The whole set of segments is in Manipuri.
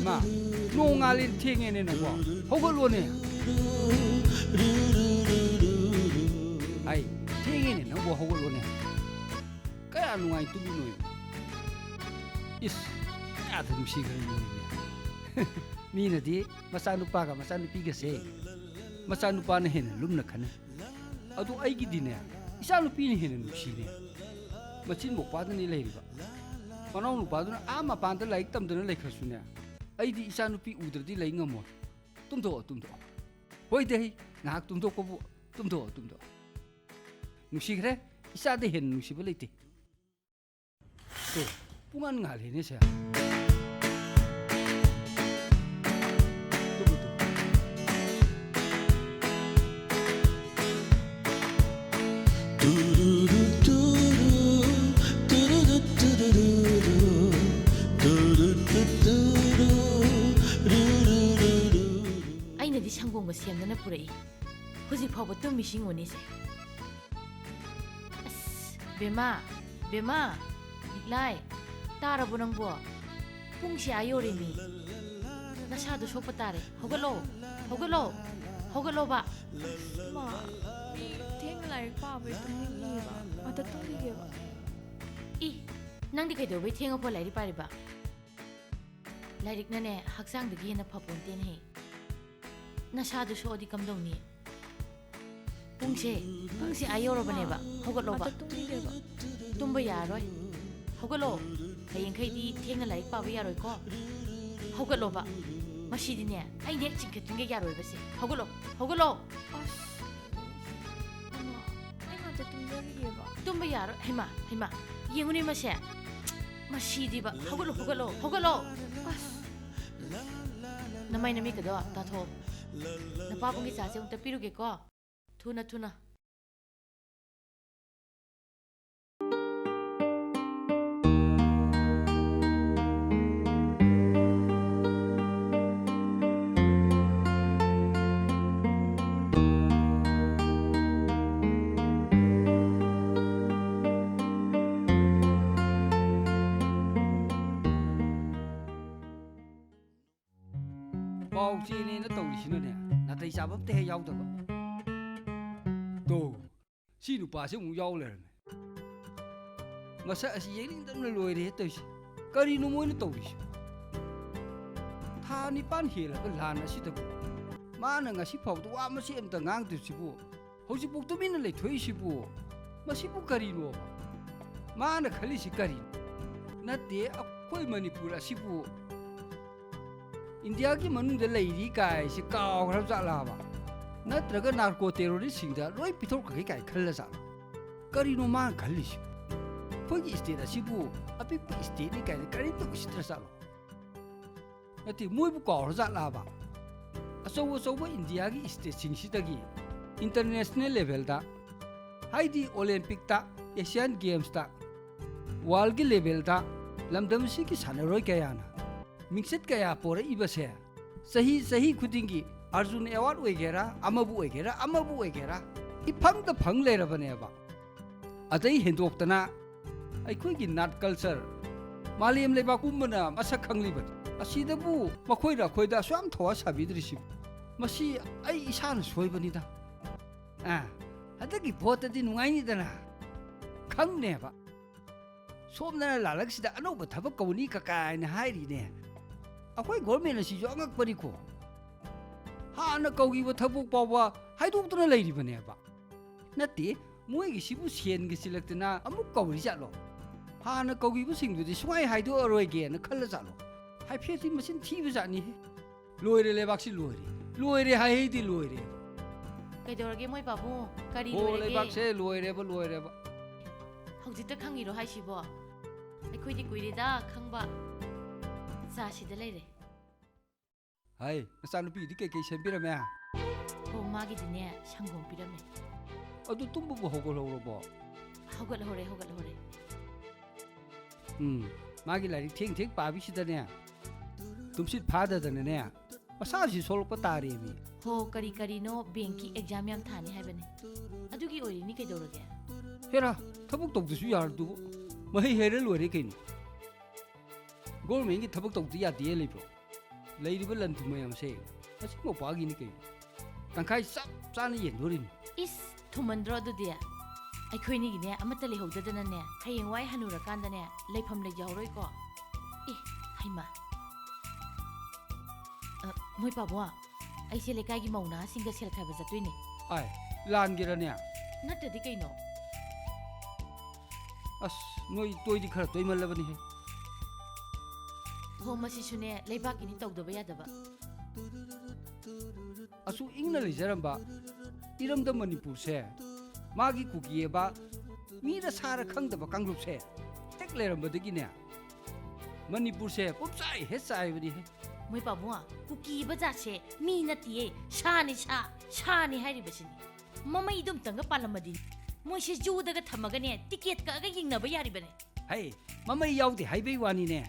มาโนงาลินเทงเงี้ยนะวะเขาก็รู้เนี่ยไอ้เทงเงี้ยนะวะเขาก็รู้เนี่ยก็ยังนุ่งไอ้ตุ้มนุ่ยอิสอาจจะมุสิกันนุ่ยเนี่ยมีนะที่มาสานุปากับมาสานุปีกเสกมาสานุปาเนี่ยเห็นลุ่มนักขันเอาตัวไอ้กินเนี่ยอิสานุปีเนี่ยเห็นนุ่มชีเนี่ยมาชินบอกว่าตัวนี้เลยดีกว่ามาน้องลูกป้าตัวนั้นมาปานตัวไหลตั้มตัวนั้นไหลขัดสุเนี่ยไอ้ที่อิสานุปีอุดรที่ไหลงามหมดตุ้มโตเฮ้ยเดี๋ยวนักตุ้มโตก็บุตุ้มโตนุ่มชีกันอิสาได้เห็นนุ่มชีไปเลยทีโตปุ่งอันงาเลยเนี่ยเสียเสียงนั่นนะปุระอีผู้สิพอประตูมิชิงวันนี้สิเบม่าอีกไล่ตาระบุนังบัวพุ่งเสียอายุริมีน่าชาดูชกปตาเลยเขาก็โลบะมาเที่ยงอะไรป้าไปตรงนี้บะมาแต่ตรงนี้บะอีนั่งดิใครเดี๋ยวไปเที่ยงก็พอไหลดิไปดิบะไหลดิกนั่นแน่หักสร้างดึกยันนะพอปนเตียนให้น่าชาดูโชว์ดีกำดงนี้พุ่งเสียอายุเราเป็นไงบะเขาก็โลบะตุ้มไปยาร้อยเขาก็โลใครยังใครดีเที่ยงอะไรป้าไปยาร้อยก็เขาก็โลบะมาชีดิเนี่ยไอเด็กจิงเกิดถึงแก่ยาร้อยไปสิเขาก็โลไอ้มาแต่ตุ้มเรื่องนี้บะตุ้มไปยาร้อยให้มายังวันนี้มาเสียมาชีดิบะเขาก็โลน้ำไม่มีกระดอตาโทน้าป้าปุ่งกิจาเสียงตะปีรุกก็ทุนะบอกจีนี่นะตัวดิฉันเนี่ยน่าจะชอบเตะยาวตัวชีนุป้าเสียงยาวเลยมาสักสิ่งยิ่งตั้งเลยเลยตัวสิการีนุ่มนี่ตัวดิฉันท่านี่ปันเฮล่ะก็ลานสิตัวมาหนังสิพอตัวมาสิเอ็มตั้งงานตัวสิบุเขาสิบุกตัวมินเลยถอยสิบุมาสิบุกการีนัวมาหนังขลีสิการีนั่นเดี๋ยวคุยมันนี่พูดสิบุอินเดียกี่มนุษย์เลยดีกายสิก้าวรับจากลาบะนั่นตระกูลนาร์โกเทโรริสต์สิงห์ร้อยพิทอร์กกี่กายขัลละจ้ะการีโนมาขัลลิชิพวกอิสเตอร์สิบุอภิปอิสเตอร์นี่กายการีตุกิสตระจ้ะนั่นที่มวยบุกก้าวรับจากลาบะอาศัวอินเดียกี่อิสเตอร์สิงห์สิตากี่อินเตอร์เนชั่นแนลเลเวลตาไฮดีโอลิมปิกตาเอเชียนเกมส์ตาวอลกี่เลเวลตาลำดับสิกี่สันร้อยแก่ยานะมิกซ์แก่ยาปอร์อีบัสเซ่สฮีคุดิงกี้อาร์จุนเอวาร์อุยเกราอามาบุอุยเกราอีพังต่พังเลยระบเนียบะอาศัยเห็นตัวตั้งนะไอ้คุยกินนัดคัลเซอร์มาเลียมเลยบากุมมันมาสักครั้งลิบัดอาชีดบุมาคุยด่าสวมทว่าสาบิดริชิบมาชีไอ้อิชานสวยบันนี่ดาฮัตตะกี้พอตัดดินงไงนี่ดานะครั้งเนี่ยบะสวมนั่นหลักสิดาอันนู้นบัดทับกับวันนี้กะกายนะไฮรีเนี่ยเอาคุยกอลเมนสิจ้องกักปริโกฮานะกอกีวะทับกปาวะให้ดูตัวนั้นเลยดิบันเนี่ยบะนั่นที่มวยกิสิบุเชียนกิสิเล็กนะอามุกกอริจัดหรอฮานะกอกีบุสิงดูดิสวายให้ดูอร่อยเกนขัลละจัดหรอให้เพียรที่มาสินที่บุจัดนี่ลอยเลยบักสิลอยเลยให้ดีลอยเลย ꯀꯩꯗꯧꯔꯒꯦ ꯃꯣꯏ ꯄꯥꯕꯨꯡ ꯀꯔꯤ ꯍꯣ ꯂꯣꯏꯔꯒꯦ ꯂꯩꯕꯥꯛꯁꯦ ꯂꯣꯏꯔꯦꯕ ꯍꯧꯖꯤꯛꯇ ꯈꯪꯉꯤꯔꯣ ꯍꯥꯏꯁꯤꯕꯣ ꯑꯩꯈꯣꯏꯗꯤ ꯀꯨꯏꯔꯦꯗ ꯈꯪꯕ ꯆꯥꯁꯤꯗ ꯂꯩꯔꯦ ꯍꯥꯏ ꯅꯆꯥꯅꯨꯄꯤꯗꯤ ꯀꯩꯀꯩ ꯁꯦꯝꯕꯤꯔꯝꯃꯦ ꯍꯣ ꯃꯥꯒꯤꯗꯤꯅꯦ ꯁꯪꯒꯣꯝ ꯄꯤꯔꯝꯃꯦ ꯑꯗꯨ ꯇꯨꯝꯕꯕꯨ ꯍꯧꯒꯠꯍꯧꯔꯕꯣ ꯍꯧꯒꯠꯍꯧꯔꯦ ꯃꯥꯒꯤ ꯂꯥꯏꯔꯤꯛ ꯊꯦꯡ ꯄꯥꯕꯤꯁꯤꯗꯅꯦ ꯇꯨꯝꯁꯤꯠ ꯐꯥꯗꯗꯅꯅꯦ ꯃꯁꯥꯁꯤ ꯁꯣꯛꯂꯛꯄ ꯇꯥꯔꯦꯃꯤ ꯍꯣ ꯀꯔꯤꯅꯣ ꯕꯦꯡꯀꯤ ꯑꯦꯛꯖꯥꯝ ꯌꯥꯝ ꯊꯥꯅꯤ ꯍꯥꯏꯕꯅꯦ ꯑꯗꯨꯒꯤ ꯑꯣꯏꯔꯤꯅꯤ ꯀꯩꯗꯧꯔꯒꯦ ꯍꯦꯔꯥ ꯊꯕꯛ ꯇꯧꯗꯁꯨ ꯌꯥꯔꯗꯨꯕꯨ ꯃꯍꯩ ꯍꯩꯔ ꯂꯣꯏꯔꯦ ꯀꯩꯅꯣ ꯒꯣꯔꯃꯦꯟꯒꯤ ꯊꯕꯛ ꯇꯧꯗ ꯌꯥꯗꯦ ꯂꯩꯕ꯭ꯔꯣ ꯂꯩꯔꯤꯕ ꯂꯟ ꯊꯨꯝ ꯃꯌꯥꯝꯁꯦ ꯃꯁꯤ ꯃꯧꯄꯥꯒꯤꯅꯤ ꯀꯩꯅꯣ ꯇꯪꯈꯥꯏ ꯆꯞ ꯆꯥꯅ ꯌꯦꯟꯗꯣꯔꯤꯅꯤ ꯏꯁ ꯊꯨꯃꯟꯗ꯭ꯔꯣ ꯑꯗꯨꯗꯤ ꯑꯩꯈꯣꯏꯅꯤꯒꯤꯅꯦ ꯑꯃꯠꯇ ꯂꯩꯍꯧꯗꯗꯅꯅꯦ ꯍꯌꯦꯡꯋꯥꯏ ꯍꯟꯅꯨꯔꯀꯥꯟꯗꯅꯦ ꯂꯩꯐꯝ ꯂꯩꯖꯍꯧꯔꯣꯏꯀꯣ ꯏ ꯍꯩꯃꯥ ꯃꯣꯏ ꯄꯥꯕꯨꯡ ꯑꯩꯁꯦ ꯂꯩꯀꯥꯏꯒꯤ ꯃꯧ ꯅꯍꯥꯁꯤꯡꯒ ꯁꯦꯜ ꯈꯥꯏꯕ ꯆꯠꯇꯣꯏꯅꯦ ꯑꯥꯏ ꯂꯥꯟꯒꯦꯔꯅꯦ ꯅꯠꯇ꯭ꯔꯗꯤ ꯀꯩꯅꯣ ꯑꯁ ꯅꯣꯏ ꯇꯣꯏꯗꯤ ꯈꯔ ꯇꯣꯏꯃꯜꯂꯕꯅꯤꯍꯦ ꯍꯣ ꯃꯁꯤꯁꯨꯅꯦ ꯂꯩꯕꯥꯛꯀꯤꯅꯤ ꯇꯧꯗꯕ ꯌꯥꯗꯕ ꯑꯁꯨꯛ ꯏꯪꯅ ꯂꯩꯖꯔꯝꯕ ꯏꯔꯝꯗꯝ ꯃꯅꯤꯄꯨꯔꯁꯦ ꯃꯥꯒꯤ ꯀꯨꯀꯤꯑꯕ ꯃꯤꯅ ꯁꯥꯔ ꯈꯪꯗꯕ ꯀꯥꯡꯂꯨꯞꯁꯦ ꯍꯦꯛ ꯂꯩꯔꯝꯕꯗꯒꯤꯅꯦ ꯃꯅꯤꯄꯨꯔꯁꯦ ꯄꯨꯝꯆꯥꯏ ꯍꯦꯛ ꯆꯥꯏꯕꯅꯤꯍꯦ ꯃꯣꯏ ꯄꯥꯕꯨꯡ ꯀꯨꯀꯤꯕ ꯖꯥꯠꯁꯦ ꯃꯤ ꯅꯠꯇꯤꯌꯦ ꯁꯥꯅꯤ ꯍꯥꯏꯔꯤꯕꯁꯤꯅꯤ ꯃꯃꯩꯗꯣ ꯑꯝꯇꯪꯒ ꯄꯥꯜꯂꯝꯃꯗꯤ ꯃꯣꯏꯁꯦ ꯖꯨꯗꯒ ꯊꯝꯃꯒꯅꯦ ꯇꯤꯀꯦꯠ ꯀꯛꯑꯒ ꯌꯦꯡꯅꯕ ꯌꯥꯔꯤꯕꯅꯦ ꯍꯩ ꯃꯃꯩ ꯌꯥꯎꯗꯦ ꯍꯥꯏꯕꯩ ꯋꯥꯅꯤꯅꯦ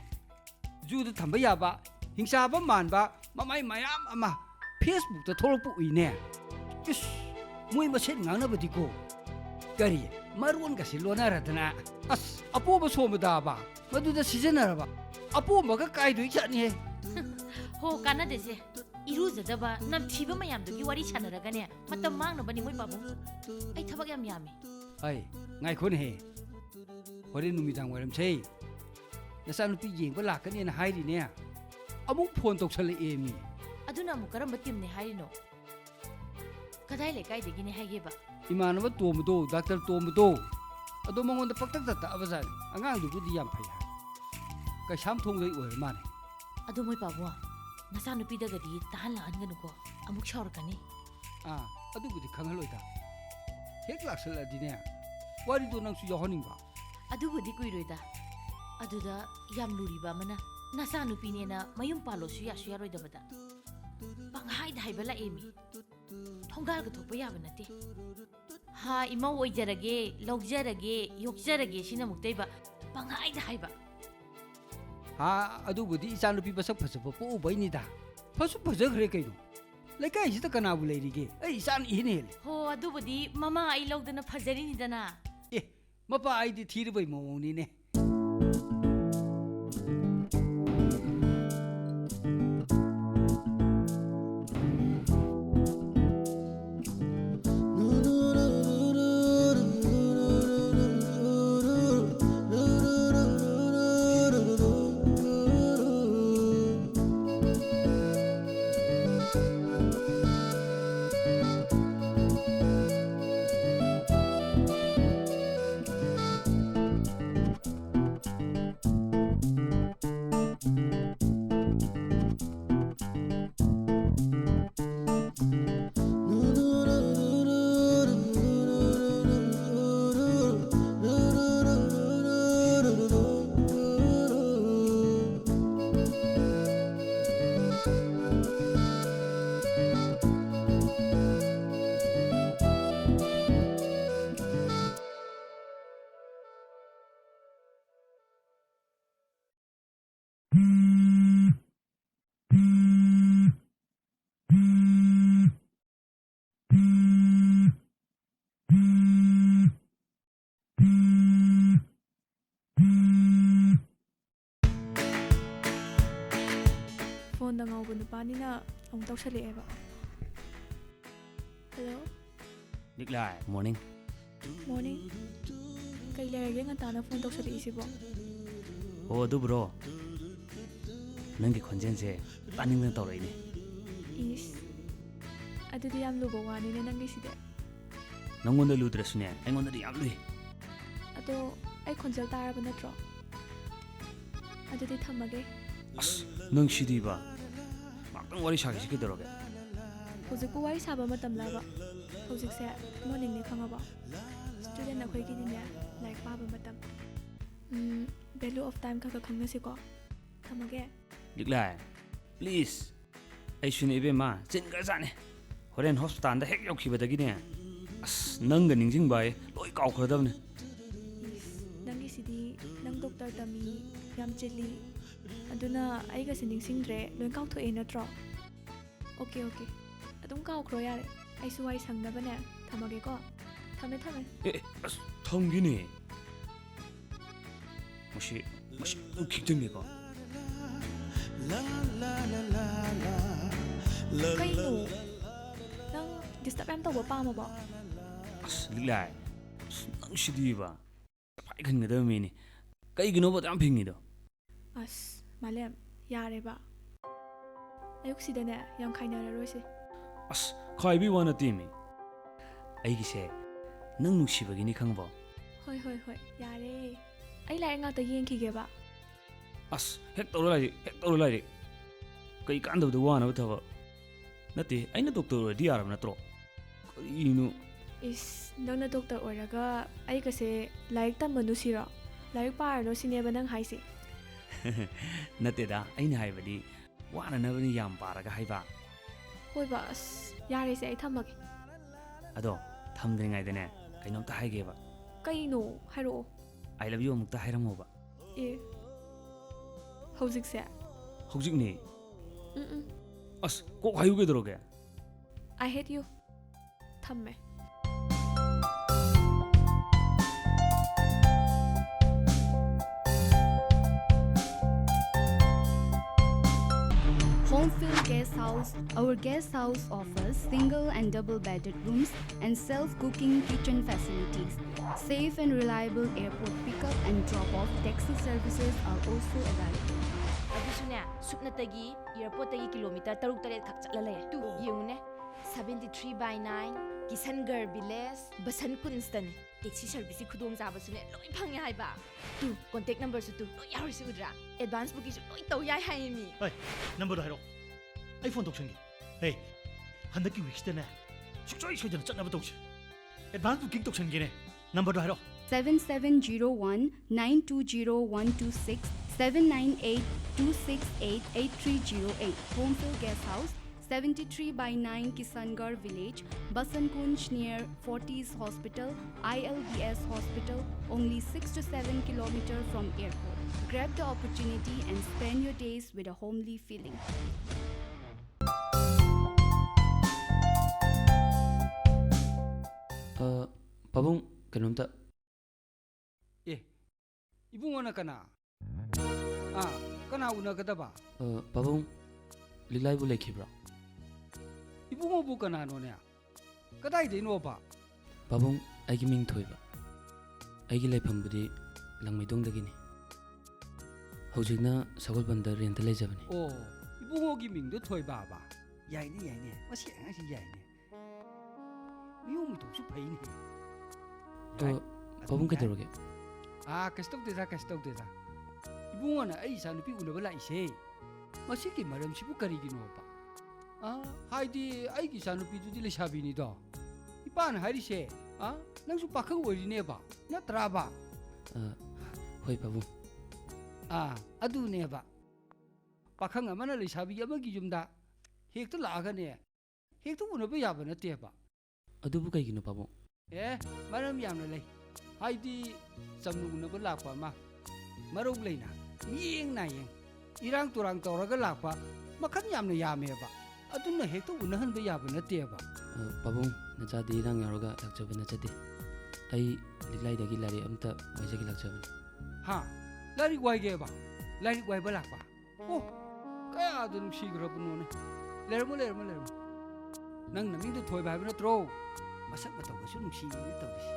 ꯖꯨꯗ ꯊꯝꯕ ꯌꯥꯕ ꯍꯤꯡꯆꯥꯕ ꯃꯥꯟꯕ ꯃꯃꯥꯏ ꯃꯌꯥꯝ ꯑꯃ ꯐꯦꯁꯕꯨꯛꯇ ꯊꯣꯛꯂꯛꯄ ꯎꯏꯅꯦ ꯏꯁ ꯃꯣꯏ ꯃꯁꯦꯟ ꯉꯥꯡꯅꯕꯗꯤꯀꯣ ꯀꯔꯤ ꯃꯔꯣꯟꯒꯁꯤ ꯂꯣꯟꯅꯔꯗꯅ ꯑꯁ ꯑꯄꯣꯝꯕ ꯁꯣꯝꯕꯗꯥꯕ ꯃꯗꯨꯗ ꯁꯤꯖꯤꯟꯅꯔꯕ ꯑꯄꯣꯝꯕꯒ ꯀꯥꯏꯗꯣꯏ ꯆꯠꯅꯤꯍꯦ ꯍꯣ ꯀꯥꯟꯅꯗꯦꯁꯦ ꯏꯔꯨꯖꯗꯕ ꯅꯝꯊꯤꯕ ꯃꯌꯥꯝꯗꯨꯒꯤ ꯋꯥꯔꯤ ꯁꯥꯟꯅꯔꯒꯅꯦ ꯃꯇꯝ ꯃꯥꯡꯅꯕꯅꯤ ꯃꯣꯏ ꯄꯥꯕꯨꯡ ꯑꯩ ꯊꯕꯛ ꯌꯥꯝ ꯌꯥꯝꯃꯤ ꯑꯩ ꯉꯥꯏꯈꯣꯅꯦꯍꯦ ꯍꯣꯔꯦꯟ ꯅꯨꯃꯤꯗꯥꯡ ꯋꯥꯏꯔꯝꯁꯦ ꯅꯆꯥꯅꯨꯄꯤ ꯌꯦꯡꯕ ꯂꯥꯛꯀꯅꯦꯅ ꯍꯥꯏꯔꯤꯅꯦ ꯑꯃꯨꯛ ꯐꯣꯟ ꯇꯧꯁꯜꯂꯛꯑꯦ ꯃꯤ ꯑꯗꯨꯅ ꯑꯃꯨꯛ ꯀꯔꯝꯕ ꯇꯤꯝꯅꯤ ꯍꯥꯏꯔꯤꯅꯣ ꯀꯗꯥꯏ ꯂꯩꯀꯥꯏꯗꯒꯤꯅꯦ ꯍꯥꯏꯒꯦꯕ ꯏꯃꯥꯟꯅꯕ ꯇꯣꯝꯕꯗꯣ ꯗꯥꯛꯇꯔ ꯇꯣꯝꯕꯗꯣ ꯑꯗꯣ ꯃꯉꯣꯟꯗ ꯄꯛꯇꯛꯇ ꯇꯛꯑꯕꯖꯥꯠꯅꯤ ꯑꯉꯥꯡꯗꯨꯕꯨꯗꯤ ꯌꯥꯝ ꯐꯩ ꯍꯥꯏ ꯀꯩꯁꯥꯝ ꯊꯣꯡꯗꯩ ꯑꯣꯏꯔ ꯃꯥꯜꯂꯦ ꯑꯗꯣ ꯃꯣꯏ ꯄꯥꯕꯨꯡ ꯅꯆꯥꯅꯨꯄꯤꯗꯒꯗꯤ ꯇꯥꯍꯜꯂꯛꯍꯟꯒꯅꯨꯀꯣ ꯑꯃꯨꯛ ꯁꯥꯎꯔꯛꯀꯅꯤ ꯑꯗꯨꯕꯨꯗꯤ ꯈꯪꯍꯜꯂꯣꯏꯗ ꯍꯦꯛ ꯂꯥꯛꯁꯜꯂꯛꯑꯗꯤꯅꯦ ꯋꯥꯔꯤꯗꯣ ꯅꯪꯁꯨ ꯌꯥꯎꯍꯟꯅꯤꯡꯕ ꯑꯗꯨꯕꯨꯗꯤ ꯀꯨꯏꯔꯣꯏꯗ ꯑꯗꯨꯗ ꯌꯥꯝ ꯂꯨꯔꯤꯕ ꯑꯃꯅ ꯅꯆꯥꯅꯨꯄꯤꯅꯦꯅ ꯃꯌꯨꯝ ꯄꯥꯜꯂꯣꯁꯨ ꯌꯥꯁꯨ ꯌꯥꯔꯣꯏꯗꯕꯗ ꯄꯪꯍꯥꯏꯗ ꯍꯥꯏꯕ ꯂꯥꯛꯑꯦ ꯃꯤ ꯊꯣꯡꯒꯥꯜꯒ ꯊꯣꯛꯄ ꯌꯥꯕ ꯅꯠꯇꯦ ꯍꯥ ꯏꯃꯧ ꯑꯣꯏꯖꯔꯒꯦ ꯂꯧꯖꯔꯒꯦ ꯌꯣꯛꯆꯔꯒꯦ ꯁꯤꯅ ꯑꯃꯨꯛꯇꯩꯕ ꯄꯪꯍꯥꯏꯗ ꯍꯥꯏꯕ ꯑꯗꯨꯕꯨꯗꯤ ꯏꯆꯥꯅꯨꯄꯤ ꯃꯁꯛ ꯐꯖꯕ ꯄꯣꯛꯎꯕꯩꯅꯤꯗ ꯐꯁꯨ ꯐꯖꯈ꯭ꯔꯦ ꯀꯩꯅꯣ ꯂꯩꯀꯥꯏꯁꯤꯗ ꯀꯅꯥꯕꯨ ꯂꯩꯔꯤꯒꯦ ꯑꯩ ꯏꯆꯥꯅ ꯏꯍꯦꯟ ꯍꯦꯜꯂꯤ ꯍꯣ ꯑꯗꯨꯕꯨꯗꯤ ꯃꯃꯥ ꯑꯩ ꯂꯧꯗꯅ ꯐꯖꯔꯤꯅꯤꯗꯅ ꯑꯦ ꯃꯄꯥ ꯑꯩꯗꯤ ꯊꯤꯔꯕꯩ ꯃꯑꯣꯡꯅꯤꯅꯦ ꯐꯣꯟꯗ ꯉꯥꯎꯕ ꯅꯨꯄꯥꯅꯤꯅ ꯑꯃꯨꯛ ꯇꯧꯁꯜꯂꯛꯑꯦꯕ ꯍꯜꯂꯣ ꯅꯤꯛꯂꯥꯏ ꯃꯣꯔꯅꯤꯡ ꯃꯣꯔꯅꯤꯡ ꯀꯩ ꯂꯩꯔꯒꯦ ꯉꯟꯇꯥꯅ ꯐꯣꯟ ꯇꯧꯁꯜꯂꯛꯏꯁꯤꯕꯣ ꯑꯣ ꯑꯗꯨꯕꯨꯔꯣ ꯅꯪꯒꯤ ꯈꯣꯟꯖꯦꯜꯁꯦ ꯇꯥꯅꯤꯡꯗꯅ ꯇꯧꯔꯛꯏꯅꯦ ꯏꯁ ꯑꯗꯨꯗꯤ ꯌꯥꯝ ꯂꯨꯕ ꯋꯥꯅꯤꯅꯦ ꯅꯪꯒꯤꯁꯤꯗꯤ ꯅꯪꯉꯣꯟꯗ ꯂꯨꯗ꯭ꯔꯁꯨꯅꯦ ꯑꯩꯉꯣꯟꯗꯗꯤ ꯌꯥꯝ ꯂꯨꯏ ꯑꯗꯣ ꯑꯩ ꯈꯣꯟꯖꯦꯜ ꯇꯥꯔꯕ ꯅꯠꯇ꯭ꯔꯣ ꯑꯗꯨꯗꯤ ꯊꯝꯃꯒꯦ ꯑꯁ ꯅꯪ ꯁꯤꯗꯤꯕ ꯉꯥꯛꯇꯪ ꯋꯥꯔꯤ ꯁꯥꯈꯤꯁꯤ ꯀꯩꯗꯧꯔꯒꯦ ꯍꯧꯖꯤꯛꯄꯨ ꯋꯥꯔꯤ ꯁꯥꯕ ꯃꯇꯝꯂꯕ ꯍꯧꯖꯤꯛꯁꯦ ꯃꯣꯔꯅꯤꯡꯅꯤ ꯈꯪꯉꯕꯣ ꯁ꯭ꯇꯨꯗꯦꯟ ꯑꯩꯈꯣꯏꯒꯤꯗꯤꯅꯦ ꯂꯥꯏꯔꯤꯛ ꯄꯥꯕ ꯃꯇꯝ ꯚꯦꯂꯨ ꯑꯣꯐ ꯇꯥꯏꯝ ꯈꯔ ꯈꯪꯅꯁꯤꯀꯣ ꯊꯝꯃꯒꯦ ꯂꯤꯛꯂꯥꯏ ꯄ꯭ꯂꯤꯖ ꯑꯩꯁꯨꯅꯦ ꯏꯕꯦꯝꯃ ꯆꯤꯟꯈ꯭ꯔꯖꯥꯠꯅꯤ ꯍꯣꯔꯦꯟ ꯍꯣꯁꯄꯤꯇꯥꯜꯗ ꯍꯦꯛ ꯌꯧꯈꯤꯕꯗꯒꯤꯅꯦ ꯑꯁ ꯅꯪꯒ ꯅꯤꯡꯁꯤꯡꯕ ꯑꯩ ꯂꯣꯏ ꯀꯥꯎꯈ꯭ꯔꯗꯕꯅꯤ ꯅꯪꯒꯤꯁꯤꯗꯤ ꯅꯪ ꯗꯣꯛꯇꯔ ꯇꯝꯃꯤ ꯌꯥꯝ ꯆꯤꯜꯂꯤ ꯑꯗꯨꯅ ꯑꯩꯒꯁꯦ ꯅꯤꯡꯁꯤꯡꯗ꯭ꯔꯦ ꯂꯣꯏ ꯀꯥꯎꯊꯣꯛꯑꯦ ꯅꯠꯇ꯭ꯔꯣ ꯑꯣꯀꯦ ꯑꯗꯨꯝ ꯀꯥꯎꯈ꯭ꯔꯣ ꯌꯥꯔꯦ ꯑꯩꯁꯨ ꯋꯥꯏ ꯁꯪꯅꯕꯅꯦ ꯊꯝꯃꯒꯦꯀꯣ ꯊꯝꯃꯦ ꯑꯦ ꯑꯁ ꯊꯝꯒꯤꯅꯦ ꯃꯁꯤ ꯈꯤꯛꯇꯪꯅꯤꯀꯣ ꯀꯩꯅꯣ ꯅꯪ ꯗꯤꯁꯇꯔꯕ ꯌꯥꯝ ꯇꯧꯕ ꯄꯥꯝꯃꯕꯣ ꯑꯁ ꯂꯤꯛꯂꯥꯏ ꯅꯪ ꯁꯤꯗꯤꯕ ꯐꯥꯏ ꯈꯟꯒꯗꯕ ꯃꯤꯅꯤ ꯀꯩꯒꯤꯅꯣꯕ ꯌꯥꯝ ꯐꯤꯡꯉꯤꯗꯣ ꯑꯁ ꯃꯥꯂꯦꯝ ꯌꯥꯔꯦꯕ ꯑꯌꯨꯛꯁꯤꯗꯅꯦ ꯌꯥꯝ ꯈꯥꯏꯅꯔꯔꯣꯏꯁꯦ ꯑꯁ ꯈꯥꯏꯕꯤ ꯋꯥ ꯅꯠꯇꯦ ꯃꯤ ꯑꯩꯒꯤꯁꯦ ꯅꯪ ꯅꯨꯡꯁꯤꯕꯒꯤꯅꯤ ꯈꯪꯕꯣ ꯍꯣꯏ ꯌꯥꯔꯦ ꯑꯩ ꯂꯥꯏꯔꯤꯛ ꯉꯥꯛꯇ ꯌꯦꯡꯈꯤꯒꯦꯕ ꯑꯁ ꯍꯦꯛ ꯇꯧꯔ ꯂꯥꯏꯔꯤꯛ ꯀꯩ ꯀꯥꯟꯗꯕꯗ ꯋꯥꯅꯕ ꯊꯕꯛ ꯅꯠꯇꯦ ꯑꯩꯅ ꯗꯣꯛꯇꯔ ꯑꯣꯏꯔꯗꯤ ꯌꯥꯔꯕ ꯅꯠꯇ꯭ꯔꯣ ꯀꯔꯤꯅꯣ ꯏꯁ ꯅꯪꯅ ꯗꯣꯛꯇꯔ ꯑꯣꯏꯔꯒ ꯑꯩꯒꯁꯦ ꯂꯥꯏꯔꯤꯛ ꯇꯝꯃꯅꯨ ꯁꯤꯔꯣ ꯂꯥꯏꯔꯤꯛ ꯄꯥꯔꯅꯨ ꯁꯤꯅꯦꯕ ꯅꯪ ꯍꯥꯏꯁꯦ ꯅꯠꯇꯦꯗ ꯑꯩꯅ ꯍꯥꯏꯕꯗꯤ ꯋꯥꯅꯅꯕꯅꯤ ꯌꯥꯝ ꯄꯥꯔꯒ ꯍꯥꯏꯕ ꯍꯣꯏꯕ ꯑꯁ ꯌꯥꯔꯦꯁꯦ ꯑꯩ ꯊꯝꯃꯒꯦ ꯑꯗꯣ ꯊꯝꯗ꯭ꯔꯤꯉꯩꯗꯅꯦ ꯀꯩꯅꯣꯝꯇ ꯍꯥꯏꯒꯦꯕ ꯀꯩꯅꯣ ꯍꯥꯏꯔꯛꯑꯣ ꯑꯥꯏ ꯂꯚ ꯌꯨ ꯑꯃꯨꯛꯇ ꯍꯥꯏꯔꯝꯃꯣꯕ ꯑꯦ ꯍꯧꯖꯤꯛꯁꯦ ꯍꯧꯖꯤꯛꯅꯦ ꯎꯝ ꯑꯁ ꯀꯣꯛ ꯍꯥꯏꯌꯨ ꯀꯩꯗꯧꯔꯒꯦ ꯑꯥꯏ ꯍꯦꯠ ꯌꯨ ꯊꯝꯃꯦ Homefield Guest House. Our guest house offers single and double bedded rooms and self-cooking kitchen facilities. Safe and reliable airport pickup and drop-off taxi services are also available. ꯑꯗꯨꯁꯨꯅꯦ ꯁꯨꯞꯅꯇꯒꯤ ꯏꯌꯥꯔꯄꯣꯔꯠꯇꯒꯤ ꯀꯤꯂꯣꯃꯤꯇꯔ 6-8 ꯈꯛ ꯆꯠꯂ ꯂꯩ ꯇꯨ ꯌꯦꯡꯉꯨꯅꯦ 73/9 ꯀꯤꯁꯟꯒꯔ ꯚꯤꯂꯦꯖ ꯕꯁꯟ ꯀꯨꯟꯁꯇꯅꯦ ꯇꯦꯛꯁꯤ ꯁꯔꯚꯤꯁꯀꯤ ꯈꯨꯗꯣꯡꯆꯥꯕꯁꯨꯅꯦ ꯂꯣꯏ ꯐꯪꯉꯦ ꯍꯥꯏꯕ ꯇꯨ ꯀꯣꯟꯇꯦꯛ ꯅꯝꯕꯔꯁꯨ ꯇꯨ ꯂꯣꯏ ꯌꯥꯎꯔꯤꯁꯤ ꯎꯗ꯭ꯔꯥ ꯑꯦꯗꯚꯥꯟꯁ ꯕꯨꯀꯤꯡꯁꯨ ꯂꯣꯏ ꯇꯧ ꯌꯥꯏ ꯍꯥꯏꯌꯦ ꯃꯤ ꯍꯣꯏ ꯅꯝꯕꯔꯗꯣ ꯍꯥꯏꯔꯛꯑꯣ ꯑꯩ ꯐꯣꯟ ꯇꯧꯁꯟꯒꯦ ꯍꯦ ꯍꯟꯗꯛꯀꯤ ꯋꯤꯛꯁꯤꯗꯅꯦ ꯁꯨꯡꯁꯣꯏ ꯁꯣꯏꯗꯅ ꯆꯠꯅꯕ ꯇꯧꯁꯤ ꯑꯦꯗꯚꯥꯟꯁ ꯕꯨꯀꯤꯡ ꯇꯧꯁꯟꯒꯦꯅꯦ ꯅꯝꯕꯔꯗꯣ ꯍꯥꯏꯔꯛꯑꯣ 7701-920126 798-268-8308. Homefield Guest House, 73/9 Kisangarh Village, Basankunj near Fortis Hospital, ILBS Hospital, only 6 to 7 kilometers from airport. Grab the opportunity and spend your days with a homely feeling. ꯄꯥꯕꯨꯡ ꯀꯩꯅꯣꯝꯇ ꯑꯦ 이붕어나 kana kana unagadaba ꯄꯥꯕꯨꯡ ꯂꯤꯛꯂꯥꯏꯕꯨ ꯂꯩꯈꯤꯕ꯭ꯔꯣ 이붕어부 kananonya ꯀꯗꯥꯏꯗꯩꯅꯣꯕ ꯄꯥꯕꯨꯡ ꯑꯩꯒꯤ ꯃꯤꯡ ꯊꯣꯏꯕ ꯑꯩꯒꯤ ꯂꯩꯐꯝꯕꯨꯗꯤ ꯂꯪꯃꯩꯗꯣꯡꯗꯒꯤꯅꯤ ꯍꯧꯖꯤꯛꯅ ꯁꯒꯣꯜꯕꯟꯗ ꯔꯦꯟꯇ ꯂꯩꯖꯕꯅꯤ ꯑꯣ 이붕어기 밍도 ꯊꯣꯏꯕꯥꯕ ꯌꯥꯏꯅꯦ ꯃꯁꯤ ꯑꯉꯥꯡꯁꯤ ꯌꯥꯏꯅꯦ 미용이도 ꯐꯩꯅꯦ ꯄꯥꯕꯨꯡ ꯀꯩꯗꯧꯔꯒꯦ 그ꯩꯁꯨ ꯇꯧꯗꯦꯗ 이붕어나 ꯑꯩ 이사 누피 우너ꯕ ꯂꯥꯛꯏꯁꯦ ꯃꯁꯤꯒꯤ ꯃꯔꯝꯁꯤꯕꯨ ꯀꯔꯤꯒꯤꯅꯣꯕ 하이디 아이기 이사 누피두디 레샤비니도 이빠는 하이리세 ꯅꯪꯁꯨ ꯄꯥꯈꯪ ꯑꯣꯏꯔꯤꯅꯦꯕ ꯅꯠꯇ꯭ꯔꯥꯕ ꯍꯣꯏ ꯄꯥꯕꯨꯡ ꯑꯗꯨꯅꯦꯕ ꯄꯥꯈꯪ ꯑꯃꯅ ꯂꯩꯁꯥꯕꯤ ꯑꯃꯒꯤ ꯌꯨꯝꯗ ꯍꯦꯛꯇ ꯂꯥꯛꯑꯒꯅꯦ ꯍꯦꯛꯇ ꯎꯅꯕ ꯌꯥꯕ ꯅꯠꯇꯦꯕ ꯑꯗꯨꯕꯨ ꯀꯩꯒꯤꯅꯣ ꯄꯥꯕꯨꯡ ꯃꯔꯝ ꯌꯥꯝꯅ ꯂꯩ ꯍꯥꯏꯗꯤ ꯆꯝꯅ ꯎꯅꯕ ꯂꯥꯛꯄ ꯑꯃ ꯃꯔꯧ ꯂꯩꯅ ꯃꯤꯌꯦꯡ ꯅꯥꯌꯦꯡ ꯏꯔꯥꯡ ꯇꯨꯔꯥꯡ ꯇꯧꯔꯒ ꯂꯥꯛꯄ ꯃꯈꯜ ꯌꯥꯝꯅ ꯌꯥꯝꯃꯦꯕ ꯑꯗꯨꯅ ꯍꯦꯛꯇ ꯎꯅꯍꯟꯕ ꯌꯥꯕ ꯅꯠꯇꯦꯕ ꯄꯥꯕꯨꯡ ꯅꯆꯥꯗꯤ ꯏꯔꯥꯡ ꯌꯥꯎꯔꯒ ꯂꯥꯛꯆꯕ ꯅꯠꯆꯗꯦ ꯑꯩ ꯂꯤꯛꯂꯥꯏꯗꯒꯤ ꯂꯥꯏꯔꯤꯛ ꯑꯝꯇ ꯋꯥꯏꯖꯒꯦ ꯂꯥꯛꯆꯕꯅꯤ ꯂꯥꯏꯔꯤꯛ ꯋꯥꯏꯒꯦꯕ ꯂꯥꯏꯔꯤꯛ ꯋꯥꯏꯕ ꯂꯥꯛꯄ ꯀꯌꯥꯗ ꯅꯨꯡꯁꯤꯈ꯭ꯔꯕꯅꯣꯅꯦ ꯂꯩꯔꯝꯃꯣ ꯅꯪ ꯅꯃꯤꯡꯗꯣ ꯊꯣꯏꯕ ꯍꯥꯏꯕ ꯅꯠꯇ꯭ꯔꯣ ꯃꯁꯛ ꯃꯇꯧꯒꯁꯨ ꯅꯨꯡꯁꯤꯅꯦ ꯇꯧꯔꯤꯁꯦ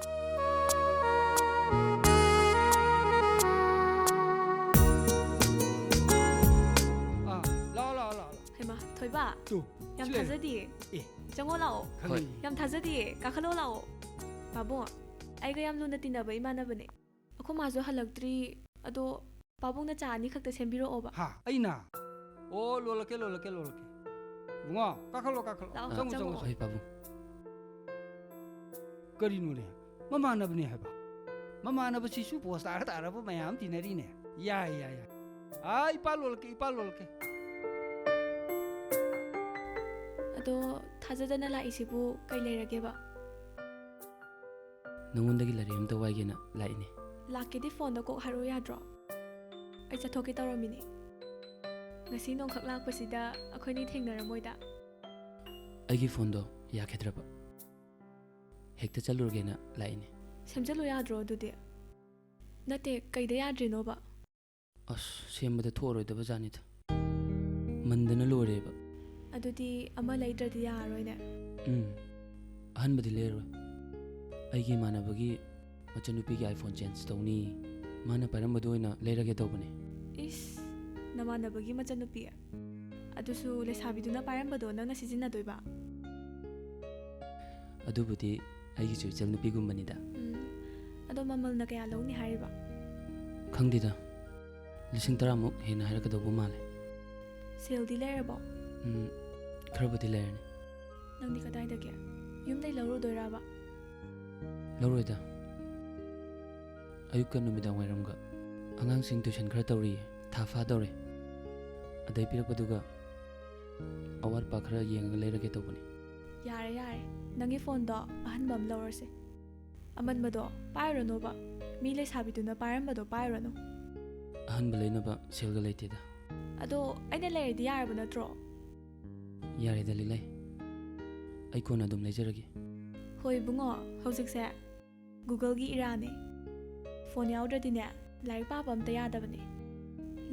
ꯂꯥꯛꯑꯣ ꯍꯩꯃꯥ ꯊꯣꯏꯕ ꯇꯨ ꯌꯥꯝ ꯊꯥꯖꯗꯤꯌꯦ ꯆꯪꯉꯣ ꯂꯥꯛꯑꯣ ꯈꯪꯉꯤ ꯌꯥꯝ ꯊꯥꯖꯗꯤꯌꯦ ꯀꯥꯈꯠꯂꯣ ꯂꯥꯛꯑꯣ ꯄꯥꯕꯨꯡ ꯑꯩꯒ ꯌꯥꯝ ꯂꯨꯅ ꯇꯤꯟꯅꯕ ꯏꯃꯥꯟꯅꯕꯅꯦ ꯑꯩꯈꯣꯏ ꯃꯥꯁꯨ ꯍꯜꯂꯛꯇ꯭ꯔꯤ ꯑꯗꯣ ꯄꯥꯕꯨꯡꯅ ꯆꯥ 2 ꯈꯛꯇ ꯁꯦꯝꯕꯤꯔꯛꯑꯣꯕ ꯑꯩꯅ ꯂꯣꯜꯂꯛꯀꯦ ꯕꯨꯡꯉꯣ ꯀꯥꯈꯠꯂꯣ ꯂꯥꯛꯑꯣ ꯆꯪꯉꯣ ꯍꯣꯏ ꯄꯥꯕꯨꯡ ꯀꯔꯤꯅꯣꯅꯦ ꯃꯃꯥꯟꯅꯕꯅꯦ ꯍꯥꯏꯕ ꯃꯃꯥꯟꯅꯕꯁꯤꯁꯨ ꯄꯣꯁ ꯇꯥꯔꯕ ꯃꯌꯥꯝ ꯇꯤꯟꯅꯔꯤꯅꯦ ꯌꯥꯏ ꯏꯄꯥ ꯂꯣꯜꯂꯛꯀꯦ ꯑꯗꯣ ꯊꯥꯖꯗꯅ ꯂꯥꯛꯏꯁꯤꯕꯨ ꯀꯩ ꯂꯩꯔꯒꯦꯕ ꯅꯉꯣꯟꯗꯒꯤ ꯂꯥꯏꯔꯤꯛ ꯑꯝꯇ ꯋꯥꯏꯒꯦꯅ ꯂꯥꯛꯏꯅꯦ ꯂꯥꯛꯀꯦꯗꯤ ꯐꯣꯟꯗ ꯀꯣꯛ ꯍꯥꯏꯔꯛꯑꯣ ꯌꯥꯗ꯭ꯔꯣ ꯑꯩ ꯆꯠꯊꯣꯛꯀꯦ ꯇꯧꯔꯝꯃꯤꯅꯦ ꯉꯁꯤ ꯅꯣꯡꯈꯛ ꯂꯥꯛꯄꯁꯤꯗ ꯑꯩꯈꯣꯏꯅꯤ ꯊꯦꯡꯅꯔꯝꯃꯣꯏꯗ ꯑꯩꯒꯤ ꯐꯣꯟꯗꯣ ꯌꯥꯈꯤꯗ꯭ꯔꯕ ꯍꯦꯛꯇ ꯆꯠꯂꯨꯔꯒꯦꯅ ꯂꯥꯛꯏꯅꯦ ꯁꯦꯝꯖꯤꯜꯂꯨ ꯌꯥꯗ꯭ꯔꯣ ꯑꯗꯨꯗꯤ ꯅꯠꯇꯦ ꯀꯩꯗ ꯌꯥꯗ꯭ꯔꯤꯅꯣꯕ ꯑꯁ ꯁꯦꯝꯕꯗ ꯊꯣꯛꯑꯔꯣꯏꯗꯕ ꯖꯥꯠꯅꯤꯗ ꯃꯟꯗꯅ ꯂꯣꯏꯔꯦꯕ ꯑꯗꯨꯗꯤ ꯑꯃ ꯂꯩꯗ꯭ꯔꯗꯤ ꯌꯥꯔꯔꯣꯏꯅꯦ ꯑꯍꯟꯕꯗꯤ ꯂꯩꯔꯔꯣꯏ ꯑꯩꯒꯤ ꯏꯃꯥꯟꯅꯕꯒꯤ ꯃꯆꯟꯅꯨꯄꯤꯒꯤ ꯑꯥꯏꯐꯣꯟ ꯆꯦꯟꯖ ꯇꯧꯅꯤ ꯃꯥꯅ ꯄꯥꯏꯔꯝꯕꯗꯣ ꯑꯣꯏꯅ ꯂꯩꯔꯒꯦ ꯇꯧꯕꯅꯦ ꯏꯁ ꯅꯃꯥꯟꯅꯕꯒꯤ ꯃꯆꯟꯅꯨꯄꯤ ꯑꯗꯨꯁꯨ ꯂꯩꯁꯥꯕꯤꯗꯨꯅ ꯄꯥꯏꯔꯝꯕꯗꯣ ꯅꯪꯅ ꯁꯤꯖꯤꯟꯅꯗꯣꯏꯕ ꯑꯗꯨꯕꯨꯗꯤ ꯑꯩꯒꯤꯁꯨ ꯏꯆꯜ ꯅꯨꯄꯤꯒꯨꯝꯕꯅꯤꯗ ꯑꯗꯣ ꯃꯃꯜꯅ ꯀꯌా ꯂꯧꯅꯤ ꯍꯥꯏꯔꯤꯕ ꯈꯪꯗꯦꯗ 10,000ꯃꯨꯛ ꯍꯦꯟꯅ ꯍꯥꯏꯔꯛꯀꯗꯧꯕ ꯃꯥꯜꯂꯦ ꯁꯦꯜꯗꯤ ꯂꯩꯔꯕꯣ ꯈꯔꯕꯨꯗꯤ ꯂꯩꯔꯅꯤ ꯅꯪꯗꯤ ꯀꯗꯥꯏꯗꯒꯤ ꯌꯨꯝꯗꯩ ꯂꯧꯔꯨꯗꯣꯏꯔꯕ ꯂꯧꯔꯣꯏꯗ ꯑꯌꯨꯛꯀ ꯅꯨꯃꯤꯗꯥꯡ ꯋꯥꯏꯔꯝꯒ ꯑꯉꯥꯡꯁꯤꯡ ꯇ꯭ꯌꯨꯁꯟ ꯈꯔ ꯇꯧꯔꯤꯌꯦ ꯊꯥ ꯐꯥꯗꯧꯔꯦ ꯑꯗꯩ ꯄꯤꯔꯛꯄꯗꯨꯒ ꯑꯋꯥꯠꯄ ꯈꯔ ꯌꯦꯡꯉꯒ ꯂꯩꯔꯒꯦ ꯇꯧꯕꯅꯤ ꯌꯥꯔꯦ ꯅꯪꯒꯤ ꯐꯣꯟꯗꯣ ꯑꯍꯟꯕ ꯑꯃ ꯂꯧꯔꯁꯦ ꯑꯃꯟꯕꯗꯣ ꯄꯥꯏꯔꯨꯔꯅꯣꯕ ꯃꯤ ꯂꯩꯁꯥꯕꯤꯗꯨꯅ ꯄꯥꯏꯔꯝꯕꯗꯣ ꯄꯥꯏꯔꯨꯔꯅꯨ ꯑꯍꯟꯕ ꯂꯩꯅꯕ ꯁꯦꯜꯒ ꯂꯩꯇꯦꯗ ꯑꯗꯣ ꯑꯩꯅ ꯂꯩꯔꯗꯤ ꯌꯥꯔꯕ ꯅꯠꯇ꯭ꯔꯣ ꯌꯥꯔꯦꯗ ꯂꯤꯂꯩ ꯑꯩ ꯀꯣꯟꯅ ꯑꯗꯨꯝ ꯂꯩꯖꯔꯒꯦ ꯍꯣꯏ ꯏꯕꯨꯡꯉꯣ ꯍꯧꯖꯤꯛꯁꯦ ꯒꯨꯒꯜꯒꯤ ꯏꯔꯥꯅꯦ ꯐꯣꯟ ꯌꯥꯎꯗ꯭ꯔꯗꯤꯅꯦ ꯂꯥꯏꯔꯤꯛ ꯄꯥꯕ ꯑꯝꯇ ꯌꯥꯗꯕꯅꯦ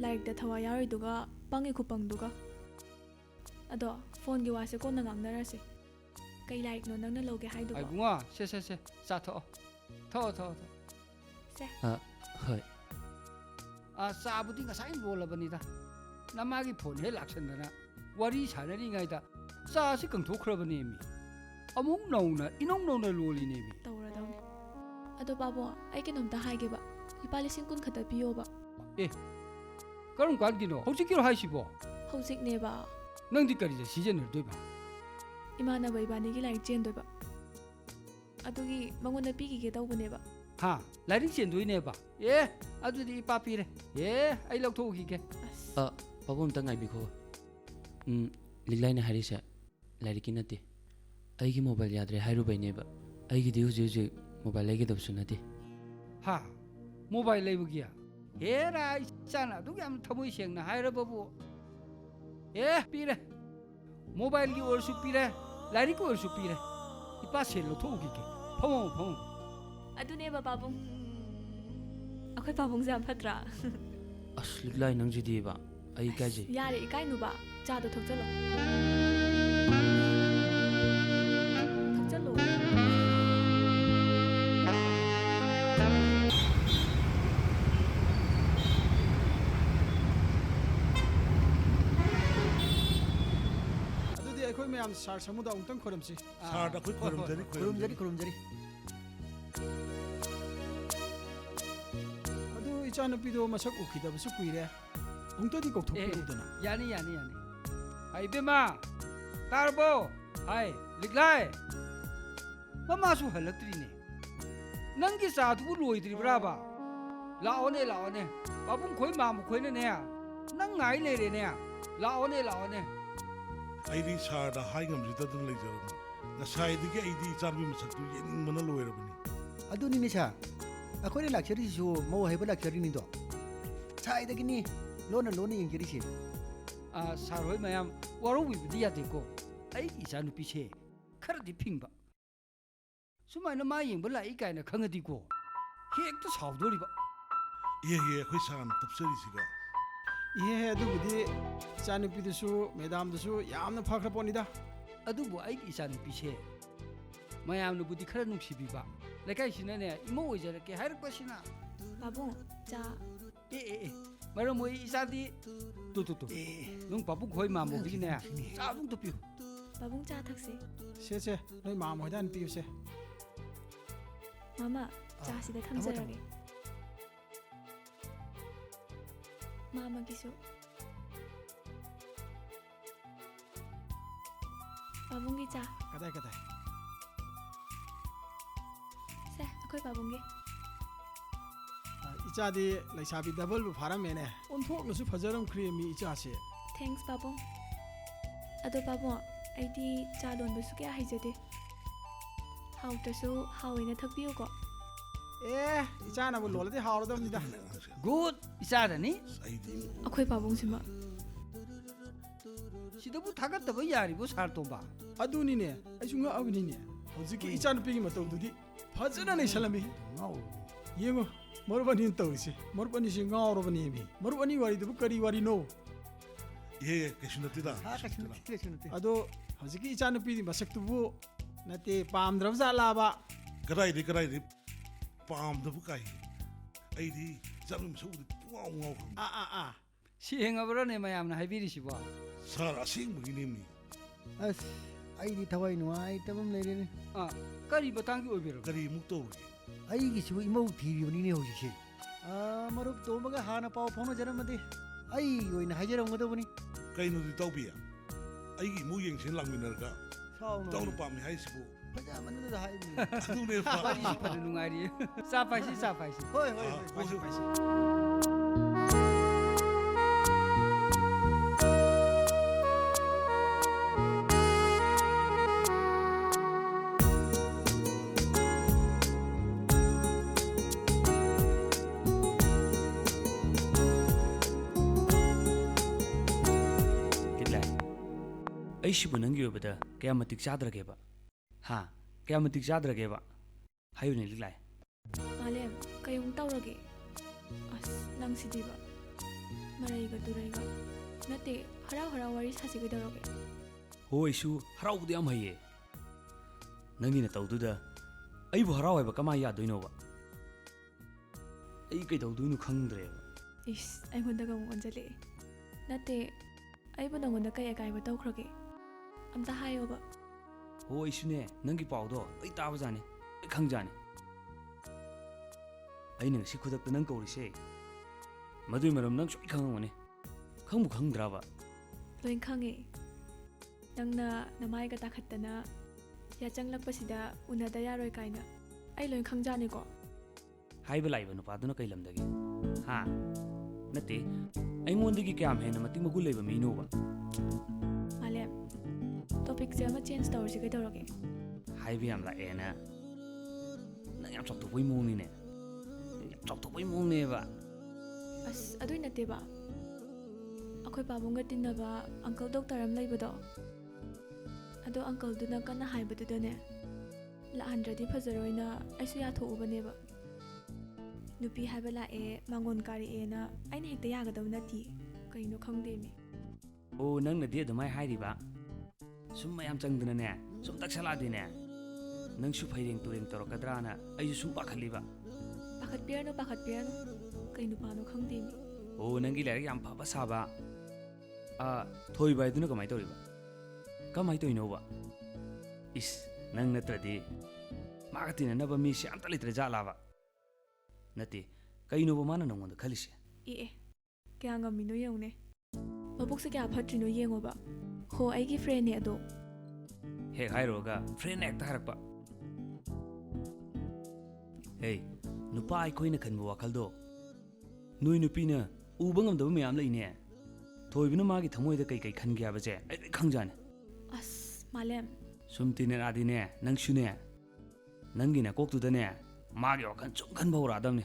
ꯂꯥꯏꯔꯤꯛꯇ ꯊꯋꯥꯏ ꯌꯥꯎꯔꯤꯗꯨꯒ ꯄꯪꯉꯤ ꯈꯨꯄꯪꯗꯨꯒ ꯑꯗꯣ ꯐꯣꯟꯒꯤ ꯋꯥꯁꯦ ꯀꯣꯟꯅ ꯉꯥꯡꯅꯔꯁꯤ ꯀꯩ ꯂꯥꯏꯔꯤꯛꯅꯣ ꯅꯪꯅ ꯂꯧꯒꯦ ꯍꯥꯏꯗꯨꯕꯣ ꯏꯕꯨꯡꯉꯣ ꯁꯦ ꯆꯥꯊꯣꯛꯑꯣ ꯊꯣꯛꯑꯣ ꯁꯦ ꯍꯣꯏ ꯆꯥꯕꯨꯗꯤ ꯉꯁꯥꯏ ꯂꯣꯜꯂꯕꯅꯤꯗ ꯅꯃꯥꯒꯤ ꯐꯣꯟ ꯍꯦꯛ ꯂꯥꯛꯁꯟꯗꯅ ꯋꯥꯔꯤ ꯁꯥꯟꯅꯔꯤꯉꯩꯗ ꯆꯥꯁꯤ ꯀꯪꯊꯣꯛꯈ꯭ꯔꯕꯅꯦꯃꯤ ꯑꯃꯨꯛ ꯅꯧꯅ ꯏꯅꯧ ꯅꯧꯅ ꯂꯣꯜꯂꯤꯅꯦꯃꯤ ꯇꯧꯔꯗꯧꯅꯤ ꯑꯗꯣ ꯕꯥꯕꯣ ꯑꯩ ꯀꯩꯅꯣꯝꯇ ꯍꯥꯏꯒꯦꯕ ꯂꯨꯄꯥ 10,000 ꯈꯛꯇ ꯄꯤꯌꯣꯕ ꯀꯔꯝ ꯀꯥꯟꯒꯤꯅꯣ ꯍꯧꯖꯤꯛꯀꯤꯔꯣ ꯍꯥꯏꯁꯤꯕꯣ ꯍꯧꯖꯤꯛꯅꯦꯕ ꯅꯪꯗꯤ ꯀꯔꯤꯗ ꯁꯤꯖꯤꯟꯅꯗꯣꯏꯕ ꯏꯃꯥꯟꯅꯕ ꯏꯕꯥꯅꯤꯒꯤ ꯂꯥꯏꯔꯤꯛ ꯆꯦꯟꯗꯣꯏꯕ ꯑꯗꯨꯒꯤ ꯃꯉꯣꯟꯗ ꯄꯤꯈꯤꯒꯦ ꯇꯧꯕꯅꯦꯕ ꯂꯥꯏꯔꯤꯛ ꯆꯦꯟꯗꯣꯏꯅꯦꯕ ꯑꯗꯨꯗꯤ ꯏꯄꯥ ꯄꯤꯔꯦ ꯑꯩ ꯂꯧꯊꯣꯛꯎꯈꯤꯒꯦ ꯄꯥꯕꯨꯡ ꯑꯝꯇ ꯉꯥꯏꯕꯤꯈꯣ ꯂꯤꯛꯂꯥꯏꯅ ꯍꯥꯏꯔꯤꯁꯦ ꯂꯥꯏꯔꯤꯛꯀꯤ ꯅꯠꯇꯦ ꯑꯩꯒꯤ ꯃꯣꯕꯥꯏꯜ ꯌꯥꯗ꯭ꯔꯦ ꯍꯥꯏꯔꯨꯕꯩꯅꯦꯕ ꯑꯩꯒꯤꯗꯤ ꯍꯧꯖꯤꯛ ꯃꯣꯕꯥꯏꯜ ꯂꯩꯒꯗꯕꯁꯨ ꯅꯠꯇꯦ ꯃꯣꯕꯥꯏꯜ ꯂꯩꯕꯒꯤ ꯍꯦꯔꯥ ꯏꯆꯥꯅ ꯑꯗꯨꯛ ꯌꯥꯝ ꯊꯃꯣꯏ ꯁꯦꯡꯅ ꯍꯥꯏꯔꯕꯕꯨ ꯄꯤꯔꯦ ꯃꯣꯕꯥꯏꯜꯒꯤ ꯑꯣꯏꯔꯁꯨ ꯄꯤꯔꯦ ꯂꯥꯏꯔꯤꯛꯀꯤ ꯑꯣꯏꯔꯁꯨ ꯄꯤꯔꯦ ꯏꯄꯥ ꯁꯦꯜ ꯂꯧꯊꯣꯛꯎꯈꯤꯒꯦ ꯐꯝꯃꯣ ꯑꯗꯨꯅꯦꯕ ꯄꯥꯕꯨꯡ ꯑꯩꯈꯣꯏ ꯄꯥꯕꯨꯡꯁꯦ ꯌꯥꯝ ꯐꯠꯇ꯭ꯔꯥ ꯑꯁ ꯂꯤꯛꯂꯥꯏ ꯅꯪꯁꯤꯗꯤꯕ ꯑꯩ ꯏꯀꯥꯏꯖꯩ ꯌꯥꯔꯦ ꯏꯀꯥꯏꯅꯨꯕ ꯆꯥꯗꯣ ꯊꯛꯆꯜꯂꯣ ꯑꯗꯨꯗꯤ ꯑꯩꯈꯣꯏ ꯃꯌꯥꯝ ꯁꯥꯔ ꯁꯃꯨꯗ ꯑꯃꯨꯛꯇꯪ ꯈꯣꯏꯔꯝꯁꯤ ꯁꯥꯔꯗ ꯑꯩꯈꯣꯏ ꯈꯨꯔꯨꯝꯖꯔꯤ ꯑꯗꯨ ꯏꯆꯥꯅꯨꯄꯤꯗꯣ ꯃꯁꯛ ꯎꯈꯤꯗꯕꯁꯨ ꯀꯨꯏꯔꯦ ꯑꯃꯨꯛꯇꯗꯤ ꯀꯧꯊꯣꯛꯄꯤꯔꯨꯗꯅ ꯌꯥꯅꯤ ꯏꯕꯦꯝꯃ ꯇꯥꯔꯕꯣ ꯂꯤꯛꯂꯥꯏ ꯃꯃꯥꯁꯨ ꯍꯜꯂꯛꯇ꯭ꯔꯤꯅꯦ ꯅꯪꯒꯤ ꯆꯥꯗꯨꯕꯨ ꯂꯣꯏꯗ꯭ꯔꯤꯕ꯭ꯔꯥꯕ ꯂꯥꯛꯑꯣꯅꯦ ꯄꯥꯕꯨꯡ ꯈꯣꯏ ꯃꯥꯃꯨ ꯈꯣꯏꯅꯅꯦ ꯅꯪ ꯉꯥꯏ ꯂꯩꯔꯦꯅꯦ ꯂꯥꯛꯑꯣꯅꯦ ꯑꯩꯗꯤ ꯁꯥꯔꯗ ꯍꯥꯏ ꯉꯝꯖꯗꯗꯅ ꯂꯩꯖꯔꯕꯅꯤ ꯉꯁꯥꯏꯗꯒꯤ ꯑꯩꯗꯤ ꯏꯆꯥꯅꯨꯄꯤ ꯃꯁꯛꯇꯨ ꯌꯦꯡꯅꯤꯡꯕꯅ ꯂꯣꯏꯔꯕꯅꯤ ꯑꯗꯨꯅꯤꯅꯦ ꯁꯥꯔ ꯑꯩꯈꯣꯏꯅ ꯂꯥꯛꯆꯔꯤꯁꯤꯁꯨ ꯃꯧ ꯍꯥꯏꯕ ꯂꯥꯛꯆꯔꯤꯅꯤꯗꯣ ꯁꯥꯏꯗꯒꯤꯅꯤ ꯂꯣꯟꯅ ꯌꯦꯡꯖꯔꯤꯁꯦ ꯁꯥꯔ ꯍꯣꯏ ꯃꯌꯥꯝ ꯋꯥꯔꯧꯕꯤꯕꯗꯤ ꯌꯥꯗꯦꯀꯣ ꯑꯩꯒꯤ ꯏꯆꯥꯅꯨꯄꯤꯁꯦ ꯈꯔꯗꯤ ꯐꯤꯡꯕ ꯁꯨꯃꯥꯏꯅ ꯃꯥ ꯌꯦꯡꯕ ꯂꯥꯛꯏ ꯀꯥꯏꯅ ꯈꯪꯉꯗꯤꯀꯣ ꯍꯦꯛꯇ ꯁꯥꯎꯗꯣꯔꯤꯕ ꯑꯩꯈꯣꯏ ꯁꯥꯔꯅ ꯇꯞꯆꯔꯤꯁꯤꯒ ꯑꯗꯨꯕꯨꯗꯤ ꯏꯆꯥꯅꯨꯄꯤꯗꯨꯁꯨ ꯃꯦꯗꯥꯝꯗꯨꯁꯨ ꯌꯥꯝꯅ ꯐꯈ꯭ꯔ ꯄꯣꯠꯅꯤꯗ ꯑꯗꯨꯕꯨ ꯑꯩꯒꯤ ꯏꯆꯥꯅꯨꯄꯤꯁꯦ ꯃꯌꯥꯝꯅꯕꯨꯗꯤ ꯈꯔ ꯅꯨꯡꯁꯤꯕꯤꯕ ꯂꯩꯀꯥꯏꯁꯤꯅꯅꯦ ꯏꯃꯧ ꯑꯣꯏꯖꯔꯛꯀꯦ ꯍꯥꯏꯔꯛꯄꯁꯤꯅ ꯄꯥꯕꯨꯡ ꯆꯥ ꯃꯔꯝ ꯑꯣꯏ ꯏꯆꯥꯗꯤ ꯅꯪ ꯄꯥꯕꯨꯡ ꯈꯣꯏ ꯃꯥꯃꯣꯗꯒꯤꯅꯦ ꯆꯥ ꯑꯃꯨꯛꯇ ꯄꯤꯌꯨ ꯄꯥꯕꯨꯡ ꯆꯥ ꯊꯛꯁꯤ ꯁꯦ ꯅꯣꯏ ꯃꯥꯝ ꯍꯣꯏꯗ ꯍꯥꯟꯅ ꯄꯤꯌꯨꯁꯦ ꯃꯥꯃꯥ ꯆꯥꯁꯤꯗ ꯊꯝꯖꯔꯒꯦ ꯃꯥꯃꯒꯤꯁꯨ ꯄꯥꯕꯨꯡꯒꯤ ꯆꯥ ꯀꯗꯥꯏ ꯑꯩꯈꯣꯏ ꯄꯥꯕꯨꯡꯒꯤ 이자디 레이사비 더블부 바람에네 온톡너수 퍼저럼크리미 이자세 ꯊꯦꯡꯛꯁ ꯄꯥꯕꯨꯡ ꯑꯗꯣ ꯄꯥꯕꯨꯡ ꯑꯩꯗꯤ ꯆꯥ ꯂꯣꯟꯕꯁꯨ ꯀꯌꯥ ꯍꯩꯖꯗꯦ ꯍꯥꯎꯇ꯭ꯔꯁꯨ ꯍꯥꯎꯋꯦꯅ ꯊꯛꯄꯤꯌꯨꯀꯣ 에 이자나부 롤라디 하오르답니다 굿 이사라니 ꯑꯩꯈꯣꯏ ꯄꯥꯕꯨꯡꯁꯤꯃ 시도부 타갔다고 야리고 살도봐 아두니네 아이중가 아버니네 호지키 이자누피기 마토두디 파즈나네 살라미 ꯌꯦꯡꯉꯣ ꯃꯔꯨꯕꯅꯤ ꯇꯧꯔꯤꯁꯦ ꯃꯔꯨꯕꯅꯤꯁꯤ ꯉꯥꯎꯔꯕꯅꯦꯃꯤ ꯃꯔꯨꯕꯅꯤ ꯋꯥꯔꯤꯗꯨꯕꯨ ꯀꯔꯤ ꯋꯥꯔꯤꯅꯣ 예, 그렇지 ꯅꯠꯇꯦꯗ. ꯑꯗꯣ ꯍꯧꯖꯤꯛꯀꯤ ꯏꯆꯥꯅꯨꯄꯤꯗꯤ ꯃꯁꯛꯇꯨꯕꯨ ꯅꯠꯇꯦ ꯄꯥꯝꯗ꯭ꯔꯕ ꯖꯥꯠꯂꯥꯕ 그라이리 빰도 까이. 아이디 잡는 소리 꽝꽝. 아아아 시행하버러네 마야ም나 하이비리시보 살아 생물이님이. ꯑꯁ ꯑꯩꯗꯤ ꯊꯋꯥꯏ ꯅꯨꯡꯉꯥꯏꯇꯕ ꯑꯃ ꯂꯩꯔꯦꯅꯦ 아 까리 바탕기 오베로 그리 묵도. ꯑꯩꯒꯤꯁꯤꯕꯨ ꯏꯃꯧ ꯊꯤꯔꯤꯕꯅꯤꯅꯦ ꯍꯧꯖꯤꯛꯁꯦ ꯃꯔꯨꯞ ꯇꯣꯝꯕꯒ ꯍꯥꯟꯅ ꯄꯥꯎ ꯐꯥꯎꯅꯖꯔꯝꯃꯗꯤ ꯑꯩꯒꯤ ꯑꯣꯏꯅ ꯍꯥꯏꯖꯔꯝꯒꯗꯕꯅꯤ 그이노디 떠비야. 아이기 무행신 랑미너가. ꯁꯥꯎꯅ 떠오르 밤이 하이시고. ꯐꯖꯃꯟꯕꯗꯨꯗ 하이ꯕꯅꯤ 아두네 빠지 파. 싶어도 농아리 싸파시 ꯍꯣꯏ ꯍꯣꯏ 아, ꯍꯣꯏ 맞아. ꯄꯥꯏꯁꯤ ꯂꯤꯛꯂꯥꯏ ꯑꯩꯁꯤꯕꯨ ꯅꯪꯒꯤ ꯑꯣꯏꯕꯗ ꯀꯌꯥꯝ ꯃꯇꯤꯛ ꯆꯥꯗ꯭ꯔꯒꯦꯕ ꯍꯥ ꯀꯌꯥꯝ ꯃꯇꯤꯛ ꯆꯥꯗ꯭ꯔꯒꯦꯕ ꯍꯥꯏꯌꯨꯅꯦ ꯂꯤꯛꯂꯥꯏ ꯃꯥꯂꯦꯝ ꯀꯩꯃꯨꯛ ꯇꯧꯔꯒꯦ ꯑꯁ ꯅꯪꯁꯤꯗꯤꯕ ꯃꯔꯩꯒ ꯇꯨꯔꯩꯒ ꯅꯠꯇꯦ ꯍꯔꯥꯎ ꯍꯔꯥꯎ ꯋꯥꯔꯤ ꯁꯥꯁꯤ ꯀꯩꯗꯧꯔꯒꯦ ꯍꯣ ꯑꯩꯁꯨ ꯍꯔꯥꯎꯕꯗ ꯌꯥꯝ ꯍꯩꯌꯦ ꯅꯪꯒꯤꯅ ꯇꯧꯗꯨꯗ ꯑꯩꯕꯨ ꯍꯔꯥꯎ ꯍꯥꯏꯕ ꯀꯃꯥꯏ ꯌꯥꯗꯣꯏꯅꯣꯕ ꯑꯩ ꯀꯩꯗꯧꯗꯣꯏꯅꯣ ꯈꯪꯗ꯭ꯔꯦꯕ ꯏꯁ ꯑꯩꯉꯣꯟꯗꯒ ꯑꯃꯨꯛ ꯑꯣꯟꯖꯜꯂꯛꯑꯦ ꯅꯠꯇꯦ ꯑꯩꯕꯨ ꯅꯪꯉꯣꯟꯗ ꯀꯩ ꯑꯀꯥꯏꯕ ꯇꯧꯈ꯭ꯔꯒꯦ ꯑꯝꯇ ꯍꯥꯏꯌꯣꯕ ꯍꯣ ꯑꯩꯁꯨꯅꯦ ꯅꯪꯒꯤ ꯄꯥꯎꯗꯣ ꯑꯩ ꯇꯥꯕꯖꯥꯅꯤ ꯑꯩ ꯈꯪꯖꯥꯅꯤ ꯑꯩꯅ ꯉꯁꯤ ꯈꯨꯗꯛꯇ ꯅꯪ ꯀꯧꯔꯤꯁꯦ ꯃꯗꯨꯏ ꯃꯔꯝ ꯅꯪ ꯁꯣꯏ ꯈꯪꯉꯝꯒꯅꯤ ꯈꯪꯕꯨ ꯈꯪꯗ꯭ꯔꯕ ꯂꯣꯏ ꯈꯪꯉꯦ ꯅꯪꯅ ꯅꯃꯥꯏꯒ ꯇꯥꯈꯠꯇꯅ ꯌꯥꯆꯪꯂꯛꯄꯁꯤꯗ ꯎꯅꯗ ꯌꯥꯔꯣꯏ ꯀꯥꯏꯅ ꯑꯩ ꯂꯣꯏ ꯈꯪꯖꯥꯅꯤꯀꯣ ꯍꯥꯏꯕ ꯂꯥꯛꯏꯕ ꯅꯨꯄꯥꯗꯨꯅ ꯀꯩ ꯂꯝꯗꯒꯤ ꯍꯥ ꯅꯠꯇꯦ ꯑꯩꯉꯣꯟꯗꯒꯤ ꯀꯌꯥꯝ ꯍꯦꯟꯅ ꯃꯇꯤꯛ ꯃꯒꯨꯟ ꯂꯩꯕ ꯃꯤꯅꯣꯕ ꯃꯥꯂꯦꯝ ꯇꯣꯄꯤꯛꯁꯦ ꯑꯃ ꯆꯦꯟꯖ ꯇꯧꯔꯁꯤ ꯀꯩꯗꯧꯔꯒꯦ ꯍꯥꯏꯕ ꯌꯥꯝ ꯂꯥꯛꯑꯦꯅ ꯅꯪ ꯌꯥꯝ ꯆꯥꯎꯊꯣꯛꯄꯩ ꯃꯑꯣꯡꯅꯤꯅꯦ ꯌꯥꯝ ꯆꯥꯎꯊꯣꯛꯄꯩ ꯃꯑꯣꯡꯅꯦꯕ ꯑꯁ ꯑꯗꯨꯏ ꯅꯠꯇꯦꯕ ꯑꯩꯈꯣꯏ ꯄꯥꯕꯨꯡꯒ ꯇꯤꯟꯅꯕ ꯑꯪꯀꯜ ꯗꯣꯛꯇꯔ ꯑꯃ ꯂꯩꯕꯗꯣ ꯑꯗꯣ ꯑꯪꯀꯜꯗꯨꯅ ꯀꯟꯅ ꯍꯥꯏꯕꯗꯨꯗꯅꯦ ꯂꯥꯛꯍꯟꯗ꯭ꯔꯗꯤ ꯐꯖꯔꯣꯏꯅ ꯑꯩꯁꯨ ꯌꯥꯊꯣꯛꯎꯕꯅꯦꯕ ꯅꯨꯄꯤ ꯍꯥꯏꯕ ꯂꯥꯛꯑꯦ ꯃꯥꯡꯒꯣꯟ ꯀꯥꯔꯛꯑꯦꯅ ꯑꯩꯅ ꯍꯦꯛꯇ ꯌꯥꯒꯗꯕ ꯅꯠꯇꯦ ꯀꯩꯅꯣ ꯈꯪꯗꯦꯃꯤ ꯑꯣ ꯅꯪꯅꯗꯤ ꯑꯗꯨꯃꯥꯏꯅ ꯍꯥꯏꯔꯤꯕ ꯁꯨꯝ ꯃꯌꯥꯝ ꯆꯪꯗꯅꯅꯦ ꯁꯨꯝ ꯇꯛꯁꯜꯂꯛꯑꯗꯤꯅꯦ ꯅꯪꯁꯨ ꯐꯩꯔꯦꯡ ꯇꯨꯔꯦꯡ ꯇꯧꯔꯛꯀꯗ꯭ꯔꯥꯅ ꯑꯩꯁꯨ ꯁꯨꯝ ꯄꯥꯈꯠꯂꯤꯕ ꯄꯥꯈꯠꯄꯤꯔꯅꯨ ꯀꯩ ꯅꯨꯄꯥꯅꯣ ꯈꯪꯗꯦꯃꯤ ꯑꯣ ꯅꯪꯒꯤ ꯂꯥꯏꯔꯤꯛ ꯌꯥꯝ ꯐꯕ ꯁꯥꯕ ꯊꯣꯏꯕ ꯍꯥꯏꯗꯨꯅ ꯀꯃꯥꯏꯅ ꯇꯧꯔꯤꯕ ꯀꯃꯥꯏꯅ ꯇꯧꯔꯤꯅꯣꯕ ꯏꯁ ꯅꯪ ꯅꯠꯇ꯭ꯔꯗꯤ ꯃꯥꯒ ꯇꯤꯟꯅꯅꯕ ꯃꯤꯁꯦ ꯑꯝꯇ ꯂꯩꯇ꯭ꯔꯦ ꯖꯥꯠꯂꯥꯕ ꯅꯠꯇꯦ ꯀꯩꯅꯣꯕ ꯃꯥꯅ ꯅꯪꯉꯣꯟꯗ ꯈꯜꯂꯤꯁꯦ ꯑꯦ ꯀꯌꯥ ꯉꯝꯃꯤꯅꯣ ꯌꯦꯡꯉꯨꯅꯦ ꯃꯕꯨꯛꯁꯦ ꯀꯌꯥ ꯐꯠꯇ꯭ꯔꯤꯅꯣ ꯌꯦꯡꯉꯣꯕ ꯍꯣ ꯑꯩꯒꯤ ꯐ꯭ꯔꯦꯟꯅꯦ ꯑꯗꯣ ꯍꯦꯛ ꯍꯥꯏꯔꯨꯔꯒ ꯐ꯭ꯔꯦꯟ ꯍꯦꯛꯇ ꯍꯥꯏꯔꯛꯄ ꯍꯦ ꯅꯨꯄꯥ ꯑꯩꯈꯣꯏꯅ ꯈꯟꯕ ꯋꯥꯈꯜꯗꯣ ꯅꯣꯏ ꯅꯨꯄꯤꯅ ꯎꯕ ꯉꯝꯗꯕ ꯃꯌꯥꯝ ꯂꯩꯅꯦ ꯊꯣꯏꯕꯅ ꯃꯥꯒꯤ ꯊꯃꯣꯏꯗ ꯀꯩ ꯈꯟꯒꯦ ꯍꯥꯏꯕꯁꯦ ꯑꯩ ꯂꯣꯏ ꯈꯪꯖꯥꯅꯤ ꯑꯁ ꯃꯥꯂꯦꯝ ꯁꯨꯝ ꯇꯤꯟꯅꯔꯛꯑꯗꯤꯅꯦ ꯅꯪꯁꯨꯅꯦ ꯅꯪꯒꯤ ꯅꯀꯣꯛꯇꯨꯗꯅꯦ ꯃꯥꯒꯤ ꯋꯥꯈꯜ ꯁꯨꯝ ꯈꯟꯕ ꯍꯧꯔꯛꯑꯗꯕꯅꯤ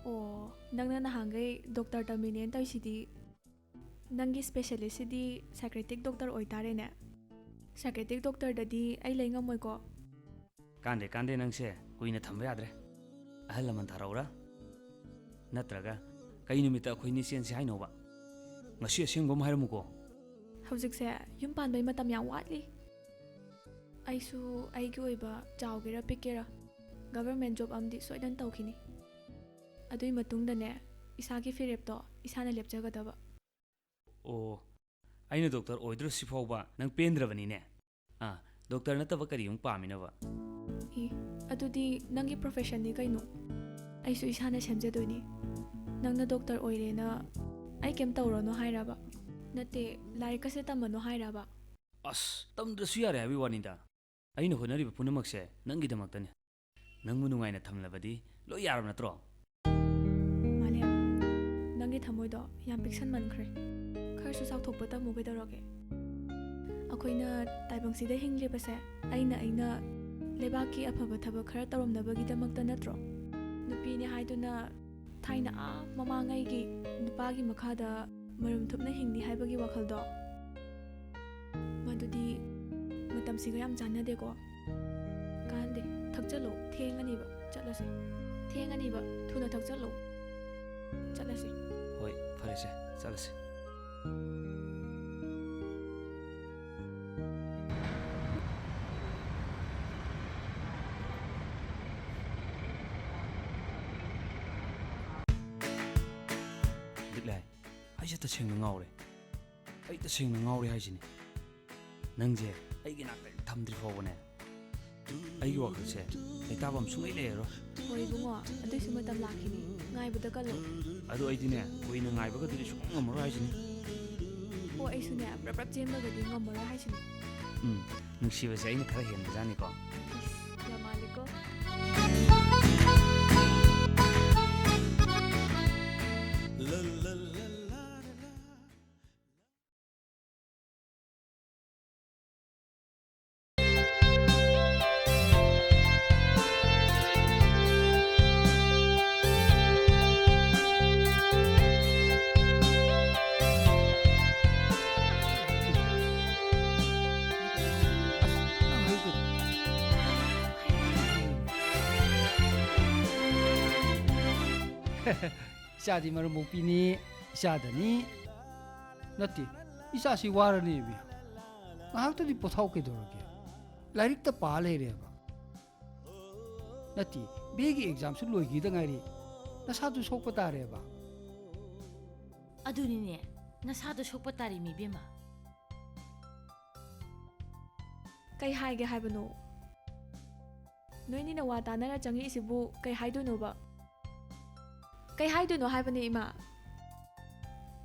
ꯑꯣ ꯅꯪꯅ ꯅꯍꯥꯟꯈꯩ ꯗꯣꯛꯇꯔ ꯇꯝꯃꯤꯅꯦꯅ ꯇꯧꯔꯤꯁꯤꯗꯤ ꯅꯪꯒꯤ ꯁ꯭ꯄꯦꯁꯦꯂꯤꯁꯁꯤꯗꯤ ꯁꯥꯏꯀ꯭ꯔꯦꯇꯤꯛ ꯗꯣꯛꯇꯔ ꯑꯣꯏꯇꯥꯔꯦꯅꯦ ꯁꯥꯏꯀ꯭ꯔꯦꯇꯤꯛ ꯗꯣꯛꯇꯔꯗꯗꯤ ꯑꯩ ꯂꯩ ꯉꯝꯃꯣꯏꯀꯣ ꯀꯥꯟꯗꯦ ꯅꯪꯁꯦ ꯀꯨꯏꯅ ꯊꯝꯕ ꯌꯥꯗ꯭ꯔꯦ ꯑꯍꯜ ꯂꯃꯟ ꯊꯥꯔꯛꯎꯔꯥ ꯅꯠꯇ꯭ꯔꯒ ꯀꯩ ꯅꯨꯃꯤꯠꯇ ꯑꯩꯈꯣꯏꯅꯤ ꯆꯦꯟꯁꯤ ꯍꯥꯏꯅꯣꯕ ꯉꯁꯤ ꯑꯁꯦꯡꯕ ꯑꯃ ꯍꯥꯏꯔꯝꯃꯨꯀꯣ ꯍꯧꯖꯤꯛꯁꯦ ꯌꯨꯝ パンꯕꯩ ꯃꯇꯝ ꯌꯥꯝ ꯋꯥꯠꯂꯤ ꯑꯩꯁꯨ ꯑꯩꯒꯤ ꯑꯣꯏꯕ ꯆꯥꯎꯒꯦꯔꯥ ꯄꯤꯛꯀꯦꯔꯥ ꯒꯚꯔꯟꯃꯦꯟꯠ ꯖꯣꯕ ꯑꯃꯗꯤ ꯁꯣꯏꯗꯅ ꯇꯧꯈꯤꯅꯤ ꯑꯗꯨꯏ ꯃꯇꯨꯡꯗꯅꯦ ꯏꯁꯥꯒꯤ ꯐꯤꯔꯦꯞꯇꯣ ꯏꯁꯥꯅ ꯂꯦꯞꯆꯒꯗꯕ ꯑꯣ ꯑꯩꯅ ꯗꯣꯛꯇꯔ ꯑꯣꯏꯗ꯭ꯔꯁꯤ ꯐꯥꯎꯕ ꯅꯪ ꯄꯦꯟꯗ꯭ꯔꯕꯅꯤꯅꯦ ꯗꯣꯛꯇꯔ ꯅꯠꯇꯕ ꯀꯔꯤ ꯑꯃꯨꯛ ꯄꯥꯝꯃꯤꯅꯕ ꯑꯗꯨꯗꯤ ꯅꯪꯒꯤ ꯄ꯭ꯔꯣꯐꯦꯁꯟꯅꯤ ꯀꯩꯅꯣ ꯑꯩꯁꯨ ꯏꯁꯥꯅ ꯁꯦꯝꯖꯗꯣꯏꯅꯤ ꯅꯪꯅ ꯗꯣꯛꯇꯔ ꯑꯣꯏꯔꯦꯅ ꯑꯩ ꯀꯩꯝ ꯇꯧꯔꯅꯣ ꯍꯥꯏꯔꯕ ꯅꯠꯇꯦ ꯂꯥꯏꯔꯤꯛꯀꯁꯦ ꯇꯝꯃꯅꯣ ꯍꯥꯏꯔꯕ ꯑꯁ ꯇꯝꯗ꯭ꯔꯁꯨ ꯌꯥꯔꯦ ꯍꯥꯏꯕꯒꯤ ꯋꯥꯅꯤꯗ ꯑꯩꯅ ꯍꯣꯠꯅꯔꯤꯕ ꯄꯨꯝꯅꯃꯛꯁꯦ ꯅꯪꯒꯤꯗꯃꯛꯇꯅꯤ ꯅꯪꯕꯨ ꯅꯨꯡꯉꯥꯏꯅ ꯊꯝꯂꯕꯗꯤ ꯂꯣꯏ ꯌꯥꯔꯕ ꯅꯠꯇ꯭ꯔꯣ? ꯃꯥꯂꯦꯝ, ꯅꯪꯒꯤ ꯊꯃꯣꯏꯗꯣ ꯌꯥꯝ ꯄꯤꯛꯁꯟꯃꯟꯈ꯭ꯔꯦ. ꯈꯔꯁꯨ ꯆꯥꯎꯊꯣꯛꯄ ꯇꯝꯃꯨ ꯀꯩꯗꯧꯔꯒꯦ? ꯑꯩꯈꯣꯏꯅ ꯇꯥꯏꯕꯪꯁꯤꯗ ꯍꯤꯡꯂꯤꯕꯁꯦ ꯑꯩꯅ ꯂꯩꯕꯥꯛꯀꯤ ꯑꯐꯕ ꯊꯕꯛ ꯈꯔ ꯇꯧꯔꯝꯅꯕꯒꯤꯗꯃꯛꯇ ꯅꯠꯇ꯭ꯔꯣ? ꯅꯨꯄꯤꯅꯤ ꯍꯥꯏꯗꯨꯅ ꯊꯥꯏꯅ ꯃꯃꯥꯡꯉꯩꯒꯤ ꯅꯨꯄꯥꯒꯤ ꯃꯈꯥꯗ ꯃꯔꯨꯝ ꯊꯨꯞꯅ ꯍꯤꯡꯅꯤ ꯍꯥꯏꯕꯒꯤ ꯋꯥꯈꯜꯗꯣ ꯃꯗꯨꯗꯤ ꯃꯇꯝꯁꯤꯒ ꯌꯥꯝ ꯆꯥꯟꯅꯗꯦꯀꯣ. ꯀꯥꯟꯗꯦ, ꯊꯛꯆꯜꯂꯨ, ꯊꯦꯡꯉꯅꯤꯕ, ꯆꯠꯂꯁꯤ. ꯊꯦꯡꯉꯅꯤꯕ, ꯊꯨꯅ ꯊꯛꯆꯜꯂꯨ, ꯆꯠꯂꯁꯤ. ꯍꯣꯏ, ꯐꯔꯦꯁꯦ, ꯆꯠꯂꯁꯤ. ꯂꯤꯛꯂꯥꯏ, ꯑꯩꯁꯦ ꯇꯁꯦꯡꯅ ꯉꯥꯎꯔꯦ. ꯑꯩ ꯇꯁꯦꯡꯅ ꯉꯥꯎꯔꯦ ꯍꯥꯏꯁꯤꯅꯤ. ꯅꯪꯁꯦ ꯑꯩꯒꯤ ꯅꯥꯛꯇ ꯊꯝꯗ꯭ꯔꯤ ꯐꯥꯎꯕꯅꯦ ꯑꯩꯒꯤ ꯋꯥꯈꯜꯁꯦ ꯂꯩꯇꯥꯐꯝ ꯁꯨꯡꯂꯩ ꯂꯩꯔꯔꯣꯏ. ꯍꯣꯏ ꯏꯕꯨꯡꯉꯣ, ꯑꯗꯨꯏꯁꯨ ꯃꯇꯝ ꯂꯥꯛꯈꯤꯅꯤ. ꯉꯥꯏꯕꯗ ꯀꯜꯂꯨ. ꯑꯗꯣ ꯑꯩꯗꯤꯅꯦ ꯀꯨꯏꯅ ꯉꯥꯏꯕꯒꯗꯨꯗꯤ ꯁꯨꯡꯉꯝ ꯉꯝꯃꯔꯣꯏ ꯍꯥꯏꯁꯤꯅꯤ. ꯍꯣ, ꯑꯩꯁꯨꯅꯦ ꯄ꯭ꯔꯞ ꯆꯦꯟꯕꯒꯗꯤ ꯉꯝꯃꯔꯣꯏ ꯍꯥꯏꯁꯤꯅꯤ. ꯅꯨꯡꯁꯤꯕꯁꯦ ꯑꯩꯅ ꯈꯔ ꯍꯦꯟꯕꯖꯥꯠꯅꯤꯀꯣ. ꯏꯁ, ꯌꯥꯝ ꯃꯥꯜꯂꯤꯀꯣ. 이샤디 말은 못 비니 이샤다니 나티 이샤시 와르니 비 나학도디 포타오게 도르게 라이릭다 파레레바 나티 베기 exam 수 로이기다 ngairi 나사도 속바 따레바 ꯑꯗꯨꯅꯤꯅꯦ ꯅꯁꯥꯗꯣ ꯁꯣꯛꯄ ꯇꯥꯔꯤ ꯃꯤꯕꯦꯝꯃ. ꯀꯩ ꯍꯥꯏꯒꯦ ꯍꯥꯏꯕꯅꯣ? ꯅꯣꯏꯅꯤꯅ ꯋꯥ ꯇꯥꯅꯔ ꯆꯪꯉꯛꯏꯁꯤꯕꯨ ꯀꯩ ꯍꯥꯏꯗꯣꯏꯅꯣꯕ? ꯀꯩ ꯍꯥꯏꯗꯣꯏꯅꯣ ꯍꯥꯏꯕꯅꯦ ꯏꯃꯥ.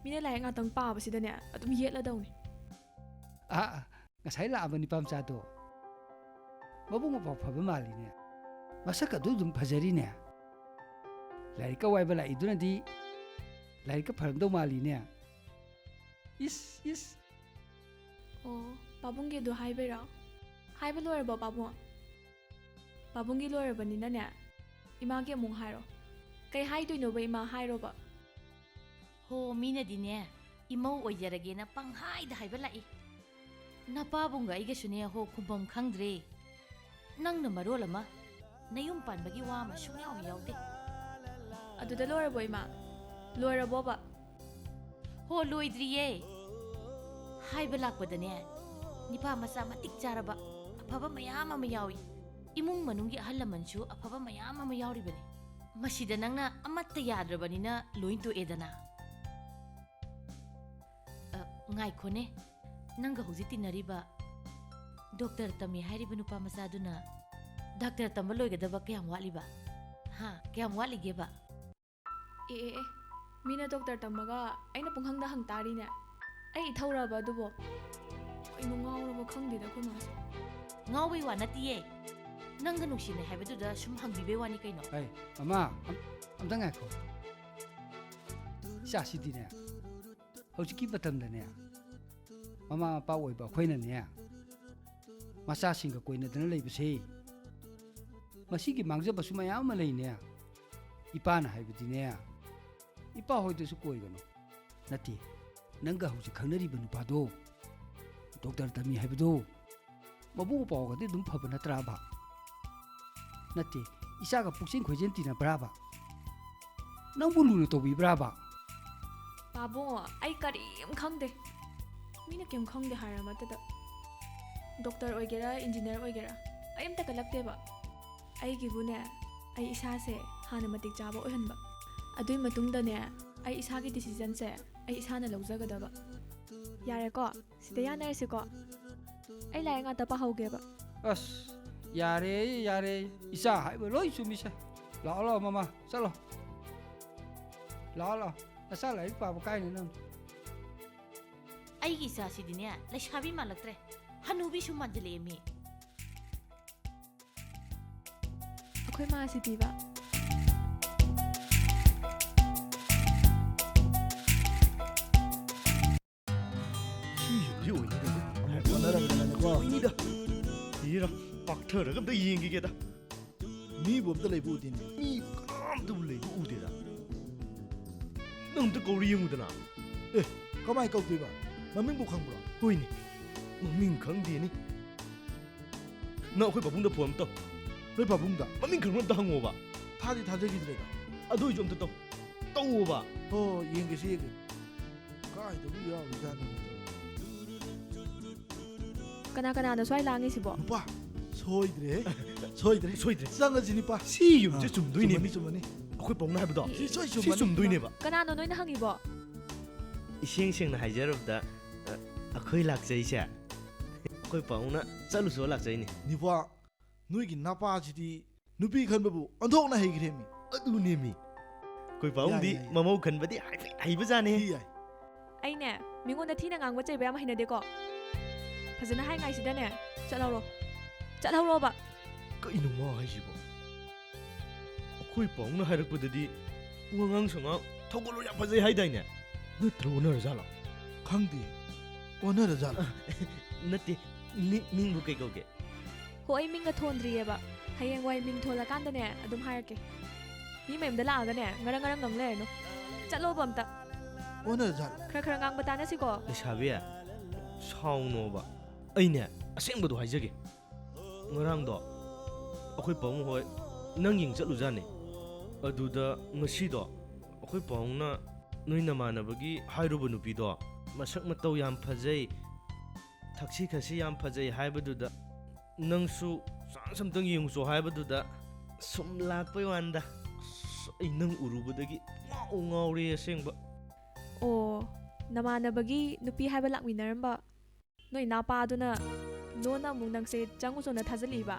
ꯃꯤꯅ ꯂꯥꯏꯔꯤꯛ ꯉꯥꯛꯇꯪ ꯄꯥꯕꯁꯤꯗꯅꯦ ꯑꯗꯨꯝ ꯌꯦꯠꯂꯗꯧꯅꯤ. ngasai la abani pam cha do mabung ba phaba maline masaka du dum phajari ne laika wai bala iduna di laika pharam do maline is ꯑꯣ, ꯄꯥꯕꯨꯡꯒꯤꯗꯣ ꯍꯥꯏꯕꯩꯔꯣ? ꯍꯥꯏꯕ ꯂꯣꯏꯔꯕꯣ ꯄꯥꯕꯨꯡ? ꯄꯥꯕꯨꯡꯒꯤ ꯂꯣꯏꯔꯕꯅꯤꯅꯅꯦ ꯏꯃꯥꯒꯤ ꯑꯃꯨꯛ ꯍꯥꯏꯔꯣ. ꯀꯩ ꯍꯥꯏꯗꯣꯏꯅꯣꯕ ꯏꯃꯥ, ꯍꯥꯏꯔꯣꯕ. ꯍꯣ, ꯃꯤꯅꯗꯤꯅꯦ ꯏꯃꯧ ꯑꯣꯏꯖꯔꯒꯦꯅ ꯄꯪꯍꯥꯏꯗ ꯍꯥꯏꯕ ꯂꯥꯛꯏ. ꯅꯄꯥꯕꯨꯡꯒ ꯑꯩꯒꯁꯨꯅꯦ ꯍꯣ ꯈꯨꯝꯐꯝ ꯈꯪꯗ꯭ꯔꯦ. ꯅꯪꯅ ꯃꯔꯣꯜ ꯑꯃ ꯅꯌꯨꯝ ꯄꯥꯟꯕꯒꯤ ꯋꯥ ꯑꯃ ꯁꯨꯡꯌꯥꯎ ꯌꯥꯎꯗꯦ. ꯑꯗꯨꯗ ꯂꯣꯏꯔꯕꯣ ꯏꯃꯥ? ꯂꯣꯏꯔꯕꯣꯕ? ꯍꯣ, ꯂꯣꯏꯗ꯭ꯔꯤꯌꯦ. ꯍꯥꯏꯕ ꯂꯥꯛꯄꯗꯅꯦ ꯅꯤꯄꯥ ꯃꯆꯥ ꯃꯇꯤꯛ ꯆꯥꯔꯕ ꯑꯐꯕ ꯃꯌꯥꯝ ꯑꯃ ꯌꯥꯎꯏ. ꯏꯃꯨꯡ ꯃꯅꯨꯡꯒꯤ ꯑꯍꯜ ꯂꯃꯟꯁꯨ ꯑꯐꯕ ꯃꯌꯥꯝ ꯑꯃ ꯌꯥꯎꯔꯤꯕꯅꯤ. ꯃꯁꯤꯗ ꯅꯪꯅ ꯑꯃꯠꯇ ꯌꯥꯗ꯭ꯔꯕꯅꯤꯅ ꯂꯣꯏ ꯇꯣꯛꯑꯦꯗꯅ. ꯉꯥꯏꯈꯣꯅꯦ, ꯅꯪꯒ ꯍꯧꯖꯤꯛ ꯇꯤꯟꯅꯔꯤꯕ ꯗꯣꯛꯇꯔ ꯇꯝꯃꯤ ꯍꯥꯏꯔꯤꯕ ꯅꯨꯄꯥ ꯃꯆꯥꯗꯨꯅ ꯗꯥꯛꯇꯔ ꯇꯝꯕ ꯂꯣꯏꯒꯗꯕ ꯀꯌꯥꯝ ꯋꯥꯠꯂꯤꯕ? ꯀꯌꯥꯝ ꯋꯥꯠꯂꯤꯒꯦꯕ? ꯑꯦ, ꯃꯤꯅ ꯗꯣꯛꯇꯔ ꯇꯝꯃꯒ ꯑꯩꯅ ꯄꯨꯡꯍꯪꯗ ꯍꯪ ꯇꯥꯔꯤꯅꯦ. ꯑꯩ ꯏꯊꯧꯔꯕ ꯑꯗꯨꯕꯨ? ꯀꯩꯅꯣ ꯉꯥꯎꯔꯕ ꯈꯪꯗꯦꯗ ꯑꯩꯈꯣꯏ ꯃꯥꯁꯦ. ꯉꯥꯎꯕꯩ ꯋꯥ ꯅꯠꯇꯤꯌꯦ. ꯅꯪꯒ ꯅꯨꯡꯁꯤꯅꯩ ꯍꯥꯏꯕꯗꯨꯗ ꯁꯨꯝ ꯍꯪꯕꯤꯕꯩ ꯋꯥꯅꯤ ꯀꯩꯅꯣ. ai mama amda ngaiko sha sidine hojiki batamdane mama pa oiba khoina ne masa singa koina dana leibse masigi mangjaba su mayam ma leine ipana haibidine ipa hoide su koigano nati nanga hoji khanari banu pado doctor tami haibido mabu pa ga de dum phaba natra ba nati isaga puksin khojen tina braba nangbu luna tobi braba ꯄꯥꯕꯨꯡ, ꯑꯩ ꯀꯔꯤꯝ ꯈꯪꯗꯦ. ꯃꯤꯅ ꯀꯩꯝ ꯈꯪꯗꯦ ꯍꯥꯏꯔ ꯃꯇꯗ ꯗꯣꯛꯇꯔ ꯑꯣꯏꯒꯦꯔꯥ ꯏꯟꯖꯤꯅꯤꯌꯔ ꯑꯣꯏꯒꯦꯔꯥ ꯑꯩ ꯑꯝꯇ ꯀꯜꯂꯛꯇꯦꯕ. ꯑꯩꯒꯤꯕꯨꯅꯦ ꯑꯩ ꯏꯁꯥꯁꯦ ꯍꯥꯟꯅ ꯃꯇꯤꯛ ꯆꯥꯕ ꯑꯣꯏꯍꯟꯕ. ꯑꯗꯨꯏ ꯃꯇꯨꯡꯗꯅꯦ ꯑꯩ ꯏꯁꯥꯒꯤ ꯗꯤꯁꯤꯖꯟꯁꯦ ꯑꯩ ꯏꯁꯥꯅ ꯂꯧꯖꯒꯗꯕ. ꯌꯥꯔꯦꯀꯣ? ꯁꯤꯗ ꯌꯥꯅꯔꯁꯤꯀꯣ? ꯑꯩ ꯂꯥꯏꯔꯤꯛ ꯉꯥꯛꯇ ꯄꯥꯍꯧꯒꯦꯕ. as yare isa haiba loi sumisa la mama chalo la asa lai pa ba kai ne nam ꯑꯩꯒꯤ ꯏꯆꯥꯁꯤꯗꯤꯅꯦ ꯂꯩꯁꯥꯕꯤ ꯃꯥꯜꯂꯛꯇ꯭ꯔꯦ, ꯍꯅꯨꯕꯤ ꯁꯨꯝ ꯃꯥꯟꯖꯤꯜꯂꯛꯑꯦ ꯃꯤ. ꯑꯩꯈꯣꯏ ꯃꯥꯁꯤꯗꯤꯕ ꯁꯤ ꯌꯨꯝꯁꯤ ꯑꯣꯏꯅꯤꯗ ꯍꯣꯠꯅꯔꯝꯗꯅꯀꯣ ꯑꯣꯏꯅꯤꯗ ꯏꯔꯥ ꯄꯥꯛꯊꯔꯒ ꯑꯝꯇ ꯌꯦꯡꯈꯤꯒꯦꯗ ꯃꯤꯕꯨ ꯑꯝꯇ ꯂꯩꯕ ꯎꯗꯦꯅꯦ ꯃꯤ ꯀꯅꯥꯝꯇꯕꯨ ꯂꯩꯕ ꯎꯗꯦꯗ ꯅꯪ ꯑꯝꯇ ꯀꯧꯔꯤ ꯌꯦꯡꯉꯨꯗꯅ ꯀꯃꯥꯏ ꯀꯧꯗꯣꯏꯕ ꯃꯃꯤꯡꯕꯨ ꯈꯪꯕ꯭ꯔꯣ ꯍꯣꯏꯅꯦ ꯃꯃꯤꯡ ꯈꯪꯗꯦꯅꯦ ꯅꯪ ꯑꯩꯈꯣꯏ ꯄꯥꯕꯨꯡꯗ ꯐꯣꯟ ꯑꯝꯇ ꯇꯧ ꯅꯣꯏ ꯄꯥꯕꯨꯡꯗ ꯃꯃꯤꯡ ꯈꯪꯕ ꯑꯝꯇ ꯍꯪꯉꯣꯕ ꯊꯥꯗꯤ ꯊꯥꯖꯈꯤꯗ꯭ꯔꯦꯗ ꯑꯗꯨ ꯑꯣꯏꯁꯨ ꯑꯝꯇ ꯇꯧ ꯇꯧꯋꯣꯕ ꯍꯣꯏ ꯌꯦꯡꯒꯦꯁꯤ ꯌꯦꯡꯒꯦ ꯀꯥꯏꯗꯕꯨ ꯌꯥꯎꯔꯤꯖꯥꯠꯅꯣ ꯀꯅꯥꯅꯣ ꯁ꯭ꯋꯥꯏ ꯂꯥꯡꯉꯤꯁꯤꯕꯣ ꯅꯨꯄꯥ ꯁꯣꯏꯗ꯭ꯔꯦ ꯁꯣꯏꯗ꯭ꯔꯦ ꯁꯣꯏꯗ꯭ꯔꯦ ꯆꯪꯉꯁꯤ ꯅꯨꯄꯥ ꯁꯤ ꯌꯨꯝꯁꯦ ꯆꯨꯝꯗꯣꯏꯅꯦ ꯆꯨꯝꯃꯅꯤ ꯑꯩꯈꯣꯏ ꯄꯥꯎꯅ ꯍꯥꯏꯕꯗꯣ ꯁꯤ ꯁꯤ ꯆꯨꯝꯗꯣꯏꯅꯦꯕ ꯀꯅꯥꯅꯣ ꯅꯣꯏꯅ ꯍꯪꯉꯤꯕꯣ 이시행 생나 하이저럽다 아코이 락자이샤 아코이 파우나 짤루서 락자이니 ꯅꯤꯄꯥ ꯅꯣꯏꯒꯤ ꯅꯄꯥꯁꯤꯗꯤ ꯅꯨꯄꯤ ꯈꯟꯕꯕꯨ ꯑꯣꯟꯊꯣꯛꯅ ꯍꯩꯈ꯭ꯔꯦꯃꯤ ꯑꯗꯨꯅꯦꯃꯤ ꯑꯩꯈꯣꯏ ꯄꯥꯎꯡꯗꯤ ꯌꯥꯏ, ꯌꯥꯏ. ꯃꯃꯧ ꯈꯟꯕꯗꯤ ꯍꯩꯕꯖꯥꯠꯅꯦ ꯌꯥꯏ ꯑꯩꯅꯦ ꯃꯤꯉꯣꯟꯗ ꯊꯤꯅ ꯉꯥꯡꯕ ꯆꯩꯕ ꯌꯥꯝ ꯍꯩꯅꯗꯦꯀꯣ ꯐꯖꯅ ꯍꯥꯏꯉꯥꯏꯁꯤꯗꯅꯦ ꯆꯠꯍꯧꯔꯣꯕ ꯀꯩꯅꯣ ꯃꯥ ꯍꯥꯏꯁꯤꯕꯣ ꯑꯩꯈꯣꯏ ꯄꯥꯎꯅ ꯍꯥꯏꯔꯛꯄꯗꯗꯤ ꯋꯥꯉꯥꯡ ꯁꯉꯥꯡ ꯊꯧꯒꯜꯂꯣꯟ ꯌꯥꯝ ꯐꯖꯩ ꯍꯥꯏꯗꯥꯏꯅꯦ ꯅꯠꯇ꯭ꯔ ꯑꯣꯟꯅꯔꯖꯥꯠꯂꯣ ꯈꯪꯗꯦ ꯑꯣꯟꯅꯔꯖꯥꯠꯂ ꯅꯠꯇꯦ ꯃꯤꯡꯕꯨ ꯀꯩ ꯀꯧꯒꯦ ꯍꯣ ꯑꯩ ꯃꯤꯡꯒ ꯊꯣꯟꯗ꯭ꯔꯤꯌꯦꯕ ꯍꯌꯦꯡꯋꯥꯏ ꯃꯤꯡ ꯊꯣꯜꯂꯀꯥꯟꯗꯅꯦ ꯑꯗꯨꯝ ꯍꯥꯏꯔꯛꯀꯦ ꯃꯤ ꯃꯌꯨꯝꯗ ꯂꯥꯛꯑꯒꯅꯦ ꯉꯔꯪ ꯉꯪ ꯂꯩꯔꯅꯨ ꯆꯠꯂꯣꯕ ꯑꯝꯇ ꯑꯣꯟꯅꯔꯖꯥꯠꯂ ꯈꯔ ꯉꯥꯡꯕ ꯇꯥꯅꯁꯤꯀꯣ ꯂꯩꯁꯥꯕꯤ ꯁꯥꯎꯅꯣꯕ ꯑꯩꯅꯦ ꯑꯁꯦꯡꯕꯗꯣ ꯍꯥꯏꯖꯒꯦ ꯉꯔꯥꯡꯗꯣ ꯑꯩꯈꯣꯏ ꯄꯥꯎꯡ ꯍꯣꯏ ꯅꯪ ꯌꯦꯡ ꯆꯠꯂꯨꯖꯥꯠꯅꯤ ꯑꯗꯨꯗ ꯉꯁꯤꯗꯣ ꯑꯩꯈꯣꯏ ꯄꯥꯎꯡꯅ ꯅꯣꯏ ꯅꯃꯥꯟꯅꯕꯒꯤ ꯍꯥꯏꯔꯨꯕ ꯅꯨꯄꯤꯗꯣ ꯃꯁꯛ ꯃꯇꯧ ꯌꯥꯝ ꯐꯖꯩ ꯊꯛꯁꯤ ꯈꯥꯁꯤ ꯌꯥꯝ ꯐꯖꯩ ꯍꯥꯏꯕꯗꯨꯗ ꯅꯪꯁꯨ ꯆꯥꯟꯁ ꯑꯝꯇꯪ ꯌꯦꯡꯉꯨꯆꯣ ꯍꯥꯏꯕꯗꯨꯗ ꯁꯨꯝ ꯂꯥꯛꯄꯩ ꯋꯥꯟꯗ ꯑꯩ ꯅꯪ ꯎꯔꯨꯕꯗꯒꯤ ꯉꯥꯎꯔꯦ ꯑꯁꯦꯡꯕ ꯑꯣ ꯅꯃꯥꯟꯅꯕꯒꯤ ꯅꯨꯄꯤ ꯍꯥꯏꯕ ꯂꯥꯛꯃꯤꯟꯅꯔꯝꯕ ꯅꯣꯏ ꯅꯥꯄꯥꯗꯨꯅ ꯂꯣꯟꯅ ꯑꯃꯨꯛ ꯅꯪꯁꯦ ꯆꯪꯉꯨꯆꯣꯅ ꯊꯥꯖꯤꯜꯂꯤꯕ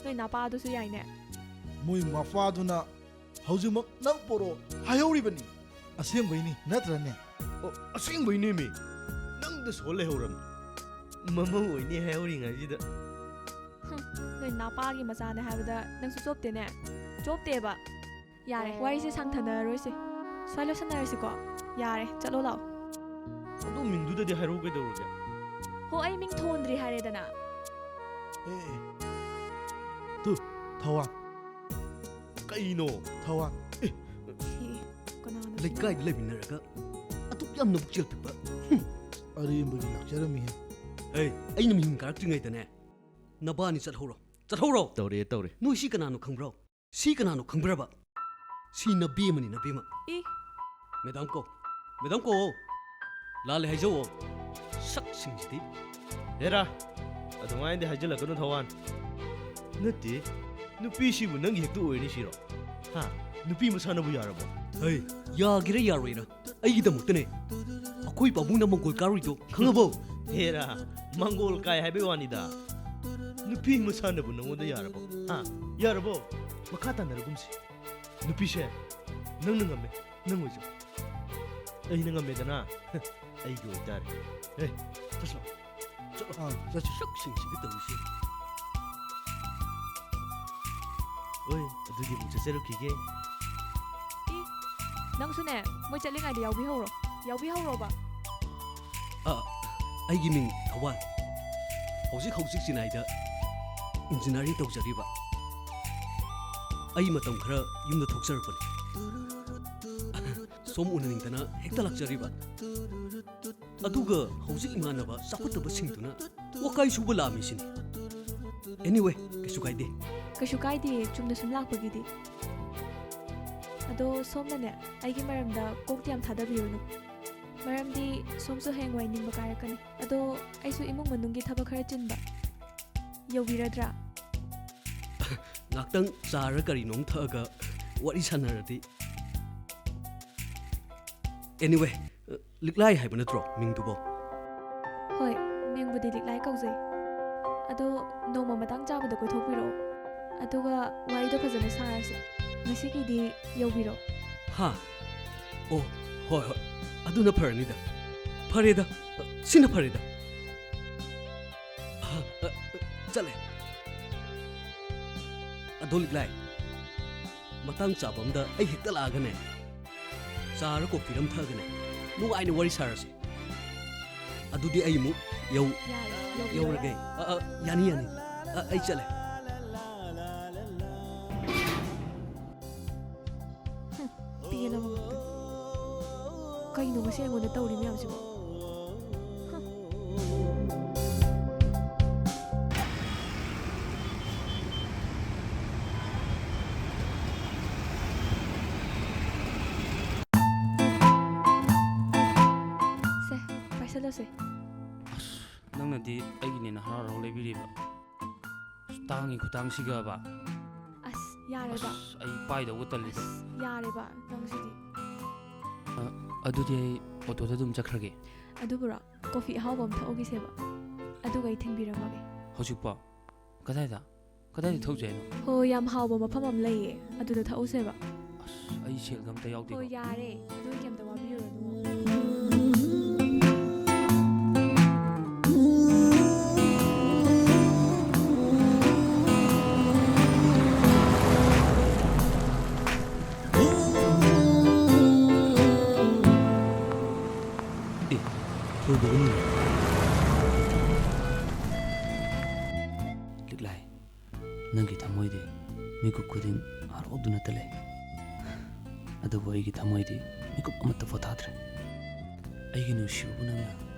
ꯅꯣꯏ ꯅꯥꯄꯥꯗꯨꯁꯨ ꯌꯥꯏꯅꯦ ꯃꯣꯏ ꯃꯄꯥꯗꯨꯅ ꯍꯧꯖꯤꯛꯃꯛ ꯅꯪ ꯄꯣꯔꯣ ꯍꯥꯏꯍꯧꯔꯤꯕꯅꯤ ꯑꯁꯦꯡꯕꯩꯅꯤ ꯅꯠꯇ꯭ꯔꯅꯦ ꯑꯁꯦꯡꯕꯩꯅꯦꯃꯤ ꯅꯪꯗ ꯁꯣꯜ ꯂꯩꯍꯧꯔꯝꯅꯤ ꯃꯃꯧ ꯑꯣꯏꯅꯤ ꯍꯥꯏꯍꯧꯔꯤꯉꯩꯁꯤꯗ ꯅꯣꯏ ꯅꯥꯄꯥꯒꯤ ꯃꯆꯥꯅꯦ ꯍꯥꯏꯕꯗ ꯅꯪꯁꯨ ꯆꯣꯞꯇꯦꯅꯦ ꯆꯣꯞꯇꯦꯕ ꯌꯥꯔꯦ ꯋꯥꯔꯤꯁꯦ ꯁꯥꯡꯊꯅꯔꯔꯣꯏꯁꯦ ꯁ꯭ꯋꯥꯏ ꯂꯣꯏꯁꯟꯅꯔꯁꯤꯀꯣ ꯌꯥꯔꯦ ꯆꯠꯂꯣ ꯂꯥꯛꯑꯣ ꯑꯗꯨ ꯃꯤꯡꯗꯨꯗꯗꯤ ꯍꯥꯏꯔꯛꯎ ꯀꯩꯗꯧꯔꯒꯦ ꯍꯣ ꯑꯩ ꯃꯤꯡ ꯊꯣꯟꯗ꯭ꯔꯤ ꯍꯥꯏꯔꯦꯗꯅ ꯑꯦ ꯇꯨ ꯊꯋꯥꯟ ꯀꯩꯅꯣ ꯊꯋꯥꯟ ꯁꯤ ꯀꯅꯥꯅꯣ ꯂꯩꯀꯥꯏꯗ ꯂꯩꯃꯤꯟꯅꯔꯒ ꯑꯗꯨꯛ ꯌꯥꯝꯅ ꯄꯨꯛꯆꯦꯜ ꯄꯤꯛꯄ ꯑꯔꯦꯝꯕꯒꯤ ꯂꯥꯛꯆꯔꯝꯃꯤꯍꯦ ꯑꯩ ꯑꯩꯅ ꯃꯤꯍꯨꯟ ꯀꯥꯔꯛꯇ꯭ꯔꯤꯉꯩꯗꯅꯦ ꯅꯕꯥꯅꯤ ꯆꯠꯍꯧꯔꯣ ꯇꯧꯔꯦ ꯅꯣꯏ ꯁꯤ ꯀꯅꯥꯅꯣ ꯈꯪꯕ꯭ꯔꯣ ꯁꯤ ꯀꯅꯥꯅꯣ ꯈꯪꯕ꯭ꯔꯕ ꯁꯤ ꯅꯕꯦꯝꯃꯅꯤ ꯅꯕꯦꯝꯃ ꯏ ꯃꯦꯗꯥꯝ ꯀꯣ ꯂꯥꯜꯂꯦ ꯍꯥꯏꯖꯧꯑꯣ ꯁꯛꯁꯤꯡꯁꯤꯗꯤ ꯍꯦꯔꯥ ꯑꯗꯨꯃꯥꯏꯅꯗꯤ ꯍꯥꯏꯖꯤꯜꯂꯛꯀꯅꯨ ꯊꯋꯥꯟ ꯅꯠꯇꯦ ꯅꯨꯄꯤꯁꯤꯕꯨ ꯅꯪꯒꯤ ꯍꯦꯛꯇ ꯑꯣꯏꯔꯅꯤ ꯁꯤꯔꯣ ꯍꯥ ꯅꯨꯄꯤ ꯃꯁꯥꯅꯕꯨ ꯌꯥꯔꯕꯣ ꯍꯩ ꯌꯥꯒꯦꯔꯥ ꯌꯥꯔꯣꯏꯔꯥ ꯑꯩꯒꯤꯗꯃꯛꯇꯅꯦ ꯑꯩꯈꯣꯏ ꯄꯥꯕꯨꯡꯅ ꯃꯪꯒꯣꯜ ꯀꯥꯔꯨꯏꯗꯣ ꯈꯪꯉꯕꯣ ꯍꯦꯔꯥ ꯃꯪꯒꯣꯜ ꯀꯥꯏ ꯍꯥꯏꯕꯩ ꯋꯥꯅꯤꯗ ꯅꯨꯄꯤ ꯃꯁꯥꯅꯕꯨ ꯅꯪꯉꯣꯟꯗ ꯌꯥꯔꯕꯣ ꯍꯥ ꯌꯥꯔꯕꯣ ꯃꯈꯥ ꯇꯥꯅꯔꯒꯨꯝꯁꯤ ꯅꯨꯄꯤꯁꯦ ꯅꯪꯅ ꯉꯝꯃꯦ ꯅꯪ ꯑꯣꯏꯖꯧ ꯑꯩꯅ ꯉꯝꯃꯦꯗꯅ ꯑꯩꯒꯤ ꯑꯣꯏꯇꯥꯔꯦ ꯆꯠꯂꯣ ꯆꯠꯁꯤ ꯁꯛꯁꯤꯡꯁꯤꯒ ꯇꯧꯔꯤꯁꯤ ꯍꯣꯏ ꯑꯗꯨꯗꯤ ꯑꯃꯨꯛ ꯆꯠꯆꯔꯨꯈꯤꯒꯦ ꯏ ꯅꯪꯁꯨꯅꯦ ꯃꯣꯏ ꯆꯠꯂꯤꯉꯩꯗ ꯌꯥꯎꯕꯤꯍꯧꯔꯣꯕ ꯑꯩꯒꯤ ꯃꯤꯡ ꯊꯋꯥꯟ ꯍꯧꯖꯤꯛ ꯆꯤꯅꯥꯏꯗ ꯏꯟꯖꯤꯅꯤꯌꯥꯔꯤꯡ ꯇꯧꯖꯔꯤꯕ ꯑꯩ ꯃꯇꯝ ꯈꯔ ꯌꯨꯝꯗ ꯊꯣꯛꯆꯔꯛꯄꯅꯤ ꯁꯣꯝ ꯎꯅꯅꯤꯡꯗꯅ ꯍꯦꯛꯇ ꯂꯥꯛꯆꯔꯤꯕ ꯑꯗꯨꯒ ꯍꯧꯖꯤꯛ ꯏꯃꯥꯟꯅꯕ ꯆꯥꯎꯈꯠꯇꯕꯁꯤꯡꯗꯨꯅ ꯋꯥꯀꯥꯏ ꯁꯨꯕ ꯂꯥꯛꯑꯝꯃꯤꯁꯤꯅꯤ ꯑꯦꯅꯤꯋꯦ ꯀꯩꯁꯨ ꯀꯥꯏꯗꯦ ꯆꯨꯝꯅ ꯁꯨꯝ ꯂꯥꯛꯄꯒꯤꯗꯤ ꯑꯗꯣ ꯁꯣꯝꯅꯅꯦ ꯑꯩꯒꯤ ꯃꯔꯝꯗ ꯀꯣꯛꯇꯤ ꯌꯥꯝ ꯊꯥꯗꯕꯤꯔꯨꯅꯨ ꯃꯔꯝꯗꯤ ꯁꯣꯝꯁꯨ ꯍꯌꯦꯡꯋꯥꯏ ꯅꯤꯡꯕ ꯀꯥꯏꯔꯛꯀꯅꯤ ꯑꯗꯣ ꯑꯩꯁꯨ ꯏꯃꯨꯡ ꯃꯅꯨꯡꯒꯤ ꯊꯕꯛ ꯈꯔ ꯆꯤꯟꯕ ꯌꯧꯕꯤꯔꯗ꯭ꯔꯥ ꯉꯥꯛꯇꯪ ꯆꯥꯔ ꯀꯔꯤꯅꯣꯝ ꯊꯛꯑꯒ ꯋꯥꯔꯤ ꯁꯥꯟꯅꯔꯗꯤ ꯑꯦꯅꯤꯋꯦ ꯂꯤꯛꯂꯥꯏ ꯍꯥꯏꯕ ꯅꯠꯇ꯭ꯔꯣ ꯃꯤꯡꯗꯨꯕꯣ ꯍꯣꯏ ꯃꯤꯡꯕꯨꯗꯤ ꯂꯤꯛꯂꯥꯏ ꯀꯧꯖꯩ ꯑꯗꯣ ꯅꯣꯡꯃ ꯃꯇꯥꯡ ꯆꯥꯕꯗ ꯀꯣꯏꯊꯣꯛꯄꯤꯔꯛꯑꯣ ꯑꯗꯨꯒ ꯋꯥꯔꯤꯗꯣ ꯐꯖꯅ ꯁꯥꯔꯁꯤ ꯉꯁꯤꯒꯤꯗꯤ ꯌꯧꯕꯤꯔꯛꯑꯣ ꯍꯥ ꯑꯣ ꯍꯣꯏ ꯑꯗꯨꯅ ꯐꯔꯅꯤꯗ ꯐꯔꯦꯗ ꯁꯤꯅ ꯐꯔꯦꯗ ꯆꯠꯂꯦ ꯑꯗꯣ ꯂꯤꯛꯂꯥꯏ matang chabamda ai hekta lagane chara coffee ram thagane nugaina wari sarase adudi ai mu yau yau yani ai chale ꯄꯦꯜꯂꯕ ꯉꯥꯛꯇꯅꯤ ꯀꯩꯅꯣ ꯉꯁꯤ ꯑꯩꯉꯣꯟꯗ ꯇꯧꯔꯤ ꯃꯌꯥꯝꯁꯤꯕꯣ ꯁꯦ ꯄꯥꯏꯁꯜꯂꯁꯦ ꯅꯪꯅꯗꯤ ꯑꯩꯒꯤꯅꯦꯅ ꯍꯔꯥꯎ ꯍꯔꯥꯎ ꯂꯩꯕꯤꯔꯤꯕ ꯇꯥꯡꯉꯤ ꯈꯨꯇꯥꯡꯁꯤꯒꯕ ꯑꯁ ꯌꯥꯔꯦꯕ ꯑꯩ ꯄꯥꯏꯗꯧꯕ ꯇꯜꯂꯤꯗ ꯌꯥꯔꯦꯕ ꯅꯪꯁꯤꯗꯤ ꯑꯗꯨꯗꯤ ꯑꯩ ꯑꯣꯇꯣꯗ ꯑꯗꯨꯝ ꯆꯠꯈ꯭ꯔꯒꯦ ꯑꯗꯨꯕꯨꯔꯣ ꯀꯣꯐꯤ ꯑꯍꯥꯎꯕ ꯑꯃ ꯊꯛꯎꯒꯤꯁꯦꯕ ꯑꯗꯨꯒ ꯑꯩ ꯊꯤꯟꯕꯤꯔꯝꯃꯒꯦ ꯍꯧꯖꯤꯛꯄꯣ ꯀꯗꯥꯏꯗ ꯊꯧꯖꯦ ꯍꯥꯏꯅꯣ ꯍꯣꯏ ꯌꯥꯝ ꯍꯥꯎꯕ ꯃꯐꯝ ꯑꯃ ꯂꯩꯌꯦ ꯑꯗꯨꯗ ꯊꯛꯎꯁꯦꯕ ꯑꯁ ꯑꯩ ꯁꯦꯜꯒ ꯑꯝꯇ ꯌꯥꯎꯗꯦ ꯍꯣꯏ ꯌꯥꯔꯦ ꯑꯗꯨꯒꯤ ꯀꯩꯝꯇ ꯋꯥꯕꯤꯔꯨꯔꯅꯨ ꯂꯤꯛꯂꯥꯏ ꯅꯪꯒꯤ ꯊꯃꯣꯏꯗꯤ ꯃꯤꯀꯨꯞ ꯈꯨꯗꯤꯡ ꯍꯔꯥꯎꯗꯨꯅꯇ ꯂꯩ ꯑꯗꯨꯕꯨ ꯑꯩꯒꯤ ꯊꯃꯣꯏꯗꯤ ꯃꯤꯀꯨꯞ ꯑꯃꯠꯇ ꯄꯣꯊꯥꯗ꯭ꯔꯦ ꯑꯩꯒꯤ ꯅꯨꯡꯁꯤꯕꯕꯨ ꯅꯪꯅ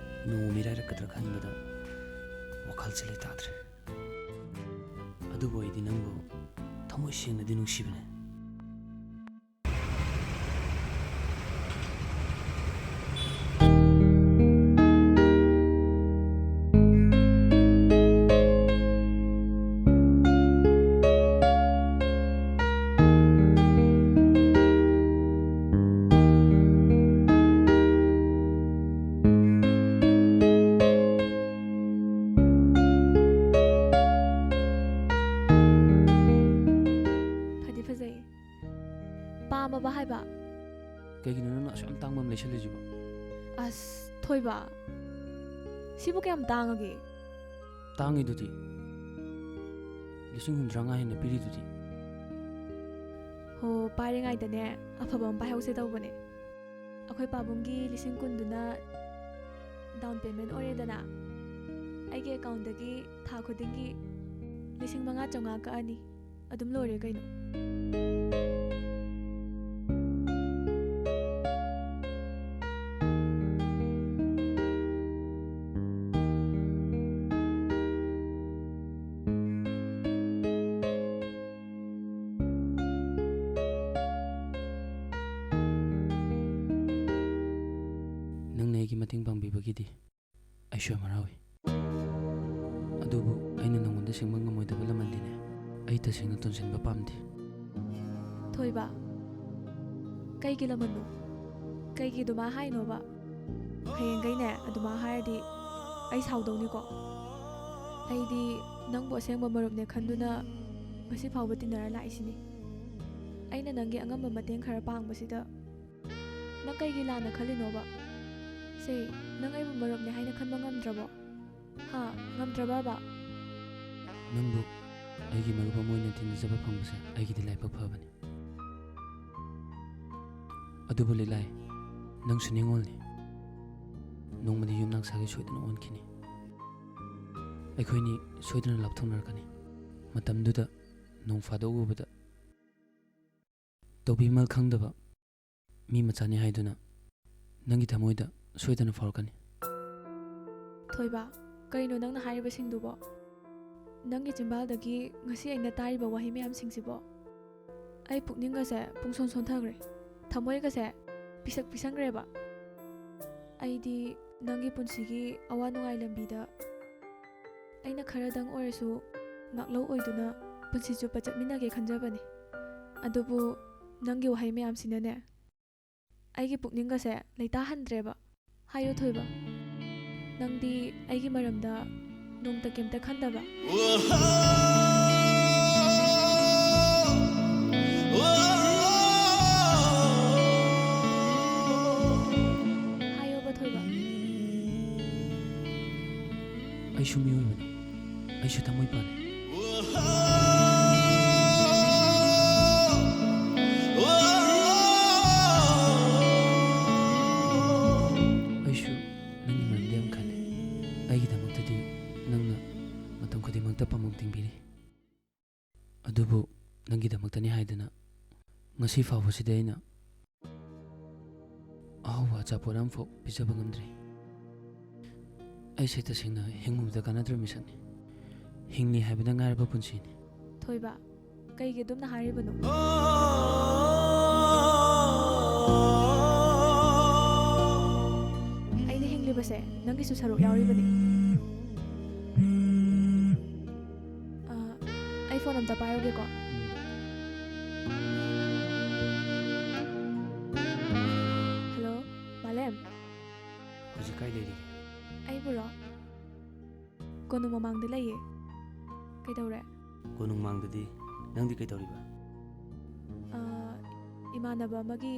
ꯅꯣꯡꯃ ꯃꯤꯔꯥꯏꯔꯛꯀꯗ꯭ꯔꯥ ꯈꯟꯕꯗ ꯋꯥꯈꯜꯁꯦ ꯂꯩꯇꯥꯗ꯭ꯔꯦ ꯑꯗꯨꯕꯨ ꯑꯩꯗꯤ ꯅꯪꯕꯨ ꯊꯃꯣꯏ ꯁꯦꯡꯅꯗꯤ ꯅꯨꯡꯁꯤꯕꯅꯦ ꯐꯗꯤ ꯐꯖꯩ ꯄꯥꯝꯃꯕ ꯍꯥꯏꯕ ꯀꯩꯒꯤꯅꯣ ꯅꯪꯅ ꯑꯁꯨꯛ ꯌꯥꯝ ꯇꯥꯡꯕ ꯑꯃ ꯂꯩꯁꯜꯂꯤꯁꯤꯕꯣ ꯑꯁ ꯊꯣꯏꯕ ꯁꯤꯕꯨ ꯀꯌꯥꯝ ꯇꯥꯡꯉꯒꯦ ꯇꯥꯡꯉꯤꯗꯨꯗꯤ 75,000 ꯍꯦꯟꯅ ꯄꯤꯔꯤꯗꯨꯗꯤ ꯍꯣ ꯄꯥꯏꯔꯤꯉꯩꯗꯅꯦ ꯑꯐꯕ ꯑꯃ ꯄꯥꯏꯍꯧꯁꯦ ꯇꯧꯕꯅꯦ ꯑꯩꯈꯣꯏ ꯄꯥꯕꯨꯡꯒꯤ 10,000ꯗꯨꯅ ꯗꯥꯎꯟ ꯄꯦꯃꯦꯟ ꯑꯣꯏꯔꯦꯗꯅ ꯑꯩꯒꯤ ꯑꯦꯀꯥꯎꯟꯗꯒꯤ ꯊꯥ ꯈꯨꯗꯤꯡꯒꯤ 5,500 ꯀꯛꯑꯅꯤ ꯑꯗꯨꯝ ꯂꯣꯏꯔꯦ ꯀꯩꯅꯣ ꯅꯪꯅ ꯑꯩꯒꯤ ꯃꯇꯦꯡ ꯄꯥꯡꯕꯤꯕꯒꯤꯗꯤ ꯑꯩꯁꯨ ꯌꯥꯝ ꯍꯔꯥꯎꯏ ꯑꯗꯨꯕꯨ ꯑꯩꯅ ꯅꯉꯣꯟꯗ ꯁꯤꯡꯕ ꯉꯝꯃꯣꯏꯗꯕ ꯂꯃꯟꯗꯤꯅꯦ ꯑꯩ ꯇꯁꯦꯡꯅ ꯇꯣꯟꯁꯤꯟꯕ ꯄꯥꯝꯗꯦ ꯊꯣꯏꯕ ꯀꯩꯒꯤ ꯂꯃꯟꯅꯣ ꯀꯩꯒꯤ ꯑꯗꯨꯃꯥꯏ ꯍꯥꯏꯅꯣꯕ ꯍꯌꯦꯡꯒꯩꯅꯦ ꯑꯗꯨꯃꯥꯏ ꯍꯥꯏꯔꯗꯤ ꯑꯩ ꯁꯥꯎꯗꯧꯅꯤꯀꯣ ꯑꯩꯗꯤ ꯅꯪꯕꯨ ꯑꯁꯦꯡꯕ ꯃꯔꯨꯞꯅꯦ ꯈꯟꯗꯨꯅ ꯉꯁꯤ ꯐꯥꯎꯕ ꯇꯤꯟꯅꯔ ꯂꯥꯛꯏꯁꯤꯅꯤ ꯑꯩꯅ ꯅꯪꯒꯤ ꯑꯉꯝꯕ ꯃꯇꯦꯡ ꯈꯔ ꯄꯥꯡꯕꯁꯤꯗ ꯅꯪ ꯀꯩꯒꯤ ꯂꯥꯟꯅ ꯈꯜꯂꯤꯅꯣꯕ ꯁꯦ ꯅꯪ ꯑꯩꯕꯨ ꯃꯔꯨꯞꯅꯦ ꯍꯥꯏꯅ ꯈꯟꯕ ꯉꯝꯗ꯭ꯔꯕꯣ ꯍꯥ ꯉꯝꯗ꯭ꯔꯕꯕ ꯅꯪꯕꯨ ꯑꯩꯒꯤ ꯃꯔꯨꯞ ꯑꯃ ꯑꯣꯏꯅ ꯇꯤꯟꯅꯖꯕ ꯐꯪꯕꯁꯦ ꯑꯩꯒꯤꯗꯤ ꯂꯥꯏꯕꯛ ꯐꯕꯅꯤ ꯑꯗꯨꯕꯨ ꯂꯤꯛꯂꯥꯏ ꯅꯪꯁꯨ ꯅꯤꯡꯉꯣꯜꯅꯤ ꯅꯣꯡꯃꯗꯤ ꯌꯨꯝꯅꯥꯛꯁꯥꯒꯤ ꯁꯣꯏꯗꯅ ꯑꯣꯟꯈꯤꯅꯤ ꯑꯩꯈꯣꯏꯅꯤ ꯁꯣꯏꯗꯅ ꯂꯥꯞꯊꯣꯛꯅꯔꯛꯀꯅꯤ ꯃꯇꯝꯗꯨꯗ ꯅꯣꯡ ꯐꯥꯗꯣꯛ ꯎꯕꯗ ꯇꯧꯕꯤꯃꯜ ꯈꯪꯗꯕ ꯃꯤ ꯃꯆꯥꯅꯤ ꯍꯥꯏꯗꯨꯅ ꯅꯪꯒꯤ ꯊꯃꯣꯏꯗ ꯁꯣꯏꯗꯅ ꯐꯥꯎꯔꯛꯀꯅꯤ ꯊꯣꯏꯕ ꯀꯩꯅꯣ ꯅꯪꯅ ꯍꯥꯏꯔꯤꯕꯁꯤꯡꯗꯨꯕꯣ ꯅꯪꯒꯤ ꯆꯤꯝꯕꯥꯜꯗꯒꯤ ꯉꯁꯤ ꯑꯩꯅ ꯇꯥꯔꯤꯕ ꯋꯥꯍꯩ ꯃꯌꯥꯝꯁꯤꯡꯁꯤꯕꯣ ꯑꯩ ꯄꯨꯛꯅꯤꯡꯒꯁꯦ ꯄꯨꯡꯁꯣꯟ ꯁꯣꯟꯊꯈ꯭ꯔꯦ ꯊꯃꯣꯏꯒꯁꯦ ꯄꯤꯁꯛ ꯄꯤꯁꯟꯈ꯭ꯔꯦꯕ ꯑꯩꯗꯤ ꯅꯪꯒꯤ ꯄꯨꯟꯁꯤꯒꯤ ꯑꯋꯥ ꯅꯨꯡꯉꯥꯏ ꯂꯝꯕꯤꯗ ꯑꯩꯅ ꯈꯔꯗꯪ ꯑꯣꯏꯔꯁꯨ ꯉꯥꯛꯂꯧ ꯑꯣꯏꯗꯨꯅ ꯄꯨꯟꯁꯤ ꯆꯨꯞꯄ ꯆꯠꯃꯤꯟꯅꯒꯦ ꯈꯟꯖꯕꯅꯤ ꯑꯗꯨꯕꯨ ꯅꯪꯒꯤ ꯋꯥꯍꯩ ꯃꯌꯥꯝꯁꯤꯅꯅꯦ ꯑꯩꯒꯤ ꯄꯨꯛꯅꯤꯡꯒꯁꯦ ꯂꯩꯇꯥꯍꯟꯗ꯭ꯔꯦꯕ ꯍꯥꯏꯌꯣ ꯊꯣꯏꯕ ꯅꯪꯗꯤ ꯑꯩꯒꯤ ꯃꯔꯝꯗ ꯅꯣꯡꯇ ꯀꯩꯝꯇ ꯈꯟꯗꯕ ꯍꯥꯏꯌꯣꯕ ꯊꯣꯏꯕ ꯑꯩꯁꯨ ꯃꯤꯑꯣꯏꯕꯅꯤ ꯑꯩꯁꯨ ꯊꯃꯣꯏ ꯄꯥꯜꯂꯤ ngasi faubasida aina ahauba achapot amfau pijaba ngamdri aise tasengna hingmubda kanadra misakni hingni haibada ngairaba punsini ꯊꯣꯏꯕ ꯀꯩꯒꯤ ꯑꯗꯨꯝꯅ ꯍꯥꯏꯔꯤꯕꯅꯣ ꯑꯩꯅ ꯍꯤꯡꯂꯤꯕꯁꯦ ꯅꯪꯒꯤꯁꯨ ꯁꯔꯨꯛ ꯌꯥꯎꯔꯤꯕꯅꯤ ꯑꯩ ꯐꯣꯟ ꯑꯝꯇ ꯄꯥꯏꯔꯒꯦꯀꯣ ꯍꯜꯂꯣ ꯃꯥꯂꯦꯝ ꯍꯧꯖꯤꯛ ꯀꯥꯏ ꯂꯩꯔꯤꯒꯦ ꯑꯩꯕꯨꯔꯣ ꯀꯣꯅꯨꯡ ꯃꯃꯥꯡꯗ ꯂꯩꯌꯦ ꯀꯩꯗꯧꯔꯦ ꯀꯣꯅꯨꯡ ꯃꯥꯡꯗꯗꯤ ꯅꯪꯗꯤ ꯀꯩꯗꯧꯔꯤꯕ ꯏꯃꯥꯟꯅꯕ ꯑꯃꯒꯤ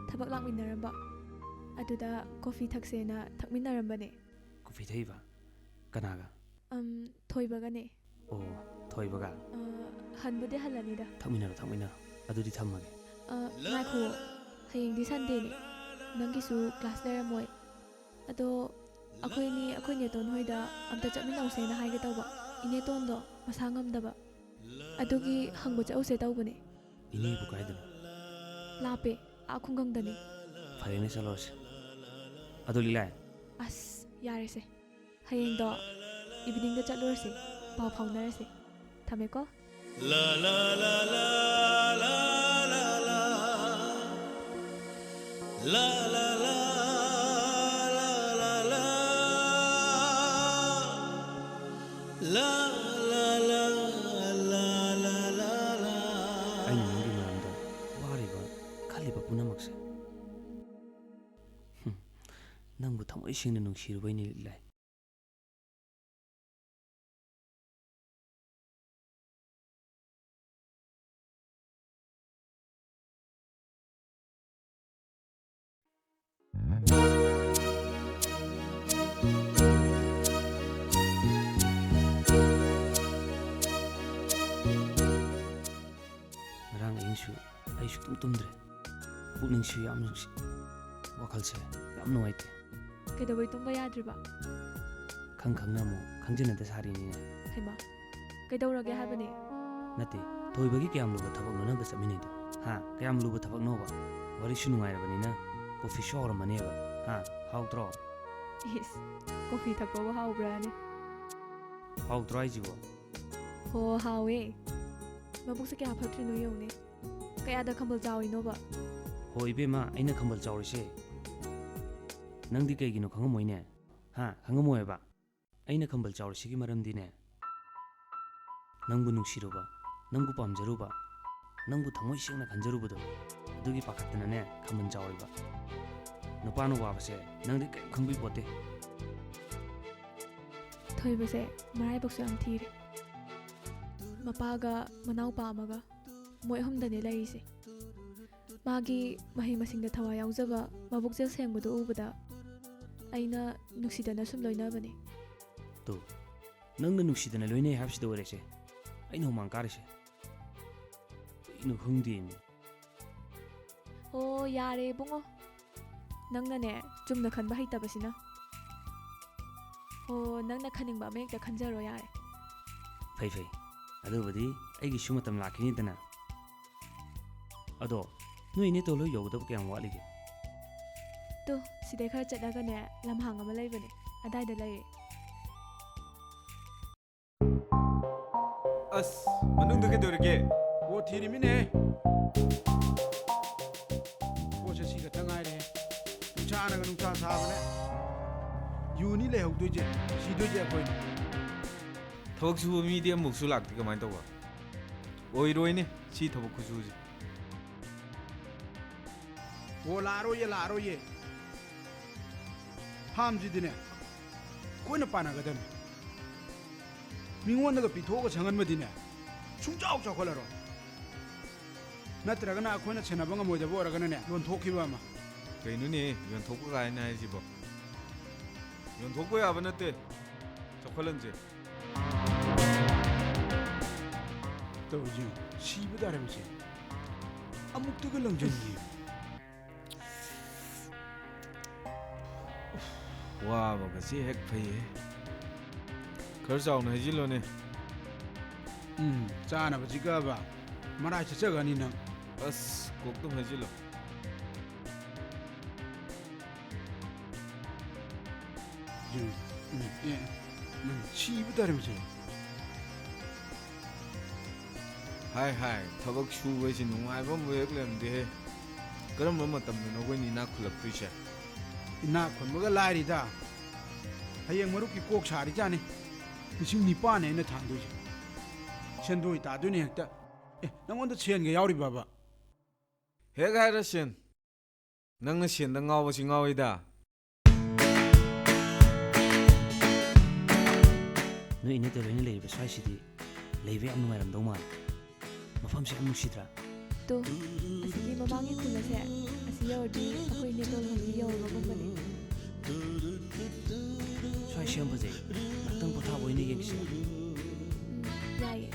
ꯊꯕꯛ ꯂꯥꯛꯃꯤꯟꯅꯔꯝꯕ ꯑꯗꯨꯗ ꯀꯣꯐꯤ ꯊꯛꯁꯦꯅ ꯊꯛꯃꯤꯟꯅꯔꯝꯕꯅꯦ ꯀꯣꯐꯤ ꯊꯛꯏꯕ ꯀꯅꯥꯒ ꯊꯣꯏꯕꯒꯅꯦ ꯑꯣ ꯊꯣꯏꯕꯒ ꯍꯟꯕꯨꯗꯤ ꯍꯜꯂꯅꯤꯗ ꯊꯛꯃꯤꯟꯅꯔꯣ ꯑꯗꯨꯗꯤ ꯊꯝꯃꯒꯦ ꯉꯥꯏꯈꯣ ꯍꯌꯦꯡꯗꯤ ꯁꯟꯗꯦꯅꯦ ꯅꯪꯒꯤꯁꯨ ꯀ꯭ꯂꯥꯁ ꯂꯩꯔꯝꯃꯣꯏ ꯑꯗꯣ ꯑꯩꯈꯣꯏ ꯅꯦꯇꯣꯟ ꯍꯣꯏꯗ ꯑꯝꯇ ꯆꯠꯃꯤꯟꯅꯧꯁꯦꯅ ꯍꯥꯏꯒꯦ ꯇꯧꯕ ꯏꯅꯦꯇꯣꯟꯗꯣ ꯃꯁꯥ ꯉꯝꯗꯕ ꯑꯗꯨꯒꯤ ꯍꯪꯕ ꯆꯠꯎꯁꯦ ꯇꯧꯕꯅꯦ ꯏꯅꯦꯕꯨ ꯀꯥꯏꯗꯅꯣ ꯂꯥꯞꯄꯦ ꯈꯨꯡꯒꯪꯗꯅꯤ ꯐꯔꯦꯅꯦ ꯆꯠꯂꯨꯔꯁꯤ ꯑꯗꯨ ꯂꯤꯂꯥꯏ ꯑꯁ ꯌꯥꯔꯦꯁꯦ ꯍꯌꯦꯡꯗꯣ ꯏꯚꯤꯅꯤꯡꯗ ꯆꯠꯂꯨꯔꯁꯤ ꯄꯥꯎ ꯐꯥꯎꯅꯔꯁꯤ ꯊꯝꯃꯦꯀꯣ La la la la la la la la la la la la la la la la la la la la ꯑꯩꯅ ꯅꯪꯒꯤ ꯃꯔꯝꯗ ꯋꯥꯔꯤꯕ ꯈꯜꯂꯤꯕ ꯄꯨꯝꯅꯃꯛꯁꯦ ꯅꯪꯕꯨ ꯊꯃꯣꯏ ꯁꯦꯡꯅ ꯅꯨꯡꯁꯤꯔꯨꯕꯩꯅꯤ ꯂꯤꯂꯥꯏ ꯉꯔꯥꯡ ꯑꯍꯤꯡꯁꯨ ꯑꯩ ꯁꯨꯛꯇꯨꯝ ꯇꯨꯝꯗ꯭ꯔꯦ ꯄꯨꯛꯅꯤꯡꯁꯨ ꯌꯥꯝ ꯅꯨꯡꯁꯤ ꯋꯥꯈꯜꯁꯦ ꯌꯥꯝ ꯅꯨꯡꯉꯥꯏꯇꯦ ꯀꯩꯗꯧꯕꯩ ꯇꯨꯝꯕ ꯌꯥꯗ꯭ꯔꯤꯕ ꯈꯪꯅ ꯑꯃꯨꯛ ꯈꯪꯖꯟꯅꯗ ꯁꯥꯔꯤꯅꯤꯅꯦ ꯍꯩꯃꯥ ꯀꯩꯗꯧꯔꯒꯦ ꯍꯥꯏꯕꯅꯦ ꯅꯠꯇꯦ ꯊꯣꯏꯕꯒꯤ ꯀꯌꯥꯝ ꯂꯨꯕ ꯊꯕꯛꯅꯣ ꯅꯪꯒ ꯆꯠꯃꯤꯟꯅꯩꯗꯣ ꯀꯌꯥꯝ ꯂꯨꯕ ꯊꯕꯛꯅꯣꯕ ꯋꯥꯔꯤꯁꯨ ꯅꯨꯡꯉꯥꯏꯔꯕꯅꯤꯅ ꯀꯣꯐꯤꯁꯨ ꯍꯥꯎꯔꯝꯃꯅꯦꯕ ꯍꯥꯎꯇ꯭ꯔꯣ ꯏꯁ ꯀꯣꯐꯤ ꯊꯛꯄꯕꯨ ꯍꯥꯎꯕ꯭ꯔꯥꯅꯦ ꯍꯥꯎꯇ꯭ꯔꯣ ꯍꯥꯏꯁꯤꯕꯣ ꯍꯣ ꯍꯥꯎꯋꯦ ꯃꯕꯨꯛꯁꯦ ꯀꯌꯥ ꯐꯠꯇ꯭ꯔꯤꯅꯣ ꯌꯦꯡꯉꯨꯅꯦ ꯀꯌꯥꯗ ꯈꯝꯕꯜ ꯆꯥꯎꯔꯤꯅꯣꯕ ꯍꯣ ꯏꯕꯦꯝꯃ ꯑꯩꯅ ꯈꯝꯕꯜ ꯆꯥꯎꯔꯤꯁꯦ ꯅꯪꯗꯤ ꯀꯩꯒꯤꯅꯣ ꯈꯪꯉꯝꯃꯣꯏꯅꯦ ꯈꯪꯉꯝꯃꯣꯏꯕ ꯑꯩꯅ ꯈꯝꯕꯜ ꯆꯥꯎꯔꯤꯁꯤꯒꯤ ꯃꯔꯝꯗꯤꯅꯦ ꯅꯪꯕꯨ ꯅꯨꯡꯁꯤꯔꯨꯕ ꯅꯪꯕꯨ ꯄꯥꯝꯖꯔꯨꯕ ꯅꯪꯕꯨ ꯊꯃꯣꯏ ꯁꯦꯡꯅ ꯈꯟꯖꯔꯨꯕꯗꯣ ꯑꯗꯨꯒꯤ ꯄꯥꯈꯠꯇꯅꯅꯦ ꯈꯝꯕꯜ ꯆꯥꯎꯔꯤꯕ ꯅꯨꯄꯥꯅ ꯋꯥꯕꯁꯦ ꯅꯪꯗꯤ ꯀꯔꯤꯝ ꯈꯪꯕꯤꯄꯣꯠꯇꯦ ꯊꯣꯏꯕꯁꯦ ꯃꯔꯥꯏꯕꯛꯁꯨ ꯌꯥꯝ ꯊꯤꯔꯦ ꯃꯄꯥꯒ ꯃꯅꯥꯎꯄꯥ ꯑꯃꯒ ꯃꯣꯏ ꯑꯍꯨꯝꯗꯅꯦ ꯂꯩꯔꯤꯁꯦ ꯃꯥꯒꯤ ꯃꯍꯩ ꯃꯁꯤꯡꯗ ꯊꯋꯥꯏ ꯌꯥꯎꯖꯕ ꯃꯕꯨꯛꯆꯦꯜ ꯁꯦꯡꯕꯗꯨ ꯎꯕꯗ ꯑꯩꯅ ꯅꯨꯡꯁꯤꯗꯅ ꯁꯨꯝ ꯂꯣꯏꯅꯕꯅꯦ ꯇꯣ ꯅꯪꯅ ꯅꯨꯡꯁꯤꯗꯅ ꯂꯣꯏꯅꯩ ꯍꯥꯏꯕꯁꯤꯗ ꯑꯣꯏꯔꯦꯁꯦ ꯑꯩꯅ ꯍꯨꯃꯥꯡ ꯀꯥꯔꯤꯁꯦ ꯀꯩꯅꯣ ꯈꯪꯗꯦꯅꯦ ꯑꯣ ꯌꯥꯔꯦ ꯏꯕꯨꯡꯉꯣ ꯅꯪꯅꯅꯦ ꯆꯨꯝꯅ ꯈꯟꯕ ꯍꯩꯇꯕꯁꯤꯅ ꯑꯣ ꯅꯪꯅ ꯈꯟꯅꯤꯡꯕ ꯑꯃ ꯍꯦꯛꯇ ꯈꯟꯖꯔꯣ ꯌꯥꯔꯦ ꯐꯩ ꯑꯗꯨꯕꯨꯗꯤ ꯑꯩꯒꯤꯁꯨ ꯃꯇꯝ ꯂꯥꯛꯈꯤꯅꯤꯗꯅ ꯑꯗꯣ ꯅꯣꯏ ꯏꯅꯦꯇꯣ ꯂꯣꯏ ꯌꯧꯒꯗꯕ ꯀꯌꯥꯝ ꯋꯥꯠꯂꯤꯒꯦ ꯇꯨ ꯁꯤꯗꯩ ꯈꯔ ꯆꯠꯂꯒꯅꯦ ꯂꯝꯍꯥꯡ ꯑꯃ ꯂꯩꯕꯅꯦ ꯑꯗꯥꯏꯗ ꯂꯩꯔꯦ ꯑꯁ ꯃꯅꯨꯡꯗ ꯀꯩꯗꯧꯔꯤꯒꯦ ꯄꯣꯠ ꯊꯤꯔꯤꯃꯤꯅꯦ ꯄꯣꯠꯁꯦ ꯁꯤ ꯈꯛꯇ ꯉꯥꯏꯔꯦ ꯅꯨꯡꯁꯥꯅꯒ ꯅꯨꯡꯁꯥ ꯁꯥꯕꯅꯦ ꯌꯨꯅꯤ ꯂꯩꯍꯧꯗꯣꯏꯁꯦ ꯁꯤꯗꯣꯏꯁꯦ ꯑꯩꯈꯣꯏꯅꯤ ꯊꯕꯛ ꯁꯨꯕ ꯃꯤꯗꯤ ꯑꯃꯨꯛꯁꯨ ꯂꯥꯛꯇꯦ ꯀꯃꯥꯏꯅ ꯇꯧꯕ ꯑꯣꯏꯔꯣꯏꯅꯦ ꯁꯤ ꯊꯕꯛ ꯈꯨꯁꯨꯁꯦ ꯑꯣ ꯂꯥꯛꯑꯔꯣꯏꯌꯦ ꯐꯥꯝꯁꯤꯗꯤꯅꯦ ꯑꯩꯈꯣꯏꯅ ꯄꯥꯟꯅꯒꯗꯕꯅꯤ ꯃꯤꯉꯣꯟꯗꯒ ꯄꯤꯊꯣꯛꯑꯒ ꯁꯪꯍꯟꯕꯗꯤꯅꯦ ꯁꯨꯡꯆꯥꯎ ꯆꯥꯎꯈꯠꯂꯔꯣꯏ ꯅꯠꯇ꯭ꯔꯒꯅ ꯑꯩꯈꯣꯏꯅ ꯁꯦꯟꯅꯕ ꯉꯝꯃꯣꯏꯗꯕ ꯑꯣꯏꯔꯒꯅꯅꯦ ꯌꯣꯟꯊꯣꯛꯈꯤꯕ ꯑꯃ ꯀꯩꯅꯣꯅꯦ ꯌꯣꯟꯊꯣꯛꯄ ꯀꯥꯏꯅ ꯍꯥꯏꯁꯤꯕꯣ ꯌꯣꯟꯊꯣꯛꯄ ꯌꯥꯕ ꯅꯠꯇꯦ ꯆꯥꯎꯈꯠꯍꯟꯁꯦ ꯇꯧꯔꯤꯁꯤ ꯁꯤꯕ ꯇꯥꯔꯕꯁꯦ ꯑꯃꯨꯛꯇꯒ ꯂꯪꯁꯤꯟꯈꯤ ꯋꯥꯕꯒꯁꯤ ꯍꯦꯛ ꯐꯩꯌꯦ ꯈꯔ ꯆꯥꯎꯅ ꯍꯩꯖꯤꯜꯂꯣꯅꯦ ꯆꯥꯅꯕꯁꯤꯒꯕ ꯃꯔꯥꯏ ꯆꯠꯆꯒꯅꯤ ꯅꯪ ꯑꯁ ꯀꯣꯛꯇꯨꯝ ꯍꯩꯖꯤꯜꯂꯣ ꯁꯤꯕ ꯇꯥꯔꯝꯁꯦ ꯍꯥꯏ ꯍꯥꯏ ꯊꯕꯛ ꯁꯨꯕꯁꯤ ꯅꯨꯡꯉꯥꯏꯕ ꯑꯃ ꯍꯦꯛ ꯂꯩꯔꯝꯗꯦꯍꯦ ꯀꯔꯝꯕ ꯃꯇꯝꯗꯅꯣ ꯑꯩꯈꯣꯏꯅ ꯏꯅꯥꯛ ꯈꯨꯜꯂꯛꯇꯣꯏꯁꯦ ꯏꯅꯥꯛ ꯈꯨꯟꯕꯒ ꯂꯥꯏꯔꯤꯗ ꯍꯌꯦꯡ ꯃꯔꯨꯞꯀꯤ ꯀꯣꯛ ꯁꯥꯔꯤꯖꯥꯅꯤ 9,000 ꯑꯩꯅ ꯊꯥꯡꯗꯣꯏꯁꯦ ꯁꯦꯟꯗꯣꯏ ꯇꯥꯗꯣꯏꯅꯦ ꯍꯦꯛꯇ ꯅꯪꯉꯣꯟꯗ ꯁꯦꯟꯒ ꯌꯥꯎꯔꯤꯕꯕ ꯍꯦꯛ ꯍꯥꯏꯔ ꯁꯦꯟ ꯅꯪꯅ ꯁꯦꯟꯗ ꯉꯥꯎꯕꯁꯤ ꯉꯥꯎꯏꯗ ꯅꯣꯏ ꯏꯅꯦꯇ ꯂꯣꯏꯅ ꯂꯩꯔꯤꯕ ꯁ꯭ꯋꯥꯏꯁꯤꯗꯤ ꯂꯩꯕ ꯌꯥꯝ ꯅꯨꯡꯉꯥꯏꯔꯝꯗꯧ ꯃꯥꯜꯂꯦ ꯃꯐꯝꯁꯦ ꯌꯥꯝ ꯅꯨꯡꯁꯤꯗ꯭ꯔꯥ ꯇꯣ ꯑꯁꯤꯒꯤ ꯃꯃꯥꯡꯒꯤ ꯈꯨꯜ ꯑꯁꯦ ꯑꯁꯤ ꯌꯧꯔꯗꯤ ꯑꯩꯈꯣꯏ ꯅꯦꯇꯣꯜ ꯍꯣꯝꯒꯤ ꯌꯧꯔꯕꯒꯨꯝꯕꯅꯦ ꯁ꯭ꯋꯥꯏꯁꯤ ꯌꯥꯝ ꯐꯖꯩ ꯉꯥꯛꯇꯪ ꯄꯣꯊꯥꯕ ꯑꯣꯏꯅ ꯌꯦꯡꯁꯤꯔ ꯌꯥꯏꯌꯦ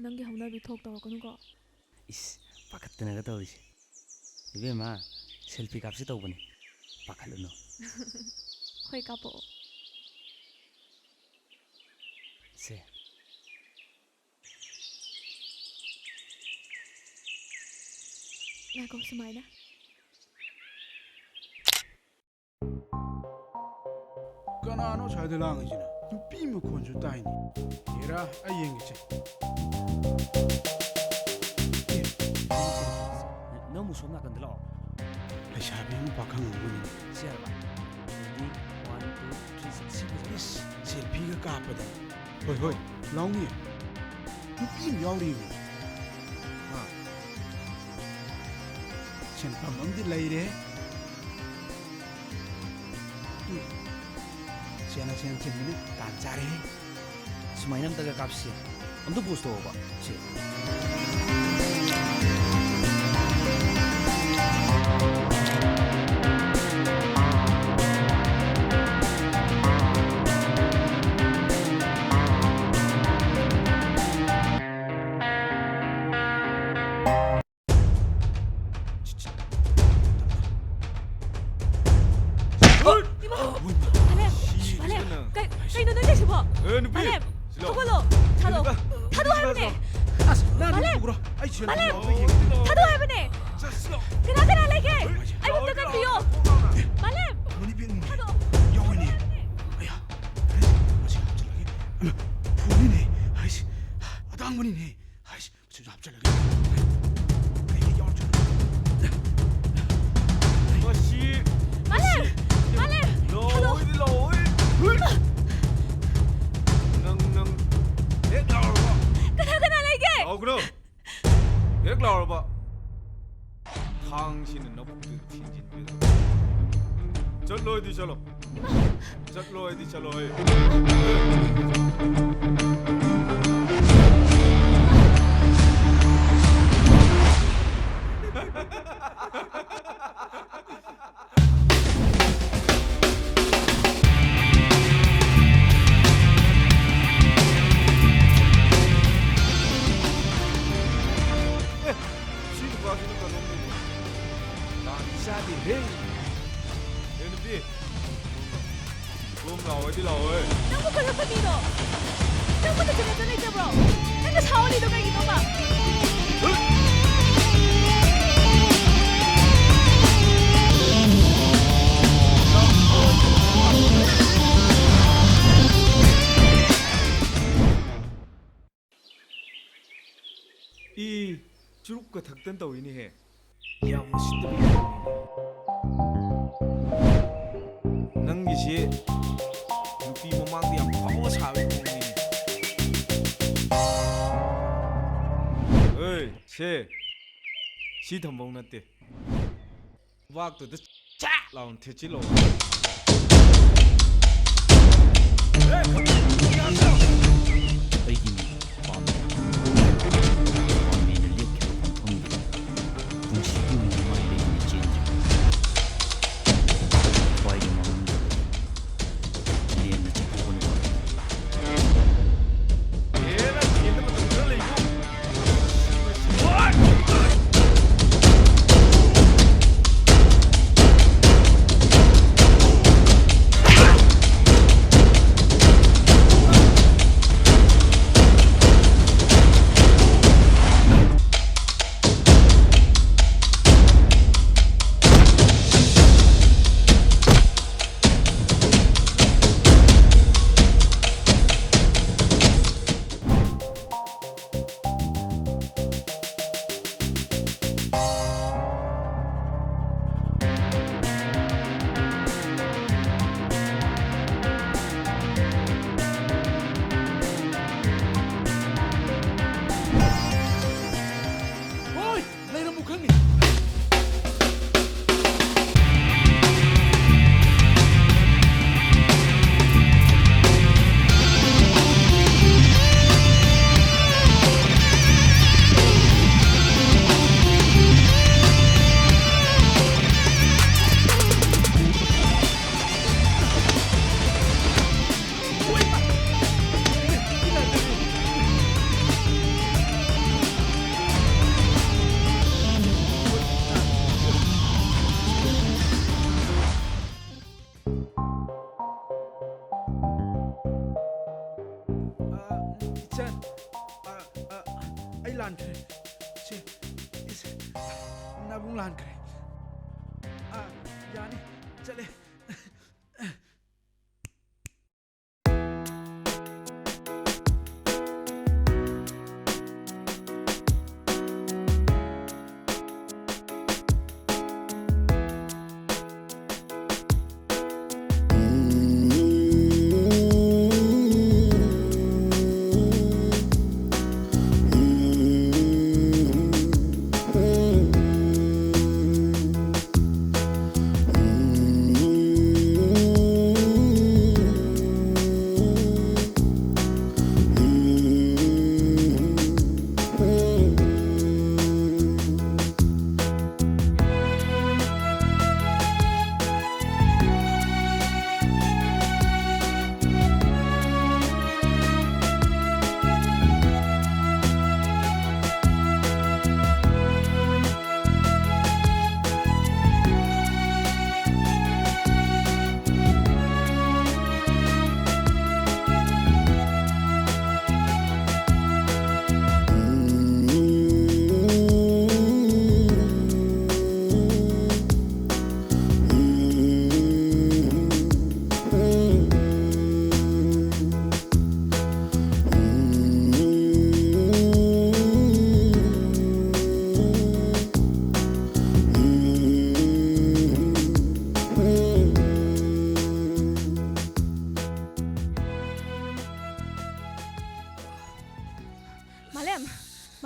ꯅꯪꯒꯤ ꯍꯧꯅꯕꯤ ꯊꯣꯛ ꯇꯧꯔꯛꯀꯅꯨꯀꯣ ꯏꯁ ꯄꯥꯈꯠꯇꯅꯒ ꯇꯧꯔꯤꯁꯦ 이베마 셀피 값이 떠보니 바칼루노 ꯍꯣꯏ ꯀꯥꯞꯄꯛꯑꯣ 세 ꯉꯥꯏꯈꯣ ꯁꯨꯃꯥꯏꯅ ꯀꯅꯥꯅꯣ ꯁ꯭ꯋꯥꯏꯗ ꯂꯥꯡꯉꯤꯁꯤꯅ ꯅꯨꯄꯤ ꯃꯈꯣꯟꯁꯨ ꯇꯥꯏꯅꯤ ꯍꯦꯔꯥ ꯑꯩ ꯌꯦꯡꯒꯦꯁꯦ 너무 솜 나간들 러 ꯂꯩꯁꯥꯕꯤ ꯑꯃ ꯄꯥꯈꯪ ꯑꯃꯅꯤ 시아봐 레디 1 2 3 이씨 셀피가 까쁘다 ꯍꯣꯏ ꯍꯣꯏ ꯂꯥꯎꯅꯤ ꯅꯨꯄꯤ ꯑꯃ ꯌꯥꯎꯔꯤꯕ ꯁꯦꯟꯐꯝ ꯑꯃꯗꯤ ꯂꯩꯔꯦ ꯁꯦꯟꯅ ꯁꯦꯟ ꯆꯤꯟꯕꯅꯤ ꯇꯥꯟ ꯆꯥꯔꯦ 수마이 남다가 값이 엄도 보스도 오바 시 kayno nang nagsibo? 누피 Malem! Tugulo! Talo! Tado haibane! Malem! Malem! Tado haibane! Kana leke! Ayo tagan biyo! Malem! Tado! 여원이 아야 아직 합절하게 분이네 아이씨 아당분이네 아이씨 진짜 합절하게 이게 열줄 마시 Malem! Malem! Tado! 능 백 나와봐 Kana leke! 그럼 백 나와봐 당신은 너부터 튕진다 चलो यदि चलो चलो यदि चलो Nang mo pala kanino? Nang mo na tuloy ka, bro? Nagkasawa dito kay Gino ba? 이 ꯆꯨꯔꯨꯞꯀ ꯊꯛꯇꯅ ꯇꯧꯏꯅꯦꯍꯦ ꯌꯥꯝ ꯎꯁꯤꯠꯇꯕ ꯅꯪꯒꯤꯁꯤ ꯅꯨꯄꯤ ꯃꯃꯥꯡꯗ ꯌꯥꯝ ꯐꯥꯎꯕ ꯁꯥꯕꯩ ꯃꯑꯣꯡꯅꯤꯅꯦ ꯑꯦ ꯁꯤ ꯊꯝꯕꯧ ꯅꯠꯇꯦ ꯈꯨꯕꯥꯛꯇꯨꯗ ꯆꯥꯛ ꯂꯥꯎꯅ ꯊꯦꯠꯆꯤꯜꯂꯣ ꯑꯩꯒꯤ ꯄꯥꯝꯕꯩ ꯄꯥꯝꯕꯩꯅ ꯂꯦꯞꯈꯤꯕ ꯃꯐꯝꯗꯨ ꯄꯨꯟꯁꯤꯒꯤ ꯑꯣꯏꯅ ꯃꯥꯏ ꯂꯩꯅ ꯆꯦꯟꯗ꯭ꯔꯤ ꯈ꯭ꯋꯥꯏꯒꯤ ꯃꯔꯝꯗ ꯂꯦꯝꯅ ꯆꯠꯊꯣꯛꯄꯅ ꯂꯥꯟꯈ꯭ꯔꯦ ꯅꯥꯕꯨꯡ ꯂꯥꯟꯈ꯭ꯔꯦ ꯌꯥꯅꯤ ꯆꯠꯂꯦ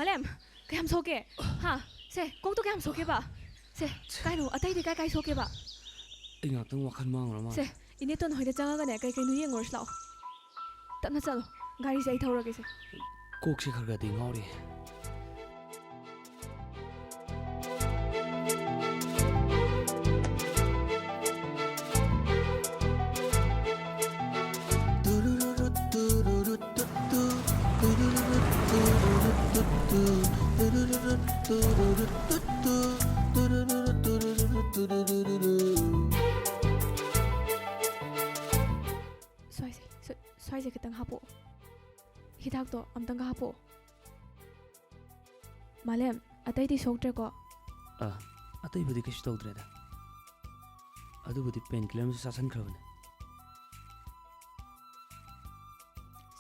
Malem, kayam soke. Ha, se, kok tu kayam soke ba? Se, kai no, atai di kai soke ba? ꯑꯩ ꯉꯥꯛꯇꯪ ꯋꯥꯈꯜ ꯃꯥꯡꯉꯨꯔ ꯃꯥꯜꯂꯦ Se, ini ton hoida changagane kai kai nu yengorus lao. Tapna chalo, gari se ai thorage se. ꯀꯣꯛꯁꯦ ꯈꯔ ꯈꯔꯗꯤ ꯉꯥꯎꯔꯤ Swai se kitang hapo. Hidak to amtang ka hapo. Malem, atai di soktre ko. ꯑꯇꯩꯕꯨꯗꯤ ꯀꯩꯁꯨ ꯇꯧꯗ꯭ꯔꯦꯗ ꯑꯗꯨꯕꯨꯗꯤ ꯄꯦꯟ ꯀꯤꯂꯔ ꯑꯃꯁꯨ ꯆꯥꯁꯟꯈ꯭ꯔꯕꯅꯦ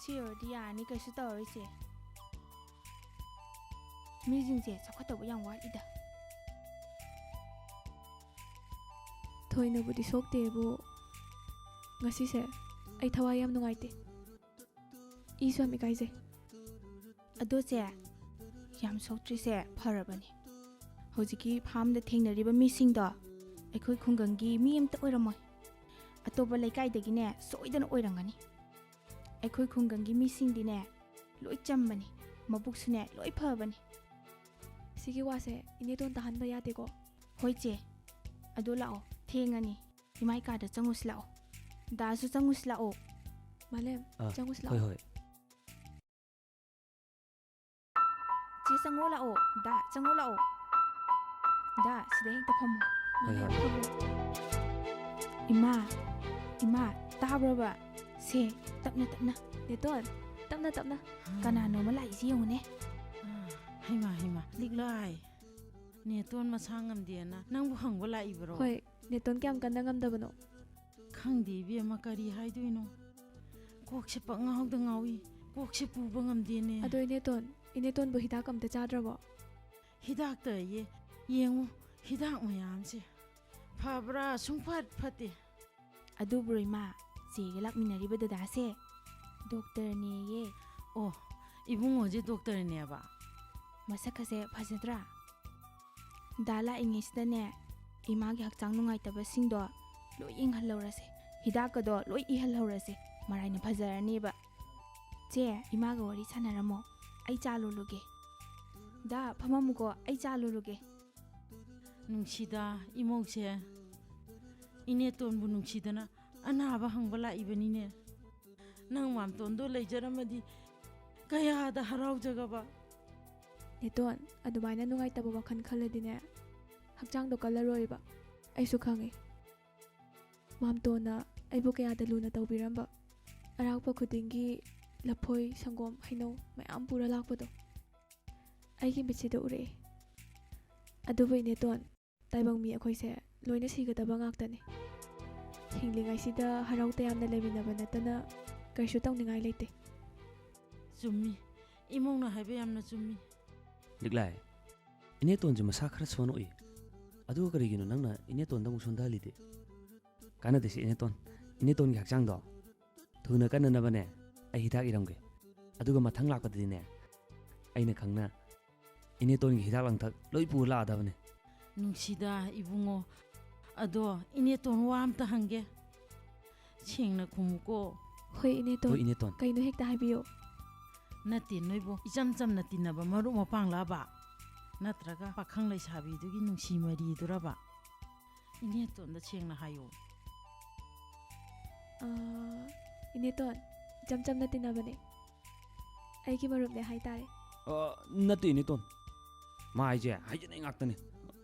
ꯁꯤ ꯑꯣꯏꯔꯗꯤ ꯌꯥꯔꯅꯤ ꯀꯩꯁꯨ ꯇꯧꯔꯣꯏꯁꯦ ꯃꯤꯁꯤꯡꯁꯦ ꯆꯥꯎꯈꯠꯇꯧꯕ ꯌꯥꯝ ꯋꯥꯠꯂꯤꯗ ꯊꯣꯏꯅꯕꯨꯗꯤ ꯁꯣꯛꯇꯦꯕꯨ ꯉꯁꯤꯁꯦ ꯑꯩ ꯊꯋꯥꯏ ꯌꯥꯝ ꯅꯨꯡꯉꯥꯏꯇꯦ ꯏꯁꯨ ꯌꯥꯝ ꯏꯀꯥꯏꯖꯩ ꯑꯗꯣꯁꯦ ꯌꯥꯝ ꯁꯣꯛꯇ꯭ꯔꯤꯁꯦ ꯐꯔꯕꯅꯤ ꯍꯧꯖꯤꯛꯀꯤ ꯐꯥꯝꯗ ꯊꯦꯡꯅꯔꯤꯕ ꯃꯤꯁꯤꯡꯗꯣ ꯑꯩꯈꯣꯏ ꯈꯨꯡꯒꯪꯒꯤ ꯃꯤ ꯑꯃꯇ ꯑꯣꯏꯔꯝꯃꯣꯏ ꯑꯇꯣꯞꯄ ꯂꯩꯀꯥꯏꯗꯒꯤꯅꯦ ꯁꯣꯏꯗꯅ ꯑꯣꯏꯔꯝꯒꯅꯤ ꯑꯩꯈꯣꯏ ꯈꯨꯡꯒꯪꯒꯤ ꯃꯤꯁꯤꯡꯗꯤꯅꯦ ꯂꯣꯏ ꯆꯝꯕꯅꯤ ꯃꯕꯨꯛꯁꯨꯅꯦ ꯂꯣꯏ ꯐꯕꯅꯤ ꯁꯤꯒꯤ ꯋꯥꯁꯦ ꯏꯅꯦꯇꯣꯟ ꯇꯥꯍꯟꯕ ꯌꯥꯗꯦꯀꯣ ꯍꯣꯏ ꯆꯦ ꯑꯗꯣ ꯂꯥꯛꯑꯣ ꯊꯦꯡꯉꯅꯤ ꯏꯃꯥꯏ ꯀꯥꯗ ꯆꯪꯉꯨꯁꯤ ꯂꯥꯛꯑꯣ ꯗꯥꯁꯨ ꯆꯪꯉꯨꯁꯤ ꯂꯥꯛꯑꯣ ꯃꯥꯂꯦꯝ ꯆꯪꯉꯨꯁꯤ ꯍꯣꯏ ꯂꯥꯛꯑꯣ ꯍꯣꯏ ꯆꯦ ꯆꯪꯉꯣ ꯂꯥꯛꯑꯣ ꯗꯥ ꯆꯪꯉꯣ ꯂꯥꯛꯑꯣ ꯗꯥ ꯁꯤꯗ ꯍꯦꯛꯇ ꯐꯝꯃꯣ ꯍꯣꯏ ꯃꯥꯂꯦꯝ ꯍꯣꯏ ꯐꯝꯃꯣ ꯏꯃꯥ ꯇꯥꯕ꯭ꯔꯕ ꯁꯦ ꯇꯞꯅ ꯇꯞꯅ ꯅꯦꯇꯣꯟ ꯇꯞꯅ ꯇꯞꯅ ꯀꯅꯥꯅꯣꯃ ꯂꯥꯛꯏꯁꯤ ꯌꯦꯡꯉꯨꯅꯦ ꯍꯩꯃꯥ ꯂꯤꯛꯂꯥꯏ ꯅꯦꯇꯣꯟ ꯃꯁꯥ ꯉꯝꯗꯦꯅ ꯅꯪꯕꯨ ꯍꯪꯕ ꯂꯥꯛꯏꯕ꯭ꯔꯣ ꯍꯣꯏ ꯅꯦꯇꯣꯟ ꯀꯌꯥꯝ ꯀꯟꯅ ꯉꯝꯗꯕꯅꯣ ꯈꯪꯗꯦ ꯏꯕꯦꯝꯃ ꯀꯔꯤ ꯍꯥꯏꯗꯣꯏꯅꯣ ꯀꯣꯛꯁꯦ ꯄꯪꯉꯥꯎꯗ ꯉꯥꯎꯏ ꯀꯣꯛꯁꯦ ꯄꯨꯕ ꯉꯝꯗꯦꯅꯦ ꯑꯗꯣ ꯏꯅꯦꯇꯣꯟꯕꯨ ꯍꯤꯗꯥꯛ ꯑꯝꯇ ꯆꯥꯗ꯭ꯔꯕꯣ ꯍꯤꯗꯥꯛꯇ ꯌꯦꯡꯉꯨ ꯍꯤꯗꯥꯛ ꯃꯌꯥꯝꯁꯦ ꯐꯕ꯭ꯔꯥ ꯁꯨꯡꯐꯠ ꯐꯠꯇꯦ ꯑꯗꯨꯕꯨ ꯏꯃꯥ ꯆꯦꯒ ꯂꯥꯛꯃꯤꯟꯅꯔꯤꯕ ꯗꯗꯥꯁꯦ ꯗꯣꯛꯇꯔꯅꯦꯌꯦ ꯑꯣ ꯏꯕꯨꯡꯉꯣꯁꯦ ꯗꯣꯛꯇꯔꯅꯦꯕ ꯃꯁꯛꯀꯁꯦ ꯐꯖꯗ꯭ꯔꯥ ꯗꯥ ꯂꯥꯛꯏꯉꯩꯁꯤꯗꯅꯦ ꯏꯃꯥꯒꯤ ꯍꯛꯆꯥꯡ ꯅꯨꯡꯉꯥꯏꯇꯕꯁꯤꯡꯗꯣ ꯂꯣꯏ ꯌꯦꯡꯍꯜꯍꯧꯔꯁꯦ ꯍꯤꯗꯥꯛꯀꯗꯣ ꯂꯣꯏ ꯏꯍꯜꯍꯧꯔꯁꯦ ꯃꯔꯥꯏꯅ ꯐꯖꯔꯅꯦꯕ ꯆꯦ ꯏꯃꯥꯒ ꯋꯥꯔꯤ ꯁꯥꯟꯅꯔꯝꯃꯣ ꯑꯩ ꯆꯥ ꯂꯣꯜꯂꯨꯒꯦ ꯗꯥ ꯐꯝꯃꯝꯃꯨꯀꯣ ꯑꯩ ꯆꯥ ꯂꯣꯜꯂꯨꯒꯦ ꯅꯨꯡꯁꯤꯗ ꯏꯃꯧꯁꯦ ꯏꯅꯦꯇꯣꯟꯕꯨ ꯅꯨꯡꯁꯤꯗꯅ ꯑꯅꯥꯕ ꯍꯪꯕ ꯂꯥꯛꯏꯕꯅꯤꯅꯦ ꯅꯪ ꯃꯥꯝꯇꯣꯟꯗꯣ ꯂꯩꯖꯔꯝꯃꯗꯤ ꯀꯌꯥꯗ ꯍꯔꯥꯎꯖꯒꯕ ꯅꯦꯇꯣꯟ ꯑꯗꯨꯃꯥꯏꯅ ꯅꯨꯡꯉꯥꯏꯇꯕ ꯋꯥꯈꯜ ꯈꯜꯂꯗꯤꯅꯦ ꯍꯛꯆꯥꯡꯗꯣ ꯀꯜꯂꯔꯣꯏꯕ ꯑꯩꯁꯨ ꯈꯪꯉꯦ ꯃꯥꯝꯇꯣꯟꯅ ꯑꯩꯕꯨ ꯀꯌꯥꯗ ꯂꯨꯅ ꯇꯧꯕꯤꯔꯝꯕ ꯑꯔꯥꯛꯄ ꯈꯨꯗꯤꯡꯒꯤ ꯂꯐꯣꯏ ꯁꯪꯒꯣꯝ ꯍꯩꯅꯧ ꯃꯌꯥꯝ ꯄꯨꯔ ꯂꯥꯛꯄꯗꯣ ꯑꯩꯒꯤ ꯃꯤꯠꯁꯤꯗ ꯎꯔꯛꯑꯦ ꯑꯗꯨꯕꯨ ꯏꯅꯦꯇꯣꯟ ꯇꯥꯏꯕꯪ ꯃꯤ ꯑꯩꯈꯣꯏꯁꯦ ꯂꯣꯏꯅ ꯁꯤꯒꯗꯕ ꯉꯥꯛꯇꯅꯤ ꯍꯤꯡꯂꯤꯉꯩꯁꯤꯗ ꯍꯔꯥꯎ ꯇꯌꯥꯝꯅ ꯂꯩꯃꯤꯟꯅꯕ ꯅꯠꯇꯅ ꯀꯩꯁꯨ ꯇꯧꯅꯤꯡꯉꯥꯏ ꯂꯩꯇꯦ ꯆꯨꯝꯃꯤ ꯏꯃꯧꯅ ꯍꯥꯏꯕ ꯌꯥꯝꯅ ꯆꯨꯝꯃꯤ ꯂꯤꯛꯂꯥꯏ ꯏꯅꯦꯇꯣꯟꯁꯦ ꯃꯁꯥ ꯈꯔ ꯁꯣꯟ ꯎꯏ ꯑꯗꯨꯒ ꯀꯔꯤꯒꯤꯅꯣ ꯅꯪꯅ ꯏꯅꯦꯇꯣꯟꯗ ꯑꯃꯨꯛ ꯁꯣꯟꯊꯍꯜꯂꯤꯗꯤ ꯀꯥꯟꯅꯗꯦꯁꯤ ꯏꯅꯦꯇꯣꯟꯒꯤ ꯍꯛꯆꯥꯡꯗꯣ ꯊꯨꯅ ꯀꯟꯅꯅꯕꯅꯦ ꯑꯩ ꯍꯤꯗꯥꯛ ꯏꯔꯝꯒꯦ ꯑꯗꯨꯒ ꯃꯊꯪ ꯂꯥꯛꯄꯗꯗꯤꯅꯦ ꯑꯩꯅ ꯈꯪꯅ ꯏꯅꯦꯇꯣꯟꯒꯤ ꯍꯤꯗꯥꯛ ꯂꯥꯡꯊꯛ ꯂꯣꯏ ꯄꯨꯔ ꯂꯥꯛꯑꯗꯕꯅꯦ ꯅꯨꯡꯁꯤꯗ ꯏꯕꯨꯡꯉꯣ ꯑꯗꯣ ꯏꯅꯦꯇꯣꯟ ꯋꯥ ꯑꯝꯇ ꯍꯪꯒꯦ ꯁꯦꯡꯅ ꯈꯨꯝꯃꯨꯀꯣ ꯍꯣꯏ ꯏꯅꯦꯇꯣꯟ ꯍꯣꯏ ꯏꯅꯦꯇꯣꯟ ꯀꯩꯅꯣ ꯍꯦꯛꯇ ꯍꯥꯏꯕꯤꯌꯣ ꯅꯠꯇꯦ ꯅꯣꯏꯕꯨ ꯏꯆꯝ ꯆꯝꯅ ꯇꯤꯟꯅꯕ ꯃꯔꯨꯞ ꯃꯄꯥꯡꯂꯕ ꯅꯠꯇ꯭ꯔꯒ ꯄꯥꯈꯪ ꯂꯩꯁꯥꯕꯤꯗꯨꯒꯤ ꯅꯨꯡꯁꯤ ꯃꯔꯤꯗꯨꯔꯕ ꯏꯅꯦꯇꯣꯟꯗ ꯁꯦꯡꯅ ꯍꯥꯏꯌꯣ ꯏꯅꯦꯇꯣꯟ ꯏꯆꯝ ꯆꯝꯅ ꯇꯤꯟꯅꯕꯅꯦ ꯑꯩꯒꯤ ꯃꯔꯨꯞꯅꯦ ꯍꯥꯏꯇꯥꯔꯦ ꯅꯠꯇꯦ ꯏꯅꯦꯇꯣꯟ ꯃꯥ ꯍꯥꯏꯁꯦ ꯍꯥꯏꯖꯅꯩ ꯉꯥꯛꯇꯅꯦ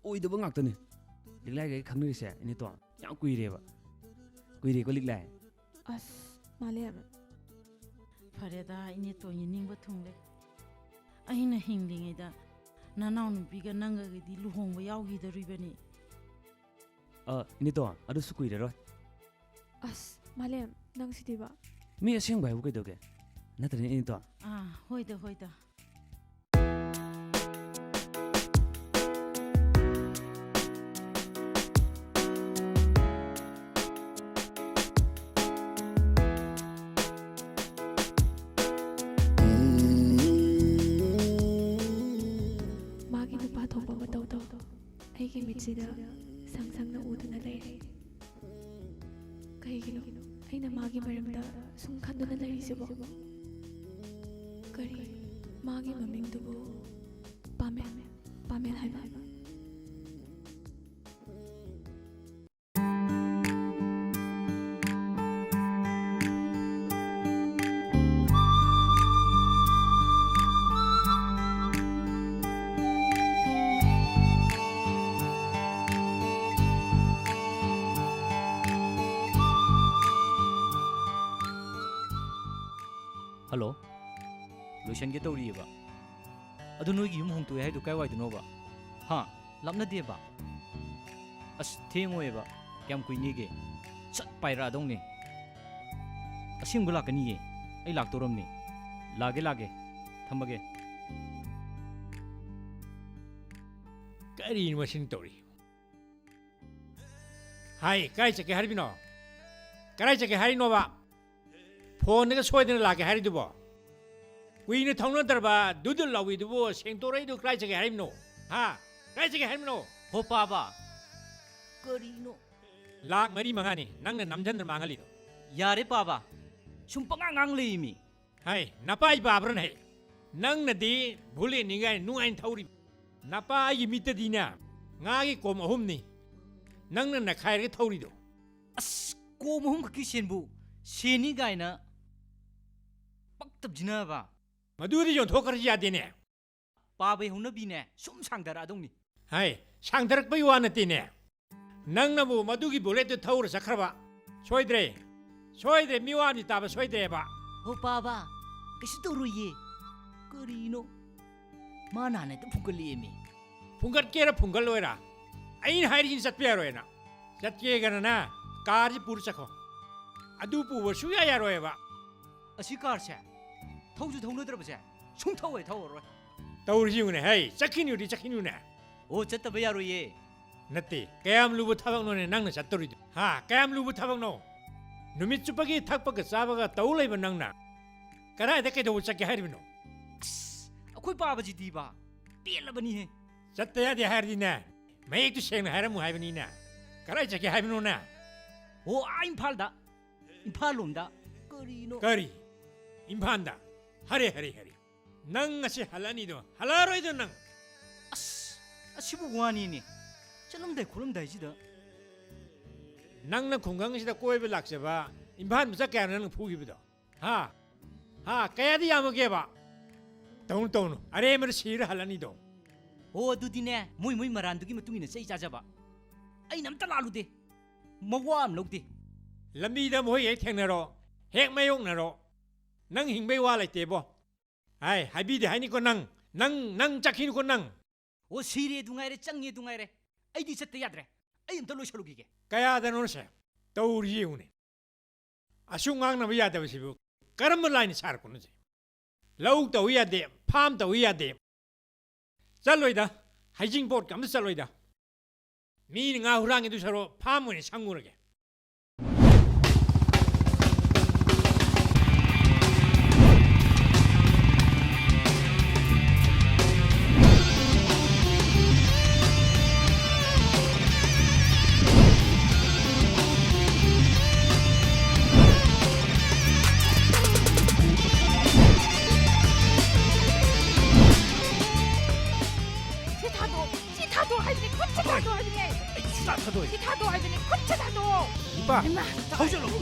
ꯑꯣꯏꯗꯕ ꯉꯥꯛꯇꯅꯦ ꯂꯤꯛꯂꯥꯏꯒ ꯈꯪꯅꯔꯤꯁꯦ ꯏꯅꯦꯇꯣꯟ ꯌꯥꯝ ꯀꯨꯏꯔꯦꯀꯣ ꯂꯤꯛꯂꯥꯏ ꯑꯁ ꯃꯥꯂꯦꯝ ꯐꯔꯦꯗ ꯏꯅꯦꯇꯣꯟ ꯌꯦꯡꯅꯤꯡꯕ ꯊꯨꯡꯂꯦ ꯑꯩꯅ ꯍꯤꯡꯂꯤꯉꯩꯗ ꯅꯅꯥꯎ ꯅꯨꯄꯤꯒ ꯅꯪꯒꯒꯤꯗꯤ ꯂꯨꯍꯣꯡꯕ ꯌꯥꯎꯈꯤꯗꯣꯔꯤꯕꯅꯤ ꯏꯅꯦꯇꯣꯟ ꯑꯗꯨꯁꯨ ꯀꯨꯏꯔꯔꯣꯏ ꯑꯁ ꯃꯥꯂꯦꯝ ꯅꯪ ꯁꯤꯗꯤꯕ ꯃꯤ ꯑꯁꯦꯡꯕ ꯍꯥꯏꯕꯨ ꯀꯩꯗꯧꯒꯦ ꯅꯠꯇ꯭ꯔꯅꯦ ꯏꯅꯦꯇꯣꯟ ꯍꯣꯏꯗ ꯃꯥꯒꯤ ꯅꯨꯄꯥ ꯊꯣꯛꯄ ꯃꯇꯧꯗꯣ ꯑꯩꯒꯤ ꯃꯤꯠꯁꯤꯗ ꯁꯪꯁꯪꯅ ꯎꯗꯨꯅ ꯂꯩꯔꯦ ꯀꯩꯒꯤꯅꯣ ꯑꯩꯅ ꯃꯥꯒꯤ ꯃꯔꯝꯗ ꯁꯨꯝ ꯈꯟꯗꯨꯅ ꯂꯩꯔꯤꯁꯤꯕꯣ ꯀꯔꯤ ꯃꯥꯒꯤ ꯃꯃꯤꯡꯗꯨꯕꯨ ꯄꯥꯃꯦꯟ ꯍꯥꯏꯕ ꯍꯜꯂꯣ ꯂꯣꯏꯁꯟꯒꯦ ꯇꯧꯔꯤꯑꯕ ꯑꯗꯨ ꯅꯣꯏꯒꯤ ꯌꯨꯝ ꯍꯣꯡꯇꯣꯛꯑꯦ ꯍꯥꯏꯗꯣ ꯀꯥꯏꯋꯥꯏꯗꯅꯣꯕ ꯍꯥ ꯂꯥꯞꯅꯗꯦꯕ ꯑꯁ ꯊꯦꯡꯉꯣꯏꯕ ꯀꯌꯥꯝ ꯀꯨꯏꯅꯤꯒꯦ ꯁꯠ ꯄꯥꯏꯔꯛꯑꯗꯧꯅꯦ ꯑꯁꯦꯡꯕ ꯂꯥꯛꯀꯅꯤꯌꯦ ꯑꯩ ꯂꯥꯛꯇꯧꯔꯝꯅꯦ ꯂꯥꯛꯒꯦ ꯊꯝꯃꯒꯦ ꯀꯔꯤꯅꯣ ꯃꯁꯤꯡ ꯇꯧꯔꯤ ꯍꯥꯏ ꯀꯥꯏ ꯆꯠꯀꯦ ꯍꯥꯏꯔꯤꯕꯅꯣ ꯀꯔꯥꯏ ꯆꯠꯀꯦ ꯍꯥꯏꯔꯤꯅꯣꯕ ꯐꯣꯟꯗꯒ ꯁꯣꯏꯗꯅ ꯂꯥꯛꯀꯦ ꯍꯥꯏꯔꯤꯗꯨꯕꯣ ꯀꯨꯏꯅ ꯊꯧꯅꯗ꯭ꯔꯕ ꯗꯨꯗꯨꯜ ꯂꯥꯎꯏꯗꯨꯕꯨ ꯁꯦꯡꯇꯣꯔꯛꯏꯗꯨ ꯀꯔꯥꯏ ꯆꯠꯀꯦ ꯍꯥꯏꯔꯤꯕꯅꯣ ꯍꯥ ꯀꯔꯥꯏ ꯆꯠꯀꯦ ꯍꯥꯏꯔꯤꯕꯅꯣ ꯍꯣ ꯄꯥꯕ ꯀꯔꯤꯅꯣ ꯂꯥꯛ 4-5ꯅꯤ ꯅꯪꯅ ꯅꯝꯖꯟꯗ꯭ꯔ ꯃꯥꯡꯍꯜꯂꯤꯗꯣ ꯌꯥꯔꯦ ꯄꯥꯕ ꯁꯨꯝ ꯄꯉꯥꯡ ꯂꯩꯃꯤ ꯍꯥꯏ ꯅꯄꯥꯏ ꯄꯥꯕ꯭ꯔꯅ ꯍꯩ ꯅꯪꯅꯗꯤ ꯕꯨꯂꯦꯠꯅꯤꯉꯥꯏ ꯅꯨꯡꯉꯥꯏꯅ ꯊꯧꯔꯤ ꯅꯄꯥꯒꯤ ꯃꯤꯠꯇꯗꯤꯅ ꯉꯥꯒꯤ ꯀꯣꯝ 3ꯅꯤ ꯅꯪꯅ ꯅꯈꯥꯏꯔꯒ ꯊꯧꯔꯤꯗꯣ ꯑꯁ ꯀꯣꯝ 3 ꯈꯛꯀꯤ ꯁꯦꯟꯕꯨ ꯁꯦꯟꯅꯤ ꯒꯥꯏꯅ ꯄꯛꯇꯕꯖꯤꯅꯕ ꯃꯗꯨꯗꯤ ꯌꯣꯟꯊꯣꯛꯈ꯭ꯔꯁꯤ ꯌꯥꯗꯦꯅꯦ ꯄꯥꯕꯩ ꯍꯧꯅꯕꯤꯅꯦ ꯁꯨꯝ ꯁꯥꯡꯗꯔꯛꯑꯗꯧꯅꯤ ꯍꯥꯏ ꯁꯥꯡꯗꯔꯛꯄꯩ ꯋꯥ ꯅꯠꯇꯦꯅꯦ ꯅꯪꯅꯕꯨ ꯃꯗꯨꯒꯤ ꯕꯨꯂꯦꯠꯇꯨ ꯊꯧꯔ ꯆꯠꯈ꯭ꯔꯕ ꯁꯣꯏꯗ꯭ರೆ ꯃꯤꯋꯥꯅꯤ ꯇꯥꯕ ꯁꯣꯏꯗ꯭ꯔꯦꯕ ꯍꯣ ꯄꯥꯕ ꯀꯩꯁꯨ ꯇꯧꯔꯣꯏꯌꯦ ꯀꯔꯤꯅꯣ ꯃꯥꯅ ꯍꯥꯟꯅ ꯍꯦꯛꯇ ꯐꯨꯒꯠꯂꯛꯑꯦꯃꯤ ꯐꯨꯡꯒꯠꯀꯦꯔ ꯐꯨꯡꯒꯠꯂꯣꯏꯔ ꯑꯩꯅ ꯍꯥꯏꯔꯤꯁꯤని ꯆꯠꯄ ꯌꯥꯔꯣꯏꯅ ꯆꯠꯀꯦꯒꯅ ꯀꯥꯔꯁꯤ ꯄꯨꯔ ꯆꯠꯈꯣ ꯑꯗꯨ ꯄꯨꯕ ꯁꯨꯡꯌꯥ ꯌꯥꯔꯣꯏꯕ ꯑꯁꯤ ꯀꯥꯔꯁꯦ ꯊꯧꯁꯨ ꯊꯧꯅꯗ꯭ꯔꯕꯁꯦ ꯁꯨꯡꯊꯧ ꯊꯧꯔꯔꯣꯏ ꯇꯧꯔꯤꯁꯤ ꯌꯦꯡꯉꯨꯅꯦ ꯍꯩ ꯆꯠꯈꯤꯅꯨꯅꯦ ꯑꯣ ꯆꯠꯇꯕ ꯌꯥꯔꯣꯏꯌꯦ ꯅꯠꯇꯦ ꯀꯌꯥꯝ ꯂꯨꯕ ꯊꯕꯛꯅꯣꯅꯦ ꯅꯪꯅ ꯆꯠꯇꯧꯔꯤꯗꯣ ꯍꯥ ꯀꯌꯥꯝ ꯂꯨꯕ ꯊꯕꯛꯅꯣ ꯅꯨꯃꯤꯠ ꯆꯨꯞꯄꯒꯤ ꯊꯛꯄꯒ ꯆꯥꯕꯒ ꯇꯧ ꯂꯩꯕ ꯅꯪꯅ ꯀꯗꯥꯏꯗ ꯀꯩꯗꯧꯕ ꯆꯠꯀꯦ ꯍꯥꯏꯔꯤꯕꯅꯣ ꯑꯩꯈꯣꯏ ꯄꯥꯕꯁꯤꯗꯤꯕ ꯄꯦꯜꯂꯕꯅꯤꯍꯦ ꯆꯠꯇ ꯌꯥꯗꯦ ꯍꯥꯏꯔꯗꯤꯅꯦ ꯃꯌꯦꯛꯇꯨ ꯁꯦꯡꯅ ꯍꯥꯏꯔꯝꯃꯨ ꯍꯥꯏꯕꯅꯤꯅꯦ ꯀꯗꯥꯏ ꯆꯠꯀꯦ ꯍꯥꯏꯕꯅꯣꯅꯦ ꯑꯣ ꯏꯝꯐꯥꯜ ꯂꯣꯝꯗ ꯀꯔꯤꯅꯣ ꯀꯔꯤ ꯏꯝꯐꯥꯜꯗ ꯍꯔꯦ ꯅꯪ ꯉꯁꯤ ꯍꯜꯂꯛꯑꯅꯤꯗꯣ ꯍꯜꯂꯛꯑꯔꯣꯏꯗꯣ ꯅꯪ ꯑꯁ ꯑꯁꯤꯕꯨ ꯋꯥꯅꯤꯅꯦ ꯆꯠꯂꯝꯗꯥꯏ ꯈꯣꯠꯂꯝꯗꯥꯏꯁꯤꯗ ꯅꯪꯅ ꯈꯨꯡꯒꯪꯁꯤꯗ ꯀꯣꯏꯕ ꯂꯥꯛꯆꯕ ꯏꯝꯐꯥꯜ ꯃꯆꯥ ꯀꯌꯥꯅꯣ ꯅꯪ ꯐꯨꯈꯤꯕꯗꯣ ꯍꯥ ꯀꯌꯥꯗꯤ ꯌꯥꯝꯃꯒꯦꯕ ꯇꯧꯅꯨ ꯑꯔꯦꯝꯕꯗ ꯁꯤꯔ ꯍꯜꯂꯅꯤꯗꯣ ꯑꯣ ꯑꯗꯨꯗꯤꯅꯦ ꯃꯣꯏ ꯃꯔꯥꯟꯗꯨꯒꯤ ꯃꯇꯨꯡ ꯏꯟꯅ ꯆꯩ ꯆꯥꯖꯕ ꯑꯩꯅ ꯑꯝꯇ ꯂꯥꯜꯂꯨꯗꯦ ꯃꯋꯥ ꯑꯃ ꯂꯧꯗꯦ ꯂꯝꯕꯤꯗ ꯃꯣꯏ ꯍꯦꯛ ꯊꯦꯡꯅꯔꯣ ꯍꯦꯛ ꯃꯥꯌꯣꯛꯅꯔꯣ ꯅꯪ ꯍꯤꯡꯕꯩ ꯋꯥ ꯂꯩꯇꯦꯕꯣ ꯍꯥꯏꯕꯤꯗꯦ ꯍꯥꯏꯅꯤꯀꯣ ꯅꯪ ꯆꯠꯈꯤꯅꯨꯀꯣ ꯅꯪ ꯑꯣ ꯁꯤꯔꯦ ꯗꯨ ꯉꯥꯏꯔꯦ ꯆꯪꯉꯦ ꯗꯨ ꯉꯥꯏꯔꯦ ꯑꯩꯗꯤ ꯆꯠꯇ ꯌꯥꯗ꯭ꯔꯦ ꯑꯩ ꯑꯝꯇ ꯂꯣꯏꯁꯜꯂꯨꯈꯤꯒꯦ ꯀꯌꯥꯗꯅꯣꯁꯦ ꯇꯧꯔꯤ ꯌꯦꯡꯉꯨꯅꯦ ꯑꯁꯨꯛ ꯉꯥꯡꯅꯕ ꯌꯥꯗꯕꯁꯤꯕꯨ ꯀꯔꯝꯕ ꯂꯥꯏꯅ ꯁꯥꯔꯛꯄꯅꯣꯁꯦ ꯂꯧ ꯇꯧ ꯌꯥꯗꯦ ꯐꯥꯝ ꯇꯧ ꯌꯥꯗꯦ ꯆꯠꯂꯣꯏꯗ ꯍꯩꯖꯤꯡꯄꯣꯠꯀ ꯑꯝꯇ ꯆꯠꯂꯣꯏꯗ ꯃꯤꯅ ꯉꯥ ꯍꯨꯔꯥꯡꯉꯤꯗꯨ ꯁꯔꯣ ꯐꯥꯝ ꯑꯣꯏꯅ ꯁꯪꯉꯨꯔꯒꯦ 이봐,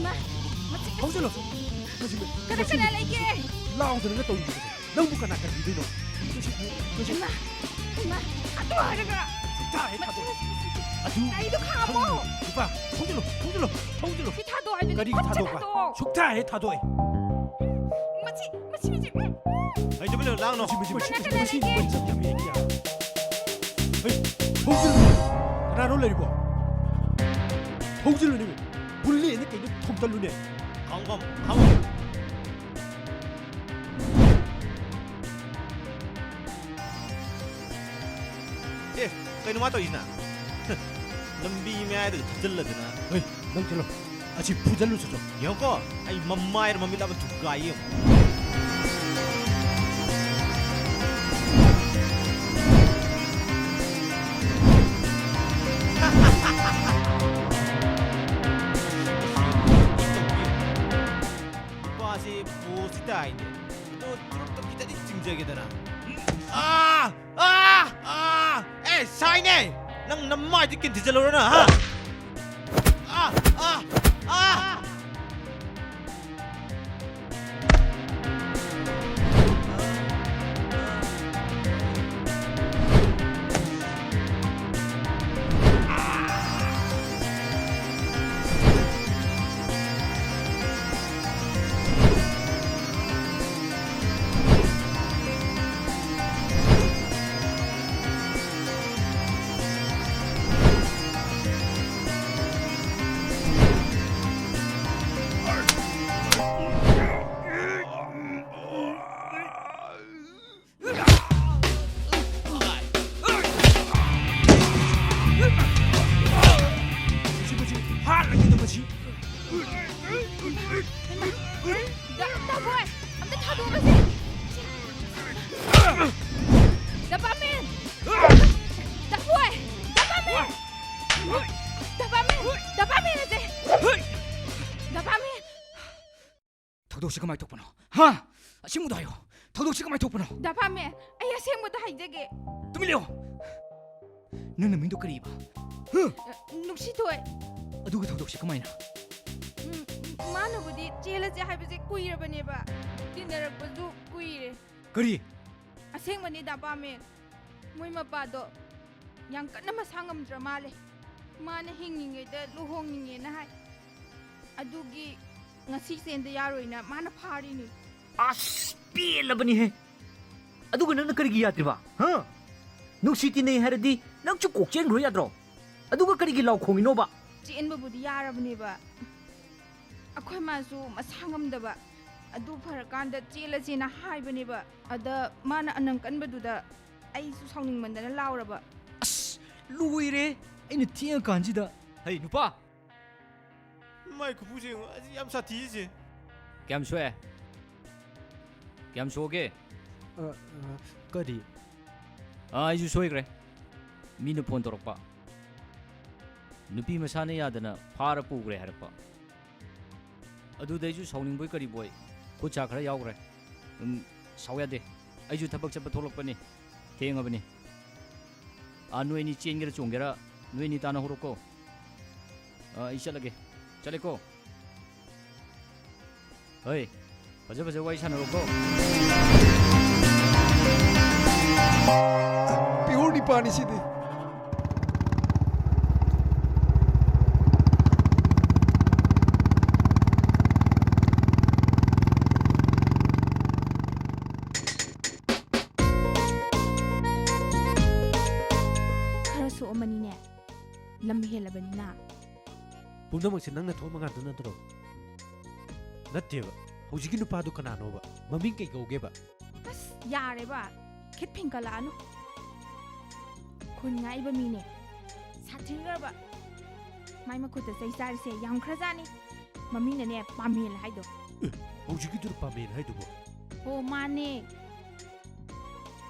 hꯧ질러. 그래 레게. 라운드는 또 이거. 너무 가나 가지고. 이마 아또 하려가. 다 타도. 나이도 가고. 이봐, hꯧ질러. 타도 할 가리 타도 봐. 좋다 해 타도 해. 마치. 아이 저 빌려 라운드. 마치 얘기야. hꯧ질러. 하나로 내리고. hꯧ질러 내면 불리에 느껴 이제 톰달루네. 강검. 예, 그ꯩꯅꯣ 마 ꯇꯧꯏꯁꯤꯅ ꯂꯝꯕꯤ ꯃꯌꯥꯏꯗ ꯊꯠꯖꯜꯂꯗꯅ ꯅꯪ ꯆꯠꯂꯣ ꯑꯁꯤ ꯐꯨꯖꯜꯂꯨ ꯆꯠꯂꯣ ꯌꯦꯡꯉꯣꯀꯣ ꯑꯩ ꯃꯃꯥꯏꯔ ꯃꯃꯤꯠ ꯑꯃ ꯊꯨꯒꯥꯏꯌꯦ 이빠시 보시다 아이네 또 좀 기다리 징적이더라 에이 사이네 난 남마이 듣긴 뒤질러나 ꯊꯧꯗꯣꯛꯁꯤ ꯀꯃꯥꯏꯅ ꯊꯣꯛꯄꯅꯣ ꯍꯥ ꯑꯁꯤꯃꯨꯗ ꯍꯥꯏꯌꯣ ꯊꯧꯗꯣꯛꯁꯤ ꯀꯃꯥꯏꯅ ꯊꯣꯛꯄꯅꯣ ꯗꯥ ꯄꯥꯝꯃꯦ ꯑꯩ ꯑꯁꯦꯡꯕꯗ ꯍꯥꯏꯖꯒꯦ ꯇꯨꯃꯤꯟ ꯂꯩꯌꯣ ꯅꯪ ꯅꯃꯤꯡꯗꯣ ꯀꯔꯤꯕ ꯅꯨꯡꯁꯤꯊꯣꯏ ꯑꯗꯨꯒ ꯊꯧꯗꯣꯛꯁꯤ ꯀꯃꯥꯏꯅ ꯃꯥꯅꯕꯨꯗꯤ ꯆꯦꯜꯂꯁꯦ ꯍꯥꯏꯕꯁꯦ ꯀꯨꯏꯔꯕꯅꯦꯕ ꯇꯤꯟꯅꯔꯛꯄꯁꯨ ꯀꯨꯏꯔꯦ ꯀꯔꯤ ꯑꯁꯦꯡꯕꯅꯤ ꯗꯥ ꯄꯥꯝꯃꯦ ꯃꯣꯏ ꯃꯄꯥꯗꯣ ꯌꯥꯝ ꯀꯟꯅ ꯃꯁꯥ ꯉꯝꯗ꯭ꯔ ꯃꯥꯜꯂꯦ ꯃꯥꯅ ꯍꯤꯡꯉꯤꯉꯩꯗ ꯂꯨꯍꯣꯡꯅꯤꯡꯉꯦꯅ ꯍꯥꯏ ꯑꯗꯨꯒꯤ ꯉꯁꯤ ꯆꯦꯟꯗ ꯌꯥꯔꯣꯏꯅ ꯃꯥꯅ ꯐꯥꯔꯤꯅꯤ ꯑꯁ ꯄꯦꯜꯂꯕꯅꯤꯍꯦ ꯑꯗꯨꯒ ꯅꯪꯅ ꯀꯔꯤꯒꯤ ꯌꯥꯗ꯭ꯔꯤꯕ ꯍꯥ ꯅꯨꯡꯁꯤ ꯇꯤꯟꯅꯩ ꯍꯥꯏꯔꯗꯤ ꯅꯪꯁꯨ ꯀꯣꯛ ꯆꯦꯟꯈ꯭ꯔꯣ ꯌꯥꯗ꯭ꯔꯣ ꯑꯗꯨꯒ ꯀꯔꯤꯒꯤ ꯂꯥꯎ ꯈꯣꯡꯉꯤꯅꯣꯕ ꯆꯦꯟꯕꯕꯨꯗꯤ ꯌꯥꯔꯕꯅꯦꯕ ꯑꯩꯈꯣꯏ ꯃꯥꯁꯨ ꯃꯁꯥ ꯉꯝꯗꯕ ꯑꯗꯨ ꯐꯔꯀꯥꯟꯗ ꯆꯦꯜꯂꯁꯦꯅ ꯍꯥꯏꯕꯅꯦꯕ ꯑꯗ ꯃꯥꯅ ꯑꯅꯪ ꯀꯟꯕꯗꯨꯗ ꯑꯩꯁꯨ ꯁꯥꯎꯅꯤꯡꯃꯟꯗꯅ ꯂꯥꯎꯔꯕ ꯑꯁ ꯂꯣꯏꯔꯦ ꯑꯩꯅ ꯊꯦꯡꯉꯀꯥꯟꯁꯤꯗ ꯍꯩ ꯅꯨꯄꯥ ꯃꯥꯏ ꯈꯨꯐꯨꯁꯦ ꯑꯁꯤ ꯌꯥꯝ ꯁꯥꯊꯤꯁꯦ ꯀꯌꯥꯝ ꯁꯣꯛꯑꯦ ꯀꯌꯥꯝ ꯁꯣꯛꯒꯦ ꯀꯔꯤ ꯑꯩꯁꯨ ꯁꯣꯏꯈ꯭ꯔꯦ ꯃꯤꯅ ꯐꯣꯟ ꯇꯧꯔꯛꯄ ꯅꯨꯄꯤ ꯃꯁꯥꯅ ꯌꯥꯗꯅ ꯐꯥꯔ ꯄꯨꯈ꯭ꯔꯦ ꯍꯥꯏꯔꯛꯄ ꯑꯗꯨꯗꯩꯁꯨ ꯁꯥꯎꯅꯤꯡꯕꯣꯏ ꯀꯔꯤꯕꯣꯏ ꯈꯨꯠ ꯁꯥ ꯈꯔ ꯌꯥꯎꯈ꯭ꯔꯦ ꯁꯥꯎ ꯌꯥꯗꯦ ꯑꯩꯁꯨ ꯊꯕꯛ ꯆꯠꯄ ꯊꯣꯛꯂꯛꯄꯅꯤ ꯊꯦꯡꯉꯕꯅꯤ ꯅꯣꯏ ꯑꯅꯤ ꯆꯦꯟꯒꯦꯔ ꯆꯣꯡꯒꯦꯔ ꯅꯣꯏ ꯑꯅꯤ ꯇꯥꯅ ꯍꯧꯔꯛꯀꯣ ꯑꯩ ꯆꯠꯂꯦꯀꯣ ꯍꯣꯏ ꯐꯖ ꯐꯖ ꯋꯥꯔꯤ ꯁꯥꯟꯅꯔꯣꯀꯣ ꯄꯤꯌꯣꯔ ꯅꯤꯄꯥꯅꯤ ꯁꯤꯗꯤ ꯈꯔ ꯁꯣꯛꯑꯝꯃꯅꯤꯅꯦ ꯂꯝ ꯍꯦꯜꯂꯕꯅꯤꯅ ꯄꯨꯝꯅꯃꯛꯁꯦ ꯅꯪꯅ ꯊꯣꯛꯄ ꯉꯥꯛꯇ ꯅꯠꯇ꯭ꯔꯣ ꯅꯠꯇꯦꯕ ꯍꯧꯖꯤꯛꯀꯤ ꯅꯨꯄꯥꯗꯨ ꯀꯅꯥꯅꯣꯕ ꯃꯃꯤꯡ ꯀꯩ ꯀꯧꯒꯦꯕ ꯑꯁ ꯌꯥꯔꯦꯕ ꯈꯤꯠ ꯐꯤꯡꯀꯠꯂꯛꯑꯅꯨ ꯈꯨꯟ ꯉꯥꯛꯏꯕ ꯃꯤꯅꯦ ꯁꯥꯊꯤꯈ꯭ꯔꯕ ꯃꯥꯏ ꯃꯈꯨꯠꯇ ꯆꯩ ꯆꯥꯔꯤꯁꯦ ꯌꯥꯝ ꯈꯔꯖꯥꯠꯅꯤ ꯃꯃꯤꯡꯅꯅꯦ ꯄꯥꯃꯦꯟ ꯍꯥꯏꯗꯣ ꯍꯧꯖꯤꯛꯀꯤꯗꯨ ꯄꯥꯃꯦꯟ ꯍꯥꯏꯗꯨꯕꯣ ꯍꯣ ꯃꯥꯅꯦ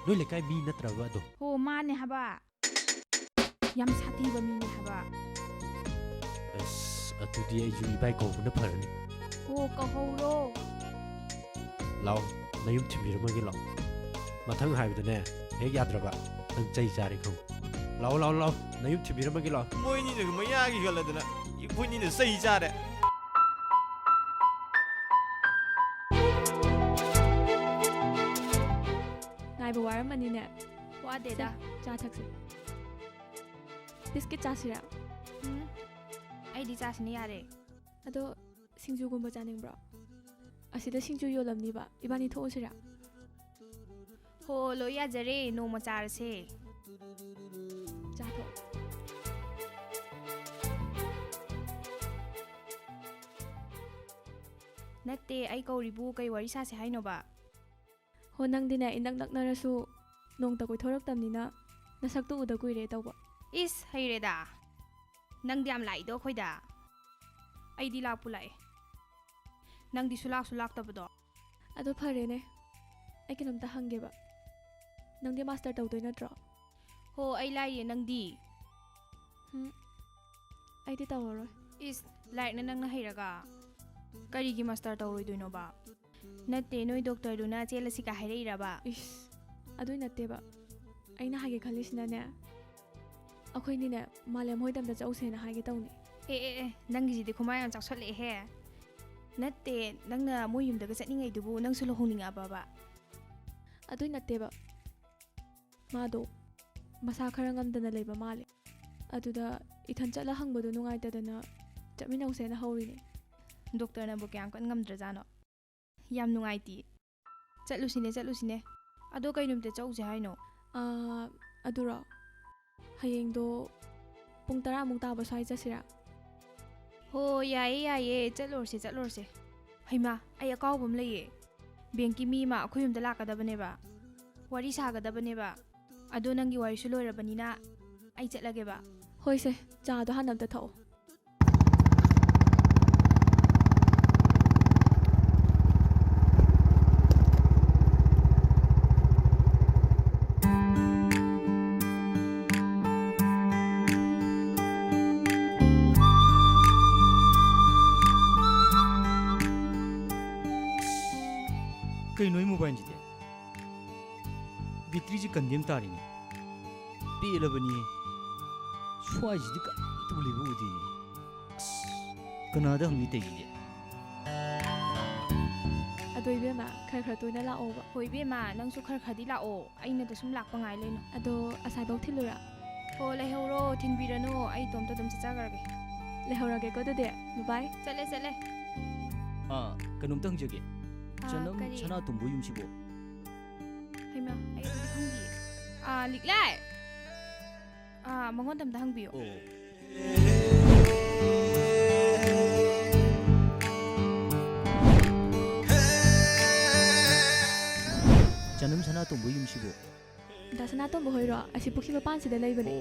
ꯅꯣꯏ ꯂꯩꯀꯥꯏ ꯃꯤ ꯅꯠꯇ꯭ꯔꯕ ꯑꯗꯣ ꯍꯣ ꯃꯥꯅꯦ ꯍꯥꯏꯕ ꯌꯥꯝ ꯁꯥꯊꯤꯕ ꯃꯤꯅꯦ ꯍꯥꯏꯕ ꯑꯁ ꯑꯗꯨꯗꯤ ꯑꯩꯁꯨ ꯏꯕꯥꯏ ꯀꯧꯕꯅ ꯐꯔꯅꯤ ꯍꯣ ꯀꯧꯍꯧꯔꯣ ꯂꯥꯛꯑꯣ ꯅꯌꯨꯝ ꯊꯤꯟꯕꯤꯔꯝꯃꯒꯦ ꯂꯥꯛꯑꯣ ꯃꯊꯪ ꯍꯥꯏꯕꯗꯅꯦ ꯍꯦꯛ ꯌꯥꯗ꯭ꯔꯕ ꯅꯪ ꯆꯩ ꯆꯥꯔꯦ ꯈꯪ ꯂꯥꯛꯑꯣ ꯅꯌꯨꯝ ꯊꯤꯟꯕꯤꯔꯝꯃꯒꯦ ꯂꯥꯛꯑꯣ ꯃꯣꯏꯅꯤꯅ ꯃꯌꯥꯒꯤ ꯒꯜꯂꯗꯅ ꯑꯩꯈꯣꯏꯅꯤꯅ ꯆꯩ ꯆꯥꯔꯦ ꯉꯥꯏꯕ ꯋꯥꯔꯝꯃꯅꯤꯅꯦ ꯋꯥꯗꯦꯗ ꯆꯥ ꯊꯛꯁꯦ ꯕꯤꯁꯀꯤꯠ ꯆꯥꯁꯤꯔꯥ ꯑꯩꯗꯤ ꯆꯥꯁꯤꯅ ꯌꯥꯔꯦ ꯑꯗꯣ ꯁꯤꯡꯖꯨꯒꯨꯝꯕ ꯆꯥꯅꯤꯡꯕ꯭ꯔꯣ ꯑꯁꯤꯗ ꯁꯤꯡꯖꯨ ꯌꯣꯜꯂꯝꯅꯤꯕ ꯏꯕꯥꯅꯤ ꯊꯣꯛꯎꯁꯤꯔꯥ ꯍꯣ ꯂꯣꯏ ꯌꯥꯖꯔꯦ ꯅꯣꯡꯃ ꯆꯥꯔꯁꯦ ꯆꯥꯊꯣꯛ ꯅꯠꯇꯦ ꯑꯩ ꯀꯧꯔꯤꯕꯨ ꯀꯩ ꯋꯥꯔꯤ ꯁꯥꯁꯦ ꯍꯥꯏꯅꯣꯕ ꯍꯣ ꯅꯪꯗꯤꯅꯦ ꯏꯅꯛ ꯅꯛꯅꯔꯁꯨ ꯅꯣꯡꯇ ꯀꯣꯏꯊꯣꯔꯛꯇꯕꯅꯤꯅ ꯅꯁꯛꯇꯨ ꯎꯗ ꯀꯨꯏꯔꯦ ꯇꯧꯕ ꯏꯁ ꯍꯩꯔꯦꯗ ꯅꯪꯗꯤ ꯌꯥꯝ ꯂꯥꯛꯏꯗꯣ ꯑꯩꯈꯣꯏꯗ ꯑꯩꯗꯤ ꯂꯥꯛꯄꯨ ꯂꯥꯛꯑꯦ ꯅꯪꯗꯤ ꯁꯨꯂꯥꯛꯁꯨ ꯂꯥꯛꯇꯕꯗꯣ ꯑꯗꯣ ꯐꯔꯦꯅꯦ ꯑꯩ ꯀꯩꯅꯣꯝꯇ ꯍꯪꯒꯦꯕ ꯅꯪꯗꯤ ꯃꯥꯁꯇꯔ ꯇꯧꯗꯣꯏ ꯅꯠꯇ꯭ꯔꯣ ꯍꯣ ꯑꯩ ꯂꯥꯏꯔꯤꯌꯦ ꯅꯪꯗꯤ ꯑꯩꯗꯤ ꯇꯧꯔꯔꯣꯏ ꯏꯁ ꯂꯥꯏꯔꯤꯛꯅ ꯅꯪꯅ ꯍꯩꯔꯒ ꯀꯔꯤꯒꯤ ꯃꯥꯁꯇꯔ ꯇꯧꯔꯣꯏꯗꯣꯏꯅꯣꯕ ꯅꯠꯇꯦ ꯅꯣꯏ ꯗꯣꯛꯇꯔꯗꯨꯅ ꯆꯦꯜꯂꯁꯤꯀ ꯍꯥꯏꯔꯛꯏꯔꯕ ꯏꯁ ꯑꯗꯨꯏ ꯅꯠꯇꯦꯕ ꯑꯩꯅ ꯍꯥꯏꯒꯦ ꯈꯜꯂꯤꯁꯤꯅꯅꯦ ꯑꯩꯈꯣꯏꯅꯤꯅꯦ ꯃꯥꯂꯦꯝ ꯍꯣꯏꯗꯝꯗ ꯆꯧꯁꯦꯅ ꯍꯥꯏꯒꯦ ꯇꯧꯅꯤ ꯑꯦ ꯅꯪꯒꯤꯁꯤꯗꯤ ꯈꯨꯃꯥꯏ ꯌꯥꯝ ꯆꯥꯎꯁꯜꯂꯛꯑꯦꯍꯦ ꯅꯠꯇꯦ ꯅꯪꯅ ꯃꯣꯏ ꯌꯨꯝꯗꯒ ꯆꯠꯅꯤꯡꯉꯩꯗꯨꯕꯨ ꯅꯪꯁꯨ ꯂꯨꯍꯣꯡꯅꯤꯡꯉꯛꯑꯕꯕ ꯑꯗꯨꯏ ꯅꯠꯇꯦꯕ ꯃꯥꯗꯣ ꯃꯁꯥ ꯈꯔ ꯉꯝꯗꯅ ꯂꯩꯕ ꯃꯥꯜꯂꯦ ꯑꯗꯨꯗ ꯏꯊꯟ ꯆꯠꯂ ꯍꯪꯕꯗꯣ ꯅꯨꯡꯉꯥꯏꯇꯗꯅ ꯆꯠꯃꯤꯟꯅꯧꯁꯦꯅ ꯍꯧꯔꯤꯅꯦ ꯗꯣꯛꯇꯔꯅꯕꯨ ꯀꯌꯥꯝ ꯀꯟ ꯉꯝꯗ꯭ꯔꯖꯥꯠꯅꯣ ꯌꯥꯝ ꯅꯨꯡꯉꯥꯏꯇꯦ ꯆꯠꯂꯨꯁꯤꯅꯦ ꯑꯗꯣ ꯀꯩ ꯅꯨꯃꯤꯠꯇ ꯆꯧꯁꯦ ꯍꯥꯏꯅꯣ ꯑꯗꯨꯔꯣ ꯍꯌꯦꯡꯗꯣ ꯄꯨꯡ 10 ꯇꯥꯕ ꯁ꯭ꯋꯥꯏ ꯆꯠꯁꯤꯔꯥ ꯍꯣ ꯌꯥꯏꯌꯦ ꯆꯠꯂꯨꯔꯁꯦ ꯍꯩꯃꯥ ꯑꯩ ꯑꯀꯥꯎꯕ ꯑꯃ ꯂꯩꯌꯦ ꯕꯦꯡꯀꯤ ꯃꯤ ꯑꯃ ꯑꯩꯈꯣꯏ ꯌꯨꯝꯗ ꯂꯥꯛꯀꯗꯕꯅꯦꯕ ꯋꯥꯔꯤ ꯁꯥꯒꯗꯕꯅꯦꯕ ꯑꯗꯣ ꯅꯪꯒꯤ ꯋꯥꯔꯤꯁꯨ ꯂꯣꯏꯔꯕꯅꯤꯅ ꯑꯩ ꯆꯠꯂꯒꯦꯕ ꯍꯣꯏꯁꯦ ꯆꯥꯗꯣ ꯍꯥꯟꯅ ꯑꯝꯇ ꯊꯛꯑꯣ ꯀꯩ ꯅꯣꯏ ꯃꯣꯕꯥꯏꯜꯁꯤꯗꯤ ꯕꯦꯇ꯭ꯔꯤꯁꯤ ꯀꯟꯗꯦꯝ ꯇꯥꯔꯤꯅꯤ ꯄꯦꯜꯂꯕꯅꯤ ꯁ꯭ꯋꯥꯏꯁꯤꯗꯤ ꯀꯅꯥꯝꯇꯕꯨ ꯂꯩꯕ ꯎꯗꯦꯅꯦ ꯑꯁ ꯀꯅꯥꯗ ꯍꯪꯅꯤ ꯇꯩꯁꯤꯗꯤ ꯑꯗꯣ ꯏꯕꯦꯝꯃ ꯈꯔ ꯈꯔ ꯇꯣꯏꯅ ꯂꯥꯛꯑꯣꯕ ꯍꯣꯏ ꯏꯕꯦꯝꯃ ꯅꯪꯁꯨ ꯈꯔ ꯈꯔꯗꯤ ꯂꯥꯛꯑꯣ ꯑꯩꯅꯗ ꯁꯨꯝ ꯂꯥꯛꯄ ꯉꯥꯏ ꯂꯩꯅꯣ ꯑꯗꯣ ꯑꯁꯥꯏꯐꯥꯎ ꯊꯤꯜꯂꯨꯔꯥ ꯍꯣ ꯂꯩꯍꯧꯔꯣ ꯊꯤꯟꯕꯤꯔꯅꯨ ꯑꯩ ꯏꯇꯣꯝꯇ ꯑꯗꯨꯝ ꯆꯠꯆꯈ꯭ꯔꯒꯦ ꯂꯩꯍꯧꯔꯒꯦꯀꯣ ꯑꯗꯨꯗꯤ ꯕꯥꯏ ꯆꯠꯂꯦ ꯆꯠꯂꯦ ꯀꯩꯅꯣꯝꯇ ꯍꯪꯖꯒꯦ ꯆꯅꯝ ꯀꯔꯤ? ꯁꯅꯥꯇꯣꯝꯕ ꯌꯨꯝꯁꯤꯕꯣ ꯍꯩꯃꯥ ꯑꯩ ꯑꯗꯨꯗꯤ ꯈꯪꯗꯤꯌꯦ ꯂꯤꯛꯂꯥꯏ ꯃꯉꯣꯟꯗ ꯑꯝꯇ ꯍꯪꯕꯤꯌꯣ ꯆꯅꯝ ꯁꯅꯥꯇꯣꯝꯕ ꯌꯨꯝꯁꯤꯕꯣ ꯗꯥ ꯁꯅꯥꯇꯣꯝꯕ ꯍꯣꯏꯔꯣ ꯑꯁꯤ ꯄꯨꯈ꯭ꯔꯤ ꯃꯄꯥꯟꯁꯤꯗ ꯂꯩꯕꯅꯦ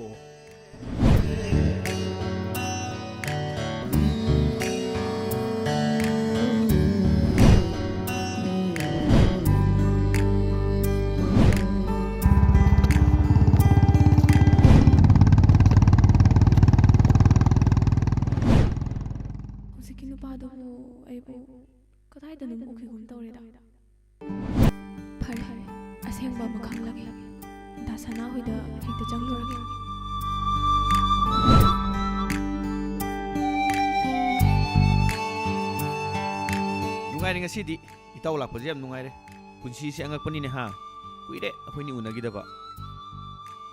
ꯍꯧꯖꯤꯛꯀꯤ ꯅꯨꯄꯥꯗꯨꯕꯨ ꯑꯩꯕꯨ ꯀꯗꯥꯏꯗꯅꯣ ꯎꯈꯤꯒꯨꯝ ꯇꯧꯔꯦꯗ ꯐꯔꯦ ꯑꯁꯦꯡꯕ ꯑꯃ ꯈꯪꯂꯒꯦ ꯗꯥ ꯁꯅꯥ ꯍꯣꯏꯗ ꯍꯦꯛꯇ ꯆꯪꯂꯨꯔꯒꯦ ꯅꯨꯡꯉꯥꯏꯔꯦ ꯉꯁꯤꯗꯤ ꯏꯇꯥꯎ ꯂꯥꯛꯄꯁꯦ ꯌꯥꯝ ꯅꯨꯡꯉꯥꯏꯔꯦ ꯄꯨꯟꯁꯤꯁꯦ ꯑꯉꯛꯄꯅꯤꯅꯦ ꯍꯥ ꯀꯨꯏꯔꯦ ꯑꯩꯈꯣꯏꯅꯤ ꯎꯅꯈꯤꯗꯕ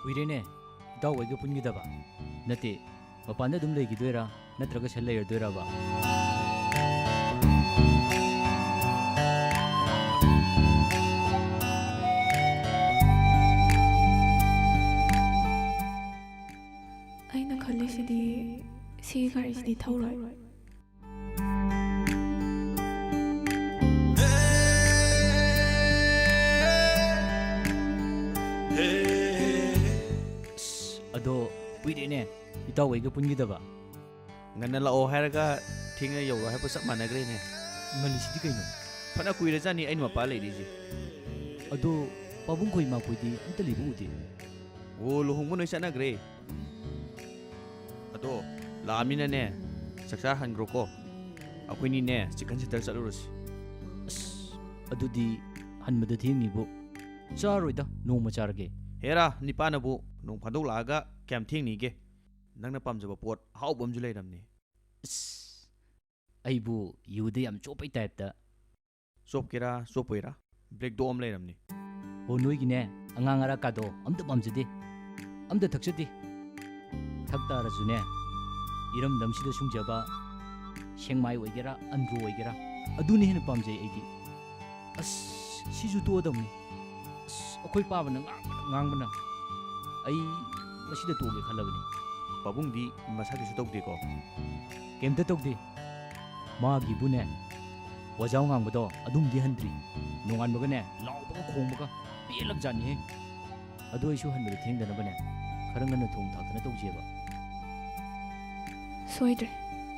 ꯀꯨꯏꯔꯦꯅꯦ ꯏꯇꯥꯎ ꯑꯩꯒ ꯄꯨꯟꯈꯤꯗꯕ ꯅꯠꯇꯦ ꯃꯄꯥꯟꯗ ꯑꯗꯨꯝ ꯂꯩꯈꯤꯗꯣꯏꯔꯥ ꯅꯠꯇ꯭ꯔꯒ ꯁꯤꯗ ꯂꯩꯔꯗꯣꯏꯔꯕ ꯑꯩꯅ ꯈꯜꯂꯤꯁꯤꯗꯤ ꯁꯤꯒꯤ ꯒꯥꯔꯤꯁꯤꯗꯤ ꯊꯧꯔꯣꯏ ꯑꯗꯣ ꯀꯨꯏꯔꯦꯅꯦ ꯏꯇꯥꯎ ꯑꯩꯒ ꯄꯨꯟꯈꯤꯗꯕ ꯉꯟꯅ ꯂꯥꯛꯑꯣ ꯍꯥꯏꯔꯒ ꯊꯦꯡꯅ ꯌꯧꯔꯣ ꯍꯥꯏꯕ ꯆꯞ ꯃꯥꯟꯅꯈ꯭ꯔꯦꯅꯦ ꯉꯜꯂꯤꯁꯤꯗꯤ ꯀꯩꯅꯣ ꯐꯅ ꯀꯨꯏꯔꯖꯥꯠꯅꯤ ꯑꯩꯅ ꯃꯄꯥ ꯂꯩꯔꯤꯁꯦ ꯑꯗꯣ ꯄꯥꯕꯨꯡ ꯈꯣꯏ ꯃꯥꯈꯣꯏꯗꯤ ꯑꯝꯇ ꯂꯩꯕ ꯎꯗꯦ ꯑꯣ ꯂꯨꯍꯣꯡꯕ ꯅꯣꯏ ꯆꯠꯅꯈ꯭ꯔꯦ ꯑꯗꯣ ꯂꯥꯛꯑꯃꯤꯅꯅꯦ ꯆꯥꯛꯆꯥ ꯍꯟꯈ꯭ꯔꯣꯀꯣ ꯑꯩꯈꯣꯏꯅꯤꯅꯦ ꯆꯤꯛꯀꯟ ꯁꯦꯟꯇꯔ ꯆꯠꯂꯨꯔꯁꯤ ꯑꯁ ꯑꯗꯨꯗꯤ ꯍꯟꯕꯗ ꯊꯦꯡꯅꯤꯕꯨ ꯆꯥꯔꯣꯏꯗ ꯅꯣꯡꯃ ꯆꯥꯔꯒꯦ ꯍꯦꯔꯥ ꯅꯤꯄꯥꯅꯕꯨ ꯅꯣꯡ ꯐꯥꯗꯣꯛ ꯂꯥꯛꯑꯒ ꯀꯌꯥꯝ ꯊꯦꯡꯅꯤꯒꯦ ꯅꯪꯅ ꯄꯥꯝꯖꯕ ꯄꯣꯠ ꯑꯍꯥꯎꯕ ꯑꯃꯁꯨ ꯂꯩꯔꯝꯅꯤ ꯑꯁ ꯑꯩꯕꯨ ꯌꯨꯗ ꯌꯥꯝ ꯆꯣꯞꯄꯩ ꯇꯥꯏꯞꯇ ꯆꯣꯞꯀꯦꯔꯥ ꯆꯣꯞꯄꯣꯏꯔꯥ ꯕ꯭ꯂꯦꯛ ꯗꯣ ꯑꯃ ꯂꯩꯔꯝꯅꯤ ꯑꯣ ꯅꯣꯏꯒꯤꯅꯦ ꯑꯉꯥꯡ ꯑꯔꯥꯛꯀꯥꯗꯣ ꯑꯝꯇ ꯄꯥꯝꯖꯗꯦ ꯑꯝꯇ ꯊꯛꯆꯗꯦ ꯊꯛ ꯇꯥꯔꯁꯨꯅꯦ ꯏꯔꯝꯗꯝꯁꯤꯗ ꯁꯨꯡꯖꯕ ꯁꯦꯡꯃꯥꯏ ꯑꯣꯏꯒꯦꯔꯥ ꯑꯟꯗ꯭ꯔꯣ ꯑꯣꯏꯒꯦꯔꯥ ꯑꯗꯨꯅ ꯍꯦꯟꯅ ꯄꯥꯝꯖꯩ ꯑꯩꯗꯤ ꯑꯁ ꯁꯤꯁꯨ ꯇꯣꯛꯑꯗꯕꯅꯤ ꯑꯁ ꯑꯩꯈꯣꯏ ꯄꯥꯕꯅ ꯉꯥꯡꯕꯅ ꯑꯩ ꯃꯁꯤꯗ ꯇꯣꯛꯒꯦ ꯈꯜꯂꯕꯅꯤ ꯄꯥꯕꯨꯡꯗꯤ ꯃꯁꯥꯒꯤꯁꯨ ꯇꯧꯗꯦꯀꯣ ꯀꯩꯝꯇ ꯇꯧꯗꯦ ꯃꯥꯒꯤꯕꯨꯅꯦ ꯋꯥꯖꯥꯎ ꯉꯥꯡꯕꯗꯣ ꯑꯗꯨꯝꯗꯤ ꯍꯟꯗ꯭ꯔꯤ ꯅꯣꯡꯉꯥꯟꯕꯒꯅꯦ ꯂꯥꯎꯕꯒ ꯈꯣꯡꯕꯒ ꯄꯦꯜꯂꯕꯖꯥꯠꯅꯤꯍꯦ ꯑꯗꯣ ꯑꯩꯁꯨ ꯍꯟꯕꯗ ꯊꯦꯡꯗꯅꯕꯅꯦ ꯈꯔ ꯉꯟꯅ ꯊꯣꯡ ꯊꯥꯛꯇꯅ ꯇꯧꯖꯦꯕ ꯁꯣꯏꯗ꯭ꯔꯦ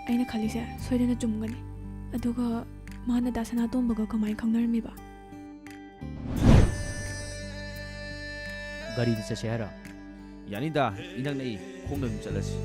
ꯑꯩꯅ ꯈꯜꯂꯤꯁꯦ ꯁꯣꯏꯗꯅ ꯆꯨꯝꯒꯅꯤ ꯑꯗꯨꯒ ꯃꯥꯅ ꯗꯥ ꯁꯅꯥꯇꯣꯝꯕꯒ ꯀꯃꯥꯏꯅ ꯈꯪꯅꯔꯝꯃꯤꯕ ꯒꯥꯔꯤꯗ ꯆꯠꯁꯦ ꯍꯥꯏꯔꯣ ꯌꯥꯅꯤꯗ ꯏꯅꯛ ꯅꯛꯏ ꯈꯣꯡꯅ ꯑꯗꯨꯝ ꯆꯠꯂꯁꯤ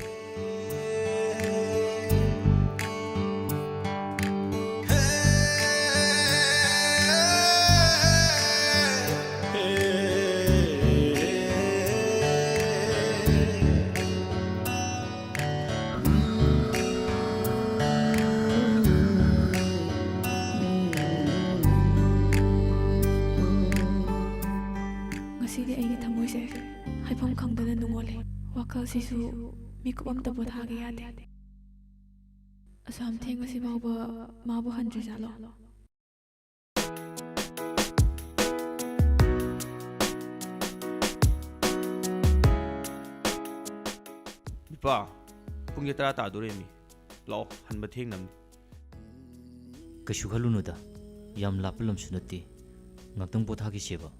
ꯉꯁꯤꯗꯤ ꯑꯩꯒꯤ ꯊꯃꯣꯏꯁꯦ ꯍꯥꯏꯐꯝ ꯈꯪꯗꯅ ꯅꯨꯡꯉꯣꯜꯂꯤ ꯋꯥꯈꯜꯁꯤꯁꯨ ꯃꯤꯀꯨꯞ ꯑꯝꯇ ꯄꯣꯊꯥꯒꯦ ꯌꯥꯗꯦ ꯑꯁꯨꯝ ꯊꯦꯡꯉꯁꯤ ꯐꯥꯎꯕ ꯃꯥꯕꯨ ꯍꯟꯗ꯭ꯔꯤꯖꯥꯠꯂꯣ ꯏꯄꯥ ꯄꯨꯡꯁꯦ 10 ꯇꯥꯗꯣꯔꯦꯃꯤ ꯂꯥꯛꯑꯣ ꯍꯟꯕ ꯊꯦꯡꯅꯕꯅꯤ ꯀꯩꯁꯨ ꯈꯜꯂꯨꯅꯨꯗ ꯌꯥꯝ ꯂꯥꯞꯄ ꯂꯝꯁꯨ ꯅꯠꯇꯦ ꯉꯥꯛꯇꯪ ꯄꯣꯊꯥꯈꯤꯁꯦꯕ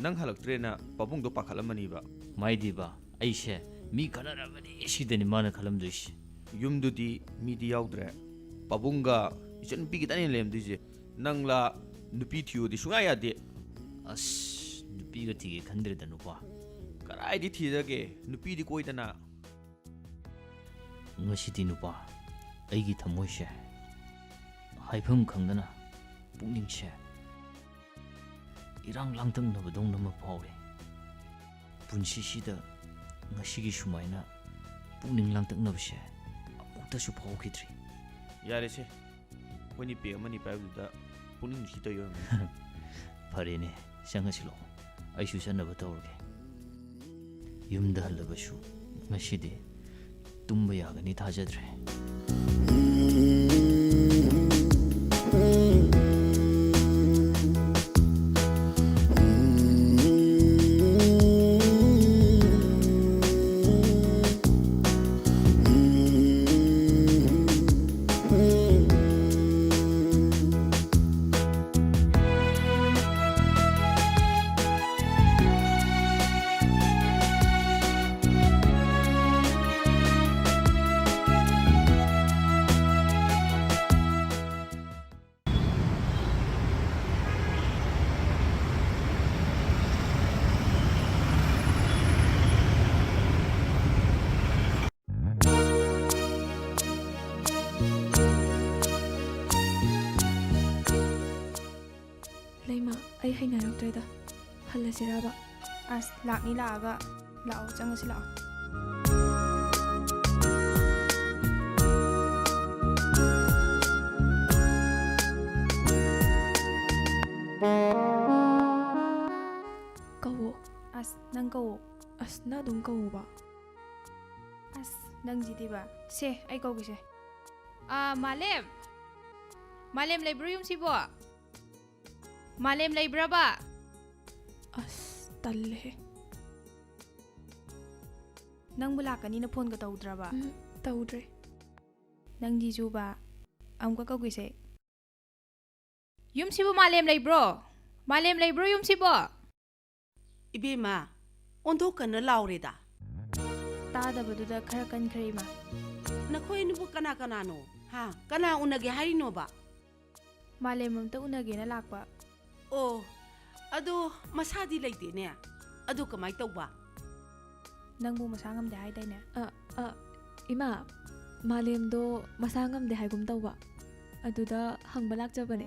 ꯅꯪ ꯍꯜꯂꯛꯇ꯭ꯔꯦꯅ ꯄꯥꯕꯨꯡꯗꯣ ꯄꯥꯈꯠꯂꯝꯃꯅꯤꯕ ꯃꯥꯏꯗꯤꯕ ꯑꯩꯁꯦ ꯃꯤ ꯈꯠꯅꯔꯕꯅꯤ ꯁꯤꯗꯅꯤ ꯃꯥꯅ ꯈꯜꯂꯝꯗꯣꯏꯁꯦ ꯌꯨꯝꯗꯨꯗꯤ ꯃꯤꯗꯤ ꯌꯥꯎꯗ꯭ꯔꯦ ꯄꯥꯕꯨꯡꯒ ꯏꯆꯟꯅꯨꯄꯤ ꯈꯤꯇꯪ ꯂꯩꯔꯝꯗꯣꯏꯁꯦ ꯅꯪꯂꯥ ꯅꯨꯄꯤ ꯊꯤꯌꯣꯗꯤ ꯁꯨꯡꯌꯥ ꯌꯥꯗꯦ ꯑꯁ ꯅꯨꯄꯤꯒ ꯊꯤꯒꯦ ꯈꯟꯗ꯭ꯔꯦꯗ ꯅꯨꯄꯥ ꯀꯗꯥꯏꯗꯤ ꯊꯤꯔꯒꯦ ꯅꯨꯄꯤꯗꯤ ꯀꯣꯏꯗꯅ ꯉꯁꯤꯗꯤ ꯅꯨꯄꯥ ꯑꯩꯒꯤ ꯊꯃꯣꯏꯁꯦ ꯍꯥꯏꯐꯝ ꯈꯪꯗꯅ ꯄꯨꯛꯅꯤꯡꯁꯦ irang langtang nabadong nama paure. Punsi sida ngasigi sumaina puning langtang nabasya amukta su pau kitri. Yare se. Kuni pe amani paibuda puning hito yo. Farene sanga silo. Aisu sanaba tawrge. Yumda halabasu ngasidi tumba yagani thajadre. Leima, ai hay ngarang treda. Halla siraba. As lakni laga. Lao changa si lao. Kawo. As nang kawo. As na dong kawo ba? As nang jidi ba? Se, ay kawo gise. Malem. Malem labro yung sibo. Malem labra ba? As talle. Nang mula kanina phone ka tawdra ba? Tawdre. Nang jiju ba? Am ka gise. Yung sibo malem labro. Malem labro yung sibo. Ibema, onto kana laureda. Tada baduda khara kan khrima. Nakoy ni bu kana no. Ha, kana unage harino ba? Malem mamta unage na lakba. Oh, ado masadi laite ne. Ado kamay tawba. Nang bu masangam de hay ne. Ima, malemdo masangam de hay gum tawba. Aduda hangbalak jabane.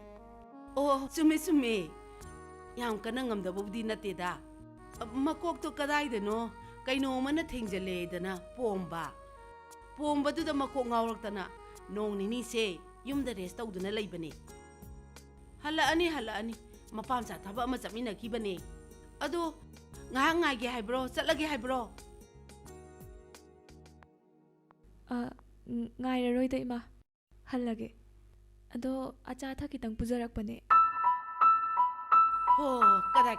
Oh, sume. Yam kana ngamdabudi nateda. Makok to kadaidano. Kaino mana thengjale dana pomba. Pomba du da makok ngawraktana. Nong nini se yumda rest tawduna leibane. Hala ani. Mapam sa thaba ama chamina kibane. Ado ngahang ngai hai bro, chatlage hai bro. Ngai roi da ima. Hallage. Ado acha tha kitang pujarak pane. Ho, kadai.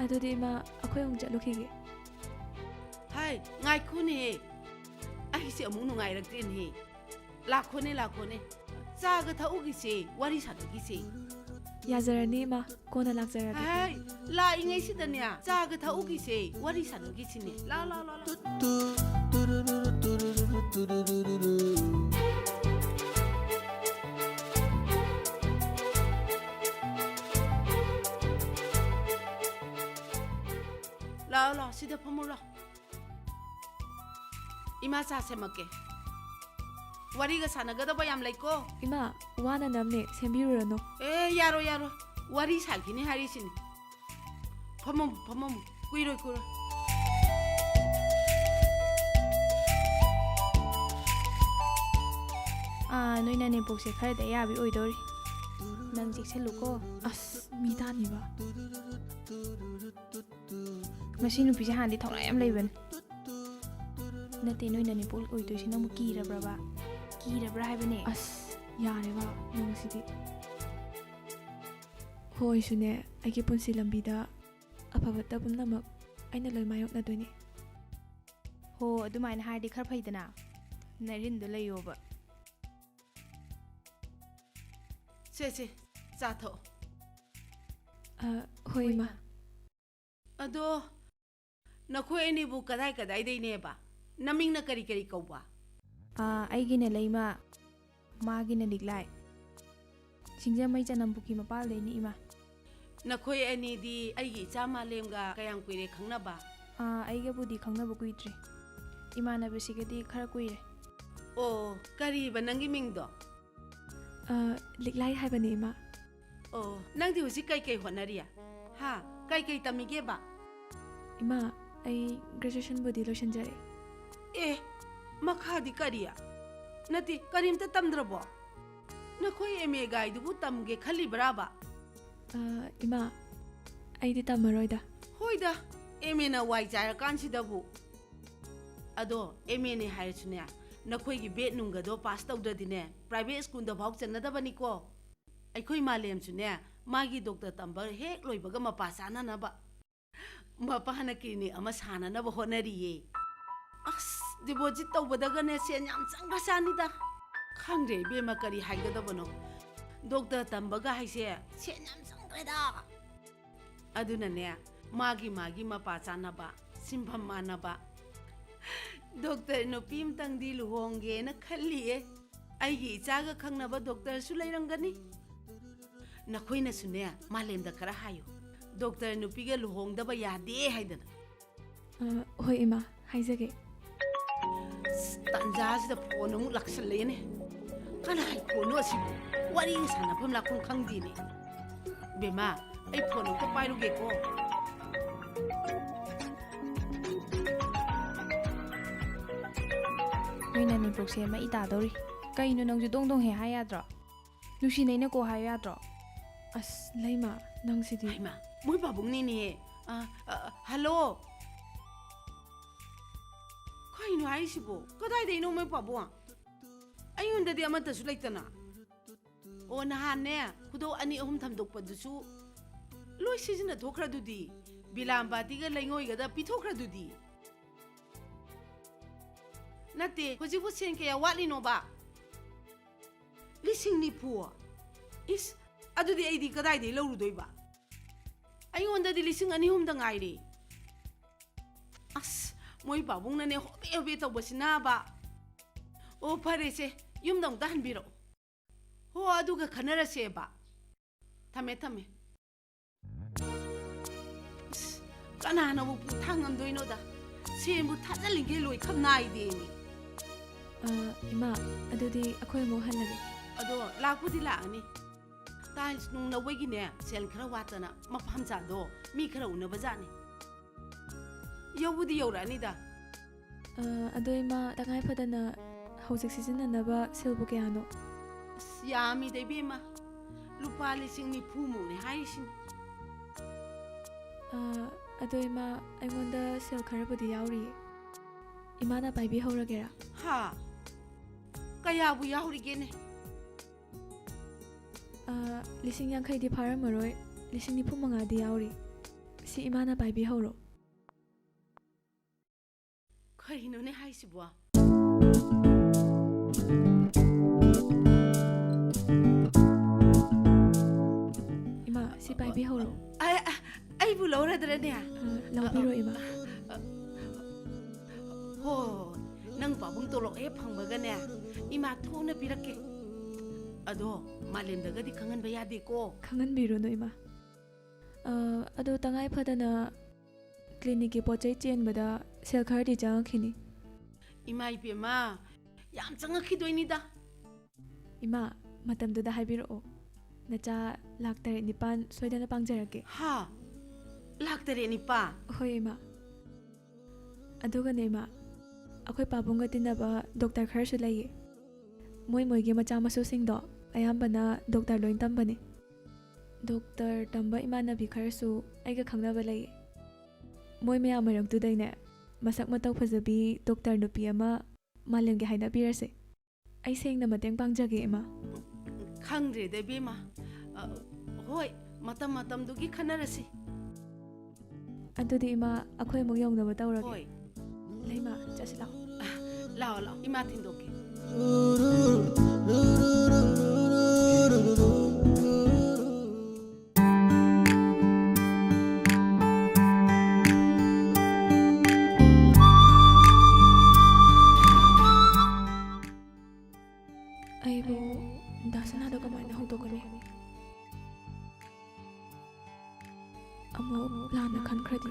Ado di ima akoy ong jalo kige. Hai, ngai khune. Ai se amu nu ngai rakten he. Lakhone. Saga thau gi se, wari sa gi se. Yazarani ma, kona lakjarage. Hai, la ingai sidanya. Saga thau gi se, wari sa gi sine. La. La, sida pamura. Ima sa semake. Wari ga sana gada bayam laiko. Ima, wana namne sembirurano. Yaro. Wari salkini hari sini. Pamam. Kuiro. Noi na ne pokse khare da yabi oidori. Nang jikselu As midani ba. Masinu pisa handi thongna yam leiben. Nate noi na ne pol oidoi sina mu kirabra ba. Kirabra haibane. As yare ba nong sidi. Hoi sune aigi punsi lambida afabata pumnamak aina loi mayok na doini. Ho adumaina hardi khar phaidana. Narindo layoba. Se, zatho. Hoi ma. Ado, nakoy ni bu kadai dai ne ba. Naming na kari kauba. Aigi ne leima. Magi na liglay. Singja mai chanam buki mapal de ni ima. Nakoy ani di aigi chama lemga kayang kuire khangna ba. Aiga budi khangna bu kuitri. Ima na besigadi khara kuire. Oh, kari ba nangi mingdo. Liglay hai bani ima. ꯑꯣ ꯅꯪꯗꯤ ꯍꯧꯖꯤꯛ ꯀꯩ ꯍꯣꯠꯅꯔꯤ ꯍꯥ ꯀꯩ ꯇꯝꯃꯤꯒꯦꯕ ꯏꯃꯥ ꯑꯩ ꯒ꯭ꯔꯦꯖꯨꯑꯦꯁꯟꯕꯨꯗꯤ ꯂꯣꯏꯁꯤꯟꯖꯔꯦ ꯑꯦ ꯃꯈꯥꯗꯤ ꯀꯔꯤ ꯅꯠꯇꯦ ꯀꯔꯤꯝꯇ ꯇꯝꯗ꯭ꯔꯕꯣ ꯅꯈꯣꯏ ꯑꯦꯝ ꯑꯦ ꯒꯥꯏꯗꯨꯕꯨ ꯇꯝꯒꯦ ꯈꯜꯂꯤꯕ꯭ꯔꯥꯕ ꯏꯃꯥ ꯑꯩꯗꯤ ꯇꯝꯃꯔꯣꯏꯗ ꯍꯣꯏꯗ ꯑꯦꯝ ꯑꯦꯅ ꯋꯥꯏ ꯆꯥꯏꯔꯀꯥꯟꯁꯤꯗꯕꯨ ꯑꯗꯣ ꯑꯦꯝ ꯑꯦꯅꯦ ꯍꯥꯏꯔꯁꯨꯅꯦ ꯅꯈꯣꯏꯒꯤ ꯕꯦꯠ ꯅꯨꯡꯒꯗꯣ ꯄꯥꯁ ꯇꯧꯗ꯭ꯔꯗꯤꯅꯦ ꯄ꯭ꯔꯥꯏꯚꯦꯠ ꯁ꯭ꯀꯨꯜꯗ ꯐꯥꯎ ꯆꯟꯅꯗꯕꯅꯤꯀꯣ ꯑꯩꯈꯣꯏ ꯃꯥꯂꯦꯝꯁꯨꯅꯦ ꯃꯥꯒꯤ ꯗꯣꯛꯇꯔ ꯇꯝꯕ ꯍꯦꯛ ꯂꯣꯏꯕꯒ ꯃꯄꯥ ꯆꯥꯅꯅꯕ ꯃꯄꯥꯅ ꯀ꯭ꯂꯤꯅꯤꯛ ꯑꯃ ꯁꯥꯅꯅꯕ ꯍꯣꯠꯅꯔꯤꯌꯦ ꯑꯁ ꯗꯤꯄꯣꯖꯤꯠ ꯇꯧꯕꯗꯒꯅꯦ ꯁꯦꯟ ꯌꯥꯝ ꯆꯪꯈ꯭ꯔꯖꯥꯠꯅꯤꯗ ꯈꯪꯗ꯭ꯔꯦ ꯏꯕꯦꯝꯃ ꯀꯔꯤ ꯍꯥꯏꯒꯗꯕꯅꯣ ꯗꯣꯛꯇꯔ ꯇꯝꯕꯒ ꯍꯥꯏꯁꯦ ꯁꯦꯟ ꯌꯥꯝ ꯆꯪꯈ꯭ꯔꯦꯗ ꯑꯗꯨꯅꯅꯦ ꯃꯥꯒꯤ ꯃꯄꯥ ꯆꯥꯅꯕ ꯁꯤꯟꯐꯝ ꯃꯥꯟꯅꯕ ꯗꯣꯛꯇꯔ ꯅꯨꯄꯤ ꯑꯃꯇꯪꯗꯤ ꯂꯨꯍꯣꯡꯒꯦꯅ ꯈꯜꯂꯤꯌꯦ ꯑꯩꯒꯤ ꯏꯆꯥꯒ ꯈꯪꯅꯕ ꯗꯣꯛꯇꯔꯁꯨ ꯂꯩꯔꯝꯒꯅꯤ ꯅꯈꯣꯏꯅꯁꯨꯅꯦ ꯃꯥꯂꯦꯝꯗ ꯈꯔ ꯍꯥꯏꯌꯨ ꯗꯣꯛꯇꯔ ꯅꯨꯄꯤꯒ ꯂꯨꯍꯣꯡꯗꯕ ꯌꯥꯗꯦ ꯍꯥꯏꯗꯅ ꯍꯣꯏ ꯏꯃꯥ ꯍꯥꯏꯖꯒꯦ ꯇꯥꯟꯖꯥꯁꯤꯗ ꯐꯣꯟ ꯑꯃꯨꯛ ꯂꯥꯛꯁꯜꯂꯛꯑꯦꯅꯦ ꯀꯅꯥꯏ ꯐꯣꯟꯅꯣ ꯑꯁꯤꯕꯨ ꯋꯥꯔꯤꯒ ꯁꯥꯟꯅꯐꯝ ꯂꯥꯛꯐꯝ ꯈꯪꯗꯦꯅꯦ ꯕꯦꯝꯃ ꯑꯩ ꯐꯣꯟ ꯑꯝꯇ ꯄꯥꯏꯔꯨꯒꯦꯀꯣ ꯅꯣꯏꯅ ꯅꯤꯡꯄꯣꯛꯁꯦ ꯃꯩ ꯇꯥꯗꯧꯔꯤ ꯀꯩꯅꯣ ꯅꯪꯁꯨ ꯗꯣꯡ ꯗꯣꯡ ꯍꯦꯛ ꯍꯥꯏ ꯌꯥꯗ꯭ꯔꯣ ꯅꯨꯡꯁꯤꯅꯩꯅꯀꯣ ꯍꯥꯏꯌꯨ ꯌꯥꯗ꯭ꯔꯣ ꯑꯁ ꯂꯩꯃ ꯅꯪꯁꯤꯗꯤ ꯍꯩꯃ ꯃꯣꯏ ꯄꯥꯕꯨꯡꯅꯤꯅꯦ ꯍꯜꯂꯣ ꯀꯩꯅꯣ ꯍꯥꯏꯔꯤꯁꯤꯕꯣ ꯀꯗꯥꯏꯗꯩꯅꯣ ꯃꯣꯏ ꯄꯥꯕꯨꯡ ꯑꯩꯉꯣꯟꯗꯗꯤ ꯑꯃꯠꯇꯁꯨ ꯂꯩꯇꯅ ꯑꯣ ꯅꯍꯥꯟꯅꯦ ꯈꯨꯗꯣꯞ 2-3 ꯊꯝꯗꯣꯛꯄꯗꯨꯁꯨ ꯂꯣꯏ ꯁꯤꯖꯤꯟꯅꯊꯣꯛꯈ꯭ꯔꯗꯨꯗꯤ ꯕꯤꯂꯥꯝꯕꯥꯇꯤꯒ ꯂꯩꯉꯣꯏꯒꯗ ꯄꯤꯊꯣꯛꯈ꯭ꯔꯗꯨꯗꯤ ꯅꯠꯇꯦ ꯍꯧꯖꯤꯛꯄꯨ ꯁꯦꯟ ꯀꯌꯥ ꯋꯥꯠꯂꯤꯅꯣꯕ 90,000 ꯏꯁ ꯑꯗꯨꯗꯤ ꯑꯩꯗꯤ ꯀꯗꯥꯏꯗꯩ ꯂꯧꯔꯨꯗꯣꯏꯕ ꯑꯩꯉꯣꯟꯗꯗꯤ 2,000-3,000ꯗ ꯉꯥꯏꯔꯦ ꯑꯁ ꯃꯣꯏ ꯄꯥꯕꯨꯡꯅꯅꯦ ꯍꯣꯕꯦ ꯇꯧꯕꯁꯤꯅꯕ ꯑꯣ ꯐꯔꯦꯁꯦ ꯌꯨꯝꯗ ꯑꯃꯨꯛꯇ ꯍꯟꯕꯤꯔꯛꯑꯣ ꯍꯣ ꯑꯗꯨꯒ ꯈꯟꯅꯔꯁꯦꯕ ꯊꯝꯃꯦ ꯑꯁ ꯀꯅꯥꯅꯕꯨ ꯄꯨꯊꯥꯡ ꯉꯝꯗꯣꯏꯅꯣꯗ ꯁꯦꯟꯕꯨ ꯊꯥꯖꯜꯂꯤꯒꯦ ꯂꯣꯏ ꯈꯝ ꯅꯥꯏꯗꯦꯅꯦ ꯏꯃꯥ ꯑꯗꯨꯗꯤ ꯑꯩꯈꯣꯏ ꯑꯃꯨꯛ ꯍꯜꯂꯒꯦ ꯑꯗꯣ ꯂꯥꯛꯄꯨꯗꯤ ꯂꯥꯛꯑꯅꯤ ꯇꯥꯏꯜꯁ ꯅꯨꯡ ꯂꯧꯕꯒꯤꯅꯦ ꯁꯦꯜ ꯈꯔ ꯋꯥꯠꯇꯅ ꯃꯐꯝꯆꯥꯗꯣ ꯃꯤ ꯈꯔ ꯎꯅꯕ ꯖꯥꯠꯅꯤ ꯌꯧꯕꯨꯗꯤ ꯌꯧꯔꯛꯑꯅꯤꯗ ꯑꯗꯣ ꯏꯃꯥ ꯇꯉꯥꯏ ꯐꯗꯅ ꯍꯧꯖꯤꯛ ꯁꯤꯖꯤꯟꯅꯅꯕ ꯁꯦꯜꯕꯨ ꯀꯌꯥꯅꯣ ꯑꯁ ꯌꯥꯝꯃꯤꯗ ꯏꯕꯦꯝꯃ ꯂꯨꯄꯥ 90,000 ꯍꯥꯏꯔꯤꯁꯤꯅꯤ ꯑꯗꯣ ꯏꯃꯥ ꯑꯩꯉꯣꯟꯗ ꯁꯦꯜ ꯈꯔꯕꯨꯗꯤ ꯌꯥꯎꯔꯤꯌꯦ ꯏꯃꯥꯅ ꯄꯥꯏꯕꯤꯍꯧꯔꯒꯦꯔꯥ ꯍꯥ ꯀꯌꯥꯕꯨ ꯌꯥꯎꯔꯤꯒꯦꯅꯦ 50,000ꯗꯤ ꯐꯥꯔꯝꯃꯔꯣꯏ 95,000ꯗꯤ ꯌꯥꯎꯔꯤ ꯁꯤ ꯏꯃꯥꯅ ꯄꯥꯏꯕꯤꯍꯧꯔꯣ ꯀꯔꯤꯅꯣꯅꯦ ꯍꯥꯏꯁꯤꯕꯣ 이마 시바이비 호로 아이부 러라드라네 러비로 이마 호 ꯅꯪ ꯄꯥꯕꯨꯡ ꯇꯣꯂꯣꯛ ꯍꯦꯛ ꯐꯪꯕꯒꯅꯦ ꯏꯃꯥ ꯊꯨꯅ ꯄꯤꯔꯛꯀꯦ ꯑꯗꯣ ꯃꯥꯂꯦꯝꯗꯒꯗꯤ ꯈꯪꯍꯟꯕ ꯌꯥꯗꯦꯀꯣ ꯈꯪꯍꯟꯕꯤꯔꯨꯅꯨ 이마 ꯑꯗꯣ ꯇꯉꯥꯏ ꯐꯗꯅ ꯀ꯭ꯂꯤꯅꯤꯛꯀꯤ ꯄꯣꯠꯆꯩ ꯆꯦꯟꯕꯗ ꯁꯦꯜ ꯈꯔꯗꯤ ꯆꯪꯉꯛꯈꯤꯅꯤ 이마 이베마 ꯌꯥꯝ ꯆꯪꯉꯛꯈꯤꯗꯣꯏꯅꯤꯗ 이마 ꯃꯇꯝꯗꯨꯗ ꯍꯥꯏꯕꯤꯔꯛꯑꯣ ꯅꯆꯥ 9,000-9 ꯁꯣꯏꯗꯅ ꯄꯥꯡꯖꯔꯛꯀꯦ ꯍꯥ 9,000-9 ꯍꯣꯏ 이마 ꯑꯗꯨꯒꯅꯦ 이마 ꯑꯩꯈꯣꯏ ꯄꯥꯕꯨꯡꯒ ꯇꯤꯟꯅꯕ ꯗꯣꯛꯇꯔ ꯈꯔꯁꯨ ꯂꯩꯌꯦ ꯃꯣꯏꯒꯤ ꯃꯆꯥ ꯃꯁꯨꯁꯤꯡꯗꯣ ꯑꯌꯥꯝꯕꯅ ꯗꯣꯛꯇꯔ ꯂꯣꯏ ꯇꯝꯕꯅꯦ ꯗꯣꯛꯇꯔ ꯇꯝꯕ ꯏꯃꯥꯟꯅꯕꯤ ꯈꯔꯁꯨ ꯑꯩꯒ ꯈꯪꯅꯕ ꯂꯩꯌꯦ ꯃꯣꯏ ꯃꯌꯥꯝ ꯃꯔꯛꯇꯨꯗꯩꯅꯦ ꯃꯁꯛ ꯃꯇꯧ ꯐꯖꯕꯤ ꯗꯣꯛꯇꯔ ꯅꯨꯄꯤ ꯑꯃ ꯃꯥꯂꯦꯝꯒꯤ ꯍꯥꯏꯅꯕꯤꯔꯁꯦ ꯑꯩ ꯁꯦꯡꯅ ꯃꯇꯦꯡ ꯄꯥꯡꯖꯒꯦ ꯏꯃꯥ ꯈꯪꯗ꯭ꯔꯦꯗ ꯏꯕꯦꯝꯃ ꯍꯣꯏ ꯃꯇꯝꯗꯨꯒꯤ ꯈꯟꯅꯔꯁꯤ ꯑꯗꯨꯗꯤ ꯏꯃꯥ ꯑꯩꯈꯣꯏ ꯑꯃꯨꯛ ꯌꯧꯅꯕ ꯇꯧꯔꯒꯦ ꯍꯣꯏ ꯂꯩꯃꯥ ꯆꯠꯁꯤ ꯂꯥꯛꯑꯣ ꯏꯃꯥ ꯊꯤꯟꯗꯣꯛꯀꯦ ꯑꯩꯕꯨ ꯗꯥꯁꯅꯥꯗꯣ ꯀꯃꯥꯏꯅ ꯍꯧꯗꯣꯛꯀꯅꯤ ꯑꯃꯨꯛ ꯂꯥꯟꯅ ꯈꯟꯈ꯭ꯔꯗꯤ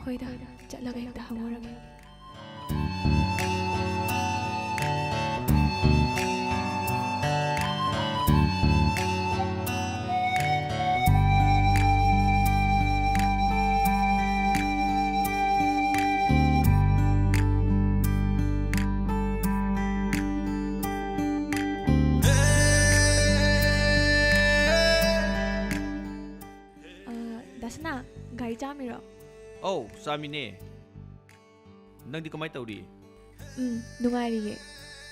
ꯍꯣꯏꯗ ꯆꯠꯂꯒ ꯍꯦꯛꯇ ꯗꯥꯁꯅꯥ ꯒꯥꯔꯤ ꯆꯥꯃꯤꯔꯣ ꯑꯧ ꯆꯥꯃꯤꯅꯦ ꯅꯪꯗꯤ ꯀꯃꯥꯏ ꯇꯧꯔꯤ ꯅꯨꯡꯉꯥꯏꯔꯤꯌꯦ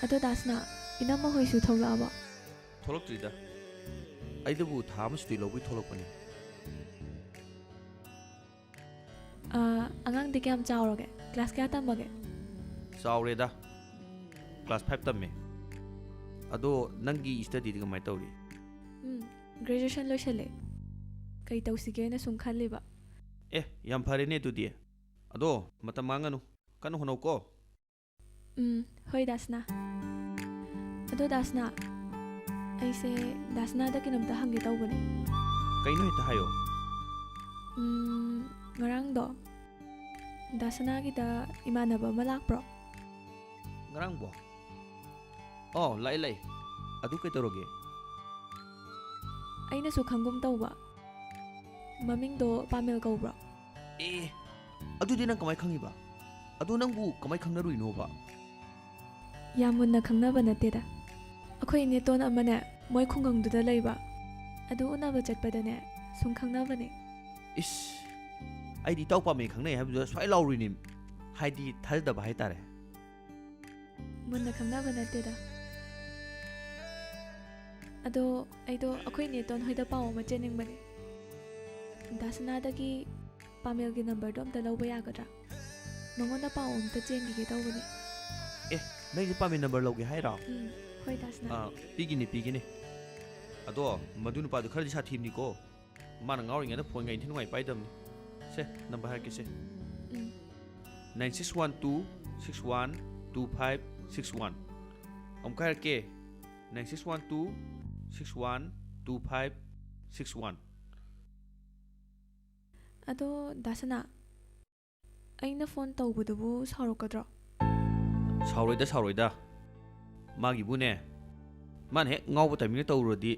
ꯑꯗꯣ ꯗꯥꯁꯅꯥ ꯏꯅꯝꯃ ꯍꯣꯏꯁꯨ ꯊꯣꯛꯂꯛꯑꯕꯣ ꯊꯣꯛꯂꯛꯇ꯭ꯔꯤꯗ ꯑꯩꯗꯕꯨ ꯊꯥ ꯑꯃ ꯁꯨꯇꯤ ꯂꯧꯕꯩ ꯊꯣꯛꯂꯛꯄꯅꯤ ꯑꯉꯥꯡꯗꯤ ꯀꯌꯥꯝ ꯆꯥꯎꯔꯒꯦ ꯀ꯭ꯂꯥꯁ ꯀꯌꯥ ꯇꯝꯕꯒꯦ ꯆꯥꯎꯔꯦꯗ ꯀ꯭ꯂꯥꯁ 5 ꯇꯝꯃꯦ ꯑꯗꯣ ꯅꯪꯒꯤ ꯁ꯭ꯇꯗꯤꯗꯤ ꯀꯃꯥꯏ ꯇꯧꯔꯤ ꯒ꯭ꯔꯦꯖꯨꯑꯦꯁꯟ ꯂꯣꯏꯁꯜꯂꯦ ꯀꯩ ꯇꯧꯁꯤꯒꯦꯅ ꯁꯨꯝ ꯈꯜꯂꯤꯕ ꯌꯥꯝ ꯐꯔꯦꯅꯦ ꯑꯗꯨꯗꯤ ꯑꯗꯣ ꯃꯇꯝ ꯃꯥꯡꯒꯅꯨ ꯀꯟꯅ ꯍꯣꯠꯅꯧꯀꯣ ꯍꯣꯏ ꯗꯥꯁꯅꯥ ꯑꯗꯣ ꯗꯥꯁꯅꯥ ꯑꯩꯁꯦ ꯗꯥꯁꯅꯥꯗ ꯀꯩꯅꯣꯝꯇ ꯍꯪꯒꯦ ꯇꯧꯕꯅꯦ ꯀꯩꯅꯣ ꯍꯦꯛꯇ ꯍꯥꯏꯌꯣ ꯉꯔꯥꯡꯗꯣ ꯗꯥꯁꯅꯥꯒꯤꯗ ꯏꯃꯥꯟꯅꯕ ꯑꯃ ꯂꯥꯛꯄ꯭ꯔꯣ ꯉꯔꯥꯡꯕꯣ ꯂꯥꯛꯑꯦ ꯑꯗꯨ ꯀꯩꯗꯧꯔꯒꯦ ꯑꯩꯅꯁꯨ ꯈꯪꯒꯨꯝ ꯇꯧꯕ ꯃꯃꯤꯡꯗꯣ ꯄꯥꯃꯦꯜ ꯀꯧꯕ꯭ꯔꯣ ꯑꯗꯨꯗꯤ ꯅꯪ ꯀꯃꯥꯏ ꯈꯪꯉꯤꯕ ꯑꯗꯣ ꯅꯪꯕꯨ ꯀꯃꯥꯏ ꯈꯪꯅꯔꯨꯏꯅꯣꯕ ꯌꯥꯝ ꯃꯨꯟꯅ ꯈꯪꯅꯕ ꯅꯠꯇꯦꯗ ꯑꯩꯈꯣꯏ ꯏꯅꯦꯇꯣꯟ ꯑꯃꯅꯦ ꯃꯣꯏ ꯈꯨꯡꯒꯪꯗꯨꯗ ꯂꯩꯕ ꯑꯗꯨ ꯎꯅꯕ ꯆꯠꯄꯗꯅꯦ ꯁꯨꯝ ꯈꯪꯅꯕꯅꯦ ꯑꯩꯗꯤ ꯏꯇꯥꯎ ꯄꯥꯝꯃꯦ ꯈꯪꯅꯩ ꯍꯥꯏꯕꯗꯨꯗ ꯁ꯭ꯋꯥꯏ ꯂꯥꯎꯔꯨꯏꯅꯤ ꯍꯥꯏꯗꯤ ꯊꯥꯖꯗꯕ ꯍꯥꯏꯇꯥꯔꯦ ꯃꯨꯟꯅ ꯈꯪꯅꯕ ꯅꯠꯇꯦꯗ ꯑꯗꯣ ꯑꯩꯗꯣ ꯑꯩꯈꯣꯏ ꯏꯅꯦꯇꯣꯟ ꯍꯣꯏꯗ ꯄꯥꯎ ꯑꯃ ꯆꯦꯟꯅꯤꯡꯕꯅꯦ ꯗꯥꯁꯅꯥꯗꯒꯤ ꯄꯥꯃꯦꯜꯒꯤ ꯅꯝꯕꯔꯗꯣ ꯑꯝꯇ ꯂꯧꯕ ꯌꯥꯒꯗ꯭ꯔꯥ ꯃꯉꯣꯟꯗ ꯄꯥꯎ ꯑꯝꯇ ꯆꯦꯟꯈꯤꯒꯦ ꯇꯧꯕꯅꯦ ꯅꯪꯁꯦ ꯄꯥꯃꯦꯜ ꯅꯝꯕꯔ ꯂꯧꯒꯦ ꯍꯥꯏꯔꯣ ꯍꯣꯏ ꯗꯥꯁꯅꯥ ꯄꯤꯒꯤꯅꯤ ꯑꯗꯣ ꯃꯗꯨ ꯅꯨꯄꯥꯗꯣ ꯈꯔꯗꯤ ꯁꯥꯊꯤꯕꯅꯤꯀꯣ ꯃꯥꯅ ꯉꯥꯎꯔꯤꯉꯩꯗ ꯐꯣꯟꯒ ꯏꯟꯊꯤ ꯅꯨꯡꯉꯥꯏ ꯄꯥꯏꯗꯕꯅꯤ ꯁꯦ ꯅꯝꯕꯔ ꯍꯥꯏꯔꯛꯀꯦꯁꯦ 9612612561 ꯑꯃꯨꯛ ꯍꯥꯏꯔꯛꯀꯦ 9612612561 ꯑꯗꯣ ꯗꯥꯁꯅꯥ ꯑꯩꯅ ꯐꯣꯟ ꯇꯧꯕꯗꯨꯕꯨ ꯁꯥꯎꯔꯛꯀꯗ꯭ꯔꯣ ꯁꯥꯎꯔꯣꯏꯗ ꯃꯥꯒꯤꯕꯨꯅꯦ ꯃꯥꯅ ꯍꯦꯛ ꯉꯥꯎꯕ ꯇꯥꯏꯃꯤꯡꯗ ꯇꯧꯔꯨꯔꯗꯤ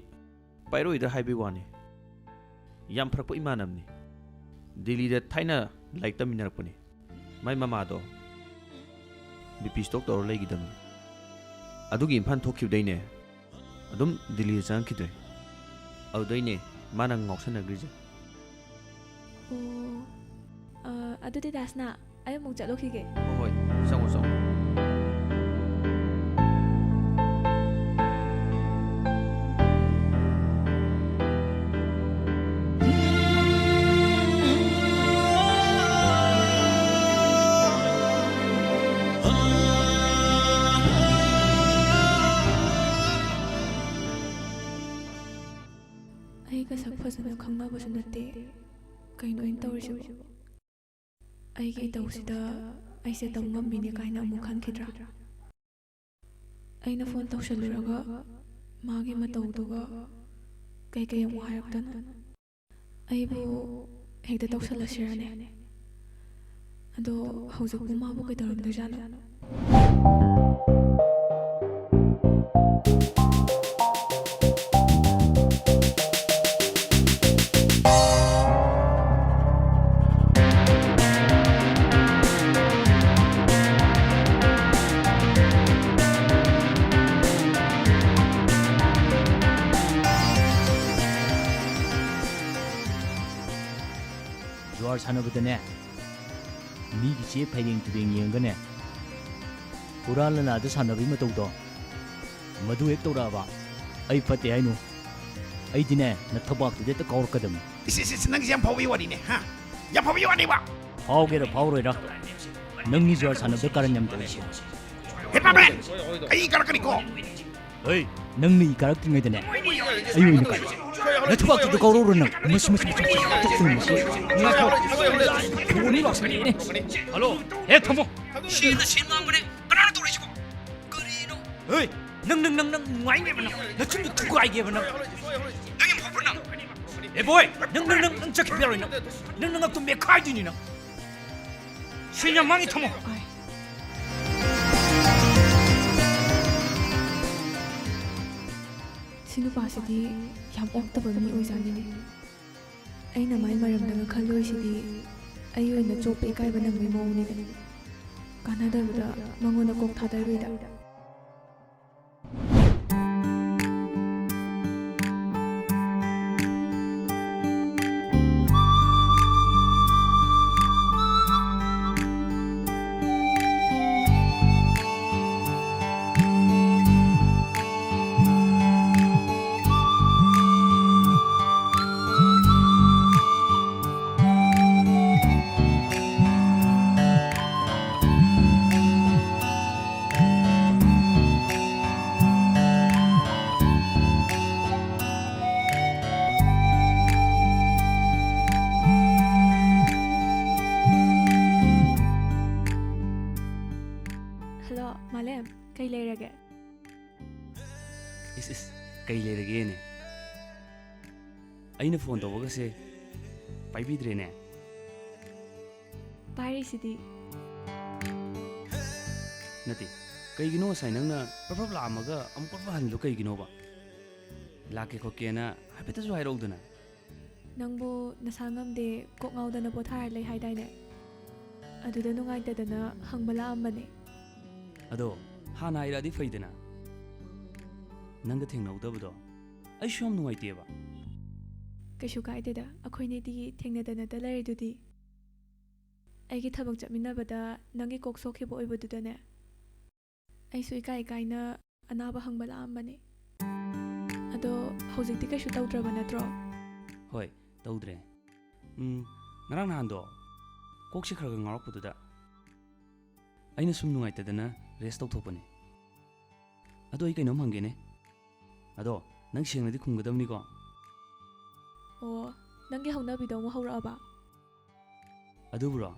ꯄꯥꯏꯔꯛꯑꯣꯏꯗ꯭ꯔꯥ ꯍꯥꯏꯕꯩ ꯋꯥꯅꯤ ꯌꯥꯝ ꯐꯔꯛꯄ ꯏꯃꯥꯟꯅꯕꯅꯤ ꯗꯦꯜꯂꯤꯗ ꯊꯥꯏꯅ ꯂꯥꯏꯔꯤꯛ ꯇꯝꯃꯤꯟꯅꯔꯛꯄꯅꯤ ꯃꯥꯏ ꯃꯃꯥꯗꯣ BP ꯁ꯭ꯇꯣꯛ ꯇꯧꯔ ꯂꯩꯈꯤꯗꯕꯅꯤ ꯑꯗꯨꯒꯤ ꯏꯝꯐꯥꯜ ꯊꯣꯛꯈꯤꯕꯗꯩꯅꯦ ꯑꯗꯨꯝ ꯗꯦꯜꯂꯤꯗ ꯆꯪꯉꯛꯈꯤꯗ꯭ꯔꯦ ꯑꯗꯨꯗꯩꯅꯦ ꯃꯥꯅ ꯉꯥꯎꯁꯟꯅꯈ꯭ꯔꯤꯁꯦ ꯑꯗꯨꯗꯤ ꯗꯥꯁꯅꯥ ꯑꯩ ꯑꯃꯨꯛ ꯆꯠꯂꯨꯈꯤꯒꯦ ꯍꯣꯏ ꯆꯪꯉꯣ ꯑꯩꯒ ꯁꯛ ꯐꯖꯅ ꯈꯪꯅꯕꯁꯨ ꯅꯠꯇꯦ ꯀꯩꯅꯣ ꯑꯩꯅ ꯇꯧꯔꯤꯁꯤꯕꯣ ꯑꯩꯒꯤ ꯏꯇꯧꯁꯤꯗ ꯑꯩꯁꯦ ꯇꯧ ꯉꯝꯃꯤꯅꯦ ꯀꯥꯏꯅ ꯑꯃꯨꯛ ꯈꯟꯈꯤꯗ꯭ꯔꯥ ꯑꯩꯅ ꯐꯣꯟ ꯇꯧꯁꯜꯂꯨꯔꯒ ꯃꯥꯒꯤ ꯃꯇꯧꯗꯨꯒ ꯀꯩꯀꯩ ꯑꯃꯨꯛ ꯍꯥꯏꯔꯛꯇꯅ ꯑꯩꯕꯨ ꯍꯦꯛꯇ ꯇꯧꯁꯜꯂꯁꯤꯔꯅꯦ ꯑꯗꯣ ꯍꯧꯖꯤꯛꯄꯨ ꯃꯥꯕꯨ ꯀꯩꯗꯧꯔꯝꯗꯣꯏꯖꯥꯠꯅꯣ ꯖꯨꯋꯥꯔ ꯁꯥꯟꯅꯕꯗꯅꯦ ꯃꯤꯒꯤ ꯆꯦ ꯐꯩꯔꯦꯡ ꯇꯨꯔꯦꯡ ꯌꯦꯡꯉꯒꯅꯦ ꯍꯨꯔꯥꯟ ꯂꯅꯥꯗ ꯁꯥꯟꯅꯕꯒꯤ ꯃꯇꯧꯗꯣ ꯃꯗꯨ ꯍꯦꯛ ꯇꯧꯔꯛꯑꯕ ꯑꯩ ꯐꯠꯇꯦ ꯍꯥꯏꯅꯨ ꯑꯩꯗꯤꯅꯦ ꯅꯊꯕꯥꯛꯇꯨꯗ ꯍꯦꯛꯇ ꯀꯥꯎꯔꯛꯀꯗꯕꯅꯤ ꯅꯪꯁꯦ ꯌꯥꯝ ꯐꯥꯎꯕꯒꯤ ꯋꯥꯔꯤꯅꯦ ꯌꯥꯝ ꯐꯥꯎꯕꯒꯤ ꯋꯥꯔꯤꯕ ꯐꯥꯎꯒꯦꯔꯥ ꯐꯥꯎꯔꯣꯏꯔꯥ ꯅꯪꯒꯤ ꯖꯨꯋꯥꯔ ꯁꯥꯟꯅꯕꯗ ꯀꯥꯔꯟ ꯌꯥꯝ ꯇꯧꯔꯤꯁꯦ ꯑꯩ ꯀꯥꯔꯛꯀꯅꯤꯀꯣ ꯅꯪꯅ ꯏ ꯀꯥꯔꯛꯇ꯭ꯔꯤꯉꯩꯗꯅꯦ ꯑꯩ ꯑꯣꯏꯅ ꯀꯥꯔꯛ ꯅꯊꯕꯥꯛꯇꯨꯗ ꯀꯥꯎꯔꯧꯔ ꯅꯪ ꯍꯜꯂꯣ ꯍꯦꯛ ꯊꯝꯃꯣ ꯁꯦꯟ ꯃꯥꯡꯕꯅꯦ ꯀꯅꯥꯅ ꯇꯧꯔꯤꯁꯤꯕꯣ ꯀꯔꯤꯅꯣ ꯅꯪ ꯅꯨꯡꯉꯥꯏꯅꯦꯕ ꯅꯪ ꯅꯆꯤꯟꯗꯨ ꯊꯨꯒꯥꯏꯒꯦꯕ ꯅꯪ ꯌꯥꯝ ꯐꯕ꯭ꯔ ꯅꯪ ꯕꯣꯏ ꯅꯪ ꯆꯠꯈꯤꯕ ꯌꯥꯔꯣꯏ ꯅꯪ ꯉꯛꯇꯨ ꯃꯦꯠꯈꯥꯏꯗꯣꯏꯅꯤ ꯅꯪ ꯁꯦꯟ ꯌꯥꯝ ꯃꯥꯡꯉꯤ ꯊꯝꯃꯣ ꯁꯤ ꯅꯨꯄꯥꯁꯤꯗꯤ ꯌꯥꯝ ꯑꯣꯛꯇꯕ ꯃꯤ ꯑꯣꯏꯖꯥꯠꯅꯤꯅꯦ ꯑꯩꯅ ꯃꯥꯏ ꯃꯔꯝꯗꯒ ꯈꯜꯂꯣꯏꯁꯤꯗꯤ ꯑꯩ ꯑꯣꯏꯅ ꯆꯣꯞꯄ ꯏꯀꯥꯏꯕ ꯅꯪꯕꯒꯤ ꯃꯑꯣꯡꯅꯤꯅꯦ ꯀꯥꯟꯅꯗꯕꯗ ꯃꯉꯣꯟꯗ ꯀꯣꯛ ꯊꯥꯗꯔꯣꯏꯗ ꯀꯩ ꯂꯩꯔꯒꯦ? ꯏꯁ ꯀꯩ ꯂꯩꯔꯒꯦꯅꯦ? ꯑꯩꯅ ꯐꯣꯟ ꯇꯧꯕꯒꯁꯦ ꯄꯥꯏꯕꯤꯗ꯭ꯔꯦꯅꯦ? ꯄꯥꯏꯔꯤꯁꯤꯗꯤ. ꯅꯠꯇꯦ, ꯀꯩꯒꯤꯅꯣ ꯉꯁꯥꯏ ꯅꯪꯅ ꯄ꯭ꯔꯞ ꯂꯥꯛꯑꯝꯃꯒ ꯑꯃꯨꯛ ꯄ꯭ꯔꯞ ꯍꯟꯂꯤꯗꯣ ꯀꯩꯒꯤꯅꯣꯕ? ꯂꯥꯛꯀꯦ ꯈꯣꯠꯀꯦꯅ ꯍꯥꯏꯐꯦꯠꯇꯁꯨ ꯍꯥꯏꯔꯛꯎꯗꯅ. ꯅꯪꯕꯨ ꯅꯁꯥ ꯉꯝꯗꯦ ꯀꯣꯛ ꯉꯥꯎꯗꯅ ꯄꯣꯊꯥꯔ ꯂꯩ ꯍꯥꯏꯗꯥꯏꯅꯦ? ꯑꯗꯨꯗ ꯅꯨꯡꯉꯥꯏꯇꯗꯅ ꯍꯪꯕ ꯂꯥꯛꯑꯝꯕꯅꯦ. ꯑꯗꯣ ꯍꯥꯟꯅ ꯍꯥꯏꯔꯛꯑꯗꯤ ꯐꯩꯗꯅ. ꯅꯪꯒ ꯊꯦꯡꯅꯍꯧꯗꯕꯗꯣ ꯑꯩꯁꯨ ꯌꯥꯝ ꯅꯨꯡꯉꯥꯏꯇꯦꯕ. ꯀꯩꯁꯨ ꯀꯥꯏꯗꯦꯗ, ꯑꯩꯈꯣꯏꯅꯤꯗꯤ ꯊꯦꯡꯅꯗꯅꯇ ꯂꯩꯔꯤꯗꯨꯗꯤ. ꯑꯩꯒꯤ ꯊꯕꯛ ꯆꯠꯃꯤꯟꯅꯕꯗ ꯅꯪꯒꯤ ꯀꯣꯛ ꯁꯣꯛꯈꯤꯕ ꯑꯣꯏꯕꯗꯨꯗꯅꯦ ꯑꯩꯁꯨ ꯏꯀꯥꯏꯅ ꯑꯅꯥꯕ ꯍꯪꯕ ꯂꯥꯛꯑꯝꯕꯅꯦ. ꯑꯗꯣ ꯍꯧꯖꯤꯛꯇꯤ ꯀꯩꯁꯨ ꯇꯧꯗ꯭ꯔꯕ ꯅꯠꯇ꯭ꯔꯣ? ꯍꯣꯏ, ꯇꯧꯗ꯭ꯔꯦ. ꯉꯔꯥꯡ ꯅꯍꯥꯟꯗꯣ ꯀꯣꯛꯁꯦ ꯈꯔ ꯉꯥꯎꯔꯛꯄꯗꯨꯗ ꯑꯩꯅ ꯁꯨꯝ ꯅꯨꯡꯉꯥꯏꯇꯗꯅ ꯔꯦꯁ ꯇꯧꯊꯣꯛꯄꯅꯦ. ꯑꯗꯣ ꯑꯩ ꯀꯩꯅꯣꯝ ꯍꯪꯒꯦꯅꯦ. ꯑꯗꯣ ꯅꯪ ꯁꯦꯡꯅꯗꯤ ꯈꯨꯝꯒꯗꯕꯅꯤꯀꯣ. ꯑꯣ, ꯅꯪꯒꯤ ꯍꯧꯅꯕꯤꯗꯣ ꯑꯃꯨꯛ ꯍꯧꯔꯛꯑꯕ? ꯑꯗꯨꯕꯨꯔꯣ,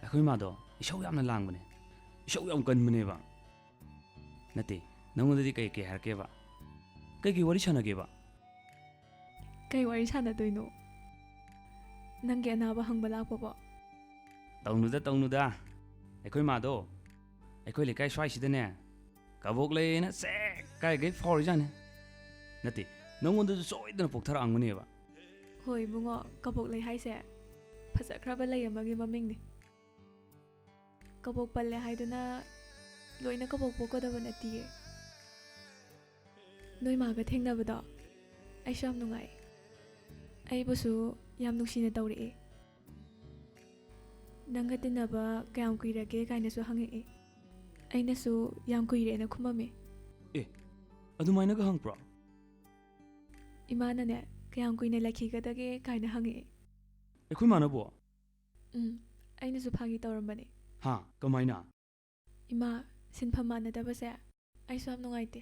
ꯑꯩꯈꯣꯏ ꯃꯥꯗꯣ ꯏꯁꯧ ꯌꯥꯝꯅ ꯂꯥꯡꯕꯅꯦ. ꯏꯁꯧ ꯌꯥꯝ ꯀꯟꯕꯅꯦꯕ. ꯅꯠꯇꯦ, ꯅꯪꯉꯣꯟꯗꯗꯤ ꯀꯩ ꯍꯥꯏꯔꯛꯀꯦꯕ? ꯀꯩ ꯋꯥꯔꯤ ꯁꯥꯟꯅꯒꯦꯕ? ꯀꯩ ꯋꯥꯔꯤ ꯁꯥꯟꯅꯗꯣꯏꯅꯣ? ꯅꯪꯒꯤ ꯑꯅꯥꯕ ꯍꯪꯕ ꯂꯥꯛꯄꯕꯣ? ꯇꯧꯅꯨꯗ. ꯑꯩꯈꯣꯏ ꯃꯥꯗꯣ ꯑꯩꯈꯣꯏ ꯂꯩꯀꯥꯏ ꯁ꯭ꯋꯥꯏꯁꯤꯗꯅꯦ ꯀꯕꯣꯛ ꯂꯩꯌꯦꯅ ꯁꯦꯛ ꯀꯥꯏꯒꯩ ꯐꯥꯎꯔꯤꯖꯥꯠꯅꯤ. ꯅꯠꯇꯦ, ꯅꯪꯉꯣꯟꯗꯁꯨ ꯁꯣꯏꯗꯅ ꯄꯣꯛꯊꯔꯛꯑꯝꯒꯅꯦꯕ. ꯍꯣꯏ ꯏꯕꯨꯡꯉꯣ, ꯀꯕꯣꯛ ꯂꯩ ꯍꯥꯏꯁꯦ ꯐꯖꯈ꯭ꯔꯕ ꯂꯩ ꯑꯃꯒꯤ ꯃꯃꯤꯡꯅꯤ. ꯀꯕꯣꯛ ꯄꯜꯂꯦ ꯍꯥꯏꯗꯨꯅ ꯂꯣꯏꯅ ꯀꯕꯣꯛ ꯄꯣꯛꯀꯗꯕ ꯅꯠꯇꯤꯌꯦ. ꯅꯣꯏ ꯃꯥꯒ ꯊꯦꯡꯅꯕꯗꯣ ꯑꯩꯁꯨ ꯌꯥꯝ ꯅꯨꯡꯉꯥꯏ. ꯑꯩꯕꯨꯁꯨ ꯌꯥꯝ ꯅꯨꯡꯁꯤꯅ ꯇꯧꯔꯛꯑꯦ. ꯅꯪꯒ ꯇꯤꯟꯅꯕ ꯀꯌꯥꯝ ꯀꯨꯏꯔꯒꯦ ꯀꯥꯏꯅꯁꯨ ꯍꯪꯉꯛꯑꯦ. ꯑꯩꯅꯁꯨ ꯌꯥꯝ ꯀꯨꯏꯔꯦꯅ ꯈꯨꯝꯃꯝꯃꯦ. ꯑꯗꯨꯃꯥꯏꯅꯒ ꯍꯪꯕ꯭ꯔꯣ? ꯏꯃꯥꯅꯅꯦ ꯀꯌꯥꯝ ꯀꯨꯏꯅ ꯂꯩꯈꯤꯒꯗꯒꯦ ꯀꯥꯏꯅ ꯍꯪꯉꯛꯑꯦ. ꯑꯩꯈꯣꯏ ꯃꯥꯅꯕꯣ? ꯑꯩꯅꯁꯨ ꯐꯥꯒꯤ ꯇꯧꯔꯝꯕꯅꯦ. ꯍꯥ, ꯀꯃꯥꯏꯅ? ꯏꯃꯥ, ꯁꯤꯟꯐꯝ ꯃꯥꯟꯅꯗꯕꯁꯦ ꯑꯩꯁꯨ ꯌꯥꯝ ꯅꯨꯡꯉꯥꯏꯇꯦ.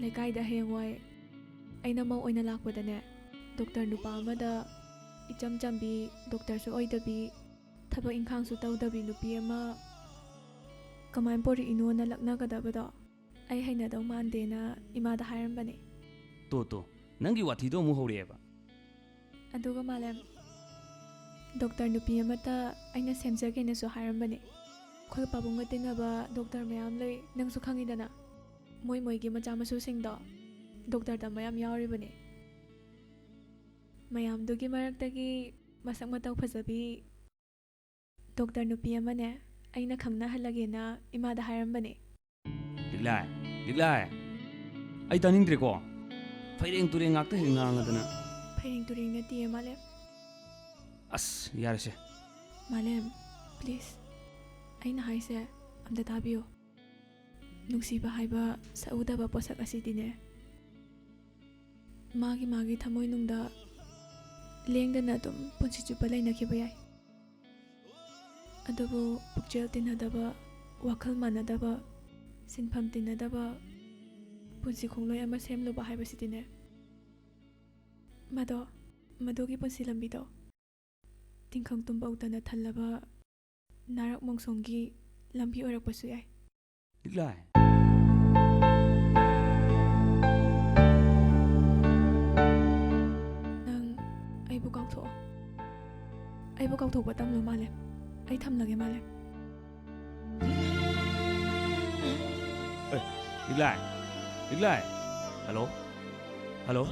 ꯂꯩꯀꯥꯏꯗ ꯍꯌꯦꯡꯋꯥꯏ ꯑꯩꯅ ꯃꯧ ꯑꯣꯏꯅ ꯂꯥꯛꯄꯗꯅꯦ ꯗꯣꯛꯇꯔ ꯅꯨꯄꯥ ꯑꯃꯗ ꯏꯆꯝ ꯆꯝꯕꯤ, ꯗꯣꯛꯇꯔꯁꯨ ꯑꯣꯏꯗꯕꯤ, ꯊꯕꯛ ꯏꯪꯈꯥꯡꯁꯨ ꯇꯧꯗꯕꯤ ꯅꯨꯄꯤ ꯑꯃ ꯀꯃꯥꯏꯅ ꯄꯣꯔꯛꯏꯅꯣꯅ ꯂꯛꯅꯒꯗꯕꯗꯣ ꯑꯩ ꯍꯩꯅꯗꯧ ꯃꯥꯟꯗꯦꯅ ꯏꯃꯥꯗ ꯍꯥꯏꯔꯝꯕꯅꯦ. ꯇꯣ ꯅꯪꯒꯤ ꯋꯥꯊꯤꯗꯣ ꯑꯃꯨꯛ ꯍꯧꯔꯛꯑꯦꯕ. ꯑꯗꯨꯒ ꯃꯥꯂꯦꯝ, ꯗꯣꯛꯇꯔ ꯅꯨꯄꯤ ꯑꯃꯇ ꯑꯩꯅ ꯁꯦꯝꯖꯒꯦꯅꯁꯨ ꯍꯥꯏꯔꯝꯕꯅꯦ. ꯑꯩꯈꯣꯏ ꯄꯥꯕꯨꯡꯒ ꯇꯤꯟꯅꯕ ꯗꯣꯛꯇꯔ ꯃꯌꯥꯝ ꯂꯩ, ꯅꯪꯁꯨ ꯈꯪꯉꯤꯗꯅ. ꯃꯣꯏꯒꯤ ꯃꯆꯥ ꯃꯁꯨꯁꯤꯡꯗꯣ ꯗꯣꯛꯇꯔ ꯇꯝꯕ ꯌꯥꯝ ꯌꯥꯎꯔꯤꯕꯅꯦ. ꯃꯌꯥꯝꯗꯨꯒꯤ ꯃꯔꯛꯇꯒꯤ ꯃꯁꯛ ꯃꯇꯧ ꯐꯖꯕꯤ ꯗꯣꯛꯇꯔ ꯅꯨꯄꯤ ꯑꯃꯅꯦ ꯑꯩꯅ ꯈꯪꯅꯍꯜꯂꯒꯦꯅ ꯏꯃꯥꯗ ꯍꯥꯏꯔꯝꯕꯅꯦ. ꯂꯤꯛꯂꯥꯏ, ꯑꯩ ꯇꯥꯅꯤꯡꯗ꯭ꯔꯦꯀꯣ. ꯐꯩꯔꯦꯡ ꯇꯨꯔꯦꯡ ꯉꯥꯛꯇ ꯍꯦꯛ ꯉꯥꯡꯉꯗꯅ. ꯐꯩꯔꯦꯡ ꯇꯨꯔꯦꯡ ꯅꯠꯇꯤꯌꯦ ꯃꯥꯂꯦꯝ. ꯑꯁ, ꯌꯥꯔꯦꯁꯦ. ꯃꯥꯂꯦꯝ, ꯄ꯭ꯂꯤꯖ, ꯑꯩꯅ ꯍꯥꯏꯁꯦ ꯑꯝꯇ ꯇꯥꯕꯤꯌꯨ. ꯅꯨꯡꯁꯤꯕ ꯍꯥꯏꯕ ꯁꯛꯎꯗꯕ ꯄꯣꯠꯁꯛ ꯑꯁꯤꯗꯤꯅꯦ ꯃꯥꯒꯤ ꯊꯃꯣꯏꯅꯨꯡꯗ ꯂꯦꯡꯗꯅ ꯑꯗꯨꯝ ꯄꯨꯟꯁꯤ ꯆꯨꯞꯄ ꯂꯩꯅꯈꯤꯕ ꯌꯥꯏ. ꯑꯗꯨꯕꯨ ꯄꯨꯛꯆꯦꯜ ꯇꯤꯟꯅꯗꯕ, ꯋꯥꯈꯜ ꯃꯥꯟꯅꯗꯕ, ꯁꯤꯟꯐꯝ ꯇꯤꯟꯅꯗꯕ ꯄꯨꯟꯁꯤ ꯈꯣꯡꯂꯣꯏ ꯑꯃ ꯁꯦꯝꯂꯨꯕ ꯍꯥꯏꯕꯁꯤꯗꯤꯅꯦ ꯃꯗꯨꯒꯤ ꯄꯨꯟꯁꯤ ꯂꯝꯕꯤꯗꯣ ꯇꯤꯡꯈꯪ ꯇꯨꯝꯕꯧꯇꯅ ꯊꯜꯂꯕ ꯅꯥꯔꯛ ꯃꯣꯡꯁꯣꯡꯒꯤ ꯂꯝꯕꯤ ꯑꯣꯏꯔꯛꯄꯁꯨ ꯌꯥꯏ. ꯂꯤꯛꯂꯥꯏ, ꯅꯪ ꯑꯩꯕꯨ ꯀꯥꯎꯊꯣꯛꯑꯣ. ꯑꯩꯕꯨ ꯀꯥꯎꯊꯣꯛꯄ ꯇꯝꯂꯣ ꯃꯥꯂꯦꯝ. ꯑꯩ ꯊꯝꯂꯒꯦ ꯃꯥꯂꯦꯝ. ꯂꯤꯛꯂꯥꯏ, ꯍꯜꯂꯣ.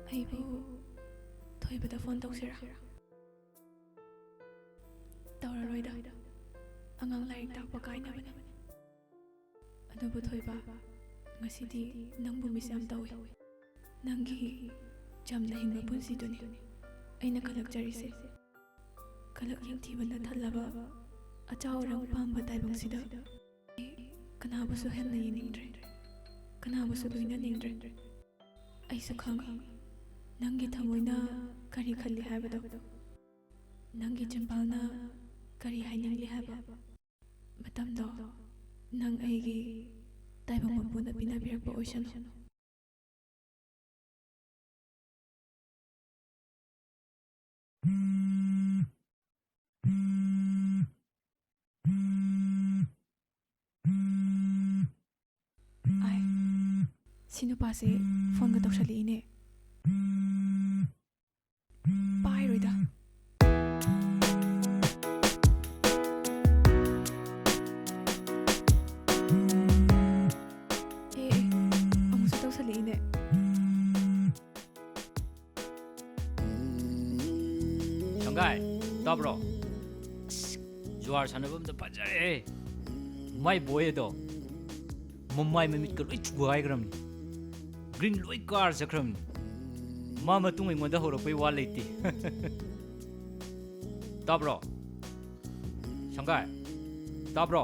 ꯑꯩꯕꯨ ꯊꯣꯏꯕꯗ ꯐꯣꯟ ꯇꯧꯁꯤꯔꯥ? ꯇꯧꯔꯔꯣꯏꯗ. ꯑꯉꯥꯡ ꯂꯥꯏꯔꯤꯛ ꯇꯥꯛꯄ ꯀꯥꯏꯅꯕꯅꯦ. ꯑꯗꯨꯕꯨ ꯊꯣꯏꯕ, ngasi nang bumis yam tawi nangi jamna hingba punsi duni aina kalak jarise kalak yang tiba na thalaba achao rang pamba taibang sida kanabu su hen na yiningdre kanabu su luina ningdre ai su khang nangi thamoina kari khalli habado nangi champalna kari hainingli haba matamdo nang aigi taibang mapuna pinabirakpa oisano ai sinupase phone ga toksali ine pai roida amusa toksali ine Shanghai, tabro. Juar sanabam da pajare. Mai boy do. Mummai memit ka loi chugai gram ni. Green loi car sakram ni. Mama tung ingon da horo pei wa leiti. Tabro. Shanghai. Tabro.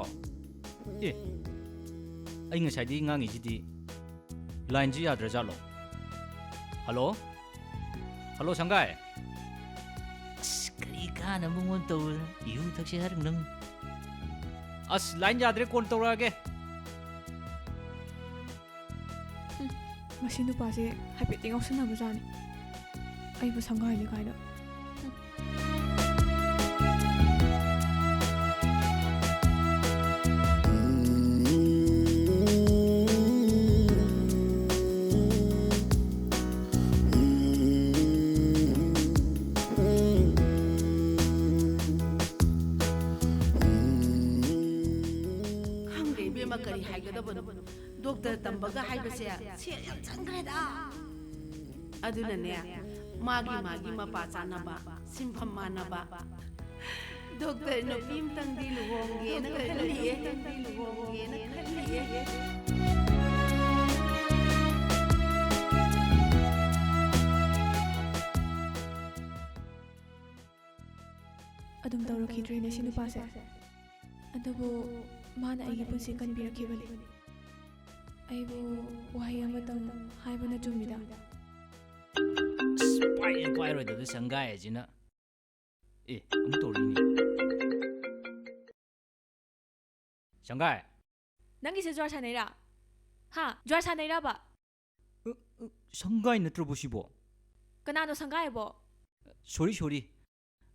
Ai ngasai di ngangi ji di. Line ji yadra jalo. Hello? Hello Shanghai. Kana mungon to yu thak se har nang as line yadre kon to rage masi nupase happy ting option na bajani ai bu sangai ni kaida doctor tambaga haibase se yam changreda adunane magi mapa chanaba simpham manaba doctor no pim tang di luhonge na khaliye adum tawro khidre ne sinupase adubu mana aigi punsi kan birakibani aibu wahai amatang haibana chumida pai roi da Shanghai jina am to ri ni Shanghai nangi se jwar sanaira ha jwar sanaira ba Shanghai natro bosibo kanano Shanghai bo sorry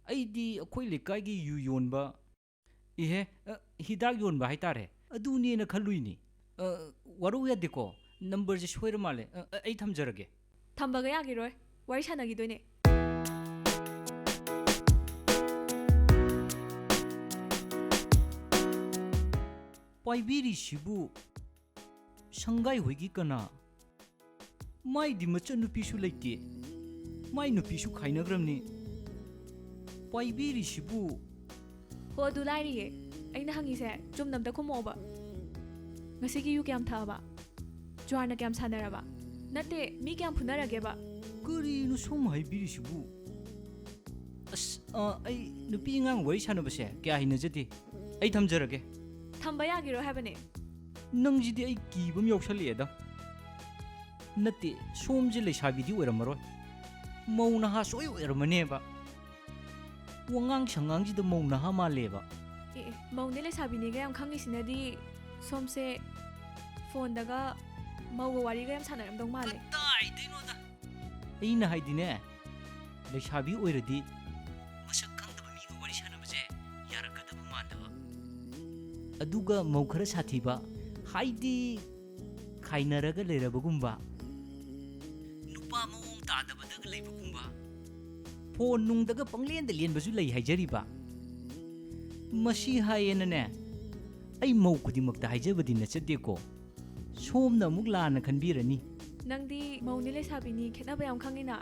ai di akoi lekai gi yu yonba ihe hidak yonba haitare aduni na khalui ni waru ya diko number je shoir male ai thamjarage thambaga yagi roi wari sanagi doine paibiri shibu Shanghai hoigi kana mai di macha nupi su leite mai nupi su khainagram ni paibiri shibu ho dulai ri aina hangi se chumnam da khumo ba ngasigi yu kyam thaba jwarna kyam sanaraba nate mi kyam phunarage ba kuri nu som hai biri sibu as ai nupi ngang wari sanabase kya hinajati ai thamjarage thamba yagiro habane nang jidi ai kibam yoksali eda nate somje le sabidi oramaro mauna ha soi oramane ba wangang sangang ji da mauna ha maleba maune le sabini ga yam khangi sinadi somse phone daga mauga wari ga yam sanaram dong male dai dino da aina haidine le sabi oiradi masak khangdaba mi ga wari sanabase yarakadaba mandaba aduga mau khara sathiba haidi khainaraga lerabagumba nupa mawong tadabadaga leibagumba phone nung daga panglen da len basu lei haijariba masi hayena ne ai mau kudimakta haijabadi na chadeko somna amuk lana khanbirani nangdi mauni le sabini khenaba yam khangina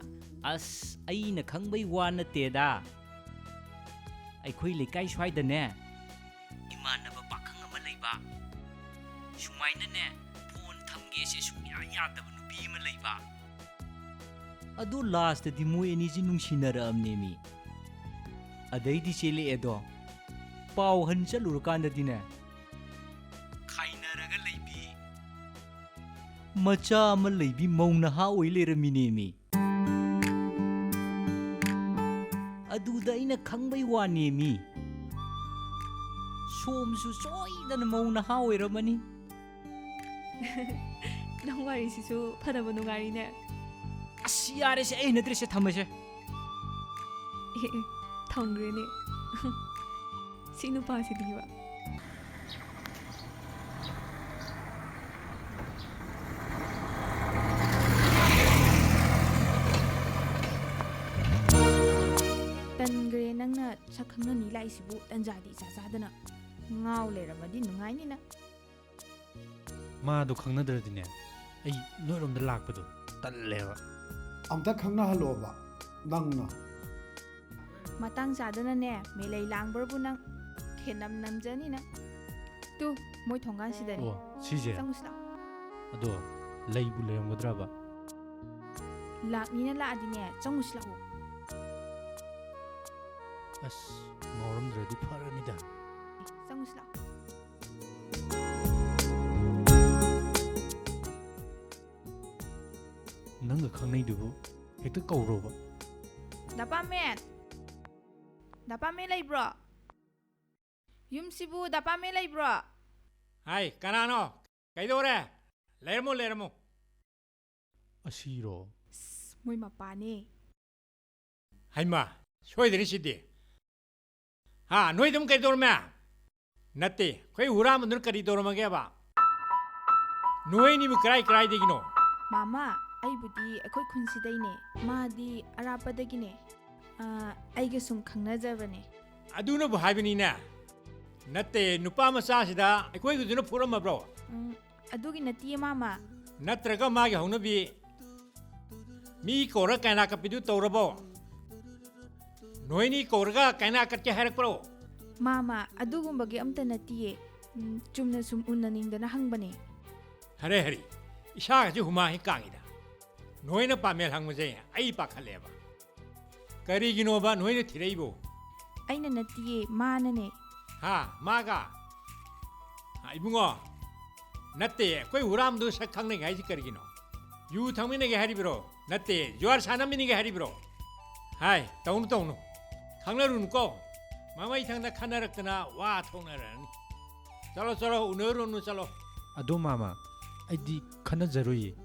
as aina khangbai wa na teda ai khoi le kai swai da ne imanaba pakhang ama leiba sumaina ne phone ꯊꯝꯒꯦꯁꯦ ꯁꯨꯡꯌꯥ ꯌꯥꯗꯕ ꯅꯨꯄꯤ ꯑꯃ ꯂꯩꯕ ꯑꯗꯨ ꯂꯥꯁꯇꯗꯤ ꯃꯣꯏ ꯑꯅꯤꯁꯤ ꯅꯨꯡꯁꯤꯅꯔꯛꯑꯝꯅꯦꯃꯤ ꯑꯗꯩꯗꯤ ꯆꯦꯜꯂꯛꯑꯦꯗꯣ ꯄꯥꯎ ꯍꯟ ꯆꯠꯂꯨꯔꯀꯥꯟꯗꯗꯤꯅꯦ ꯈꯥꯏꯅꯔꯒ ꯂꯩꯕꯤ ꯃꯆꯥ ꯑꯃ ꯂꯩꯕꯤ ꯃꯧ ꯅꯍꯥ ꯑꯣꯏ ꯂꯩꯔꯝꯃꯤꯅꯦꯃꯤ ꯑꯗꯨꯗ ꯑꯩꯅ ꯈꯪꯕꯩ ꯋꯥꯅꯦꯃꯤ ꯁꯣꯝꯁꯨ ꯁꯣꯏꯗꯅ ꯃꯧ ꯅꯍꯥ ꯑꯣꯏꯔꯝꯃꯅꯤ ꯅꯪ ꯋꯥꯔꯤꯁꯤꯁꯨ ꯐꯅꯕ ꯅꯨꯡꯉꯥꯏꯔꯤꯅꯦ ꯑꯁ ꯌꯥꯔꯦꯁꯦ ꯑꯩ ꯅꯠꯇ꯭ꯔꯦꯁꯦ ꯊꯝꯃꯁꯦ ꯊꯝꯈ꯭ꯔꯦꯅꯦ ꯁꯤ ꯅꯨꯄꯥꯁꯤꯗꯤꯕ ꯇꯟꯈ꯭ꯔꯦ ꯅꯪꯅ ꯁꯛꯈꯪꯅꯅꯤ ꯂꯥꯛꯏꯁꯤꯕꯨ ꯇꯟꯖꯥꯗꯤ ꯏꯆꯥ ꯆꯥꯗꯅ ꯉꯥꯎ ꯂꯩꯔꯝꯃꯗꯤ ꯅꯨꯡꯉꯥꯏꯅꯤꯅ 마도 강나들어디네. 에이 너놈들 락부도 딸래와. 아무튼 강나할로봐. 낭나. matang chadana melai langbor nang khenam namjani na tu moi thongan sidani 오 시제. sangusla 아도 레이부 레용거드라바. lakni na la adine sangusla ho 아스 너놈들이 파란이다. sangusla 너가 강내두부 헥터 까우로바. dapamen dapamen lai bro yum sibu dapamen lai bro hai kanano kaidore lermo 아시로. moi mapane haima soideni sidi ha noidum kaidorma natte khoi huram nur kari dormage ba noini bu krai degino mama aibudi akoi khunsidaine madi arapadagine aige sum khangnajabane aduna bu haibini na natte nupa macha sida akoi guduna purama bro adugi nati mama natraga magi haunabi mi kora kaina kapidu torabo noini korga kaina katke harak pro mama adugumbagi amta natiye chumna sum unnaningdana hangbane hari isa ji huma hi kangida noina pamel hangmje ai pakhaleba kari ginoba noina thireibo aina natiye manane ha maga ibungo natte koi huram du sakhang ne gai kari gino yu thangmine ge haribro natte jwar sanamini ge haribro hai taunu khanglarun ko mama ithangda khanarakna wa thongnarani chalo unerunu chalo 아도 마마. 아이디 칸나자로이.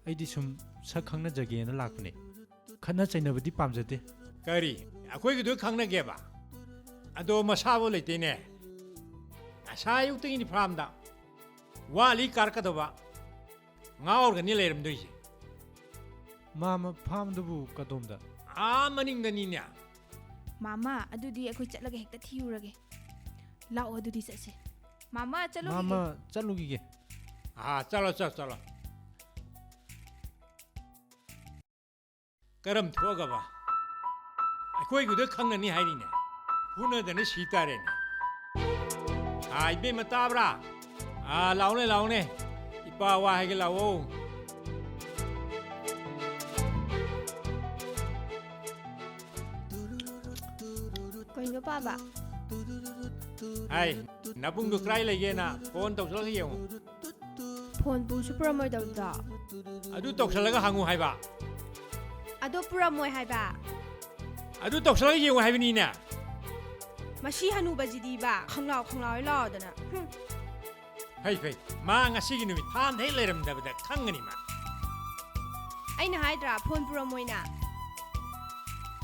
아이디 좀 사강나자게나 락네. 칸나 차이나버디 팜자데. kari akoi gidu khangna ge ba ado masabo leitene asa yukti ni pramda wali karka doba ngaor ga ni lerim doise 마마 팜도부 까돔다. a maning da ni nya mama adudi akoi chatlaga hekta thiurage lao adudi chase mama chalo 마마 짤루기게. a chalo karam thoga ba akoi gidu khangna ni hairine huna da ni sitare ne ai be matabra a laune ipa wa hai ge lawo Koino baba. hai napung du krai lege na phone tau sala yeng Phone bu super moi dau da. adu tau sala ga hangu hai ba Ado pura moi hai ba. adu tau sala yeng hai ni na Mashi hanu bajidi ba. Khanglao lao dana. hai ma ngasi gi numi tham thei leram da ba khangani ma Aina haidra phone pura moi na.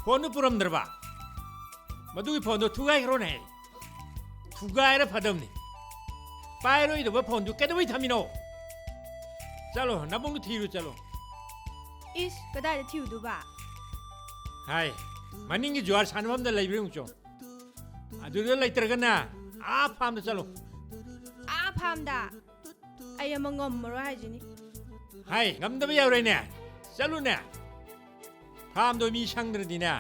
phone puram darba madu gi phone do thugai ro nei thugai ra phadam ni pai roi do ba phone du kedoi thamino chalo napung thiru chalo Is kadai da thiu du ba. hai maning gi jwar sanwam da leibring cho adu da leitraga na a pham da chalo Ah pham da. Ay amangom maro hai jini. hai ngam da ba yaw rai ne chalo ne pham do mi sang dra di na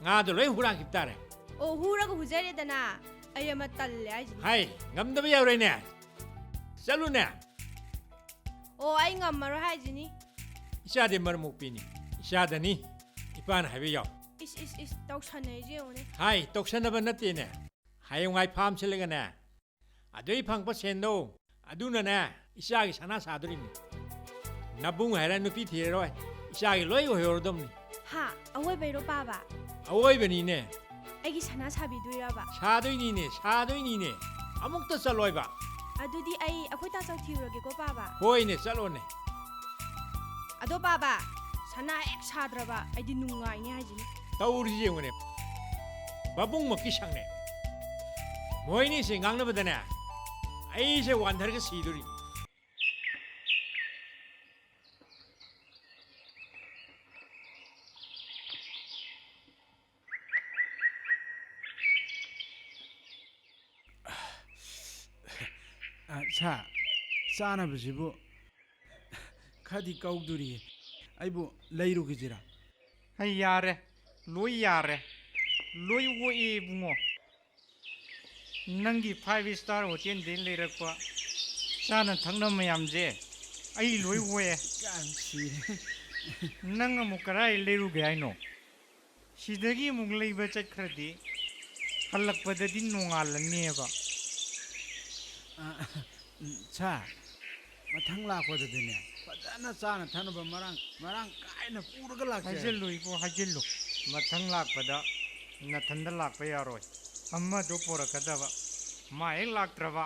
nga do loi hurang kip tare Oh hura ko hujare dana. Ay amatal hai jini. hai ngam da ba yaw rai ne chalo ne ꯑꯣ ꯑꯩ ꯉꯝꯃꯔꯣꯏ ꯍꯥꯏꯁꯤꯅꯤ ꯏꯆꯥꯗꯤ ꯃꯔꯝ ꯃꯣꯛꯄꯤꯅꯤ ꯏꯆꯥꯗꯅꯤ ꯏꯄꯥꯅ ꯍꯥꯏꯕ ꯌꯥꯎ ꯏꯁ ꯇꯧꯁꯟꯅꯩꯁꯦ ꯌꯦꯡꯉꯨꯅꯦ ꯍꯥꯏ ꯇꯧꯁꯟꯅꯕ ꯅꯠꯇꯦꯅꯦ ꯍꯌꯦꯡꯋꯥꯏ ꯐꯥꯝ ꯁꯤꯜꯂꯒꯅꯦ ꯑꯗꯨꯏ ꯐꯪꯕ ꯁꯦꯟꯗꯣ ꯑꯗꯨꯅꯅꯦ ꯏꯆꯥꯒꯤ ꯁꯅꯥ ꯁꯥꯗꯣꯔꯤꯅꯤ ꯅꯕꯨꯡ ꯍꯥꯏꯔ ꯅꯨꯄꯤ ꯊꯤꯔꯔꯣꯏ ꯏꯆꯥꯒꯤ ꯂꯣꯏ ꯑꯣꯏꯍꯧꯔꯗꯕꯅꯤ ꯍꯥ ꯑꯋꯣꯏꯕꯩꯔꯣ ꯄꯥꯕ ꯑꯋꯣꯏꯕꯅꯤꯅꯦ ꯑꯩꯒꯤ ꯁꯅꯥ ꯁꯥꯕꯤꯗꯣꯏꯔꯕ ꯁꯥꯗꯣꯏꯅꯤꯅꯦ ꯑꯃꯨꯛꯇ ꯆꯠꯂꯣꯏꯕ ꯑꯗꯨꯗꯤ ꯑꯩꯈꯣꯏ ꯇꯥꯆꯧ ꯊꯤꯔꯨꯔꯒꯦꯀꯣ ꯄꯥꯕ ꯍꯣꯏꯅꯦ ꯆꯠꯂꯣꯅꯦ ꯑꯗꯣ ꯄꯥꯕ ꯁꯅꯥ ꯍꯦꯛ ꯁꯥꯗ꯭ꯔꯕ ꯑꯩꯗꯤ ꯅꯨꯡꯉꯥꯏꯅꯤ ꯍꯥꯏꯁꯤꯅꯤ ꯇꯧꯔꯤꯁꯤ ꯌꯦꯡꯉꯨꯅꯦ ꯃꯕꯨꯡꯃꯛꯀꯤ ꯁꯪꯅꯦ ꯃꯣꯏꯅꯤꯁꯦ ꯉꯥꯡꯅꯕꯗꯅꯦ ꯑꯩꯁꯦ ꯋꯥꯟꯊꯔꯒ ꯁꯤꯗꯣꯔꯤ ꯁꯥ ꯆꯥꯅꯕꯁꯤꯕꯨ ꯈꯔꯗꯤ ꯀꯧꯗꯣꯔꯤꯌꯦ ꯑꯩꯕꯨ ꯂꯩꯔꯨꯈꯤꯁꯤꯔꯥ ꯑꯩ ꯌꯥꯔꯦ ꯂꯣꯏ ꯌꯥꯔꯦ ꯂꯣꯏ ꯑꯣꯛꯑꯦ ꯏꯕꯨꯡꯉꯣ ꯅꯪꯒꯤ 5 ꯁ꯭ꯇꯥꯔ ꯍꯣꯇꯦꯜꯗꯒꯤ ꯂꯩꯔꯛꯄ ꯆꯥꯅ ꯊꯛꯅꯕ ꯃꯌꯥꯝꯁꯦ ꯑꯩ ꯂꯣꯏ ꯑꯣꯛꯑꯦ ꯅꯪ ꯑꯃꯨꯛ ꯀꯔꯥꯏ ꯂꯩꯔꯨꯒꯦ ꯍꯥꯏꯅꯣ ꯁꯤꯗꯒꯤ ꯑꯃꯨꯛ ꯂꯩꯕ ꯆꯠꯈ꯭ꯔꯗꯤ ꯍꯜꯂꯛꯄꯗꯗꯤ ꯅꯣꯡꯉꯥꯜꯂꯅꯦꯕ ꯁꯥ ꯃꯊꯪ ꯂꯥꯛꯄꯗꯗꯤꯅꯦ ꯐꯖꯅ ꯆꯥꯅ ꯊꯛꯅꯕ ꯃꯔꯥꯡ ꯀꯥꯏꯅ ꯄꯨꯔꯒ ꯂꯥꯛꯆꯦ ꯍꯥꯏꯖꯤꯜꯂꯨ ꯏꯕꯣ ꯍꯥꯏꯖꯤꯜꯂꯨ ꯃꯊꯪ ꯂꯥꯛꯄꯗ ꯅꯊꯟꯗ ꯂꯥꯛꯄ ꯌꯥꯔꯣꯏ ꯑꯃꯗꯣ ꯄꯣꯔꯛꯀꯗꯕ ꯃꯥ ꯍꯦꯛ ꯂꯥꯛꯇ꯭ꯔꯕ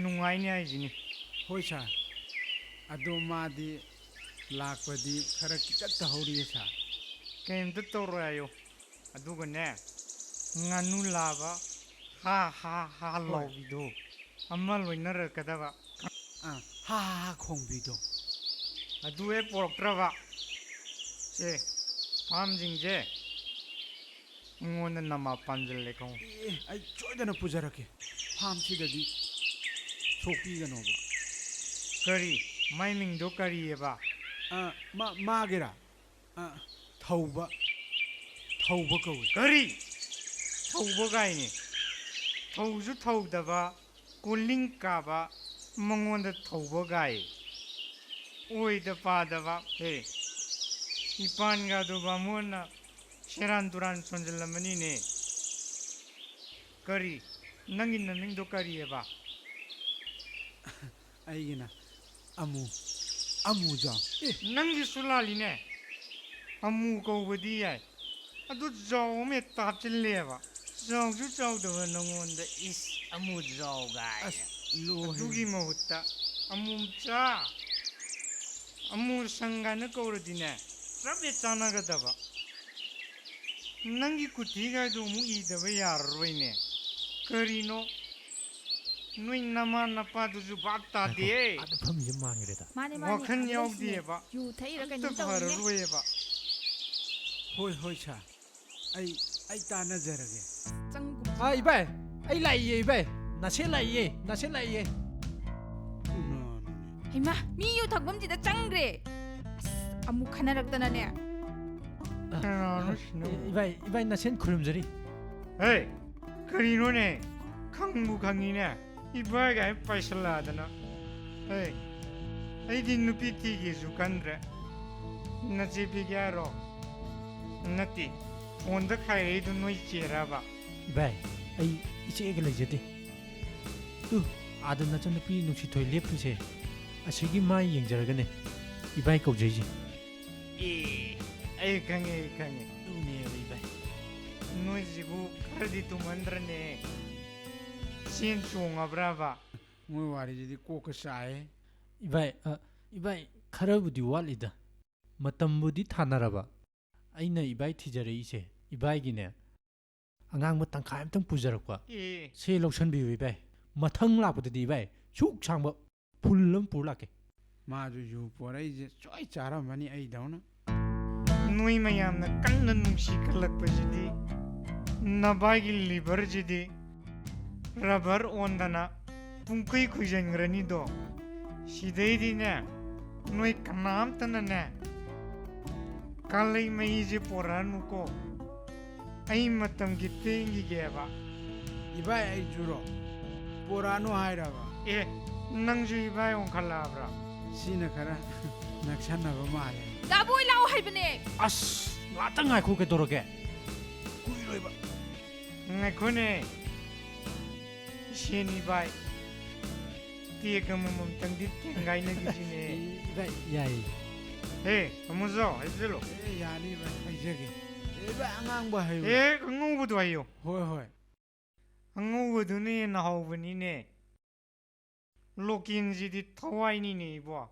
ꯅꯨꯡꯉꯥꯏꯅꯤ ꯍꯥꯏꯁꯤꯅꯤ ꯍꯣꯏ ꯁꯥ ꯑꯗꯣ ꯃꯥꯗꯤ ꯂꯥꯛꯄꯗꯤ ꯈꯔ ꯈꯤꯇꯪ ꯇꯧꯍꯧꯔꯤꯌꯦ ꯁꯥ ꯀꯩꯝꯇ ꯇꯧꯔꯣꯏ ꯍꯥꯏꯌꯣ ꯑꯗꯨꯒꯅꯦ ꯉꯥꯅꯨ ꯂꯥꯕ ꯍꯥ ꯂꯥꯎꯕꯤꯗꯣ ꯑꯃ ꯂꯣꯏꯅꯔꯛꯀꯗꯕ ꯍꯥ ꯈꯣꯡꯕꯤꯗꯣ ꯑꯗꯨ ꯍꯦꯛ ꯄꯣꯔꯛꯇ꯭ꯔꯕ ꯁꯦ ꯐꯥꯝꯁꯤꯡꯁꯦ ꯑꯩꯉꯣꯟꯗ ꯅꯃꯥ ꯄꯥꯟꯁꯤꯜꯂꯦ ꯈꯪꯉꯨ ꯑꯩ ꯁꯣꯏꯗꯅ ꯄꯨꯖꯔꯛꯀꯦ ꯐꯥꯝꯁꯤꯗꯗꯤ ꯁꯣꯛꯄꯤꯒꯅꯣꯕ ꯀꯔꯤ ꯃꯥꯏ ꯃꯤꯡꯗꯣ ꯀꯔꯤꯑꯕ ꯃꯥꯒꯤꯔꯥ ꯊꯧꯕ ꯀꯧꯏ ꯀꯔꯤ ꯊꯧꯕ ꯀꯥꯏꯅꯤ ꯊꯧꯁꯨ ꯊꯧꯗꯕ ꯀꯣꯂꯤꯡ ꯀꯥꯕ ꯃꯉꯣꯟꯗ ꯊꯧꯕ ꯒꯥꯏ ꯑꯣꯏꯗ ꯄꯥꯗꯕ ꯍꯦ ꯏꯄꯥꯟꯒꯗꯨ ꯕꯥꯃꯣꯟꯅ ꯁꯦꯔꯥꯟ ꯇꯨꯔꯥꯟ ꯁꯣꯟꯖꯜꯂꯝꯃꯅꯤꯅꯦ ꯀꯔꯤ ꯅꯪꯒꯤ ꯅꯃꯤꯡꯗꯣ ꯀꯔꯤꯑꯕ ꯑꯩꯒꯤꯅ ꯑꯃꯨꯖꯥꯎ ꯅꯪꯒꯤꯁꯨ ꯂꯥꯜꯂꯤꯅꯦ ꯑꯃꯨ ꯀꯧꯕꯗꯤ ꯌꯥꯏ ꯑꯗꯨ ꯖꯥꯎ ꯑꯃ ꯍꯦꯛꯇ ꯍꯥꯞꯆꯤꯜꯂꯦꯕ ꯆꯥꯎꯁꯨ ꯆꯥꯎꯗꯕ ꯅꯪꯉꯣꯟꯗ ꯏꯁ ꯑꯃꯨ ꯖꯥꯎ ꯒꯥꯏ ꯑꯗꯨꯒꯤ ꯃꯍꯨꯠꯇ ꯑꯃꯨꯆꯥ ꯑꯃꯨ ꯁꯪꯒꯥꯏꯅ ꯀꯧꯔꯗꯤꯅꯦ ꯆꯞ ꯍꯦꯛ ꯆꯥꯟꯅꯒꯗꯕ ꯅꯪꯒꯤ ꯀꯨꯊꯤꯒꯥꯏꯗꯣ ꯑꯃꯨꯛ ꯏꯗꯕ ꯌꯥꯔꯔꯣꯏꯅꯦ ꯀꯔꯤꯅꯣ ꯅꯣꯏ ꯅꯃꯥ ꯅꯄꯥꯗꯨꯁꯨ ꯚꯥꯞ ꯇꯥꯗꯦ ꯐꯝꯁꯦ ꯃꯥꯡꯈ꯭ꯔꯦꯗ ꯋꯥꯈꯜ ꯌꯥꯎꯗꯦꯕ ꯌꯨ ꯊꯛꯏꯔ ꯑꯝꯇ ꯀꯩꯅꯣꯝ ꯇꯧꯔꯤꯅꯦ ꯐꯔꯔꯣꯏꯕ ꯍꯣꯏ ꯁꯥ ꯑꯩ ꯇꯥꯟꯅꯖꯔꯒꯦ 이발 ꯑꯩ ꯂꯥꯛꯏꯌꯦ 이발 나세 ꯂꯥꯛꯏꯌꯦ ꯍꯩꯃꯥ ꯃꯤ ꯌꯨ ꯊꯛꯐꯝꯁꯤꯗ ꯆꯪꯈ꯭ꯔꯦ ꯑꯁ ꯑꯃꯨꯛ ꯈꯟꯅꯔꯛꯇꯅꯅꯦ 이발 나센 खुलुमजरी ꯍꯦ ꯀꯔꯤꯅꯣꯅꯦ ꯈꯪꯕꯨ ꯈꯪꯉꯤꯅꯦ 이발ꯒ ꯄꯥꯏꯁꯜꯂꯛꯑꯗꯅ ꯍꯦ ꯑꯩꯗꯤ ꯅꯨꯄꯤ ꯊꯤꯒꯦꯁꯨ ꯈꯟꯗ꯭ꯔꯦ ꯅꯆꯦ ꯄꯤꯒꯦ ꯍꯥꯏꯔꯣ ꯅꯠꯇꯦ ꯐꯣꯟꯗ ꯈꯥꯏꯔꯛꯏꯗꯨ ꯅꯣꯏ ꯆꯦꯔꯕ 이발 ꯑꯩ 이ꯆꯦꯒ ꯂꯩꯖꯗꯦ 아들 나ꯆꯟꯅꯨꯄꯤ ꯅꯨꯡꯁꯤꯊꯣꯏ ꯂꯦꯞꯄꯤꯁꯦ ꯑꯁꯤꯒꯤ ꯃꯥꯏ ꯌꯦꯡꯖꯔꯒꯅꯦ 이발 ꯀꯧꯖꯩꯁꯦ ꯑꯩ ꯈꯪꯉꯦ ꯑꯗꯨꯅꯦꯕ 이발 ꯅꯣꯏꯁꯤꯕꯨ ꯈꯔꯗꯤ ꯇꯨꯝꯍꯟꯗ꯭ꯔꯅꯦ ꯆꯦꯟ ꯆꯣꯡꯉꯕ꯭ꯔꯕ ꯃꯣꯏ ꯋꯥꯔꯤꯁꯤꯗꯤ ꯀꯣꯛꯀ ꯆꯥꯏꯌꯦ 이발 खरबुदी वालिदा मतमबुदी थानरबा अइना इबाई थिजरइसे इबाईगिने अगांग तंखाय अमतंग पुजरकवा से लौसनबिउ इबाई मथंग लापददी इबाई सुक सांब फुल्लम पुरलाके माजु यु पोरैजे चोय चारमनी अइदौना नुई मयामना कन्न नुंसी खलकपजिदी नबागी लिबरजिदी रबर ओंदना पुंकुई खुजंग्रनिदो सिदैदिने नुई कनामतनने कालै मईजे पोरानुको अई मतम की तेंगी गेबा इबाई आई जुरो पोरानु हायराबा ए नंजु इबाई ओंखलाब्रा ꯁꯤꯅ ꯈꯔ ꯅꯛꯁꯟꯅꯕ ꯃꯥꯜꯂꯦ ꯗꯥꯕꯣꯏ ꯂꯥꯛꯑꯣ ꯍꯥꯏꯕꯅꯦ ꯑꯁ ꯉꯥꯛꯇꯪ ꯉꯥꯏꯈꯣ ꯀꯩꯗꯧꯔꯒꯦ ꯀꯨꯏꯔꯣꯏꯕ ꯉꯥꯏꯈꯣꯅꯦ ꯏꯁꯦꯅꯤ ꯚꯥꯏ ꯇꯦꯛ ꯑꯃꯃꯝꯇꯪꯗꯤ ꯊꯦꯡꯒꯥꯏꯅꯈꯤꯁꯤꯅꯦ ꯚꯥꯏ ꯌꯥꯏ ꯍꯦ ꯑꯃꯨꯖꯥꯎ ꯍꯥꯏꯖꯜꯂꯣ ꯌꯥꯅꯤ ꯚꯥꯏ ꯍꯥꯏꯖꯒꯦ ꯚꯥꯏ ꯑꯉꯥꯡꯕ ꯍꯥꯏꯌꯨ ꯑꯉꯧꯕꯗꯣ ꯍꯥꯏꯌꯣ ꯍꯣꯏ ꯍꯣꯏ ꯑꯉꯧꯕꯗꯨꯅ ꯍꯦꯟꯅ ꯍꯥꯎꯕꯅꯤꯅꯦ ꯂꯣꯀꯦꯜꯁꯤꯗꯤ ꯊꯋꯥꯏꯅꯤꯅꯦ ꯏꯕꯣ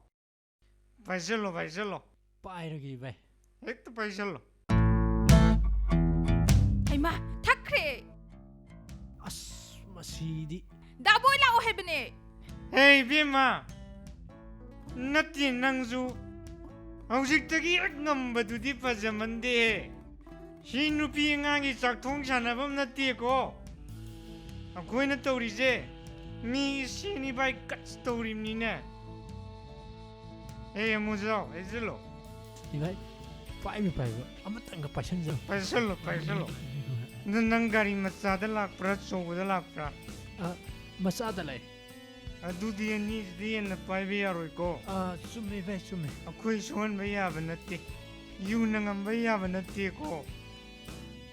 ꯄꯥꯏꯁꯜꯂꯣ ꯄꯥꯏꯁꯜꯂꯣ ꯄꯥꯏꯔꯒꯦ ꯚꯥꯏ ꯍꯦꯛꯇ ꯄꯥꯏꯁꯜꯂꯣ ꯍꯩꯃꯥ ꯊꯛꯈ꯭ꯔꯦ ꯑꯁ ꯃꯁꯤꯗꯤ ꯗꯥꯕꯣꯏ ꯂꯥꯛꯑꯣ ꯍꯥꯏꯕꯅꯦ ꯍꯦ ꯏꯕꯦꯝꯃ ꯅꯠꯇꯦ ꯅꯪꯁꯨ ꯍꯧꯖꯤꯛꯇꯒꯤ ꯍꯦꯛ ꯉꯝꯕꯗꯨꯗꯤ ꯐꯖꯃꯟꯗꯦꯍꯦ ꯁꯤ ꯅꯨꯄꯤ ꯑꯉꯥꯡꯒꯤ ꯆꯥꯛꯊꯣꯡ ꯁꯥꯟꯅꯐꯝ ꯅꯠꯇꯦꯀꯣ ꯑꯩꯈꯣꯏꯅ ꯇꯧꯔꯤꯁꯦ ꯃꯤ ꯁꯤꯅꯤ ꯚꯥꯏ ꯀꯠꯁ ꯇꯧꯔꯤꯕꯅꯤꯅꯦ ꯍꯦ ꯑꯃꯨꯖꯥꯎ ꯍꯥꯏꯖꯜꯂꯣ ꯏꯚꯥꯏ ꯄꯥꯏꯕ ꯑꯃꯇꯪꯒ ꯄꯥꯏꯁꯟꯖꯧ ꯄꯥꯏꯁꯜꯂꯣ ꯄꯥꯏꯁꯜꯂꯣ ꯑꯗꯨ ꯅꯪ ꯒꯥꯔꯤ ꯃꯆꯥꯗ ꯂꯥꯛꯄ꯭ꯔꯥ ꯑꯆꯧꯕꯗ ꯂꯥꯛꯄ꯭ꯔꯥ ꯃꯆꯥꯗ ꯂꯩ ꯑꯗꯨꯗꯤ ꯑꯅꯤꯁꯤꯗꯤ ꯍꯦꯟꯅ ꯄꯥꯏꯕ ꯌꯥꯔꯣꯏꯀꯣ ꯆꯨꯝꯃꯦ ꯚꯥꯏ ꯆꯨꯝꯃꯦ ꯑꯩꯈꯣꯏ ꯁꯣꯛꯍꯟꯕ ꯌꯥꯕ ꯅꯠꯇꯦ ꯌꯨꯅ ꯉꯝꯕ ꯌꯥꯕ ꯅꯠꯇꯦꯀꯣ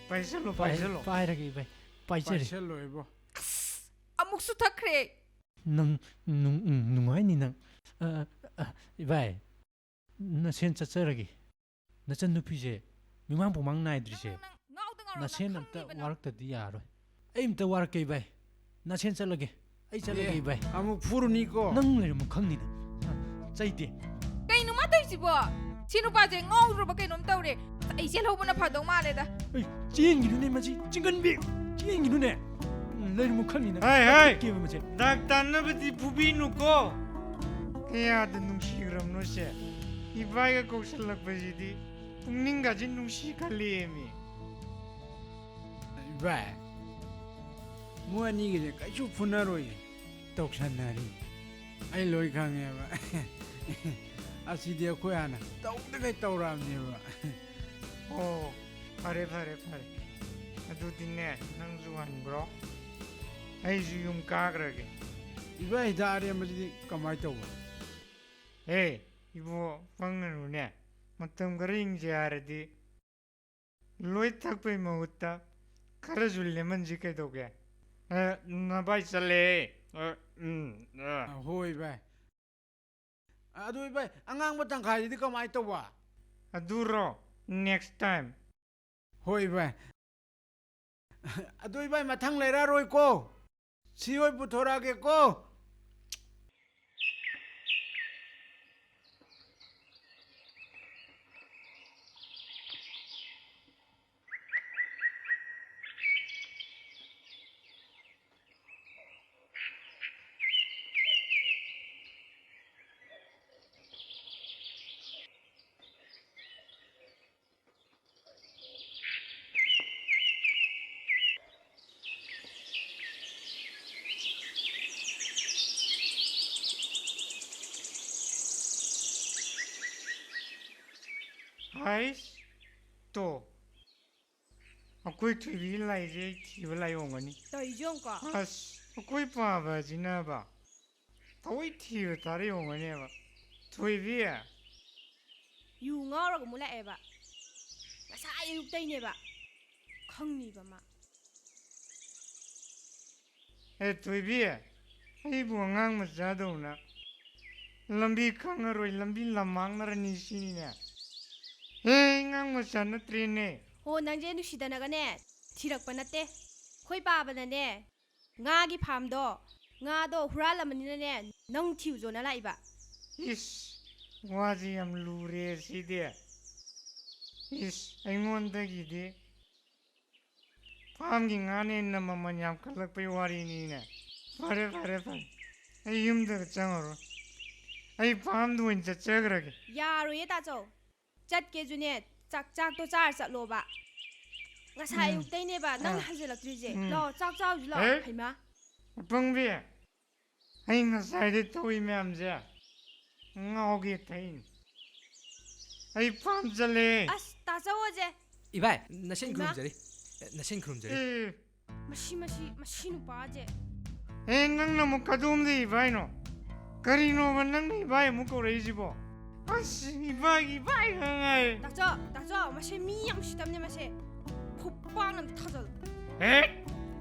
ꯄꯥꯏꯁꯜꯂꯣ ꯄꯥꯏꯁꯜꯂꯣ ꯄꯥꯏꯔꯒꯦ ꯚꯥꯏ ꯄꯥꯏꯖꯔꯦ ꯄꯥꯏꯁꯜꯂꯣ ꯏꯕꯣ ꯑꯃꯨꯛꯁꯨ ꯊꯛꯈ꯭ꯔꯦ ꯅꯪ ꯅꯨꯡꯉꯥꯏꯅꯤ ꯅꯪ ꯏꯚꯥꯏ ꯅꯁꯦꯟ ꯆꯠꯆꯔꯒꯦ ꯅꯆꯟ ꯅꯨꯄꯤꯁꯦ ꯃꯤꯃꯥꯡ ꯄꯨꯃꯥꯡ ꯅꯥꯏꯗ꯭ꯔꯤꯁꯦ ꯅꯁꯦꯟ ꯑꯝꯇ ꯋꯥꯔꯛꯇꯗꯤ ꯌꯥꯔꯣꯏ ꯑꯩ ꯑꯝꯇ ꯋꯥꯔꯛꯀꯦ ꯚꯥꯏ ꯅꯁꯦꯟ ꯆꯠꯂꯒꯦ ꯑꯩ ꯆꯠꯂꯒꯦ ꯚꯥꯏ ꯑꯃꯨꯛ ꯐꯨꯔꯨꯅꯤꯀꯣ ꯅꯪ ꯂꯩꯔꯝꯃ ꯈꯪꯅꯤꯅ ꯆꯩꯇꯦ ꯀꯩꯅꯣ ꯃꯥ ꯇꯧꯔꯤꯁꯤꯕꯣ ꯁꯤ ꯅꯨꯄꯥꯁꯦ ꯉꯥꯎꯗ꯭ꯔꯕ ꯀꯩꯅꯣꯝ ꯇꯧꯔꯦ ꯑꯩ ꯆꯦꯜꯍꯧꯕꯅ ꯐꯗꯧ ꯃꯥꯜꯂꯦꯗ ꯆꯦꯟꯒꯤꯅꯨꯅꯦ ꯃꯁꯤ ꯆꯤꯡꯒꯟꯕꯤ ꯆꯦꯟꯒꯤꯅꯨꯅꯦ ꯂꯩꯔꯝꯃ ꯈꯪꯅꯤꯅ ꯍꯥꯏ ꯗꯥꯛ ꯇꯥꯟꯅꯕꯗꯤ ꯐꯨꯕꯤꯅꯨꯀꯣ ꯀꯌꯥꯗ ꯅꯨꯡꯁꯤꯈ꯭ꯔꯕꯅꯣꯁꯦ 이바이가 곡슬럭버지디 국민가진 농시칼리에미 이바이 뭐니 그래 까주 분하로이 똑산나리 아이 로이 강해봐 아시디야 고야나 떡대가 떠오라면요 오 파래 아두디네 낭주한 브로 아이주 용 까그러게 이바이 다리야 뭐지 까마이 떠오 에이 이보 방는우네 मतम करें जारदी लोई तक पे महुता कर जुल्ले मंजी के दोगे न भाई चले होई भाई अदुई भाई अंगांग बतंग खाली कमाई तो वा अदूरो नेक्स्ट टाइम होई भाई अदुई भाई मथंग लेरा रोई को सियोई पुथोरा के को हाइस तो अकोई थुबी लाइजे थीब लायोंगनी तोइजोंको अस अकोई पाबा जिनाबा तोई थीब तारे होंगनेबा थुबी yu ngawraga mula'eba ngasa ayuktayineba khangniba ma ए थुबी अइबु अंगांग मजादौना लंबी खंगरोय लंबी लमांगनरनी सिनिने हे ngang मचा नत्रेने ho nangje nusidanaga ne thirakpa nate khoi pabana ne nga gi phamdo nga do huralamani ne nang thiujo na laiba इस वाजी हम लूरे सीधे इस ऐंगोंदगीदे फार्मगी गाने नममन याम कलक पे वारी नीने फरे ऐ युमदग चंगरो ऐ farm दुइन चचगरगे yaro ye ta cho chatke june chak to char chatloba ngasa ayuktayne ba nang hajilakrije lo chak chaw ju lo haima पंगबे ऐ ngसाइदे तोई मैमजे ngauge tain ai pam jale as ta chawoje ibai nasen khurumjari mashi nu pa je e nang na mo kadum di ibai no ꯀꯔꯤꯅꯣꯕ ꯅꯪꯅ ꯏꯕꯥꯏ ꯑꯃꯨꯛ ꯀꯧꯔꯛꯏꯁꯤꯕꯣ ꯑꯁ ꯏꯕꯥꯏ ꯈꯪꯉꯥꯏ ꯗꯥꯛꯇꯔ ꯃꯁꯤ ꯃꯤ ꯌꯥꯝ ꯁꯤꯠꯇꯕꯅꯦ ꯃꯁꯤ ꯈꯨꯄꯥꯛꯅ ꯑꯝꯇ ꯊꯥꯖꯜꯂꯨ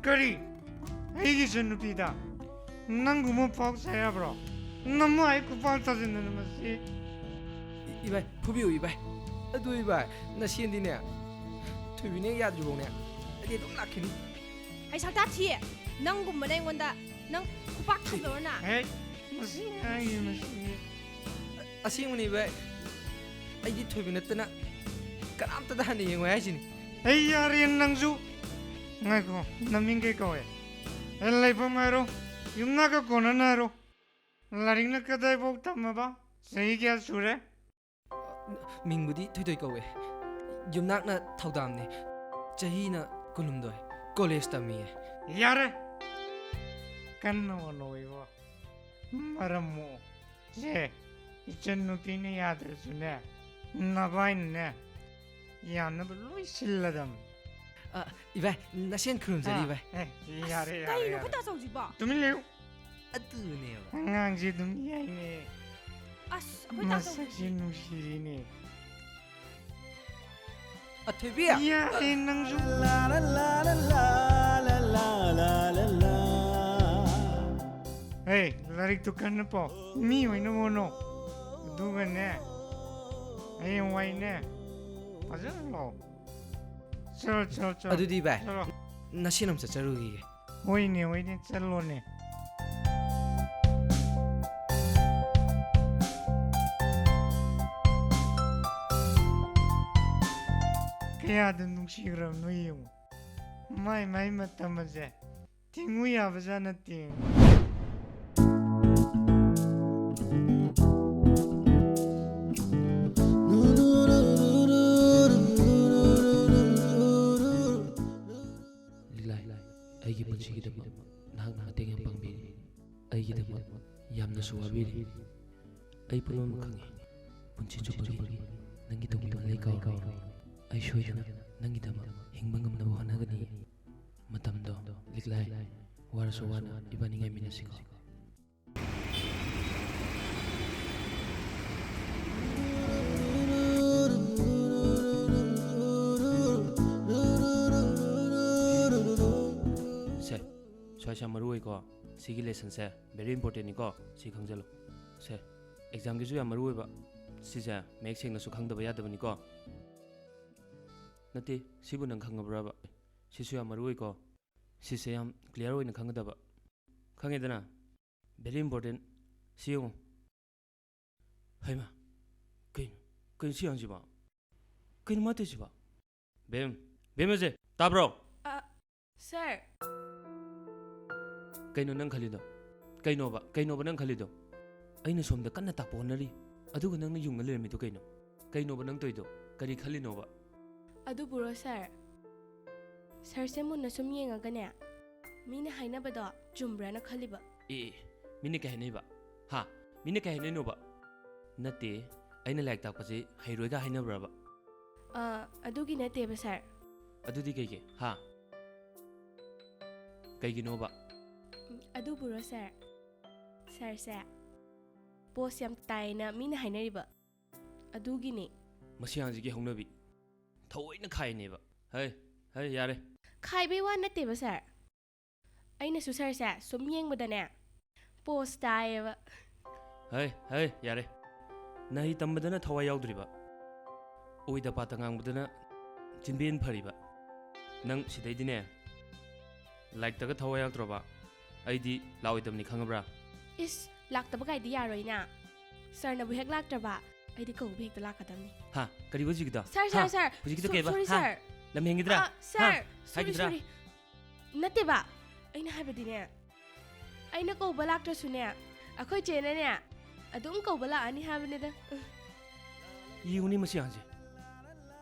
ꯀꯔꯤ ꯑꯩꯒꯤ ꯏꯆꯟꯅꯨꯄꯤꯗ ꯅꯪꯒꯨꯝꯕ ꯄꯥꯎ ꯆꯥꯏ ꯌꯥꯕ꯭ꯔꯣ ꯅꯝꯃꯨ ꯑꯩ ꯈꯨꯄꯥꯛ ꯊꯥꯖꯤꯟꯗꯅ ꯃꯁꯤ 이발 푸비오 이발 ꯑꯗꯨ 이발 나 시엔디네 투비네 야드리보네 ꯑꯩꯗꯤ ꯑꯗꯨꯝ ꯂꯥꯛꯈꯤꯅꯤ ꯑꯩ ꯁꯛꯇꯥ ꯊꯤꯌꯦ ꯅꯪꯒꯨꯝꯕꯅ ꯑꯩꯉꯣꯟꯗ ꯅꯪ ꯈꯨꯄꯥꯛ ꯊꯥꯖꯜꯂꯨꯔꯅ ꯃꯁꯤ ꯉꯥꯡꯉꯤ ꯃꯁꯤ ꯑꯁꯦꯡꯕꯅꯤ 이발 ꯑꯩꯗꯤ ꯊꯣꯏꯕꯤ ꯅꯠꯇꯅ ꯀꯅꯥꯝꯇꯗ ꯍꯟꯅ ꯌꯦꯡꯉꯣꯏ ꯍꯥꯏꯁꯤꯅꯤ ꯑꯩ ꯌꯥꯔꯦ ꯅꯪꯁꯨ ꯉꯥꯏꯈꯣ ꯅꯃꯤꯡ ꯀꯩ ꯀꯧꯋꯦ ꯂꯩꯐꯝ ꯍꯥꯏꯔꯣ ꯌꯨꯝꯅꯥꯛꯀ ꯀꯣꯟꯅꯅ ꯍꯥꯏꯔꯣ ꯂꯥꯏꯔꯤꯛꯅ ꯀꯗꯥꯏꯐꯥꯎ ꯇꯝꯃꯕ ꯆꯍꯤ ꯀꯌꯥ ꯁꯨꯔꯦ ꯃꯤꯡꯕꯨꯗꯤ ꯊꯣꯏꯊꯣꯏ ꯀꯧꯋꯦ ꯌꯨꯝꯅꯥꯛꯅ ꯊꯧꯗꯥꯝꯅꯦ ꯆꯍꯤꯅ 12 ꯀꯣꯂꯦꯖ ꯇꯝꯃꯤꯌꯦ ꯌꯥꯔꯦ ꯀꯟꯅ ꯍꯣꯠꯅꯧꯏꯕꯣ ꯃꯔꯝ ꯃꯣꯛ ꯁꯦ 이천누피는 야들수네 나바이네 야는 별로 실라담 이발 나 시엔 그럼자리 이발 야래 그니까 그다 저지 봐 tumileu aduneyo ngang dum yaine 아씨 그다 저지 masasin nushirine athebiya ya래 nangju la la la la la la la la hey larik tukan po mi oino mono dugane ay waine azalo 저 어디디 봐. 나 신음 저 저러기. 오이네 짤로네. 그야든 뭉치그럼 누이요. 마이 맞다마제. 팅우야 버자나 팅. ꯑꯩꯒꯤ ꯄꯨꯟꯁꯤꯒꯤꯗꯃꯛ ꯅꯍꯥꯛꯅ ꯃꯇꯦꯡ ꯌꯥꯝ ꯄꯥꯡꯕꯤꯔꯤ ꯑꯩꯒꯤꯗꯃꯛ ꯌꯥꯝꯅꯁꯨ ꯋꯥꯕꯤꯔꯤ ꯑꯩ ꯄꯨꯝꯅꯃꯛ ꯈꯪꯉꯤ ꯄꯨꯟꯁꯤ ꯆꯨꯞꯄꯒꯤ ꯅꯪꯒꯤ ꯇꯧꯕꯤꯕ ꯂꯩ ꯀꯥꯎꯔꯣꯏ ꯑꯩ ꯁꯣꯏꯗꯅ ꯅꯪꯒꯤꯗꯃꯛ ꯍꯤꯡꯕ ꯉꯝꯅꯕ ꯍꯣꯠꯅꯒꯅꯤ ꯃꯇꯝꯗꯣ ꯂꯤꯛꯂꯥꯏ ꯋꯥꯔꯁꯨ ꯋꯥꯅ ꯏꯕꯥꯅꯤ ꯉꯥꯏꯃꯤꯟꯅꯁꯤꯀꯣ ꯁ꯭ꯋꯥꯏꯁꯦ ꯃꯔꯨ ꯑꯣꯏꯀꯣ ꯁꯤꯒꯤ ꯂꯦꯁꯟꯁꯦ ꯚꯦꯔꯤ ꯏꯝꯄꯣꯔꯇꯦꯟꯅꯤꯀꯣ ꯁꯤ ꯈꯪꯖꯜꯂꯨ ꯁꯦ ꯑꯦꯛꯖꯥꯝꯒꯤꯁꯨ ꯌꯥꯝ ꯃꯔꯨ ꯑꯣꯏꯕ ꯁꯤꯁꯦ ꯃꯌꯦꯛ ꯁꯦꯡꯅꯁꯨ ꯈꯪꯗꯕ ꯌꯥꯗꯕꯅꯤꯀோ ꯅꯠꯇꯦ ꯁꯤꯕꯨ ꯅꯪ ꯈꯪꯉꯕ꯭ꯔꯕ ꯁꯤꯁꯨ ꯌꯥꯝ ꯃꯔꯨ ꯑꯣꯏꯀꯣ ꯁꯤꯁꯦ ꯌꯥꯝ ꯀ꯭ꯂꯤꯌꯥꯔ ꯑꯣꯏꯅ ꯈꯪꯒꯗꯕ ꯈꯪꯉꯦꯗꯅ ꯚꯦꯔꯤ ꯏꯝꯄꯣꯔꯇꯦꯟ ꯁꯤ ꯌꯦꯡꯉꯨ ꯍꯩꯃꯥ ꯀꯩꯅꯣ ꯁꯤ ꯍꯪꯁꯤꯕ ꯀꯩꯅꯣ ꯃꯥꯇꯩꯁꯤꯕ ꯕꯦꯝ ꯑꯁꯦ ꯇꯥꯕ꯭ꯔꯣ ꯁꯔ ꯀꯩꯅꯣ ꯅꯪ ꯈꯜꯂꯤꯗꯣ ꯀꯩꯅꯣꯕ ꯅꯪ ꯈꯜꯂꯤꯗꯣ ꯑꯩꯅ ꯁꯣꯝꯗ ꯀꯟꯅ ꯇꯥꯛꯄ ꯍꯣꯠꯅꯔꯤ ꯑꯗꯨꯒ ꯅꯪꯅ ꯌꯨꯡꯉ ꯂꯩꯔꯝꯃꯤꯗꯣ ꯀꯩꯅꯣꯕ ꯅꯪ ꯇꯧꯏꯗꯣ ꯀꯔꯤ ꯈꯜꯂꯤꯅꯣꯕ ꯑꯗꯨꯕꯨꯔꯣ ꯁꯔ ꯁꯔꯁꯦ ꯃꯨꯟꯅ ꯁꯨꯝ ꯌꯦꯡꯉꯒꯅꯦ ꯃꯤꯅ ꯍꯥꯏꯅꯕꯗꯣ ꯆꯨꯝꯕ꯭ꯔꯥꯅ ꯈꯜꯂꯤꯕ ꯃꯤꯅ ꯀꯩ ꯍꯥꯏꯅꯩꯕ ꯍꯥ ꯃꯤꯅ ꯀꯩ ꯍꯥꯏꯅꯩꯅꯣꯕ ꯅꯠꯇꯦ ꯑꯩꯅ ꯂꯥꯏꯔꯤꯛ ꯇꯥꯛꯄꯁꯦ ꯍꯩꯔꯣꯏꯒ ꯍꯥꯏꯅꯕ꯭ꯔꯕ ꯑꯗꯨꯒꯤ ꯅꯠꯇꯦꯕ ꯁꯔ ꯑꯗꯨꯗꯤ ꯀꯩꯒꯤ ꯍꯥ ꯀꯩꯒꯤꯅꯣꯕ ꯑꯗꯨꯕꯨꯔꯣ ꯁꯔ ꯁꯔꯁꯦ ꯄꯣꯁ ꯌꯥꯝ ꯇꯥꯏꯅ ꯃꯤꯅ ꯍꯥꯏꯅꯔꯤꯕ ꯑꯗꯨꯒꯤꯅꯦ ꯃꯁꯤ ꯍꯥꯡꯁꯤꯒꯤ ꯍꯧꯅꯕꯤ ꯊꯑꯣꯏꯅ ꯈꯥꯏꯅꯦꯕ ꯍꯩ ꯌꯥꯔꯦ ꯈꯥꯏꯕꯩ ꯋꯥ ꯅꯠꯇꯦꯕ ꯁꯔ ꯑꯩꯅꯁꯨ ꯁꯔꯁꯦ ꯁꯨꯝ ꯌꯦꯡꯕꯗꯅꯦ ꯄꯣꯁ ꯇꯥꯏꯌꯦꯕ ꯍꯩ ꯌꯥꯔꯦ ꯅꯍꯩ ꯇꯝꯕꯗꯅ ꯊꯋꯥꯏ ꯌꯥꯎꯗ꯭ꯔꯤꯕ ꯑꯣꯏꯗ ꯄꯥꯠꯇ ꯉꯥꯡꯕꯗꯅ ꯆꯤꯟꯕꯦꯟ ꯐꯔꯤꯕ ꯅꯪ ꯁꯤꯗꯩꯗꯤꯅꯦ ꯂꯥꯏꯔꯤꯛꯇꯒ ꯊꯋꯥꯏ ꯌꯥꯎꯗ꯭ꯔꯕ ꯑꯩꯗꯤ ꯂꯥꯛꯑꯣꯏꯗꯕꯅꯤ ꯈꯪꯉꯕ꯭ꯔꯥ ꯏꯁ ꯂꯥꯛꯇꯕ ꯀꯥꯏꯗꯤ ꯌꯥꯔꯣꯏꯅ ꯁꯔꯅꯕꯨ ꯍꯦꯛ ꯂꯥꯛꯇ꯭ꯔꯕ ꯑꯩꯗꯤ ꯀꯧꯕ ꯍꯦꯛꯇ ꯂꯥꯛꯀꯗꯕꯅꯤ ꯍꯥ ꯀꯔꯤ ꯍꯧꯖꯤꯛꯀꯤꯗꯣ ꯁꯔ ꯍꯧꯖꯤꯛꯀꯤꯗꯣ ꯀꯩꯕ ꯁꯣꯔꯤ ꯁꯔ ꯂꯝ ꯍꯦꯟꯒꯤꯗ꯭ꯔꯥ ꯁꯔ ꯍꯥꯏꯒꯤꯗ꯭ꯔꯥ ꯁꯣꯔꯤ ꯅꯠꯇꯦꯕ ꯑꯩꯅ ꯍꯥꯏꯕꯗꯤꯅꯦ ꯑꯩꯅ ꯀꯧꯕ ꯂꯥꯛꯇ꯭ꯔꯁꯨꯅꯦ ꯑꯩꯈꯣꯏ ꯆꯦꯅꯅꯦ ꯑꯗꯨꯝ ꯀꯧꯕ ꯂꯥꯛꯑꯅꯤ ꯍꯥꯏꯕꯅꯤꯗ ꯌꯦꯡꯉꯨꯅꯤ ꯃꯁꯤ ꯍꯥꯡꯁꯦ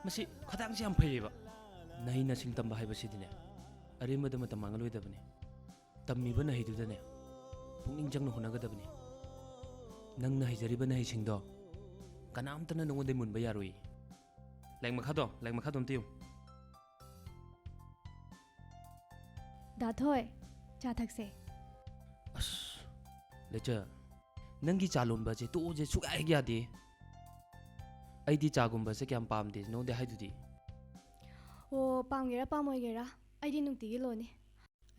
ꯃꯁꯤ ꯈꯗꯥꯡꯁꯦ ꯌꯥꯝ ꯐꯩꯌꯦꯕ ꯅꯍꯩ ꯅꯁꯤꯡ ꯇꯝꯕ ꯍꯥꯏꯕꯁꯤꯗꯤꯅꯦ ꯑꯔꯦꯝꯕꯗ ꯃꯇꯝ ꯃꯥꯡꯍꯜꯂꯣꯏꯗꯕꯅꯤ ꯇꯝꯃꯤꯕ ꯅꯍꯩꯗꯨꯗꯅꯦ ꯄꯨꯛꯅꯤꯡ ꯆꯪꯅ ꯍꯣꯠꯅꯒꯗꯕꯅꯤ ꯅꯪꯅ ꯍꯩꯖꯔꯤꯕ ꯅꯍꯩꯁꯤꯡꯗꯣ ꯀꯅꯥꯝꯇꯅ ꯅꯉꯣꯟꯗꯩ ꯃꯨꯟꯕ ꯌꯥꯔꯣꯏ ꯂꯥꯏꯔꯤꯛ ꯃꯈꯥꯗꯣ ꯑꯝꯇ ꯌꯦꯡꯉꯨ ꯗꯥꯊꯣꯏ ꯆꯥ ꯊꯛꯁꯦ ꯑꯁ ꯂꯩꯆ ꯅꯪꯒꯤ ꯆꯥ ꯂꯣꯟꯕꯁꯦ ꯇꯣꯛꯑꯣꯁꯦ ꯁꯨꯛꯌꯥ ꯍꯦꯛ ꯌꯥꯗꯦ ꯑꯩꯗꯤ ꯆꯥꯒꯨꯝꯕꯁꯦ ꯀꯌꯥꯝ ꯄꯥꯝꯗꯦ ꯅꯉꯣꯟꯗ ꯍꯥꯏꯗꯨꯗꯤ ꯑꯣ ꯄꯥꯝꯒꯦꯔꯥ ꯄꯥꯝꯃꯣꯏꯒꯦꯔꯥ ꯑꯩꯗꯤ ꯅꯨꯡꯇꯤꯒꯤ ꯂꯣꯟꯅꯤ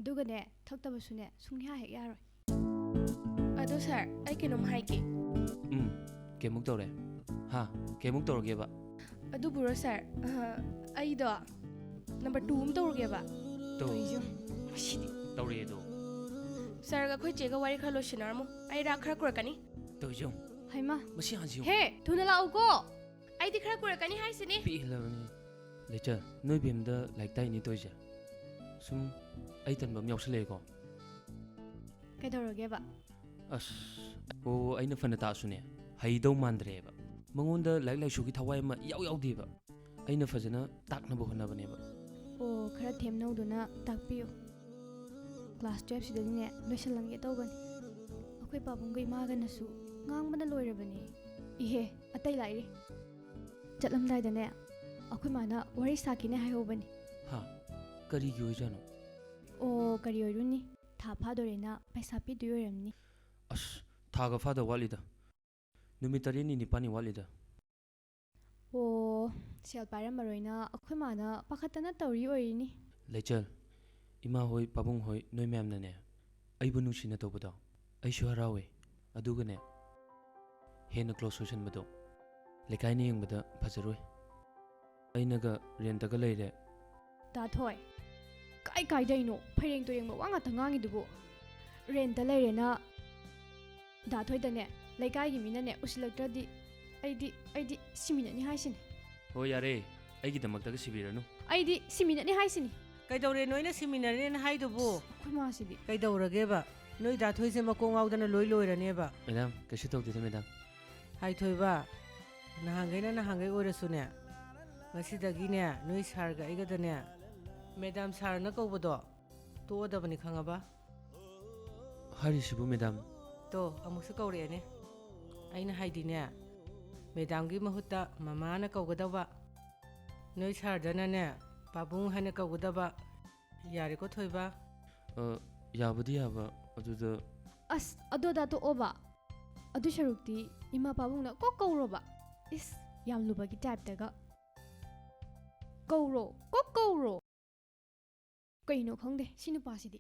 ꯑꯗꯨꯒꯅꯦ ꯊꯛꯇꯕꯁꯨꯅꯦ ꯁꯨꯡꯌꯥ ꯍꯦꯛ ꯌꯥꯔꯣꯏ ꯑꯗꯣ ꯁꯥꯔ ꯑꯩ ꯀꯩꯅꯣꯝ ꯍꯥꯏꯒꯦ ꯀꯩꯃꯨꯛ ꯇꯧꯔꯦ ꯍꯥ ꯀꯩꯃꯨꯛ ꯇꯧꯔꯒꯦꯕ ꯑꯗꯨꯕꯨꯔꯣ ꯁꯥꯔ ꯑꯩꯗꯣ ꯅꯝꯕꯔ 2 ꯑꯃ ꯇꯧꯔꯒꯦꯕ ꯇꯧꯔꯤꯁꯦ ꯃꯁꯤꯗꯤ ꯇꯧꯔꯛꯑꯦꯗꯣ ꯁꯥꯔꯒ ꯑꯩꯈꯣꯏ ꯆꯦꯒ ꯋꯥꯔꯤ ꯈꯔ ꯂꯣꯏꯁꯤꯟꯅꯔꯝꯃꯣ ꯑꯩ ꯔꯥꯛ ꯈꯔ ꯀꯨꯔꯛꯀꯅꯤ ꯇꯧꯔꯤꯁꯦ ꯍꯩꯃꯥ ꯃꯁꯤ ꯍꯥꯟꯁꯤ ꯍꯦ ꯊꯨꯅ ꯂꯥꯛꯎꯀꯣ ꯑꯩꯗꯤ ꯈꯔ ꯀꯨꯔꯛꯀꯅꯤ ꯍꯥꯏꯁꯤꯅꯤ ꯄꯤꯍꯜꯂꯕꯅꯤ ꯂꯩꯆꯜ ꯅꯣꯏ ꯕꯦꯝꯗ ꯂꯥꯏꯔꯤꯛ ꯇꯥꯛꯏꯅꯤ ꯇꯧꯔꯤꯁꯦ ꯁꯨꯝ ꯑꯩ ꯇꯟꯕ ꯑꯃ ꯌꯥꯎꯁꯜꯂꯛꯑꯦꯀꯣ ꯀꯩꯗꯧꯔꯒꯦꯕ ꯑꯁ ꯑꯣ ꯑꯩꯅ ꯐꯅ ꯇꯥꯛꯑꯁꯨꯅꯦ ꯍꯩꯗꯧ ꯃꯥꯟꯗ꯭ꯔꯦꯕ ꯃꯉꯣꯟꯗ ꯂꯥꯏꯔꯤꯛ ꯂꯥꯏꯁꯨꯒꯤ ꯊꯋꯥꯏ ꯑꯃ ꯏꯌꯥꯎ ꯌꯥꯎꯗꯦꯕ ꯑꯩꯅ ꯐꯖꯅ ꯇꯥꯛꯅꯕ ꯍꯣꯠꯅꯕꯅꯦꯕ ꯑꯣ ꯈꯔ ꯊꯦꯝꯅꯧꯗꯨꯅ ꯇꯥꯛꯄꯤꯌꯨ ꯀ꯭ꯂꯥꯁ 12 ꯁꯤꯗꯅꯦ ꯂꯣꯏꯁꯤꯜꯂꯝꯒꯦ ꯇꯧꯕꯅꯤ ꯑꯩꯈꯣꯏ ꯄꯥꯕꯨꯡꯒ ꯏꯃꯥꯒꯅꯁꯨ ꯉꯥꯡꯕꯅ ꯂꯣꯏꯔꯕꯅꯤ ꯏꯍꯦ ꯑꯇꯩ ꯂꯥꯛꯏ ꯆꯠꯂꯝꯗꯥꯏꯗꯅꯦ ꯑꯩꯈꯣꯏ ꯃꯥꯅ ꯋꯥꯔꯤ ꯁꯥꯈꯤꯅꯦ ꯍꯥꯏꯍꯧꯕꯅꯤ ꯍꯥ ꯀꯔꯤꯒꯤ ꯑꯣꯏꯖꯥꯠꯅꯣ ꯑꯣ ꯀꯔꯤ ꯑꯣꯏꯔꯨꯅꯤ ꯊꯥ ꯐꯥꯗꯣꯔꯦꯅ ꯄꯩꯁꯥ ꯄꯤꯗꯣꯏ ꯑꯣꯏꯔꯝꯅꯤ ꯑꯁ ꯊꯥꯒ ꯐꯥꯗ ꯋꯥꯠꯂꯤꯗ ꯅꯨꯃꯤꯠ 9ꯅꯤ 9ꯅꯤ ꯋꯥꯠꯂꯤꯗ ꯑꯣ ꯁꯦꯜ ꯄꯥꯏꯔꯝꯃꯔꯣꯏꯅ ꯑꯩꯈꯣꯏ ꯃꯥꯅ ꯄꯥꯈꯠꯇꯅ ꯇꯧꯔꯤ ꯑꯣꯏꯔꯤꯅꯤ ꯂꯩꯆꯜ ꯏꯃꯥ ꯍꯣꯏ ꯄꯥꯕꯨꯡ ꯍꯣꯏ ꯅꯣꯏ ꯃꯌꯥꯝꯅꯅꯦ ꯑꯩꯕꯨ ꯅꯨꯡꯁꯤꯅ ꯇꯧꯕꯗꯣ ꯑꯩꯁꯨ ꯍꯔꯥꯎꯋꯦ ꯑꯗꯨꯒꯅꯦ ꯍꯦꯟꯅ ꯀ꯭ꯂꯣꯁ ꯑꯣꯏꯁꯟꯕꯗꯣ ꯂꯩꯀꯥꯏꯅ ꯌꯦꯡꯕꯗ ꯐꯖꯔꯣꯏ ꯑꯩꯅꯒ ꯔꯦꯟꯇꯒ ꯂꯩꯔꯦ ꯇꯥꯊꯣꯏ ꯀꯥꯏꯗꯩꯅꯣ ꯐꯩꯔꯦꯡ ꯇꯣꯏꯔꯦꯡꯕ ꯋꯥ ꯉꯥꯛꯇ ꯉꯥꯡꯉꯤꯗꯨꯕꯨ ꯔꯦꯟꯇ ꯂꯩꯔꯦꯅ ꯗꯥꯊꯣꯏꯗꯅꯦ ꯂꯩꯀꯥꯏꯒꯤ ꯃꯤꯅꯅꯦ ꯎꯁꯤꯜꯂꯛꯇ꯭ꯔꯗꯤ ꯑꯩꯗꯤ ꯁꯤꯃꯤꯅꯠꯅꯤ ꯍꯥꯏꯁꯤꯅꯤ ꯍꯣꯏ ꯌꯥꯔꯦ ꯑꯩꯒꯤꯗꯃꯛꯇꯒ ꯁꯤꯕꯤꯔꯅꯨ ꯑꯩꯗꯤ ꯁꯤꯃꯤꯅꯠꯅꯤ ꯍꯥꯏꯁꯤꯅꯤ ꯀꯩꯗꯧꯔꯦ ꯅꯣꯏꯅ ꯁꯤꯃꯤꯟꯅꯔꯦꯅ ꯍꯥꯏꯗꯨꯕꯨ ꯑꯩꯈꯣꯏ ꯃꯥꯁꯤꯗꯤ ꯀꯩꯗꯧꯔꯒꯦꯕ ꯅꯣꯏ ꯗꯥꯊꯣꯏꯁꯦ ꯃꯀꯣꯡ ꯉꯥꯎꯗꯅ ꯂꯣꯏꯔꯅꯦꯕ ꯃꯦꯗꯥꯝ ꯀꯩꯁꯨ ꯇꯧꯗꯦꯗ ꯃꯦꯗꯥꯝ ꯍꯥꯏꯊꯣꯏꯕ ꯅꯍꯥꯟꯈꯩꯅ ꯅꯍꯥꯟꯈꯩ ꯑꯣꯏꯔꯁꯨꯅꯦ ꯉꯁꯤꯗꯒꯤꯅꯦ ꯅꯣꯏ ꯁꯥꯔꯒ ꯑꯩꯒꯗꯅꯦ ꯃꯦꯗꯥꯝ ꯁꯥꯔꯅ ꯀꯧꯕꯗꯣ ꯇꯣꯛꯑꯗꯕꯅꯤ ꯈꯪꯉꯕ ꯍꯥꯏꯔꯤꯁꯤꯕꯨ ꯃꯦꯗꯥꯝ ꯇꯣ ꯑꯃꯨꯛꯁꯨ ꯀꯧꯔꯛꯑꯦꯅꯦ ꯑꯩꯅ ꯍꯥꯏꯗꯤꯅꯦ ꯃꯦꯗꯥꯝꯒꯤ ꯃꯍꯨꯠꯇ ꯃꯃꯥꯅ ꯀꯧꯒꯗꯧꯕ ꯅꯣꯏ ꯁꯥꯔꯗꯅꯅꯦ ꯄꯥꯕꯨꯡ ꯍꯥꯏꯅ ꯀꯧꯒꯗꯕ ꯌꯥꯔꯦꯀꯣ ꯊꯣꯏꯕ ꯌꯥꯕꯨꯗꯤ ꯌꯥꯕ ꯑꯗꯨꯗ ꯑꯁ ꯑꯗꯣꯗꯥ ꯇꯣꯛꯑꯣꯕ ꯑꯗꯨ ꯁꯔꯨꯛꯇꯤ ꯏꯃꯥ ꯄꯥꯕꯨꯡꯅ ꯀꯣꯛ ꯀꯧꯔꯣꯕ ꯏꯁ ꯌꯥꯝ ꯂꯨꯕꯒꯤ ꯇꯥꯏꯞꯇꯒ ꯀꯣꯛ ꯀꯧꯔꯣ ꯀꯩꯅꯣ ꯈꯪꯗꯦ ꯁꯤ ꯅꯨꯄꯥꯁꯤꯗꯤ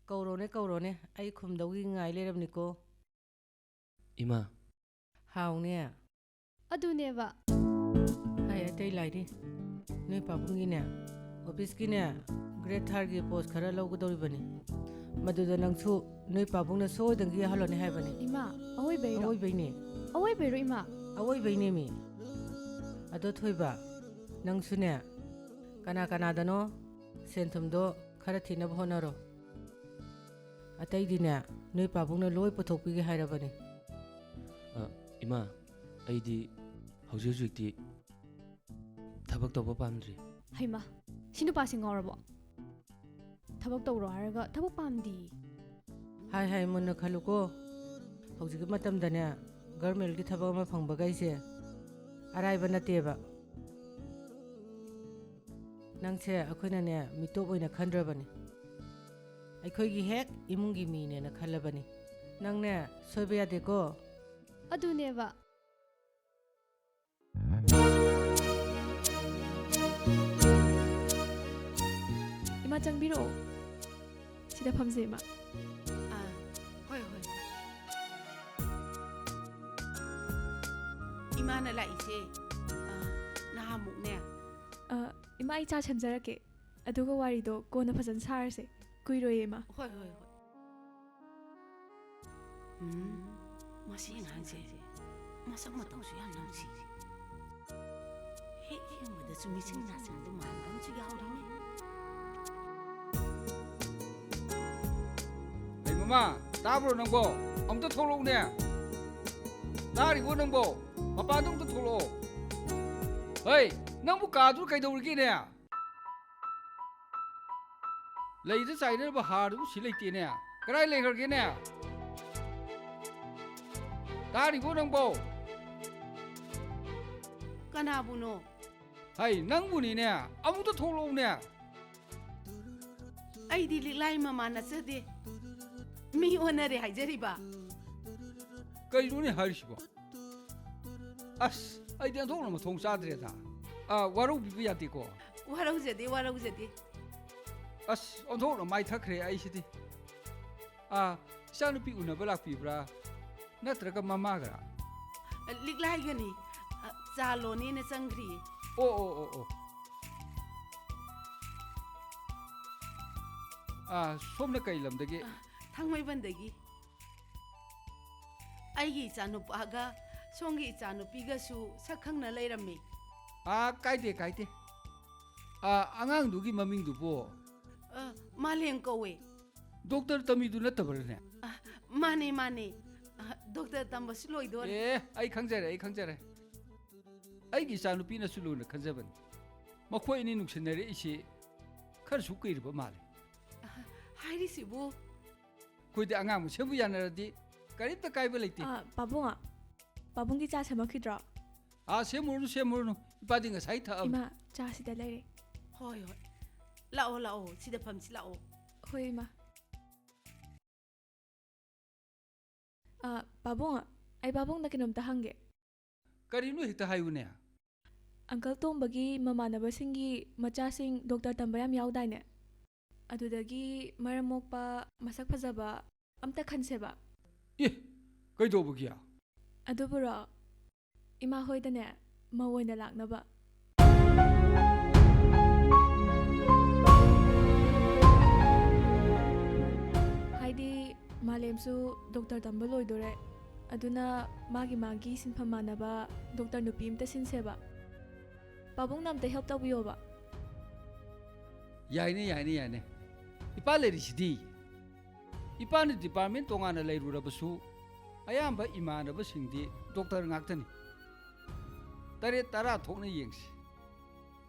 ꯀꯧꯔꯣꯅꯦ ꯑꯩ ꯈꯨꯝꯗꯧꯒꯤ ꯉꯥꯏ ꯂꯩꯔꯕꯅꯤꯀꯣ ꯏꯃꯥ ꯍꯥꯎꯅꯦ ꯑꯗꯨꯅꯦꯕ ꯍꯥꯏ ꯑꯇꯩ ꯂꯥꯏꯔꯤ ꯅꯣꯏ ꯄꯥꯕꯨꯡꯒꯤꯅꯦ ꯑꯣꯐꯤꯁꯀꯤꯅꯦ ꯒ꯭ꯔꯦഡ് 3ꯒꯤ ꯄꯣꯁ ꯈꯔ ꯂꯧꯒꯗꯧꯔꯤꯕꯅꯤ ꯃꯗꯨꯗ ꯅꯪꯁꯨ ꯅꯣꯏ ꯄꯥꯕꯨꯡꯅ ꯁꯣꯏꯗꯅꯒꯤ ꯌꯥꯍꯜꯂꯣꯅꯦ ꯍꯥꯏꯕꯅꯤ ꯏꯃꯥ ꯑꯋꯣꯏꯕꯩꯔꯣ ꯏꯃꯥ ꯑꯋꯣꯏꯕꯩꯅꯦ ꯃꯤ ꯑꯗꯣ ꯊꯣꯏꯕ ꯅꯪꯁꯨꯅꯦ ꯀꯅꯥꯗꯅꯣ ꯁꯦꯟꯊꯨꯝꯗꯣ ꯈꯔ ꯊꯤꯅꯕ ꯍꯣꯠꯅꯔꯣ ꯑꯇꯩꯗꯤꯅꯦ ꯅꯣꯏ ꯄꯥꯕꯨꯡꯅ ꯂꯣꯏ ꯄꯨꯊꯣꯛꯄꯤꯒꯦ ꯍꯥꯏꯔꯕꯅꯤ ꯏꯃꯥ ꯑꯩꯗꯤ ꯍꯧꯖꯤꯛꯇꯤ ꯊꯕꯛ ꯇꯧꯕ ꯄꯥꯝꯗ꯭ꯔꯤ ꯍꯩꯃꯥ ꯁꯤ ꯅꯨꯄꯥꯁꯤ ꯉꯥꯎꯔꯕꯣ ꯊꯕꯛ ꯇꯧꯔꯣ ꯍꯥꯏꯔꯒ ꯊꯕꯛ ꯄꯥꯝꯗꯤ ꯍꯥꯏ ꯃꯨꯟꯅ ꯈꯜꯂꯨꯀꯣ ꯍꯧꯖꯤꯛꯀꯤ ꯃꯇꯝꯗꯅꯦ ꯒꯔꯃꯦꯟꯒꯤ ꯊꯕꯛ ꯑꯃ ꯐꯪꯕꯒꯩꯁꯦ ꯑꯔꯥꯏꯕ ꯅꯠꯇꯦꯕ ꯅꯪꯁꯦ ꯑꯩꯈꯣꯏꯅꯅꯦ ꯃꯤꯇꯣꯞ ꯑꯣꯏꯅ ꯈꯟꯗ꯭ꯔꯕꯅꯤ ꯑꯩꯈꯣꯏꯒꯤ ꯍꯦꯛ ꯏꯃꯨꯡꯒꯤ ꯃꯤꯅꯦꯅ ꯈꯜꯂꯕꯅꯤ ꯅꯪꯅꯦ ꯁꯣꯏꯕ ꯌꯥꯗꯦꯀꯣ ꯑꯗꯨꯅꯦꯕ 이마 짱비로 시다 밤새 이마 ꯍꯣꯏ 이마ꯅ ꯂꯥꯛꯏꯁꯦ ꯅꯍꯥꯟꯃꯨꯛꯅꯦ 이마 이차 첨자랄게 ꯑꯗꯨꯒ 와리도 꼬나 파전 사르세 꾸이로에 이마 ꯍꯣꯏ ꯃꯁꯤ ꯑꯉꯥꯡꯁꯦ ꯃꯁꯛ ꯃꯇꯧꯁꯨ ꯌꯥꯝ ꯅꯨꯡꯁꯤ ꯍꯦꯛ ꯌꯦꯡꯕꯗꯁꯨ ꯃꯤꯁꯤꯡ ꯅꯥꯁꯤꯡꯗꯨ ꯃꯥꯟꯕ ꯑꯃꯁꯨ ꯌꯥꯎꯔꯤꯅꯦ ꯃꯃꯥ ꯇꯥꯕ꯭ꯔꯣ ꯅꯪꯕꯣ ꯑꯝꯇ ꯊꯣꯛꯂꯛꯎꯅꯦ ꯇꯥꯔꯤꯕꯣ ꯅꯪꯕꯣ ꯃꯄꯥꯟꯗ ꯑꯝꯇ ꯊꯣꯛꯂꯛꯑꯣ ꯍꯩ ꯅꯪꯕꯨ ꯀꯥꯗꯨ ꯀꯩꯗꯧꯔꯤꯒꯦꯅꯦ ꯂꯩꯗ ꯆꯥꯏꯅꯔꯕ ꯍꯥꯔꯗꯨꯕꯨ ꯁꯤ ꯂꯩꯇꯦꯅꯦ ꯀꯗꯥꯏ ꯂꯩꯈ꯭ꯔꯒꯦꯅꯦ ꯇꯥꯔꯤꯕꯣ ꯅꯪꯕꯣ ꯀꯅꯥꯕꯨꯅꯣ ꯍꯩ ꯅꯪꯕꯨꯅꯤꯅꯦ ꯑꯃꯨꯛꯇ ꯊꯣꯛꯂꯛꯎꯅꯦ ꯑꯩꯗꯤ ꯂꯤꯛꯂꯥꯏ ꯃꯃꯥ ꯅꯠꯆꯗꯦ ꯃꯤ ꯑꯣꯟꯅꯔꯦ ꯍꯥꯏꯖꯔꯤꯕ ꯀꯩꯅꯣꯅꯦ ꯍꯥꯏꯔꯤꯁꯤꯕꯣ ꯑꯁ ꯑꯩꯗꯤ ꯑꯟꯊꯣꯛꯅ ꯃꯊꯣꯡ ꯆꯥꯗ꯭ꯔꯦꯗ ꯋꯥꯔꯧꯕꯤꯕ ꯌꯥꯗꯦꯀꯣ ꯋꯥꯔꯧꯖꯗꯦ ꯑꯁ ꯑꯣꯟꯊꯣꯛꯅ ꯃꯥꯏꯊꯈ꯭ꯔꯦ ꯑꯩꯁꯤꯗꯤ ꯏꯆꯥꯅꯨꯄꯤ ꯎꯅꯕ ꯂꯥꯛꯄꯤꯕ꯭ꯔꯥ ꯅꯠꯇ꯭ꯔꯒ ꯃꯃꯥꯒꯔꯥ ꯂꯤꯛꯂꯥꯏꯒꯅꯤ ꯆꯥ ꯂꯣꯟꯅꯦꯅ ꯆꯪꯈ꯭ꯔꯤꯌꯦ ꯑꯣ ꯁꯣꯝꯅ ꯀꯩ ꯂꯝꯗꯒꯤ ꯊꯥꯡꯃꯩꯕꯟꯗꯒꯤ ꯑꯩꯒꯤ ꯏꯆꯥꯅꯨꯄꯥꯒ ꯁꯣꯝꯒꯤ ꯏꯆꯥꯅꯨꯄꯤꯒꯁꯨ ꯁꯛ ꯈꯪꯅ ꯂꯩꯔꯝꯃꯤ ꯀꯥꯏꯗꯦ ꯑꯉꯥꯡꯗꯨꯒꯤ ꯃꯃꯤꯡꯗꯨꯕꯨ ꯃꯥꯂꯦꯝ ꯀꯧꯋꯦ ꯗꯣꯛꯇꯔ ꯇꯝꯃꯤꯗꯨ ꯅꯠꯇꯕ꯭ꯔꯅꯦ ꯃꯥꯅꯦ ꯗꯣꯛꯇꯔ ꯇꯝꯕꯁꯨ ꯂꯣꯏꯗꯣꯔꯦ ꯑꯩ ꯈꯪꯖꯔꯦ ꯑꯩꯒꯤ ꯏꯆꯥꯅꯨꯄꯤꯅꯁꯨ ꯂꯨꯅ ꯈꯟꯖꯕꯅꯤ ꯃꯈꯣꯏ ꯑꯅꯤ ꯅꯨꯡꯁꯤꯟꯅꯔꯛꯏꯁꯤ ꯈꯔꯁꯨ ꯀꯨꯏꯔꯕ ꯃꯥꯜꯂꯦ ꯍꯥꯏꯔꯤꯁꯤꯕꯨ ꯑꯩꯈꯣꯏꯗꯤ ꯑꯉꯥꯡ ꯃꯁꯦꯟꯕꯨ ꯌꯥꯅꯔꯗꯤ ꯀꯔꯤꯝꯇ ꯀꯥꯏꯕ ꯂꯩꯇꯦ ꯄꯥꯕꯨꯡꯒꯤ ꯆꯥ ꯁꯦꯝꯃꯛꯈꯤꯗ꯭ꯔꯣ ꯁꯦꯝꯃꯨꯔꯅꯨ ꯏꯄꯥꯗꯤ ꯉꯁꯥꯏ ꯊꯛꯑꯕꯅꯤ ꯏꯃꯥ ꯆꯥ ꯁꯤꯗ ꯂꯩꯔꯦ ꯍꯣꯏ ꯂꯥꯛꯑꯣ ꯁꯤꯗ ꯐꯝꯁꯤ ꯂꯥꯛꯑꯣ ꯍꯣꯏ ꯏꯃꯥ ꯄꯥꯕꯨꯡ ꯑꯩ ꯄꯥꯕꯨꯡꯗ ꯀꯩꯅꯣꯝꯇ ꯍꯪꯒꯦ ꯀꯔꯤꯅꯣ ꯍꯦꯛꯇ ꯍꯥꯏꯌꯨꯅꯦ ꯑꯪꯀꯜ ꯇꯣꯝꯕꯒꯤ ꯃꯃꯥꯟꯅꯕꯁꯤꯡꯒꯤ ꯃꯆꯥꯁꯤꯡ ꯗꯣꯛꯇꯔ ꯇꯝꯕ ꯌꯥꯝ ꯌꯥꯎꯗꯥꯏꯅꯦ ꯑꯗꯨꯗꯒꯤ ꯃꯔꯝ ꯃꯣꯛꯄ ꯃꯁꯛ ꯐꯖꯕ ꯑꯝꯇ ꯈꯟꯁꯦꯕ ꯀꯩꯗꯧꯕꯒꯤ ꯑꯗꯨꯕꯨꯔꯣ ꯏꯃꯥ ꯍꯣꯏꯗꯅꯦ ꯃꯧ ꯑꯣꯏꯅ ꯂꯥꯛꯅꯕ ꯍꯥꯏꯗꯤ ꯃꯥꯂꯦꯝꯁꯨ ꯗꯣꯛꯇꯔ ꯇꯝꯕ ꯂꯣꯏꯗꯣꯔꯦ ꯑꯗꯨꯅ ꯃꯥꯒꯤ ꯁꯤꯟꯐꯝ ꯃꯥꯟꯅꯕ ꯗꯣꯛꯇꯔ ꯅꯨꯄꯤ ꯑꯃꯇ ꯁꯤꯟꯁꯦꯕ ꯄꯥꯕꯨꯡꯅ ꯑꯝꯇ ꯍꯦꯜꯞ ꯇꯧꯕꯤꯌꯣꯕ ꯌꯥꯏꯅꯦ ꯏꯄꯥ ꯂꯩꯔꯤꯁꯤꯗꯤ ꯏꯄꯥꯅ ꯗꯤꯄꯥꯔꯠꯃꯦꯟ ꯇꯣꯉꯥꯟꯅ ꯂꯩꯔꯨꯔꯕꯁꯨ ꯑꯌꯥꯝꯕ ꯏꯃꯥꯟꯅꯕꯁꯤꯡꯗꯤ ꯗꯣꯛꯇꯔ ꯉꯥꯛꯇꯅꯤ 9-10 ꯊꯣꯛꯅ ꯌꯦꯡꯁꯤ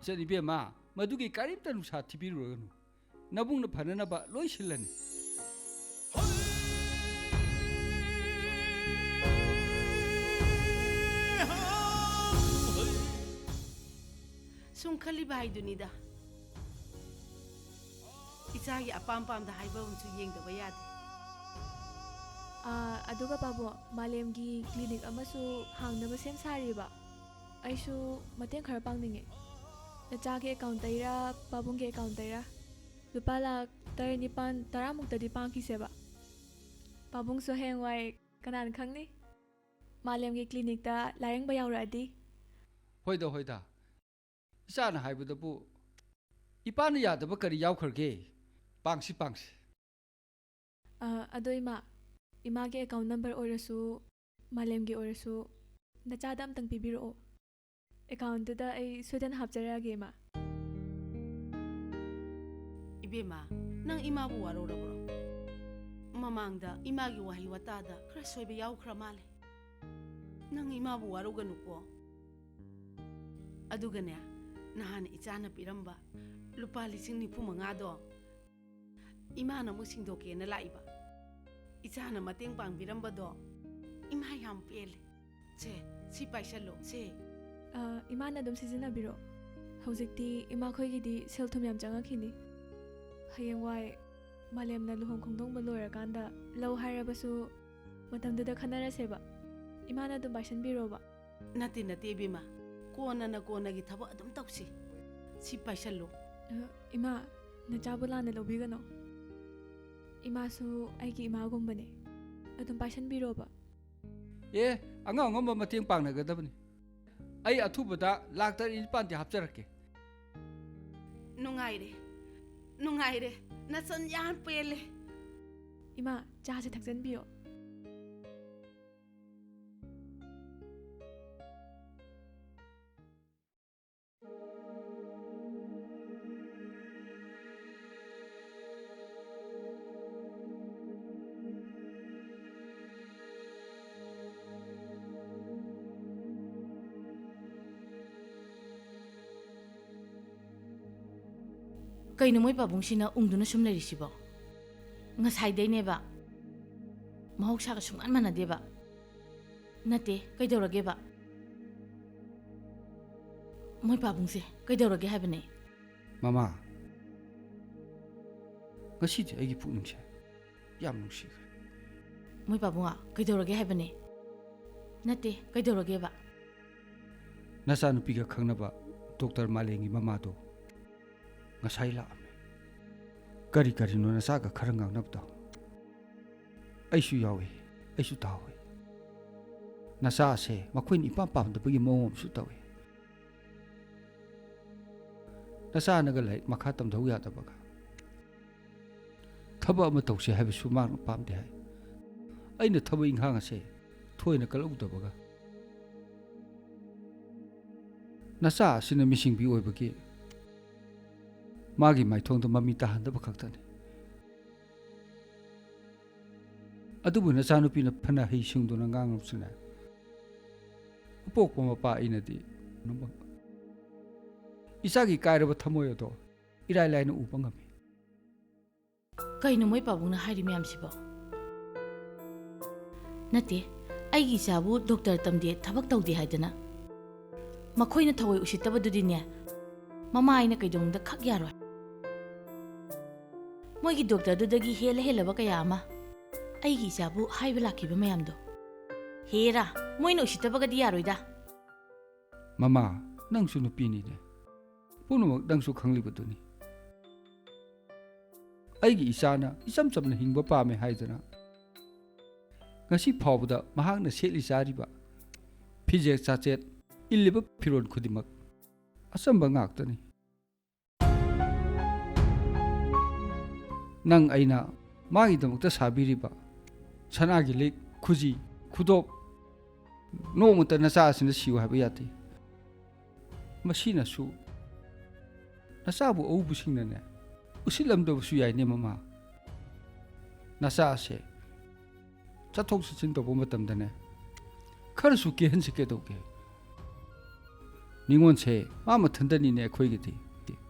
ꯏꯆꯟ ꯏꯕꯦꯝꯃ ꯃꯗꯨꯒꯤ ꯀꯔꯤꯝꯇ ꯅꯨꯡꯁꯥ ꯊꯤꯕꯤꯔꯨꯔꯒꯅꯨ ꯅꯕꯨꯡꯅ ꯐꯅꯅꯕ ꯂꯣꯏ ꯁꯤꯜꯂꯅꯤ ꯁꯨꯝ ꯈꯜꯂꯤꯕ ꯍꯥꯏꯗꯨꯅꯤꯗ ꯏꯆꯥꯒꯤ ꯑꯄꯥꯝꯗ ꯍꯥꯏꯕ ꯑꯃꯁꯨ ꯌꯦꯡꯗꯕ ꯌꯥꯗꯦ ꯑꯗꯨꯒ ꯄꯥꯕꯨ ꯃꯥꯂꯦꯝꯒꯤ ꯀ꯭ꯂꯤꯅꯤꯛ ꯑꯃꯁꯨ ꯍꯥꯡꯅꯕ ꯁꯦꯝ ꯁꯥꯔꯤꯕ ꯑꯩꯁꯨ ꯃꯇꯦꯡ ꯈꯔ ꯄꯥꯡꯅꯤꯡꯉꯦ ꯅꯆꯥꯒꯤ ꯑꯦꯀꯥꯎꯟꯇꯩꯔ ꯄꯥꯕꯨꯡꯒꯤ ꯑꯦꯀꯥꯎꯟꯇꯩꯔ ꯂꯨꯄꯥ ꯂꯥꯛ 9-10 ꯃꯨꯛꯇꯗꯤ ꯄꯥꯡꯈꯤꯁꯦꯕ ꯄꯥꯕꯨꯡꯁꯨ ꯍꯌꯦꯡꯋꯥꯏ ꯀꯅꯥꯅ ꯈꯪꯅꯤ ꯃꯥꯂꯦꯝꯒꯤ ꯀ꯭ꯂꯤꯅꯤꯛꯇ ꯂꯥꯌꯦꯡꯕ ꯌꯥꯎꯔꯛꯑꯗꯤ ꯍꯣꯏꯗ ꯏꯆꯥꯅ ꯍꯥꯏꯕꯗꯕꯨ ꯏꯄꯥꯅ ꯌꯥꯗꯕ ꯀꯔꯤ ꯌꯥꯎꯈ꯭ꯔꯒꯦ ꯄꯥꯡꯁꯤ ꯑꯗꯣ ꯏꯃꯥꯒꯤ ꯑꯦꯀꯥꯎꯟ ꯅꯝꯕꯔ ꯑꯣꯏꯔꯁꯨ ꯃꯥꯂꯦꯝꯒꯤ ꯑꯣꯏꯔꯁꯨ ꯅꯆꯥꯗ ꯑꯝꯇꯪ ꯄꯤꯕꯤꯔꯛꯑꯣ ꯑꯦꯀꯥꯎꯟꯇꯨꯗ ꯑꯩ ꯁꯣꯏꯗꯅ ꯍꯥꯞꯆꯔꯛꯑꯒꯦ ꯏꯃꯥ ꯏꯕꯦꯝꯃ ꯅꯪ ꯏꯃꯥꯕు ꯋꯥꯔꯧꯔꯕ꯭ꯔꯣ ꯃꯃꯥꯡꯗ ꯏꯃꯥꯒꯤ ꯋꯥꯍꯩ ꯋꯥꯇꯥꯗ ꯈꯔ ꯁꯣꯏꯕ ꯌꯥꯎꯈ꯭ꯔ ꯃꯥꯜꯂꯦ ꯅꯪ ꯏꯃꯥꯕు ꯋꯥꯔꯧꯒꯅꯨꯀꯣ ꯑꯗꯨꯒꯅꯦ ꯅꯍꯥꯟ ꯏꯆꯥꯅ ꯄꯤꯔꯝꯕ ꯂꯨꯄꯥ 95,000ꯗꯣ ꯏꯃꯥꯅ ꯑꯃꯨꯛ ꯁꯤꯡꯗꯣꯛꯀꯦꯅ ꯂꯥꯛꯏꯕ ꯏꯆꯥꯅ ꯃꯇꯦꯡ ꯄꯥꯡꯕꯤꯔꯝꯕꯗꯣ ꯏꯃꯥ ꯌꯥꯝ ꯄꯦꯜꯂꯦ ꯁꯤ ꯄꯥꯏꯁꯜꯂꯣ ꯏꯃꯥꯅ ꯑꯗꯨꯝ ꯁꯤꯖꯤꯟꯅꯕꯤꯔꯣ ꯍꯧꯖꯤꯛꯇꯤ ꯏꯃꯥꯈꯣꯏꯒꯤꯗꯤ ꯁꯦꯜ ꯊꯨꯝ ꯌꯥꯝ ꯆꯪꯉꯛꯈꯤꯅꯤ ꯍꯌꯦꯡꯋꯥꯏ ꯃꯥꯂꯦꯝꯅ ꯂꯨꯍꯣꯡ ꯈꯣꯡꯗꯣꯡꯕ ꯂꯣꯏꯔꯀꯥꯟꯗ ꯂꯧ ꯍꯥꯏꯔꯕꯁꯨ ꯃꯇꯝꯗꯨꯗ ꯈꯟꯅꯔꯁꯦꯕ ꯏꯃꯥꯅ ꯑꯗꯨꯝ ꯄꯥꯏꯁꯟꯕꯤꯔꯣꯕ ꯅꯠꯇꯦ ꯏꯕꯦꯝꯃ ꯀꯣꯟꯅꯒꯤ ꯊꯕꯛ ꯑꯗꯨꯝ ꯇꯧꯁꯤ ꯁꯤ ꯄꯥꯏꯁꯜꯂꯣ ꯏꯃꯥ ꯅꯆꯥꯕꯨ ꯂꯥꯟꯅ ꯂꯧꯕꯤꯒꯅꯣ ꯏꯃꯥꯁꯨ ꯑꯩꯒꯤ ꯏꯃꯥꯒꯨꯝꯕꯅꯦ ꯑꯗꯨꯝ ꯄꯥꯏꯁꯟꯕꯤꯔꯣꯕ ꯑꯉꯝꯕ ꯃꯇꯦꯡ ꯄꯥꯡꯅꯒꯗꯕꯅꯤ ꯑꯩ ꯑꯊꯨꯕꯗ ꯂꯥꯛ 9-10 ꯍꯥꯞꯆꯔꯛꯀꯦ ꯅꯨꯡꯉꯥꯏꯔꯦ ꯅꯆꯟ ꯌꯥꯝ ꯄꯦꯜꯂꯦ ꯏꯃꯥ ꯆꯥꯁꯦ ꯊꯛꯆꯟꯕꯤꯌꯣ ꯀꯩꯅꯣ ꯃꯣꯏ ꯄꯥꯕꯨꯡꯁꯤꯅ ꯎꯪꯗꯨꯅ ꯁꯨꯝ ꯂꯩꯔꯤꯁꯤꯕꯣ ꯉꯁꯥꯏꯗꯩꯅꯦꯕ ꯃꯍꯧꯁꯥꯒ ꯁꯨꯡꯃꯥꯟ ꯃꯥꯟꯅꯗꯦꯕ ꯅꯠꯇꯦ ꯀꯩꯗꯧꯔꯒꯦꯕ ꯃꯣꯏ ꯄꯥꯕꯨꯡꯁꯦ ꯀꯩꯗꯧꯔꯒꯦ ꯍꯥꯏꯕꯅꯦ ꯃꯃꯥ ꯉꯁꯤꯗꯤ ꯑꯩꯒꯤ ꯄꯨꯛꯅꯤꯡꯁꯦ ꯌꯥꯝ ꯅꯨꯡꯁꯤꯈ꯭ꯔꯦ ꯃꯣꯏ ꯄꯥꯕꯨꯡ ꯀꯩꯗꯧꯔꯒꯦ ꯍꯥꯏꯕꯅꯦ ꯅꯠꯇꯦ ꯀꯩꯗꯧꯔꯒꯦꯕ ꯅꯆꯥꯅꯨꯄꯤꯒ ꯈꯪꯅꯕ ꯗꯣꯛꯇꯔ ꯃꯥꯂꯦꯝꯒꯤ ꯃꯃꯥꯗꯣ ꯉꯁꯥꯏ ꯂꯥꯛꯑꯝꯃꯦ ꯀꯔꯤ ꯀꯔꯤꯅꯣ ꯅꯆꯥꯒ ꯈꯔ ꯉꯥꯡꯅꯕꯗꯣ ꯑꯩꯁꯨ ꯌꯥꯎꯏ ꯑꯩꯁꯨ ꯇꯥꯍꯧꯏ ꯅꯆꯥꯁꯦ ꯃꯈꯣꯏꯅ ꯏꯄꯥꯝ ꯄꯥꯝꯗꯕꯒꯤ ꯃꯑꯣꯡ ꯑꯃꯁꯨ ꯇꯧꯏ ꯅꯆꯥꯅꯒ ꯂꯥꯏꯔꯤꯛ ꯃꯈꯥ ꯇꯝꯊꯧ ꯌꯥꯗꯕꯒ ꯊꯕꯛ ꯑꯃ ꯇꯧꯁꯦ ꯍꯥꯏꯕꯁꯨ ꯃꯥꯅ ꯄꯥꯝꯗꯦ ꯍꯥꯏ ꯑꯩꯅ ꯊꯕꯛ ꯏꯪꯈꯥꯡ ꯑꯁꯦ ꯊꯣꯏꯅ ꯀꯜꯍꯧꯗꯕꯒ ꯅꯆꯥ ꯑꯁꯤꯅ ꯃꯤꯁꯤꯡꯕꯤ ꯑꯣꯏꯕꯒꯤ ꯃꯥꯒꯤ ꯃꯥꯏꯊꯣꯡꯗ ꯃꯃꯤ ꯇꯥꯍꯟꯗꯕ ꯈꯛꯇꯅꯤ ꯑꯗꯨꯕꯨ ꯅꯆꯥꯅꯨꯄꯤꯅ ꯐꯅ ꯍꯩꯁꯤꯡꯗꯨꯅ ꯉꯥꯡꯂꯕꯁꯨꯅꯦ ꯑꯄꯣꯛꯄ ꯃꯄꯥ ꯑꯩꯅꯗꯤ ꯏꯆꯥꯒꯤ ꯀꯥꯏꯔꯕ ꯊꯃꯣꯏ ꯑꯗꯣ ꯏꯔꯥꯏ ꯂꯥꯏꯅ ꯎꯕ ꯉꯝꯃꯤ ꯀꯩꯅꯣ ꯃꯣꯏ ꯄꯥꯕꯨꯡꯅ ꯍꯥꯏꯔꯤ ꯃꯌꯥꯝꯁꯤꯕꯣ ꯅꯠꯇꯦ ꯑꯩꯒꯤ ꯏꯆꯥꯕꯨ ꯗꯣꯛꯇꯔ ꯇꯝꯗꯦ ꯊꯕꯛ ꯇꯧꯗꯦ ꯍꯥꯏꯗꯅ ꯃꯈꯣꯏꯅ ꯊꯑꯣꯏ ꯎꯁꯤꯠꯇꯕꯗꯨꯗꯤꯅꯦ ꯃꯃꯥ ꯑꯩꯅ ꯀꯩꯗꯧꯅꯨꯡꯗ ꯈꯛ ꯌꯥꯔꯣꯏ ꯃꯣꯏꯒꯤ ꯗꯣꯛꯇꯔꯗꯨꯗꯒꯤ ꯍꯦꯜꯂꯕ ꯀꯌా ꯑꯃ ꯑꯩꯒꯤ ꯏꯆꯥꯕꯨ ꯍꯥꯏꯕ ꯂꯥꯛꯈꯤꯕ ꯃꯌꯥꯝꯗꯣ ꯍꯦꯔꯥ ꯃꯣꯏꯅ ꯎꯁꯤꯠꯇꯕꯒꯗꯤ ꯌꯥꯔꯣꯏꯗ ꯃꯃꯥ ꯅꯪꯁꯨ ꯅꯨꯄꯤꯅꯤꯅꯦ ꯄꯨꯝꯅꯃꯛ ꯅꯪꯁꯨ ꯈꯪꯂꯤꯕꯗꯨꯅꯤ ꯑꯩꯒꯤ ꯏꯆꯥꯅ ꯏꯆꯝ ꯆꯝꯅ ꯍꯤꯡꯕ ꯄꯥꯝꯃꯦ ꯍꯥꯏꯗꯅ ꯉꯁꯤ ꯐꯥꯎꯕꯗ ꯃꯍꯥꯛꯅ ꯁꯦꯠꯂꯤ ꯆꯥꯔꯤꯕ ꯐꯤꯖꯦꯠ ꯆꯥꯆꯦꯠ ꯏꯜꯂꯤꯕ ꯐꯤꯔꯣꯜ ꯈꯨꯗꯤꯡꯃꯛ ꯑꯆꯝꯕ ꯉꯥꯛꯇꯅꯤ ꯅꯪ ꯑꯩꯅ ꯃꯥꯒꯤꯗꯃꯛꯇ ꯁꯥꯕꯤꯔꯤꯕ ꯁꯅꯥꯒꯤ ꯂꯤꯛ ꯈꯨꯖꯤ ꯈꯨꯗꯣꯞ ꯅꯣꯡꯃꯇ ꯅꯆꯥ ꯑꯁꯤꯅ ꯁꯤꯌꯨ ꯍꯥꯏꯕ ꯌꯥꯗꯦ ꯃꯁꯤꯅꯁꯨ ꯅꯆꯥꯕꯨ ꯑꯎꯕꯁꯤꯡꯅꯅꯦ ꯎꯁꯤꯠꯂꯝꯗꯕꯁꯨ ꯌꯥꯏꯅꯦ ꯃꯃꯥ ꯅꯆꯥ ꯑꯁꯦ ꯆꯠꯊꯣꯛ ꯆꯠꯁꯤꯟ ꯇꯧꯕ ꯃꯇꯝꯗꯅꯦ ꯈꯔꯁꯨ ꯀꯦꯍꯟꯁꯤ ꯀꯩꯗꯧꯒꯦ ꯅꯤꯉꯣꯟꯁꯦ ꯃꯥ ꯃꯊꯟꯇꯅꯤꯅꯦ ꯑꯩꯈꯣꯏꯒꯤꯗꯤ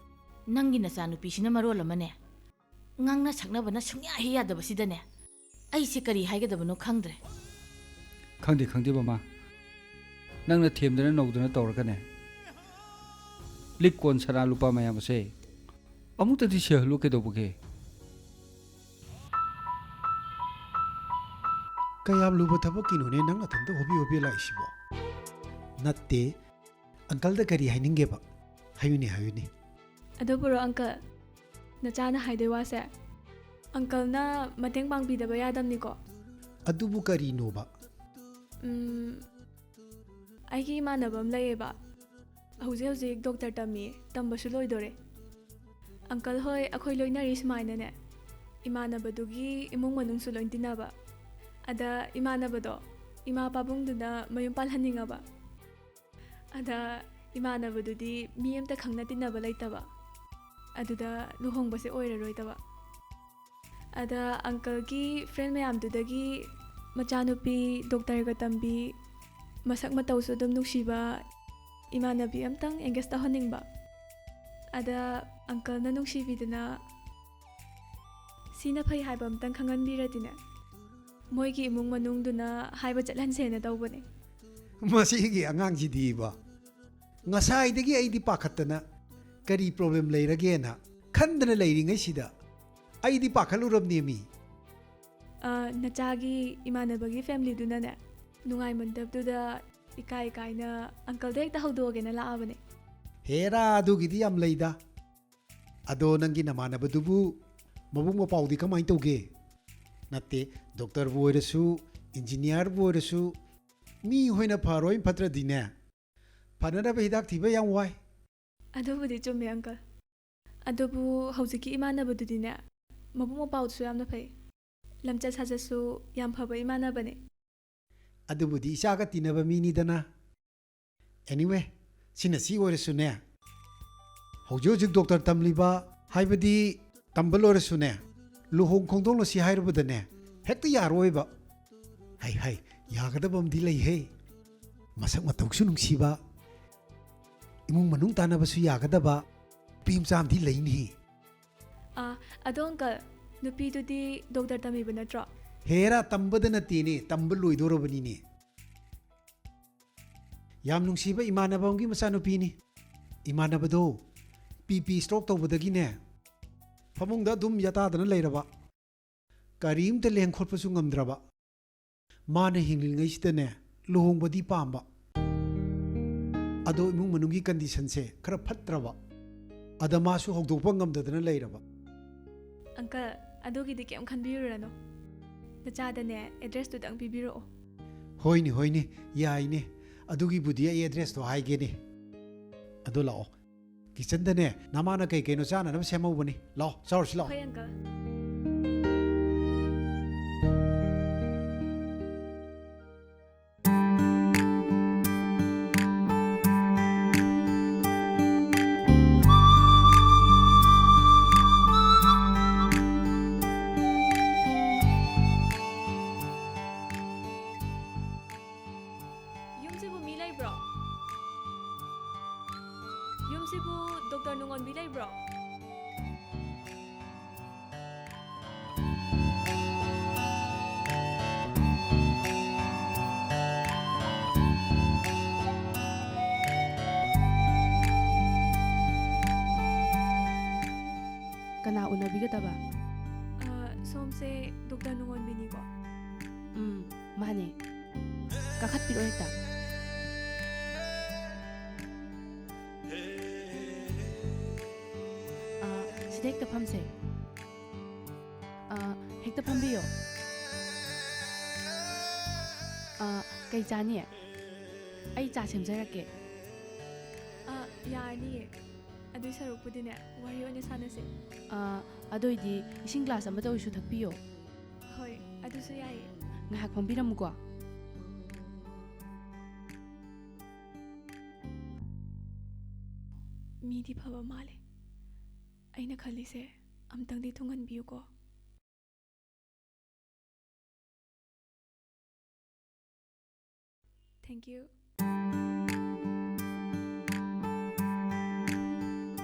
ꯅꯪꯒꯤ ꯅꯆꯥꯅꯨꯄꯤꯁꯤꯅ ꯃꯔꯣꯜ ꯑꯃꯅꯦ ꯉꯥꯡꯅ ꯁꯛꯅꯕꯅ ꯁꯨꯡꯌꯥ ꯍꯦꯛ ꯌꯥꯗꯕꯁꯤꯗꯅꯦ ꯑꯩꯁꯦ ꯀꯔꯤ ꯍꯥꯏꯒꯗꯕꯅꯣ ꯈꯪꯗ꯭ꯔꯦ ꯈꯪꯗꯦ ꯃꯃꯥ ꯅꯪꯅ ꯊꯦꯝꯗꯅ ꯅꯧꯗꯅ ꯇꯧꯔꯒꯅꯦ ꯂꯤꯛ ꯀꯣꯟ ꯁꯅꯥ ꯂꯨꯄꯥ ꯃꯌꯥꯝ ꯑꯁꯦ ꯑꯃꯨꯛꯇꯗꯤ ꯁꯤꯍꯜꯂꯨ ꯀꯩꯗꯧꯕꯒꯦ ꯀꯌꯥꯝ ꯂꯨꯕ ꯊꯕꯛꯀꯤꯅꯣꯅꯦ ꯅꯪ ꯅꯊꯟꯇ ꯍꯣꯕꯤ ꯂꯥꯛꯏꯁꯤꯕꯣ ꯅꯠꯇꯦ ꯑꯪꯀꯜꯗ ꯀꯔꯤ ꯍꯥꯏꯅꯤꯡꯒꯦꯕ ꯍꯥꯏꯌꯨꯅꯦ ꯑꯗꯨꯕꯨꯔꯣ ꯑꯪꯀꯜ ꯅꯆꯥꯅ ꯍꯥꯏꯗꯣꯏ ꯋꯥꯁꯦ ꯑꯪꯀꯜꯅ ꯃꯇꯦꯡ ꯄꯥꯡꯕꯤꯗꯕ ꯌꯥꯗꯕꯅꯤꯀꯣ ꯑꯗꯨꯕꯨ ꯀꯔꯤꯅꯣꯕ ꯑꯩꯒꯤ ꯏꯃꯥꯟꯅꯕ ꯑꯃ ꯂꯩꯌꯦꯕ ꯍꯧꯖꯤꯛ ꯗꯣꯛꯇꯔ ꯇꯝꯃꯤꯌꯦ ꯇꯝꯕꯁꯨ ꯂꯣꯏꯗꯣꯔꯦ ꯑꯪꯀꯜ ꯍꯣꯏ ꯑꯩꯈꯣꯏ ꯂꯣꯏꯅꯔꯤ ꯁꯨꯃꯥꯏꯅꯅꯦ ꯏꯃꯥꯟꯅꯕꯗꯨꯒꯤ ꯏꯃꯨꯡ ꯃꯅꯨꯡꯁꯨ ꯂꯣꯏ ꯇꯤꯟꯅꯕ ꯑꯗ ꯏꯃꯥꯟꯅꯕꯗꯣ ꯏꯃꯥ ꯄꯥꯕꯨꯡꯗꯨꯅ ꯃꯌꯨꯝ ꯄꯥꯜꯍꯟꯅꯤꯡꯉꯕ ꯑꯗ ꯏꯃꯥꯟꯅꯕꯗꯨꯗꯤ ꯃꯤ ꯑꯃꯇ ꯈꯪꯅ ꯇꯤꯟꯅꯕ ꯂꯩꯇꯕ ꯑꯗꯨꯗ ꯂꯨꯍꯣꯡꯕꯁꯦ ꯑꯣꯏꯔꯔꯣꯏꯗꯕ ꯑꯗ ꯑꯪꯀꯜꯒꯤ ꯐ꯭ꯔꯦꯟ ꯃꯌꯥꯝꯗꯨꯗꯒꯤ ꯃꯆꯥꯅꯨꯄꯤ ꯗꯣꯛꯇꯔꯒ ꯇꯝꯕꯤ ꯃꯁꯛ ꯃꯇꯧꯁꯨ ꯑꯗꯨꯝ ꯅꯨꯡꯁꯤꯕ ꯏꯃꯥꯟꯅꯕꯤ ꯑꯃꯇꯪ ꯑꯦꯡꯒꯦꯖ ꯇꯧꯍꯟꯅꯤꯡꯕ ꯑꯗ ꯑꯪꯀꯜꯅ ꯅꯨꯡꯁꯤꯕꯤꯗꯅ ꯁꯤꯅ ꯐꯩ ꯍꯥꯏꯕ ꯑꯃꯇꯪ ꯈꯪꯍꯟꯕꯤꯔꯗꯤꯅꯦ ꯃꯣꯏꯒꯤ ꯏꯃꯨꯡ ꯃꯅꯨꯡꯗꯨꯅ ꯍꯥꯏꯕ ꯆꯠꯍꯟꯁꯦꯅ ꯇꯧꯕꯅꯦ ꯃꯁꯤꯒꯤ ꯑꯉꯥꯡꯁꯤꯗꯤꯕ ꯉꯁꯥꯏꯗꯒꯤ ꯑꯩꯗꯤ ꯄꯥꯈꯠꯇꯅ ꯀꯔꯤ ꯄ꯭ꯔꯣꯕ꯭ꯂꯦꯝ ꯂꯩꯔꯒꯦꯅ ꯈꯟꯗꯅ ꯂꯩꯔꯤꯉꯩꯁꯤꯗ ꯑꯩꯗꯤ ꯄꯥꯈꯠꯂꯨꯔꯕꯅꯦꯃꯤ ꯅꯆꯥꯒꯤ ꯏꯃꯥꯟꯅꯕꯒꯤ ꯐꯦꯃꯤꯂꯤꯗꯨꯅꯅꯦ ꯅꯨꯡꯉꯥꯏꯃꯟꯗꯕꯗꯨꯗ ꯏꯀꯥꯏꯅ ꯑꯪꯀꯜꯗ ꯍꯦꯛꯇ ꯍꯧꯗꯣꯛꯑꯒꯦꯅ ꯂꯥꯛꯑꯕꯅꯦ ꯍꯦꯔꯥ ꯑꯗꯨꯒꯤꯗꯤ ꯌꯥꯝ ꯂꯩꯗ ꯑꯗꯣ ꯅꯪꯒꯤ ꯅꯃꯥꯟꯅꯕꯗꯨꯕꯨ ꯃꯕꯨꯡ ꯃꯄꯥꯎꯗꯤ ꯀꯃꯥꯏꯅ ꯇꯧꯒꯦ ꯅꯠꯇꯦ ꯗꯣꯛꯇꯔꯕꯨ ꯑꯣꯏꯔꯁꯨ ꯏꯟꯖꯤꯅꯤꯌꯥꯔꯕꯨ ꯑꯣꯏꯔꯁꯨ ꯃꯤ ꯍꯣꯏꯅ ꯐꯔꯣꯏ ꯐꯠꯇ꯭ꯔꯗꯤꯅꯦ ꯐꯅꯅꯕ ꯍꯤꯗꯥꯛ ꯊꯤꯕ ꯌꯥꯝ ꯋꯥꯏ ꯑꯗꯨꯕꯨꯗꯤ ꯆꯨꯝꯃꯦ ꯑꯪꯀꯜ ꯑꯗꯨꯕꯨ ꯍꯧꯖꯤꯛꯀꯤ ꯏꯃꯥꯟꯅꯕꯗꯨꯗꯤꯅꯦ ꯃꯕꯨꯡ ꯃꯄꯥꯎꯗꯨꯁꯨ ꯌꯥꯝꯅ ꯐꯩ ꯂꯝꯆꯠ ꯁꯥꯖꯠꯁꯨ ꯌꯥꯝ ꯐꯕ ꯏꯃꯥꯟꯅꯕꯅꯦ ꯑꯗꯨꯕꯨꯗꯤ ꯏꯆꯥꯒ ꯇꯤꯟꯅꯕ ꯃꯤꯅꯤꯗꯅ ꯑꯦꯅꯤꯋꯦ ꯁꯤꯅ ꯁꯤ ꯑꯣꯏꯔꯁꯨꯅꯦ ꯍꯧꯖꯤꯛ ꯗꯣꯛꯇꯔ ꯇꯝꯂꯤꯕ ꯍꯥꯏꯕꯗꯤ ꯇꯝꯕ ꯂꯣꯏꯔꯁꯨꯅꯦ ꯂꯨꯍꯣꯡ ꯈꯣꯡꯗꯣꯡꯂꯁꯤ ꯍꯥꯏꯔꯨꯕꯗꯅꯦ ꯍꯦꯛꯇ ꯌꯥꯔꯣꯏꯕ ꯍꯩ ꯌꯥꯒꯗꯕ ꯑꯃꯗꯤ ꯂꯩꯍꯦ ꯃꯁꯛ ꯃꯇꯧꯁꯨ ꯅꯨꯡꯁꯤꯕ ꯏꯃꯨꯡ ꯃꯅꯨꯡ ꯇꯥꯟꯅꯕꯁꯨ ꯌꯥꯒꯗꯕ ꯅꯨꯄꯤ ꯃꯆꯥ ꯑꯃꯗꯤ ꯂꯩꯅꯤ ꯑꯗꯣ ꯑꯪꯀꯜ ꯅꯨꯄꯤꯗꯨꯗꯤ ꯗꯣꯛꯇꯔ ꯇꯝꯃꯤꯕ ꯅꯠꯇ꯭ꯔꯣ ꯍꯦꯔꯥ ꯇꯝꯕꯗ ꯅꯠꯇꯦꯅꯦ ꯇꯝꯕ ꯂꯣꯏꯗꯣꯔꯕꯅꯤꯅꯦ ꯌꯥꯝ ꯅꯨꯡꯁꯤꯕ ꯏꯃꯥꯟꯅꯕ ꯑꯃꯒꯤ ꯃꯆꯥꯅꯨꯄꯤꯅꯤ ꯏꯃꯥꯟꯅꯕꯗꯣ ꯄꯤ ꯁ꯭ꯇ꯭ꯔꯣꯛ ꯇꯧꯕꯗꯒꯤꯅꯦ ꯐꯃꯨꯡꯗ ꯑꯗꯨꯝ ꯌꯥꯇꯥꯗꯅ ꯂꯩꯔꯕ ꯀꯔꯤꯝꯇ ꯂꯦꯡ ꯈꯣꯠꯄꯁꯨ ꯉꯝꯗ꯭ꯔꯕ ꯃꯥꯅ ꯍꯤꯡꯂꯤꯉꯩꯁꯤꯗꯅꯦ ꯂꯨꯍꯣꯡꯕꯗꯤ ꯄꯥꯝꯕ ꯑꯗꯣ ꯏꯃꯨꯡ ꯃꯅꯨꯡꯒꯤ ꯀꯟꯗꯤꯁꯟꯁꯦ ꯈꯔ ꯐꯠꯇ꯭ꯔꯕ ꯑꯗ ꯃꯥꯁꯨ ꯍꯧꯗꯣꯛꯄ ꯉꯝꯗꯗꯅ ꯂꯩꯔꯕ ꯑꯪꯀꯜ ꯑꯗꯨꯒꯤꯗꯤ ꯀꯩꯝ ꯈꯟꯕꯤꯔꯨꯔꯅꯣ ꯅꯆꯥꯗꯅꯦ ꯑꯦꯗ꯭ꯔꯦꯁꯇꯨꯗꯪ ꯄꯤꯕꯤꯔꯛꯑꯣ ꯍꯣꯏꯅꯦ ꯍꯣꯏꯅꯦ ꯌꯥꯏꯅꯦ ꯑꯗꯨꯒꯤꯕꯨꯗꯤ ꯑꯩ ꯑꯦꯗ꯭ꯔꯦꯁꯇꯣ ꯍꯥꯏꯒꯦꯅꯦ ꯑꯗꯣ ꯂꯥꯛꯑꯣ ꯀꯤꯆꯟꯗꯅꯦ ꯅꯃꯥꯅ ꯀꯩ ꯀꯩꯅꯣ ꯆꯥꯅꯅꯕ ꯁꯦꯝꯍꯧꯕꯅꯤ ꯂꯥꯛꯑꯣ ꯆꯥꯎꯔꯁꯤ ꯂꯥꯛꯑꯣ ꯍꯣꯏ ꯑꯪꯀꯜ ꯌꯨꯝꯁꯤꯕꯨ ꯃꯤ ꯂꯩꯕ꯭ꯔꯣ ꯌꯨꯝꯁꯤꯕꯨ ꯗꯣꯛꯇꯔ ꯅꯨꯡꯉꯣꯟꯕꯤ ꯂꯩꯕ꯭ꯔꯣ ꯀꯅꯥ ꯎꯅꯕꯤꯒꯗꯕ? ꯁꯣꯝꯁꯦ ꯗꯣꯛꯇꯔ ꯅꯨꯡꯉꯣꯟꯕꯤꯅꯤꯀꯣ? ꯃꯥꯅꯦ. ꯀꯥꯈꯠꯄꯤꯔꯣ ꯍꯦꯛꯇ. ꯁꯤꯗ ꯍꯦꯛꯇ ꯐꯝꯁꯦ. ꯍꯦꯛꯇ ꯐꯝꯕꯤꯌꯣ. ꯀꯩ ꯆꯥꯅꯤ? ꯑꯩ ꯆꯥ ꯁꯦꯝꯖꯔꯛꯀꯦ. ꯌꯥꯔꯅꯤꯌꯦ. ꯑꯗꯨꯏ ꯁꯔꯨꯛꯄꯨꯗꯤꯅꯦ ꯋꯥꯔꯤ ꯑꯣꯏꯅ ꯁꯥꯟꯅꯁꯦ. ꯑꯗꯨꯏꯗꯤ ꯏꯁꯤꯡ ꯒ꯭ꯂꯥꯁ ꯑꯃꯇ ꯑꯣꯏꯁꯨ ꯊꯛꯄꯤꯌꯣ. ꯍꯣꯏ ꯑꯗꯨꯁꯨ ꯌꯥꯏꯌꯦ. ꯉꯥꯏꯍꯥꯛ ꯐꯝꯕꯤꯔꯝꯃꯨꯀꯣ. ꯃꯤꯗꯤ ꯐꯕ ꯃꯥꯜꯂꯦ. ꯑꯩꯅ ꯈꯜꯂꯤꯁꯦ ꯑꯝꯇꯪꯗꯤ ꯊꯨꯡꯍꯟꯕꯤꯌꯨꯀꯣ. Thank you.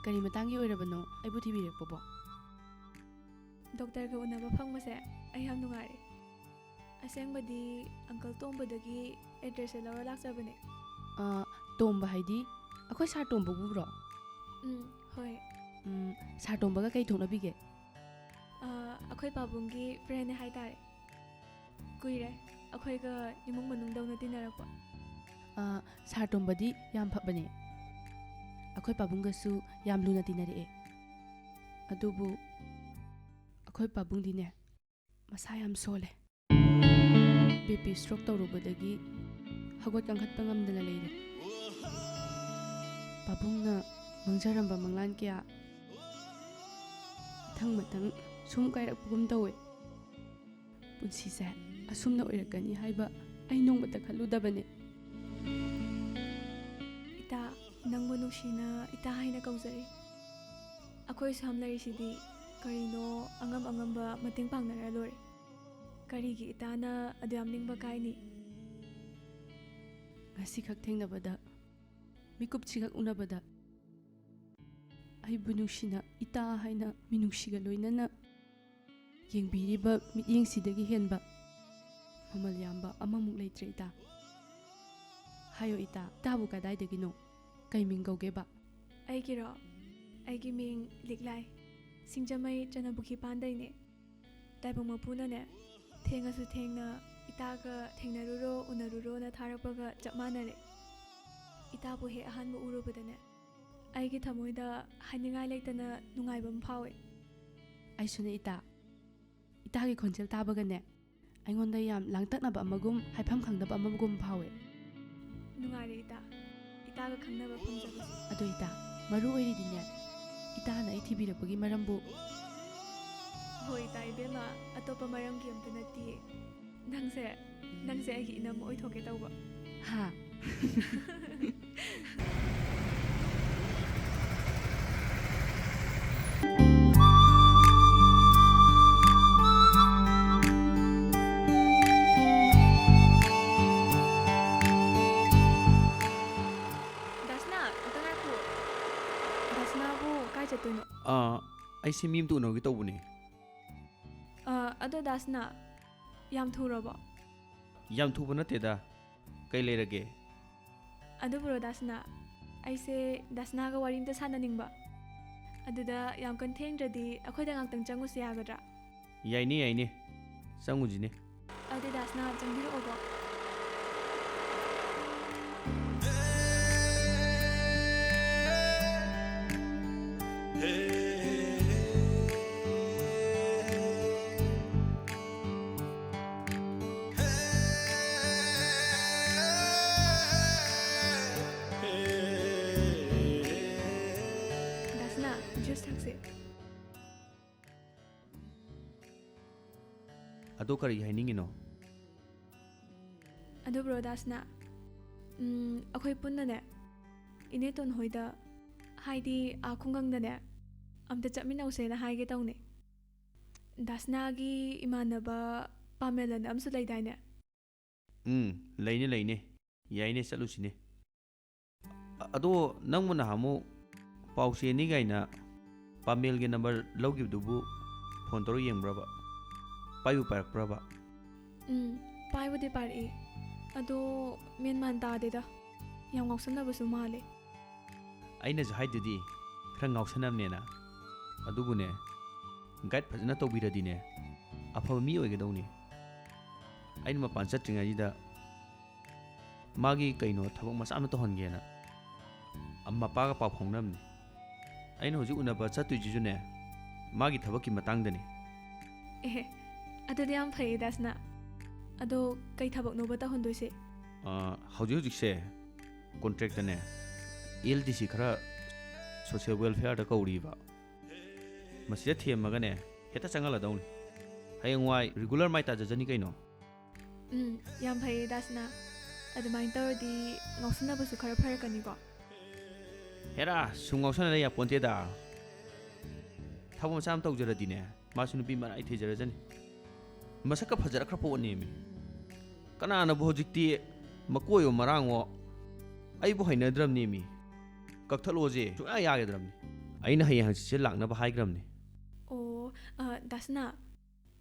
ꯀꯔꯤ ꯃꯇꯥꯡꯒꯤ ꯑꯣꯏꯔꯕꯅꯣ ꯑꯩꯕꯨ ꯊꯤꯕꯤꯔꯛꯄꯕꯣ? ꯗꯣꯛꯇꯔꯒ ꯎꯅꯕ ꯐꯪꯕꯁꯦ ꯑꯩ ꯌꯥꯝ ꯅꯨꯡꯉꯥꯏꯔꯦ. ꯑꯁꯦꯡꯕꯗꯤ ꯑꯪꯀꯜ ꯇꯣꯝꯕꯗꯒꯤ ꯑꯦꯗ꯭ꯔꯦꯁꯁꯦ ꯂꯧꯔ ꯂꯥꯛꯆꯕꯅꯦ. ꯇꯣꯝꯕ ꯍꯥꯏꯗꯤ ꯑꯩꯈꯣꯏ ꯁꯥꯔ ꯇꯣꯝꯕꯕꯨꯔꯣ? ꯍꯣꯏ. ꯁꯥꯔ ꯇꯣꯝꯕꯒ ꯀꯩ ꯊꯣꯛꯅꯕꯤꯒꯦ? ꯑꯩꯈꯣꯏ ꯄꯥꯕꯨꯡꯒꯤ ꯐ꯭ꯔꯦꯟꯅꯦ ꯍꯥꯏꯇꯥꯔꯦ. ꯀꯨꯏꯔꯦ ꯑꯩꯈꯣꯏꯒ ꯏꯃꯨꯡ ꯃꯅꯨꯡꯗꯧꯅ ꯇꯤꯟꯅꯔꯛꯄ. ꯁꯥꯔ ꯇꯣꯝꯕꯗꯤ ꯌꯥꯝ ꯐꯕꯅꯦ. ꯑꯩꯈꯣꯏ ꯄꯥꯕꯨꯡꯒꯁꯨ ꯌꯥꯝ ꯂꯨꯅ ꯇꯤꯟꯅꯔꯛꯑꯦ. ꯑꯗꯨꯕꯨ ꯑꯩꯈꯣꯏ ꯄꯥꯕꯨꯡꯗꯤꯅꯦ ꯃꯁꯥ ꯌꯥꯝ ꯁꯣꯜꯂꯦ. BP ꯁ꯭ꯇ꯭ꯔꯣꯛ ꯇꯧꯔꯨꯕꯗꯒꯤ ꯍꯧꯒꯠ ꯀꯥꯡꯈꯠꯄ ꯉꯝꯗꯅ ꯂꯩꯔꯦ. ꯄꯥꯕꯨꯡꯅ ꯃꯥꯡꯖꯔꯝꯕ ꯃꯪꯂꯥꯟ ꯀꯌꯥ ꯃꯊꯪ ꯁꯨꯝ ꯀꯥꯏꯔꯛꯄꯒꯨꯝ ꯇꯧꯋꯦ. ꯄꯨꯟꯁꯤꯁꯦ ꯑꯁꯨꯝꯅ ꯑꯣꯏꯔꯛꯀꯅꯤ ꯍꯥꯏꯕ ꯑꯩ ꯅꯣꯡꯃꯇ ꯈꯜꯂꯨꯗꯕꯅꯦ. ꯏꯇꯥ, ꯅꯪꯕꯨ ꯅꯨꯡꯁꯤꯅ ꯏꯇꯥ ꯍꯥꯏꯅ ꯀꯧꯖꯔꯤ. ꯑꯩꯈꯣꯏ ꯁꯝ ꯂꯩꯔꯤꯁꯤꯗꯤ ꯀꯔꯤꯅꯣ ꯑꯉꯝꯕ ꯃꯇꯦꯡ ꯄꯥꯡꯅꯔ ꯂꯣꯏꯔꯦ. ꯀꯔꯤꯒꯤ ꯏꯇꯥꯅ ꯑꯗꯨ ꯌꯥꯝ ꯅꯤꯡꯕ ꯀꯥꯏꯅꯤ? ꯉꯁꯤꯈꯛ ꯊꯦꯡꯅꯕꯗ, ꯃꯤꯀꯨꯞꯁꯤꯈꯛ ꯎꯅꯕꯗ ꯑꯩꯕꯨ ꯅꯨꯡꯁꯤꯅ ꯏꯇꯥ ꯍꯥꯏꯅ ꯃꯤꯅꯨꯡꯁꯤꯒ ꯂꯣꯏꯅꯅ ꯌꯦꯡꯕꯤꯔꯤꯕ ꯃꯤꯠꯌꯦꯡꯁꯤꯗꯒꯤ ꯍꯦꯟꯕ ꯃꯃꯜ ꯌꯥꯝꯕ ꯑꯃꯃꯨꯛ ꯂꯩꯇ꯭ꯔꯦ ꯏꯇꯥ. ꯍꯥꯏꯌꯣ ꯏꯇꯥ, ꯏꯇꯥꯕꯨ ꯀꯗꯥꯏꯗꯒꯤꯅꯣ? ꯀꯩ ꯃꯤꯡ ꯀꯧꯒꯦꯕ? ꯑꯩꯒꯤꯔꯣ? ꯑꯩꯒꯤ ꯃꯤꯡ ꯂꯤꯛꯂꯥꯏ. ꯁꯤꯡꯖꯃꯩ ꯆꯅꯄꯨꯈꯤ ꯄꯥꯟꯗꯩꯅꯦ. ꯇꯥꯏꯕꯪ ꯃꯄꯨꯅꯅꯦ ꯊꯦꯡꯉꯁꯨ ꯊꯦꯡꯅ ꯏꯇꯥꯒ ꯊꯦꯡꯅꯔꯨꯔꯣ ꯎꯅꯔꯨꯔꯣꯅ ꯊꯥꯔꯛꯄꯒ ꯆꯞ ꯃꯥꯟꯅꯔꯦ. ꯏꯇꯥꯕꯨ ꯍꯦꯛ ꯑꯍꯥꯟꯕ ꯎꯔꯨꯕꯗꯅꯦ ꯑꯩꯒꯤ ꯊꯃꯣꯏꯗ ꯍꯥꯏꯅꯤꯡꯉꯥꯏ ꯂꯩꯇꯅ ꯅꯨꯡꯉꯥꯏꯕ ꯑꯃ ꯐꯥꯎꯋꯦ. ꯑꯩꯁꯨꯅꯦ ꯏꯇꯥ. ꯏꯇꯥꯒꯤ ꯈꯣꯟꯖꯦꯜ ꯇꯥꯕꯒꯅꯦ ꯑꯩꯉꯣꯟꯗ ꯌꯥꯝ ꯂꯥꯡꯇꯛꯅꯕ ꯑꯃꯒꯨꯝ ꯍꯥꯏꯐꯝ ꯈꯪꯗꯕ ꯑꯃꯒꯨꯝ ꯐꯥꯎꯋꯦ. ꯅꯨꯡꯉꯥꯏꯔꯦ ꯏꯇꯥ. ꯏꯇꯥꯒ ꯈꯪꯅꯕ ꯐꯪꯖꯕꯁꯦ. ꯑꯗꯣ ꯏꯇꯥ, ꯃꯔꯨ ꯑꯣꯏꯔꯤꯗꯤꯅꯦ ꯏꯇꯥꯅ ꯑꯩ ꯊꯤꯕꯤꯔꯛꯄꯒꯤ ꯃꯔꯝꯕꯨ. ꯍꯣꯏ ꯏꯇꯥ ꯏꯕꯦꯝꯃ, ꯑꯇꯣꯞꯄ ꯃꯔꯝꯒꯤ ꯑꯝꯇ ꯅꯠꯇꯤꯌꯦ. ꯅꯪꯁꯦ ꯑꯩꯒꯤ ꯏꯅꯝꯃ ꯑꯣꯏꯊꯣꯛꯀꯦ ꯇꯧꯕ. ꯍꯥ? ꯗꯥꯁꯅꯥ, ꯑꯝꯇ ꯉꯥꯏꯈꯣ. ꯗꯥꯁꯅꯥꯕꯨ ꯀꯥꯏ ꯆꯠꯇꯣꯏꯅꯣ? ꯑꯩꯁꯦ ꯃꯤ ꯑꯃꯇ ꯎꯅꯒꯦ ꯇꯧꯕꯅꯦ. ꯑꯗꯣ ꯗꯥꯁꯅꯥ, ꯌꯥꯝ ꯊꯨꯔꯕꯣ? ꯌꯥꯝ ꯊꯨꯕ ꯅꯠꯇꯦꯗ. ꯀꯩ ꯂꯩꯔꯒꯦ? ꯑꯗꯨꯕꯨꯔꯣ ꯗꯥꯁꯅꯥ, ꯑꯩꯁꯦ ꯗꯥꯁꯅꯥꯒ ꯋꯥꯔꯤ ꯑꯝꯇ ꯁꯥꯟꯅꯅꯤꯡꯕ. ꯑꯗꯨꯗ ꯌꯥꯝ ꯀꯟ ꯊꯦꯡꯗ꯭ꯔꯗꯤ ꯑꯩꯈꯣꯏꯗ ꯉꯥꯛꯇꯪ ꯆꯪꯉꯨꯁꯤ ꯌꯥꯒꯗ꯭ꯔꯥ? ꯌꯥꯏꯅꯦ ꯆꯪꯉꯨꯁꯤꯅꯦ. ꯑꯗꯨꯗꯤ ꯗꯥꯁꯅꯥ ꯆꯪꯕꯤꯔꯛꯑꯣꯕꯣ ꯗꯥꯁꯅꯥ ꯖꯨꯁ ꯊꯛꯁꯦ ꯑꯗꯣ ꯀꯔꯤ ꯍꯥꯏꯅꯤꯡꯉꯤꯅꯣ ꯑꯗꯨ ꯕ꯭ꯔꯣ ꯗꯥꯁꯅꯥ ꯑꯩꯈꯣꯏ ꯄꯨꯟꯅꯅꯦ ꯏꯅꯦꯇꯣꯟ ꯍꯣꯏꯗ ꯍꯥꯏꯗꯤ ꯈꯨꯡꯒꯪꯗꯅꯦ ꯑꯝꯇ ꯆꯠꯃꯤꯟꯅꯧꯁꯦꯅ ꯍꯥꯏꯒꯦ ꯇꯧꯅꯦ ꯗꯥꯁꯅꯥꯒꯤ ꯏꯃꯥꯟꯅꯕ ꯄꯥꯃꯦꯂꯟ ꯑꯃꯁꯨ ꯂꯩꯗꯥꯏꯅꯦ ꯂꯩꯅꯦ ꯂꯩꯅꯦ ꯌꯥꯏꯅꯦ ꯆꯠꯂꯨꯁꯤꯅꯦ ꯑꯗꯣ ꯅꯪꯕꯨ ꯅꯍꯥꯟꯃꯨꯛ ꯄꯥꯎ ꯆꯦꯅꯤ ꯀꯥꯏꯅ ꯄꯥꯃꯦꯜꯒꯤ ꯅꯝꯕꯔ ꯂꯧꯈꯤꯕꯗꯨꯕꯨ ꯐꯣꯟ ꯇꯧꯔ ꯌꯦꯡꯕ꯭ꯔꯕ ꯄꯥꯏꯕꯨ ꯄꯥꯏꯔꯛꯄ꯭ꯔꯕ ꯄꯥꯏꯕꯨꯗꯤ ꯄꯥꯏꯔꯛꯏ ꯑꯗꯣ ꯃꯦꯟꯃꯥꯟ ꯇꯥꯗꯦꯗ ꯌꯥꯝ ꯉꯥꯎꯁꯟꯅꯕꯁꯨ ꯃꯥꯜꯂꯦ ꯑꯩꯅꯁꯨ ꯍꯥꯏꯗꯨꯗꯤ ꯈꯔ ꯉꯥꯎꯁꯟꯅꯕꯅꯦꯅ ꯑꯗꯨꯕꯨꯅꯦ ꯒꯥꯏꯗ ꯐꯖꯅ ꯇꯧꯕꯤꯔꯗꯤꯅꯦ ꯑꯐꯕ ꯃꯤ ꯑꯣꯏꯒꯗꯧꯅꯤ ꯑꯩꯅ ꯃꯄꯥꯟ ꯆꯠꯇ꯭ꯔꯤꯉꯩꯁꯤꯗ ꯃꯥꯒꯤ ꯀꯩꯅꯣ ꯊꯕꯛ ꯃꯆꯥ ꯑꯃ ꯇꯧꯍꯟꯒꯦꯅ ꯃꯄꯥꯒ ꯄꯥꯎ ꯐꯥꯎꯅꯕꯅꯤ ꯑꯩꯅ ꯍꯧꯖꯤꯛ ꯎꯅꯕ ꯆꯠꯇꯣꯏꯁꯤꯁꯨꯅꯦ ꯃꯥꯒꯤ ꯊꯕꯛꯀꯤ ꯃꯇꯥꯡꯗꯅꯤ ꯑꯦꯍꯦ ꯑꯗꯨꯗꯤ ꯌꯥꯝ ꯐꯩꯌꯦ ꯗꯥꯁꯅꯥ ꯑꯗꯣ ꯀꯩ ꯊꯕꯛꯅꯣꯕ ꯇꯧꯍꯟꯗꯣꯏꯁꯦ ꯍꯧꯖꯤꯛꯁꯦ ꯀꯣꯟꯇ꯭ꯔꯦꯛꯇꯅꯦ LDC ꯈꯔ ꯁꯣꯁꯤꯌꯦꯜ ꯋꯦꯜꯐꯤꯌꯔꯗ ꯀꯧꯔꯤꯕ ꯃꯁꯤꯗ ꯊꯦꯝꯃꯒꯅꯦ ꯍꯦꯛꯇ ꯆꯪꯍꯜꯂꯗꯧꯅꯤ ꯍꯌꯦꯡꯋꯥꯏ ꯔꯤꯒꯨꯂꯔ ꯃꯥꯏ ꯇꯥꯖꯖꯅꯤ ꯀꯩꯅꯣ ꯌꯥꯝ ꯐꯩꯌꯦ ꯗꯥꯁꯅꯥ ꯑꯗꯨꯃꯥꯏꯅ ꯇꯧꯔꯗꯤ ꯉꯥꯎꯁꯟꯅꯕꯁꯨ ꯈꯔ ꯐꯔꯛꯀꯅꯤꯀꯣ ꯍꯦꯔꯥ ꯁꯨꯝ ꯉꯥꯎꯁꯟꯅ ꯌꯥꯄꯣꯟꯇꯦꯗ ꯊꯕꯛ ꯃꯆꯥ ꯑꯃ ꯇꯧꯖꯔꯗꯤꯅꯦ ꯃꯥꯁꯨ ꯅꯨꯄꯤ ꯃꯔꯥꯏ ꯊꯤꯖꯔꯖꯅꯤ ꯃꯁꯛꯀ ꯐꯖꯔꯛꯈ꯭ꯔ ꯄꯣꯠꯅꯦꯃꯤ ꯀꯅꯥꯅꯕꯨ ꯍꯧꯖꯤꯛꯇꯤ ꯃꯀꯣꯏꯌꯣ ꯃꯔꯥꯡꯉꯣ ꯑꯩꯕꯨ ꯍꯩꯅꯗ꯭ꯔꯕꯅꯦꯃꯤ ꯀꯛꯊꯠꯂꯣꯁꯦ ꯁꯨꯡꯌꯥ ꯌꯥꯒꯗ꯭ꯔꯕꯅꯤ ꯑꯩꯅ ꯍꯌꯦꯡ ꯍꯪꯆꯤꯠꯁꯦ ꯂꯥꯛꯅꯕ ꯍꯥꯏꯈ꯭ꯔꯕꯅꯤ ꯑꯣ ꯗꯥꯁꯅꯥ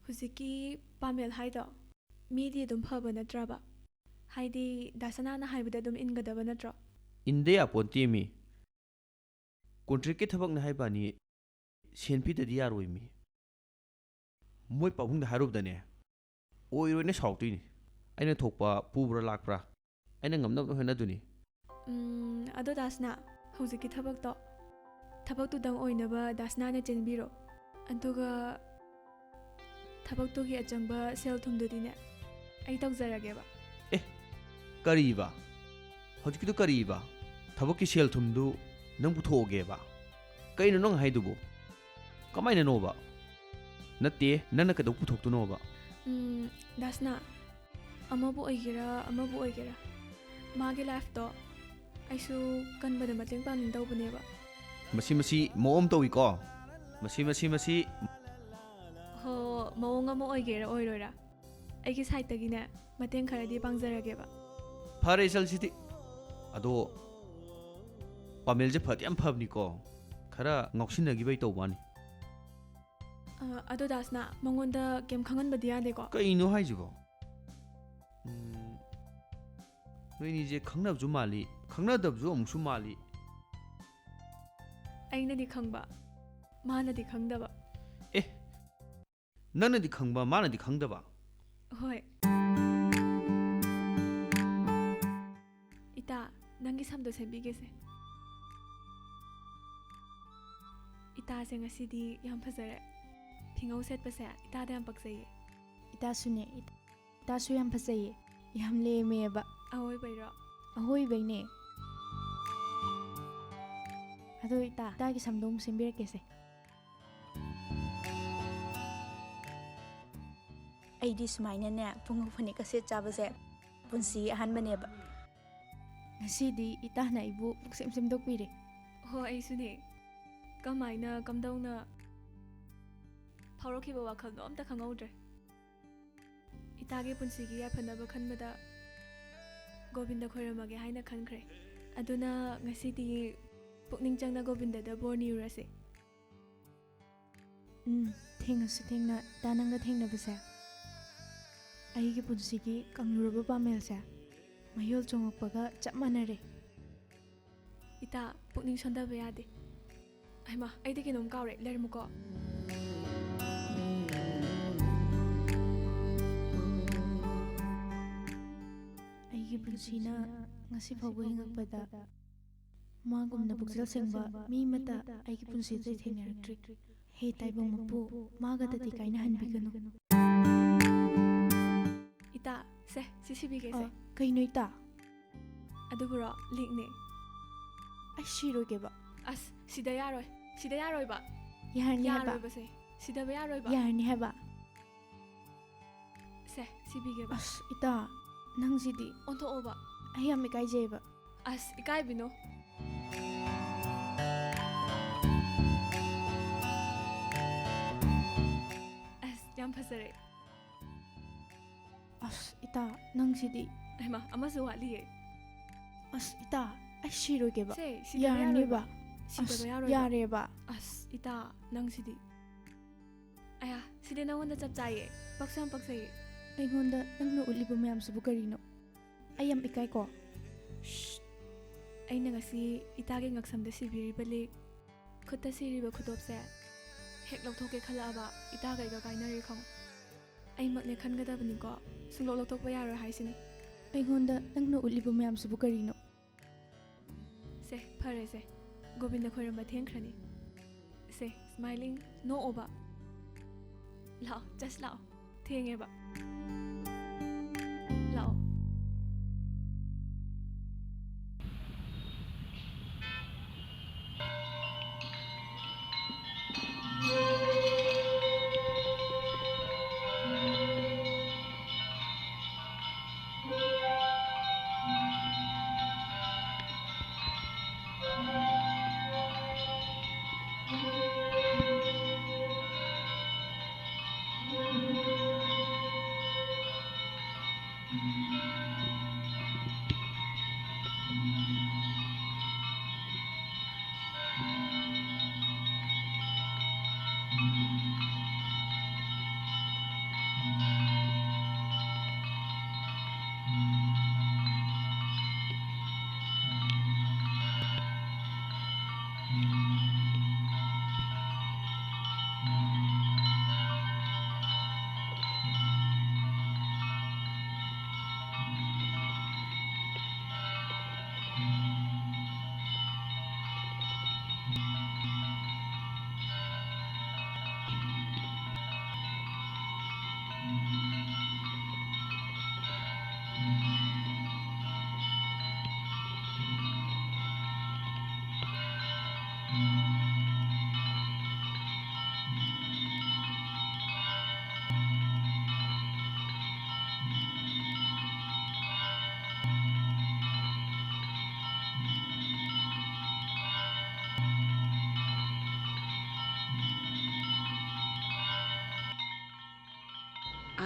ꯍꯧꯖꯤꯛꯀꯤ ꯄꯥꯃꯦꯜ ꯍꯥꯏꯗꯣ ꯃꯤꯗꯤ ꯑꯗꯨꯝ ꯐꯕ ꯅꯠꯇ꯭ꯔꯕ ꯍꯥꯏꯗꯤ ꯗꯥꯁꯅꯥꯅ ꯍꯥꯏꯕꯗ ꯑꯗꯨꯝ ꯏꯟꯒꯗꯕ ꯅꯠꯇ꯭ꯔꯣ ꯏꯟꯗ ꯌꯥꯄꯣꯟꯇꯦꯃꯤ ꯀꯣꯟꯇ꯭ꯔꯦꯛꯀꯤ ꯊꯕꯛꯅꯤ ꯍꯥꯏꯕꯅꯤ ꯁꯦꯟ ꯄꯤꯗꯗꯤ ꯌꯥꯔꯣꯏꯃꯤ ꯃꯣꯏ ꯄꯥꯕꯨꯡꯗ ꯍꯥꯏꯔꯨꯕꯗꯅꯦ ꯑꯣꯏꯔꯣꯏꯅ ꯁꯥꯎꯔꯛꯇꯣꯏꯅꯤ ꯑꯩꯅ ꯊꯣꯛꯄ ꯄꯨꯕ꯭ꯔꯥ ꯂꯥꯛꯄ꯭ꯔꯥ ꯑꯩꯅ ꯉꯝꯅꯕ ꯍꯣꯠꯅꯗꯣꯏꯅꯤ ꯑꯗꯣ ꯗꯥꯁꯅꯥ ꯍꯧꯖꯤꯛꯀꯤ ꯊꯕꯛꯇꯨꯗꯪ ꯑꯣꯏꯅꯕ ꯗꯥꯁꯅꯥꯅ ꯆꯦꯟꯕꯤꯔꯣ ꯑꯗꯨꯒ ꯊꯕꯛꯇꯨꯒꯤ ꯑꯆꯪꯕ ꯁꯦꯜ ꯊꯨꯝꯗꯨꯗꯤꯅꯦ ꯑꯩ ꯇꯧꯖꯔꯒꯦꯕ ꯀꯔꯤꯕ ꯍꯧꯖꯤꯛꯀꯤꯗꯨ ꯀꯔꯤꯕ ꯊꯕꯛꯀꯤ ꯁꯦꯜ ꯊꯨꯝꯗꯨ ꯅꯪ ꯄꯨꯊꯣꯛꯑꯒꯦꯕ ꯀꯩꯅꯣ ꯅꯪ ꯍꯥꯏꯗꯨꯕꯨ ꯀꯃꯥꯏꯅꯅꯣꯕ ꯅꯠꯇꯦ ꯅꯪꯅ ꯀꯩꯗꯧ ꯄꯨꯊꯣꯛꯇꯣꯏꯅꯣꯕ ꯗꯥꯁꯅꯥ ꯑꯃꯕꯨ ꯑꯣꯏꯒꯦꯔꯥ ꯑꯃꯕꯨ ꯑꯣꯏꯒꯦꯔꯥ ꯃꯥꯒꯤ ꯂꯥꯏꯐꯇꯣ ꯑꯩꯁꯨ ꯀꯟꯕꯗ ꯃꯇꯦꯡ ꯄꯥꯡꯅꯤꯡꯗꯧꯕꯅꯦꯕ ꯃꯁꯤ ꯃꯑꯣꯡ ꯇꯧꯏꯀꯣ ꯃꯁꯤ ꯍꯣ ꯃꯑꯣꯡ ꯑꯃ ꯑꯣꯏꯒꯦꯔꯥ ꯑꯣꯏꯔꯣꯏꯔꯥ ꯑꯩꯒꯤ ꯁꯥꯏꯠꯇꯒꯤꯅꯦ ꯃꯇꯦꯡ ꯈꯔꯗꯤ ꯄꯥꯡꯖꯔꯒꯦꯕ ꯐꯔꯦ ꯆꯜꯁꯤꯗꯤ ꯑꯗꯣ ꯄꯥꯃꯦꯜꯁꯦ ꯐꯗꯤ ꯌꯥꯝ ꯐꯕꯅꯤꯀꯣ ꯈꯔ ꯉꯥꯎꯁꯤꯟꯅꯈꯤꯕꯩ ꯇꯧꯕꯅꯤ ꯑꯗꯣ ꯗꯥꯁꯅꯥ ꯃꯉꯣꯟꯗ ꯀꯩꯝ ꯈꯪꯍꯟꯕꯗꯤ ꯌꯥꯗꯦꯀꯣ ꯀꯩꯅꯣ ꯍꯥꯏꯁꯤꯕꯣ ꯅꯣꯏꯅꯤꯁꯦ ꯈꯪꯅꯕꯁꯨ ꯃꯥꯜꯂꯤ ꯈꯪꯅꯗꯕꯁꯨ ꯑꯃꯨꯛꯁꯨ ꯃꯥꯜꯂꯤ ꯑꯩꯅꯗꯤ ꯈꯪꯕ ꯃꯥꯅꯗꯤ ꯈꯪꯗꯕ ꯅꯪꯅꯗꯤ ꯈꯪꯕ ꯃꯥꯅꯗꯤ ꯈꯪꯗꯕ ꯍꯣꯏ ꯏꯇꯥ ꯅꯪꯒꯤ ꯁꯝꯗꯣ ꯁꯦꯝꯕꯤꯒꯦꯁꯦ ꯏꯇꯥꯁꯦ ꯉꯁꯤꯗꯤ ꯌꯥꯝ ꯐꯖꯔꯦ ꯐꯤꯉꯧ ꯁꯦꯠꯄꯁꯦ ꯏꯇꯥꯗ ꯌꯥꯝ ꯄꯛꯆꯩꯌꯦ ꯏꯇꯥꯁꯨꯅꯦ ꯏꯇꯥꯁꯨ ꯌꯥꯝ ꯐꯖꯩꯌꯦ ꯌꯥꯝ ꯂꯦꯝꯃꯦꯕ ꯑꯍꯣꯏꯕꯩꯔꯣ ꯑꯍꯣꯏꯕꯩꯅꯦ ꯑꯗꯣ ꯏꯇꯥꯒꯤ ꯁꯝꯗꯣ ꯑꯃꯨꯛ ꯁꯦꯝꯕꯤꯔꯛꯀꯦꯁꯦ ꯑꯩꯗꯤ ꯁꯨꯃꯥꯏꯅꯅꯦ ꯄꯨꯡꯉꯧ ꯐꯅꯦꯛꯀ ꯁꯦꯠ ꯆꯥꯕꯁꯦ ꯄꯨꯟꯁꯤꯒꯤ ꯑꯍꯥꯟꯕꯅꯦꯕ ꯉꯁꯤꯗꯤ ꯏꯇꯥꯅ ꯑꯩꯕꯨ ꯄꯨꯛꯁꯦꯝ ꯁꯦꯝꯗꯣꯛꯄꯤꯔꯦ ꯍꯣ ꯑꯩꯁꯨꯅꯦ ꯀꯃꯥꯏꯅ ꯀꯝꯗꯧꯅ ꯐꯥꯎꯔꯛꯈꯤꯕ ꯋꯥꯈꯜꯗꯣ ꯑꯝꯇ ꯈꯪꯍꯧꯗ꯭ꯔꯦ ꯏꯇꯥꯒꯤ ꯄꯨꯟꯁꯤꯒꯤ ꯌꯥꯏꯐꯅꯕ ꯈꯟꯕꯗ ꯒꯣꯕꯤꯟꯗ ꯈꯣꯏꯔꯝꯃꯒꯦ ꯍꯥꯏꯅ ꯈꯟꯈ꯭ꯔꯦ ꯑꯗꯨꯅ ꯉꯁꯤꯗꯤ ꯄꯨꯛꯅꯤꯡ ꯆꯪꯅ ꯒꯣꯕꯤꯟꯗꯗ ꯕꯣꯔ ꯅꯤꯔꯨꯔꯁꯦ ꯊꯦꯡꯉꯁꯨ ꯊꯦꯡꯅ ꯏꯇꯥ ꯅꯪꯒ ꯊꯦꯡꯅꯕꯁꯦ ꯑꯩꯒꯤ ꯄꯨꯟꯁꯤꯒꯤ ꯀꯪꯂꯨꯔꯕ ꯄꯥꯃꯦꯜꯁꯦ ꯃꯌꯣꯜ ꯆꯣꯡꯉꯛꯄꯒ ꯆꯞ ꯃꯥꯟꯅꯔꯦ ꯏꯇꯥ ꯄꯨꯛꯅꯤꯡ ꯁꯣꯟꯊꯕ ꯌꯥꯗꯦ ꯍꯩꯃꯥ ꯑꯩꯗꯤ ꯀꯩꯅꯣꯝ ꯀꯥꯎꯔꯦ ꯂꯩꯔꯝꯃꯨꯀꯣ ꯑꯩꯒꯤ ꯄꯨꯟꯁꯤꯅ ꯉꯁꯤ ꯐꯥꯎꯕ ꯍꯤꯡꯉꯛꯄꯗ ꯃꯥꯒꯨꯝꯅ ꯄꯨꯛꯆꯦꯜ ꯁꯦꯡꯕ ꯃꯤ ꯑꯃꯠꯇ ꯑꯩꯒꯤ ꯄꯨꯟꯁꯤꯗ ꯊꯦꯡꯅꯔꯛꯇ꯭ꯔꯤ ꯍꯦ ꯇꯥꯏꯕꯪ ꯃꯄꯨ ꯃꯥꯒꯗꯗꯤ ꯀꯥꯏꯅꯍꯟꯕꯤꯒꯅꯨ ꯏꯇꯥ ꯁꯦ ꯁꯤ ꯁꯤꯕꯤꯒꯦꯁꯦ ꯀꯩꯅꯣ ꯏꯇꯥ ꯑꯗꯨꯕꯨꯔꯣ ꯂꯤꯛꯅꯦ ꯑꯩ ꯁꯤꯔꯣꯏꯒꯦꯕ ꯑꯁ ꯁꯤꯗ ꯌꯥꯔꯣꯏꯕ ꯌꯥꯔꯅꯤ ꯍꯥꯏꯕ ꯌꯥꯔꯣꯏꯕꯁꯦ ꯁꯤꯗꯕ ꯌꯥꯔꯣꯏꯕ ꯌꯥꯔꯅꯤ ꯍꯥꯏꯕ ꯁꯦ ꯁꯤꯕꯤꯒꯦꯕ ꯑꯁ ꯏꯇꯥ ꯅꯪꯁꯤꯗꯤ ꯑꯣꯟꯊꯣꯛꯑꯣꯕ ꯑꯩ ꯌꯥꯝ ꯏꯀꯥꯏꯖꯩꯕ ꯑꯁ ꯏꯀꯥꯏꯕꯤꯅꯣ ꯑꯁ ꯌꯥꯝ ꯐꯖꯔꯦ ꯑꯁ ꯏꯇꯥ ꯅꯪꯁꯤꯗꯤ ꯑꯩꯃ ꯑꯃꯁꯨ ꯋꯥꯠꯂꯤꯌꯦ ꯑꯁ ꯏꯇꯥ ꯑꯩ ꯁꯤꯔꯣꯏꯒꯦꯕ ꯁꯦ ꯁꯤꯗꯕ ꯌꯥꯔꯅꯤꯕ ꯁꯤꯗꯕ ꯑꯁ ꯌꯥꯔꯣꯏꯕ ꯌꯥꯔꯦꯕ ꯑꯁ ꯏꯇꯥ ꯅꯪꯁꯤꯗꯤ ꯑꯌꯥ ꯁꯤꯗꯤ ꯅꯪꯉꯣꯟꯗ ꯆꯞ ꯆꯥꯏꯌꯦ ꯄꯛꯁꯨ ꯌꯥꯝ ꯄꯛꯆꯩꯌꯦ ꯑꯩꯉꯣꯟꯗ ꯅꯪꯅ ꯎꯠꯂꯤꯕ ꯃꯌꯥꯝꯁꯤꯕꯨ ꯀꯔꯤꯅꯣ ꯑꯩ ꯌꯥꯝ ꯏꯀꯥꯏꯀꯣ ꯑꯩꯅ ꯉꯁꯤ ꯏꯇꯥꯒꯤ ꯉꯛꯁꯝꯗ ꯁꯤꯕꯤꯔꯤꯕ ꯂꯤꯛ ꯈꯨꯠꯇ ꯁꯤꯔꯤꯕ ꯈꯨꯗꯣꯞꯁꯦ ꯍꯦꯛ ꯂꯧꯊꯣꯛꯀꯦ ꯈꯜꯂꯛꯑꯕ ꯏꯇꯥꯒꯩꯒ ꯀꯥꯏꯅꯔꯦ ꯈꯪꯉꯣ ꯑꯩꯃꯛꯅꯦ ꯈꯟꯒꯗꯕꯅꯤꯀꯣ ꯁꯨꯡꯂꯧ ꯂꯧꯊꯣꯛꯄ ꯌꯥꯔꯣꯏ ꯍꯥꯏꯁꯤꯅꯤ ꯑꯩꯉꯣꯟꯗ ꯅꯪꯅ ꯎꯠꯂꯤꯕ ꯃꯌꯥꯝꯁꯤꯕꯨ ꯀꯔꯤꯅꯣ ꯁꯦ ꯐꯔꯦꯁꯦ ꯒꯣꯕꯤꯟꯗ ꯈꯣꯏꯔꯝꯕ ꯊꯦꯡꯈ꯭ꯔꯅꯤ ꯁꯦ ꯁ꯭ꯃꯥꯏꯂꯤꯡ ꯅꯣꯛꯑꯣꯕ ꯂꯥꯛꯑꯣ ꯖꯁ ꯂꯥꯛꯑꯣ ꯊꯦꯡꯉꯦꯕ ꯂꯥꯛꯑꯣ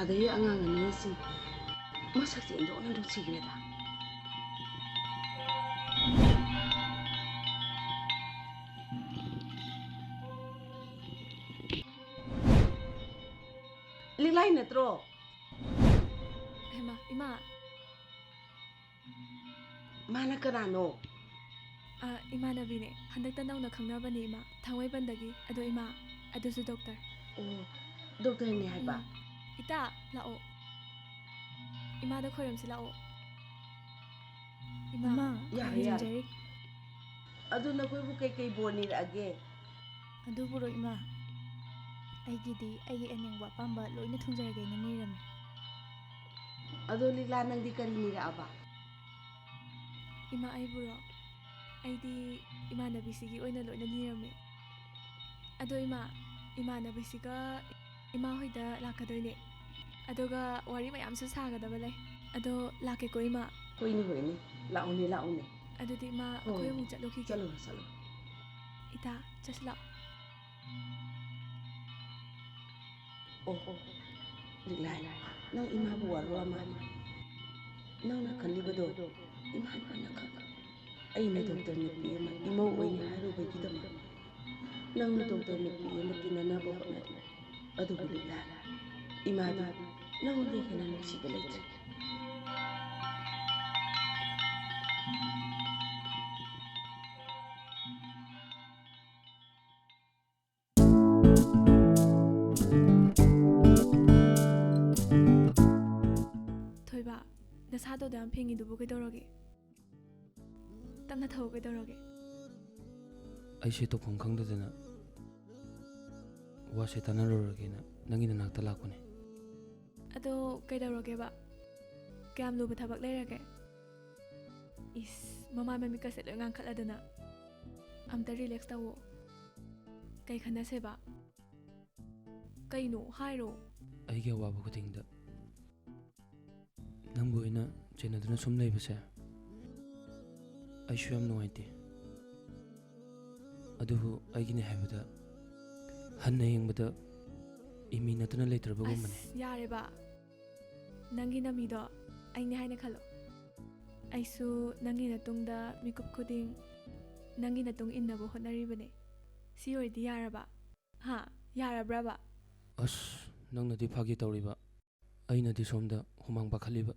ꯑꯗꯒꯤ ꯑꯉꯥꯡ ꯑꯅꯤꯁꯤꯡ ꯃꯁꯛꯁꯦ ꯏꯟꯗꯣꯛꯅ ꯅꯨꯡꯁꯤꯈ꯭ꯔꯦꯗ ꯂꯤꯛꯂꯥꯏ ꯅꯠꯇ꯭ꯔꯣ ꯍꯦꯃꯥ ꯏꯃꯥ ꯃꯥꯅ ꯀꯅꯥꯅꯣ ꯏꯃꯥꯟꯅꯕꯤꯅꯦ ꯍꯟꯗꯛꯇ ꯅꯧꯅ ꯈꯪꯅꯕꯅꯦ ꯏꯃꯥ ꯊꯥꯡꯃꯩꯕꯟꯗꯒꯤ ꯑꯗꯣ ꯏꯃꯥ ꯑꯗꯨꯁꯨ ꯗꯣꯛꯇꯔ ꯑꯣ ꯗꯣꯛꯇꯔꯅꯦ ꯍꯥꯏꯕ ꯏꯇꯥ ꯂꯥꯛꯑꯣ ꯏꯃꯥꯗ ꯈꯣꯏꯔꯝꯁꯤ ꯂꯥꯛꯑꯣ ꯏꯃꯥ ꯌꯥꯔꯦ ꯌꯥꯔꯦ ꯑꯗꯨ ꯅꯈꯣꯏꯕꯨ ꯀꯩꯀꯩ ꯕꯣꯔ ꯅꯤꯔꯛꯑꯒꯦ ꯑꯗꯨꯕꯨꯔꯣ ꯏꯃꯥ ꯑꯩꯒꯤꯗꯤ ꯑꯩꯒꯤ ꯑꯅꯤꯡꯕ ꯑꯄꯥꯝꯕ ꯂꯣꯏꯅ ꯊꯨꯡꯖꯔꯒꯦꯅ ꯅꯤꯔꯝꯃꯤ ꯑꯗꯣ ꯂꯤꯛꯂꯥ ꯅꯪꯗꯤ ꯀꯔꯤ ꯅꯤꯔꯛꯑꯕ ꯏꯃꯥ ꯑꯩꯕꯨꯔꯣ ꯑꯩꯗꯤ ꯏꯃꯥꯟꯅꯕꯤꯁꯤꯒꯤ ꯑꯣꯏꯅ ꯂꯣꯏꯅ ꯅꯤꯔꯝꯃꯦ ꯑꯗꯣ ꯏꯃꯥꯟꯅꯕꯤꯁꯤꯒ ꯏꯃꯥ ꯍꯣꯏꯗ ꯂꯥꯛꯀꯗꯣꯏꯅꯦ ꯑꯗꯨꯒ ꯋꯥꯔꯤ ꯃꯌꯥꯝꯁꯨ ꯁꯥꯒꯗꯕ ꯂꯩ ꯑꯗꯣ ꯂꯥꯛꯀꯦꯀꯣ ꯏꯃꯥ ꯍꯣꯏꯅꯦ ꯍꯣꯏꯅꯦ ꯂꯥꯛꯎꯅꯦ ꯂꯥꯛꯎꯅꯦ ꯑꯗꯨꯗꯤ ꯏꯃꯥ ꯑꯩꯈꯣꯏ ꯑꯃꯨꯛ ꯆꯠꯂꯨꯈꯤꯒꯦ ꯆꯠꯂꯨ ꯏꯇꯥ ꯆꯠꯁꯤ ꯂꯥꯛꯑꯣ ꯑꯣ ꯂꯤꯛꯂꯥꯏ ꯅꯪ ꯏꯃꯥꯕꯨ ꯋꯥꯔꯧꯔ ꯃꯥꯜꯂꯦ ꯅꯪꯅ ꯈꯜꯂꯤꯕꯗꯣ ꯏꯃꯥꯅ ꯑꯣꯏꯅ ꯈꯪ ꯑꯩꯅ ꯗꯣꯛꯇꯔ ꯅꯨꯄꯤ ꯑꯃ ꯏꯃꯧ ꯑꯣꯏꯅ ꯍꯥꯏꯔꯨꯕꯒꯤꯗꯃꯛ ꯅꯪꯅ ꯗꯣꯛꯇꯔ ꯅꯨꯄꯤ ꯑꯃ ꯇꯤꯟꯅꯅꯕ ꯍꯣꯠꯅꯔꯤ ꯑꯗꯨꯕꯨ ꯂꯤꯛꯂꯥꯏ ꯏꯃꯥꯗꯤ ꯅꯪꯉꯣꯟꯗ ꯍꯦꯟꯅ ꯅꯨꯡꯁꯤꯕ ꯂꯩꯇ꯭ꯔꯦ ꯅꯁꯥꯗꯣ ꯌꯥꯝ ꯐꯦꯡꯉꯤꯗꯨꯕꯨ ꯀꯩꯗꯧꯔꯒꯦ? ꯇꯞꯅ ꯊꯧ ꯀꯩꯗꯧꯔꯒꯦ? ꯑꯩꯁꯦ ꯇꯧꯐꯝ ꯈꯪꯗꯗꯅ ꯋꯥꯁꯦ ꯇꯥꯟꯅꯔꯨꯔꯒꯦꯅ ꯅꯪꯒꯤ ꯅꯅꯥꯛꯇ ꯂꯥꯛꯄꯅꯦ. ꯑꯗꯣ ꯀꯩꯗꯧꯔꯒꯦꯕ? ꯀꯌꯥꯝ ꯂꯨꯕ ꯊꯕꯛ ꯂꯩꯔꯒꯦ? ꯏꯁ ꯃꯃꯥꯏ ꯃꯃꯤꯠꯀꯁꯦ ꯂꯣꯏ ꯉꯥꯡꯈꯠꯂꯗꯅ. ꯑꯝꯇ ꯔꯤꯂꯦꯛꯁ ꯇꯧꯋꯣ. ꯀꯩ ꯈꯟꯅꯁꯦꯕ? ꯀꯩꯅꯣ ꯍꯥꯏꯔꯣ. ꯑꯩꯒꯤ ꯑꯋꯥꯕ ꯈꯨꯗꯤꯡꯗ ꯅꯪꯕꯨ ꯑꯩꯅ ꯆꯦꯟꯅꯗꯨꯅ ꯁꯨꯝ ꯂꯩꯕꯁꯦ ꯑꯩꯁꯨ ꯌꯥꯝ ꯅꯨꯡꯉꯥꯏꯇꯦ. ꯑꯗꯨꯕꯨ ꯑꯩꯒꯤꯅꯦ ꯍꯥꯏꯕꯗ ꯍꯟꯅ ꯌꯦꯡꯕꯗ ꯏꯃꯤ ꯅꯠꯇꯅ ꯂꯩꯇ꯭ꯔꯕꯒꯨꯝꯕꯅꯦ. ꯌꯥꯔꯦꯕ. ꯅꯪꯒꯤ ꯅꯃꯤꯗꯣ ꯑꯩꯅꯦ ꯍꯥꯏꯅ ꯈꯜꯂꯣ. ꯑꯩꯁꯨ ꯅꯪꯒꯤ ꯃꯇꯨꯡꯗ ꯃꯤꯀꯨꯞ ꯈꯨꯗꯤꯡ ꯅꯪꯒꯤ ꯃꯇꯨꯡ ꯏꯟꯅꯕ ꯍꯣꯠꯅꯔꯤꯕꯅꯦ. ꯁꯤ ꯑꯣꯏꯔꯗꯤ ꯌꯥꯔꯕ? ꯍꯥ ꯌꯥꯔꯕ꯭ꯔꯕ? ꯑꯁ ꯅꯪꯅꯗꯤ ꯐꯥꯒꯤ ꯇꯧꯔꯤꯕ, ꯑꯩꯅꯗꯤ ꯁꯣꯝꯗ ꯍꯨꯃꯥꯡ ꯄꯥꯈꯠꯂꯤꯕ.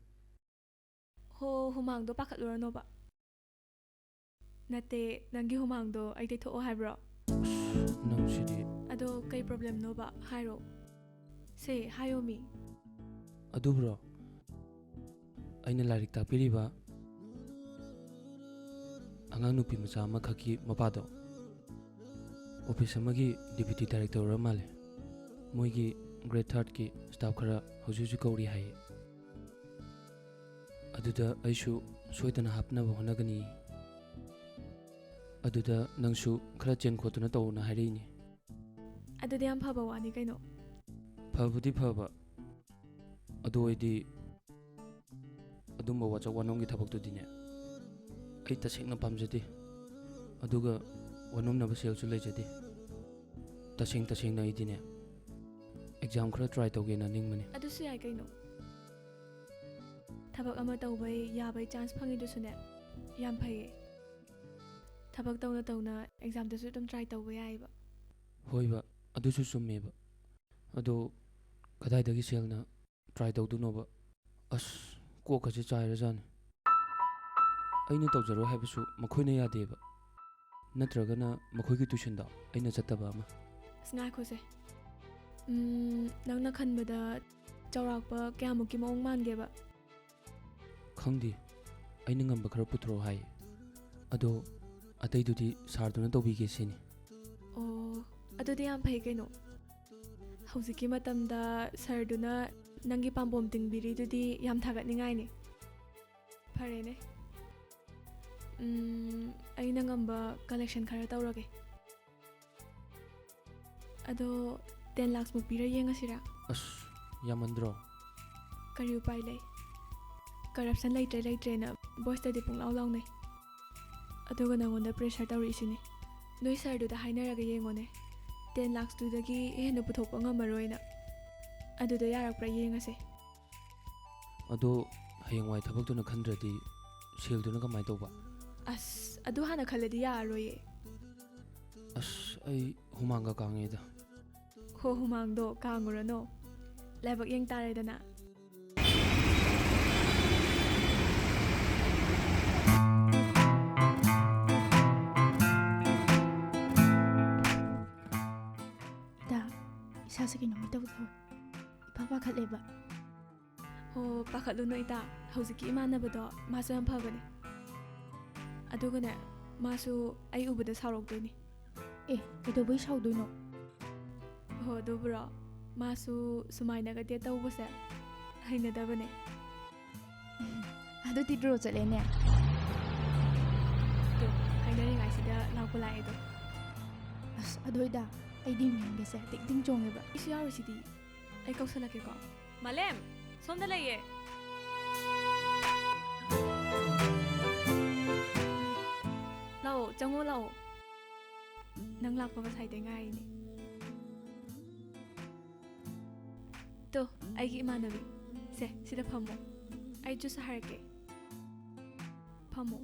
ꯍꯣ ꯍꯨꯃꯥꯡꯗꯣ ꯄꯥꯈꯠꯂꯨꯔꯅꯣꯕ. ꯅꯠꯇꯦ ꯅꯪꯒꯤ ꯍꯨꯃꯥꯡꯗꯣ ꯑꯩ ꯇꯩꯊꯣꯛꯑꯣ ꯍꯥꯏꯕ꯭ꯔꯣ? ꯅꯪꯁꯤꯗꯤ. ꯑꯗꯣ ꯀꯩ ꯄ꯭ꯔꯣꯕ꯭ꯂꯦꯝꯅꯣꯕ ꯍꯥꯏꯔꯣ. ꯁꯦ ꯍꯥꯏꯌꯣ ꯃꯤ. ꯑꯗꯨꯕꯨꯔꯣ ꯑꯩꯅ ꯂꯥꯏꯔꯤꯛ ꯇꯥꯛꯄꯤꯔꯤꯕ ꯑꯉꯥꯡ ꯅꯨꯄꯤ ꯃꯆꯥ ꯑꯃꯈꯛꯀꯤ ꯃꯄꯥꯗꯣ ꯑꯣꯐꯤꯁ ꯑꯃꯒꯤ ꯗꯤꯄ꯭ꯌꯨꯇꯤ ꯗꯥꯏꯔꯦꯛꯇꯔ ꯑꯣꯏꯔ ꯃꯥꯜꯂꯦ. ꯃꯣꯏꯒꯤ ꯒ꯭ꯔꯦꯗ 3ꯒꯤ ꯁ꯭ꯇꯥꯐ ꯈꯔ ꯍꯧꯖꯤꯛ ꯀꯧꯔꯤ ꯍꯥꯏꯌꯦ. ꯑꯗꯨꯗ ꯑꯩꯁꯨ ꯁꯣꯏꯗꯅ ꯍꯥꯞꯅꯕ ꯍꯣꯠꯅꯒꯅꯤ. ꯑꯗꯨꯗ ꯅꯪꯁꯨ ꯈꯔ ꯆꯦꯟ ꯈꯣꯠꯇꯨꯅ ꯇꯧꯅ ꯍꯥꯏꯔꯛꯏꯅꯦ. ꯑꯗꯨꯗꯤ ꯌꯥꯝ ꯐꯕ ꯋꯥꯅꯤ ꯀꯩꯅꯣ. ꯐꯕꯨꯗꯤ ꯐꯕ, ꯑꯗꯨ ꯑꯣꯏꯗꯤ ꯑꯗꯨꯝꯕ ꯋꯥꯆꯛ ꯋꯥꯅꯣꯝꯒꯤ ꯊꯕꯛꯇꯨꯗꯤꯅꯦ ꯑꯩ ꯇꯁꯦꯡꯅ ꯄꯥꯝꯖꯗꯦ. ꯑꯗꯨꯒ ꯋꯥꯅꯣꯝꯅꯕ ꯁꯦꯜꯁꯨ ꯂꯩꯖꯗꯦ. ꯇꯁꯦꯡꯅ ꯑꯩꯗꯤꯅꯦ ꯑꯦꯛꯖꯥꯝ ꯈꯔ ꯇ꯭ꯔꯥꯏ ꯇꯧꯒꯦꯅ ꯅꯤꯡꯕꯅꯦ. ꯑꯗꯨꯁꯨ ꯌꯥꯏ ꯀꯩꯅꯣ. ꯊꯕꯛ ꯑꯃ ꯇꯧꯕꯩ ꯌꯥꯕꯩ ꯆꯥꯟꯁ ꯐꯪꯉꯤꯗꯨꯁꯨꯅꯦ ꯌꯥꯝ ꯐꯩꯌꯦ. ꯊꯕꯛ ꯇꯧꯅ ꯇꯧꯅ ꯑꯦꯛꯖꯥꯝꯗꯁꯨ ꯑꯗꯨꯝ ꯇ꯭ꯔꯥꯏ ꯇꯧꯕ ꯌꯥꯏꯕ. ꯍꯣꯏꯕ, ꯑꯗꯨꯁꯨ ꯆꯨꯝꯃꯦꯕ. ꯑꯗꯣ ꯀꯗꯥꯏꯗꯒꯤ ꯁꯦꯜꯅ ꯇ꯭ꯔꯥꯏ ꯇꯧꯗꯣꯏꯅꯣꯕ? ꯑꯁ ꯀꯣꯛꯀꯁꯦ ꯆꯥꯏꯔꯖꯥꯠꯅꯤ. ꯑꯩꯅ ꯇꯧꯖꯔꯣꯏ ꯍꯥꯏꯕꯁꯨ ꯃꯈꯣꯏꯅ ꯌꯥꯗꯦꯕ. ꯅꯠꯇ꯭ꯔꯒꯅ ꯃꯈꯣꯏꯒꯤ ꯇ꯭ꯌꯨꯁꯟꯗ ꯑꯩꯅ ꯆꯠꯇꯕ ꯑꯃ. ꯑꯁ ꯉꯥꯏꯈꯣꯁꯦ. ꯅꯪꯅ ꯈꯟꯕꯗ ꯆꯥꯎꯔꯥꯛꯄ ꯀꯌꯥꯃꯨꯛꯀꯤ ꯃꯑꯣꯡ ꯃꯥꯟꯒꯦꯕ? ꯈꯪꯗꯦ, ꯑꯩꯅ ꯉꯝꯕ ꯈꯔ ꯄꯨꯊꯣꯔꯛꯑꯣ ꯍꯥꯏꯌꯦ. ꯑꯗꯣ ꯑꯇꯩꯗꯨꯗꯤ ꯁꯥꯔꯗꯨꯅ ꯇꯧꯕꯤꯒꯦ ꯁꯤꯅꯤ. ꯑꯣ ꯑꯗꯨꯗꯤ ꯌꯥꯝ ꯐꯩ ꯀꯩꯅꯣ. ꯍꯧꯖꯤꯛꯀꯤ ꯃꯇꯝꯗ ꯁꯥꯔꯗꯨꯅ ꯅꯪꯒꯤ ꯄꯥꯝꯕꯣꯝ ꯇꯤꯡꯕꯤꯔꯤꯗꯨꯗꯤ ꯌꯥꯝ ꯊꯥꯒꯠꯅꯤꯡꯉꯥꯏꯅꯤ. ꯐꯔꯦꯅꯦ. ꯑꯩꯅ ꯉꯝꯕ ꯀꯂꯦꯛꯁꯟ ꯈꯔ ꯇꯧꯔꯒꯦ. ꯑꯗꯣ 10 lakhsꯃꯨꯛ ꯄꯤꯔ ꯌꯦꯡꯉꯁꯤꯔꯥ? ꯑꯁ ꯌꯥꯝꯃꯟꯗ꯭ꯔꯣ? ꯀꯔꯤ ꯎꯄꯥꯏ ꯂꯩ? ꯀꯔꯞꯁꯟ ꯂꯩꯇ꯭ꯔꯦꯅ ꯕꯣꯏꯁꯇꯗꯤ ꯄꯨꯡꯂꯥꯎ ꯂꯥꯎꯅꯩ. ꯑꯗꯨꯒ ꯅꯪꯉꯣꯟꯗ ꯄ꯭ꯔꯦꯁꯔ ꯇꯧꯔꯛꯏꯁꯤꯅꯤ. ꯅꯣꯏ ꯁꯥꯔꯗꯨꯗ ꯍꯥꯏꯅꯔꯒ ꯌꯦꯡꯉꯣꯅꯦ. 10 lakhsꯇꯨꯗꯒꯤ ꯍꯦꯟꯅ ꯄꯨꯊꯣꯛꯄ ꯉꯝꯃꯔꯣꯏꯅ. ꯑꯗꯨꯗ ꯌꯥꯔꯛꯄ꯭ꯔꯥ ꯌꯦꯡꯉꯁꯦ. ꯑꯗꯣ ꯍꯌꯦꯡꯋꯥꯏ ꯊꯕꯛꯇꯨꯅ ꯈꯟꯗ꯭ꯔꯗꯤ ꯁꯦꯜꯗꯨꯅ ꯀꯃꯥꯏꯅ ꯇꯧꯕ? ꯑꯁ ꯑꯗꯨ ꯍꯥꯟꯅ ꯈꯜꯂꯗꯤ ꯌꯥꯔꯔꯣꯏꯌꯦ. ꯑꯁ ꯑꯩ ꯍꯨꯃꯥꯡꯒ ꯀꯥꯡꯉꯦꯗ. ꯍꯣ ꯍꯨꯃꯥꯡꯗꯣ ꯀꯥꯡꯉꯨꯔꯅꯣ. ꯂꯥꯏꯕꯛ ꯌꯦꯡ ꯇꯥꯔꯦꯗꯅ. ꯏꯁꯥꯁꯦ ꯀꯩꯅꯣꯝꯃ ꯇꯧꯋꯦ. ꯏꯄꯥ ꯄꯥꯈꯠꯂꯦꯕ. ꯑꯣ ꯄꯥꯈꯠꯂꯨꯅꯣ ꯏꯇꯥ. ꯍꯧꯖꯤꯛꯀꯤ ꯏꯃꯥꯟꯅꯕꯗꯣ ꯃꯥꯁꯨ ꯌꯥꯝ ꯐꯕꯅꯦ. ꯑꯗꯨꯒꯅꯦ ꯃꯥꯁꯨ ꯑꯩ ꯎꯕꯗ ꯁꯥꯎꯔꯛꯇꯣꯏꯅꯤ. ꯑꯦ ꯀꯩꯗꯧꯕꯩ ꯁꯥꯎꯗꯣꯏꯅꯣ? ꯍꯣ ꯑꯗꯨꯕꯨꯔꯣ ꯃꯥꯁꯨ ꯁꯨꯃꯥꯏꯅꯒ ꯗꯦꯠ ꯇꯧꯕꯁꯦ ꯍꯩꯅꯗꯕꯅꯦ. ꯑꯗꯨꯗꯤ ꯗ꯭ꯔꯣ ꯆꯠꯂꯦꯅꯦ. ꯇꯣ ꯍꯥꯏꯅꯔꯤꯉꯥꯏꯁꯤꯗ ꯂꯥꯛꯄ ꯂꯥꯛꯑꯦꯗꯣ. ꯑꯁ ꯑꯗꯣꯏꯗ ꯑꯩꯗꯤ ꯃꯤꯡꯒꯁꯦ ꯇꯤꯡ ꯇꯤꯡ ꯆꯣꯡꯉꯦꯕ. ꯑꯩꯁꯨ ꯌꯥꯎꯔꯤꯁꯤꯗꯤ. ꯑꯩ ꯀꯧꯁꯜꯂꯛꯀꯦꯀꯣ. ꯃꯥꯂꯦꯝ ꯁꯣꯝꯗ ꯂꯩꯌꯦ. ꯂꯥꯛꯑꯣ ꯆꯪꯉꯣ ꯂꯥꯛꯑꯣ. ꯅꯪ ꯂꯥꯛꯄ ꯉꯁꯥꯏꯗꯩ ꯉꯥꯏꯔꯤꯅꯦ. ꯇꯣ ꯑꯩꯒꯤ ꯏꯃꯥꯟꯅꯕꯤ. ꯁꯦ ꯁꯤꯗ ꯐꯝꯃꯣ. ꯑꯩ ꯖꯨꯁ ꯍꯥꯏꯔꯛꯀꯦ. ꯐꯝꯃꯣ.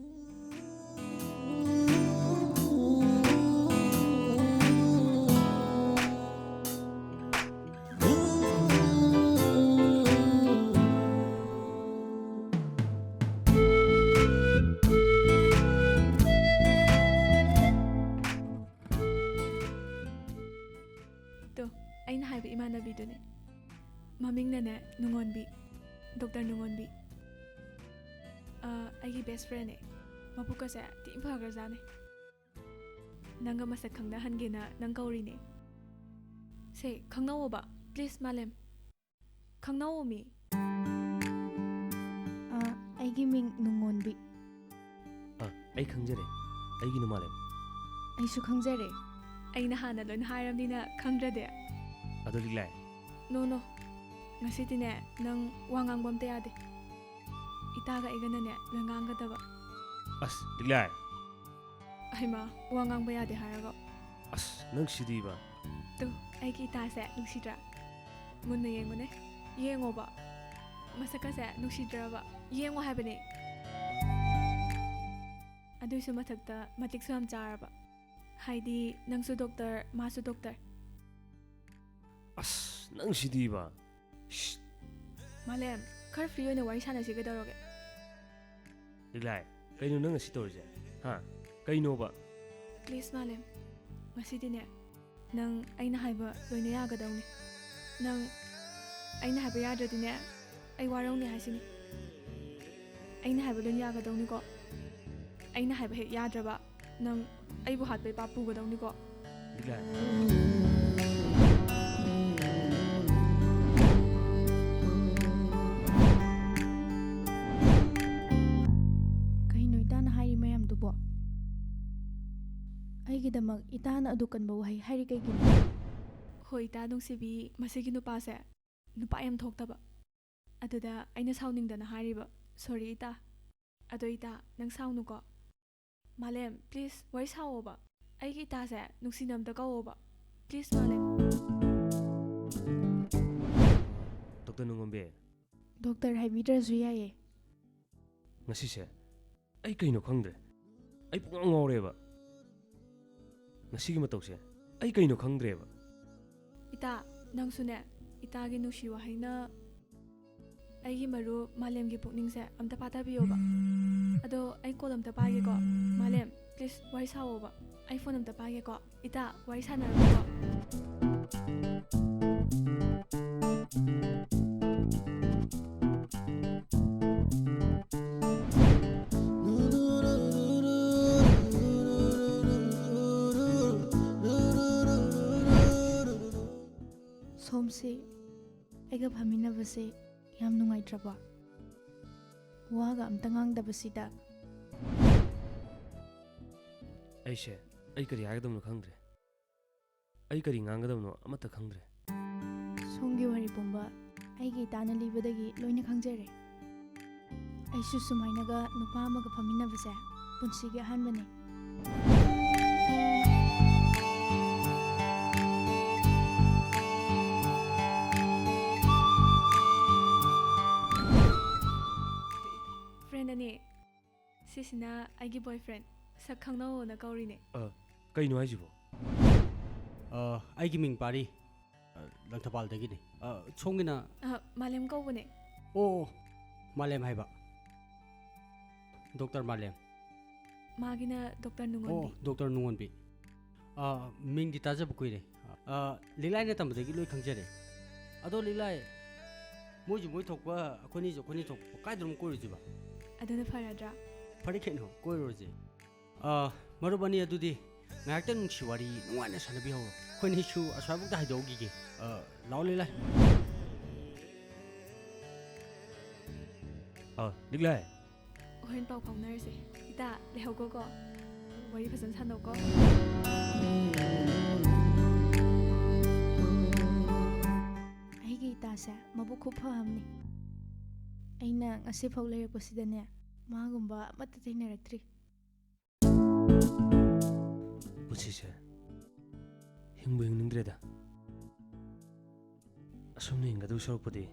ꯑꯩꯅ ꯍꯥꯏꯕ ꯏꯃꯥꯟꯅꯕꯤꯗꯨꯅꯦ. ꯃꯃꯤꯡꯅꯅꯦ ꯅꯨꯡꯉꯣꯟꯕꯤ. ꯗꯣꯛꯇꯔ ꯅꯨꯡꯉꯣꯟꯕꯤ. ꯑꯩꯒꯤ ꯕꯦꯁ ꯐ꯭ꯔꯦꯟꯅꯦ ꯃꯕꯨꯛꯀꯁꯦ ꯊꯤ ꯐꯈ꯭ꯔꯖꯥꯠꯅꯦ ꯅꯪꯒ ꯃꯁꯛ ꯈꯪꯅꯍꯟꯒꯦꯅ ꯅꯪ ꯀꯧꯔꯤꯅꯦ ꯁꯦ ꯈꯪꯅꯧꯋꯣꯕ ꯄ꯭ꯂꯤꯁ ꯃꯥꯂꯦꯝ ꯈꯪꯅꯧꯋꯣ ꯃꯤ ꯑꯩꯒꯤ ꯃꯤꯡ ꯅꯨꯡꯉꯣꯟꯕꯤ ꯑꯩ ꯈꯪꯖꯔꯦ ꯑꯩꯒꯤ ꯅꯨꯃꯥꯂꯦꯝ ꯑꯩꯁꯨ ꯈꯪꯖꯔꯦ ꯑꯩꯅ ꯍꯥꯟꯅ ꯂꯣꯏꯅ ꯍꯥꯏꯔꯕꯅꯤꯅ ꯈꯪꯗ꯭ꯔꯗꯤ ꯑꯗꯣ ꯂꯤꯛꯂꯥꯏ ꯅꯣ ꯉꯁꯤꯗꯤꯅꯦ ꯅꯪ ꯋꯥ ꯉꯥꯡꯕ ꯑꯝꯇ ꯌꯥꯗꯦ ꯏꯇꯥꯒ ꯑꯩꯒꯅꯅꯦ ꯂꯣꯏ ꯉꯥꯡꯒꯗꯕ ꯑꯁ ꯂꯤꯛꯂꯥꯏ ꯍꯩꯃꯥ ꯋꯥ ꯉꯥꯡꯕ ꯌꯥꯗꯦ ꯍꯥꯏꯔꯒ ꯑꯁ ꯅꯪ ꯁꯤꯗꯤꯕ ꯇꯨ ꯑꯩꯒꯤ ꯏꯇꯥꯁꯦ ꯅꯨꯡꯁꯤꯗ꯭ꯔꯥ ꯃꯨꯟꯅ ꯌꯦꯡꯉꯨꯅꯦ ꯌꯦꯡꯉꯣꯕ ꯃꯁꯛꯀꯁꯦ ꯅꯨꯡꯁꯤꯗ꯭ꯔꯕ ꯌꯦꯡꯉꯣ ꯍꯥꯏꯕꯅꯦ ꯑꯗꯨꯏꯁꯨ ꯃꯊꯛꯇ ꯃꯇꯤꯛꯁꯨ ꯌꯥꯝ ꯆꯥꯔꯕ ꯍꯥꯏꯗꯤ ꯅꯪꯁꯨ ꯗꯣꯛꯇꯔ ꯃꯥꯁꯨ ꯗꯣꯛꯇꯔ ꯑꯁ ꯅꯪ ꯁꯤꯗꯤꯕ ꯃꯥꯂꯦꯝ ꯈꯔ ꯐ꯭ꯔꯤ ꯑꯣꯏꯅ ꯋꯥꯔꯤ ꯁꯥꯟꯅꯁꯤ ꯀꯩꯗꯧꯔꯒꯦ ꯂꯤꯛꯂꯥꯏ ꯀꯩꯅꯣ ꯅꯪ ꯉꯁꯤ ꯇꯧꯔꯤꯁꯦ ꯍꯥ ꯀꯩꯅꯣꯕ ꯄ꯭ꯂꯤꯁ ꯃꯥꯂꯦꯝ ꯉꯁꯤꯗꯤꯅꯦ ꯅꯪ ꯑꯩꯅ ꯍꯥꯏꯕ ꯂꯣꯏꯅ ꯌꯥꯒꯗꯧꯅꯤ ꯅꯪ ꯑꯩꯅ ꯍꯥꯏꯕ ꯌꯥꯗ꯭ꯔꯗꯤꯅꯦ ꯑꯩ ꯋꯥꯔꯧꯅꯤ ꯍꯥꯏꯁꯤꯅꯤ ꯑꯩꯅ ꯍꯥꯏꯕ ꯂꯣꯏꯅ ꯌꯥꯒꯗꯧꯅꯤꯀꯣ ꯑꯩꯅ ꯍꯥꯏꯕ ꯍꯦꯛ ꯌꯥꯗ꯭ꯔꯕ ꯅꯪ ꯑꯩꯕꯨ ꯍꯥꯠꯄꯩ ꯄꯥꯞ ꯄꯨꯒꯗꯧꯅꯤꯀꯣ ꯂꯤꯛꯂꯥꯏ ꯀꯩꯅꯣ ꯏꯇꯥꯅ ꯍꯥꯏꯔꯤ ꯃꯌꯥꯝꯗꯨꯕꯣ ꯑꯩꯒꯤꯗꯃꯛ ꯏꯇꯥꯅ ꯑꯗꯨ ꯀꯟꯕ ꯋꯥꯍꯩ ꯍꯥꯏꯔꯤ ꯀꯩꯒꯤꯅꯣ ꯍꯣꯏ ꯏꯇꯥ ꯅꯨꯡꯁꯤꯕꯤ ꯃꯁꯤꯒꯤ ꯅꯨꯄꯥꯁꯦ ꯅꯨꯄꯥ ꯌꯥꯝ ꯊꯣꯛꯇꯕ ꯑꯗꯨꯗ ꯑꯩꯅ ꯁꯥꯎꯅꯤꯡꯗꯅ ꯍꯥꯏꯔꯤꯕ ꯁꯣꯔꯤ ꯏꯇꯥ ꯑꯗꯣ ꯏꯇꯥ ꯅꯪ ꯁꯥꯎꯅꯨꯀꯣ ꯃꯥꯂꯦꯝ ꯄ꯭ꯂꯤꯁ ꯋꯥꯔꯤ ꯁꯥꯎꯋꯣꯕ ꯑꯩꯒꯤ ꯏꯇꯥꯁꯦ ꯅꯨꯡꯁꯤꯅ ꯑꯝꯇ ꯀꯧꯋꯣꯕ ꯄ꯭ꯂꯤꯁ ꯃꯥꯂꯦꯝ ꯗꯣꯛꯇꯔ ꯅꯨꯡꯉꯣꯟꯕꯤ ꯗꯣꯛꯇꯔ ꯍꯥꯏꯕꯤꯗ꯭ꯔꯁꯨ ꯌꯥꯏꯌꯦ ꯉꯁꯤꯁꯦ ꯑꯩ ꯀꯩꯅꯣ ꯈꯪꯗ꯭ꯔꯦ ꯑꯩ ꯄꯨꯡꯉꯥꯎ ꯉꯥꯎꯔꯦꯕ ꯉꯁꯤꯒꯤ ꯃꯇꯧꯁꯦ ꯑꯩ ꯀꯩꯅꯣ ꯈꯪꯗ꯭ꯔꯦꯕ ꯏꯇꯥ ꯅꯪꯁꯨꯅꯦ ꯏꯇꯥꯒꯤ ꯅꯨꯡꯁꯤ ꯋꯥꯍꯩꯅ ꯑꯩꯒꯤ ꯃꯔꯨꯞ ꯃꯥꯂꯦꯝꯒꯤ ꯄꯨꯛꯅꯤꯡꯁꯦ ꯑꯝꯇ ꯄꯥꯊꯕꯤꯌꯣꯕ ꯑꯗꯣ ꯑꯩ ꯀꯣꯜ ꯑꯝꯇ ꯄꯥꯏꯒꯦꯀꯣ ꯃꯥꯂꯦꯝ ꯄ꯭ꯂꯤꯁ ꯋꯥꯔꯤ ꯁꯥꯋꯣꯕ ꯑꯩ ꯐꯣꯟ ꯑꯝꯇ ꯄꯥꯏꯒꯦꯀꯣ ꯏꯇꯥ ꯋꯥꯔꯤ ꯁꯥꯟꯅꯔꯒꯦꯀꯣ ꯁꯣꯝꯁꯤ ꯑꯩꯒ ꯐꯝꯃꯤꯟꯅꯕꯁꯦ ꯌꯥꯝ ꯅꯨꯡꯉꯥꯏꯇ꯭ꯔꯕ ꯋꯥꯒ ꯑꯝꯇ ꯉꯥꯡꯗꯕꯁꯤꯗ ꯑꯩ ꯀꯔꯤ ꯍꯥꯏꯒꯗꯕꯅꯣ ꯈꯪꯗ꯭ꯔꯦ ꯑꯩ ꯀꯔꯤ ꯉꯥꯡꯒꯗꯕꯅꯣ ꯑꯃꯠꯇ ꯈꯪꯗ꯭ꯔꯦ ꯁꯣꯝꯒꯤ ꯋꯥꯔꯤ ꯄꯨꯝꯕ ꯑꯩꯒꯤ ꯏꯇꯥꯅ ꯂꯤꯕꯗꯒꯤ ꯂꯣꯏꯅ ꯈꯪꯖꯔꯦ ꯑꯩꯁꯨ ꯁꯨꯃꯥꯏꯅꯒ ꯅꯨꯄꯥ ꯑꯃꯒ ꯐꯝꯃꯤꯟꯅꯕꯁꯦ ꯄꯨꯟꯁꯤꯒꯤ ꯑꯍꯥꯟꯕꯅꯤ ꯐ꯭ꯔꯦꯟꯗꯅꯦ ꯁꯤꯁꯤꯅ ꯑꯩꯒꯤ ꯕꯣꯏꯐ꯭ꯔꯦꯟ ꯁꯛ ꯈꯪꯅꯧꯅ ꯀꯧꯔꯤꯅꯦ ꯀꯩꯅꯣ ꯍꯥꯏꯁꯤꯕꯣ ꯑꯩꯒꯤ ꯃꯤꯡ ꯄꯥꯔꯤ ꯂꯪꯊꯕꯥꯜꯗꯒꯤꯅꯤ ꯁꯣꯝꯒꯤꯅ ꯃꯥꯂꯦꯝ ꯀꯧꯕꯅꯦ ꯑꯣ ꯃꯥꯂꯦꯝ ꯍꯥꯏꯕ ꯗꯣꯛꯇꯔ ꯃꯥꯂꯦꯝ ꯃꯥꯒꯤꯅ ꯗꯣꯛꯇꯔ ꯅꯨꯡꯉꯣꯟꯕꯤ ꯗꯣꯛꯇꯔ ꯅꯨꯡꯉꯣꯟꯕꯤ ꯃꯤꯡꯗꯤ ꯇꯥꯖꯕ ꯀꯨꯏꯔꯦ ꯂꯤꯛꯂꯥꯏꯅ ꯇꯝꯕꯗꯒꯤ ꯂꯣꯏ ꯈꯪꯖꯔꯦ ꯑꯗꯣ ꯂꯤꯛꯂꯥꯏ ꯃꯣꯏꯁꯨ ꯃꯣꯏ ꯊꯣꯛꯄ ꯑꯩꯈꯣꯏꯅꯤꯁꯨ ꯑꯩꯈꯣꯏꯅꯤ ꯊꯣꯛꯄ ꯀꯥꯏꯗꯅꯣ ꯀꯣꯏꯔꯨꯁꯤꯕ ꯑꯗꯨꯅ ꯐꯔꯗ꯭ꯔꯥ ꯐꯔꯦ ꯀꯩꯅꯣ ꯀꯣꯏꯔꯨꯔꯁꯦ ꯃꯔꯨꯞ ꯑꯅꯤ ꯑꯗꯨꯗꯤ ꯉꯥꯏꯍꯥꯛꯇꯪ ꯅꯨꯡꯁꯤ ꯋꯥꯔꯤ ꯅꯨꯡꯉꯥꯏꯅ ꯁꯥꯟꯅꯕꯤꯍꯧꯔꯣ ꯑꯩꯈꯣꯏꯅꯤꯁꯨ ꯑꯁ꯭ꯋꯥꯏꯐꯥꯎꯗ ꯍꯥꯏꯗꯣꯛꯈꯤꯒꯦ ꯂꯥꯛꯑꯣ ꯂꯤꯛꯂꯥꯏ ꯂꯤꯛꯂꯥꯏ ꯍꯣꯔꯦꯟ ꯄꯥꯎ ꯐꯥꯎꯅꯔꯁꯦ ꯏꯇꯥ ꯂꯩꯍꯧꯀꯣ ꯋꯥꯔꯤ ꯐꯖꯅ ꯁꯥꯟꯅꯧꯀꯣ ꯑꯩꯒꯤ ꯏꯇꯥꯁꯦ ꯃꯕꯨꯛ ꯈꯨꯠ ꯐꯕꯅꯤ ꯑꯩꯅ ꯉꯁꯤꯐꯥꯎ ꯂꯩꯔꯛꯄꯁꯤꯗꯅꯦ ꯃꯥꯒꯨꯝꯕ ꯑꯃꯠꯇ ꯊꯦꯡꯅꯔꯛꯇ꯭ꯔꯤ ꯄꯨꯟꯁꯤꯁꯦ ꯍꯤꯡꯕꯨ ꯍꯤꯡꯅꯤꯡꯗ꯭ꯔꯦꯗ ꯑꯁꯨꯝꯅ ꯍꯤꯡꯒꯗꯧ ꯁꯔꯨꯛꯄꯨꯗꯤ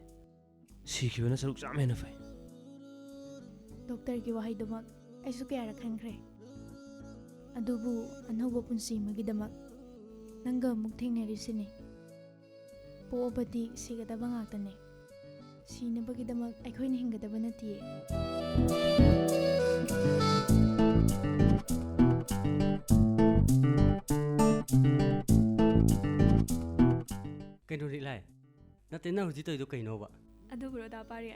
ꯁꯤꯈꯤꯕꯅ ꯁꯔꯨꯛ ꯌꯥꯝ ꯍꯦꯟꯅ ꯐꯩ ꯗꯣꯛꯇꯔꯒꯤ ꯋꯥꯍꯩꯗꯨꯃꯛ ꯑꯩꯁꯨ ꯀꯌꯥꯔꯛ ꯈꯟꯈ꯭ꯔꯦ ꯑꯗꯨꯕꯨ ꯑꯅꯧꯕ ꯄꯨꯟꯁꯤ ꯑꯃꯒꯤꯗꯃꯛ ꯅꯪꯒ ꯑꯃꯨꯛ ꯊꯦꯡꯅꯔꯤꯁꯤꯅꯤ ꯄꯣꯛꯑꯕꯗꯤ ꯁꯤꯒꯗꯕ ꯉꯥꯛꯇꯅꯦ ꯁꯤꯅꯕꯒꯤꯗꯃꯛ ꯑꯩꯈꯣꯏꯅ ꯍꯤꯡꯒꯗꯕ ꯅꯠꯇꯤꯌꯦ ꯀꯩꯅꯣ ꯂꯤꯛꯂꯥꯏ ꯅꯠꯇꯦ ꯅꯪ ꯍꯧꯖꯤꯛ ꯇꯧꯔꯤꯗꯣ ꯀꯩꯅꯣꯕ ꯑꯗꯨꯕꯨꯔꯣ ꯗꯥ ꯄꯥꯔꯤ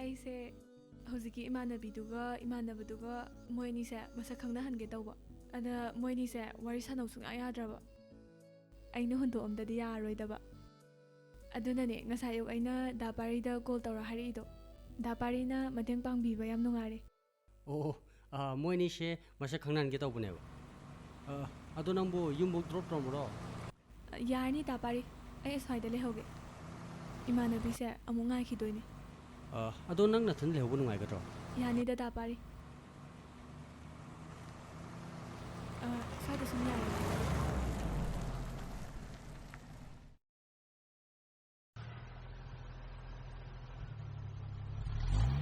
ꯑꯩꯁꯦ ꯍꯧꯖꯤꯛꯀꯤ ꯏꯃꯥꯟꯅꯕꯗꯨꯒ ꯃꯣꯏ ꯑꯅꯤꯁꯦ ꯃꯁꯛ ꯈꯪꯅꯍꯟꯒꯦ ꯇꯧꯕ. ꯑꯗ ꯃꯣꯏ ꯑꯅꯤꯁꯦ ꯋꯥꯔꯤ ꯁꯥꯟꯅꯧ ꯁꯨꯡꯌꯥ ꯌꯥꯗ꯭ꯔꯕ. ꯑꯩꯅ ꯍꯨꯟꯗꯣꯛꯑꯝꯗꯗꯤ ꯌꯥꯔꯔꯣꯏꯗꯕ. ꯑꯗꯨꯅꯅꯦ ꯉꯁꯥꯏ ꯑꯌꯨꯛ ꯑꯩꯅ ꯗꯥ ꯄꯥꯔꯤꯗ ꯀꯣꯜ ꯇꯧꯔ ꯍꯥꯏꯔꯛꯏꯗꯣ. ꯗꯥ ꯄꯥꯔꯤꯅ ꯃꯇꯦꯡ ꯄꯥꯡꯕꯤꯕ ꯌꯥꯝ ꯅꯨꯡꯉꯥꯏꯔꯦ. ꯑꯣ ꯃꯣꯏ ꯑꯅꯤꯁꯦ ꯃꯁꯛ ꯈꯪꯅꯍꯟꯒꯦ ꯇꯧꯕꯅꯦꯕ. ꯑꯗꯣ ꯅꯪꯕꯨ ꯌꯨꯝꯕꯨꯛ ꯗ꯭ꯔꯣꯞ ꯇꯧꯔꯝꯕ꯭ꯔꯣ? ꯌꯥꯔꯅꯤ ꯗꯥ ꯄꯥꯔꯤ, ꯑꯩ ꯑꯁ꯭ꯋꯥꯏꯗ ꯂꯩꯍꯧꯒꯦ. ꯏꯃꯥꯟꯅꯕꯤꯁꯦ ꯑꯃꯨꯛ ꯉꯥꯏꯈꯤꯗꯣꯏꯅꯦ. ꯑꯗꯣ ꯅꯪ ꯅꯊꯟ ꯂꯩꯍꯧꯕ ꯅꯨꯡꯉꯥꯏꯒꯗ꯭ꯔꯣ? ꯌꯥꯅꯤꯗ ꯗꯥ ꯄꯥꯔꯤ. ꯁ꯭ꯋꯥꯏꯗ ꯁꯨꯝ ꯌꯥꯔꯦ.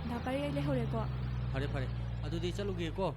ꯗꯥ ꯄꯥꯔꯤ ꯑꯩ ꯂꯩꯍꯧꯔꯦꯀꯣ. ꯐꯔꯦ ꯑꯗꯨꯗꯤ ꯆꯠꯂꯨꯒꯦꯀꯣ.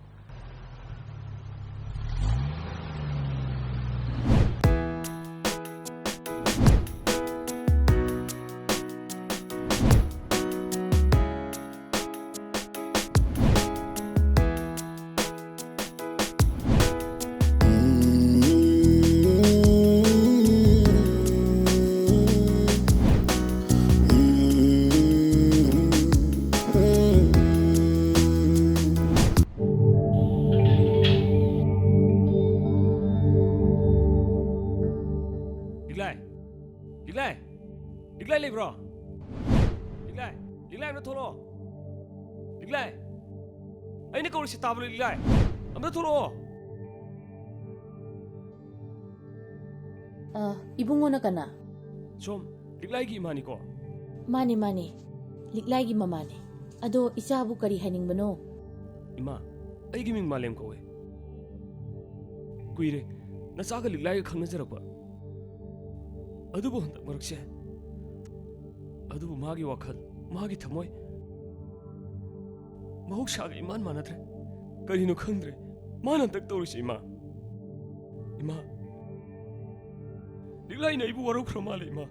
Liglay libro. Liglay na tholo. Liglay. Ay ni kauli si tablo Liglay. Amna tholo. Ibungo na kana. Som, Liglay gi imani ko. Mani. Liglay gi mamani. Ado isabu kari haning bano. Ima, ay gi ming malem ko we. Kuire, nasaga Liglay ga khangna jarakba. Adubu handak marakse. ꯑꯗꯨꯕꯨ ꯃꯥꯒꯤ ꯋꯥꯈꯜ, ꯃꯥꯒꯤ ꯊꯃꯣꯏ ꯃꯍꯧꯁꯥꯒ ꯏꯃꯥꯟ ꯃꯥꯟꯅꯗ꯭ꯔꯦ. ꯀꯔꯤꯅꯣ ꯈꯪꯗ꯭ꯔꯦ. ꯃꯥꯅ ꯍꯟꯗꯛ ꯇꯧꯔꯤꯁꯦ ꯏꯃꯥ. ꯂꯤꯛꯂꯥꯏꯅ ꯑꯩꯕꯨ ꯋꯥꯔꯧꯈ꯭ꯔ ꯃꯥꯜꯂꯦ ꯏꯃꯥ.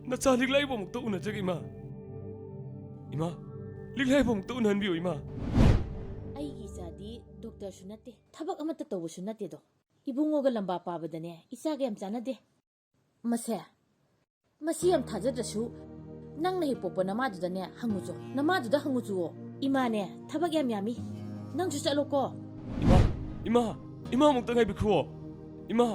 ꯅꯆꯥ ꯂꯤꯛꯂꯥꯏꯕꯨ ꯑꯃꯨꯛꯇ ꯎꯅꯖꯒꯦ ꯏꯃꯥ. ꯂꯤꯛꯂꯥꯏꯕꯨ ꯑꯃꯨꯛꯇ ꯎꯅꯍꯟꯕꯤꯌꯨ ꯏꯃꯥ. ꯑꯩꯒꯤ ꯏꯆꯥꯗꯤ ꯗꯣꯛꯇꯔꯁꯨ ꯅꯠꯇꯦ, ꯊꯕꯛ ꯑꯃꯠꯇ ꯇꯧꯕꯁꯨ ꯅꯠꯇꯦꯗꯣ. ꯏꯕꯨꯡꯉꯣꯒ ꯂꯝꯕꯥ ꯄꯥꯕꯗꯅꯦ ꯏꯆꯥꯒ ꯌꯥꯝ ꯆꯥꯟꯅꯗꯦ. ꯃꯁꯤ ꯌꯥꯝ ꯊꯥꯖꯗ꯭ꯔꯁꯨ ꯅꯪꯅ ꯍꯦꯛ ꯄꯣꯛꯄ ꯅꯃꯥꯗꯨꯗꯅꯦ ꯍꯪꯉꯨꯆꯣ. ꯅꯃꯥꯗꯨꯗ ꯍꯪꯉꯨꯆꯨꯑꯣ. ꯏꯃꯥꯅꯦ ꯊꯕꯛ ꯌꯥꯝ ꯌꯥꯝꯃꯤ. ꯅꯪꯁꯨ ꯆꯠꯂꯣꯀꯣ. ꯏꯃꯥ ꯑꯃꯨꯛꯇ ꯉꯥꯏꯕꯤꯈ꯭ꯔꯣ. ꯏꯃꯥ.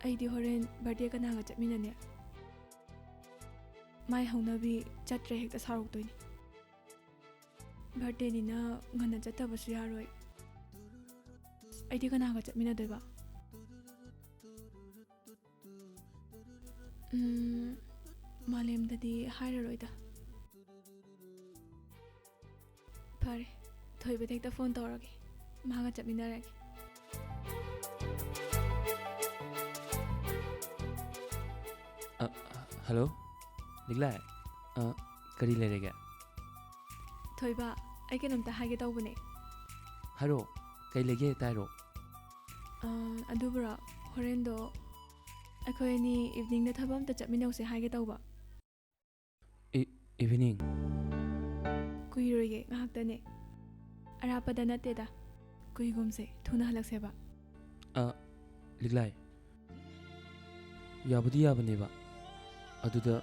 ꯑꯩꯗꯤ ꯍꯣꯔꯦꯟ ꯕꯔꯊꯗꯦ ꯀꯅꯥꯒ ꯆꯠꯃꯤꯟꯅꯅꯤ? ꯃꯥꯏ ꯍꯧꯅꯕꯤ ꯆꯠꯇ꯭ꯔꯦ ꯍꯦꯛꯇ ꯁꯥꯎꯔꯛꯇꯣꯏꯅꯤ. ꯕꯔꯊꯗꯦꯅꯤꯅ ꯉꯟꯅ ꯆꯠꯇꯕꯁꯨ ꯌꯥꯔꯣꯏ. ꯑꯩꯗꯤ ꯀꯅꯥꯒ ꯆꯠꯃꯤꯟꯅꯗꯣꯏꯕ? ꯃꯥꯂꯦꯝꯗꯗꯤ ꯍꯥꯏꯔꯔꯣꯏꯗ. ꯐꯔꯦ, ꯊꯣꯏꯕꯗ ꯍꯦꯛꯇ ꯐꯣꯟ ꯇꯧꯔꯒꯦ. ꯃꯥꯒ ꯆꯠꯃꯤꯟꯅꯔꯒꯦ. Hello? Liglay. Kari lerege? ꯊꯣꯏꯕ, ꯑꯩ ꯀꯩꯅꯣꯝꯇ ꯍꯥꯏꯒꯦ ꯇꯧꯕꯅꯦ. Haro, kay lege tairo. ꯑꯗꯨꯕꯨꯔꯣ, ꯍꯣꯔꯦꯟꯗꯣ ꯑꯩꯈꯣꯏ ꯑꯅꯤ ꯏꯚꯤꯅꯤꯡꯗ ꯊꯕꯛ ꯑꯝꯇ ꯆꯠꯃꯤꯟꯅꯧꯁꯦ ꯍꯥꯏꯒꯦ ꯇꯧꯕ. Evening? ꯀꯨꯏꯔꯣꯏꯌꯦ, ꯉꯥꯏꯍꯥꯛꯇꯅꯦ. ꯑꯔꯥꯞꯄꯗ ꯅꯠꯇꯦꯗ. ꯀꯨꯏꯒꯨꯝꯁꯦ, ꯊꯨꯅ ꯍꯜꯂꯛꯁꯦꯕ. Liglay. Yabudi yabaneba. ꯑꯗꯨꯗ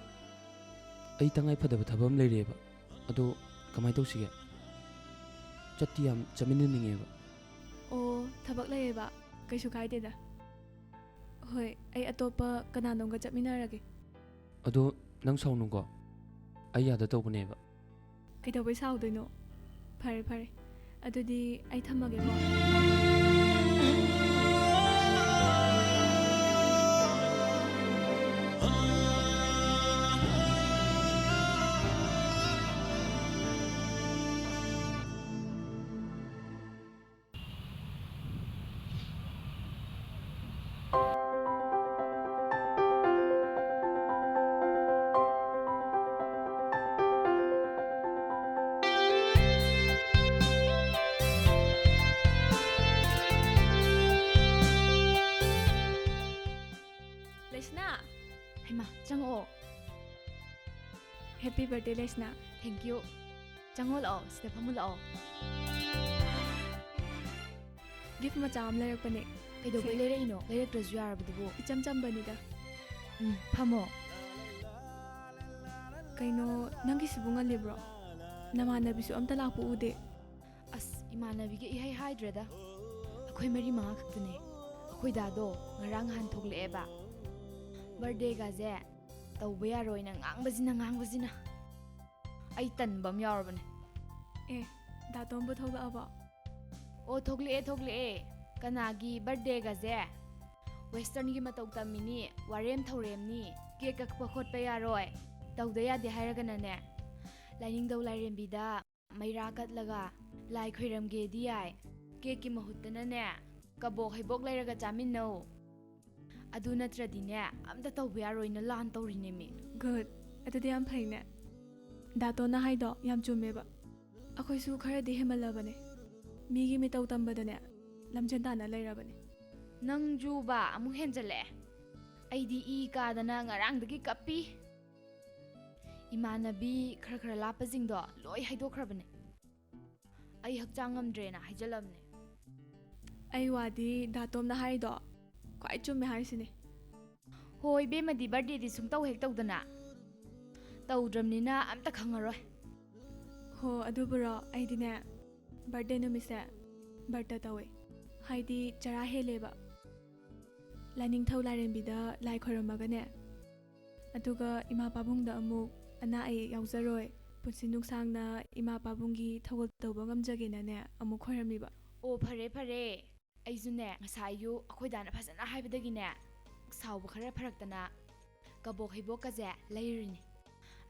ꯑꯩ ꯇꯉꯥꯏ ꯐꯗꯕ ꯊꯕꯛ ꯑꯃ ꯂꯩꯔꯦꯕ. ꯑꯗꯣ ꯀꯃꯥꯏ ꯇꯧꯁꯤꯒꯦ? ꯆꯠꯇꯤ ꯌꯥꯝ ꯆꯠꯃꯤꯟꯅꯅꯤꯡꯉꯦꯕ. ꯑꯣ, ꯊꯕꯛ ꯂꯩꯌꯦꯕ. ꯀꯩꯁꯨ ꯀꯥꯏꯗꯦꯗ. ꯍꯣꯏ, ꯑꯩ ꯑꯇꯣꯞꯄ ꯀꯅꯥꯅꯣꯝꯒ ꯆꯠꯃꯤꯟꯅꯔꯒꯦ. ꯑꯗꯣ ꯅꯪ ꯁꯥꯎꯅꯨꯀꯣ. ꯑꯩ ꯌꯥꯗ ꯇꯧꯕꯅꯦꯕ. ꯀꯩꯗꯧꯕꯩ ꯁꯥꯎꯗꯣꯏꯅꯣ? ꯐꯔꯦ. ꯑꯗꯨꯗꯤ ꯑꯩ ꯊꯝꯃꯒꯦꯀꯣ. ꯂꯩꯁꯅꯥ ꯍꯩꯃꯥ ꯆꯪꯉꯛꯑꯣ ꯍꯦꯄꯤ ꯕꯔꯊꯗꯦ ꯂꯩꯁꯅꯥ ꯊꯦꯡꯛ ꯌꯨ ꯆꯪꯉꯣ ꯂꯥꯛꯑꯣ ꯁꯤꯗ ꯐꯝꯃꯨ ꯂꯥꯛꯑꯣ ꯒꯤꯐ ꯃꯆꯥ ꯑꯃ ꯂꯩꯔꯛꯄꯅꯦ ꯀꯩꯗꯧꯕꯩ ꯂꯩꯔꯛꯏꯅꯣ ꯂꯩꯔꯛꯇ꯭ꯔꯁꯨ ꯌꯥꯔꯕꯗꯨꯕꯨ ꯏꯆꯝ ꯆꯝꯕꯅꯤꯗ ꯐꯝꯃꯣ ꯀꯩꯅꯣ ꯅꯪꯒꯤꯁꯤꯕꯨ ꯉꯜꯂꯤꯕ꯭ꯔꯣ ꯅꯃꯥꯟꯅꯕꯤꯁꯨ ꯑꯝꯇ ꯂꯥꯛꯄ ꯎꯗꯦ ꯑꯁ ꯏꯃꯥꯟꯅꯕꯤꯒ ꯏꯍꯩ ꯍꯥꯏꯗ꯭ꯔꯦꯗ ꯑꯩꯈꯣꯏ ꯃꯔꯤ ꯃꯉꯥ ꯈꯛꯇꯅꯦ ꯑꯩꯈꯣꯏ ꯗꯥꯗꯣ ꯉꯔꯥꯡ ꯅꯍꯥꯟ ꯊꯣꯛꯂꯛꯑꯦꯕ ꯕꯔꯊꯗꯦꯒꯁꯦ ꯇꯧꯕ ꯌꯥꯔꯣꯏꯅ ꯉꯥꯡꯕꯁꯤꯅ ꯑꯩ ꯇꯟꯕ ꯑꯃ ꯌꯥꯎꯔꯕꯅꯦ ꯑꯦ ꯗꯥꯇꯣꯝꯕꯨ ꯊꯣꯛꯂꯛꯑꯕꯣ ꯑꯣ ꯊꯣꯛꯂꯛꯑꯦ ꯀꯅꯥꯒꯤ ꯕꯔꯊꯗꯦꯒꯁꯦ ꯋꯦꯁꯇꯔꯟꯒꯤ ꯃꯇꯧ ꯇꯝꯃꯤꯅꯤ ꯋꯥꯔꯦꯝ ꯊꯧꯔꯦꯝꯅꯤ ꯀꯦꯛ ꯀꯛꯄ ꯈꯣꯠꯄ ꯌꯥꯔꯣꯏ ꯇꯧꯗ ꯌꯥꯗꯦ ꯍꯥꯏꯔꯒꯅꯅꯦ ꯂꯥꯏꯅꯤꯡꯊꯧ ꯂꯥꯏꯔꯦꯝꯕꯤꯗ ꯃꯩꯔꯥ ꯀꯠꯂꯒ ꯂꯥꯏ ꯈꯣꯏꯔꯝꯒꯦꯗꯤ ꯌꯥꯏ ꯀꯦꯛꯀꯤ ꯃꯍꯨꯠꯇꯅꯅꯦ ꯀꯕꯣꯛ ꯍꯩꯕꯣꯛ ꯂꯩꯔꯒ ꯆꯥꯃꯤꯟꯅꯧ ꯑꯗꯨ ꯅꯠꯇ꯭ꯔꯗꯤꯅꯦ ꯑꯝꯇ ꯇꯧꯕ ꯌꯥꯔꯣꯏꯅ ꯂꯥꯟ ꯇꯧꯔꯤꯅꯦꯃꯤ ꯒꯨꯗ ꯑꯗꯨꯗꯤ ꯌꯥꯝ ꯐꯩꯅꯦ ꯗꯥꯇꯣꯅ ꯍꯥꯏꯗꯣ ꯌꯥꯝ ꯆꯨꯝꯃꯦꯕ ꯑꯩꯈꯣꯏꯁꯨ ꯈꯔꯗꯤ ꯍꯦꯃꯜꯂꯕꯅꯦ ꯃꯤꯒꯤ ꯃꯤꯇꯧ ꯇꯝꯕꯗꯅꯦ ꯂꯝꯖꯦꯟ ꯇꯥꯅ ꯂꯩꯔꯕꯅꯦ ꯅꯪꯖꯨꯕ ꯑꯃꯨꯛ ꯍꯦꯟꯖꯜꯂꯛꯑꯦ ꯑꯩꯗꯤ ꯏ ꯀꯥꯗꯅ ꯉꯔꯥꯡꯗꯒꯤ ꯀꯞꯄꯤ ꯏꯃꯥꯟꯅꯕꯤ ꯈꯔ ꯂꯥꯞꯄꯁꯤꯡꯗꯣ ꯂꯣꯏ ꯍꯥꯏꯗꯣꯛꯈ꯭ꯔꯕꯅꯦ ꯑꯩ ꯍꯛꯆꯥꯡ ꯉꯝꯗ꯭ꯔꯦꯅ ꯍꯥꯏꯖꯜꯂꯕꯅꯦ ꯑꯩ ꯋꯥꯗꯤ ꯗꯥꯇꯣꯝꯅ ꯍꯥꯏꯗꯣ ꯈ꯭ꯋꯥꯏ ꯆꯨꯝꯃꯦ ꯍꯥꯏꯁꯤꯅꯦ ꯍꯣꯏ ꯏꯕꯦꯝꯃꯗꯤ ꯕꯔꯊꯗꯦꯗꯤ ꯁꯨꯡꯇꯧ ꯍꯦꯛ ꯇꯧꯗꯅ ꯇꯧꯗ꯭ꯔꯕꯅꯤꯅ ꯑꯝꯇ ꯈꯪꯉꯔꯣই ꯍꯣ ꯑꯗꯨꯕꯨꯔꯣ ꯑꯩꯗꯤꯅꯦ ꯕꯔꯊꯗꯦ ꯅꯨꯃꯤꯠꯁꯦ ꯕꯔꯇ ꯇꯧꯋꯦ ꯍꯥꯏꯗꯤ ꯆꯔꯥ ꯍꯦꯜꯂꯦꯕ ꯂꯥꯏꯅꯤꯡꯊꯧ ꯂꯥꯏꯔꯦꯝꯕꯤꯗ ꯂꯥꯏ ꯈꯣꯏꯔꯝꯃꯒꯅꯦ ꯑꯗꯨꯒ ꯏꯃꯥ ꯄꯥꯕꯨꯡꯗ ꯑꯃꯨꯛ ꯑꯅꯥ ꯑꯌꯦꯛ ꯌꯥꯎꯖꯔꯣꯏ ꯄꯨꯟꯁꯤ ꯅꯨꯡꯁꯥꯡꯅ ꯏꯃꯥ ꯄꯥꯕꯨꯡꯒꯤ ꯊꯧꯒꯜ ꯇꯧꯕ ꯉꯝꯖꯒꯦꯅꯅꯦ ꯑꯃꯨꯛ ꯈꯣꯏꯔꯝꯃꯤꯕ ꯑꯣ ꯐꯔꯦ ꯑꯩꯁꯨꯅꯦ ꯉꯁꯥꯏ ꯑꯌꯨꯛ ꯑꯩꯈꯣꯏ ꯗꯥꯅ ꯐꯖꯅ ꯍꯥꯏꯕꯗꯒꯤꯅꯦ ꯁꯥꯎꯕ ꯈꯔ ꯐꯔꯛꯇꯅ ꯀꯕꯣꯛ ꯍꯩꯕꯣꯛꯀꯁꯦ ꯂꯩꯔꯨꯔꯤꯅꯤ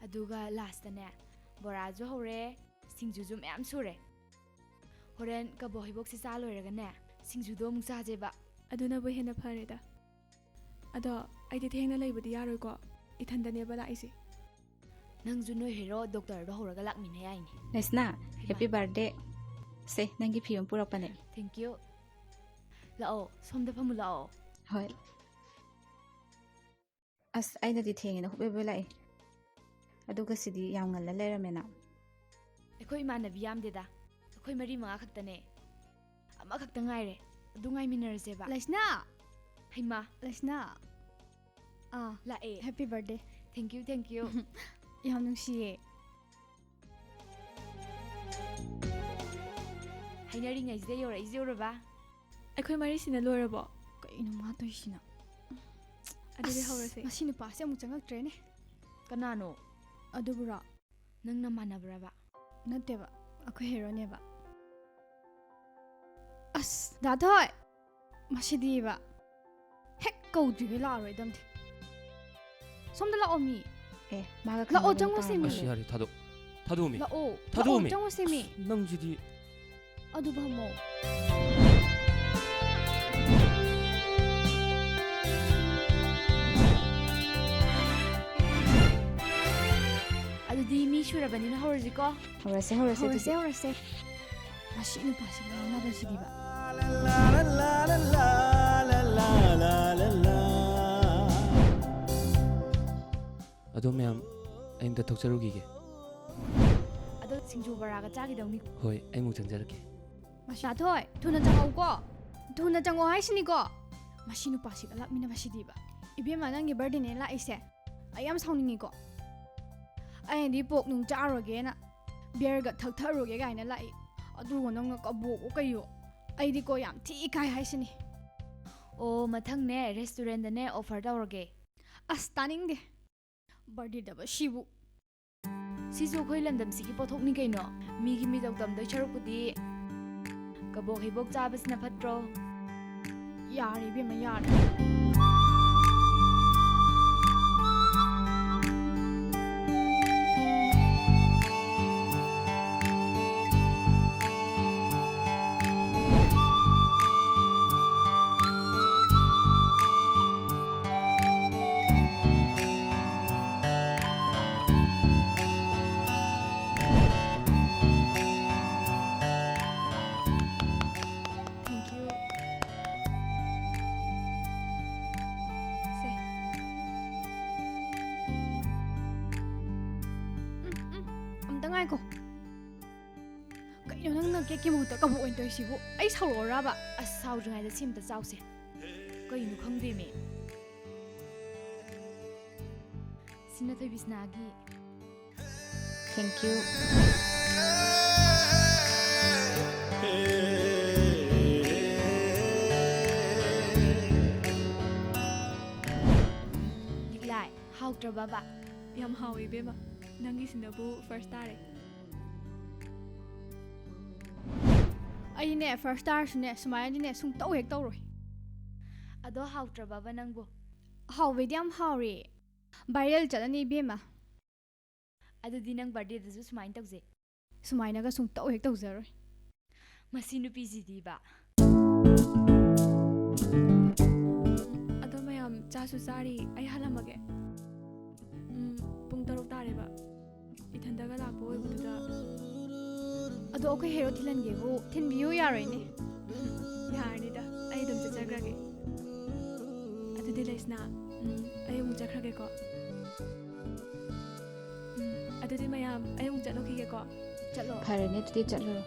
ꯑꯗꯨꯒ ꯂꯥꯁꯇꯅꯦ ꯕꯣꯔꯥꯁꯨ ꯍꯧꯔꯦ ꯁꯤꯡꯖꯨꯁꯨ ꯃꯌꯥꯝ ꯁꯨꯔꯦ ꯍꯣꯔꯦꯟ ꯀꯕꯣꯛ ꯍꯩꯕꯣꯛꯁꯦ ꯆꯥ ꯂꯣꯏꯔꯒꯅꯦ ꯁꯤꯡꯖꯨꯗꯣ ꯑꯃꯨꯛ ꯆꯥꯖꯦꯕ ꯑꯗꯨꯅꯕꯨ ꯍꯦꯟꯅ ꯐꯔꯦꯗ ꯑꯗꯣ ꯑꯩꯗꯤ ꯊꯦꯡꯅ ꯂꯩꯕꯗꯤ ꯌꯥꯔꯣꯏꯀꯣ ꯏꯊꯟꯗꯅꯦꯕ ꯂꯥꯛꯏꯁꯦ ꯅꯪꯁꯨ ꯅꯣꯏ ꯍꯦꯔꯣ ꯗꯣꯛꯇꯔꯗꯣ ꯍꯧꯔꯒ ꯂꯥꯛꯃꯤꯟꯅ ꯌꯥꯏꯅꯦ ꯂꯩꯁꯅꯥ ꯍꯦꯄꯤ ꯕꯥꯔꯊꯗꯦ ꯁꯦ ꯅꯪꯒꯤ ꯐꯤ ꯑꯃ ꯄꯨꯔꯛꯄꯅꯦ ꯊꯦꯡꯛ ꯌꯨ ꯂꯥꯛꯑꯣ ꯁꯣꯝꯗ ꯐꯝꯃꯨ ꯂꯥꯛꯑꯣ ꯍꯣꯏ ꯑꯁ ꯑꯩꯅꯗꯤ ꯊꯦꯡꯉꯦꯅ ꯍꯨꯞꯂꯦꯕ ꯂꯥꯛꯑꯦ ꯑꯗꯨꯒ ꯁꯤꯗꯤ ꯌꯥꯝ ꯉꯜꯂ ꯂꯩꯔꯝꯃꯦꯅ ꯑꯩꯈꯣꯏ ꯏꯃꯥꯟꯅꯕꯤ ꯌꯥꯝꯗꯦꯗ ꯑꯩꯈꯣই ꯃꯔꯤ ꯃꯉꯥ ꯈꯛꯇꯅꯦ ꯑꯃꯈꯛꯇ ꯉꯥꯏꯔꯦ ꯑꯗꯨ ꯉꯥꯏꯃꯤꯟꯅꯔꯁꯦꯕ ꯂꯩꯁꯅꯥ ꯍꯩꯃꯥ ꯂꯩꯁꯅꯥ ꯂꯥꯛꯑꯦ ꯍꯦꯄꯤ ꯕꯔꯊꯗꯦ ꯊꯦꯡꯛ ꯌꯨ ꯌꯥꯝ ꯅꯨꯡꯁꯤꯌꯦ ꯍꯥꯏꯅꯔꯤꯉꯩꯁꯤꯗ ꯌꯧꯔꯛꯏꯕ ꯑꯩꯈꯣꯏ ꯃꯔꯤꯁꯤꯅ ꯂꯣꯏꯔꯕꯣ ꯀꯩꯅꯣ ꯃꯥ ꯇꯧꯏꯁꯤꯅ ꯑꯗꯨꯗꯤ ꯍꯧꯔꯁꯦ ꯃꯁꯤ ꯅꯨꯄꯥꯁꯦ ꯑꯃꯨꯛ ꯆꯪꯉꯛꯇ꯭ꯔꯦꯅꯦ ꯀꯅꯥꯅꯣ ꯑꯗꯨꯕꯨꯔꯣ ꯅꯪꯅ ꯃꯥꯟꯅꯕ꯭ꯔꯕ ꯅꯠꯇꯦꯕ ꯑꯩꯈꯣꯏ ꯍꯦꯔꯣꯅꯦꯕ ꯑꯁ ꯗꯥꯊꯣꯏ ꯃꯁꯤꯗꯤꯕ ꯍꯦꯛ ꯀꯧꯗ꯭ꯔꯤꯈꯩ ꯂꯥꯛꯑꯔꯣꯏꯗꯝꯗꯤ ꯁꯣꯝꯗ ꯂꯥꯛꯑꯣ ꯃꯤ ꯑꯦ ꯃꯥꯒ ꯂꯥꯛꯑꯣ ꯆꯪꯉꯨꯁꯦ ꯃꯤ ꯑꯁ ꯌꯥꯔꯦ ꯊꯥꯗꯣꯛꯑꯃꯤ ꯂꯥꯛꯑꯣ ꯆꯪꯉꯨꯁꯦ ꯃꯤ ꯅꯪꯁꯤꯗꯤ ꯑꯗꯨ ꯐꯝꯃꯣ ꯑꯗꯨꯗꯤ ꯃꯤ ꯁꯨꯔꯕꯅꯤꯅ ꯍꯧꯔꯁꯤꯀꯣ ꯍꯧꯔꯁꯦ ꯃꯁꯤ ꯅꯨꯄꯥꯁꯤꯒ ꯉꯥꯡꯅꯕꯁꯤꯗꯤꯕ ꯑꯗꯣ ꯃꯌꯥꯝ ꯑꯩ ꯑꯝꯇ ꯊꯣꯛꯆꯔꯨꯈꯤꯒꯦ ꯑꯗꯣ ꯁꯤꯡꯖꯨ ꯕꯣꯔꯥꯒ ꯆꯥꯈꯤꯗꯧꯅꯤ ꯍꯣꯏ ꯑꯩ ꯑꯃꯨꯛ ꯆꯪꯖꯔꯛꯀꯦ ꯗꯥꯊꯣꯏ ꯊꯨꯅ ꯆꯪꯉꯛꯎꯀꯣ ꯊꯨꯅ ꯆꯪꯉꯛꯑꯣ ꯍꯥꯏꯁꯤꯅꯤꯀꯣ ꯃꯁꯤ ꯅꯨꯄꯥꯁꯤꯒ ꯂꯥꯛꯃꯤꯟꯅꯕꯁꯤꯗꯤꯕ ꯏꯕꯦꯝꯃ ꯅꯪꯒꯤ ꯕꯔꯊꯗꯦꯅꯦ ꯂꯥꯛꯏꯁꯦ ꯑꯩ ꯌꯥꯝ ꯁꯥꯎꯅꯤꯡꯉꯤꯀꯣ ꯑꯩꯅꯗꯤ ꯄꯣꯛ ꯅꯨꯡ ꯆꯥꯔꯣꯒꯦꯅ ꯕꯤꯌꯔꯒ ꯊꯛꯊꯔꯣꯒꯦ ꯀꯥꯏꯅ ꯂꯥꯛꯏ ꯑꯗꯨꯒ ꯅꯪꯅ ꯀꯕꯣꯛꯑꯣ ꯀꯩꯌꯣ ꯑꯩꯗꯤꯀꯣ ꯌꯥꯝ ꯊꯤ ꯏꯀꯥꯏ ꯍꯥꯏꯁꯤꯅꯤ ꯑꯣ ꯃꯊꯪꯅꯦ ꯔꯦꯁꯇꯨꯔꯦꯟꯗꯅꯦ ꯑꯣꯐꯔ ꯇꯧꯔꯒꯦ ꯑꯁ ꯇꯥꯅꯤꯡꯗꯦ ꯕꯔꯊꯗꯦꯗꯕ ꯁꯤꯕꯨ ꯁꯤꯁꯨ ꯑꯩꯈꯣꯏ ꯂꯝꯗꯝꯁꯤꯒꯤ ꯄꯣꯠꯊꯣꯛꯅꯤ ꯀꯩꯅꯣ ꯃꯤꯒꯤ ꯃꯤꯇꯧ ꯇꯝꯗꯣꯏ ꯁꯔꯨꯛꯄꯨꯗꯤ ꯀꯕꯣꯛ ꯍꯩꯕꯣꯛ ꯆꯥꯕꯁꯤꯅ ꯐꯠꯇ꯭ꯔꯣ ꯌꯥꯔꯦ ꯏꯕꯦꯝꯃ ꯌꯥꯔꯦ ꯉꯥꯏꯈꯣ ꯀꯩꯅꯣ ꯅꯪꯅ ꯀꯦꯛꯀꯤ ꯃꯍꯨꯠꯇ ꯀꯕꯣꯛ ꯑꯣꯏꯅ ꯇꯧꯔꯤꯁꯤꯕꯨ ꯑꯩ ꯁꯥꯎꯔꯛꯑꯣꯔꯕ ꯑꯁ ꯁꯥꯎꯗ꯭ꯔꯤꯉꯩꯗ ꯁꯤꯝꯇ ꯆꯥꯎꯁꯦ ꯀꯩꯅꯣ ꯈꯪꯗꯦꯃꯤ ꯁꯤꯅ ꯊꯣꯏꯕꯤꯁꯅꯥꯒꯤ ꯊꯦꯡꯛ ꯌꯨ ꯂꯤꯛꯂꯥꯏ ꯍꯥꯎꯇ꯭ꯔꯕꯕ ꯌꯥꯝ ꯍꯥꯎꯋꯤ ꯏꯕꯦꯝꯃ ꯅꯪꯒꯤꯁꯤꯅꯕꯨ ꯐꯥꯔꯁ ꯇꯥꯔꯦ ꯑꯩꯅꯦ ꯐꯥꯔꯁ ꯇꯥꯔꯁꯨꯅꯦ ꯁꯨꯃꯥꯏꯅꯗꯤꯅꯦ ꯁꯨꯡꯇꯧ ꯍꯦꯛ ꯇꯧꯔꯣꯏ ꯑꯗꯣ ꯍꯥꯎꯇ꯭ꯔꯕꯕ ꯅꯪꯕꯨ ꯍꯥꯎꯕꯩꯗꯤ ꯌꯥꯝ ꯍꯥꯎꯔꯦ ꯚꯥꯏꯔꯦꯜ ꯆꯠꯂꯅꯤ ꯏꯕꯦꯝꯃ ꯑꯗꯨꯗꯤ ꯅꯪ ꯕꯥꯔꯗꯦꯗꯁꯨ ꯁꯨꯃꯥꯏꯅ ꯇꯧꯖꯩ ꯁꯨꯃꯥꯏꯅꯒ ꯁꯨꯡꯇꯧ ꯍꯦꯛ ꯇꯧꯖꯔꯣꯏ ꯃꯁꯤ ꯅꯨꯄꯤꯁꯤꯗꯤꯕ ꯑꯗꯣ ꯃꯌꯥꯝ ꯆꯥꯁꯨ ꯆꯥꯔꯤ ꯑꯩ ꯍꯜꯂꯝꯃꯒꯦ ꯄꯨꯡ 6 ꯇꯥꯔꯦꯕ ꯏꯊꯟꯗꯒ ꯂꯥꯛꯄ ꯑꯣꯏꯕꯗꯨꯗ ꯑꯗꯣ ꯑꯩꯈꯣꯏ ꯍꯦꯔꯣ ꯊꯤꯜꯍꯟꯒꯦꯕꯨ ꯊꯤꯟꯕꯤꯌꯨ ꯌꯥꯔꯣꯏꯅꯦ ꯌꯥꯔꯅꯤꯗ ꯑꯩ ꯑꯗꯨꯝ ꯆꯠꯆꯈ꯭ꯔꯒꯦ ꯑꯗꯨꯗꯤ ꯂꯩꯁꯅꯥ ꯑꯩ ꯑꯃꯨꯛ ꯆꯠꯈ꯭ꯔꯒꯦꯀꯣ ꯑꯗꯨꯗꯤ ꯃꯌꯥꯝ ꯑꯩ ꯑꯃꯨꯛ ꯆꯠꯂꯨꯈꯤꯒꯦꯀꯣ ꯆꯠꯂꯣ ꯐꯔꯦꯅꯦ ꯑꯗꯨꯗꯤ ꯆꯠꯂꯨꯔꯣ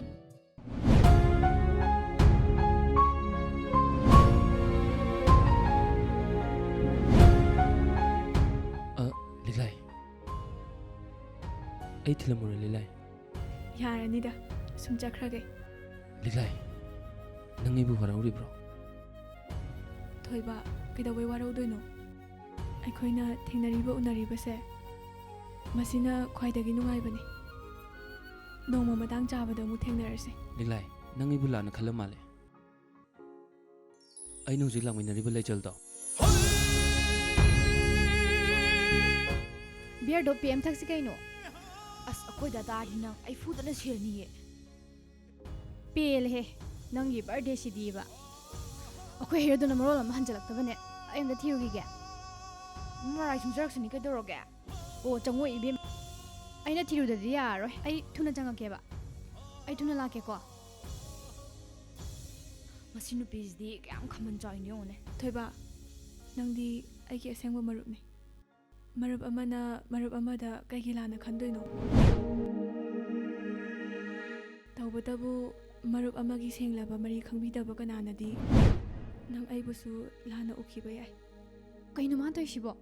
ꯂꯤꯂꯥꯏ ꯑꯩ ꯊꯤꯜꯂꯝꯃꯨꯔꯦ ꯂꯤꯂꯥꯏ ꯌꯥꯔꯅꯤꯗ ꯁꯨꯝ ꯆꯠꯈ꯭ꯔꯒꯦ ꯂꯤꯂꯥꯏ ꯅꯪ ꯑꯩꯕꯨ ꯋꯥꯔꯧꯔꯤꯕ꯭ꯔꯣ ꯊꯣꯏꯕ ꯀꯩꯗꯧꯕꯩ ꯋꯥꯔꯧꯗꯣꯏꯅꯣ ꯑꯩꯈꯣꯏꯅ ꯊꯦꯡꯅꯔꯤꯕ ꯎꯅꯔꯤꯕꯁꯦ ꯃꯁꯤꯅ ꯈ꯭ꯋꯥꯏꯗꯒꯤ ꯅꯨꯡꯉꯥꯏꯕꯅꯤ ꯅꯣꯡꯃ ꯃꯇꯥꯡ ꯆꯥꯕꯗ ꯑꯃꯨꯛ ꯊꯦꯡꯅꯔꯁꯦ ꯂꯤꯂꯥꯏ ꯅꯪ ꯑꯩꯕꯨ ꯂꯥꯟꯅ ꯈꯜꯂ ꯃꯥꯜꯂꯦ ꯑꯩꯅ ꯍꯧꯖꯤꯛ ꯂꯥꯛꯃꯤꯟꯅꯔꯤꯕ ꯂꯩꯆꯜꯗꯣ ꯕꯤꯌꯔꯗꯣ PM ꯊꯛꯁꯤ ꯀꯩꯅꯣ ꯑꯁ ꯑꯩꯈꯣꯏꯗ ꯇꯥꯔꯗꯤ ꯅꯪ ꯑꯩ ꯐꯨꯗꯅ ꯁꯤꯔꯅꯤꯌꯦ ꯄꯦꯜꯂꯦꯍꯦ ꯅꯪꯒꯤ ꯕꯥꯔꯗꯦꯁꯤꯗꯤꯕ ꯑꯩꯈꯣꯏ ꯍꯦꯔꯣꯗꯨꯅ ꯃꯔꯣꯜ ꯑꯃ ꯍꯟꯖꯤꯜꯂꯛꯇꯕꯅꯦ ꯑꯩ ꯑꯝꯇ ꯊꯤꯔꯨꯈꯤꯒꯦ ꯃꯔꯥꯏ ꯁꯨꯡꯖꯔꯛꯁꯅꯤ ꯀꯩꯗꯧꯔꯒꯦ ꯑꯣ ꯆꯪꯉꯣ ꯏꯕꯦꯝ ꯑꯩꯅ ꯊꯤꯔꯨꯗꯗꯤ ꯌꯥꯔꯔꯣꯏ ꯑꯩ ꯊꯨꯅ ꯆꯪꯉꯛꯀꯦꯕ ꯑꯩ ꯊꯨꯅ ꯂꯥꯛꯀꯦꯀꯣ ꯃꯁꯤ ꯅꯨꯄꯤꯁꯤꯗꯤ ꯀꯌꯥꯝ ꯈꯃꯟ ꯆꯥꯎꯏꯅꯣ ꯌꯦꯡꯉꯨꯅꯦ ꯊꯣꯏꯕ ꯅꯪꯗꯤ ꯑꯩꯒꯤ ꯑꯁꯦꯡꯕ ꯃꯔꯨꯞꯅꯤ ꯃꯔꯨꯞ ꯑꯃꯅ ꯃꯔꯨꯞ ꯑꯃꯗ ꯀꯩꯒꯤ ꯂꯥꯟꯅ ꯈꯟꯗꯣꯏꯅꯣ ꯇꯧꯕꯇꯕꯨ ꯃꯔꯨꯞ ꯑꯃꯒꯤ ꯁꯦꯡꯂꯕ ꯃꯔꯤ ꯈꯪꯕꯤꯗꯕ ꯀꯅꯥꯅꯗꯤ ꯅꯪ ꯑꯩꯕꯨꯁꯨ ꯂꯥꯟꯅ ꯎꯈꯤꯕ ꯌꯥꯏ ꯀꯩꯅꯣ ꯃꯥ ꯇꯧꯏꯁꯤꯕꯣ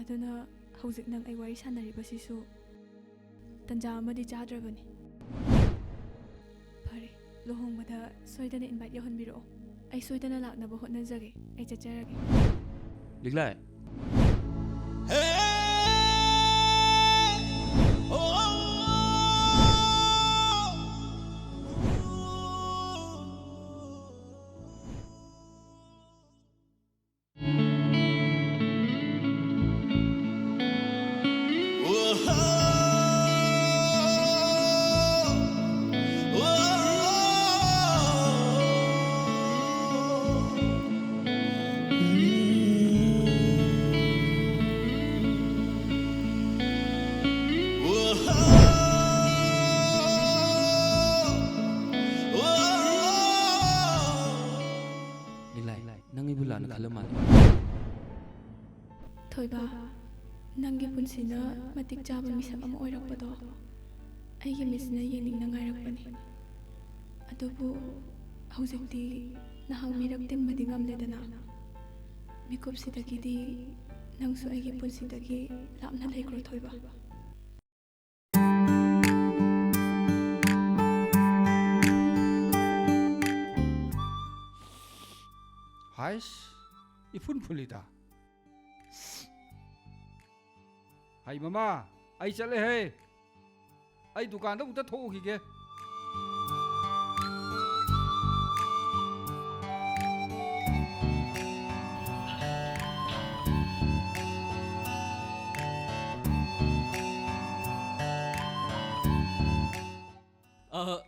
ꯑꯗꯨꯅ ꯍꯧꯖꯤꯛ ꯅꯪ ꯑꯩ ꯋꯥꯔꯤ ꯁꯥꯟꯅꯔꯤꯕꯁꯤꯁꯨ ꯇꯟꯖꯥ ꯑꯃꯗꯤ ꯆꯥꯗ꯭ꯔꯕꯅꯤ ꯐꯔꯦ ꯂꯨꯍꯣꯡꯕꯗ ꯁꯣꯏꯗꯅ ꯏꯟꯚꯥꯏꯠ ꯌꯧꯍꯟꯕꯤꯔꯛꯑꯣ ꯑꯩ ꯁꯣꯏꯗꯅ ꯂꯥꯛꯅꯕ ꯍꯣꯠꯅꯖꯒꯦ ꯑꯩ ꯆꯠꯆꯔꯒꯦ ꯂꯤꯛꯂꯥꯏ ꯊꯣꯏꯕ ꯅꯪꯒꯤ ꯄꯨꯟꯁꯤꯅ ꯃꯇꯤꯛ ꯆꯥꯕ ꯃꯤꯁꯛ ꯑꯃ ꯑꯣꯏꯔꯛꯄꯗꯣ ꯑꯩꯒꯤ ꯃꯤꯠꯁꯤꯅ ꯌꯦꯡꯅꯤꯡꯅ ꯉꯥꯏꯔꯛꯄꯅꯤ ꯑꯗꯨꯕꯨ ꯍꯧꯖꯤꯛꯇꯤ ꯅꯍꯥꯛ ꯃꯤꯔꯛ ꯇꯤꯟꯕꯗꯤ ꯉꯝꯂꯦꯗꯅ ꯃꯤꯀꯨꯞꯁꯤꯗꯒꯤꯗꯤ ꯅꯪꯁꯨ ꯑꯩꯒꯤ ꯄꯨꯟꯁꯤꯗꯒꯤ ꯂꯥꯞꯅ ꯂꯩꯈ꯭ꯔꯣ ꯊꯣꯏꯕ 하이씨 이푼 풀리다 하이 마마 아이 잘래 해 아이 두칸도 부터 토기게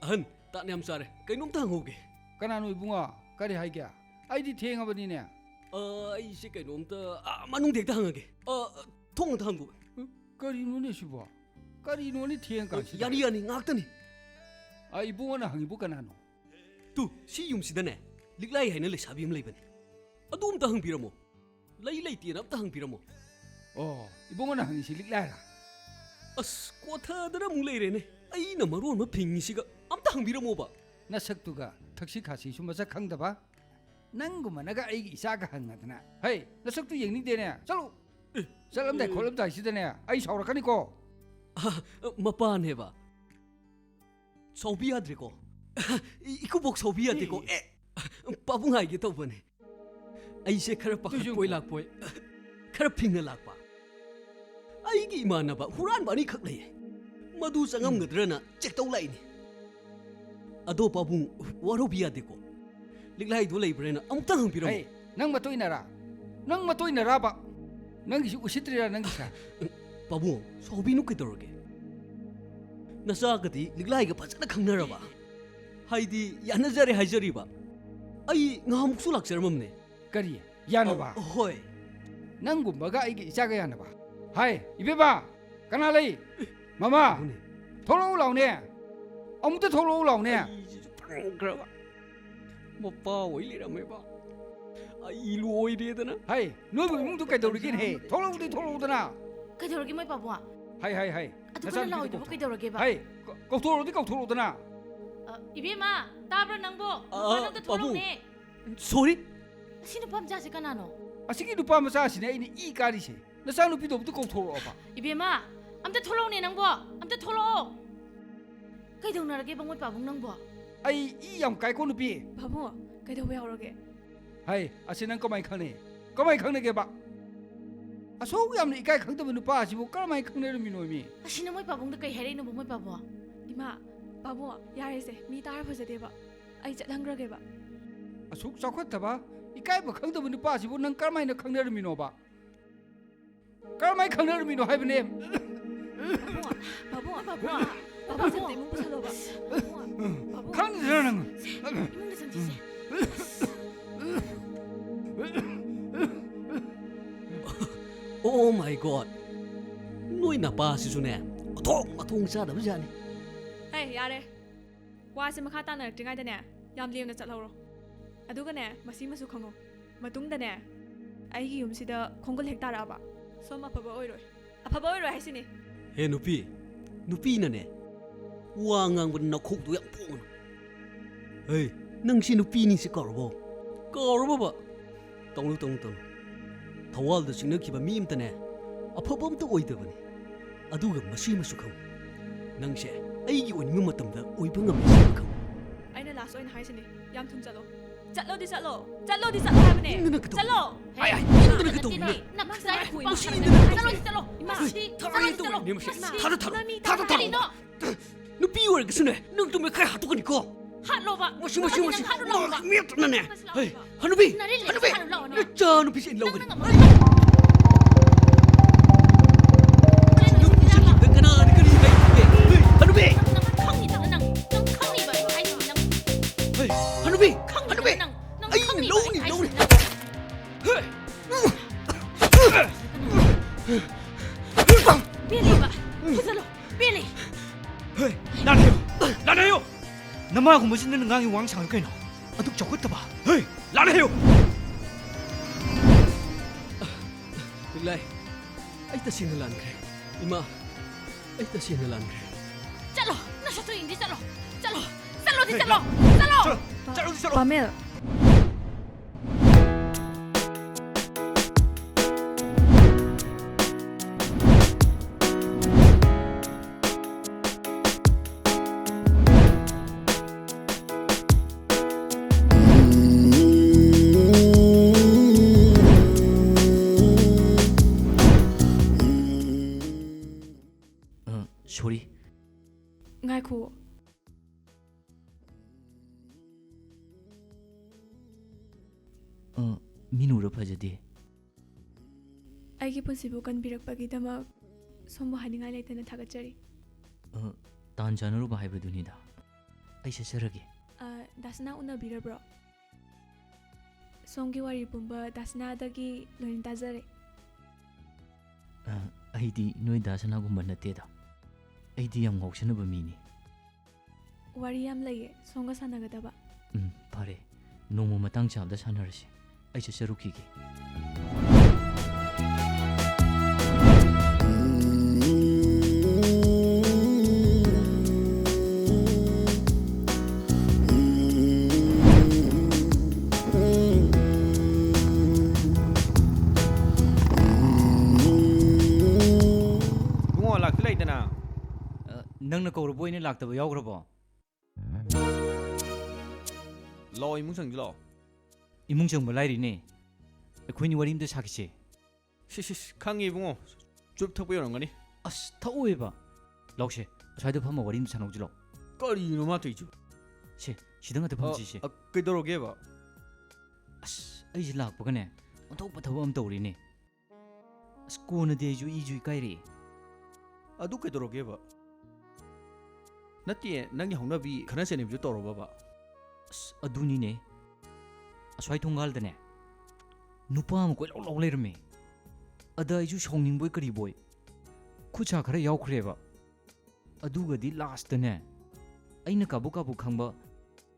ꯍꯟ ꯇꯥꯛꯅ ꯌꯥꯝ ꯆꯥꯔꯦ ꯀꯩꯅꯣꯝꯇ ꯍꯪꯍꯧꯒꯦ ꯀꯅꯥꯅꯣ 이bun아 ꯀꯔꯤ ꯍꯥꯏꯒꯦ ꯑꯩꯗꯤ ꯊꯦꯡꯉꯕꯅꯤꯅꯦ ꯑꯩꯁꯦ ꯀꯩꯅꯣꯝꯇ ꯃꯅꯨꯡꯗ ꯍꯦꯛꯇ ꯍꯪꯉꯒꯦ ꯊꯣꯡ ꯑꯝꯇ ꯍꯪꯒꯣ ꯀꯔꯤꯅꯣꯅꯦ ꯁꯤꯕꯣ ꯀꯔꯤꯅꯣꯅꯦ ꯊꯦꯡꯀꯥꯟꯁꯤꯗ ꯌꯥꯅꯤ ꯌꯥꯅꯤ ꯉꯥꯛꯇꯅꯤ 이bun아나 ꯍꯪꯉꯤꯕꯨ ꯀꯅꯥꯅꯣ ꯇꯨ ꯁꯤ ꯌꯨꯝꯁꯤꯗꯅꯦ ꯂꯤꯛꯂꯥꯏ ꯍꯥꯏꯅ ꯂꯩꯁꯥꯕꯤ ꯑꯃ ꯂꯩꯕꯅꯤ ꯑꯗꯨ ꯑꯝꯇ ꯍꯪꯕꯤꯔꯝꯃꯣ ꯂꯩ ꯂꯩꯇꯦꯅ ꯑꯝꯇ ꯍꯪꯕꯤꯔꯝꯃꯣ 이bun아나 ꯍꯪꯉꯤꯁꯤ ꯂꯤꯛꯂꯥꯏꯔꯥ ꯑꯁ ꯀꯣꯊꯗꯅ ꯑꯃꯨꯛ ꯂꯩꯔꯦꯅꯦ ꯑꯩꯅ ꯃꯔꯣꯟ ꯑꯃ ꯐꯤꯡꯉꯤꯁꯤꯒ ꯑꯝꯇ ꯍꯪꯕꯤꯔꯝꯃꯣꯕ ꯅꯁꯛꯇꯨꯒ ꯊꯛꯁꯤ ꯈꯥꯁꯤꯁꯨ ꯃꯁꯛ ꯈꯪꯗꯕ ꯅꯪꯒꯨꯝꯕꯅꯒ ꯑꯩꯒꯤ ꯏꯆꯥꯒ ꯍꯪꯉꯗꯅ ꯍꯩ ꯅꯁꯛꯇꯨ ꯌꯦꯡꯅꯤꯡꯗꯦꯅꯦ ꯆꯠꯂꯨ ꯆꯠꯂꯝꯗꯥꯏ ꯈꯣꯠꯂꯝꯗꯥꯏꯁꯤꯗꯅꯦ ꯑꯩ ꯁꯥꯎꯔꯛꯀꯅꯤꯀꯣ ꯃꯄꯥꯅꯦꯕ ꯁꯥꯎꯕꯤ ꯌꯥꯗ꯭ꯔꯦꯀꯣ ꯏꯀꯨꯕꯣꯛ ꯁꯥꯎꯕꯤ ꯌꯥꯗꯦꯀꯣ ꯄꯥꯕꯨꯡ ꯍꯥꯏꯒꯦ ꯇꯧꯕꯅꯦ ꯑꯩꯁꯦ ꯈꯔ ꯄꯥꯈꯠꯄꯣꯏ ꯂꯥꯛꯄꯣꯏ ꯈꯔ ꯐꯤꯡꯅ ꯂꯥꯛꯄ ꯑꯩꯒꯤ ꯏꯃꯥꯟꯅꯕ ꯍꯨꯔꯥꯟꯕ ꯑꯅꯤꯈꯛ ꯂꯩꯌꯦ ꯃꯗꯨ ꯆꯪꯉꯝꯒꯗ꯭ꯔꯅ ꯆꯦꯛ ꯇꯧ ꯂꯥꯛꯏꯅꯤ ꯑꯗꯣ ꯄꯥꯕꯨꯡ ꯋꯥꯔꯧꯕꯤ ꯌꯥꯗꯦꯀꯣ ꯂꯤꯛꯂꯥꯏꯗꯣ ꯂꯩꯕ꯭ꯔꯦꯅ ꯑꯃꯨꯛꯇꯪ ꯍꯪꯕꯤꯔꯝꯃꯨ ꯅꯪ ꯃꯇꯣꯏꯅꯔꯥ ꯅꯪ ꯃꯇꯣꯏꯅꯔꯥꯕ ꯅꯪꯒꯤꯁꯤ ꯎꯁꯤꯠꯇ꯭ꯔꯤꯔꯥ ꯅꯪꯒꯤꯁꯦ ꯄꯥꯕꯨꯡ ꯁꯥꯎꯕꯤꯅꯨ ꯀꯩꯗꯧꯔꯒꯦ ꯅꯆꯥꯒꯗꯤ ꯂꯤꯛꯂꯥꯏꯒ ꯐꯖꯅ ꯈꯪꯅꯔꯕ ꯍꯥꯏꯗꯤ ꯌꯥꯅꯖꯔꯦ ꯍꯥꯏꯖꯔꯤꯕ ꯑꯩ ꯉꯍꯥꯃꯨꯛꯁꯨ ꯂꯥꯛꯆꯔꯝꯃꯝꯅꯦ ꯀꯔꯤ ꯌꯥꯅꯕ ꯍꯣꯏ ꯅꯪꯒꯨꯝꯕꯒ ꯑꯩꯒꯤ ꯏꯆꯥꯒ ꯌꯥꯅꯕ ꯍꯥꯏ ꯏꯕꯦꯝꯃ ꯀꯅꯥ ꯂꯩ ꯃꯃꯥ ꯊꯣꯛꯂꯛꯎ ꯂꯥꯎꯅꯦ ꯑꯃꯨꯛꯇ ꯊꯣꯛꯂꯛꯎ ꯂꯥꯎꯅꯦ ꯐꯪꯈ꯭ꯔꯕ ꯃꯄꯥ ꯑꯣꯏ ꯂꯩꯔꯝꯃꯦꯕ ꯑꯩ ꯂꯣꯏꯔꯦꯗꯅ ꯍꯥꯏ ꯅꯣꯏꯕꯨ ꯏꯃꯨꯡꯗꯨ ꯀꯩꯗꯧꯔꯤꯒꯦꯅꯦ ꯊꯣꯛꯂꯛꯎꯗꯤ ꯊꯣꯛꯂꯛꯎꯗꯅ ꯀꯩꯗꯧꯔꯒꯦ ꯃꯣꯏ ꯄꯥꯕꯨꯡ ꯍꯥꯏ ꯍꯥꯏ ꯍꯥꯏ ꯑꯗꯨꯒ ꯂꯥꯎꯏꯗꯨꯕꯨ ꯀꯩꯗꯧꯔꯒꯦꯕ ꯍꯥꯏ ꯀꯧꯊꯣꯛꯎꯗꯤ ꯀꯧꯊꯣꯛꯎꯗꯅ 이베마 따브라 낭보 누파랑도 토롱네 소리? 시 누파 m자세 까나노 아시기 누파 m자시네 이니 이 까리세 너사 누피도 부터 꼽토로봐 이베마 암때 토롱네 낭보 암때 토로 그이동나라게 방울 빠붕 낭보 아이 이양 까이코 누피 바보 그이도 왜 오러게 하이 아시는 거마이 칸네 거마이 칸네게 봐 아소우 얌네 이까이 칸도 누파 아시고 까마이 칸네르 미노미 아시는 뭐이 빠붕도 그이 해레이노 뭐이 빠부 이마 바보 야래세 미 따라 보세대봐 아이 랑그러게봐 아속 사ခွꯠ다봐 이까이 뭐 칸도 누파 아시고 난 까마이나 칸네르 미노바 까마이 칸네르 미노 하이브네 바보 바보 진짜 이문 부셔봐 바보 칸네르는 이문데 선지세 Oh my god. Noi na pa si su ne. Athong cha da ba ne. Hey yare. Wa se makha ta na tingai da ne. Yam liam na chatlo ro. Aduga ne masi masu khango. Matung da ne. Ai gi yum si da khongol hek ta ra ba. So ma phaba oi roi. Aphaba oi roi hai si ni. He nupi. Nupi na ne. Wa ngang ban na khok du yang pong. Hey, nang si nupi ni si ka ro bo. Ka ro ba. Tong tong. ꯊꯧꯋꯥꯜꯗ ꯆꯤꯡꯅꯈꯤꯕ ꯃꯤ ꯑꯃꯇꯅꯦ ꯑꯐꯕ ꯑꯃꯇ ꯑꯣꯏꯗꯕꯅꯤ ꯑꯗꯨꯒ ꯃꯁꯤ ꯑꯃꯁꯨ ꯈꯪꯉꯨ ꯅꯪꯁꯦ ꯑꯩꯒꯤ ꯑꯣꯏꯅꯤꯡꯕ ꯃꯇꯝꯗ ꯑꯣꯏꯕ ꯉꯝꯃꯤ ꯈꯪꯉꯨ ꯑꯩꯅ ꯂꯥꯁ ꯑꯣꯏꯅ ꯍꯥꯏꯁꯤꯅꯤ ꯌꯥꯝ ꯊꯨꯅ ꯆꯠꯂꯣ ꯆꯠꯂꯣꯗꯤ ꯆꯠꯂꯣ ꯍꯥꯏꯕꯅꯦ ꯆꯠꯂꯣ ꯑꯩ ꯅꯪꯗꯅ ꯀꯩꯗꯧꯕꯅꯦ ꯆꯠꯂꯣꯗꯤ ꯆꯠꯂꯣ ꯊꯥꯗꯣ ꯅꯨꯄꯤ ꯑꯣꯏꯔꯒꯁꯨꯅꯦ ꯅꯪ ꯇꯨꯝꯃꯦ ꯈꯔ ꯍꯥꯠꯇꯣꯛꯀꯅꯤꯀꯣ ꯍꯥꯠꯂꯣꯕ ꯃꯁꯤ ꯃꯦꯠꯇꯅꯅꯦ ꯍꯅꯨꯕꯤ ꯆꯥ ꯅꯨꯄꯤꯁꯦ ꯂꯧꯒꯅꯤ 너마하고 무슨 일은 강이 왕창을 깨노 아둑 저것도 봐 헤이 라라해요 빅라이 아이 따시는 란그래 이마 아이 따시는 란그래 짤로 나셔도 인디 짤로디 짤로 파멜 소리 ngaiko 민우로 파제디 아이기 폰시부 간비럭박이다막 sombo haningai leitana thagachari tan januru ba haibadunida ai sesarage dasna una birabro songi wari pumba dasna dagi loin tazare aidi noi dasana gumba nateda aidi yam ngausanaba mini wari yam laye songa sanagadaba pare nomo matang chamda sanarase ai sesarukige ꯅꯪꯅ ꯀꯧꯔꯕ ꯑꯣꯏꯅ ꯂꯥꯛꯇꯕ ꯌꯥꯎꯈ꯭ꯔꯕꯣ? ꯂꯥꯛꯑꯣ ꯏꯃꯨꯡ ꯆꯪꯁꯤ ꯂꯥꯛꯑꯣ. ꯏꯃꯨꯡ ꯆꯪꯕ ꯂꯥꯏꯔꯤꯅꯦ. ꯑꯩꯈꯣꯏꯅꯤ ꯋꯥꯔꯤ ꯑꯝꯇ ꯁꯥꯈꯤꯁꯦ. ꯈꯪꯉꯦ ꯏꯕꯨꯡꯉꯣ. ꯆꯨꯞ ꯊꯛꯄ ꯌꯧꯔꯝꯒꯅꯤ. ꯑꯁ ꯊꯛꯑꯣꯏꯕ. ꯂꯥꯛꯁꯦ. ꯑꯁ꯭ꯋꯥꯏꯗ ꯐꯝꯃ ꯋꯥꯔꯤ ꯑꯝꯇ ꯁꯥꯟꯅꯧꯁꯤ ꯂꯥꯛꯑꯣ. ꯀꯔꯤꯅꯣ ꯃꯥ ꯇꯧꯏꯁꯨ? ꯁꯦ ꯁꯤꯗ ꯉꯥꯛꯇ ꯐꯝꯁꯤꯁꯦ. ꯀꯩꯗꯧꯔꯒꯦꯕ? ꯑꯁ ꯑꯩꯁꯦ ꯂꯥꯛꯄꯒꯅꯦ ꯑꯣꯟꯊꯣꯛꯄ ꯊꯕꯛ ꯑꯃ ꯇꯧꯔꯤꯅꯦ. ꯑꯁ ꯀꯣꯟꯅꯗꯤ ꯑꯩꯁꯨ ꯏꯁꯨ ꯏꯀꯥꯏꯔꯛꯑꯦ. ꯑꯗꯨ ꯀꯩꯗꯧꯔꯒꯦꯕ? ꯅꯠꯇꯦ ꯅꯪꯒꯤ ꯍꯧꯅꯕꯤ ꯈꯠꯅ ꯆꯩꯅꯕꯤꯗꯨ ꯇꯧꯔꯕꯕ? ꯑꯁ ꯑꯗꯨꯅꯤꯅꯦ. ꯑꯁ꯭ꯋꯥꯏ ꯊꯣꯡꯒꯥꯜꯗꯅꯦ ꯅꯨꯄꯥ ꯑꯃ ꯀꯣꯏꯂꯥꯎ ꯂꯥꯎ ꯂꯩꯔꯝꯃꯦ. ꯑꯗ ꯑꯩꯁꯨ ꯁꯥꯎꯅꯤꯡꯕꯣꯏ ꯀꯔꯤꯕꯣꯏ ꯈꯨꯠꯁꯥ ꯈꯔ ꯌꯥꯎꯈ꯭ꯔꯦꯕ. ꯑꯗꯨꯒꯗꯤ ꯂꯥꯁꯇꯅꯦ ꯑꯩꯅ ꯀꯥꯕꯨ ꯀꯥꯕꯨ ꯈꯪꯕ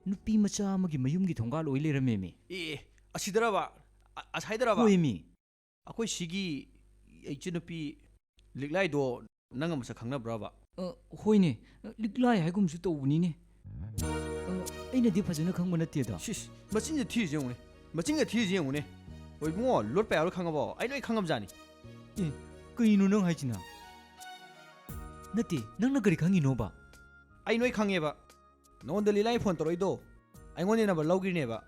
ꯅꯨꯄꯤ ꯃꯆꯥ ꯑꯃꯒꯤ ꯃꯌꯨꯝꯒꯤ ꯊꯣꯡꯒꯥꯜ ꯑꯣꯏ ꯂꯩꯔꯝꯃꯦꯃꯤ. ꯑꯁꯤꯗꯔꯕ? ꯑꯁꯥꯏꯗꯔꯕ? ꯍꯣꯏꯃꯤ. ꯑꯩꯈꯣꯏ ꯁꯤꯒꯤ ꯏꯆꯟꯅꯨꯄꯤ ꯂꯤꯛꯂꯥꯏꯗꯣ ꯅꯪ ꯃꯁꯛ ꯈꯪꯅꯕ꯭ꯔꯕ? ꯍꯣꯏꯅꯦ ꯂꯤꯛꯂꯥꯏ ꯍꯥꯏꯒꯨꯝꯁꯨ ꯇꯧꯕꯅꯤꯅꯦ. ꯑꯩꯅꯗꯤ ꯐꯖꯅ ꯈꯪꯕ ꯅꯠꯇꯦꯗ. ꯃꯆꯤꯟꯁꯦ ꯊꯤꯔꯤꯁꯦ ꯌꯦꯡꯉꯨꯅꯦ. ꯃꯆꯤꯟꯒ ꯊꯤꯔꯤꯁꯦ ꯌꯦꯡꯉꯨꯅꯦ. ꯍꯣꯏ ꯏꯕꯨꯡꯉꯣ ꯂꯣꯠꯄ ꯌꯥꯔꯣꯏ ꯈꯪꯉꯕꯣ? ꯑꯩ ꯂꯣꯏ ꯈꯪꯉꯕꯖꯥꯠꯅꯤ. ꯀꯩꯅꯣ ꯅꯪ ꯍꯥꯏꯁꯤꯅ? ꯅꯠꯇꯦ ꯅꯪꯅ ꯀꯔꯤ ꯈꯪꯉꯤꯅꯣꯕ? ꯑꯩ ꯅꯣꯏ ꯈꯪꯉꯦꯕ. ꯅꯉꯣꯟꯗ ꯂꯤꯂꯥꯏ ꯐꯣꯟ ꯇꯧꯔꯛꯏꯗꯣ ꯑꯩꯉꯣꯟꯗ ꯅꯝꯕꯔ ꯂꯧꯈꯤꯅꯦꯕ.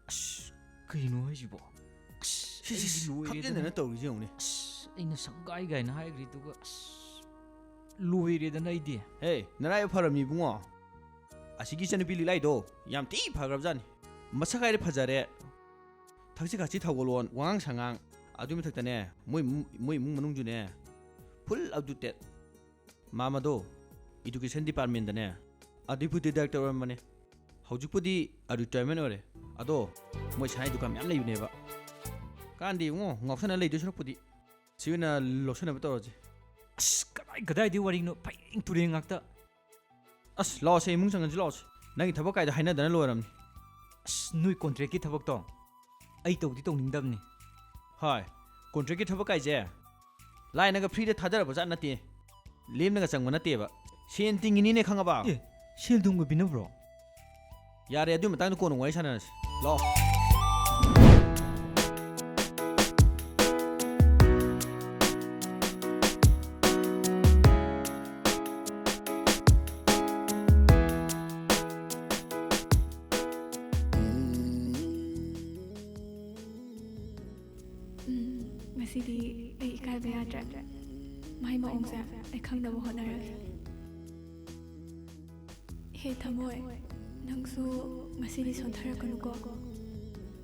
ꯑꯁ ꯀꯩꯅꯣ ꯍꯥꯏꯁꯤꯕꯣ? ꯈꯪꯖꯤꯟꯗꯅ ꯇꯧꯔꯤꯁꯦ ꯌꯦꯡꯉꯨꯅꯦ. ꯑꯩꯅ ꯁꯪꯒꯥꯏ ꯒꯥꯏꯅ ꯍꯥꯏꯈ꯭ꯔꯤꯗꯨꯒ ꯂꯣꯏꯔꯦꯗꯅ ꯑꯩꯗꯤ. ꯍꯦ ꯅꯔꯥꯏꯕ ꯐꯔꯝꯃꯤ ꯏꯕꯨꯡꯉꯣ. ꯑꯁꯤꯒꯤ ꯏꯆꯟꯅꯨꯄꯤ ꯂꯤꯂꯥꯏꯗꯣ ꯌꯥꯝ ꯊꯤ ꯐꯈ꯭ꯔꯕꯖꯥꯠꯅꯤ. ꯃꯁꯛ ꯍꯥꯏꯔꯦ ꯐꯖꯔꯦ. ꯊꯛꯁꯤ ꯈꯥꯁꯤ ꯊꯧꯒꯜꯂꯣꯟ ꯋꯥꯉꯥꯡ ꯁꯉꯥꯡ ꯑꯗꯨꯒꯤ ꯃꯊꯛꯇꯅꯦ ꯃꯣꯏ ꯏꯃꯨꯡ ꯃꯅꯨꯡꯁꯨꯅꯦ ꯐꯨꯜ ꯑꯞꯇꯨꯇꯦꯠ. ꯃꯥꯃꯗꯣ ꯏꯗꯨꯀꯦꯁꯟ ꯗꯤꯄꯥꯔꯠꯃꯦꯟꯗꯅꯦ ꯗꯤꯄꯨꯇꯤ ꯗꯥꯏꯔꯦꯛꯇꯔ ꯑꯣꯏꯔꯝꯕꯅꯦ. ꯍꯧꯖꯤꯛꯄꯨꯗꯤ ꯔꯤꯇꯥꯌꯔꯃꯦꯟ ꯑꯣꯏꯔꯦ. ꯑꯗꯣ ꯃꯣꯏ ꯁꯅꯥꯏ ꯗꯨꯀꯥꯟ ꯃꯌꯥꯝ ꯂꯩꯕꯅꯦꯕ. ꯀꯥꯟꯗꯤ ꯏꯕꯨꯡꯉꯣ ꯉꯥꯎꯁꯟꯅ ꯂꯩꯗꯣꯏ ꯁꯔꯨꯛꯄꯨꯗꯤ ꯁꯤ ꯑꯣꯏꯅ ꯂꯧꯁꯟꯅꯕ ꯇꯧꯔꯁꯤ. ꯑꯁ ꯀꯗꯥꯏꯗꯤ ꯋꯥꯔꯤꯅꯣ ꯐꯩꯔꯦꯡ ꯇꯨꯔꯦꯡ ꯉꯥꯛꯇ. ꯑꯁ ꯂꯥꯛꯑꯣꯁꯦ ꯏꯃꯨꯡ ꯆꯪꯉꯁꯤ ꯂꯥꯛꯑꯣꯁꯦ. ꯅꯪꯒꯤ ꯊꯕꯛ ꯀꯥꯏꯗ ꯍꯥꯏꯅꯗꯅ ꯂꯣꯏꯔꯝꯅꯤ. ꯑꯁ ꯅꯣꯏ ꯀꯣꯟꯇ꯭ꯔꯦꯛꯀꯤ ꯊꯕꯛꯇꯣ ꯑꯩ ꯇꯧꯗꯤ ꯇꯧꯅꯤꯡꯗꯕꯅꯤ. ꯍꯣꯏ ꯀꯣꯟꯇ꯭ꯔꯦꯛꯀꯤ ꯊꯕꯛ ꯀꯥꯏꯁꯦ ꯂꯥꯏꯅꯒ ꯐ꯭ꯔꯤꯗ ꯊꯥꯗꯔꯕꯖꯥꯠ ꯅꯠꯇꯦ. ꯂꯦꯝꯅꯒ ꯆꯪꯕ ꯅꯠꯇꯦꯕ. ꯁꯦꯟ ꯇꯤꯡꯉꯤꯅꯤꯅꯦ ꯈꯪꯉꯕ? ꯁꯦꯜ ꯊꯨꯝꯒ ꯄꯤꯅꯕ꯭ꯔꯣ? ꯌꯥꯔꯦ ꯑꯗꯨꯒꯤ ꯃꯇꯥꯡꯗ ꯀꯣꯟꯅ ꯋꯥꯔꯤ ꯁꯥꯟꯅꯔꯁꯤ. ꯂꯥꯛꯑꯣ. ꯉꯁꯤꯗꯤ ꯑꯩ ꯏꯀꯥꯏꯕ ꯌꯥꯗ꯭ꯔꯦ. ꯃꯍꯩ ꯃꯑꯣꯡꯁꯦ ꯑꯩ ꯈꯪꯅꯕ ꯍꯣꯠꯅꯔꯒꯦ. ꯍꯦ ꯊꯃꯣꯏ, ꯅꯪꯁꯨ ꯉꯁꯤꯗꯤ ꯁꯣꯟꯊꯔꯛꯀꯅꯨꯀꯣ.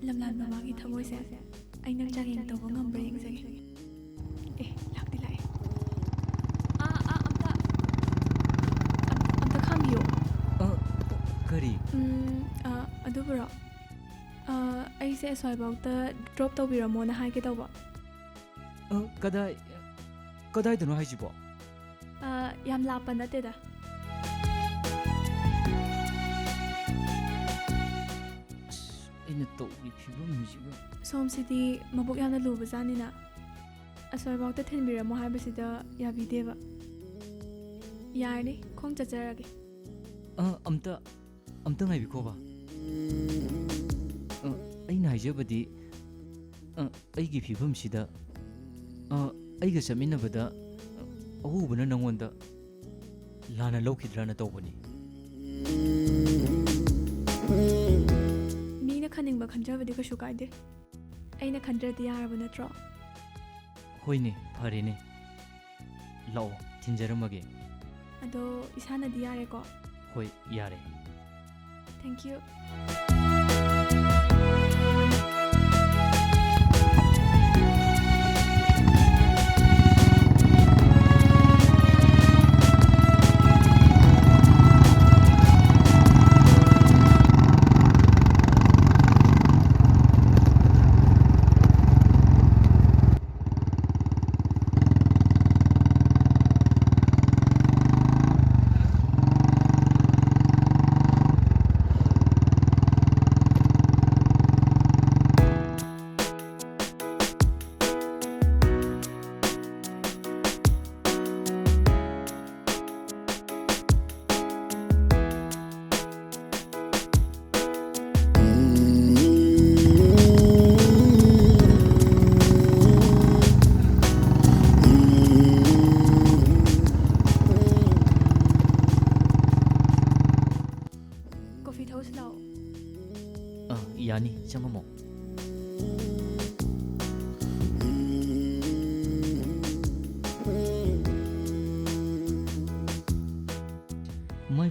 ꯂꯝꯂꯥꯟ ꯃꯃꯥꯒꯤ ꯊꯃꯣꯏꯁꯦ ꯑꯩ ꯅꯪ ꯆꯥꯡꯌꯦꯡ ꯇꯧꯕ ꯉꯝꯕ꯭ꯔꯥ ꯌꯦꯡꯖꯒꯦ. ꯂꯥꯛꯇꯤ ꯂꯥꯛꯑꯦ. ꯑꯝꯇ ꯈꯥꯝꯕꯤꯌꯣ. ꯀꯔꯤ? ꯑꯗꯨꯕꯨꯔꯣ ꯑꯩꯁꯦ ꯑꯁ꯭ꯋꯥꯏꯐꯥꯎꯇ ꯗ꯭ꯔꯣꯞ ꯇꯧꯕꯤꯔꯝꯃꯣꯅ ꯍꯥꯏꯒꯦ ꯇꯧꯕ. ꯀꯗꯥꯏꯗꯅꯣ ꯍꯥꯏꯁꯤꯕꯣ? ꯌꯥꯝ ꯂꯥꯞꯄ ꯅꯠꯇꯦꯗ. ꯑꯩꯅ ꯇꯧꯔꯤ ꯐꯤꯕꯝꯁꯤꯒ. ꯁꯣꯝꯁꯤꯗꯤ ꯃꯕꯨꯛ ꯌꯥꯝꯅ ꯂꯨꯕꯖꯥꯠꯅꯤꯅ ꯑꯁ꯭ꯋꯥꯏꯐꯥꯎꯇ ꯊꯤꯟꯕꯤꯔꯝꯃꯣ ꯍꯥꯏꯕꯁꯤꯗ ꯌꯥꯕꯤꯗꯦꯕ. ꯌꯥꯔꯅꯤ ꯈꯣꯡ ꯆꯠꯆꯔꯒꯦ. ꯑꯝꯇ ꯉꯥꯏꯕꯤꯈꯣꯕ. ꯑꯩꯅ ꯍꯥꯏꯖꯕꯗꯤ ꯑꯩꯒꯤ ꯐꯤꯕꯝꯁꯤꯗ ꯑꯩꯒ ꯆꯠꯃꯤꯟꯅꯕꯗ ꯑꯍꯨꯕꯅ ꯅꯪꯉꯣꯟꯗ ꯂꯥꯟꯅ ꯂꯧꯈꯤꯗ꯭ꯔꯅ ꯇꯧꯕꯅꯤ. ꯃꯤꯅ ꯈꯟꯅꯤꯡꯕ ꯈꯟꯖꯕꯗꯤ ꯀꯩꯁꯨ ꯀꯥꯏꯗꯦ. ꯑꯩꯅ ꯈꯟꯗ꯭ꯔꯗꯤ ꯌꯥꯔꯕ ꯅꯠꯇ꯭ꯔꯣ? ꯍꯣꯏꯅꯦ ꯐꯔꯦꯅꯦ. ꯂꯥꯛꯑꯣ ꯊꯤꯟꯖꯔꯝꯃꯒꯦ. ꯑꯗꯣ ꯏꯁꯥꯅꯗꯤ ꯌꯥꯔꯦꯀꯣ? ꯍꯣꯏ ꯌꯥꯔꯦ. Thank you.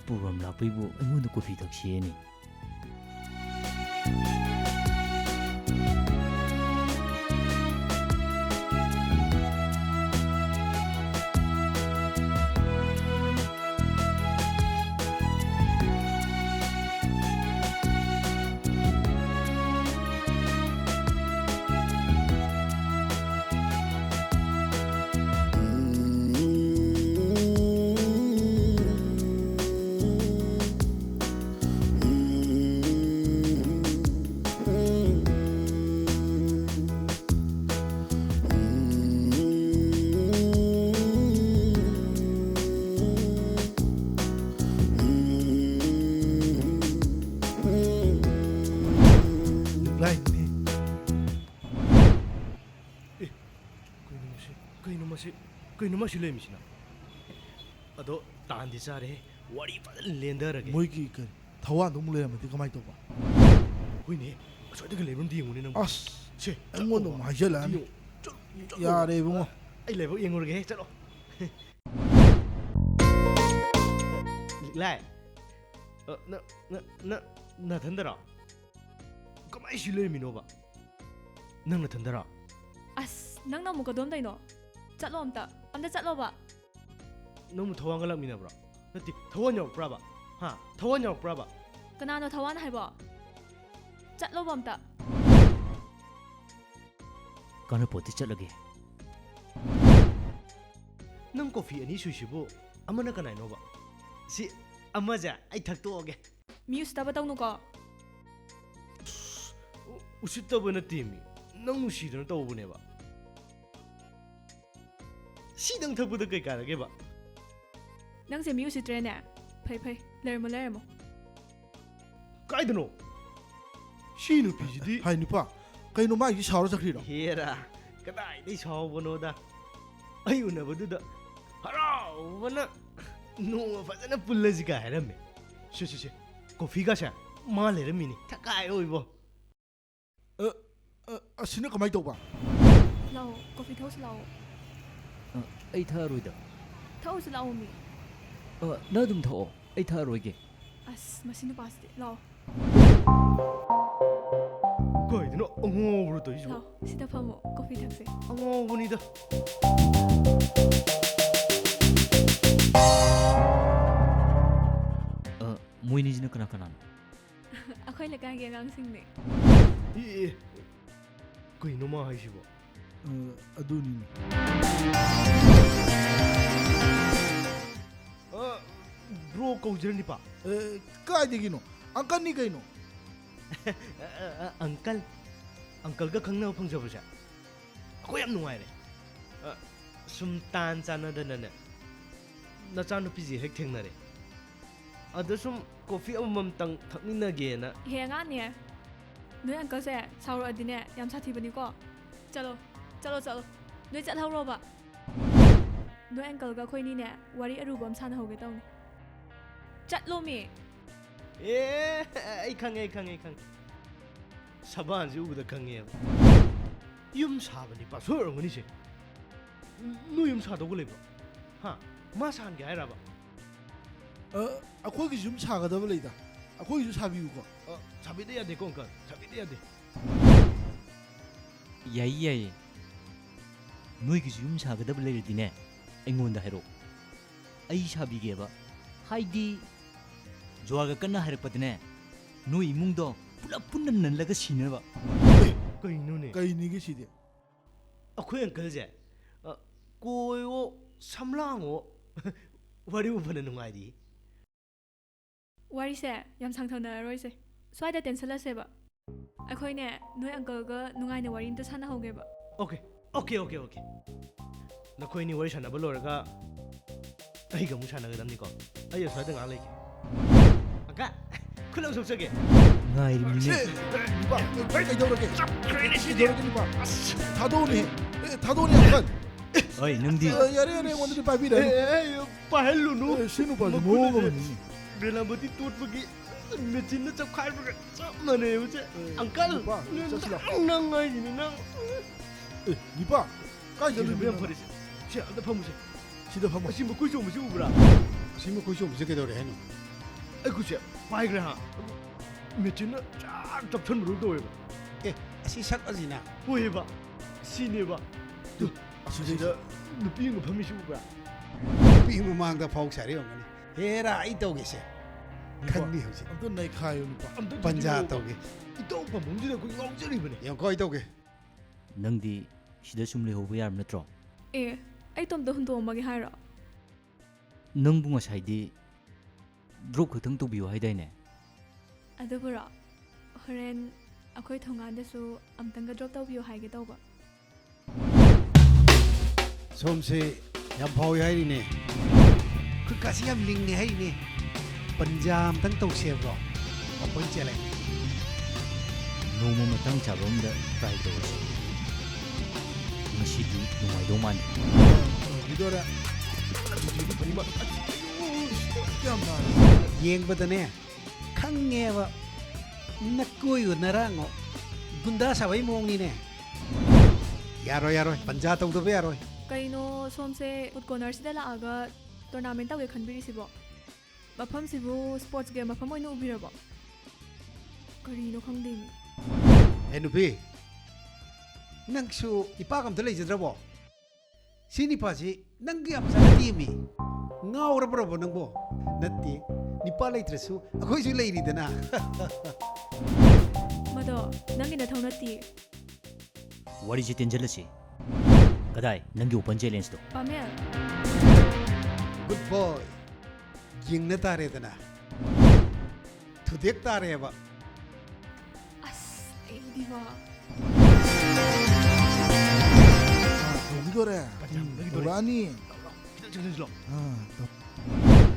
ꯄ꯭ꯔꯣꯒ꯭ꯔꯥꯝ ꯂꯥꯛꯄꯩꯕꯨ ꯑꯩꯉꯣꯟꯗ ꯀꯣꯐꯤ ꯊꯛꯁꯦꯅꯤ कहीं नुमा सिले मिसना अदो तांदी सारे वारी फजल लेंदर अगे मोई की कर थवा दो मुले मते कमाई तो बा कोई ने सोते के लेबन दी मुने न अस छे अंगोन दो माजला नि यारे बुंगो आई लेबो यंगुरगे चलो लाय न न न न थंदरा कमाई सिले मिनोबा नंग न थंदरा ꯑꯁ ꯅꯪꯅ ꯑꯃꯨꯛ ꯀꯗꯣꯝ ꯇꯩꯅꯣ ꯆꯠꯂꯣ ꯑꯝꯇ ꯆꯠꯂꯣꯕ 너무 더한 걸 미나 브라 너티 더원 역 브라바 하 더원 역 브라바 ꯀꯅꯥꯅꯣ ꯊꯋꯥꯟ ꯍꯥꯏꯕꯣ ꯆꯠꯂꯣꯕ ꯑꯝꯇ ꯀꯥꯟꯅ ꯄꯣꯠꯇꯤ ꯆꯠꯂꯒꯦ ꯅꯪ ꯀꯣꯐꯤ ꯑꯅꯤ ꯁꯨꯏꯁꯤꯕꯨ ꯑꯃꯅ ꯀꯅꯥꯏꯅꯣꯕ ꯁꯤ ꯑꯃꯖꯦ ꯑꯩ ꯊꯛꯇꯣꯛꯑꯒꯦ ꯃꯤ ꯎꯁꯤꯠꯇꯕ ꯇꯧꯅꯨꯀꯣ ꯎꯁꯤꯠꯇꯕ ꯅꯠꯇꯦꯃꯤ ꯅꯪ ꯅꯨꯡꯁꯤꯗꯅ ꯇꯧꯕꯅꯦꯕ 시당 턱보다 그 가르게 봐. ꯅꯪꯁꯦ ꯃꯤ ꯎꯁꯤꯠꯇ꯭ꯔꯦꯅꯦ ꯐꯩ ꯂꯩꯔꯝꯃꯣ 까이드노 시누 비지디 하이 누파 그이노 마이 샤워 작리라 헤라 그다이디 샤워보노다 아이 우나버두다 하라우바나 노 파자나 불러지가 해라메 쉬쉬쉬 코피가샤 말레르미니 타카요 이보 ꯑꯁꯤꯅ ꯀꯃꯥꯏ ꯇꯧꯕ ꯂꯥꯛꯑꯣ ꯀꯣꯐꯤ ꯊꯛꯎꯁꯤ ꯂꯥꯛꯑꯣ ꯑꯩ ꯊꯛꯑꯔꯣꯏꯗ ꯊꯛꯎꯁꯤ ꯂꯥꯛꯑꯣ ꯃꯤ ꯅꯪ ꯑꯗꯨꯝ ꯊꯛꯑꯣ ꯑꯩ ꯊꯛꯑꯔꯣꯏꯒꯦ ꯑꯁ ꯃꯁꯤ ꯅꯨꯄꯥꯁꯤꯗꯤ ꯂꯥꯛꯑꯣ 거이드노 엉어부로 또 이죠 ꯂꯥꯛꯑꯣ ꯁꯤꯗ ꯐꯝꯃꯣ ꯀꯣꯐꯤ ꯊꯛꯁꯦ 엉어분이다 ꯃꯣꯏꯅꯤꯁꯤꯅ ꯀꯅꯥ ꯀꯅꯥꯅꯣ ꯑꯩꯈꯣꯏ ꯂꯩꯀꯥꯏꯒꯤ ꯑꯉꯥꯡꯁꯤꯡꯅꯦ 이 거이노마 하시고 ꯑꯗꯨꯅꯤꯅꯦ 브로 거우저니빠 까이데기노 안까니 그이노 अंकल का खंगना फंगजबसे अखोय याम नुंगाइरे सुम तान चानदनने नचानुपीजी हेक थेंगनरे अद सुम कॉफी अमम तंग थकमिनगेना ꯍꯦ ꯑꯉꯥꯡꯅꯦ ꯅꯣꯏ ꯑꯪꯀꯜꯁꯦ ꯁꯥꯎꯔꯛꯑꯗꯤꯅꯦ ꯌꯥꯝ ꯁꯥꯊꯤꯕꯅꯤꯀꯣ ꯆꯠꯂꯣ ꯅꯣꯏ ꯆꯠꯍꯧꯔꯣꯕ ꯅꯣꯏ ꯑꯪꯀꯜꯒ ꯑꯩꯈꯣꯏꯅꯤꯅꯦ ꯋꯥꯔꯤ ꯑꯔꯨꯕ ꯑꯃ ꯁꯥꯟꯅꯍꯧꯒꯦ ꯇꯧꯅꯤ ꯆꯠꯂꯣ ꯃꯤ ꯑꯩ ꯈꯪꯉꯦ ꯁꯕꯥꯟꯁꯤ ꯎꯕꯗ ꯈꯪꯉꯦꯕ ꯌꯨꯝ ꯁꯥꯕꯅꯤ ꯄꯥꯁꯣꯏ ꯑꯣꯏꯔꯝꯒꯅꯤꯁꯦ ꯅꯣꯏ ꯌꯨꯝ ꯁꯥꯗꯧꯕ ꯂꯩꯕ꯭ꯔꯣ ꯍꯥ ꯃꯥ ꯁꯥꯍꯟꯒꯦ ꯍꯥꯏꯔꯕ ꯑꯩꯈꯣꯏꯒꯤꯁꯨ ꯌꯨꯝ ꯁꯥꯒꯗꯕ ꯂꯩꯗ ꯑꯩꯈꯣꯏꯒꯤꯁꯨ ꯁꯥꯕꯤꯌꯨꯀꯣ ꯁꯥꯕꯤꯗ ꯌꯥꯗꯦꯀꯣ ꯑꯪꯀꯜ ꯁꯥꯕꯤꯗ ꯌꯥꯗꯦ ꯌꯥꯏꯌꯦ ꯅꯣꯏꯒꯤꯁꯨ ꯌꯨꯝ ꯁꯥꯒꯗꯕ ꯂꯩꯔꯗꯤꯅꯦ ꯑꯩꯉꯣꯟꯗ ꯍꯥꯏꯔꯛꯑꯣ ꯑꯩ ꯁꯥꯕꯤꯒꯦꯕ ꯍꯥꯏꯗꯤ ꯖ꯭ꯋꯥꯒ ꯀꯟꯅ ꯍꯥꯏꯔꯛꯄꯗꯅꯦ ꯅꯣꯏ ꯏꯃꯨꯡꯗꯣ ꯄꯨꯂꯞ ꯄꯨꯟꯅ ꯅꯜꯂꯒ ꯁꯤꯅꯕ ꯀꯩꯅꯣꯅꯦ ꯀꯩꯅꯤꯒꯤ ꯁꯤꯗꯤ ꯑꯩꯈꯣꯏ ꯑꯪꯀꯜꯁꯦ ꯀꯣꯏꯋꯣ ꯁꯝꯂꯥꯡꯉꯣ ꯋꯥꯔꯤ ꯎꯕꯅ ꯅꯨꯡꯉꯥꯏꯔꯤ ꯋꯥꯔꯤꯁꯦ ꯌꯥꯝ ꯁꯥꯡꯊꯅꯔꯔꯣꯏꯁꯦ ꯁ꯭ꯋꯥꯏꯗ ꯇꯦꯟꯁꯜꯂꯁꯦꯕ ꯑꯩꯈꯣꯏꯅꯦ ꯅꯣꯏ ꯑꯪꯀꯜꯒ ꯅꯨꯡꯉꯥꯏꯅ ꯋꯥꯔꯤ ꯑꯝꯇ ꯁꯥꯟꯅꯍꯧꯒꯦꯕ 오케이 너코이니 워리 사나버 로라가 아이가 무 사나거든니까 아이 여사든 안 할게 아까 클럽 속속에 나이름이네 봐 이러게 다도니 약간 어이 능디 야래 오늘이 바비래 파헬루누 신우바 뭐거든 벨라버티 뚜트기 메친나 좀 칼브가 zam만해 요새 앙칼 낭나이니 낭 니빠 까이들 왜 버리지 시 안다 파무세 시도 파무 시모 쿠쇼 무시 우브라 시모 쿠쇼 무시 게도래 해노 ꯑꯩ ꯈꯨꯠꯁꯦ ꯄꯥꯏꯈ꯭ꯔꯦ ꯍꯥ ꯃꯦꯆꯤꯟꯅ ꯆꯥꯛ ꯆꯞꯊꯟꯕꯗꯧ ꯇꯧꯋꯦꯕ ꯑꯦ ꯑꯁꯤ ꯁꯛ ꯑꯁꯤꯅ ꯍꯣꯏꯕ ꯁꯤꯅꯦꯕ ꯑꯁꯤꯗ ꯅꯨꯄꯤ ꯑꯃ ꯐꯝꯃꯤꯁꯤ ꯎꯕ꯭ꯔꯥ ꯅꯨꯄꯤ ꯃꯃꯥꯡꯗ ꯐꯥꯎ ꯁꯥꯔꯤ ꯑꯣꯏꯔꯝꯒꯅꯤ ꯍꯦꯔꯥ ꯑꯩ ꯇꯧꯒꯦꯁꯦ ꯈꯟꯕꯤ ꯍꯧꯖꯤꯛ ꯑꯝꯇ ꯅꯩꯈꯥꯏꯌꯨ ꯅꯨꯄꯥ ꯑꯝꯇ ꯄꯟꯖꯥ ꯇꯧꯒꯦ ꯏꯇꯧ ꯄꯥꯝꯕꯣꯝꯁꯤꯗ ꯑꯩꯈꯣꯏ ꯉꯥꯎꯖꯔꯤꯕꯅꯤ ꯌꯦꯡꯀꯣ ꯑꯩ ꯇꯧꯒꯦ ꯅꯪꯗꯤ ꯁꯤꯗ ꯁꯨꯝ ꯂꯩꯍꯧꯕ ꯌꯥꯔꯝ ꯅꯠꯇ꯭ꯔꯣ ꯑꯦ ꯑꯩ ꯇꯣꯝꯇ ꯍꯨꯟꯗꯣꯛꯑꯝꯃꯒꯦ ꯍꯥꯏꯔꯣ ꯅꯪꯕꯨ ꯉꯁꯥꯏꯗꯤ ꯗ꯭ꯔꯣꯞ ꯈꯛꯇꯪ ꯇꯧꯕꯤꯌꯨ ꯍꯥꯏꯗꯥꯏꯅꯦ ꯑꯗꯨꯕꯨꯔꯣ ꯍꯣꯔꯦꯟ ꯑꯩꯈꯣꯏ ꯊꯣꯡꯒꯥꯟꯗꯁꯨ ꯑꯝꯇꯪꯒ ꯗ꯭ꯔꯣꯞ ꯇꯧꯕꯤꯌꯨ ꯍꯥꯏꯒꯦ ꯇꯧꯕ ꯁꯣꯝꯁꯦ ꯌꯥꯝ ꯐꯥꯎꯏ ꯍꯥꯏꯔꯤꯅꯦ ꯈꯨꯠꯀꯥꯁꯤ ꯌꯥꯝ ꯂꯤꯡꯉꯦ ꯍꯥꯏꯔꯤꯅꯦ ꯄꯟꯖꯥ ꯑꯝꯇꯪ ꯇꯧꯁꯦꯕ꯭ꯔꯣ ꯃꯄꯣꯏ ꯆꯦꯜꯂꯦ ꯅꯣꯡꯃ ꯃꯇꯥꯡ ꯆꯥꯕ ꯑꯃꯗ ꯇ꯭ꯔꯥꯏ ꯇꯧꯔꯁꯤ ꯉꯁꯤꯗꯤ ꯅꯨꯡꯉꯥꯏꯗꯧ ꯃꯥꯟꯗꯦ ꯇꯧꯕꯤꯗꯣꯔꯦ ꯌꯦꯡꯕꯗꯅꯦ ꯈꯪꯉꯦꯕ ꯅꯛꯀꯣꯏꯌꯨ ꯅꯔꯥꯡꯉꯣ ꯒꯨꯟꯗꯥ ꯁꯥꯕꯩ ꯃꯑꯣꯡꯅꯤꯅꯦ ꯌꯥꯔꯣꯏ ꯌꯥꯔꯣꯏ ꯄꯟꯖꯥ ꯇꯧꯗꯕ ꯌꯥꯔꯣꯏ ꯀꯩꯅꯣ ꯁꯣꯝꯁꯦ ꯐꯨꯗ ꯀꯣꯔꯅꯔꯁꯤꯗ ꯂꯥꯛꯑꯒ ꯇꯣꯔꯅꯥꯃꯦꯟ ꯇꯧꯒꯦ ꯈꯟꯕꯤꯔꯤꯁꯤꯕꯣ ꯃꯐꯝꯁꯤꯕꯨ ꯁ꯭ꯄꯣꯔꯠꯁ ꯒꯦꯝ ꯃꯐꯝ ꯑꯣꯏꯅ ꯎꯕꯤꯔꯕꯣ ꯀꯔꯤꯅꯣ ꯈꯪꯗꯦꯅꯦ ꯑꯦ ꯅꯨꯄꯤ ꯅꯪꯁꯨ ꯏꯄꯥꯛ ꯑꯝꯇ ꯂꯩꯖꯗ꯭ꯔꯕꯣ ꯁꯤ ꯅꯤꯄꯥꯁꯤ ꯅꯪꯒ ꯌꯥꯝ ꯆꯥꯟꯅꯗꯦꯃꯤ ꯉꯥꯎꯔꯕ꯭ꯔꯕꯣ ꯅꯪꯕꯣ ꯅꯠꯇꯦ ꯅꯤꯄꯥ ꯂꯩꯇ꯭ꯔꯁꯨ ꯑꯩꯈꯣꯏꯁꯨ ꯂꯩꯔꯤꯗꯅ ꯃꯗꯣ ꯅꯪꯒꯤ ꯅꯊꯧ ꯅꯠꯇꯦ ꯋꯥꯔꯤꯁꯤ ꯇꯦꯟꯖꯜꯂꯁꯤ ꯀꯗꯥꯏ ꯅꯪꯒꯤ ꯑꯣꯄꯟ ꯆꯦꯂꯦꯟꯖꯇꯣ ꯄꯥꯃꯦꯜ ꯒꯨꯗ ꯕꯣꯏ ꯌꯦꯡꯅ ꯇꯥꯔꯦꯗꯅ ꯊꯨꯗꯦꯛ ꯇꯥꯔꯦꯕ ꯑꯁ ꯑꯩꯗꯤꯕ 여기더래. 너라니.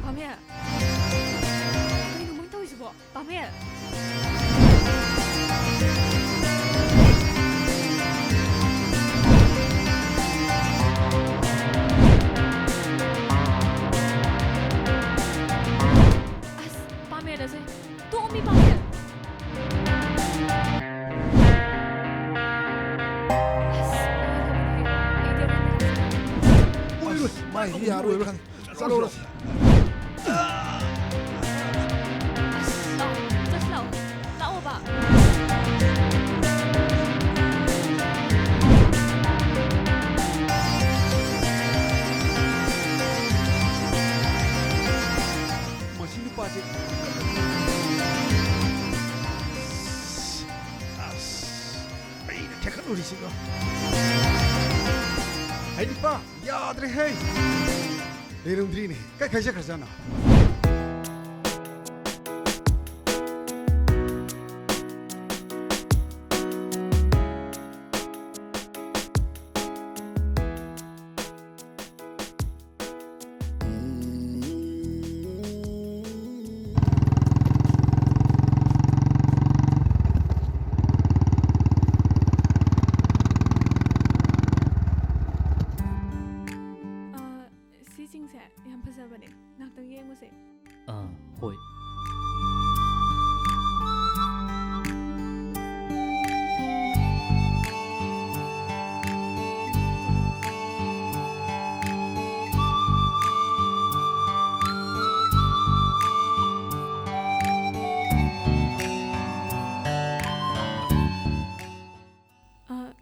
파멜. 그리고 뭐 또 있어? 파멜. 아스, 파멜에서 또 미 파멜. Mai dia rồi kan. Sao đâu rồi? Rất lâu. Lão bà. Masih lupa sih. Ay, tekan udah sih kok. Hey Nipa, yaad rahe hey. Lerumdri ne, kai kaisa khazana. ꯍꯣꯏ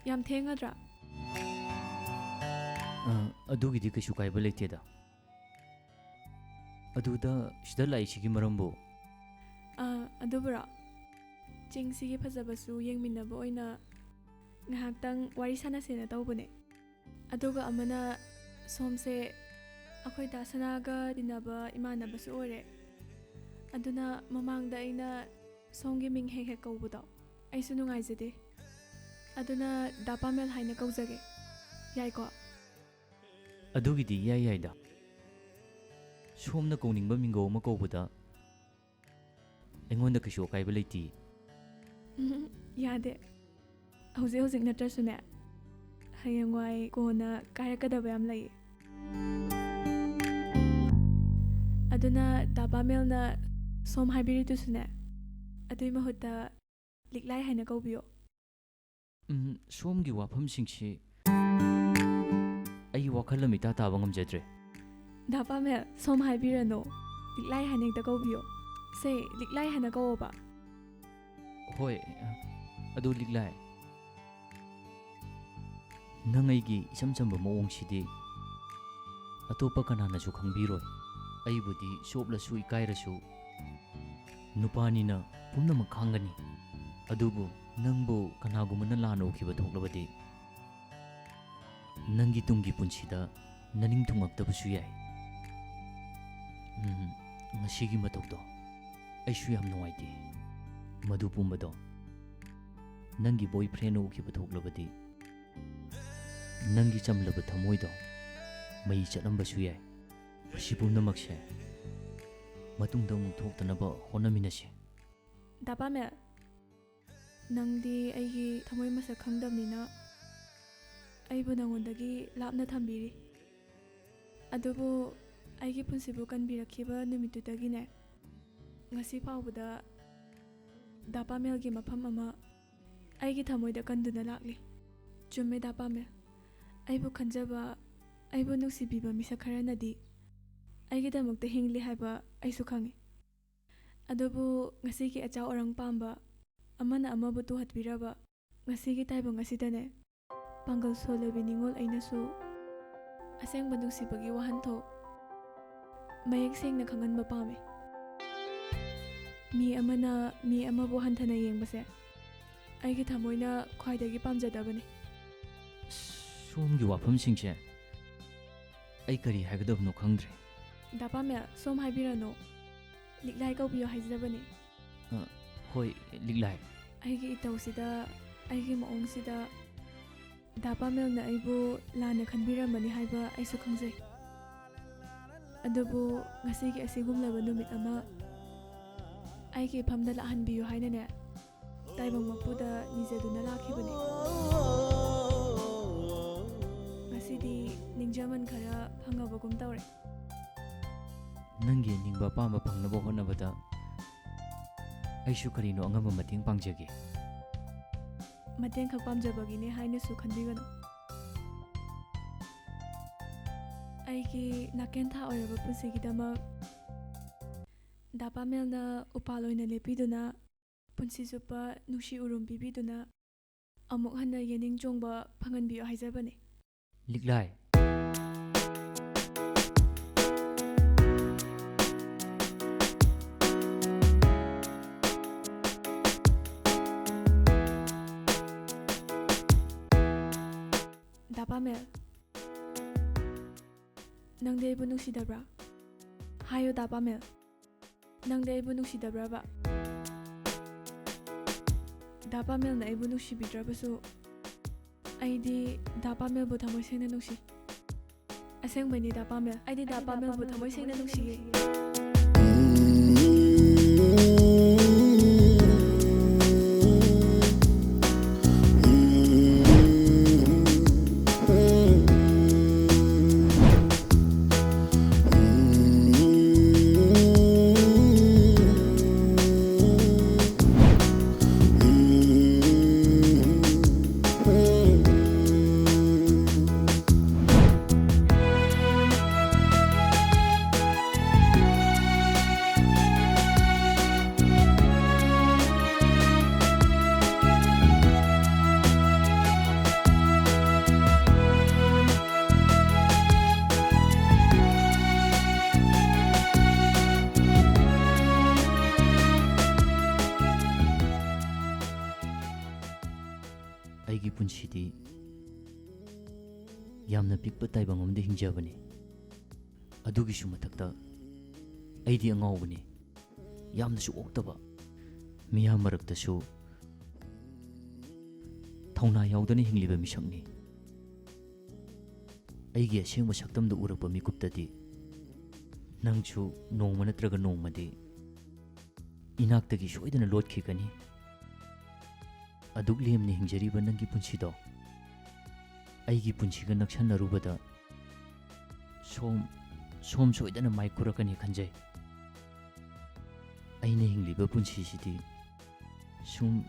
ꯌꯥꯝ ꯊꯦꯡꯒꯗ꯭ꯔꯥ ꯑꯗꯨꯒꯤꯗꯤ ꯀꯩꯁꯨ ꯀꯥꯏꯕ ꯂꯩꯇꯦꯗ ꯑꯗꯨꯗ ꯁꯤꯗ ꯂꯥꯛꯏꯁꯤꯒꯤ ꯃꯔꯝꯕꯨ ꯑꯗꯨꯕꯨꯔꯣ ꯆꯤꯡꯁꯤꯒꯤ ꯐꯖꯕꯁꯨ ꯌꯦꯡꯃꯤꯟꯅꯕ ꯑꯣꯏꯅ ꯉꯥꯏꯍꯥꯛꯇꯪ ꯋꯥꯔꯤ ꯁꯥꯟꯅꯁꯦꯅ ꯇꯧꯕꯅꯦ ꯑꯗꯨꯒ ꯑꯃꯅ ꯁꯣꯝꯁꯦ ꯑꯩꯈꯣꯏ ꯗꯥ ꯁꯅꯥꯒ ꯇꯤꯟꯅꯕ ꯏꯃꯥꯟꯅꯕꯁꯨ ꯑꯣꯏꯔꯦ ꯑꯗꯨꯅ ꯃꯃꯥꯡꯗ ꯑꯩꯅ ꯁꯣꯝꯒꯤ ꯃꯤꯡ ꯍꯦꯛ ꯍꯦꯛ ꯀꯧꯕꯗꯣ ꯑꯩꯁꯨ ꯅꯨꯡꯉꯥꯏꯖꯗꯦ ꯑꯗꯨꯅ ꯗꯥ ꯄꯥꯃꯦꯜ ꯍꯥꯏꯅ ꯀꯧꯖꯒꯦ ꯌꯥꯏꯀꯣ ꯑꯗꯨꯒꯤꯗꯤ ꯌꯥꯏ ꯌꯥꯏꯗ ꯁꯣꯝꯅ ꯀꯧꯅꯤꯡꯕ ꯃꯤꯡꯒꯧ ꯑꯃ ꯀꯧꯕꯗ ꯑꯩꯉꯣꯟꯗ ꯀꯩꯁꯨ ꯑꯀꯥꯏꯕ ꯂꯩꯇꯦ ꯌꯥꯗꯦ ꯍꯧꯖꯤꯛ ꯍꯧꯖꯤꯛ ꯅꯠꯇ꯭ꯔꯁꯨꯅꯦ ꯍꯌꯦꯡꯋꯥꯏ ꯀꯣꯟꯅ ꯀꯥꯏꯔꯛꯀꯗꯕ ꯌꯥꯝ ꯂꯩꯌꯦ ꯑꯗꯨꯅ ꯗꯥ ꯄꯥꯃꯦꯜꯅ ꯁꯣꯝ ꯍꯥꯏꯕꯤꯔꯤꯗꯨꯁꯨꯅꯦ ꯑꯗꯨꯏ ꯃꯍꯨꯠꯇ ꯂꯤꯛꯂꯥꯏ ꯍꯥꯏꯅ ꯀꯧꯕꯤꯌꯣ ꯁꯣꯝꯒꯤ ꯋꯥꯐꯝꯁꯤꯡꯁꯤ ꯑꯩ ꯋꯥꯈꯜ ꯑꯃ ꯏꯇꯥ ꯇꯥꯕ ꯉꯝꯖꯗ꯭ꯔꯦ ꯗꯥ ꯄꯥꯃꯦꯜ ꯁꯣꯝ ꯍꯥꯏꯕꯤꯔꯅꯨ ꯂꯤꯛꯂꯥꯏ ꯍꯥꯏꯅ ꯍꯦꯛꯇ ꯀꯧꯕꯤꯌꯣ ꯁꯦ ꯂꯤꯛꯂꯥꯏ ꯍꯥꯏꯅ ꯀꯧꯋꯣꯕ ꯍꯣꯏ ꯑꯗꯨ ꯂꯤꯛꯂꯥꯏ ꯅꯪ ꯑꯩꯒꯤ ꯏꯆꯝ ꯆꯝꯕ ꯃꯑꯣꯡꯁꯤꯗꯤ ꯑꯇꯣꯞꯄ ꯀꯅꯥꯅꯁꯨ ꯈꯪꯕꯤꯔꯣꯏ ꯑꯩꯕꯨꯗꯤ ꯆꯣꯞꯂꯁꯨ ꯏꯀꯥꯏꯔꯁꯨ ꯅꯨꯄꯥꯅꯤꯅ ꯄꯨꯝꯅꯃꯛ ꯈꯪꯒꯅꯤ ꯑꯗꯨꯕꯨ ꯅꯪꯕꯨ ꯀꯅꯥꯒꯨꯝꯕꯅ ꯂꯥꯟꯅ ꯎꯈꯤꯕ ꯊꯣꯛꯂꯕꯗꯤ ꯅꯪꯒꯤ ꯇꯨꯡꯒꯤ ꯄꯨꯟꯁꯤꯗ ꯅꯅꯤꯡ ꯊꯨꯡꯉꯛꯇꯕꯁꯨ ꯌꯥꯏ ꯉꯁꯤꯒꯤ ꯃꯇꯧꯗꯣ ꯑꯩꯁꯨ ꯌꯥꯝ ꯅꯨꯡꯉꯥꯏꯇꯦ ꯃꯗꯨ ꯄꯨꯝꯕꯗꯣ ꯅꯪꯒꯤ ꯕꯣꯏ ꯐ꯭ꯔꯦꯟꯅ ꯎꯈꯤꯕ ꯊꯣꯛꯂꯕꯗꯤ ꯅꯪꯒꯤ ꯆꯝꯂꯕ ꯊꯃꯣꯏꯗꯣ ꯃꯩ ꯆꯠꯂꯝꯕꯁꯨ ꯌꯥꯏ ꯃꯁꯤ ꯄꯨꯝꯅꯃꯛꯁꯦ ꯃꯇꯨꯡꯗ ꯑꯃꯨꯛ ꯊꯣꯛꯇꯅꯕ ꯍꯣꯠꯅꯃꯤꯟꯅꯁꯤ ꯗꯥꯄꯥꯃꯦꯜ ꯅꯪꯗꯤ ꯑꯩꯒꯤ ꯊꯃꯣꯏ ꯃꯁꯛ ꯈꯪꯗꯕꯅꯤꯅ ꯑꯩꯕꯨ ꯅꯉꯣꯟꯗꯒꯤ ꯂꯥꯞꯅ ꯊꯝꯕꯤꯔꯤ ꯑꯗꯨꯕꯨ ꯑꯩꯒꯤ ꯄꯨꯟꯁꯤꯕꯨ ꯀꯟꯕꯤꯔꯛꯈꯤꯕ ꯅꯨꯃꯤꯠꯇꯨꯗꯒꯤꯅꯦ ꯉꯁꯤ ꯐꯥꯎꯕꯗ ꯗꯥꯄꯥꯃꯦꯜꯒꯤ ꯃꯐꯝ ꯑꯃ ꯑꯩꯒꯤ ꯊꯃꯣꯏꯗ ꯀꯟꯗꯨꯅ ꯂꯥꯛꯂꯤ ꯆꯨꯝꯃꯦ ꯗꯥꯄꯥꯃꯦꯜ ꯑꯩꯕꯨ ꯈꯟꯖꯕ ꯑꯩꯕꯨ ꯅꯨꯡꯁꯤꯕꯤꯕ ꯃꯤꯁꯛ ꯈꯔꯅꯗꯤ ꯑꯩꯒꯤꯗꯃꯛꯇ ꯍꯤꯡꯂꯤ ꯍꯥꯏꯕ ꯑꯩꯁꯨ ꯈꯪꯉꯤ ꯑꯗꯨꯕꯨ ꯉꯁꯤꯒꯤ ꯑꯆꯥꯎ ꯑꯔꯪ ꯄꯥꯝꯕ ꯑꯃꯅ ꯑꯃꯕꯨ ꯇꯨꯍꯠꯄꯤꯔꯕ ꯉꯁꯤꯒꯤ ꯇꯥꯏꯕꯪ ꯑꯁꯤꯗꯅꯦ ꯄꯥꯡꯒꯜ ꯁꯣꯜꯂꯕꯤ ꯅꯤꯡꯉꯣꯜ ꯑꯩꯅꯁꯨ ꯑꯁꯦꯡꯕ ꯅꯨꯡꯁꯤꯕꯒꯤ ꯋꯥꯍꯟꯊꯣꯛ ꯃꯌꯦꯛ ꯁꯦꯡꯅ ꯈꯪꯍꯟꯕ ꯄꯥꯝꯃꯤ ꯃꯤ ꯑꯃꯅ ꯃꯤ ꯑꯃꯕꯨ ꯍꯟꯊꯅ ꯌꯦꯡꯕꯁꯦ ꯑꯩꯒꯤ ꯊꯃꯣꯏꯅ ꯈ꯭ꯋꯥꯏꯗꯒꯤ ꯄꯥꯝꯖꯗꯕꯅꯤ ꯁꯣꯝꯒꯤ ꯋꯥꯐꯝꯁꯤꯡꯁꯦ ꯑꯩ ꯀꯔꯤ ꯍꯥꯏꯒꯗꯕꯅꯣ ꯈꯪꯗ꯭ꯔꯦ ꯗꯥꯄꯥꯃꯦꯜ ꯁꯣꯝ ꯍꯥꯏꯕꯤꯔꯅꯨ ꯂꯤꯛꯂꯥꯏ ꯀꯧꯕꯤꯌꯣ ꯍꯥꯏꯖꯕꯅꯤ ꯍꯣꯏ ꯂꯤꯛꯂꯥꯏ ꯑꯩꯒꯤ ꯏꯇꯧꯁꯤꯗ ꯑꯩꯒꯤ ꯃꯑꯣꯡꯁꯤꯗ ꯗꯥꯄꯥꯃꯦꯜꯅ ꯑꯩꯕꯨ ꯂꯥꯟꯅ ꯈꯟꯕꯤꯔꯝꯕꯅꯤ ꯍꯥꯏꯕ ꯑꯩꯁꯨ ꯈꯪꯖꯩ ꯑꯗꯨꯕꯨ ꯉꯁꯤꯒꯤ ꯑꯁꯤꯒꯨꯝꯂꯕ ꯅꯨꯃꯤꯠ ꯑꯃ ꯑꯩꯒꯤ ꯏꯐꯝꯗ ꯂꯥꯛꯍꯟꯕꯤꯌꯨ ꯍꯥꯏꯅꯅꯦ ꯇꯥꯏꯕꯪ ꯃꯄꯨꯗ ꯅꯤꯖꯗꯨꯅ ꯂꯥꯛꯈꯤꯕꯅꯤ ꯉꯁꯤꯗꯤ ꯅꯤꯡꯖꯃꯟ ꯈꯔ ꯐꯪꯉꯕꯒꯨꯝ ꯇꯧꯔꯦ ꯅꯪꯒꯤ ꯅꯤꯡꯕ ꯑꯄꯥꯝꯕ ꯐꯪꯅꯕ ꯍꯣꯠꯅꯕꯗ ꯑꯩꯁꯨ ꯀꯔꯤꯅꯣ ꯑꯉꯝꯕ ꯃꯇꯦꯡ ꯄꯥꯡꯖꯒꯦ ꯃꯇꯦꯡꯈꯛ ꯄꯥꯝꯖꯕꯒꯤꯅꯦ ꯍꯥꯏꯅꯁꯨ ꯈꯟꯕꯤꯒꯅꯨ ꯑꯩꯒꯤ ꯅꯥꯀꯦꯟꯊꯥ ꯑꯣꯏꯔꯕ ꯄꯨꯟꯁꯤꯒꯤꯗꯃꯛ ꯗꯥꯄꯥꯃꯦꯜꯅ ꯎꯄꯥꯜ ꯑꯣꯏꯅ ꯂꯦꯞꯄꯤꯗꯨꯅ ꯄꯨꯟꯁꯤ ꯆꯨꯞꯄ ꯅꯨꯡꯁꯤ ꯎꯔꯨꯝ ꯄꯤꯕꯤꯗꯨꯅ ꯑꯃꯨꯛ ꯍꯟꯅ ꯌꯦꯅꯤꯡ ꯆꯣꯡꯕ ꯐꯪꯍꯟꯕꯤꯌꯨ ꯍꯥꯏꯖꯕꯅꯤ ꯂꯤꯛꯂꯥꯏ ꯗꯥꯄꯥꯃꯦꯜ ꯅꯪꯗꯤ ꯑꯩꯕꯨ ꯅꯨꯡꯁꯤꯗꯕ꯭ꯔꯥ ꯍꯥꯏꯌꯨ ꯗꯥꯄꯥꯃꯦꯜ ꯅꯪꯗꯤ ꯑꯩꯕꯨ ꯅꯨꯡꯁꯤꯗꯕ꯭ꯔꯕ ꯗꯥꯄꯥꯃꯦꯜꯅ ꯑꯩꯕꯨ ꯅꯨꯡꯁꯤꯕꯤꯗ꯭ꯔꯕꯁꯨ ꯑꯩꯗꯤ ꯗꯥꯄꯥꯃꯦꯜꯕꯨ ꯊꯃꯣꯏ ꯁꯦꯡꯅ ꯅꯨꯡꯁꯤ ꯑꯁꯦꯡꯕꯅꯤ ꯗꯥꯄꯥꯃꯦꯜ ꯑꯩꯗꯤ ꯗꯥꯄꯥꯃꯦꯜꯕꯨ ꯊꯃꯣꯏ ꯁꯦꯡꯅ ꯅꯨꯡꯁꯤꯌꯦ ꯑꯩꯒꯤ ꯄꯨꯟꯁꯤꯗꯤ ꯌꯥꯝꯅ ꯄꯤꯛꯄ ꯇꯥꯏꯕꯪ ꯑꯃꯗ ꯍꯤꯡꯖꯕꯅꯤ ꯑꯗꯨꯒꯤꯁꯨ ꯃꯊꯛꯇ ꯑꯩꯗꯤ ꯑꯉꯥꯎꯕꯅꯤ ꯌꯥꯝꯅꯁꯨ ꯑꯣꯛꯇꯕ ꯃꯤꯌꯥꯝ ꯃꯔꯛꯇꯁꯨ ꯊꯧꯅꯥ ꯌꯥꯎꯗꯅ ꯍꯤꯡꯂꯤꯕ ꯃꯤꯁꯛꯅꯤ ꯑꯩꯒꯤ ꯑꯁꯦꯡꯕ ꯁꯛꯇꯝꯗ ꯎꯔꯛꯄ ꯃꯤꯀꯨꯞꯇꯗꯤ ꯅꯪꯁꯨ ꯅꯣꯡꯃ ꯅꯠꯇ꯭ꯔꯒ ꯅꯣꯡꯃꯗꯤ ꯏꯅꯥꯛꯇꯒꯤ ꯁꯣꯏꯗꯅ ꯂꯣꯠꯈꯤꯒꯅꯤ ꯑꯗꯨꯛ ꯂꯦꯝꯅ ꯍꯤꯡꯖꯔꯤꯕ ꯅꯪꯒꯤ ꯄꯨꯟꯁꯤꯗꯣ ꯑꯩꯒꯤ ꯄꯨꯟꯁꯤꯒ ꯅꯛꯁꯟꯅꯔꯨꯕꯗ ꯁꯣꯝ ꯁꯣꯏꯗꯅ ꯃꯥꯏ ꯈꯨꯔꯛꯀꯅꯤ ꯈꯟꯖꯩ ꯑꯩꯅ ꯍꯤꯡꯂꯤꯕ ꯄꯨꯟꯁꯤꯁꯤꯗꯤ ꯁꯨꯝ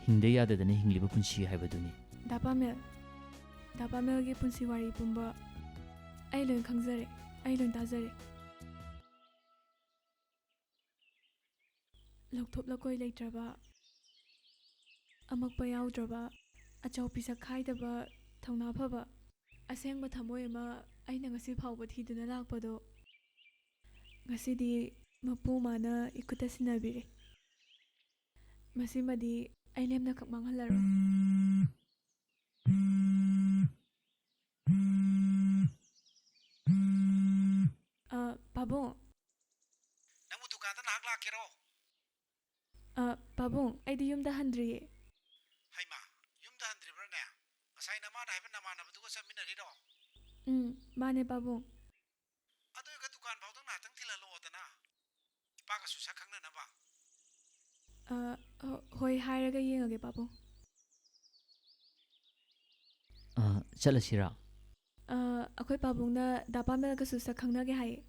ꯍꯤꯡꯗ ꯌꯥꯗꯗꯅ ꯍꯤꯡꯂꯤꯕ ꯄꯨꯟꯁꯤ ꯍꯥꯏꯕꯗꯨꯅꯤ ꯗꯥꯄꯥꯃꯦꯜꯒꯤ ꯄꯨꯟꯁꯤ ꯋꯥꯔꯤ ꯄꯨꯝꯕ ꯑꯩ ꯂꯣꯏ ꯈꯪꯖꯔꯦ ꯑꯩ ꯂꯣꯏ ꯇꯥꯖꯔꯦ ꯂꯧꯊꯣꯞ ꯂꯧꯀꯣꯏ ꯂꯩꯇ꯭ꯔꯕ ꯑꯃꯛꯄ ꯌꯥꯎꯗ꯭ꯔꯕ ꯑꯆꯧ ꯄꯤꯁꯛ ꯈꯥꯏꯗꯕ ꯊꯧꯅꯥ ꯐꯕ ꯑꯁꯦꯡꯕ ꯊꯃꯣꯏ ꯑꯃ ꯑꯩꯅ ꯉꯁꯤ ꯐꯥꯎꯕ ꯊꯤꯗꯨꯅ ꯂꯥꯛꯄꯗꯣ ꯉꯁꯤꯗꯤ ꯃꯄꯨ ꯃꯥꯅ ꯏꯈꯨꯠꯇ ꯁꯤꯟꯅꯕꯤꯔꯦ ꯃꯁꯤꯃꯗꯤ ꯑꯩ ꯂꯦꯝꯅꯈꯛ ꯃꯥꯡꯍꯜꯂꯔꯣꯏ ꯄꯥꯕꯨꯡ ꯅꯪꯕꯨ ꯗꯨꯀꯥꯟꯗ ꯅꯍꯥꯛ ꯂꯥꯛꯀꯦꯔꯣ ꯄꯥꯕꯨꯡ ꯑꯩꯗꯤ ꯌꯨꯝꯗ ꯍꯟꯗ꯭ꯔꯤꯌꯦ ꯍꯩꯃꯥ ꯌꯨꯝꯗ ꯍꯟꯗ꯭ꯔꯤꯕ꯭ꯔꯥꯅꯦ ꯉꯁꯥꯏ ꯅꯃꯥꯅ ꯍꯥꯏꯕ ꯅꯃꯥꯟꯅꯕꯗꯨꯒ ꯆꯠꯃꯤꯟꯅꯔꯤꯔꯣ ꯃꯥꯅꯦ ꯄꯥꯕꯨꯡ ꯑꯗꯨ ꯑꯣꯏꯔꯒ ꯗꯨꯀꯥꯟ ꯐꯥꯎꯗꯪ ꯉꯥꯏꯍꯥꯛꯇꯪ ꯊꯤꯜꯍꯜꯂꯛꯑꯣꯗꯅ ꯏꯄꯥꯒꯁꯨ ꯁꯛ ꯈꯪꯅꯅꯕ ꯍꯣꯏ ꯍꯥꯏꯔꯒ ꯌꯦꯡꯉꯒꯦ ꯄꯥꯕꯨꯡ ꯆꯠꯂꯁꯤꯔꯥ ꯑꯩꯈꯣꯏ ꯄꯥꯕꯨꯡꯅ ꯗꯥ ꯄꯥꯃꯦꯜꯒꯁꯨ ꯁꯛ ꯈꯪꯅꯒꯦ ꯍꯥꯏꯌꯦ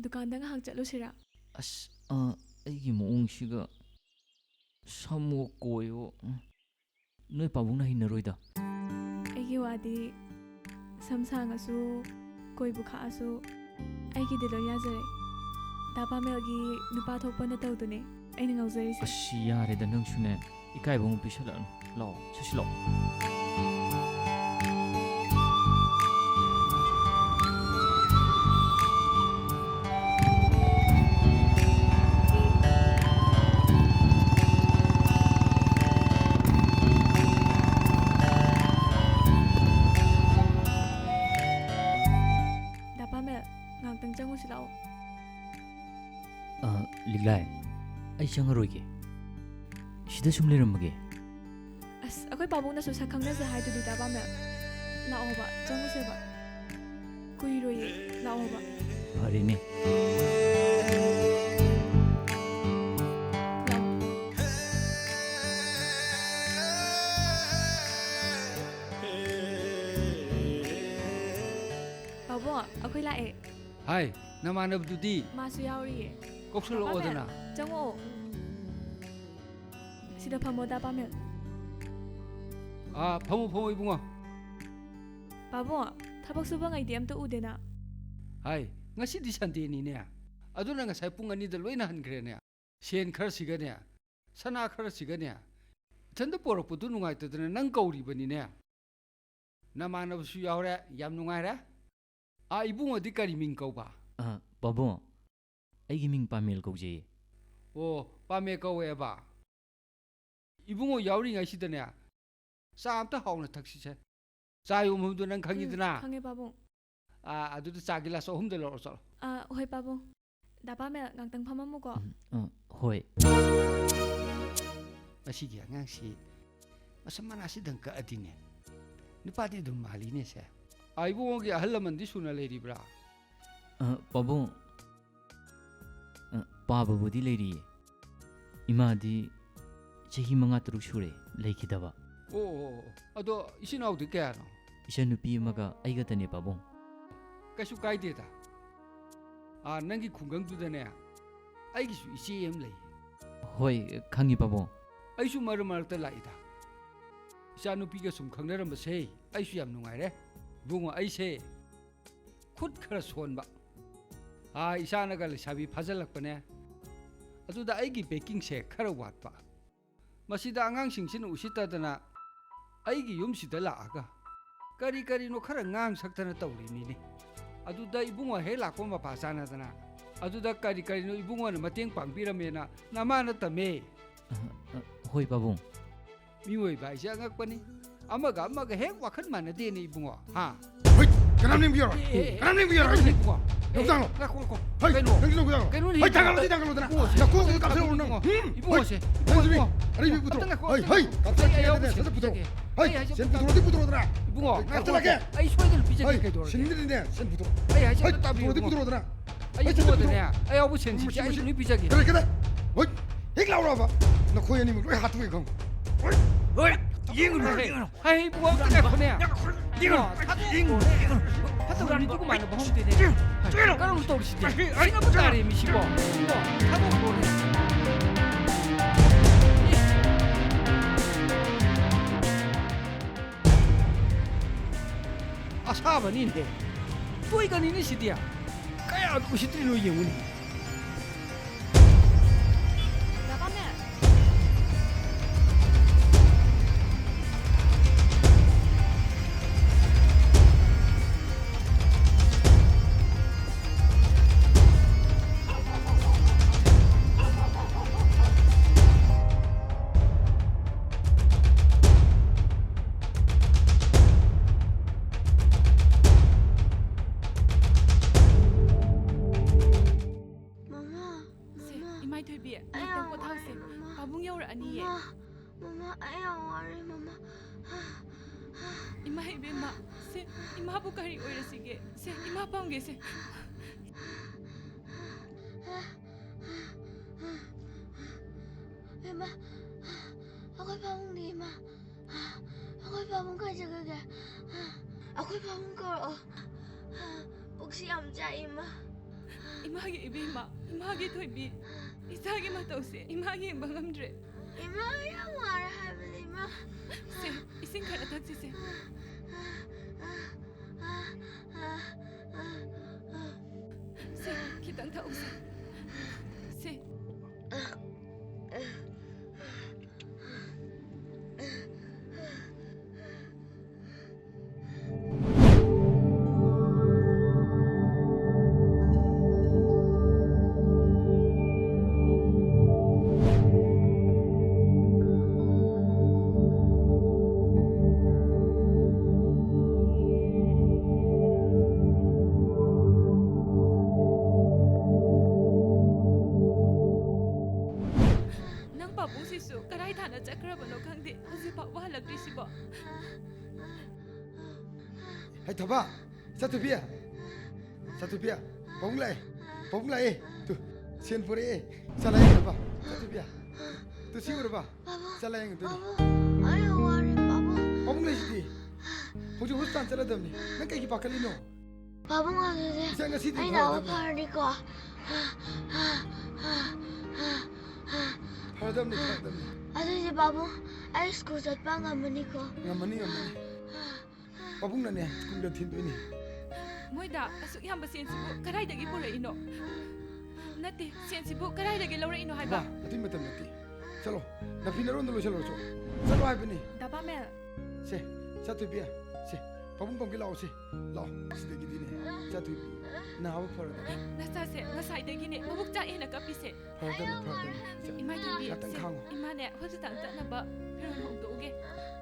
ꯗꯨꯀꯥꯟꯗ ꯉꯥꯏꯍꯥꯛ ꯆꯠꯂꯨꯁꯤꯔꯥ ꯑꯁ ꯑꯩꯒꯤ ꯃꯑꯣꯡꯁꯤꯒ ꯁꯝꯃꯣ ꯀꯣꯏꯌꯣ ꯅꯣꯏ ꯄꯥꯕꯨꯡꯅ ꯍꯩꯅꯔꯣꯏꯗ ꯑꯩꯒꯤ ꯋꯥꯗꯤ ꯁꯝ ꯁꯥꯡꯉꯁꯨ ꯀꯣꯏꯕꯨ ꯈꯥꯛꯑꯁꯨ ꯑꯩꯒꯤꯗꯤ ꯂꯣꯏ ꯌꯥꯖꯔꯦ ꯗꯥ ꯄꯥꯃꯦꯜꯒꯤ ꯅꯨꯄꯥ ꯊꯣꯛꯄ ꯇꯧꯗꯨꯅꯦ ꯑꯩꯅ ꯉꯥꯎꯖꯔꯤꯁꯦ ꯑꯁ ꯌꯥꯔꯦꯗ ꯅꯪꯁꯨꯅꯦ ꯏꯀꯥꯏꯕ ꯑꯃꯨꯛ ꯄꯤꯁꯜꯂꯛꯑꯅꯨ ꯂꯥꯛꯑꯣ ꯆꯠꯁꯤ ꯂꯥꯛꯑꯣ ꯗꯥ ꯄꯥꯃꯦꯜ ꯉꯥꯛꯇꯪ ꯆꯪꯉꯨꯁꯤ ꯂꯥꯛꯑꯣ ꯂꯤꯛꯂꯥꯏ ꯑꯩ ꯆꯪꯉꯔꯣꯏꯒꯦ ꯁꯤꯗ ꯁꯨꯝ ꯂꯩꯔꯝꯃꯒꯦ ꯑꯁ ꯑꯩꯈꯣꯏ ꯄꯥꯕꯨꯡꯅꯁꯨ ꯁꯛ ꯈꯪꯅꯁꯦ ꯍꯥꯏꯗꯨꯗꯤ ꯗꯥ ꯄꯥꯃꯦꯜ ꯂꯥꯛꯑꯣꯕ ꯆꯪꯉꯨꯁꯦꯕ ꯀꯨꯏꯔꯣꯏꯌꯦ ꯂꯥꯛꯑꯣꯕ ꯐꯔꯦꯅꯦ ꯄꯥꯕꯨꯡ ꯑꯩꯈꯣꯏ ꯂꯥꯛꯑꯦ ꯍꯥꯏ ꯅꯃꯥꯟꯅꯕꯗꯨꯗꯤ ꯃꯥꯁꯨ ꯌꯥꯎꯔꯤꯌꯦ ꯀꯧꯁꯜꯂꯛꯑꯣꯗꯅ ꯆꯪꯉꯛꯑꯣ ꯁꯤꯗ ꯐꯝꯃꯣ ꯗꯥ ꯄꯥꯃꯦꯜ ꯐꯝꯃꯣ ꯏꯕꯨꯡꯉꯣ ꯄꯥꯕꯨꯡ ꯊꯕꯛ ꯁꯨꯕ ꯉꯩꯗꯤ ꯑꯝꯇ ꯎꯗꯦꯅ ꯍꯥꯏ ꯉꯁꯤꯗꯤ ꯁꯟꯗꯦꯅꯤꯅꯦ ꯑꯗꯨꯅ ꯉꯁꯥই ꯄꯨꯡ 2ꯗ ꯂꯣꯏꯅ ꯍꯟꯈ꯭ꯔꯦꯅꯦ ꯁꯦꯟ ꯈꯔ ꯁꯤꯒꯅꯦ ꯁꯅꯥ ꯈꯔ ꯁꯤꯒꯅꯦ ꯏꯊꯟꯗ ꯄꯣꯔꯛꯄꯗꯨ ꯅꯨꯡꯉꯥꯏꯇꯗꯅ ꯅꯪ ꯀꯧꯔꯤꯕꯅꯤꯅꯦ ꯅꯃꯥꯟꯅꯕꯁꯨ ꯌꯥꯎꯔꯦ ꯌꯥꯝ ꯅꯨꯡꯉꯥꯏꯔꯦ ꯏꯕꯨꯡꯉꯣꯗꯤ ꯀꯔꯤ ꯃꯤꯡ ꯀꯧꯕ ꯄꯥꯕꯨꯡ ꯑꯩꯒꯤ ꯃꯤꯡ ꯄꯥꯃꯦꯜ ꯀꯧꯖꯩꯌꯦ ꯑꯣ ꯄꯥꯃꯦꯜ ꯀꯧꯋꯦꯕ 이붕어 야우링 아시더냐 싸암따 하오나 탁시세 자유 몸도 난 강이드나 강해 바봉 아두도 짜길라서 홈들러 오서 hoi 바봉 나 밤에 강땅 파만 먹어 hoi 마시기 양양시 마samman 아시던 그 어디네 누파디 좀 말리네세 이붕어기 아할라만디 수나 레리브라 pabung pababudi leiri imadi chahi manga turuk sure leikidaba ado isinawdi kayano isa nupi maga aiga tane pabung kasu kaideda nangi khungangdudane aigisu isi em lei hoi khangi pabung aisu marmarta laida isa nupi ga sum khangnaram se aisu yam nungaire bungo aise khut khara sonba isana ga sabi phajalakpane aduda aigi baking se khara watpa masida angang singsin usitadana aigi yumsida laaga kari kari no khara ngang saktana tawri mini aduda ibungo he lakko ma pasana dana aduda kari kari no ibungo na mateng pangpiramena namana tame hoi pabung miwoi bai ja ngakpani amaga he wakhan manade ni ibungo ha hoi kanam ning biyor ibungo 여기다가 하이 여기 놓고 다가 하이 다가로 다가로더라 나 거기 깜짝 놀란 거 이봉호 씨 한숨이 아니 왜 부들어 하이 갑자기 해야 돼 서서 부들어 하이 sen 부들어더라 이봉호 깜짝하게 아이 소리를 비자게 도록 신들인데 sen 부들어 하이 부들어더라 아이 부들어더냐 아이 아부 센지 아이 소리 비자게 그래 어이 이리 나오라 봐나 고현님은 왜 하트에 가 어이 이거는 해 하이 부가 그래 이거 이거 하도 우리 누구 많이 보면 되네 까랑 또 우리 시대 아이가 못하래 미시고 이거 하도 모르네 사번인데 또 이거 니네 시대야 까야 우시들이 너 예우니 나가면 ꯑꯩ ꯌꯥꯝ ꯋꯥꯔꯦ ꯃꯃꯥ ꯏꯃꯥ ꯏꯕꯦꯝꯃ ꯁꯦ ꯏꯃꯥꯕꯨ ꯀꯔꯤ ꯑꯣꯏꯔꯁꯤꯒꯦ ꯁꯦ ꯏꯃꯥ ꯄꯥꯝꯒꯦ ꯁꯦ 이마, 아까 밥은 네 이마, 아까 밥은 가져가게, 아까 밥은 걸어, 혹시 암자 이마. 이마게 이베마, 이마게 토이비, 이사게 마토세, 이마게 방암드레. 이마야 말을 하면 이마. 세, 이생 가라 닥치세. 세, 기당 타오세. 세. Hãy thở vào. Satu pia. Bóng lại. Tu, xiên phụ đi. Sao lại thở vào? Satu pia. Tu siêu rồi vào. Sao lại tu đi? Bóng lại gì? Hôm trước hospital sao lại đâm đi? Nãy cái gì bạc cái lino? 밥은 가져세. 아니 나와 파리고. 파르담니. 아저씨 밥은 아이스크림 젖빵 가면이고. Ngamani. Babung nane kung tin tu ini. Moida asuk yamba sensibu karai dagi pura ino. Nati sensibu karai dagi laura ino hai ba. Ati matam nati. Chalo, na pinaron dulu chalo. Chalo hai bani. Daba mel. Se, satu pia. Se, babung pom kilau se. Lau, sida gidi ne. Satu pi. Na hawa para. Nasa se, nasa dagi ne. Mabuk cha ena kapi se. Pardon. Imai tu bi. Katang kang. Imane hospital ta na ba. Pero hong do ge.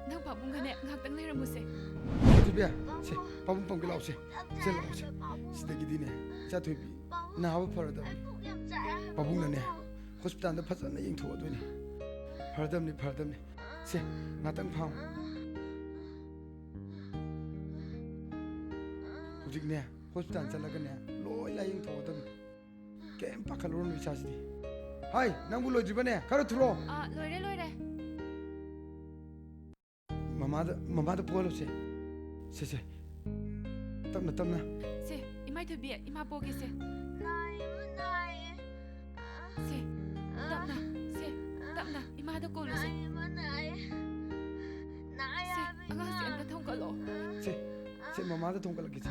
Nang babung gane ngak tang nei ramu se. Bia, se, babung pom kilau se. Se lau se. Sida gidi ne. Satu pi. Na hawa para da. Babung nane. Hospital da phasa na ying tho do ni. Pardon ni. Se, ngatang phang. Hujik ne. Hospital chalaga ne. Loi la ying tho da. Kem pakhalon wi chasi di. Hai, nang bu loi jiba ne. Karo thulo. Loire. Mamada polo se. Se. Tamna. Se, imai tu bi, ima poge se. Se, tamna, ima da kolo se. Se, anga se anda thong kalo. Se mamada thong kala kisi.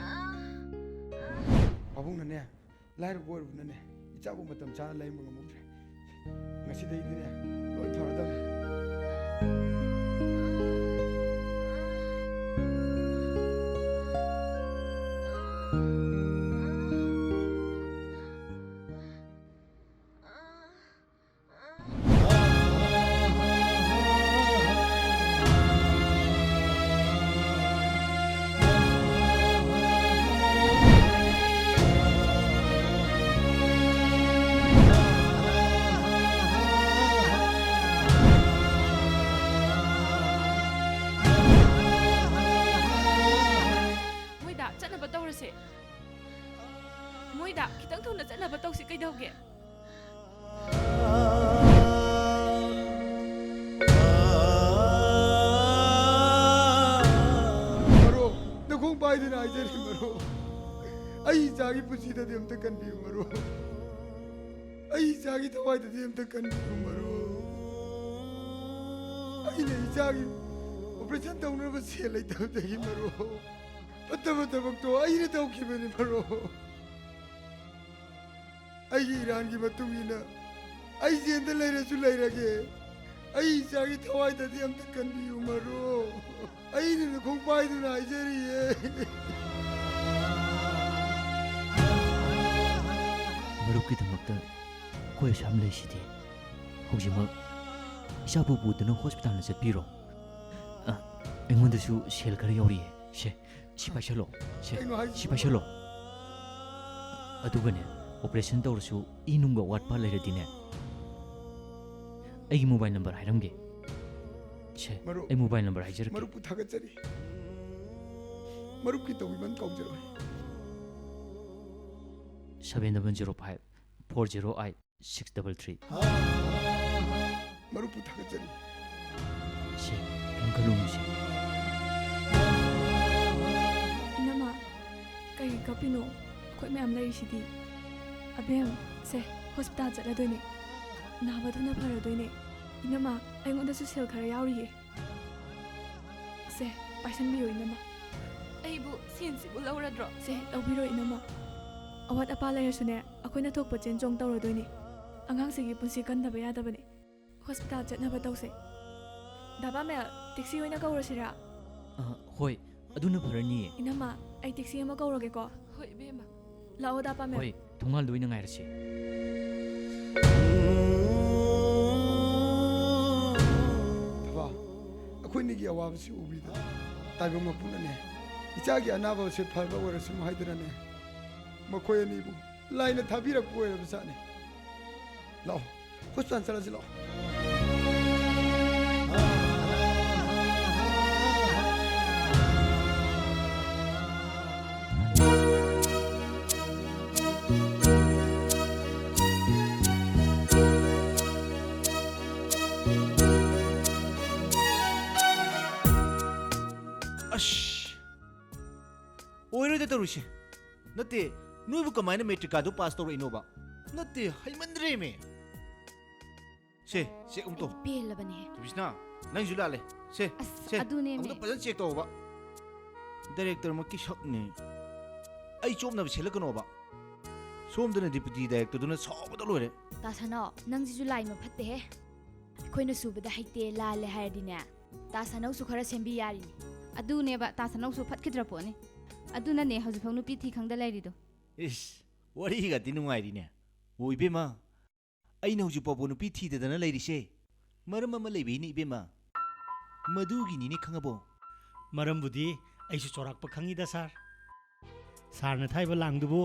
Babung nane, lair boy nane. Ichabu matam cha lai mga mudre. Ngasi dai dine, loi pharadam. Moida, kitang thuna chatnaba tawsi kaidawge. Maro, nakong pai din ay jari maro. Ay sagi pusi da dem takan bi maro. Ay sagi tawai da dem takan bi maro. Ay ne sagi operation tawna ba selai taw da hi maro. Pataba to ay ne taw ki bani maro. Ay Iran ki matungina. Ay jenda lairasu lairage. Ay sagi tawai da dem takan bi maro. Ay ne nakong pai din ay jari ꯃꯔꯨꯞꯀꯤꯗꯃꯛꯇ ꯑꯩꯈꯣꯏ ꯑꯁꯥꯝ ꯂꯩꯁꯤꯗꯤ ꯍꯧꯖꯤꯛꯃꯛ ꯏꯆꯥꯕꯨ ꯄꯨꯗꯨꯅ ꯍꯣꯁꯄꯤꯇꯥꯜꯗ ꯆꯠꯄꯤꯔꯣ ꯑꯩꯉꯣꯟꯗꯁꯨ ꯁꯦꯜ ꯈꯔ ꯌꯥꯎꯔꯤꯌꯦ ꯁꯤ ꯄꯥꯏꯁꯜꯂꯣ ꯁꯤ ꯄꯥꯏꯁꯜꯂꯣ ꯑꯗꯨꯒꯅꯦ ꯑꯣꯄꯔꯦꯁꯟ ꯇꯧꯔꯁꯨ ꯏ ꯅꯨꯡꯒ ꯋꯥꯠꯄ ꯂꯩꯔꯗꯤꯅꯦ ꯑꯩꯒꯤ ꯃꯣꯕꯥꯏꯜ ꯅꯝꯕꯔ ꯍꯥꯏꯔꯝꯒꯦ ꯁꯦ Maru- ꯑꯩ ꯃꯣꯕꯥꯏꯜ ꯅꯝꯕꯔ ꯍꯥꯏꯖꯔꯛꯀꯦ ꯃꯔꯨꯞꯄꯨ ꯊꯥꯒꯠꯆꯔꯤ ꯃꯔꯨꯞꯀꯤ ꯇꯧꯕꯤꯃꯟ ꯀꯥꯎꯖꯔꯣꯏ 7105 408 633 ꯃꯔꯨꯞꯄꯨ ꯊꯥꯒꯠꯆꯔꯤ ꯁꯦ ꯀꯩꯝ ꯈꯜꯂꯨꯅꯨꯁꯦ Inama, kay kapino, ako'y may amlay sidi. Abem, se, hospital chaladoyne. Nabaduna paradoyne. Inama, ayon social kara yauriye. Se, paisan biyo inama. ꯑꯩꯕꯨ ꯁꯦꯟꯁꯤꯕꯨ ꯂꯧꯔꯗ꯭ꯔꯣ Se, laubiro inama. Awat apa layasune, ako'y nathokpa chenchong tawradoyne. Angangsigi punsi kandaba yadabane. Hospital chatnaba tawse. Daba mel, taxi hoina kaurasira. ꯍꯣꯏ ꯑꯗꯨꯅ ꯐꯔꯅꯤꯌꯦ Inama, ay taxi ama kaurageko. ꯍꯣꯏ ꯏꯕꯦꯝꯃ Lao dapa mel. ꯍꯣꯏ ꯊꯣꯡꯒꯥꯜꯗ ꯑꯣꯏꯅ ꯉꯥꯏꯔꯁꯤ ꯊꯕꯥ ꯑꯩꯈꯣꯏꯅꯤꯒꯤ ꯑꯋꯥꯕꯁꯤ ꯎꯕꯤꯗ ꯇꯥꯏꯕꯪ ꯃꯄꯨꯅꯅꯦ ꯏꯆꯥꯒꯤ ꯑꯅꯥꯕꯁꯦ ꯐꯕ ꯑꯣꯏꯔꯁꯨ ꯍꯥꯏꯗꯅꯅꯦ ꯃꯈꯣꯏ ꯑꯅꯤꯕꯨ ꯂꯥꯏꯅ ꯊꯥꯕꯤꯔꯛꯄ ꯑꯣꯏꯔꯕꯖꯥꯠꯅꯤ ꯂꯥꯛꯑꯣ ꯍꯣꯁꯄꯤꯇꯥꯜ ꯆꯠꯂꯁꯤ ꯂꯥꯛꯑꯣ ꯑꯁ ꯑꯣꯏꯔꯣꯏꯗ ꯇꯧꯔꯤꯁꯦ ꯅꯠꯇꯦ ꯅꯣꯏꯕꯨ ꯀꯃꯥꯏꯅ ꯃꯦꯇ꯭ꯔꯤꯀꯥꯗꯣ ꯄꯥꯁ ꯇꯧꯔꯛꯏꯅꯣꯕ ꯅꯠꯇꯦ ꯍꯩꯃꯟꯗ꯭ꯔꯦꯃꯦ ꯁꯦ ꯆꯦꯛ ꯑꯃꯨꯛ ꯇꯧ ꯄꯦꯜꯂꯕꯅꯦ ꯕꯤꯁꯅꯥ ꯅꯪꯁꯨ ꯂꯥꯜꯂꯦ ꯁꯦ ꯁꯦ ꯑꯗꯨꯅꯦꯃꯦ. ꯑꯃꯨꯛꯇ ꯐꯖꯅ ꯆꯦꯛ ꯇꯧꯕ ꯗꯥꯏꯔꯦꯛꯇꯔꯃꯛꯀꯤ ꯁꯛꯅꯦ ꯑꯩ ꯆꯣꯞꯅꯕ ꯁꯦꯠꯂꯛꯀꯅꯣꯕ ꯁꯣꯝꯗꯅ ꯗꯤꯄꯨꯇꯤ ꯗꯥꯏꯔꯦꯛꯇꯔꯗꯨꯅ ꯁꯥꯎꯕꯗ ꯂꯣꯏꯔꯦ ꯇꯥꯁꯅꯣ ꯅꯪꯁꯤꯁꯨ ꯂꯥꯏꯃ ꯐꯠꯇꯦꯍꯦ ꯑꯩꯈꯣꯏꯅ ꯁꯨꯕꯗ ꯍꯩꯇꯦ ꯂꯥꯜꯂꯦ ꯍꯥꯏꯔꯗꯤꯅꯦ ꯇꯥꯁꯅꯧꯁꯨ ꯈꯔ ꯁꯦꯝꯕꯤ ꯌꯥꯔꯤꯅꯤ ꯑꯗꯨꯅꯦꯕ ꯇꯥꯁꯅꯧꯁꯨ ꯐꯠꯈꯤꯗ꯭ꯔ ꯄꯣꯠꯅꯤ ꯑꯗꯨꯅꯅꯦ ꯍꯧꯖꯤꯛꯐꯥꯎ ꯅꯨꯄꯤ ꯊꯤ ꯈꯪꯗ ꯂꯩꯔꯤꯗꯣ ꯏꯁ ꯋꯥꯔꯤꯒꯗꯤ ꯅꯨꯡꯉꯥꯏꯔꯤꯅꯦ ꯑꯣ ꯏꯕꯦꯝꯃ ꯑꯩꯅ ꯍꯧꯖꯤꯛ ꯐꯥꯎꯕ ꯅꯨꯄꯤ ꯊꯤꯗꯗꯅ ꯂꯩꯔꯤꯁꯦ ꯃꯔꯝ ꯑꯃ ꯂꯩꯕꯩꯅꯤ ꯏꯕꯦꯝꯃ ꯃꯗꯨꯒꯤꯅꯤꯅꯦ ꯈꯪꯉꯕꯣ ꯃꯔꯝꯕꯨꯗꯤ ꯑꯩꯁꯨ ꯆꯥꯎꯔꯥꯛꯄ ꯈꯪꯉꯤꯗ ꯁꯥꯔ ꯁꯥꯔꯅ ꯊꯥꯏꯕ ꯂꯥꯡꯗꯨꯕꯨ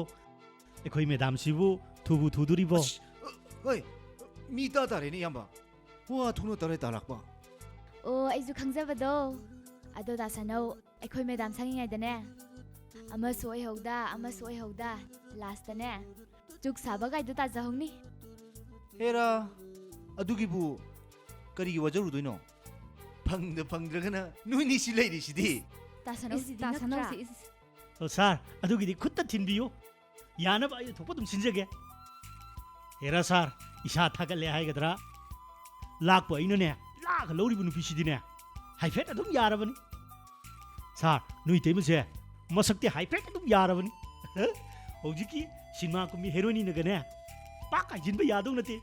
ꯑꯩꯈꯣꯏ ꯃꯦꯗꯥꯝꯁꯤꯕꯨ ꯊꯨꯕꯨ ꯊꯨꯗꯣꯔꯤꯕꯣ ꯍꯣꯏ ꯃꯤ ꯇꯥ ꯇꯥꯔꯦꯅꯦ ꯏꯌꯥꯝꯕ ꯋꯥ ꯊꯨꯅ ꯇꯥꯔꯦ ꯇꯥꯂꯛꯄ ꯑꯣ ꯑꯩꯁꯨ ꯈꯪꯖꯕꯗꯣ ꯑꯗꯣ ꯇꯥꯁꯅꯧ ꯑꯩꯈꯣꯏ ꯃꯦꯗꯥꯝ ꯁꯪꯉꯤꯉꯩꯗꯅꯦ ꯑꯃꯁꯨ ꯑꯣꯏꯍꯧꯗ ꯂꯥꯁꯇꯅꯦ ꯆꯨꯛ ꯁꯥꯕ ꯒꯥꯏꯗꯣ ꯇꯥꯖꯍꯧꯅꯤ ꯍꯦꯔꯥ ꯑꯗꯨꯒꯤꯕꯨ ꯀꯔꯤꯒꯤ ꯋꯥꯖꯔꯨꯗꯣꯏꯅꯣ ꯐꯪꯗ꯭ꯔꯒꯅ ꯅꯣꯏꯅꯤ ꯁꯤ ꯂꯩꯔꯤꯁꯤꯗꯤ ꯇꯥꯁꯅꯧꯁꯤ ꯑꯣ ꯁꯥꯔ ꯑꯗꯨꯒꯤꯗꯤ ꯈꯨꯠꯇ ꯊꯤꯟꯕꯤꯌꯨ ꯌꯥꯅꯕ ꯑꯩ ꯊꯣꯛꯄ ꯑꯗꯨꯝ ꯁꯤꯟꯖꯒꯦ ꯍꯦꯔꯥ ꯁꯥꯔ ꯏꯁꯥ ꯊꯥꯒꯠꯂꯦ ꯍꯥꯏꯒꯗ꯭ꯔꯥ ꯂꯥꯛꯄ ꯑꯩꯅꯅꯦ ꯂꯥꯛꯑꯒ ꯂꯧꯔꯤꯕ ꯅꯨꯄꯤꯁꯤꯗꯤꯅꯦ ꯍꯥꯏꯐꯦꯠ ꯑꯗꯨꯝ ꯌꯥꯔꯕꯅꯤ ꯁꯥꯔ ꯅꯣꯏ ꯇꯩꯃꯁꯦ ꯃꯁꯛꯇꯤ ꯍꯥꯏꯐꯦꯠ ꯑꯗꯨꯝ ꯌꯥꯔꯕꯅꯤ ꯍꯧꯖꯤꯛꯀꯤ ꯁꯤꯅꯦꯃꯥ ꯀꯨꯝꯕꯤ ꯍꯦꯔꯣꯏꯅꯤꯅꯒꯅꯦ ꯄꯥꯛ ꯍꯥꯏꯖꯤꯟꯕ ꯌꯥꯗꯧ ꯅꯠꯇꯦ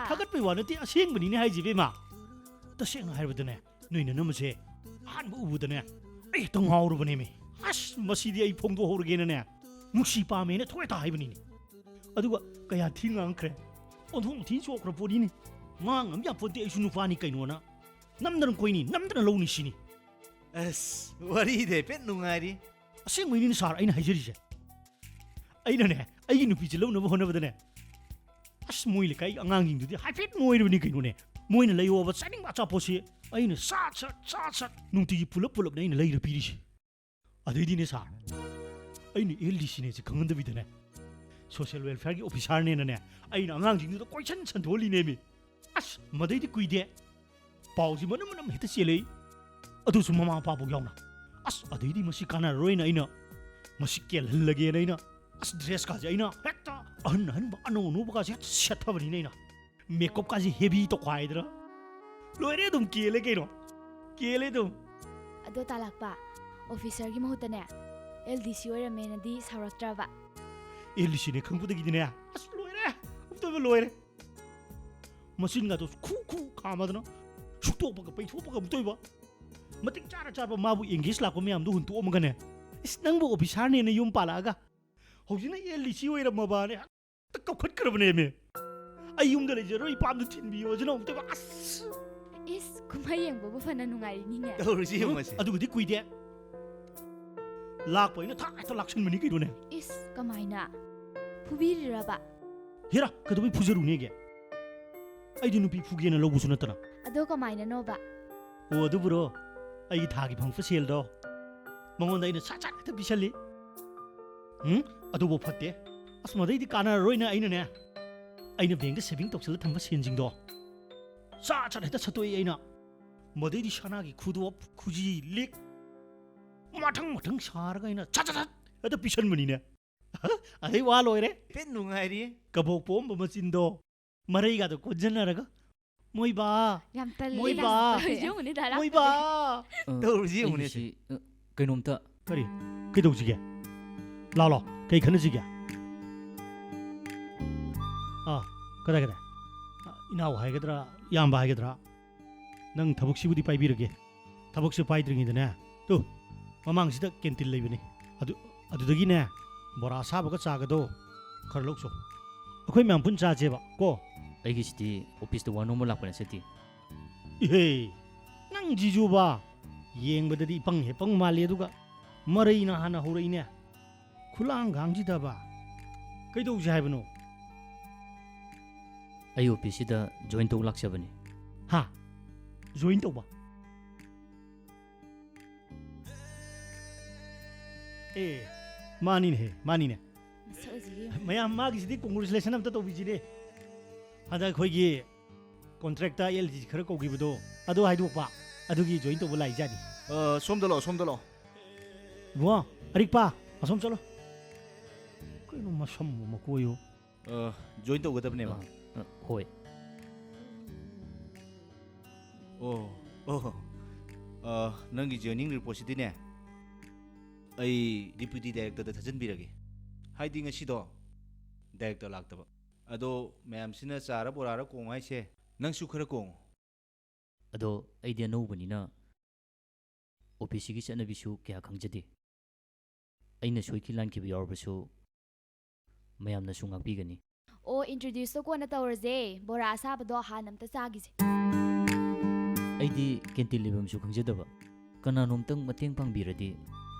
ꯊꯥꯒꯠꯄꯩ ꯋꯥ ꯅꯠꯇꯦ ꯑꯁꯦꯡꯕꯅꯤꯅꯦ ꯍꯥꯏꯖꯤꯕꯦꯝꯃ ꯇꯁꯦꯡꯅ ꯍꯥꯏꯔꯕꯗꯅꯦ ꯅꯣꯏꯅ ꯅꯝꯃꯁꯦ ꯑꯍꯥꯟꯕ ꯎꯕꯗꯅꯦ ꯑꯩ ꯍꯦꯛꯇ ꯉꯥꯎꯔꯕꯅꯦꯃꯤ ꯑꯁ ꯃꯁꯤꯗꯤ ꯑꯩ ꯐꯣꯡꯗꯣꯛꯍꯧꯔꯒꯦꯅꯅꯦ ꯅꯨꯡꯁꯤ ꯄꯥꯝꯃꯦꯅ ꯊꯣꯛꯑꯦꯇ ꯍꯥꯏꯕꯅꯤꯅꯦ ꯑꯗꯨꯒ ꯀꯌꯥ ꯊꯤ ꯉꯥꯡꯈ꯭ꯔꯦ ꯑꯣꯟꯊꯣꯛ ꯊꯤ ꯆꯣꯛꯈ꯭ꯔ ꯄꯣꯠꯅꯤꯅꯦ ꯉꯥꯡ ꯑꯃ ꯌꯥꯄꯣꯠꯇꯦ ꯑꯩꯁꯨ ꯅꯨꯄꯥꯅꯤ ꯀꯩꯅꯣꯅ ꯅꯝꯗꯅ ꯀꯣꯏꯅꯤ ꯅꯝꯗꯅ ꯂꯧꯅꯤ ꯁꯤꯅꯤ ꯑꯁ ꯋꯥꯔꯤꯗꯤ ꯍꯥꯏꯐꯦꯠ ꯅꯨꯡꯉꯥꯏꯔꯤ ꯑꯁꯦꯡꯕꯩꯅꯤꯅꯦ ꯁꯥꯔ ꯑꯩꯅ ꯍꯥꯏꯖꯔꯤꯁꯦ ꯑꯩꯅꯅꯦ ꯑꯩꯒꯤ ꯅꯨꯄꯤꯁꯦ ꯂꯧꯅꯕ ꯍꯣꯠꯅꯕꯗꯅꯦ ꯑꯁ ꯃꯣꯏ ꯂꯩꯀꯥꯏꯒꯤ ꯑꯉꯥꯡꯁꯤꯡꯗꯨꯗꯤ ꯍꯥꯏꯐꯦꯠ ꯅꯣꯏꯔꯕꯅꯤ ꯀꯩꯅꯣꯅꯦ ꯃꯣꯏꯅ ꯂꯩꯌꯣꯕ ꯆꯥꯅꯤꯡꯕ ꯑꯆꯥꯄꯣꯠꯁꯤ ꯑꯩꯅ ꯁꯠ ꯅꯨꯡꯇꯤꯒꯤ ꯄꯨꯂꯞꯅꯦ ꯑꯩꯅ ꯂꯩꯔ ꯄꯤꯔꯤꯁꯤ ꯑꯗꯩꯗꯤꯅꯦ ꯁꯥꯔ ꯑꯩꯅ LDCꯅꯦꯁꯦ ꯈꯪꯍꯟꯗꯕꯤꯗꯅꯦ ꯁꯣꯁꯤꯌꯦꯜ ꯋꯦꯜꯐꯤꯌꯔꯒꯤ ꯑꯣꯐꯤꯁꯥꯔꯅꯦꯅꯅꯦ ꯑꯩꯅ ꯑꯉꯥꯡꯁꯤꯡꯗꯨꯗ ꯀꯣꯏꯁꯟ ꯁꯟꯊꯣꯛꯍꯜꯂꯤꯅꯦꯃꯤ ꯑꯁ ꯃꯗꯩꯗꯤ ꯀꯨꯏꯗꯦ ꯄꯥꯎꯁꯤ ꯃꯅꯝ ꯍꯦꯛꯇ ꯆꯦꯜꯂꯛꯏ ꯑꯗꯨꯁꯨ ꯃꯃꯥ ꯃꯄꯥꯐꯥꯎ ꯌꯥꯎꯅ ꯑꯁ ꯑꯗꯩꯗꯤ ꯃꯁꯤ ꯀꯥꯟꯅꯔꯔꯣꯏꯅ ꯑꯩꯅ ꯃꯁꯤ ꯀꯦꯜꯍꯜꯂꯒꯦꯅ ꯑꯩꯅ ꯑꯁ ꯗ꯭ꯔꯦꯁꯀꯥꯁꯦ ꯑꯩꯅ ꯍꯦꯛꯇ ꯑꯍꯟꯕ ꯑꯅꯧꯕꯒꯥꯁꯦ ꯍꯦꯛꯇ ꯁꯦꯠꯊꯕꯅꯤꯅ ꯑꯩꯅ ꯃꯦꯀꯞꯀꯥꯁꯦ ꯍꯦꯚꯤ ꯇꯧꯈꯥꯏꯗꯅ ꯂꯣꯏꯔꯦ ꯑꯗꯨꯝ ꯀꯦꯜꯂꯦ ꯀꯩꯅꯣ ꯀꯦꯜꯂꯦ ꯑꯗꯨꯝ ꯑꯗꯣ ꯇꯥꯂꯛꯄ ꯑꯣꯐꯤꯁꯔꯒꯤ ꯃꯍꯨꯠꯇꯅꯦ LDC ꯑꯣꯏꯔꯝꯃꯦꯅꯗꯤ ꯁꯥꯎꯔꯛꯇ꯭ꯔꯕ LDCꯅꯦ ꯈꯪꯕꯗꯒꯤꯗꯤꯅꯦ ꯑꯁ ꯂꯣꯏꯔꯦ ꯑꯝꯇꯕ ꯂꯣꯏꯔꯦ ꯃꯆꯤꯟꯒꯥꯗꯣ ꯈꯨ ꯀꯥꯝꯃꯗꯅ ꯁꯨꯛꯇꯣꯛꯄꯒ ꯄꯩꯊꯣꯛꯄꯒ ꯑꯃꯨꯛꯇꯣꯏꯕ ꯃꯇꯤꯛ ꯆꯥꯔꯕ ꯃꯥꯕꯨ ꯑꯦꯡꯒꯦꯖ ꯂꯥꯛꯄ ꯃꯌꯥꯝꯗꯣ ꯍꯨꯟꯇꯣꯛꯑꯝꯃꯒꯅꯦ ꯏꯁ ꯅꯪꯕꯨ ꯑꯣꯐꯤꯁꯥꯔꯅꯦꯅ ꯌꯨꯝ ꯄꯥꯜꯂꯛꯑꯒ ꯍꯧꯖꯤꯛꯅ LDC ꯑꯣꯏꯔꯝꯃꯕꯅꯦ ꯍꯦꯛꯇ ꯀꯧꯈꯠꯈ꯭ꯔꯕꯅꯦꯃꯦ ꯑꯩ ꯌꯨꯝꯗ ꯂꯩꯖꯔꯣꯏ ꯏꯄꯥꯝꯗ ꯊꯤꯟꯕꯤꯌꯣꯁꯤꯅ ꯑꯃꯨꯛꯇꯣꯏꯕ ꯑꯁ ꯏꯁ ꯀꯨꯝꯍꯩ ꯌꯦꯡꯕꯕꯨ ꯐꯅ ꯅꯨꯡꯉꯥꯏꯔꯤꯅꯤꯅꯦ ꯇꯧꯔꯤꯁꯤ ꯌꯦꯡꯉꯁꯤ ꯑꯗꯨꯒꯗꯤ ꯀꯨꯏꯗꯦ ꯂꯥꯛꯄ ꯑꯩꯅ ꯍꯦꯛꯇ ꯂꯥꯛꯁꯟꯕꯅꯤ ꯀꯩꯅꯣꯅꯦ ꯏꯁ ꯀꯃꯥꯏꯅ ꯐꯨꯕꯤꯔꯤꯔꯕ ꯍꯦꯔꯥ ꯀꯩꯗꯧꯕꯩ ꯐꯨꯖꯔꯨꯅꯦꯒꯦ ꯑꯩꯗꯤ ꯅꯨꯄꯤ ꯐꯨꯒꯦꯅ ꯂꯧꯕꯁꯨ ꯅꯠꯇꯅ ꯑꯗꯣ ꯀꯃꯥꯏꯅꯅꯣꯕ ꯑꯣ ꯑꯗꯨꯕꯨꯔꯣ ꯑꯩꯒꯤ ꯊꯥꯒꯤ ꯐꯪꯕ ꯁꯦꯜꯗꯣ ꯃꯉꯣꯟꯗ ꯑꯩꯅ ꯁꯠ ꯁꯠ ꯍꯦꯛꯇ ꯄꯤꯁꯜꯂꯤ ꯑꯗꯨꯕꯨ ꯐꯠꯇꯦ ꯑꯁ ꯃꯗꯩꯗꯤ ꯀꯥꯟꯅꯔꯔꯣꯏꯅ ꯑꯩꯅꯅꯦ ꯑꯩꯅ ꯕꯦꯡꯛꯇ ꯁꯦꯚꯤꯡ ꯇꯧꯁꯜꯂ ꯊꯝꯕ ꯁꯦꯟꯁꯤꯡꯗꯣ ꯁꯠ ꯁꯠ ꯍꯦꯛꯇ ꯁꯠꯇꯣꯛꯏ ꯑꯩꯅ ꯃꯗꯩꯗꯤ ꯁꯅꯥꯒꯤ ꯈꯨꯗꯣꯞ ꯈꯨꯖꯤ ꯂꯤꯛ ꯃꯊꯪ ꯃꯊꯪ ꯁꯥꯔꯒ ꯑꯩꯅ ꯁꯠ ꯁꯠ ꯁꯠ ꯍꯦꯛꯇ ꯄꯤꯁꯟꯕꯅꯤꯅꯦ ꯑꯗꯩ ꯋꯥ ꯂꯣꯏꯔꯦ ꯄꯦꯟ ꯅꯨꯡꯉꯥꯏꯔꯤ ꯀꯕꯣꯛ ꯄꯣꯝꯕ ꯃꯆꯤꯟꯗꯣ ꯃꯔꯩꯒꯥꯗꯣ ꯀꯣꯟꯖꯟꯅꯔꯒ ꯃꯣꯏꯕꯥ ꯌꯥꯝ ꯇꯜꯂꯤ ꯃꯣꯏꯕꯥ ꯌꯦꯡꯉꯨꯅꯦ ꯗꯥ ꯃꯣꯏꯕꯥ ꯇꯧꯔꯨꯁꯤ ꯌꯦꯡꯉꯨꯅꯦ ꯑꯩꯒꯤꯁꯤ ꯀꯩꯅꯣꯝꯇ ꯀꯔꯤ ꯀꯩꯗꯧꯁꯤꯒꯦ ꯂꯥꯎ ꯀꯩ ꯈꯟꯅꯁꯤꯒꯦ ꯀꯗꯥꯏ ꯏꯅꯥꯎ ꯍꯥꯏꯒꯗ꯭ꯔꯥ ꯏꯌꯥꯝꯕ ꯍꯥꯏꯒꯗ꯭ꯔꯥ ꯅꯪ ꯊꯕꯛꯁꯤꯕꯨꯗꯤ ꯄꯥꯏꯕꯤꯔꯒꯦ ꯊꯕꯛꯁꯦ ꯄꯥꯏꯗ꯭ꯔꯤꯉꯩꯗꯅꯦ ꯇꯨ ꯃꯃꯥꯡꯁꯤꯗ ꯀꯦꯟꯇꯤꯟ ꯂꯩꯕꯅꯤ ꯑꯗꯨꯗꯒꯤꯅꯦ ꯕꯣꯔꯥ ꯑꯁꯥꯕꯒ ꯆꯥꯒꯗꯣ ꯈꯔ ꯂꯧꯆꯣ ꯑꯩꯈꯣꯏ ꯃꯌꯥꯝ ꯄꯨꯟ ꯆꯥꯁꯦꯕ ꯀꯣ ꯑꯩꯒꯤꯁꯤꯗꯤ ꯑꯣꯐꯤꯁꯇ ꯋꯥ ꯅꯣꯡꯃ ꯂꯥꯛꯄ ꯅꯠꯆꯗꯦ ꯏꯍꯦ ꯅꯪ ꯖꯤꯖꯨꯕ ꯌꯦꯡꯕꯗꯗꯤ ꯏꯄꯪ ꯍꯦꯄꯪ ꯃꯥꯜꯂꯤ ꯑꯗꯨꯒ ꯃꯔꯩꯅ ꯍꯥꯟꯅ ꯍꯧꯔꯛꯏꯅꯦ ꯈꯨꯂꯥꯡꯒꯥꯡꯁꯤꯗꯕ ꯀꯩꯗꯧꯁꯦ ꯍꯥꯏꯕꯅꯣ ꯑꯩ ꯑꯣꯐꯤꯁꯁꯤꯗ ꯖꯣꯏꯟ ꯇꯧ ꯂꯥꯛꯆꯕꯅꯤ ꯍꯥ ꯖꯣꯏꯟ ꯇꯧꯕ ꯑꯦ ꯃꯥꯅꯤꯅꯦ ꯃꯌꯥꯝ ꯃꯥꯒꯤꯁꯤꯗꯤ ꯀꯣꯡꯒ꯭ꯔꯦꯆꯨꯂꯦꯁꯟ ꯑꯝꯇ ꯇꯧꯕꯤꯁꯤꯅꯦ ꯍꯟꯗꯛ ꯑꯩꯈꯣꯏꯒꯤ ꯀꯣꯟꯇ꯭ꯔꯦꯛꯇ LG ꯈꯔ ꯀꯧꯈꯤꯕꯗꯣ ꯑꯗꯨ ꯍꯥꯏꯗꯣꯛꯄ ꯑꯗꯨꯒꯤ ꯖꯣꯏꯟ ꯇꯧꯕ ꯂꯥꯛꯏꯖꯥꯅꯤ ꯁꯣꯝꯗ ꯂꯥꯛꯑꯣ ꯏꯕꯨꯡꯉꯣ ꯑꯔꯤꯛꯄ ꯑꯁꯣꯝ ꯆꯠꯂꯣ ꯀꯩꯅꯣ ꯃꯁꯝ ꯃꯀꯣꯏꯌꯣ ꯖꯣꯏꯟ ꯇꯧꯒꯗꯕꯅꯦꯕ ꯍꯣꯏ ꯅꯪꯒꯤ ꯖꯣꯏꯅꯤꯡ ꯔꯤꯄꯣꯔꯠꯁꯤꯗꯤꯅꯦ ꯑꯩ ꯗꯤꯄ꯭ꯌꯨꯇꯤ ꯗꯥꯏꯔꯦꯛꯇꯔꯗ ꯊꯥꯖꯤꯟꯕꯤꯔꯒꯦ ꯍꯥꯏꯗꯤ ꯉꯁꯤꯗꯣ ꯗꯥꯏꯔꯦꯛꯇꯔ ꯂꯥꯛꯇꯕ ꯑꯗꯣ ꯃꯌꯥꯝꯁꯤꯅ ꯆꯥꯔ ꯕꯣꯔꯥꯔ ꯀꯣꯡꯉꯣ ꯍꯥꯏꯁꯦ ꯅꯪꯁꯨ ꯈꯔ ꯀꯣꯡꯉꯣ ꯑꯗꯣ ꯑꯩꯗꯤ ꯑꯅꯧꯕꯅꯤꯅ ꯑꯣꯐꯤꯁꯁꯤꯒꯤ ꯆꯠꯅꯕꯤꯁꯨ ꯀꯌꯥ ꯈꯪꯖꯗꯦ ꯑꯩꯅ ꯁꯣꯏꯈꯤ ꯂꯥꯟꯈꯤꯕ ꯌꯥꯎꯔꯕꯁꯨ ꯃꯌꯥꯝꯅꯁꯨ ꯉꯥꯛꯄꯤꯒꯅꯤ ꯑꯣ ꯏꯟꯇ꯭ꯔꯣꯗ꯭ꯌꯨꯁꯇꯣ ꯀꯣꯟꯅ ꯇꯧꯔꯁꯦ ꯕꯣꯔꯥ ꯑꯁꯥꯕꯗꯣ ꯍꯥꯟꯅ ꯑꯝꯇ ꯆꯥꯈꯤꯁꯦ ꯑꯩꯗꯤ ꯀꯦꯟꯇꯤꯟ ꯂꯩꯐꯝꯁꯨ ꯈꯪꯖꯗꯕ ꯀꯅꯥꯅꯣꯝꯇꯪ ꯃꯇꯦꯡ ꯄꯥꯡꯕꯤꯔꯗꯤ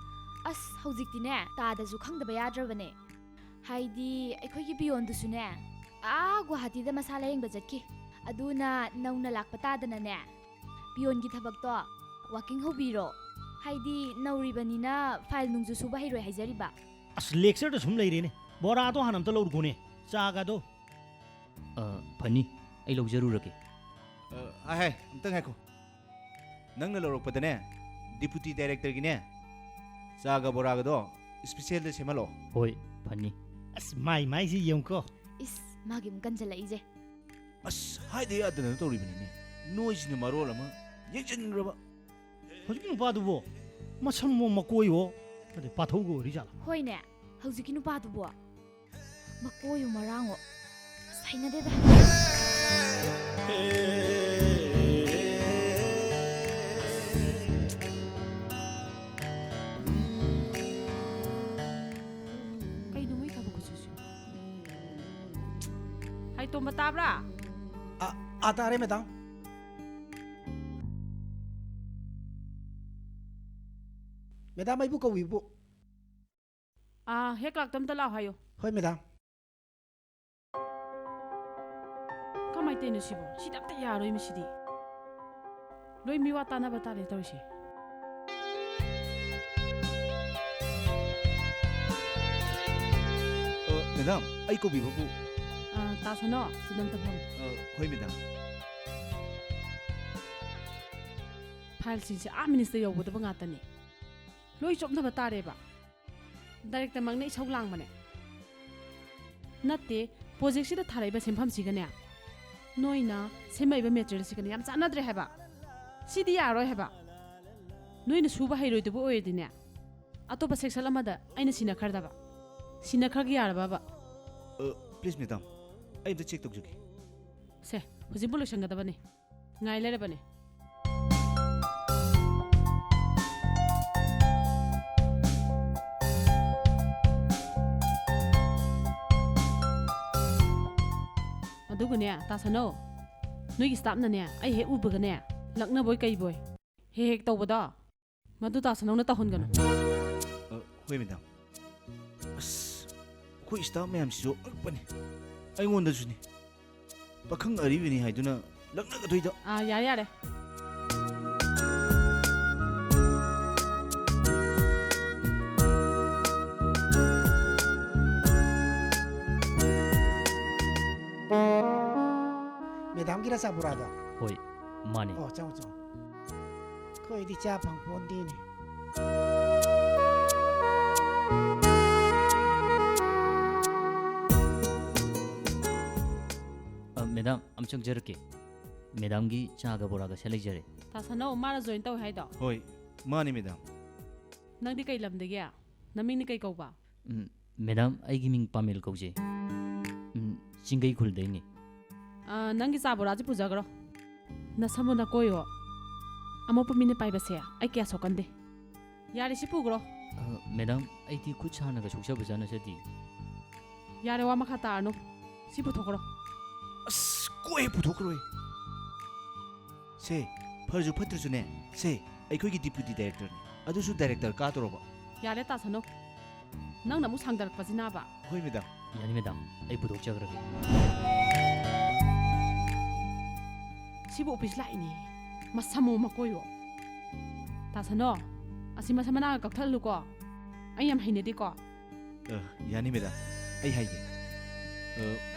ꯑꯁ ꯍꯧꯖꯤꯛꯇꯤꯅꯦ ꯇꯥꯗꯁꯨ ꯈꯪꯗꯕ ꯌꯥꯗ꯭ꯔꯕꯅꯦ ꯍꯥꯏꯗꯤ ꯑꯩꯈꯣꯏꯒꯤ ꯄꯤꯌꯣꯟꯗꯨꯁꯨꯅꯦ ꯒꯨꯋꯥꯍꯥꯇꯤꯗ ꯃꯁꯥ ꯂꯥꯌꯦꯡꯕ ꯆꯠꯈꯤ ꯑꯗꯨꯅ ꯅꯧꯅ ꯂꯥꯛꯄ ꯇꯥꯗꯅꯅꯦ ꯄꯤꯌꯣꯟꯒꯤ ꯊꯕꯛꯇꯣ ꯋꯥꯀꯤꯡ ꯍꯧꯕꯤꯔꯣ ꯍꯥꯏꯗꯤ ꯅꯧꯔꯤꯕꯅꯤꯅ ꯐꯥꯏꯜ ꯅꯨꯡꯁꯨ ꯁꯨꯕ ꯍꯩꯔꯣꯏ ꯍꯥꯏꯖꯔꯤꯕ ꯑꯁ ꯂꯦꯛꯆꯔꯗ ꯁꯨꯝ ꯂꯩꯔꯦꯅꯦ ꯕꯣꯔꯥꯗꯣ ꯍꯥꯟꯅ ꯑꯝꯇ ꯂꯧꯔꯨꯈꯣꯅꯦ ꯆꯥꯒꯗꯣ ꯐꯅꯤ ꯑꯩ ꯂꯧꯖꯔꯨꯔꯒꯦ ꯑꯝꯇꯪ ꯉꯥꯏꯈꯣ ꯅꯪꯅ ꯂꯧꯔꯛꯄꯗꯅꯦ ꯗꯤꯄ꯭ꯌꯨꯇꯤ ꯗꯥꯏꯔꯦꯛꯇꯔꯒꯤꯅꯦ ꯆꯥꯒ ꯕꯣꯔꯥꯒꯗꯣ ꯏꯁꯄꯤꯁꯦꯜꯗ ꯁꯦꯝꯍꯜꯂꯛꯑꯣ ꯍꯣꯏ ꯐꯅꯤ ꯑꯁ ꯃꯥꯏꯁꯤ ꯌꯦꯡꯉꯨꯀꯣ ꯏꯁ ꯃꯥꯒꯤ ꯑꯃꯨꯛ ꯀꯟꯖꯜꯂꯛꯏꯁꯦ ꯑꯁ ꯍꯥꯏꯗ ꯌꯥꯗꯅ ꯇꯧꯔꯤꯕꯅꯤꯅꯦ ꯅꯣꯏꯁꯤꯅ ꯃꯔꯣꯜ ꯑꯃ ꯌꯦꯡꯁꯤꯟꯈ꯭ꯔꯕ ꯍꯧꯖꯤꯛꯀꯤ ꯅꯨꯄꯥꯗꯨꯕꯣ ꯃꯁꯝꯃꯣ ꯃꯀꯣꯏꯋꯣ ꯑꯗꯩ ꯄꯥꯊꯧꯒ ꯑꯣꯏꯔꯤꯖꯥꯠꯂꯣ ꯍꯣꯏꯅꯦ ꯍꯧꯖꯤꯛꯀꯤ ꯅꯨꯄꯥꯗꯨꯕꯣ ꯃꯀꯣꯏꯌꯨ ꯃꯔꯥꯡꯉꯣ ꯍꯩꯅꯗꯦꯗ ꯀꯩꯅꯣ ꯃꯣꯏ ꯊꯕꯛ ꯈꯨꯠꯁꯨꯁꯨ ꯍꯥꯏ ꯇꯣꯝꯕ ꯇꯥꯕ꯭ꯔꯥ ꯇꯥꯔꯦ ꯃꯦꯗꯥꯝ ꯃꯦꯗꯥꯝ ꯑꯩꯕꯨ ꯀꯧꯏꯕꯨ ꯍꯦꯛ ꯂꯥꯛꯇꯝꯇ ꯂꯥꯛꯑꯣ ꯍꯥꯏꯌꯣ ꯍꯣꯏ ꯃꯦꯗꯥꯝ ꯀꯃꯥꯏꯅ ꯇꯧꯔꯤꯅꯣ ꯁꯤꯕꯣ ꯁꯤꯗꯤ ꯑꯝꯇ ꯌꯥꯔꯣꯏ ꯃꯁꯤꯗꯤ ꯂꯣꯏ ꯃꯤꯋꯥ ꯇꯥꯟꯅꯕ ꯇꯥꯔꯦ ꯇꯧꯔꯤꯁꯦ ꯃꯦꯗꯥꯝ ꯑꯩ ꯀꯧꯕꯤꯕꯕꯨ ꯇꯥꯁꯅꯣ ꯁꯤꯗꯝꯇ ꯐꯝ ꯍꯣꯏ ꯃꯦꯗꯥꯝ ꯐꯥꯏꯜꯁꯤꯡꯁꯦ ꯃꯤꯅꯤꯁꯇꯔ ꯌꯧꯒꯗꯕ ꯉꯥꯛꯇꯅꯤ ꯂꯣꯏ ꯆꯣꯞꯅꯕ ꯇꯥꯔꯦꯕ ꯗꯥꯏꯔꯦꯛꯇꯔꯃꯛꯅ ꯏꯁꯧ ꯂꯥꯡꯕꯅꯦ ꯅꯠꯇꯦ ꯄ꯭ꯔꯣꯖꯦꯛꯁꯤꯗ ꯊꯥꯔꯛꯏꯕ ꯁꯦꯟꯐꯝꯁꯤꯒꯅꯦ ꯅꯣꯏꯅ ꯁꯦꯝꯃꯛꯏꯕ ꯃꯦꯇꯔꯤꯌꯦꯜꯁꯤꯒꯅꯦ ꯌꯥꯝ ꯆꯥꯟꯅꯗ꯭ꯔꯦ ꯍꯥꯏꯕ ꯁꯤꯗꯤ ꯌꯥꯔꯣꯏ ꯍꯥꯏꯕ ꯅꯣꯏꯅ ꯁꯨꯕ ꯍꯩꯔꯣꯏꯗꯕ ꯑꯣꯏꯔꯗꯤꯅꯦ ꯑꯇꯣꯞꯄ ꯁꯦꯛꯁꯟ ꯑꯃꯗ ꯑꯩꯅ ꯁꯤꯟꯅꯈ꯭ꯔꯗꯕ ꯁꯤꯟꯅꯈ꯭ꯔꯒ ꯌꯥꯔꯕꯕ ꯄ꯭ꯂꯤꯖ ꯃꯦꯗꯥꯝ ꯑꯩ ꯑꯝꯇ ꯆꯦꯛ ꯇꯧꯖꯒꯦ ꯁꯦ ꯍꯧꯖꯤꯛꯄꯨ ꯂꯣꯏꯁꯟꯒꯗꯕꯅꯤ ꯉꯥꯏ ꯂꯩꯔꯕꯅꯤ ꯑꯗꯨꯒꯅꯦ ꯇꯥꯁꯅꯣ ꯅꯣꯏꯒꯤ ꯁ꯭ꯇꯥꯐꯅꯅꯦ ꯑꯩ ꯍꯦꯛ ꯎꯕꯒꯅꯦ ꯂꯛꯅꯕꯣꯏ ꯀꯩꯕꯣꯏ ꯍꯦꯛ ꯇꯧꯕꯗꯣ ꯃꯗꯨ ꯇꯥꯁꯅꯧꯅ ꯇꯧꯍꯟꯒꯅꯨ ꯍꯣꯏ ꯃꯦꯗꯥꯝ ꯑꯁ ꯑꯩꯈꯣꯏ ꯁ꯭ꯇꯥꯐ ꯃꯌꯥꯝꯁꯤꯁꯨ ꯑꯉꯛꯄꯅꯤ ꯑꯩꯉꯣꯟꯗꯁꯨꯅꯤ ꯄꯥꯈꯪ ꯑꯔꯤꯕꯅꯤ ꯍꯥꯏꯗꯨꯅ ꯂꯛꯅꯒꯗꯣꯏꯗ ꯌꯥꯔꯦ ꯌꯥꯔꯦ ꯃꯦꯗꯥꯝꯒꯤ ꯆꯥ ꯕꯣꯔꯥꯗꯣ ꯍꯣꯏ ꯃꯥꯅꯤ ꯑꯣ ꯆꯥꯎ ꯆꯥꯎ ꯑꯩꯈꯣꯏꯗꯤ ꯆꯥ ꯐꯪꯄꯣꯟꯇꯦꯅꯦ ꯃꯦꯗꯥꯝ ꯑꯝ ꯆꯪꯖꯔꯛꯀꯦ ꯃꯦꯗꯥꯝꯒꯤ ꯆꯥꯒ ꯕꯣꯔꯥꯒ ꯁꯦ ꯂꯩꯖꯔꯦ ꯇꯥꯁꯅꯧ ꯃꯥꯅ ꯖꯣꯏꯟ ꯇꯧꯋꯦ ꯍꯥꯏꯗꯣ ꯍꯣꯏ ꯃꯥꯅꯤ ꯃꯦꯗꯥꯝ ꯅꯪꯗꯤ ꯀꯩ ꯂꯝꯗꯒꯤ ꯅꯃꯤꯡꯅ ꯀꯩ ꯀꯧꯕ ꯃꯦꯗꯥꯝ ꯑꯩꯒꯤ ꯃꯤꯡ ꯄꯥꯃꯦꯜ ꯀꯧꯖꯩ ꯆꯤꯡꯒꯩ ꯈꯨꯜꯗꯩꯅꯤ ꯅꯪꯒꯤ ꯆꯥ ꯕꯣꯔꯥꯁꯦ ꯄꯨꯖꯈ꯭ꯔꯣ ꯅꯁꯝꯕꯨ ꯅꯀꯣꯏꯌꯣ ꯑꯃꯣꯠꯄ ꯃꯤꯅ ꯄꯥꯏꯕꯁꯦ ꯑꯩ ꯀꯌꯥ ꯁꯣꯛꯀꯟꯗꯦ ꯌꯥꯔꯦ ꯁꯤ ꯄꯨꯈ꯭ꯔꯣ ꯃꯦꯗꯥꯝ ꯑꯩꯗꯤ ꯈꯨꯠ ꯁꯥꯅꯒ ꯁꯣꯛꯆꯕ ꯖꯥꯠꯅꯖꯗꯤ ꯌꯥꯔꯦ ꯋꯥ ꯃꯈꯥ ꯇꯥꯔꯅꯨ ꯁꯤ ꯄꯨꯊꯣꯛꯈ꯭ꯔꯣ ꯑꯁ ꯀꯣꯏ ꯄꯨꯊꯣꯛꯈ꯭ꯔꯣꯏ ꯁꯦ ꯐꯔꯁꯨ ꯐꯠꯇ꯭ꯔꯁꯨꯅꯦ ꯁꯦ ꯑꯩꯈꯣꯏꯒꯤ ꯗꯤꯄ꯭ꯌꯨꯇꯤ ꯗꯥꯏꯔꯦꯛꯇꯔꯅꯦ ꯑꯗꯨꯁꯨ ꯗꯥꯏꯔꯦꯛꯇꯔ ꯀꯥꯗꯧꯔꯕ ꯌꯥꯔꯦ ꯇꯥꯁꯅꯨ ꯅꯪꯅ ꯑꯃꯨꯛ ꯁꯥꯡꯗꯔꯛꯄꯁꯤꯅꯕ ꯍꯣꯏ ꯃꯦꯗꯥꯝ ꯌꯥꯅꯤ ꯃꯦꯗꯥꯝ ꯑꯩ ꯄꯨꯊꯣꯛꯆꯈ꯭ꯔꯒꯦ ꯁꯤꯕꯨ ꯑꯣꯐꯤꯁ ꯂꯥꯛꯏꯅꯦ ꯃꯁꯝꯃꯨ ꯃꯀꯣꯏꯌꯣ ꯇꯥꯁꯅꯣ ꯑꯁꯤ ꯃꯁꯝ ꯃꯅꯥꯒ ꯀꯛꯊꯠꯂꯨꯀꯣ ꯑꯩ ꯌꯥꯝ ꯍꯩꯅꯗꯦꯀꯣ ꯌꯥꯅꯤ ꯃꯦꯗꯥꯝ ꯑꯩ ꯍꯥꯏꯒꯦ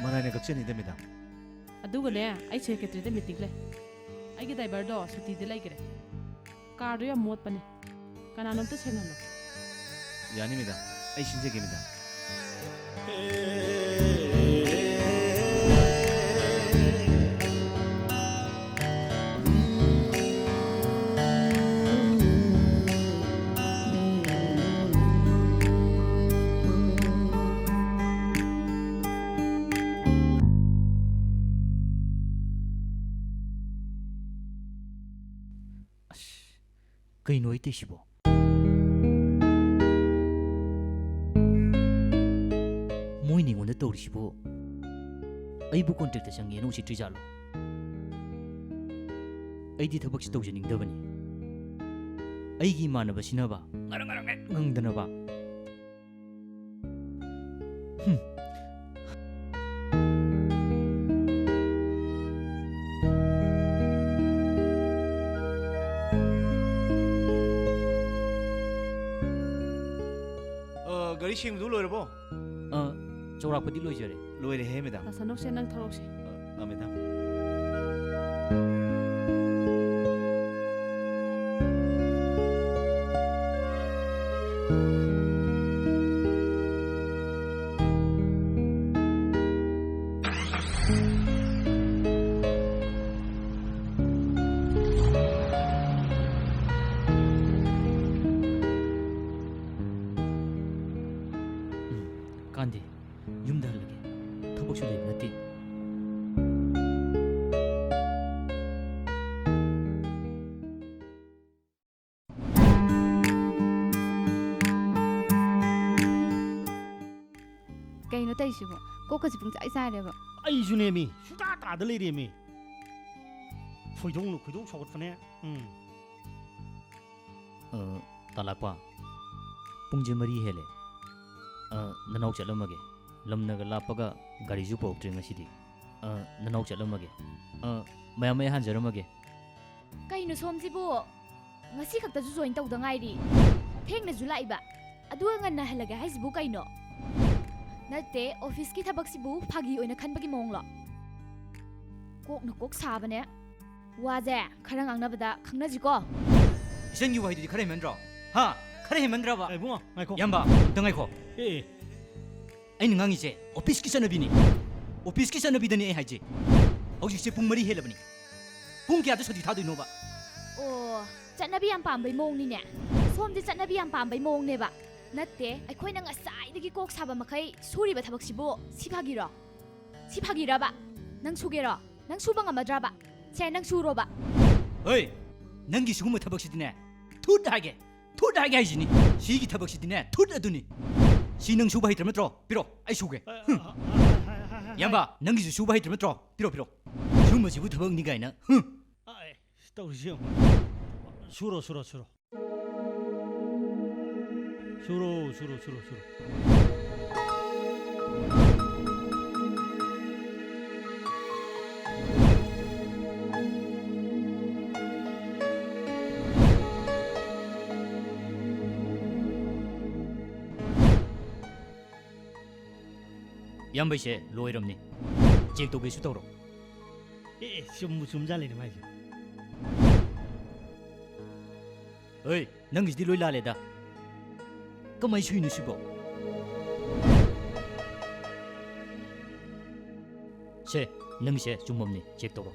ꯃꯔꯥꯏꯅ ꯀꯛꯆꯅꯤꯗ ꯃꯦꯗꯥꯝ ꯑꯗꯨꯒꯅꯦ ꯑꯩ ꯁꯦꯀ꯭ꯔꯦꯇꯔꯤꯗ ꯃꯤꯇꯤꯡ ꯂꯩ ꯑꯩꯒꯤ ꯗ꯭ꯔꯥꯏꯚꯔꯗꯣ ꯁꯨꯇꯤꯗ ꯂꯩꯈ꯭ꯔꯦ ꯀꯥꯔꯗꯣ ꯌꯥꯝ ꯃꯣꯠꯄꯅꯦ ꯀꯅꯥꯅꯣꯝꯇ ꯁꯦꯡꯍꯜꯂꯣ ꯌꯥꯅꯤ ꯃꯦꯗꯥꯝ ꯑꯩ ꯁꯤꯟꯖꯒꯦ ꯃꯦꯗꯥꯝ ꯀꯩꯅꯣ ꯑꯩ ꯇꯩꯁꯤꯕꯣ ꯃꯣꯏꯅ ꯑꯩꯉꯣꯟꯗ ꯇꯧꯔꯤꯁꯤꯕꯣ ꯑꯩꯕꯨ ꯀꯣꯟꯇ꯭ꯔꯦꯛꯇ ꯆꯪꯒꯦꯅ ꯎꯁꯤꯠꯇ꯭ꯔꯤꯖꯥꯠꯂꯣ ꯑꯩꯗꯤ ꯊꯕꯛꯁꯤ ꯇꯧꯖꯅꯤꯡꯗꯕꯅꯤ ꯑꯩꯒꯤ ꯏꯃꯥꯟꯅꯕ ꯁꯤꯟꯅꯕ ꯉꯔꯪ ꯉꯔꯪ ꯉꯪꯗꯅꯕ ꯒꯥꯔꯤ ꯁꯦꯡꯕꯗꯨ ꯂꯣꯏꯔꯕꯣ ꯆꯥꯎꯔꯥꯛꯄꯗꯤ ꯂꯣꯏꯖꯔꯦ ꯂꯣꯏꯔꯦꯍꯦ ꯃꯦꯗꯥꯝ ꯇꯥꯁꯅꯧꯁꯦ ꯅꯪ ꯊꯧꯔꯛꯁꯦ ꯃꯦꯗꯥꯝ ꯀꯥꯟꯗꯦ ꯌꯨꯝꯗ ꯍꯜꯂꯒꯦ ꯊꯕꯛꯁꯨ ꯂꯩꯕ ꯅꯠꯇꯦ ꯀꯩꯅꯣ ꯇꯧꯔꯤꯁꯤꯕꯣ ꯀꯣꯛꯀꯁꯤ ꯄꯨꯡꯆꯥꯏ ꯆꯥꯏꯔꯦꯕ ꯑꯩꯁꯨꯅꯦꯃꯤ ꯁꯨꯇꯥ ꯇꯥꯗ ꯂꯩꯔꯦꯃꯤ ꯈꯣꯏꯗꯧ ꯁꯧꯒꯠꯄꯅꯦ ꯇꯥꯂꯥꯛꯄ ꯄꯨꯡꯁꯦ 4 ꯍꯦꯜꯂꯦ ꯅꯅꯥꯎ ꯆꯠꯂꯝꯃꯒꯦ ꯂꯝꯅꯒ ꯂꯥꯞꯄꯒ ꯒꯥꯔꯤꯁꯨ ꯄꯨꯔꯛꯇ꯭ꯔꯦ ꯉꯁꯤꯗꯤ ꯅꯅꯥꯎ ꯆꯠꯂꯝꯃꯒꯦ ꯃꯌꯥꯝ ꯑꯩ ꯍꯟꯖꯔꯝꯃꯒꯦ ꯀꯩꯅꯣ ꯁꯣꯝꯁꯤꯕꯨ ꯉꯁꯤ ꯈꯛꯇꯁꯨ ꯖꯣꯏꯟ ꯇꯧꯗ ꯉꯥꯏꯔꯤ ꯊꯦꯡꯅꯁꯨ ꯂꯥꯛꯏꯕ ꯑꯗꯨꯒ ꯉꯟꯅ ꯍꯜꯂꯒꯦ ꯍꯥꯏꯁꯤꯕꯨ ꯀꯩꯅꯣ ꯅꯠꯇꯦ ꯑꯣꯐꯤꯁꯀꯤ ꯊꯕꯛꯁꯤꯕꯨ ꯐꯥꯒꯤ ꯑꯣꯏꯅ ꯈꯟꯕꯒꯤ ꯃꯑꯣꯡꯂꯣ ꯀꯣꯛꯅ ꯀꯣꯛ ꯁꯥꯕꯅꯦ ꯋꯥꯁꯦ ꯈꯔ ꯉꯥꯡꯅꯕꯗ ꯈꯪꯅꯁꯤꯀꯣ ꯏꯆꯟꯒꯤ ꯋꯥꯍꯩꯗꯨꯗꯤ ꯈꯔ ꯍꯦꯟꯃꯟꯗ꯭ꯔꯣ ꯍꯥ ꯈꯔ ꯍꯦꯟꯃꯟꯗ꯭ꯔꯕ ꯏꯕꯨꯡꯉꯣ ꯉꯥꯏꯈꯣ ꯌꯥꯝꯕ ꯑꯝꯇ ꯉꯥꯏꯈꯣ ꯑꯩꯅ ꯉꯥꯡꯉꯤꯁꯦ ꯑꯣꯐꯤꯁꯀꯤ ꯆꯠꯅꯕꯤꯅꯤ ꯑꯣꯐꯤꯁꯀꯤ ꯆꯠꯅꯕꯤꯗꯅꯤ ꯑꯩ ꯍꯥꯏꯖꯦ ꯍꯧꯖꯤꯛꯁꯦ ꯄꯨꯡ 4 ꯍꯦꯜꯂꯕꯅꯤ ꯄꯨꯡ ꯀꯌꯥꯗ ꯁꯨꯇꯤ ꯊꯥꯗꯣꯏꯅꯣꯕ ꯑꯣ ꯆꯠꯅꯕꯤ ꯌꯥꯝ ꯄꯥꯝꯕꯩ ꯃꯑꯣꯡꯅꯤꯅꯦ ꯁꯣꯝꯗꯤ ꯆꯠꯅꯕꯤ ꯌꯥꯝ ꯄꯥꯝꯕꯩ ꯃꯑꯣꯡꯅꯦꯕ ꯅꯠꯇꯦ ꯑꯩꯈꯣꯏꯅ ꯉꯁꯥꯏꯗꯒꯤ ꯀꯣꯛ ꯁꯥꯕ ꯃꯈꯩ ꯁꯨꯔꯤꯕ ꯊꯕꯛꯁꯤꯕꯨ ꯁꯤ ꯐꯥꯒꯤꯔꯣ ꯁꯤ ꯐꯥꯒꯤꯔꯕ ꯅꯪ ꯁꯨꯒꯦꯔꯣ ꯅꯪ ꯁꯨꯕ ꯉꯝꯃꯗ꯭ꯔꯕ ꯁꯦ ꯅꯪ ꯁꯨꯔꯣꯕ ꯍꯣꯏ ꯅꯪꯒꯤ ꯁꯤꯒꯨꯝꯕ ꯊꯕꯛꯁꯤꯗꯤꯅꯦ ꯊꯨꯠ ꯍꯥꯏꯒꯦ ꯍꯥꯏꯁꯤꯅꯤ ꯁꯤꯒꯤ ꯊꯕꯛꯁꯤꯗꯤꯅꯦ ꯊꯨꯠ ꯑꯗꯨꯅꯤ ꯁꯤ ꯅꯪ ꯁꯨꯕ ꯍꯩꯇ꯭ꯔ ꯅꯠꯇ꯭ꯔꯣ ꯄꯤꯔꯣ ꯑꯩ ꯁꯨꯒꯦ ꯌꯥꯝꯕ ꯅꯪꯒꯤꯁꯨ ꯁꯨꯕ ꯍꯩꯇ꯭ꯔ ꯅꯠꯇ꯭ꯔꯣ ꯄꯤꯔꯣ ꯁꯨꯝꯕꯁꯤꯕꯨ ꯊꯕꯛꯅꯤ ꯀꯥꯏꯅ ꯇꯧꯔꯤꯁꯤ ꯁꯨꯔꯣ ꯌꯥꯝꯕꯩꯁꯦ ꯂꯣꯏꯔꯝꯅꯤ ꯆꯦꯛ ꯇꯧꯒꯦꯁꯨ ꯇꯧꯔꯣ ꯆꯨꯝꯕꯨ ꯆꯨꯝꯖꯥꯠꯂꯦꯅꯦ ꯃꯥꯏꯁꯦ ꯍꯣꯏ ꯅꯪꯒꯤꯁꯤꯗꯤ ꯂꯣꯏ ꯂꯥꯜꯂꯦꯗ ꯀꯃꯥꯏ ꯁꯨꯏꯅꯣ ꯁꯤꯕꯣ ꯁꯦ ꯅꯪꯒꯤꯁꯦ ꯆꯨꯝꯃꯝꯅꯤ ꯆꯦꯛ ꯇꯧꯔꯣ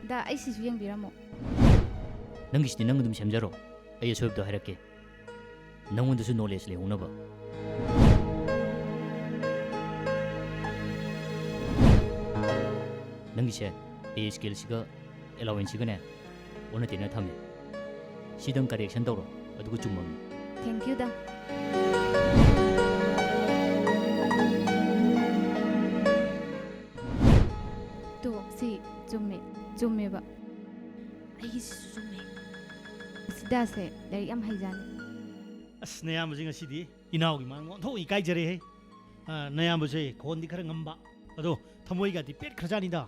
ꯗꯥ ꯑꯩ ꯁꯤꯁꯨ ꯌꯦꯡꯕꯤꯔꯝꯃꯣ ꯅꯪꯒꯤꯁꯤꯗꯤ ꯅꯪ ꯑꯗꯨꯝ ꯁꯦꯝꯖꯔꯣ ꯑꯩ ꯑꯁꯣꯏꯕꯗꯣ ꯍꯥꯏꯔꯛꯀꯦ ꯅꯪꯉꯣꯟꯗꯁꯨ ꯅꯣꯂꯦꯖ ꯂꯩꯍꯧꯅꯕ ꯅꯪꯒꯤꯁꯦ ꯄꯦ ꯁ꯭ꯀꯦꯜꯁꯤꯒ ꯑꯦꯂꯥꯎꯋꯦꯟꯁꯤꯒꯅꯦ ꯑꯣꯟꯅ ꯇꯩꯅ ꯊꯝꯃꯦ ꯁꯤꯗꯪ ꯀꯔꯦꯛꯁꯟ ꯇꯧꯔꯣ ꯑꯗꯨꯒ ꯆꯨꯝꯃꯝꯅꯤ ꯊꯦꯡꯛ ꯌꯨ ꯗꯥ ꯇꯣ ꯁꯤ ꯆꯨꯝꯃꯦꯕ ꯑꯩꯒꯤꯁꯤꯁꯨ ꯆꯨꯝꯃꯦ ꯁꯤꯗꯥꯁꯦ ꯂꯥꯏꯔꯤꯛ ꯌꯥꯝ ꯍꯩꯖꯥꯅꯤ ꯑꯁ ꯅꯌꯥꯝꯕꯁꯦ ꯉꯁꯤꯗꯤ ꯏꯅꯥꯎꯒꯤ ꯃꯥꯡ ꯑꯣꯟꯊꯣꯛ ꯏꯀꯥꯏꯖꯔꯦꯍꯦ ꯅꯌꯥꯝꯕꯁꯦ ꯈꯣꯟꯗꯤ ꯈꯔ ꯉꯝꯕ ꯑꯗꯣ ꯊꯃꯣꯏꯒꯗꯤ ꯄꯦꯠꯈ꯭ꯔꯖꯥꯠꯅꯤꯗ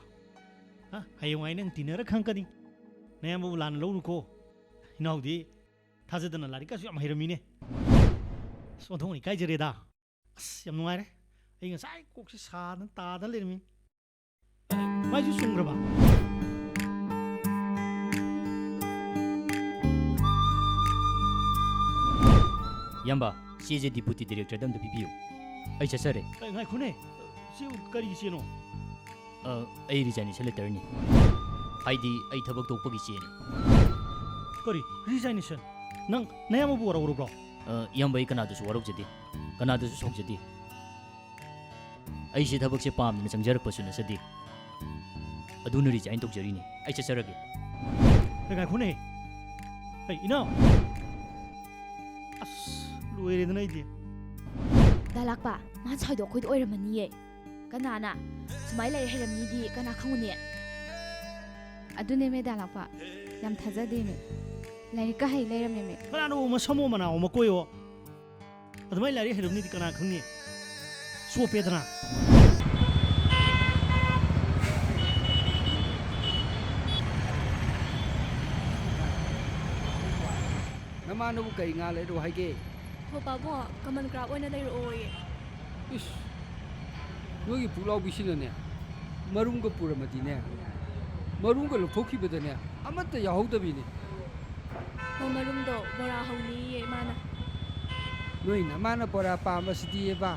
ꯍꯌꯦꯡꯋꯥꯏ ꯅꯪ ꯇꯤꯟꯅꯔ ꯈꯪꯀꯅꯤ ꯅꯌꯥꯝꯕꯕꯨ ꯂꯥꯟꯅ ꯂꯧꯔꯨꯀꯣ ꯏꯅꯥꯎꯗꯤ ꯊꯥꯖꯗꯅ ꯂꯥꯏꯔꯤꯛꯀꯁꯨ ꯌꯥꯝ ꯍꯩꯔꯝꯃꯤꯅꯦ ꯑꯁ ꯑꯣꯟꯊꯣꯛꯅ ꯏꯀꯥꯏꯖꯔꯦꯗ ꯑꯁ ꯌꯥꯝ ꯅꯨꯡꯉꯥꯏꯔꯦ ꯑꯩ ꯉꯁꯥꯏ ꯀꯣꯛꯁꯦ ꯁꯥꯗꯅ ꯇꯥꯗꯅ ꯂꯩꯔꯝꯃꯤ ꯃꯥꯏꯁꯨ ꯆꯨꯝꯈ꯭ꯔꯕ ꯌꯥꯝꯕ ꯆꯦꯁꯦ ꯗꯤꯄꯨꯇꯤ ꯗꯤꯔꯦꯛꯇꯔꯗ ꯑꯝꯇ ꯄꯤꯕꯤꯌꯨ ꯑꯩ ꯆꯠꯆꯔꯦ ꯉꯥꯏꯈꯣꯅꯦ ꯁꯤ ꯀꯔꯤ ꯆꯦꯅꯣ ꯑꯩ ꯔꯤꯖꯥꯏꯅꯦꯁꯟ ꯂꯦꯇꯔꯅꯤ ꯍꯥꯏꯗꯤ ꯑꯩ ꯊꯕꯛ ꯇꯣꯛꯄꯒꯤ ꯆꯦꯅꯤ ꯀꯔꯤ ꯔꯤꯖꯥꯏꯅꯦꯁꯟ ꯅꯪ ꯅꯌꯥꯝꯕꯕꯨ ꯋꯥꯔꯧꯔꯕ꯭ꯔꯣ ꯏꯌꯥꯝꯕ ꯑꯩ ꯀꯅꯥꯗꯁꯨ ꯋꯥꯔꯧꯖꯗꯦ ꯀꯅꯥꯗꯁꯨ ꯁꯥꯎꯖꯗꯦ ꯑꯩꯁꯦ ꯊꯕꯛꯁꯦ ꯄꯥꯝꯗꯅ ꯆꯪꯖꯔꯛꯄꯁꯨ ꯅꯠꯆꯗꯦ ꯑꯗꯨꯅ ꯔꯤꯖꯥꯏꯟ ꯇꯧꯖꯔꯤꯅꯤ ꯑꯩ ꯆꯠꯆꯔꯒꯦ ꯉꯥꯏꯈꯣꯅꯦ ꯍꯩ ꯏꯅꯥꯎ ꯑꯁ ꯂꯣꯏꯔꯦꯗꯅ ꯑꯩꯗꯤ ꯗꯥ ꯂꯥꯛꯄ ꯃꯥ ꯁ꯭ꯋꯥꯏꯗꯣ ꯑꯩꯈꯣꯏꯗ ꯑꯣꯏꯔꯝꯃꯅꯤꯌꯦ ꯀꯅꯥꯅ ꯁꯨꯃꯥꯏꯅ ꯂꯩꯔ ꯍꯩꯔꯝꯅꯤꯗꯤ ꯀꯅꯥ ꯈꯪꯉꯨꯅꯤ ꯑꯗꯨꯅꯦꯃꯦ ꯗꯥ ꯂꯥꯛꯄ ꯌꯥꯝ ꯊꯥꯖꯗꯦꯃꯦ ꯂꯥꯏꯔꯤꯛꯀ ꯍꯩ ꯂꯩꯔꯝꯃꯦꯃꯦ ꯀꯅꯥꯅꯣ ꯃꯁꯝꯃꯣ ꯃꯅꯥꯎ ꯃꯀꯣꯏꯌꯣ ꯑꯗꯨꯃꯥꯏꯅ ꯂꯥꯏꯔꯤꯛ ꯍꯩꯔꯝꯅꯤꯗꯤ ꯀꯅꯥ ꯈꯪꯅꯤ ꯆꯣꯞꯄꯦꯗꯅ ꯅꯃꯥꯅꯕꯨ ꯀꯩ ꯉꯥ ꯂꯩꯔꯣ ꯍꯥꯏꯒꯦ ꯍꯣ ꯄꯥꯕꯨꯡ ꯀꯃꯟ ꯀ꯭ꯔꯥꯞ ꯑꯣꯏꯅ ꯂꯩꯔꯛꯑꯣꯌꯦ ꯏꯁ ꯅꯣꯏꯒꯤ ꯄꯨꯛꯂꯥꯎꯕꯤꯁꯤꯅꯅꯦ ꯃꯔꯨꯝꯒ ꯄꯨꯔꯝꯃꯗꯤꯅꯦ ꯃꯔꯨꯝꯒ ꯂꯧꯊꯣꯛꯈꯤꯕꯗꯅꯦ ꯑꯃꯠꯇ ꯌꯥꯎꯍꯧꯗꯕꯤꯅꯤ ꯍꯣ ꯃꯔꯨꯝꯗꯣ ꯕꯣꯔꯥ ꯍꯧꯅꯤꯌꯦ ꯏꯃꯥꯅ ꯅꯣꯏ ꯅꯃꯥꯅ ꯕꯣꯔꯥ ꯄꯥꯝꯕꯁꯤꯗꯤꯕ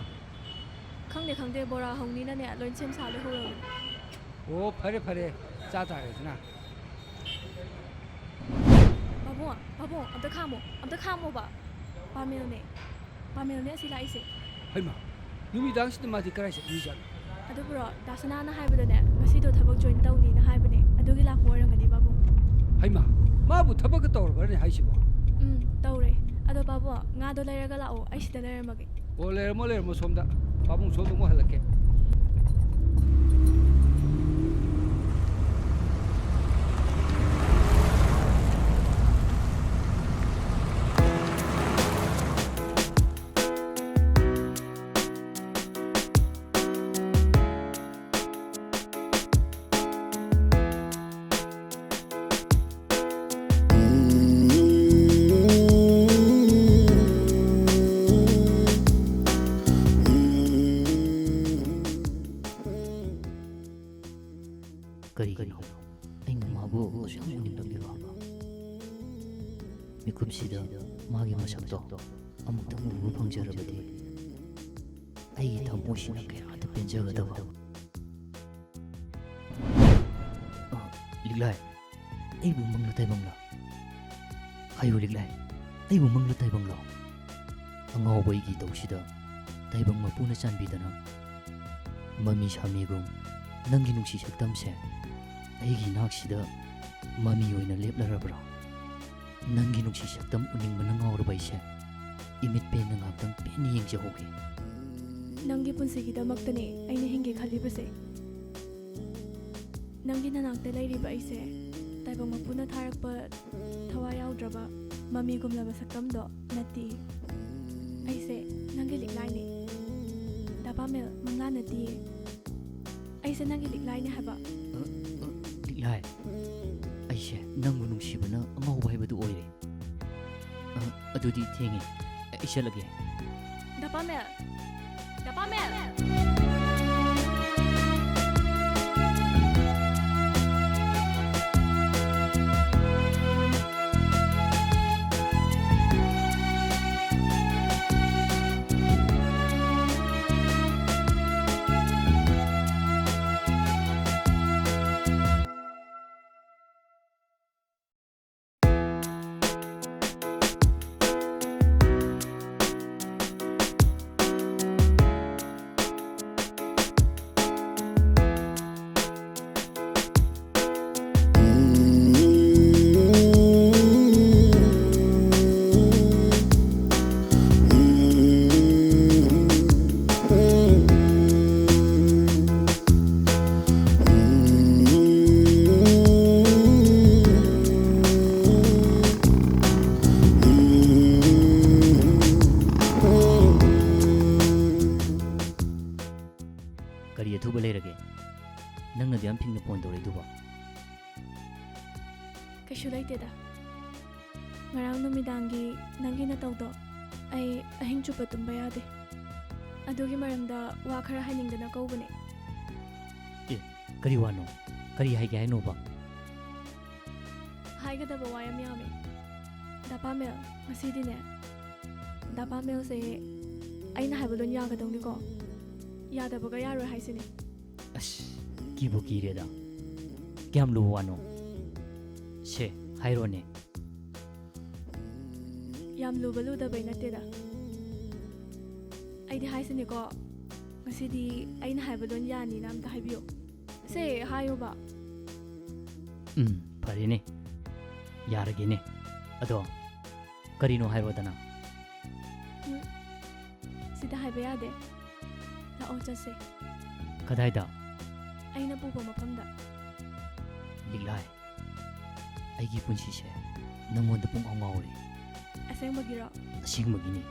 ꯈꯪꯗꯦ ꯕꯣꯔꯥ ꯍꯧꯅꯤꯅꯅꯦ ꯂꯣꯏ ꯁꯦꯝ ꯁꯥ ꯂꯩꯍꯧꯔꯕꯅꯦ ꯑꯣ ꯐꯔꯦ ꯆꯥ ꯇꯥꯔꯦꯗꯅ ꯄꯥꯕꯨꯡ ꯑꯝꯇ ꯈꯥꯝꯃꯣꯕ ꯄꯥꯃꯦꯜꯅꯦ ꯑꯁꯤ ꯂꯥꯛꯏꯁꯦ ꯍꯩꯃꯥ ꯅꯨꯃꯤꯗꯥꯡꯁꯤꯗ ꯃꯥꯗꯤ ꯀꯔꯥꯏ ꯆꯠꯂꯤꯖꯥꯠꯅꯣ ꯑꯗꯨꯕꯨꯔꯣ ꯗꯥꯁꯅꯥꯅ ꯍꯥꯏꯕꯗꯅꯦ ꯉꯁꯤꯗꯣ ꯊꯕꯛ ꯖꯣꯏꯟ ꯇꯧꯅꯤꯅ ꯍꯥꯏꯕꯅꯦ ꯑꯗꯨꯒꯤ ꯂꯥꯛꯄ ꯑꯣꯏꯔꯝꯒꯅꯤ ꯄꯥꯕꯨꯡ ꯍꯩꯃꯥ ꯃꯥꯕꯨ ꯊꯕꯛꯀ ꯇꯧꯔꯕ꯭ꯔꯅꯦ ꯍꯥꯏꯁꯤꯕꯣ ꯇꯧꯔꯦ ꯑꯗꯣ ꯄꯥꯕꯨꯡ ꯉꯥꯗꯣ ꯂꯩꯔꯒ ꯂꯥꯛꯑꯣ ꯑꯩ ꯁꯤꯗ ꯂꯩꯔꯝꯃꯒꯦ ꯑꯣ ꯂꯩꯔꯝꯃꯣ ꯁꯣꯝꯗ ꯄꯥꯕꯨꯡ ꯁꯣꯝꯗ ꯑꯃꯨꯛ ꯍꯜꯂꯛꯀꯦ ꯀꯔꯤꯒꯤꯅꯣ ꯑꯩꯅ ꯃꯥꯕꯨ ꯑꯁꯨꯛ ꯌꯥꯝ ꯎꯅꯤꯡꯂꯝꯂꯤꯕ ꯃꯤꯀꯨꯞꯁꯤꯗ ꯃꯥꯒꯤ ꯃꯁꯛꯇꯣ ꯑꯃꯨꯛꯇꯪ ꯎꯕ ꯐꯪꯖꯔꯕꯗꯤ ꯑꯩꯒꯤ ꯊꯃꯣꯏꯁꯤꯅ ꯀꯌꯥꯗ ꯄꯦꯟꯖꯒꯗꯕ ꯂꯤꯛꯂꯥꯏ ꯑꯩꯕꯨ ꯃꯪꯂ ꯇꯥꯏꯕꯪꯂ ꯍꯥꯏꯌꯨ ꯂꯤꯛꯂꯥꯏ ꯑꯩꯕꯨ ꯃꯪꯂ ꯇꯥꯏꯕꯪꯂ ꯑꯉꯥꯎꯕ ꯑꯩꯒꯤ ꯇꯧꯁꯤꯗ ꯇꯥꯏꯕꯪ ꯃꯄꯨꯅ ꯆꯥꯟꯕꯤꯗꯨꯅ ꯃꯃꯤ ꯁꯥꯃꯤꯒꯨꯝ ꯅꯪꯒꯤ ꯅꯨꯡꯁꯤ ꯁꯛꯇꯝꯁꯦ ꯑꯩꯒꯤ ꯅꯥꯛꯁꯤꯗ ꯃꯃꯤ ꯑꯣꯏꯅ ꯂꯦꯞꯂꯔꯕ꯭ꯔꯥ ꯅꯪꯒꯤ ꯅꯨꯡꯁꯤ ꯁꯛꯇꯝ ꯎꯅꯤꯡꯕꯅ ꯉꯥꯎꯔꯕ ꯑꯩꯁꯦ ꯏꯃꯤꯠ ꯄꯦꯟꯅ ꯉꯥꯛꯇꯪ ꯄꯦꯟꯅ ꯌꯦꯡꯖꯍꯧꯒꯦ ꯅꯪꯒꯤ ꯄꯨꯟꯁꯤꯒꯤꯗꯃꯛꯇꯅꯦ ꯑꯩꯅ ꯍꯤꯡꯒꯦ ꯈꯜꯂꯤꯕꯁꯦ ꯅꯪꯒꯤ ꯅꯅꯥꯛꯇ ꯂꯩꯔꯤꯕ ꯑꯩꯁꯦ ꯇꯥꯏꯕꯪ ꯃꯄꯨꯅ ꯊꯥꯔꯛꯄ ꯊꯋꯥꯏ ꯌꯥꯎꯗ꯭ꯔꯕ ꯃꯃꯤꯒꯨꯝꯂꯕ ꯁꯛꯇꯝꯗꯣ ꯅꯠꯇꯦ ꯑꯩꯁꯦ ꯅꯪꯒꯤ ꯂꯤꯛꯂꯥꯏꯅꯦ ꯗꯥꯄꯥꯃꯦꯜ ꯃꯪꯂꯥ ꯅꯠꯇꯤꯌꯦ ꯑꯩꯁꯦ ꯅꯪꯒꯤ ꯂꯤꯛꯂꯥꯏꯅꯦ ꯍꯥꯏꯕ ꯂꯤꯛꯂꯥꯏ ꯑꯩꯁꯦ ꯅꯪꯕꯨ ꯅꯨꯡꯁꯤꯕꯅ ꯑꯉꯥꯎꯕ ꯍꯥꯏꯕꯗꯨ ꯑꯣꯏꯔꯦ ꯑꯗꯨꯗꯤ ꯊꯦꯡꯉꯦ ꯑꯩ ꯆꯠꯂꯒꯦ ꯗꯥꯄꯥꯃꯦꯜ ꯗꯄꯥꯃꯦꯜ ꯀꯔꯤ ꯑꯊꯨꯕ ꯂꯩꯔꯒꯦ ꯅꯪꯅꯗꯤ ꯌꯥꯝ ꯐꯤꯡꯅ ꯐꯣꯟ ꯇꯧꯔꯛꯏꯗꯨꯕꯣ ꯀꯩꯁꯨ ꯂꯩꯇꯦꯗ ꯉꯔꯥꯡ ꯅꯨꯃꯤꯗꯥꯡꯒꯤ ꯅꯪꯒꯤ ꯅꯇꯧꯗꯣ ꯑꯩ ꯑꯍꯤꯡ ꯆꯨꯞꯄ ꯇꯨꯝꯕ ꯌꯥꯗꯦ ꯑꯗꯨꯒꯤ ꯃꯔꯝꯗ ꯋꯥ ꯈꯔ ꯍꯥꯏꯅꯤꯡꯗꯅ ꯀꯧꯕꯅꯦ ꯑꯦ ꯀꯔꯤ ꯋꯥꯅꯣ ꯀꯔꯤ ꯍꯥꯏꯒꯦ ꯍꯥꯏꯅꯣꯕ ꯍꯥꯏꯒꯗꯕ ꯋꯥ ꯌꯥꯝ ꯌꯥꯝꯃꯦ ꯗꯄꯥꯃꯦꯜ ꯉꯁꯤꯗꯤꯅꯦ ꯗꯄꯥꯃꯦꯜꯁꯦ ꯑꯩꯅ ꯍꯥꯏꯕ ꯂꯣꯏ ꯌꯥꯒꯗꯧꯅꯤꯀꯣ ꯌꯥꯗꯕꯒ ꯌꯥꯔꯣꯏ ꯍꯥꯏꯁꯤꯅꯦ ꯑꯁ ꯀꯤꯕꯨ ꯀꯤꯔꯦꯗ ꯀꯌꯥꯝ ꯂꯨꯕ ꯋꯥꯅꯣ ꯁꯦ ꯍꯥꯏꯔꯣꯅꯦ ꯌꯥꯝ ꯂꯨꯕ ꯂꯨꯗꯕꯩ ꯅꯠꯇꯦꯗ ꯑꯩꯗꯤ ꯍꯥꯏꯁꯤꯅꯦꯀꯣ ꯉꯁꯤꯗꯤ ꯑꯩꯅ ꯍꯥꯏꯕ ꯂꯣꯏ ꯌꯥꯅꯤꯅ ꯑꯝꯇ ꯍꯥꯏꯕꯤꯌꯨ ꯁꯦ ꯍꯥꯏꯌꯣꯕ ꯐꯔꯦꯅꯦ ꯌꯥꯔꯒꯦꯅꯦ ꯑꯗꯣ ꯀꯔꯤꯅꯣ ꯍꯥꯏꯔꯣꯗꯅ ꯁꯤꯗ ꯍꯥꯏꯕ ꯌꯥꯗꯦ ꯂꯥꯛꯑꯣ ꯆꯠꯁꯦ ꯀꯗꯥꯏꯗ ꯑꯩꯅ ꯄꯨꯕ ꯃꯐꯝꯗ ꯂꯤꯛꯂꯥꯏ ꯑꯩꯒꯤ ꯄꯨꯟꯁꯤꯁꯦ ꯅꯪꯉꯣꯟꯗ ꯄꯨꯡꯉꯥꯎ ꯉꯥꯎꯔꯦ ꯑꯁꯦꯡꯕꯒꯤꯔꯣ ꯑꯁꯦꯡꯕꯒꯤꯅꯤ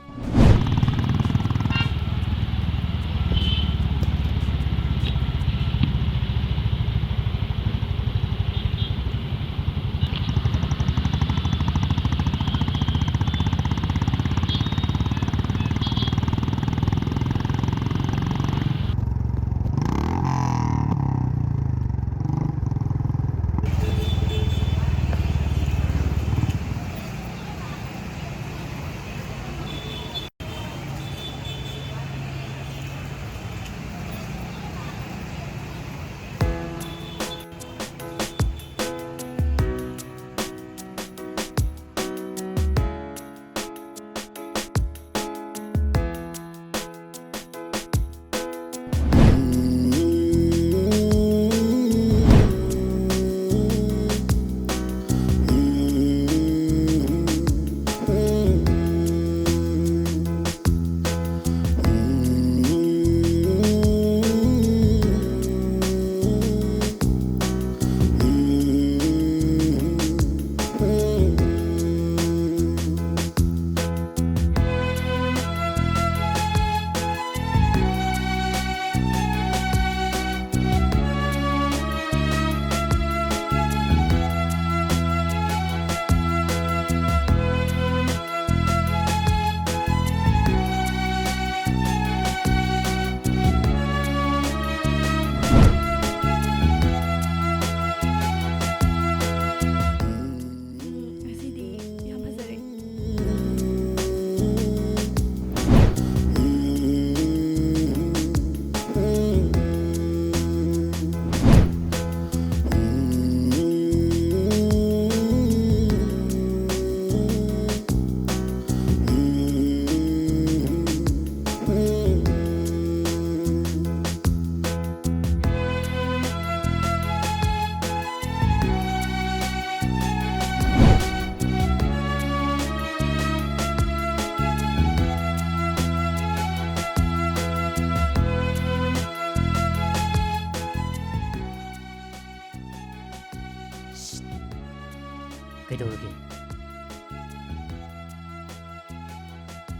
ꯀꯩꯗꯧꯔꯒꯦ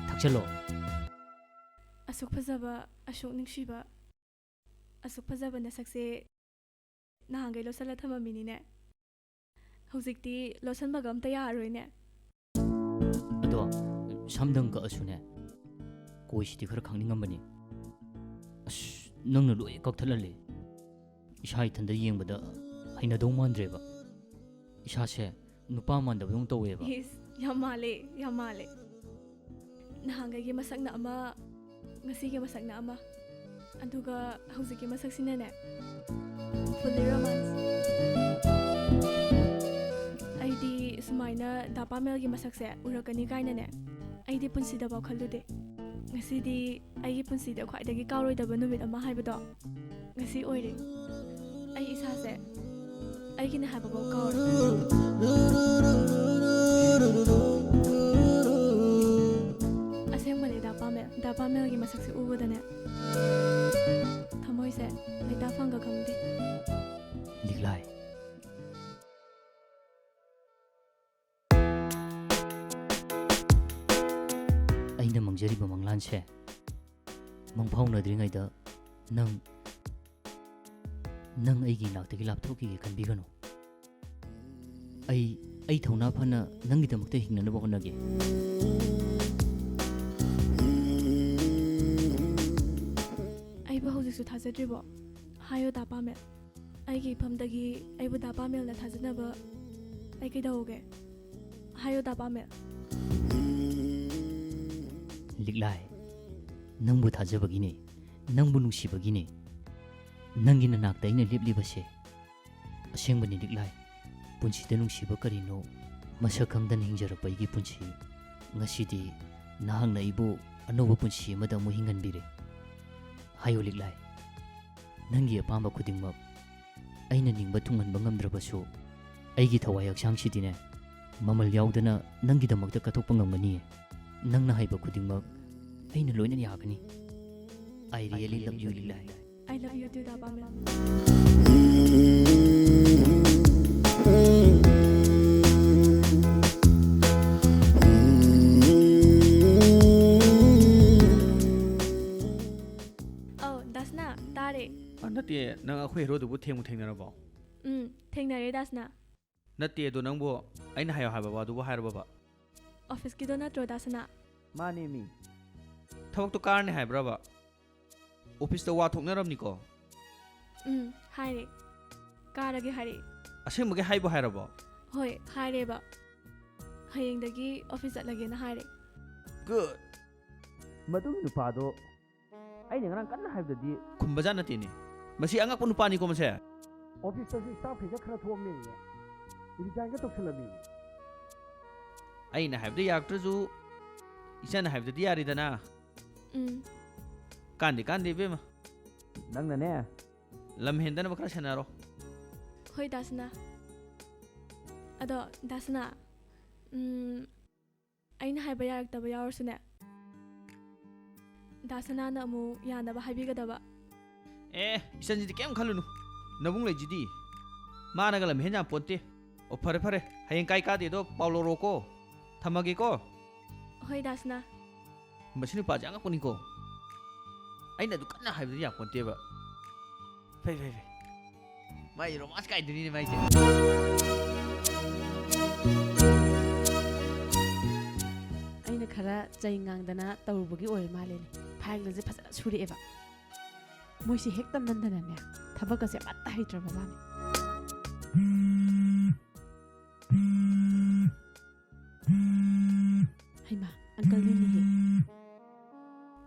ꯊꯛꯆꯜꯂꯣ ꯑꯁꯨꯛ ꯐꯖꯕ ꯑꯁꯨꯛ ꯅꯨꯡꯁꯤꯕ ꯑꯁꯨꯛ ꯐꯖꯕ ꯅꯁꯛꯁꯦ ꯅꯍꯥꯟꯒꯩ ꯂꯣꯠꯁꯜꯂ ꯊꯝꯃꯝꯃꯤꯅꯤꯅꯦ ꯍꯧꯖꯤꯛꯇꯤ ꯂꯣꯠꯁꯟꯕꯒ ꯑꯝꯇ ꯌꯥꯔꯔꯣꯏꯅꯦ ꯑꯗꯣ ꯁꯝꯗꯪ ꯀꯛꯑꯁꯨꯅꯦ ꯀꯣꯏꯁꯤꯗꯤ ꯈꯔ ꯈꯪꯅꯤꯡꯉꯝꯕꯅꯤ ꯅꯪꯅ ꯂꯣꯏ ꯀꯛꯊꯠꯍꯜꯂꯦ ꯏꯁꯥ ꯏꯊꯟꯗ ꯌꯦꯡꯕꯗ ꯍꯩꯅꯗꯧ ꯃꯥꯟꯗ꯭ꯔꯦꯕ ꯏꯁꯥꯁꯦ ꯅꯨꯄꯥ ꯃꯥꯟꯗꯕꯗꯧ ꯇꯧꯋꯦꯕ ꯏꯁ ꯌꯥꯝ ꯃꯥꯜꯂꯦ ꯌꯥꯝ ꯃꯥꯜꯂꯦ ꯅꯍꯥꯟꯒꯩꯒꯤ ꯃꯁꯛꯅ ꯑꯃ ꯉꯁꯤꯒꯤ ꯃꯁꯛꯅ ꯑꯃ ꯑꯗꯨꯒ ꯍꯧꯖꯤꯛꯀꯤ ꯃꯁꯛꯁꯤꯅꯅꯦ ꯐꯨꯜꯂꯤ ꯔꯣꯃꯥꯟꯁ ꯑꯩꯗꯤ ꯁꯨꯃꯥꯏꯅ ꯗꯥ ꯄꯥꯃꯦꯜꯒꯤ ꯃꯁꯛꯁꯦ ꯎꯔꯛꯀꯅꯤ ꯀꯥꯏꯅꯅꯦ ꯑꯩꯗꯤ ꯄꯨꯟꯁꯤꯗꯐꯥꯎ ꯈꯜꯂꯨꯗꯦ ꯉꯁꯤꯗꯤ ꯑꯩꯒꯤ ꯄꯨꯟꯁꯤꯗ ꯈ꯭ꯋꯥꯏꯗꯒꯤ ꯀꯥꯎꯔꯣꯏꯗꯕ ꯅꯨꯃꯤꯠ ꯑꯃ ꯍꯥꯏꯕꯗꯣ ꯉꯁꯤ ꯑꯣꯏꯔꯦ ꯑꯩ ꯏꯁꯥꯁꯦ ꯑꯩꯒꯤꯅ ꯍꯥꯏꯕꯐꯥꯎ ꯀꯥꯎꯔꯦ ꯑꯁꯦꯡꯕꯅꯦ ꯗꯥ ꯄꯥꯃꯦꯜꯒꯤ ꯃꯁꯛꯁꯦ ꯎꯕꯗꯅꯦ ꯊꯃꯣꯏꯁꯦ ꯂꯩꯇꯥꯐꯝꯒ ꯈꯪꯗꯦ ꯂꯤꯛꯂꯥꯏ ꯑꯩꯅ ꯃꯪꯖꯔꯤꯕ ꯃꯪꯂꯥꯟꯁꯦ ꯃꯪꯐꯥꯎꯅꯗ꯭ꯔꯤꯉꯩꯗ ꯅꯪ ꯑꯩꯒꯤ ꯅꯥꯛꯇꯒꯤ ꯂꯥꯞꯊꯣꯛꯈꯤꯒꯦ ꯈꯟꯕꯤꯒꯅꯨ ꯑꯩ ꯊꯧꯅꯥ ꯐꯅ ꯅꯪꯒꯤꯗꯃꯛꯇ ꯍꯤꯡꯅꯅꯕ ꯍꯣꯠꯅꯒꯦ ꯑꯩꯕꯨ ꯍꯧꯖꯤꯛꯁꯨ ꯊꯥꯖꯗ꯭ꯔꯤꯕꯣ ꯍꯥꯏꯌꯣ ꯗꯥ ꯄꯥꯃꯦꯜ ꯑꯩꯒꯤ ꯏꯐꯝꯗꯒꯤ ꯑꯩꯕꯨ ꯗꯥ ꯄꯥꯃꯦꯜꯅ ꯊꯥꯖꯅꯕ ꯑꯩ ꯀꯩꯗꯧꯒꯦ ꯍꯥꯏꯌꯣ ꯗꯥ ꯄꯥꯃꯦꯜ ꯂꯤꯛꯂꯥꯏ ꯅꯪꯕꯨ ꯊꯥꯖꯕꯒꯤꯅꯦ ꯅꯪꯕꯨ ꯅꯨꯡꯁꯤꯕꯒꯤꯅꯦ ꯅꯪꯒꯤ ꯅꯅꯥꯛꯇ ꯑꯩꯅ ꯂꯦꯞꯂꯤꯕꯁꯦ ꯑꯁꯦꯡꯕꯅꯤ ꯂꯤꯛꯂꯥꯏ ꯄꯨꯟꯁꯤꯗ ꯅꯨꯡꯁꯤꯕ ꯀꯔꯤꯅꯣ ꯃꯁꯛ ꯈꯪꯗꯅ ꯍꯤꯡꯖꯔꯛꯄ ꯑꯩꯒꯤ ꯄꯨꯟꯁꯤ ꯉꯁꯤꯗꯤ ꯅꯍꯥꯛꯅ ꯑꯩꯕꯨ ꯑꯅꯧꯕ ꯄꯨꯟꯁꯤ ꯑꯃꯗ ꯑꯃꯨꯛ ꯍꯤꯡꯍꯟꯕꯤꯔꯦ ꯍꯥꯏꯌꯣ ꯂꯤꯛꯂꯥꯏ ꯅꯪꯒꯤ ꯑꯄꯥꯝꯕ ꯈꯨꯗꯤꯡꯃꯛ ꯑꯩꯅ ꯅꯤꯡꯕ ꯊꯨꯡꯍꯟꯕ ꯉꯝꯗ꯭ꯔꯕꯁꯨ ꯑꯩꯒꯤ ꯊꯋꯥꯏ ꯍꯛꯆꯥꯡꯁꯤꯗꯤꯅꯦ ꯃꯃꯜ ꯌꯥꯎꯗꯅ ꯅꯪꯒꯤꯗꯃꯛꯇ ꯀꯠꯊꯣꯛꯄ ꯉꯝꯒꯅꯤꯌꯦ ꯅꯪꯅ ꯍꯥꯏꯕ ꯈꯨꯗꯤꯡꯃꯛ ꯑꯩꯅ ꯂꯣꯏꯅ ꯌꯥꯒꯅꯤ I really love you, Lilai. I love you too, Da Pamel. Oh, Dasna, tare. Nate, nang ako hero dubu thengna ba. Thengnare Dasna. Nate do nang bo aina hayo haba ba dubu hayar ba. Office ki do natro Dasna. Mane mi. Thawak to karne hay braba. Office to wa thoknaramni ko. Haire. Karage hari. Asem mage haibo hairabo. Hoi, haire ba. Hayengdagi office atlage na haire. Good. Madung nupado. Ay ngarang kanna haibdadi khumbaja natini. Masi angak pun nupani ko mase. Office to staff hi khara thomne ye. Resign ka toksalami. Ay na haibda yaktrazu. Isa na haibdadi yari dana. Kandi bema. Nang na ne. Lam hendana bakra sanaro. Hoi Dasna. Ado Dasna. Aina haiba yarakdaba yawarsune. Dasna na amu yanaba haibigadaba. Isanjidi kem khalunu. Nabung lejidi. Mana galam henja ponte. O pare. Hayeng kai ka de do Paulo Roko. Thamagi ko. Hoi Dasna. Masinu pa janga puni ko. Aina du kanna haibdi ya ponte ba. Fai. Mai romance kai duni ne mai je. Aina khara chai ngangdana tawbagi oil malene. Phaglaje phasana surieba. Moisi hektam nandana ne. Thabaka se matta haitraba mane. Haima, uncle ni he.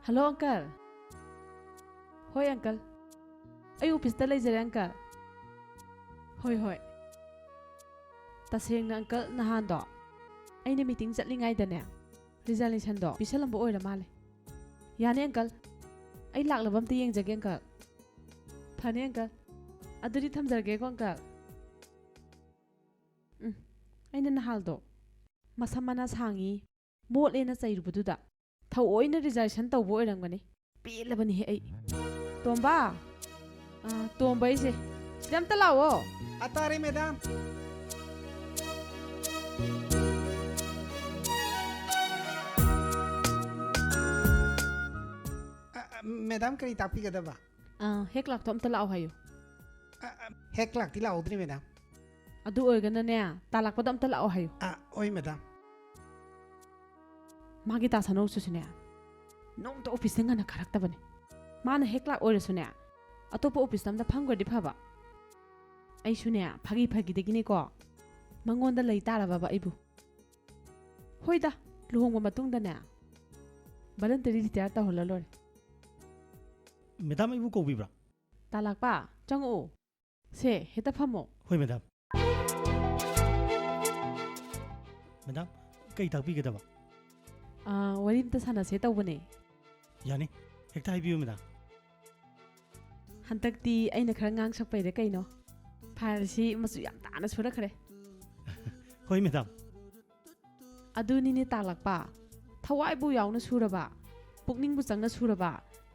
Hello uncle. Hoi uncle. Ay office ta lai jare uncle. Hoi. Taseng na uncle nahan do. Ay na meeting chatlingai da ne. Resolution do pisalam bo oira male. Yani uncle. Ay laklabam ti yeng jage uncle. Phane uncle. Aduri thamjarge ko uncle. Ay na nahal do. Masamana sangi. Mot lena chairubududa. Thau oina resolution tawbo oirangani. Pelabani he ai. Tomba. Tomba ise. Sidam talao. Atare madam. Madam kari tapi kada ba? Hek lak tom talao hayo. Hek lak tila odri madam. Adu oigana ne talak padam talao hayo. Oi madam. Magi ta sano susine. Nong to office nga na karakta bane. ꯃꯥꯅ ꯍꯦꯛ ꯂꯥꯛꯑꯣꯏꯔꯁꯨꯅꯦ ꯑꯇꯣꯞꯄ ꯑꯣꯐꯤꯁ ꯑꯃꯗ ꯐꯪꯈ꯭ꯔꯗꯤ ꯐꯕ ꯑꯩꯁꯨꯅꯦ ꯐꯥꯒꯤꯗꯒꯤꯅꯦꯀꯣ ꯃꯉꯣꯟꯗ ꯂꯩ ꯇꯥꯔꯕꯕ ꯑꯩꯕꯨ ꯍꯣꯏꯗ ꯂꯨꯍꯣꯡꯕ ꯃꯇꯨꯡꯗꯅꯦ ꯚꯂꯟꯇꯔꯤ ꯔꯤꯇꯥꯌꯔ ꯇꯧꯍꯜꯂ ꯂꯣꯏꯔꯦ ꯃꯦꯗꯥꯝ ꯑꯩꯕꯨ ꯀꯧꯕꯤꯕ꯭ꯔꯥ ꯇꯥꯂꯥꯛꯄ ꯆꯪꯉꯛꯑꯣ ꯁꯦ ꯍꯦꯛꯇ ꯐꯝꯃꯣ ꯍꯣꯏ ꯃꯦꯗꯥꯝ ꯃꯦꯗꯥꯝ ꯀꯩ ꯇꯥꯛꯄꯤꯒꯗꯕ ꯋꯥꯔꯤ ꯑꯝꯇ ꯁꯥꯟꯅꯁꯦ ꯇꯧꯕꯅꯦ ꯌꯥꯅꯤ ꯍꯦꯛꯇ ꯍꯥꯏꯕꯤꯌꯨ ꯃꯦꯗꯥꯝ ꯍꯟꯗꯛꯇꯤ ꯑꯩꯅ ꯈꯔ ꯉꯥꯡ ꯁꯛꯄꯩꯔꯦ ꯀꯩꯅꯣ ꯐꯥꯏꯜꯁꯤ ꯃꯆꯨ ꯌꯥꯝ ꯇꯥꯅ ꯁꯨꯔꯛꯈ꯭ꯔꯦ ꯍꯣꯏ ꯃꯦꯗꯥꯝ ꯑꯗꯨꯅꯤꯅꯦ ꯇꯥꯛꯂꯛꯄ ꯊꯋꯥꯏꯕꯨ ꯌꯥꯎꯅ ꯁꯨꯔꯕ ꯄꯨꯛꯅꯤꯡꯕꯨ ꯆꯪꯅ ꯁꯨꯔꯕ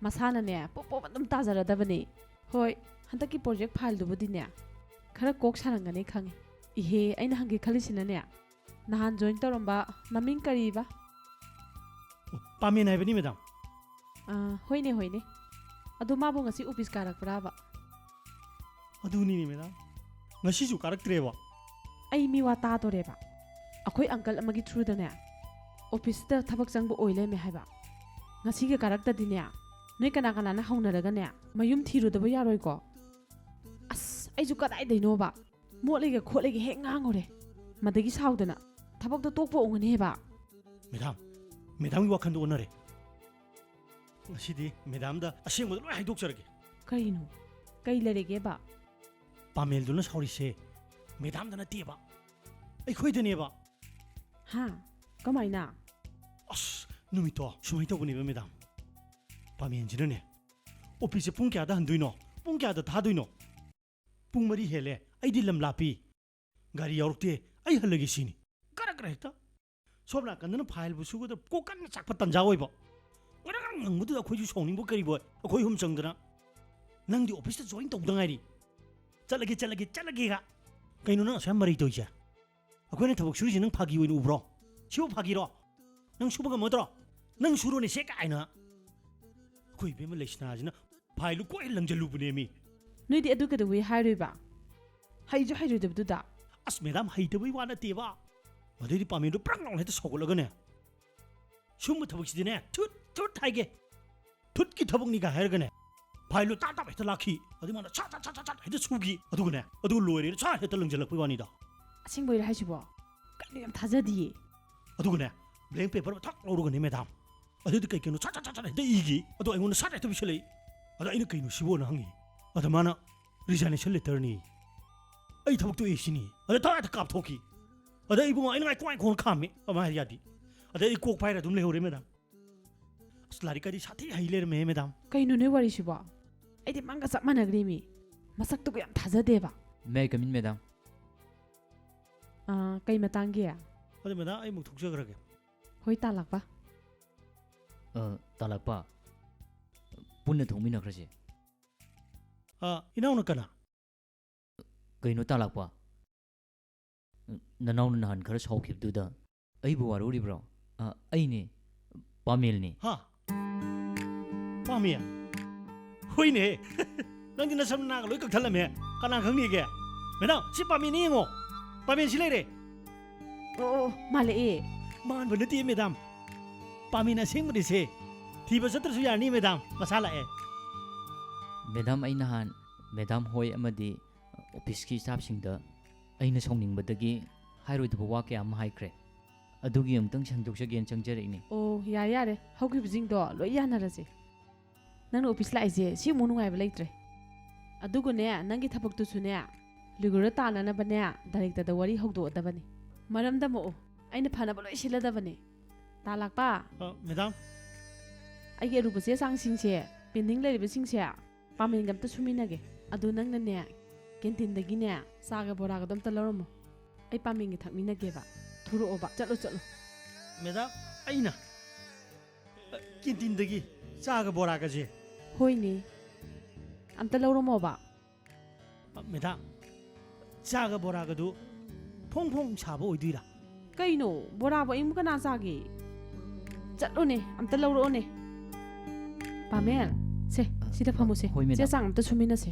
ꯃꯁꯥꯅꯅꯦ ꯄꯣꯞ ꯄꯣꯞ ꯑꯗꯨꯝ ꯇꯥꯖꯔꯗꯕꯅꯤ ꯍꯣꯏ ꯍꯟꯗꯛꯀꯤ ꯄ꯭ꯔꯣꯖꯦꯛ ꯐꯥꯏꯜꯗꯨꯕꯨꯗꯤꯅꯦ ꯈꯔ ꯀꯣꯛ ꯁꯥꯔꯝꯒꯅꯤ ꯈꯪꯉꯤ ꯏꯍꯦ ꯑꯩꯅ ꯍꯪꯒꯦ ꯈꯜꯂꯤꯁꯤꯅꯅꯦ ꯅꯍꯥꯟ ꯖꯣꯏꯟ ꯇꯧꯔꯝꯕ ꯃꯃꯤꯡ ꯀꯔꯤꯕ ꯄꯥꯃꯦꯟ ꯍꯥꯏꯕꯅꯤ ꯃꯦꯗꯥꯝ ꯍꯣꯏꯅꯦ ꯍꯣꯏꯅꯦ ꯑꯗꯣ ꯃꯥꯕꯨ ꯉꯁꯤ ꯑꯣꯐꯤꯁ ꯀꯥꯔꯛꯄ꯭ꯔꯥꯕ ꯑꯗꯨꯅꯤꯅꯦ ꯃꯦꯗꯥꯝ ꯉꯁꯤꯁꯨ ꯀꯥꯔꯛꯇ꯭ꯔꯦꯕ ꯑꯩ ꯃꯤꯋꯥ ꯇꯥꯗꯣꯔꯦꯕ ꯑꯩꯈꯣꯏ ꯑꯪꯀꯜ ꯑꯃꯒꯤ ꯊ꯭ꯔꯨꯗꯅꯦ ꯑꯣꯐꯤꯁꯇ ꯊꯕꯛ ꯆꯪꯕ ꯑꯣꯏ ꯂꯩꯔꯝꯃꯦ ꯍꯥꯏꯕ ꯉꯁꯤꯒ ꯀꯥꯔꯛꯇꯗꯤꯅꯦ ꯅꯣꯏ ꯀꯅꯥ ꯀꯅꯥꯅ ꯍꯧꯅꯔꯒꯅꯦ ꯃꯌꯨꯝ ꯊꯤꯔꯨꯗꯕ ꯌꯥꯔꯣꯏꯀꯣ ꯑꯁ ꯑꯩꯁꯨ ꯀꯗꯥꯏꯗꯩꯅꯣꯕ ꯃꯣꯠꯂꯤꯒ ꯈꯣꯠꯂꯤꯒ ꯍꯦꯛ ꯉꯥꯡꯉꯨꯔꯦ ꯃꯗꯒꯤ ꯁꯥꯎꯗꯅ ꯊꯕꯛꯇꯣ ꯇꯣꯛꯄ ꯑꯣꯡꯒꯅꯦꯕ ꯃꯦꯗꯥꯝꯒꯤ ꯋꯥꯈꯟꯗꯣ ꯑꯣꯟꯅꯔꯦ ꯉꯁꯤꯗꯤ ꯃꯦꯗꯥꯝꯗ ꯑꯁꯦꯡꯕꯗ ꯂꯣꯏ ꯍꯥꯏꯗꯣꯛꯆꯔꯒꯦ ꯀꯔꯤꯅꯣ ꯀꯩ ꯂꯩꯔꯒꯦꯕ ꯄꯥꯃꯦꯜꯗꯨꯅ ꯁꯥꯎꯔꯤꯁꯦ ꯃꯦꯗꯥꯝꯗ ꯅꯠꯇꯦꯕ ꯑꯩꯈꯣꯏꯗꯅꯦꯕ ꯍꯥ ꯀꯃꯥꯏꯅ ꯑꯁ ꯅꯨꯃꯤꯠꯇꯣ ꯁꯨꯃꯥꯏꯅ ꯇꯧꯕꯅꯦꯕ ꯃꯦꯗꯥꯝ ꯄꯥꯃꯦꯟꯁꯤꯅꯅꯦ ꯑꯣꯐꯤꯁꯁꯦ ꯄꯨꯡ ꯀꯌꯥꯗ ꯍꯟꯗꯣꯏꯅꯣ ꯄꯨꯡ ꯀꯌꯥꯗ ꯊꯥꯗꯣꯏꯅꯣ ꯄꯨꯡ 4 ꯍꯦꯜꯂꯦ ꯑꯩꯗꯤ ꯂꯝ ꯂꯥꯞꯄꯤ ꯒꯥꯔꯤ ꯌꯥꯎꯔꯛꯇꯦ ꯑꯩ ꯍꯜꯂꯒꯦ ꯁꯤꯅꯤ ꯀꯔꯛ ꯍꯦꯛꯇ ꯁꯣꯝ ꯅꯥꯀꯟꯗꯅ ꯐꯥꯏꯜꯕꯨ ꯁꯨꯒꯗ ꯀꯣꯛ ꯀꯟꯅ ꯆꯥꯛꯄ ꯇꯟꯖꯥ ꯑꯣꯏꯕ ꯉꯔꯥꯡ ꯉꯪꯕꯗꯨꯗ ꯑꯩꯈꯣꯏꯁꯨ ꯁꯥꯎꯅꯤꯡꯕ ꯀꯔꯤꯕꯣꯏ ꯑꯩꯈꯣꯏ ꯍꯨꯝ ꯆꯪꯗꯅ ꯅꯪꯗꯤ ꯑꯣꯐꯤꯁꯇ ꯖꯣꯏꯟ ꯇꯧꯗ ꯉꯥꯏꯔꯤ ꯆꯠꯂꯒꯦꯒ ꯀꯩꯅꯣ ꯅꯪ ꯑꯁꯥꯏ ꯃꯔꯩ ꯇꯧꯔꯤꯁꯦ ꯑꯩꯈꯣꯏꯅ ꯊꯕꯛ ꯁꯨꯔꯤꯁꯦ ꯅꯪ ꯐꯥꯒꯤ ꯑꯣꯏꯅ ꯎꯕ꯭ꯔꯣ ꯁꯤꯕꯨ ꯐꯥꯒꯤꯔꯣ ꯅꯪ ꯁꯨꯕ ꯉꯝꯃꯗ꯭ꯔꯣ ꯅꯪ ꯁꯨꯔꯣꯅꯦ ꯁꯦ ꯀꯥꯏꯅ ꯑꯩꯈꯣꯏ ꯏꯕꯦꯝꯃ ꯂꯩꯁꯅꯥꯁꯤꯅ ꯐꯥꯏꯜꯗꯨ ꯀꯣꯏ ꯂꯪꯖꯜꯂꯨꯕꯅꯦꯃꯤ ꯅꯣꯏꯗꯤ ꯑꯗꯨ ꯀꯩꯗꯧꯋꯤ ꯍꯥꯏꯔꯣꯏꯕ ꯍꯩꯁꯨ ꯍꯩꯔꯣꯏꯗꯕꯗꯨꯗ ꯑꯁ ꯃꯦꯗꯥꯝ ꯍꯩꯇꯕꯩ ꯋꯥ ꯅꯠꯇꯦꯕ ꯃꯗꯩꯗꯤ ꯄꯥꯃꯦꯟꯗꯣ ꯄ꯭ꯔꯪ ꯂꯥꯎꯅ ꯍꯦꯛꯇ ꯁꯧꯒꯠꯂꯒꯅꯦ ꯁꯨꯝꯕ ꯊꯕꯛꯁꯤꯗꯤꯅꯦ ꯊꯨꯠ ꯍꯥꯏꯒꯦ ꯊꯨꯠꯀꯤ ꯊꯕꯛꯅꯤꯒ ꯍꯥꯏꯔꯒꯅꯦ ꯐꯥꯏꯜꯗꯣ ꯇꯥꯞ ꯍꯦꯛꯇ ꯂꯥꯛꯈꯤ ꯑꯗꯨ ꯃꯥꯅ ꯁꯠ ꯍꯦꯛꯇ ꯁꯨꯈꯤ ꯑꯗꯨꯒꯅꯦ ꯑꯗꯨ ꯂꯣꯏꯔꯦ ꯁꯠ ꯍꯦꯛꯇ ꯂꯪꯖꯜꯂꯛꯄꯩ ꯋꯥꯅꯤꯗ ꯑꯁꯦꯡꯕꯩꯔ ꯍꯥꯏꯁꯤꯕꯣ ꯀꯩꯅꯣ ꯌꯥꯝ ꯊꯥꯖꯗꯤꯌꯦ ꯑꯗꯨꯒꯅꯦ ꯕ꯭ꯂꯦꯡ ꯄꯦꯄꯔ ꯊꯛ ꯂꯧꯔꯒꯅꯦ ꯃꯦꯗꯥꯝ ꯑꯗꯨꯗꯤ ꯀꯩꯅꯣ ꯁꯠ ꯍꯦꯛꯇ ꯏꯈꯤ ꯑꯗꯣ ꯑꯩꯉꯣꯟꯗ ꯁꯠ ꯍꯦꯛꯇ ꯄꯤꯁꯜꯂꯛꯏ ꯑꯗ ꯑꯩꯅ ꯀꯩꯅꯣ ꯁꯤꯕꯣꯅ ꯍꯪꯉꯤ ꯑꯗ ꯃꯥꯅ ꯔꯤꯖꯥꯏꯅꯦꯁꯟ ꯂꯦꯇꯔꯅꯤ ꯑꯩ ꯊꯕꯛꯇꯣ ꯁꯤꯅꯤ ꯑꯗ ꯊꯋꯥꯏꯗ ꯀꯥꯞꯊꯣꯛꯈꯤ ꯑꯗ ꯏꯕꯨꯡꯉꯣ ꯑꯩꯅ ꯉꯥꯏ ꯈꯣꯡ ꯈꯥꯝꯃꯤ ꯑꯃ ꯍꯥꯏ ꯌꯥꯗꯤ ꯑꯗ ꯑꯩ ꯀꯣꯛ ꯄꯥꯏꯔ ꯑꯗꯨꯝ ꯂꯩꯍꯧꯔꯦ ꯃꯦꯗꯥꯝ ꯑꯁ ꯂꯥꯏꯔꯤꯛꯀꯗꯤ ꯁꯥꯊꯤ ꯍꯩ ꯂꯩꯔꯝꯃꯦ ꯃꯦꯗꯥꯝ ꯀꯩꯅꯣ ꯅꯣꯏ ꯋꯥꯔꯤꯁꯤꯕꯣ ꯑꯩꯗꯤ ꯃꯪꯒ ꯆꯞ ꯃꯥꯟꯅꯈ꯭ꯔꯦꯃꯤ ꯃꯁꯛꯇꯨꯕꯨ ꯌꯥꯝ ꯊꯥꯖꯗꯦꯕ ꯃꯦ ꯀꯃꯤꯟ ꯃꯦꯗꯥꯝ ꯀꯩ ꯃꯇꯥꯡꯒꯤ ꯑꯗꯨ ꯃꯦꯗꯥꯝ ꯑꯩ ꯑꯃꯨꯛ ꯊꯣꯛꯆꯈ꯭ꯔꯒꯦ ꯍꯣꯏ ꯇꯥꯜꯂꯛꯄ ꯇꯥꯜꯂꯛꯄ ꯄꯨꯟꯅ ꯊꯣꯡꯃꯤꯟꯅꯈ꯭ꯔꯁꯦ ꯏꯅꯥꯎꯅ ꯀꯅꯥ ꯀꯩꯅꯣ ꯇꯥꯜꯂꯛꯄ ꯅꯅꯥꯎꯅ ꯅꯍꯥꯟ ꯈꯔ ꯁꯥꯎꯈꯤꯕꯗꯨꯗ ꯑꯩꯕꯨ ꯋꯥꯔꯧꯔꯤꯕ꯭ꯔꯣ ꯑꯩꯅꯦ ꯄꯥꯃꯦꯜꯅꯤ ꯄꯥꯃꯦꯜ ꯍꯣꯏꯅꯦ ꯅꯪꯗꯤ ꯅꯁꯝ ꯅꯥꯒ ꯂꯣꯏ ꯀꯛꯊꯠꯂꯝꯃꯦ ꯀꯅꯥ ꯈꯪꯅꯤꯒꯦ ꯃꯦꯗꯥꯝ ꯁꯤ ꯄꯥꯃꯦꯜꯅꯤ ꯌꯦꯡꯉꯣ ꯄꯥꯃꯦꯜ ꯁꯤ ꯂꯩꯔꯦ ꯑꯣ ꯃꯥꯜꯂꯛꯑꯦ ꯃꯥꯟꯕ ꯅꯠꯇꯦ ꯃꯦꯗꯥꯝ ꯄꯥꯃꯦꯜ ꯑꯁꯦꯡꯕꯗꯤꯁꯦ ꯊꯤꯕ ꯆꯠꯇ꯭ꯔꯁꯨ ꯌꯥꯔꯅꯤ ꯃꯦꯗꯥꯝ ꯃꯁꯥ ꯂꯥꯛꯑꯦ ꯃꯦꯗꯥꯝ ꯑꯩ ꯅꯍꯥꯟ ꯃꯦꯗꯥꯝ ꯍꯣꯏ ꯑꯃꯗꯤ ꯑꯣꯐꯤꯁꯀꯤ ꯁ꯭ꯇꯥꯐꯁꯤꯡꯗ ꯑꯩꯅ ꯁꯥꯎꯅꯤꯡꯕꯗꯒꯤ ꯍꯥꯏꯔꯣꯏꯗꯕ ꯋꯥ ꯀꯌꯥ ꯑꯃ ꯍꯥꯏꯈ꯭ꯔꯦ ꯑꯗꯨꯒꯤ ꯑꯃꯨꯛꯇꯪ ꯁꯟꯗꯣꯛꯆꯒꯦꯅ ꯆꯪꯖꯔꯛꯏꯅꯦ ꯑꯣ ꯌꯥꯔꯦ ꯍꯧꯈꯤꯕꯁꯤꯡꯗꯣ ꯂꯣꯏ ꯌꯥꯅꯔꯁꯦ ꯅꯪꯅ ꯑꯣꯐꯤꯁ ꯂꯥꯛꯏꯁꯦ ꯁꯤꯃꯨꯛ ꯅꯨꯡꯉꯥꯏꯕ ꯂꯩꯇ꯭ꯔꯦ ꯑꯗꯨꯒꯅꯦ ꯅꯪꯒꯤ ꯊꯕꯛꯇꯨꯁꯨꯅꯦ ꯂꯤꯒꯨꯔ ꯇꯥꯅꯅꯕꯅꯦ ꯗꯥꯏꯔꯦꯛꯇꯔꯗ ꯋꯥꯔꯤ ꯍꯧꯗꯣꯛꯑꯗꯕꯅꯤ ꯃꯔꯝꯗ ꯑꯃꯨꯛ ꯑꯩꯅ ꯐꯅꯕ ꯂꯣꯏ ꯁꯤꯜꯂꯗꯕꯅꯤ ꯇꯥꯜꯂꯛꯄ ꯃꯦꯗꯥꯝ ꯑꯩꯒꯤ ꯑꯔꯨꯕ ꯆꯦ ꯆꯥꯡꯁꯤꯡꯁꯦ ꯄꯦꯟꯗꯤꯡ ꯂꯩꯔꯤꯕꯁꯤꯡꯁꯦ ꯄꯥꯃꯦꯟꯒ ꯑꯝꯇ ꯁꯨꯃꯤꯟꯅꯒꯦ ꯑꯗꯨ ꯅꯪꯅꯅꯦ ꯀꯦꯟꯇꯤꯟꯗꯒꯤꯅꯦ ꯆꯥꯒ ꯕꯣꯔꯥꯒꯗꯣ ꯑꯝꯇ ꯂꯧꯔꯝꯃꯣ ꯑꯩ ꯄꯥꯃꯦꯟꯒ ꯊꯛꯃꯤꯟꯅꯒꯦꯕ ꯊꯨꯔꯛꯑꯣꯕ ꯆꯠꯂꯣ ꯃꯦꯗꯥꯝ ꯑꯩꯅ ꯀꯦꯟꯇꯤꯟꯗꯒꯤ ꯆꯥꯒ ꯕꯣꯔꯥꯒꯁꯦ ꯍꯣꯏꯅꯦ ꯑꯝꯇ ꯂꯧꯔꯝꯃꯣꯕ ꯃꯦꯗꯥꯝ ꯆꯥꯒ ꯕꯣꯔꯥꯒꯗꯨ ꯐꯣꯡ ꯐꯣꯡ ꯁꯥꯕ ꯑꯣꯏꯗꯣꯏꯔꯥ ꯀꯩꯅꯣ ꯕꯣꯔꯥꯕꯨ ꯑꯩꯃꯨꯛ ꯀꯅꯥ ꯆꯥꯒꯦ ꯆꯠꯂꯣꯅꯦ ꯑꯝꯇ ꯂꯧꯔꯛꯑꯣꯅꯦ ꯄꯥꯃꯦꯜ ꯁꯦ ꯁꯤꯗ ꯐꯝꯃꯨꯁꯦ ꯆꯦ ꯆꯥꯡ ꯑꯝꯇ ꯁꯨꯃꯤꯟꯅꯁꯦ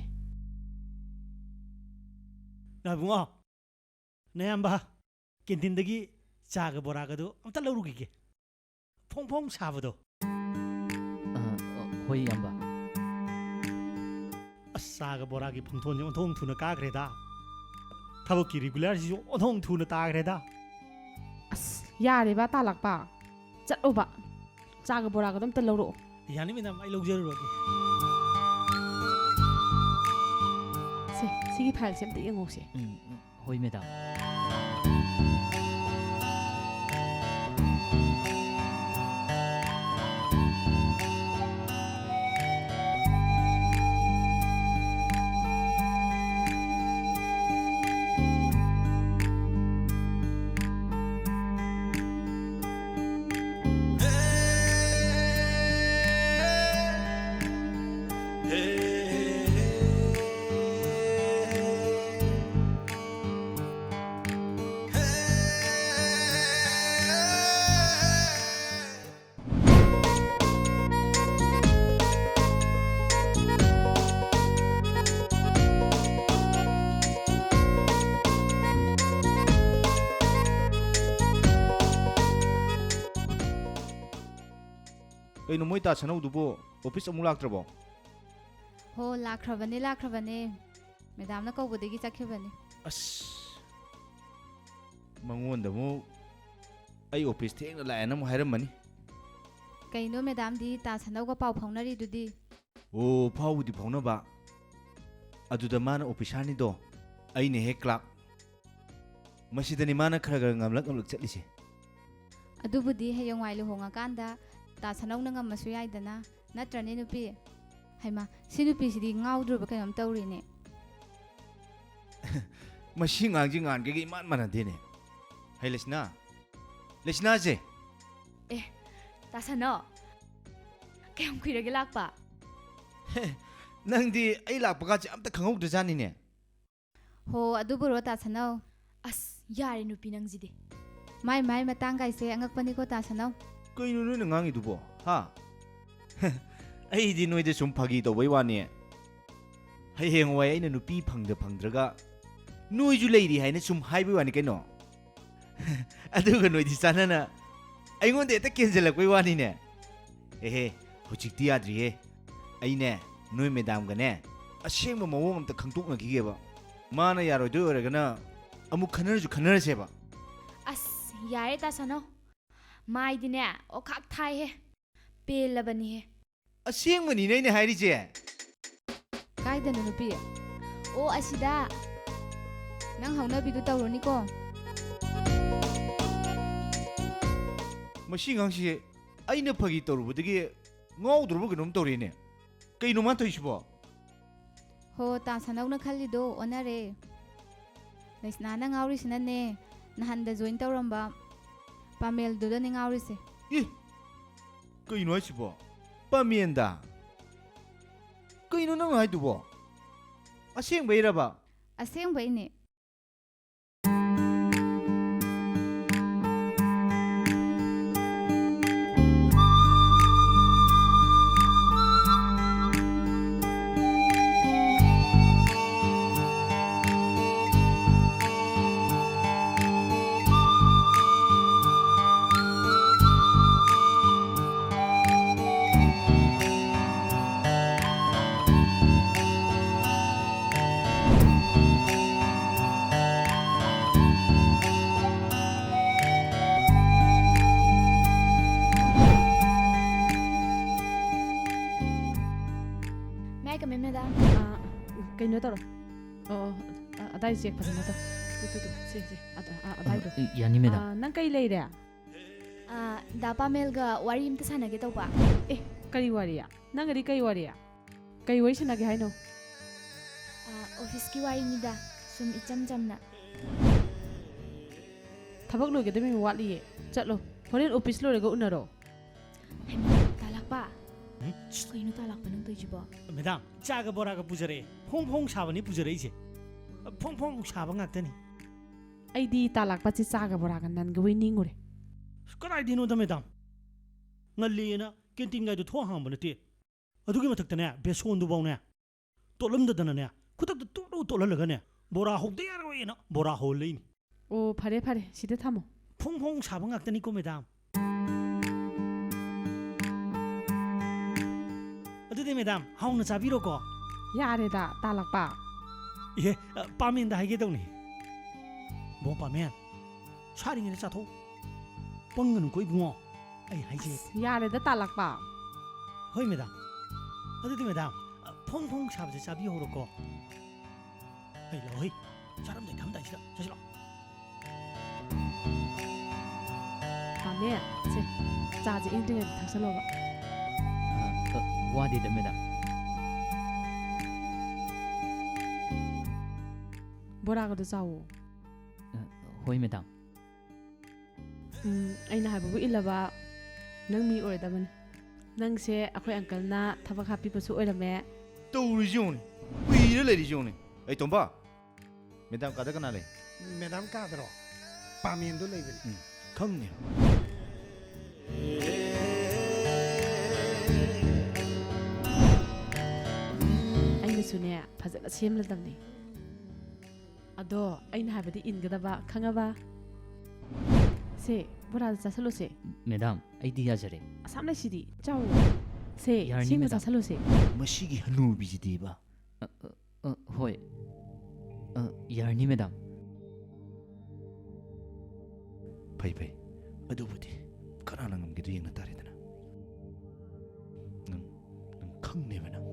ꯅꯥꯕꯨꯡꯉꯣ ꯅꯌꯥꯝꯕ ꯀꯦꯟꯇꯤꯟꯗꯒꯤ ꯆꯥꯒ ꯕꯣꯔꯥꯒꯗꯨ ꯑꯝꯇ ꯂꯧꯔꯨꯈꯤꯒꯦ ꯐꯣꯡ ꯐꯣꯡ ꯁꯥꯕꯗꯣ ꯍꯣꯏ ꯏꯌꯥꯝꯕ ꯆꯥꯒ ꯕꯣꯔꯥꯒꯤ ꯐꯪꯊꯣꯟꯁꯦ ꯑꯣꯟꯊꯣꯡ ꯊꯨꯅ ꯀꯥꯈ꯭ꯔꯦꯗ ꯊꯕꯛꯀꯤ ꯔꯤꯒꯨꯂꯔꯁꯤꯁꯨ ꯑꯣꯟꯊꯣꯡ ꯊꯨꯅ ꯇꯥꯈ꯭ꯔꯦꯗ ꯑꯁ ꯌꯥꯔꯦꯕ ꯇꯥꯜꯂꯛꯄ ꯆꯠꯂꯣꯕ ꯆꯥꯒ ꯕꯣꯔꯥꯒꯗꯣ ꯑꯝꯇ ꯂꯧꯔꯛꯑꯣ ꯌꯥꯅꯤ ꯃꯦꯗꯥꯝ ꯑꯩ ꯂꯧꯖꯔꯨꯔꯒꯦ ꯁꯦ ꯁꯤꯒꯤ ꯐꯥꯏꯜꯁꯦ ꯑꯝꯇ ꯌꯦꯡꯉꯣꯁꯦ ꯍꯣꯏ ꯃꯦꯗꯥꯝ ꯀꯩꯅꯣ ꯃꯣꯏ ꯇꯥ ꯁꯅꯧꯗꯨꯕꯨ ꯑꯣꯐꯤꯁ ꯑꯃꯨꯛ ꯂꯥꯛꯇ꯭ꯔꯕꯣ ꯍꯣ ꯂꯥꯛꯈ꯭ꯔꯕꯅꯦ ꯃꯦꯗꯥꯝꯅ ꯀꯧꯕꯗꯒꯤ ꯆꯠꯈꯤꯕꯅꯦ ꯑꯁ ꯃꯉꯣꯟꯗ ꯑꯃꯨꯛ ꯑꯩ ꯑꯣꯐꯤꯁ ꯊꯦꯡꯅ ꯂꯥꯛꯑꯦꯅ ꯑꯃꯨꯛ ꯍꯥꯏꯔꯝꯃꯅꯤ ꯀꯩꯅꯣ ꯃꯦꯗꯥꯝꯗꯤ ꯇꯥ ꯁꯅꯧꯒ ꯄꯥꯎ ꯐꯥꯎꯅꯔꯤꯗꯨꯗꯤ ꯑꯣ ꯐꯥꯎꯕꯨꯗꯤ ꯐꯥꯎꯅꯕ ꯑꯗꯨꯗ ꯃꯥꯅ ꯑꯣꯐꯤꯁꯥꯔꯅꯤꯗꯣ ꯑꯩꯅ ꯍꯦꯛ ꯀ꯭ꯂꯥꯛ ꯃꯁꯤꯗꯅꯤ ꯃꯥꯅ ꯈꯔ ꯉꯝꯂꯛ ꯆꯠꯂꯤꯁꯦ ꯑꯗꯨꯕꯨꯗꯤ ꯍꯌꯦꯡꯋꯥꯏ ꯂꯨꯍꯣꯡꯉꯀꯥꯟꯗ ꯇꯥ ꯁꯅꯧꯅ ꯉꯝꯃꯁꯨ ꯌꯥꯏꯗꯅ ꯅꯠꯇ꯭ꯔꯅꯦ ꯅꯨꯄꯤ ꯍꯩꯃꯥ ꯁꯤ ꯅꯨꯄꯤꯁꯤꯗꯤ ꯉꯥꯎꯗ꯭ꯔꯨꯕ ꯀꯩꯅꯣꯝ ꯇꯧꯔꯤꯅꯦ ꯃꯁꯤ ꯉꯥꯡꯁꯤ ꯉꯥꯟꯒꯩꯒ ꯏꯃꯥꯟ ꯃꯥꯟꯅꯗꯦꯅꯦ ꯍꯩ ꯂꯩꯁꯅꯥꯁꯦ ꯑꯦ ꯇꯥ ꯁꯅꯧ ꯀꯌꯥꯝ ꯀꯨꯏꯔꯒꯦ ꯂꯥꯛꯄ ꯅꯪꯗꯤ ꯑꯩ ꯂꯥꯛꯄꯒꯁꯦ ꯑꯝꯇ ꯈꯪꯍꯧꯗ꯭ꯔꯖꯥꯠꯅꯤꯅꯦ ꯍꯣ ꯑꯗꯨꯕꯨꯔꯣ ꯇꯥ ꯁꯅꯧ ꯑꯁ ꯌꯥꯔꯦ ꯅꯨꯄꯤ ꯅꯪꯁꯤꯗꯤ ꯃꯥꯏ ꯃꯇꯥꯡꯒꯥꯏꯁꯦ ꯑꯉꯛꯄꯅꯤꯀꯣ ꯇꯥ ꯁꯅꯧ ꯀꯩꯅꯣ ꯅꯣꯏꯅ ꯉꯥꯡꯉꯤꯗꯨꯕꯣ ꯍꯥ ꯑꯩꯗꯤ ꯅꯣꯏꯗ ꯁꯨꯝ ꯐꯥꯒꯤ ꯇꯧꯕꯩ ꯋꯥꯅꯤ ꯍꯌꯦꯡꯋꯥꯏ ꯑꯩꯅ ꯅꯨꯄꯤ ꯐꯪꯗ꯭ꯔꯒ ꯅꯣꯏꯁꯨ ꯂꯩꯔꯤ ꯍꯥꯏꯅ ꯁꯨꯝ ꯍꯥꯏꯕꯩ ꯋꯥꯅꯤ ꯀꯩꯅꯣ ꯑꯗꯨꯒ ꯅꯣꯏꯗꯤ ꯆꯥꯟꯅꯅ ꯑꯩꯉꯣꯟꯗ ꯍꯦꯛꯇ ꯀꯦꯟꯁꯤꯜꯂꯛꯄꯩ ꯋꯥꯅꯤꯅꯦ ꯑꯦꯍꯦ ꯍꯧꯖꯤꯛꯇꯤ ꯌꯥꯗ꯭ꯔꯤꯍꯦ ꯑꯩꯅꯦ ꯅꯣꯏ ꯃꯦꯗꯥꯝꯒꯅꯦ ꯑꯁꯦꯡꯕ ꯃꯑꯣꯡ ꯑꯝꯇ ꯈꯪꯗꯣꯛꯅꯈꯤꯒꯦꯕ ꯃꯥꯅ ꯌꯥꯔꯣꯏꯗꯣꯏ ꯑꯣꯏꯔꯒꯅ ꯑꯃꯨꯛ ꯈꯟꯅꯔꯁꯦꯕ ꯑꯁ ꯌꯥꯔꯦ ꯇꯥ ꯁꯅꯧ ꯃꯥꯏꯗꯤꯅꯦ ꯑꯣꯈꯥꯛ ꯊꯥꯏꯍꯦ ꯄꯦꯜꯂꯕꯅꯤꯍꯦ ꯑꯁꯦꯡꯕꯅꯤꯅꯦ ꯑꯩꯅ ꯍꯥꯏꯔꯤꯁꯦ ꯀꯥꯏꯗꯅꯣ ꯅꯨꯄꯤ ꯑꯣ ꯑꯁꯤꯗ ꯅꯪ ꯍꯧꯅꯕꯤꯗꯨ ꯇꯧꯔꯨꯅꯤꯀꯣ ꯃꯁꯤ ꯉꯥꯡꯁꯤ ꯑꯩꯅ ꯐꯥꯒꯤ ꯇꯧꯔꯨꯕꯗꯒꯤ ꯉꯥꯎꯗ꯭ꯔꯕ ꯀꯩꯅꯣꯝ ꯇꯧꯔꯤꯅꯦ ꯀꯩꯅꯣ ꯃꯥꯅ ꯇꯧꯔꯤꯁꯤꯕꯣ ꯍꯣ ꯇꯥ ꯁꯅꯧꯅ ꯈꯜꯂꯤꯗꯣ ꯑꯣꯟꯅꯔꯦ ꯂꯩꯁꯅꯥꯅ ꯉꯥꯎꯔꯤꯁꯤꯅꯅꯦ ꯅꯍꯥꯟꯗ ꯖꯣꯏꯟ ꯇꯧꯔꯝꯕ ꯄꯥꯃꯦꯜꯗꯨꯗꯅꯦ ꯉꯥꯎꯔꯤꯁꯦ ꯀꯩꯅꯣ ꯍꯥꯏꯁꯤꯕꯣ ꯄꯥꯃꯦꯟꯗ ꯀꯩꯅꯣ ꯅꯪ ꯍꯥꯏꯗꯨꯕꯣ ꯑꯁꯦꯡꯕꯩꯔꯕ ꯑꯁꯦꯡꯕꯩꯅꯦ ꯀꯩꯅꯣ ꯇꯧꯔꯣ ꯑꯗꯥꯏ ꯆꯦꯛ ꯐꯖꯅ ꯇꯧ ꯁꯦ ꯑꯗꯥꯏꯗꯣ ꯌꯥꯅꯤ ꯃꯦꯗꯥꯝ ꯅꯪ ꯀꯩ ꯂꯩꯔꯦ ꯗꯥ ꯄꯥꯃꯦꯜꯒ ꯋꯥꯔꯤ ꯑꯝꯇ ꯁꯥꯟꯅꯒꯦ ꯇꯧꯕ ꯀꯔꯤ ꯋꯥꯔꯤ야 ꯅꯪꯒꯗꯤ ꯀꯩ ꯋꯥꯔꯤ야 ꯀꯩ ꯋꯥꯔꯤ ꯁꯥꯟꯅꯒꯦ ꯍꯥꯏꯅꯣ ꯑꯣꯐꯤꯁꯀꯤ ꯋꯥꯔꯤꯅꯤꯗ ꯁꯨꯝ ꯏꯆꯝ ꯆꯝꯅ ꯊꯕꯛ ꯂꯣꯏꯒꯗꯕ ꯋꯥꯠꯂꯤꯌꯦ ꯆꯠꯂꯣ ꯍꯣꯔꯦꯟ ꯑꯣꯐꯤꯁ ꯂꯣꯏꯔꯒ ꯎꯅꯔꯣ ꯇꯥꯂꯛꯄ ꯀꯩꯅꯣ ꯇꯥꯂꯛꯄ ꯅꯪ ꯇꯧꯏꯁꯤꯕꯣ ꯃꯦꯗꯥꯝ ꯆꯥꯒ ꯕꯣꯔꯥꯒ ꯄꯨꯖꯔꯛꯑꯦ ꯐꯣꯡ ꯁꯥꯕꯅꯤ ꯄꯨꯖꯔꯛꯏꯁꯦ ꯐꯣꯡ ꯁꯥꯕ ꯉꯥꯛꯇꯅꯤ ꯑꯩꯗꯤ ꯇꯥꯂꯛꯄꯁꯤ ꯆꯥꯒ ꯕꯣꯔꯥꯒ ꯅꯟꯒꯕꯣꯏ ꯅꯤꯡꯉꯨꯔꯦ ꯀꯗꯥꯏꯗꯩꯅꯣꯗ ꯃꯦꯗꯥꯝ ꯉꯜꯂꯤꯑꯅ ꯀꯦꯟꯇꯤꯟꯒꯥꯏꯗꯣ ꯊꯣꯡ ꯍꯥꯡꯕ ꯅꯠꯇꯦ ꯑꯗꯨꯒꯤ ꯃꯊꯛꯇꯅꯦ ꯕꯦꯁꯣꯟꯗꯨꯐꯥꯎꯅꯦ ꯇꯣꯠꯂꯝꯗꯗꯅꯅꯦ ꯈꯨꯗꯛꯇ ꯇꯣꯠꯂꯜꯂꯒꯅꯦ ꯕꯣꯔꯥ ꯍꯧꯗ ꯌꯥꯔꯣꯏꯅ ꯕꯣꯔꯥ ꯍꯧꯂꯛꯏꯅꯤ ꯑꯣ ꯐꯔꯦ ꯁꯤꯗ ꯊꯝꯃꯣ ꯐꯣꯡ ꯁꯥꯕ ꯉꯥꯛꯇꯅꯤꯀꯣ ꯃꯦꯗꯥꯝ ꯑꯗꯨꯗꯤ ꯃꯦꯗꯥꯝ ꯍꯥꯎꯅ ꯆꯥꯕꯤꯔꯣꯀꯣ ꯌꯥꯔꯦꯗ ꯇꯥꯜꯂꯛꯄ ꯏꯍꯦ ꯄꯥꯃꯦꯟꯗ ꯍꯥꯏꯒꯦ ꯇꯧꯅꯤ ꯕꯣ ꯄꯥꯃꯦꯟ ꯁꯥꯔꯤꯉꯩꯗ ꯆꯥꯊꯣꯛ ꯄꯪꯒꯅꯨꯀꯣ ꯏꯕꯨꯡꯉꯣ ꯑꯩ ꯍꯥꯏꯖꯦ ꯌꯥꯔꯦꯗ ꯇꯥꯜꯂꯛꯄ ꯍꯣꯏ ꯃꯦꯗꯥꯝ ꯑꯗꯨꯗꯤ ꯃꯦꯗꯥꯝ ꯐꯣꯡ ꯐꯣꯡ ꯁꯥꯕꯁꯦ ꯆꯥꯕꯤꯍꯧꯔꯣꯀꯣ ꯑꯩ ꯂꯥꯛꯑꯣ ꯍꯩ ꯆꯥꯔꯝꯗꯥꯏ ꯊꯝꯗꯥꯏꯁꯤꯗ ꯆꯠꯁꯤ ꯂꯥꯛꯑꯣ ꯄꯥꯝꯃꯦ ꯁꯦ ꯆꯥꯁꯦ ꯏꯪꯗ꯭ꯔꯤꯉꯩꯗ ꯊꯛꯆꯜꯂꯣꯕ ꯋꯥꯗꯦꯗ ꯃꯦꯗꯥꯝ ꯕꯣꯔꯥꯒꯗꯣ ꯆꯥꯋꯣ ꯍꯣꯏ ꯃꯦꯗꯥꯝ ꯑꯩꯅ ꯍꯥꯏꯕꯕꯨ ꯏꯜꯂꯕ ꯅꯪ ꯃꯤ ꯑꯣꯏꯔꯗꯕꯅꯤ ꯅꯪꯁꯦ ꯑꯩꯈꯣꯏ ꯑꯪꯀꯜꯅ ꯊꯕꯛ ꯍꯥꯞꯄꯤꯕꯁꯨ ꯑꯣꯏꯔꯝꯃꯦ ꯇꯧꯔꯤꯁꯤ ꯌꯦꯡꯉꯨꯅꯦ ꯎꯏꯔ ꯂꯩꯔꯤꯁꯤ ꯌꯦꯡꯉꯨꯅꯦ ꯑꯩ ꯇꯣꯝꯕ ꯃꯦꯗꯥꯝ ꯀꯥꯗ ꯀꯅꯥ ꯂꯩ ꯃꯦꯗꯥꯝ ꯀꯥꯗꯔꯣ ꯄꯥꯃꯦꯟꯗꯣ ꯂꯩꯕꯅꯤ ꯈꯪꯅꯦ ꯑꯩꯅꯁꯨꯅꯦ ꯐꯖꯅ ꯁꯦꯝꯂꯗꯕꯅꯤ ꯑꯗꯣ ꯑꯩꯅ ꯍꯥꯏꯕꯗꯤ ꯏꯟꯒꯗꯕ ꯈꯪꯉꯕ ꯁꯦ ꯕꯣꯔꯥꯗ ꯆꯥꯁꯜꯂꯨꯁꯦ ꯃꯦꯗꯥꯝ ꯑꯩꯗꯤ ꯌꯥꯖꯔꯦ ꯑꯁꯥꯝ ꯂꯩꯁꯤꯗꯤ ꯆꯥꯎ ꯁꯦ ꯌꯥꯔꯅꯤ ꯁꯦꯡꯅ ꯃꯦꯗꯥꯝ ꯆꯥꯁꯜꯂꯨꯁꯦ ꯃꯁꯤꯒꯤ ꯍꯅꯨꯕꯤꯁꯤꯗꯤꯕ ꯍꯣꯏ ꯌꯥꯔꯅꯤ ꯃꯦꯗꯥꯝ ꯐꯩ ꯐꯩ ꯑꯗꯨꯕꯨꯗꯤ ꯀꯅꯥꯅ ꯉꯝꯒꯦꯗꯣ ꯌꯦꯡꯅ ꯇꯥꯔꯦꯗꯅ ꯅꯪ ꯈꯪꯅꯦꯕ ꯅꯪ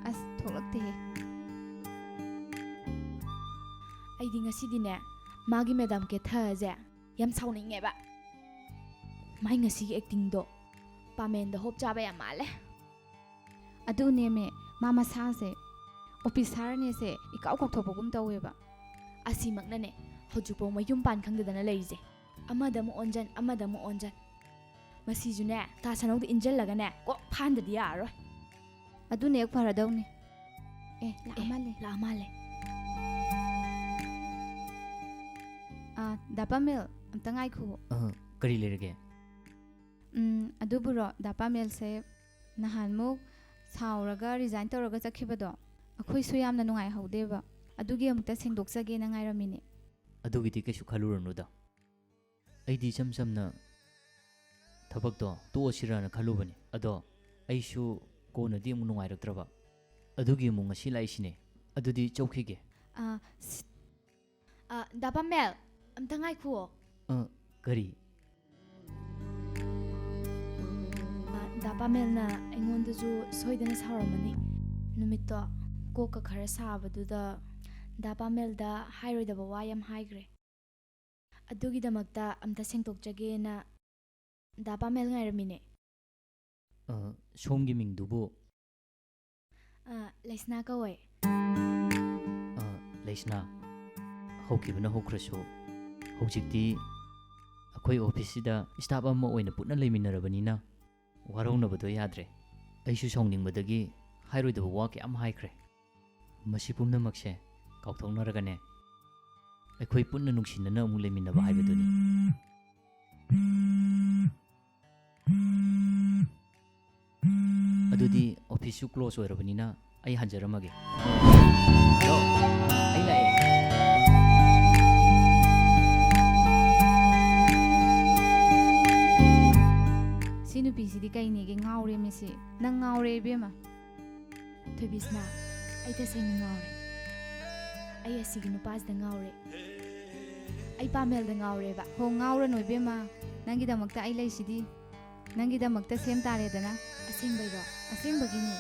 ꯑꯁ ꯊꯣꯛꯂꯛꯇꯦꯍꯦ ꯑꯩꯗꯤ ꯉꯁꯤꯗꯤꯅꯦ ꯃꯥꯒꯤ ꯃꯦꯗꯥꯝ ꯀꯦꯊꯔꯁꯦ ꯌꯥꯝ ꯁꯥꯎꯅꯤꯡꯉꯦꯕ ꯃꯥꯏ ꯉꯁꯤꯒꯤ ꯑꯦꯛꯇꯤꯡꯗꯣ ꯄꯥꯃꯦꯟꯗ ꯍꯣꯞ ꯆꯥꯕ ꯌꯥꯝ ꯃꯥꯜꯂꯦ ꯑꯗꯨꯅꯦꯃꯦ ꯃꯥ ꯃꯁꯥꯁꯦ ꯑꯣꯐꯤꯁꯥꯔꯅꯦꯁꯦ ꯏꯀꯥꯎ ꯀꯥꯎꯊꯣꯛꯄꯒꯨꯝ ꯇꯧꯋꯦꯕ ꯑꯁꯤꯃꯛꯅꯅꯦ ꯍꯧꯖꯤꯛꯐꯥꯎ ꯃꯌꯨꯝ ꯄꯥꯟ ꯈꯪꯗꯗꯅ ꯂꯩꯔꯤꯁꯦ ꯑꯃꯗ ꯑꯃꯨꯛ ꯑꯣꯟꯖꯟ ꯑꯃꯗ ꯑꯃꯨꯛ ꯑꯣꯟꯖꯟ ꯃꯁꯤꯁꯨꯅꯦ ꯇꯥ ꯁꯅꯧꯗ ꯏꯟꯖꯜꯂꯒꯅꯦ ꯀꯣꯛ ꯐꯥꯟꯗꯗꯤ ꯌꯥꯔꯔꯣꯏ ꯑꯗꯨꯅ ꯍꯦꯛ ꯐꯔꯗꯧꯅꯤ ꯂꯥꯛꯑ ꯃꯥꯜꯂꯦ ꯂꯥꯛꯑ ꯃꯥꯜꯂꯦ ꯗꯥꯄꯥꯃꯦꯜ ꯑꯝꯇ ꯉꯥꯏꯈꯣ ꯀꯔꯤ ꯂꯩꯔꯒꯦ ꯑꯗꯨꯕꯨꯔꯣ ꯗꯥꯄꯥꯃꯦꯜꯁꯦ ꯅꯍꯥꯟꯃꯨꯛ ꯁꯥꯎꯔꯒ ꯔꯤꯖꯥꯏꯟ ꯇꯧꯔꯒ ꯆꯠꯈꯤꯕꯗꯣ ꯑꯩꯈꯣꯏꯁꯨ ꯌꯥꯝꯅ ꯅꯨꯡꯉꯥꯏꯍꯧꯗꯦꯕ ꯑꯗꯨꯒꯤ ꯑꯃꯨꯛꯇ ꯁꯦꯡꯗꯣꯛꯆꯒꯦꯅ ꯉꯥꯏꯔꯝꯃꯤꯅꯦ ꯑꯗꯨꯒꯤꯗꯤ ꯀꯩꯁꯨ ꯈꯜꯂꯨꯔꯅꯨꯗ ꯑꯩꯗꯤ ꯏꯆꯝ ꯆꯝꯅ ꯊꯕꯛꯇꯣ ꯇꯣꯛꯑꯁꯤꯔꯅ ꯈꯜꯂꯨꯕꯅꯤ ꯑꯗꯣ ꯑꯩꯁꯨ ꯀꯣꯟꯅꯗꯤ ꯑꯃꯨꯛ ꯅꯨꯡꯉꯥꯏꯔꯛꯇ꯭ꯔꯕ ꯑꯗꯨꯒꯤ ꯑꯃꯨꯛ ꯉꯁꯤ ꯂꯥꯛꯏꯁꯤꯅꯦ ꯑꯗꯨꯗꯤ ꯆꯧꯈꯤꯒꯦ ꯗꯥꯄꯥꯃꯦꯜ ꯑꯝꯇ ꯉꯥꯏꯈꯨꯑꯣ ꯀꯔꯤ ꯗꯥꯄꯥꯃꯦꯜꯅ ꯑꯩꯉꯣꯟꯗꯁꯨ ꯁꯣꯏꯗꯅ ꯁꯥꯎꯔꯝꯃꯅꯤ ꯅꯨꯃꯤꯠꯇꯣ ꯀꯣꯛꯀ ꯈꯔ ꯁꯥꯕꯗꯨꯗ ꯗꯥꯄꯥꯃꯦꯜꯗ ꯍꯥꯏꯔꯣꯏꯗꯕ ꯋꯥ ꯌꯥꯝ ꯍꯥꯏꯈ꯭ꯔꯦ ꯑꯗꯨꯒꯤꯗꯃꯛꯇ ꯑꯝꯇ ꯁꯦꯡꯗꯣꯛꯆꯒꯦꯅ ꯗꯥꯄꯥꯃꯦꯜ ꯉꯥꯏꯔꯝꯃꯤꯅꯦ ꯁꯣꯝꯒꯤ ꯃꯤꯡꯗꯨꯕꯨ ꯂꯩꯁꯅꯥ ꯀꯧꯋꯦ ꯂꯩꯁꯅꯥ ꯍꯧꯈꯤꯕꯅ ꯍꯧꯈ꯭ꯔꯁꯨ ꯍꯧꯖꯤꯛꯇꯤ ꯑꯩꯈꯣꯏ ꯑꯣꯐꯤꯁꯁꯤꯗ ꯁ꯭ꯇꯥꯐ ꯑꯃ ꯑꯣꯏꯅ ꯄꯨꯟꯅ ꯂꯩꯃꯤꯟꯅꯔꯕꯅꯤꯅ ꯋꯥꯔꯧꯅꯕꯗꯣ ꯌꯥꯗ꯭ꯔꯦ ꯑꯩꯁꯨ ꯁꯥꯎꯅꯤꯡꯕꯗꯒꯤ ꯍꯥꯏꯔꯣꯏꯗꯕ ꯋꯥ ꯀꯌꯥꯝ ꯍꯥꯏꯈ꯭ꯔꯦ ꯃꯁꯤ ꯄꯨꯝꯅꯃꯛꯁꯦ ꯀꯥꯎꯊꯣꯛꯅꯔꯒꯅꯦ ꯑꯩꯈꯣꯏ ꯄꯨꯟꯅ ꯅꯨꯡꯁꯤꯅꯅ ꯑꯃꯨꯛ ꯂꯩꯃꯤꯟꯅꯕ ꯍꯥꯏꯕꯗꯨꯅꯤ ꯑꯗꯨꯗꯤ ꯑꯣꯐꯤꯁꯁꯨ ꯀ꯭ꯂꯣꯖ ꯑꯣꯏꯔꯕꯅꯤꯅ ꯑꯩ ꯍꯟꯖꯔꯝꯃꯒꯦ ꯑꯩ ꯂꯥꯛꯑꯦ ꯁꯤ ꯅꯨꯄꯤꯁꯤꯗꯤ ꯀꯩꯅꯦꯒꯦ ꯉꯥꯎꯔꯦ ꯃꯤꯁꯤ ꯅꯪ ꯉꯥꯎꯔꯦ ꯏꯕꯦꯝꯃ ꯊꯣꯏꯕꯤꯁꯅꯥ ꯑꯩ ꯇꯁꯦꯡꯅ ꯉꯥꯎꯔꯦ ꯑꯩ ꯑꯁꯤꯒꯤ ꯅꯨꯄꯥꯁꯤꯗ ꯉꯥꯎꯔꯦ ꯑꯩ ꯄꯥꯃꯦꯜꯗ ꯉꯥꯎꯔꯦꯕ ꯍꯣ ꯉꯥꯎꯔꯅꯨ ꯏꯕꯦꯝꯃ ꯅꯪꯒꯤꯗꯃꯛꯇ ꯑꯩ ꯂꯩꯁꯤꯗꯤ ꯅꯪꯒꯤꯗꯃꯛꯇ ꯁꯦꯝ ꯇꯥꯔꯦꯗꯅ ꯑꯁꯦꯡꯕꯩꯔꯣ ꯑꯁꯦꯡꯕꯒꯤꯅꯤ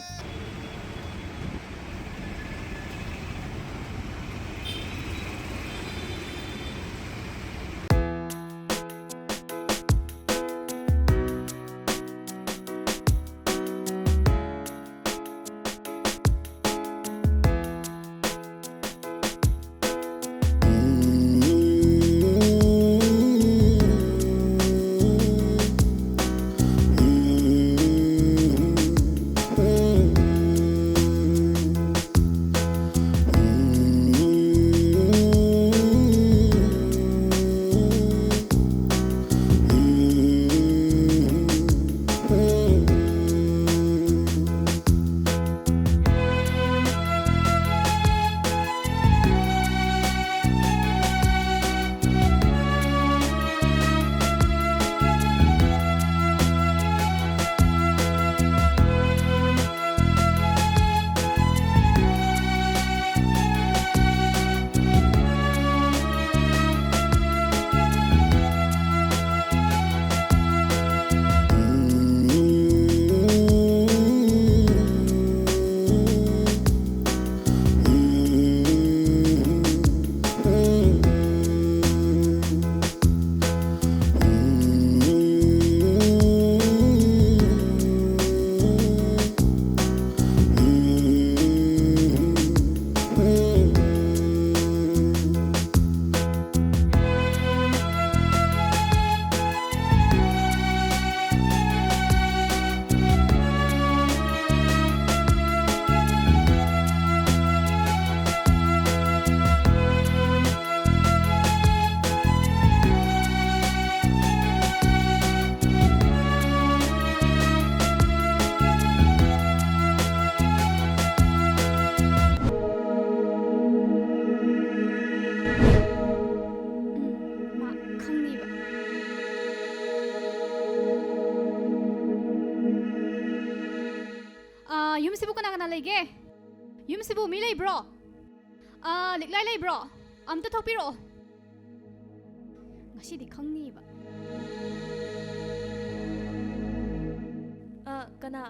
ꯂꯩꯒꯦ ꯌꯨꯝꯁꯤꯕꯨ ꯃꯤ ꯂꯩꯕ꯭ꯔꯣ ꯂꯤꯛꯂꯥꯏ ꯂꯩꯕ꯭ꯔꯣ ꯑꯝꯇ ꯊꯣꯛꯄꯤꯔꯛꯑꯣ ꯉꯁꯤꯗꯤ ꯈꯪꯅꯤꯕ ꯀꯅꯥ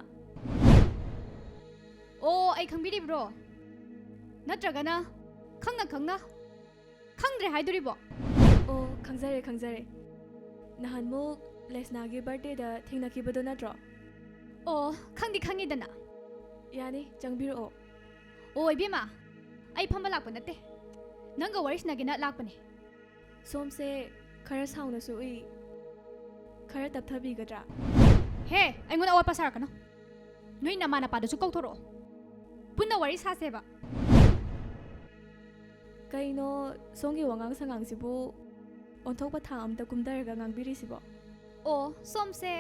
ꯑꯣ ꯑꯩ ꯈꯪꯕꯤꯔꯤꯕ꯭ꯔꯣ ꯅꯠꯇ꯭ꯔꯒꯅ ꯈꯪꯅ ꯈꯪꯗ꯭ꯔꯦ ꯍꯥꯏꯗꯣꯔꯤꯕꯣ ꯑꯣ ꯈꯪꯖꯔꯦ ꯅꯍꯥꯟꯃꯨꯛ ꯂꯦꯁꯅꯥꯒꯤ ꯕꯥꯔꯗꯦꯗ ꯊꯦꯡꯅꯈꯤꯕꯗꯣ ꯅꯠꯇ꯭ꯔꯣ ꯑꯣ ꯈꯪꯉꯤꯗꯅ ꯌꯥꯅꯤ ꯆꯪꯕꯤꯔꯛꯑꯣ ꯑꯣ ꯏꯕꯦꯝꯃ ꯑꯩ ꯐꯝꯕ ꯂꯥꯛꯄ ꯅꯠꯇꯦ ꯅꯪꯒ ꯋꯥꯔꯤ ꯁꯥꯟꯅꯒꯦꯅ ꯂꯥꯛꯄꯅꯦ ꯁꯣꯝꯁꯦ ꯈꯔ ꯁꯥꯎꯅꯁꯨ ꯎꯏ ꯈꯔ ꯇꯞꯊꯕꯤꯒꯗ꯭ꯔꯥ ꯍꯦ ꯑꯩꯉꯣꯟꯗ ꯑꯋꯥꯠꯄ ꯁꯥꯔꯛꯀꯅꯣ ꯅꯣꯏ ꯅꯃꯥꯟꯅꯄꯥꯗꯁꯨ ꯀꯧꯊꯣꯔꯛꯑꯣ ꯄꯨꯟꯅ ꯋꯥꯔꯤ ꯁꯥꯁꯦꯕ ꯀꯩꯅꯣ ꯁꯣꯝꯒꯤ ꯋꯥꯉꯥꯡ ꯁꯉꯥꯡꯁꯤꯕꯨ ꯑꯣꯟꯊꯣꯛꯄ ꯊꯥ ꯑꯝꯇ ꯀꯨꯝꯊꯔꯒ ꯉꯥꯡꯕꯤꯔꯤꯁꯤꯕꯣ ꯑꯣ ꯁꯣꯝꯁꯦ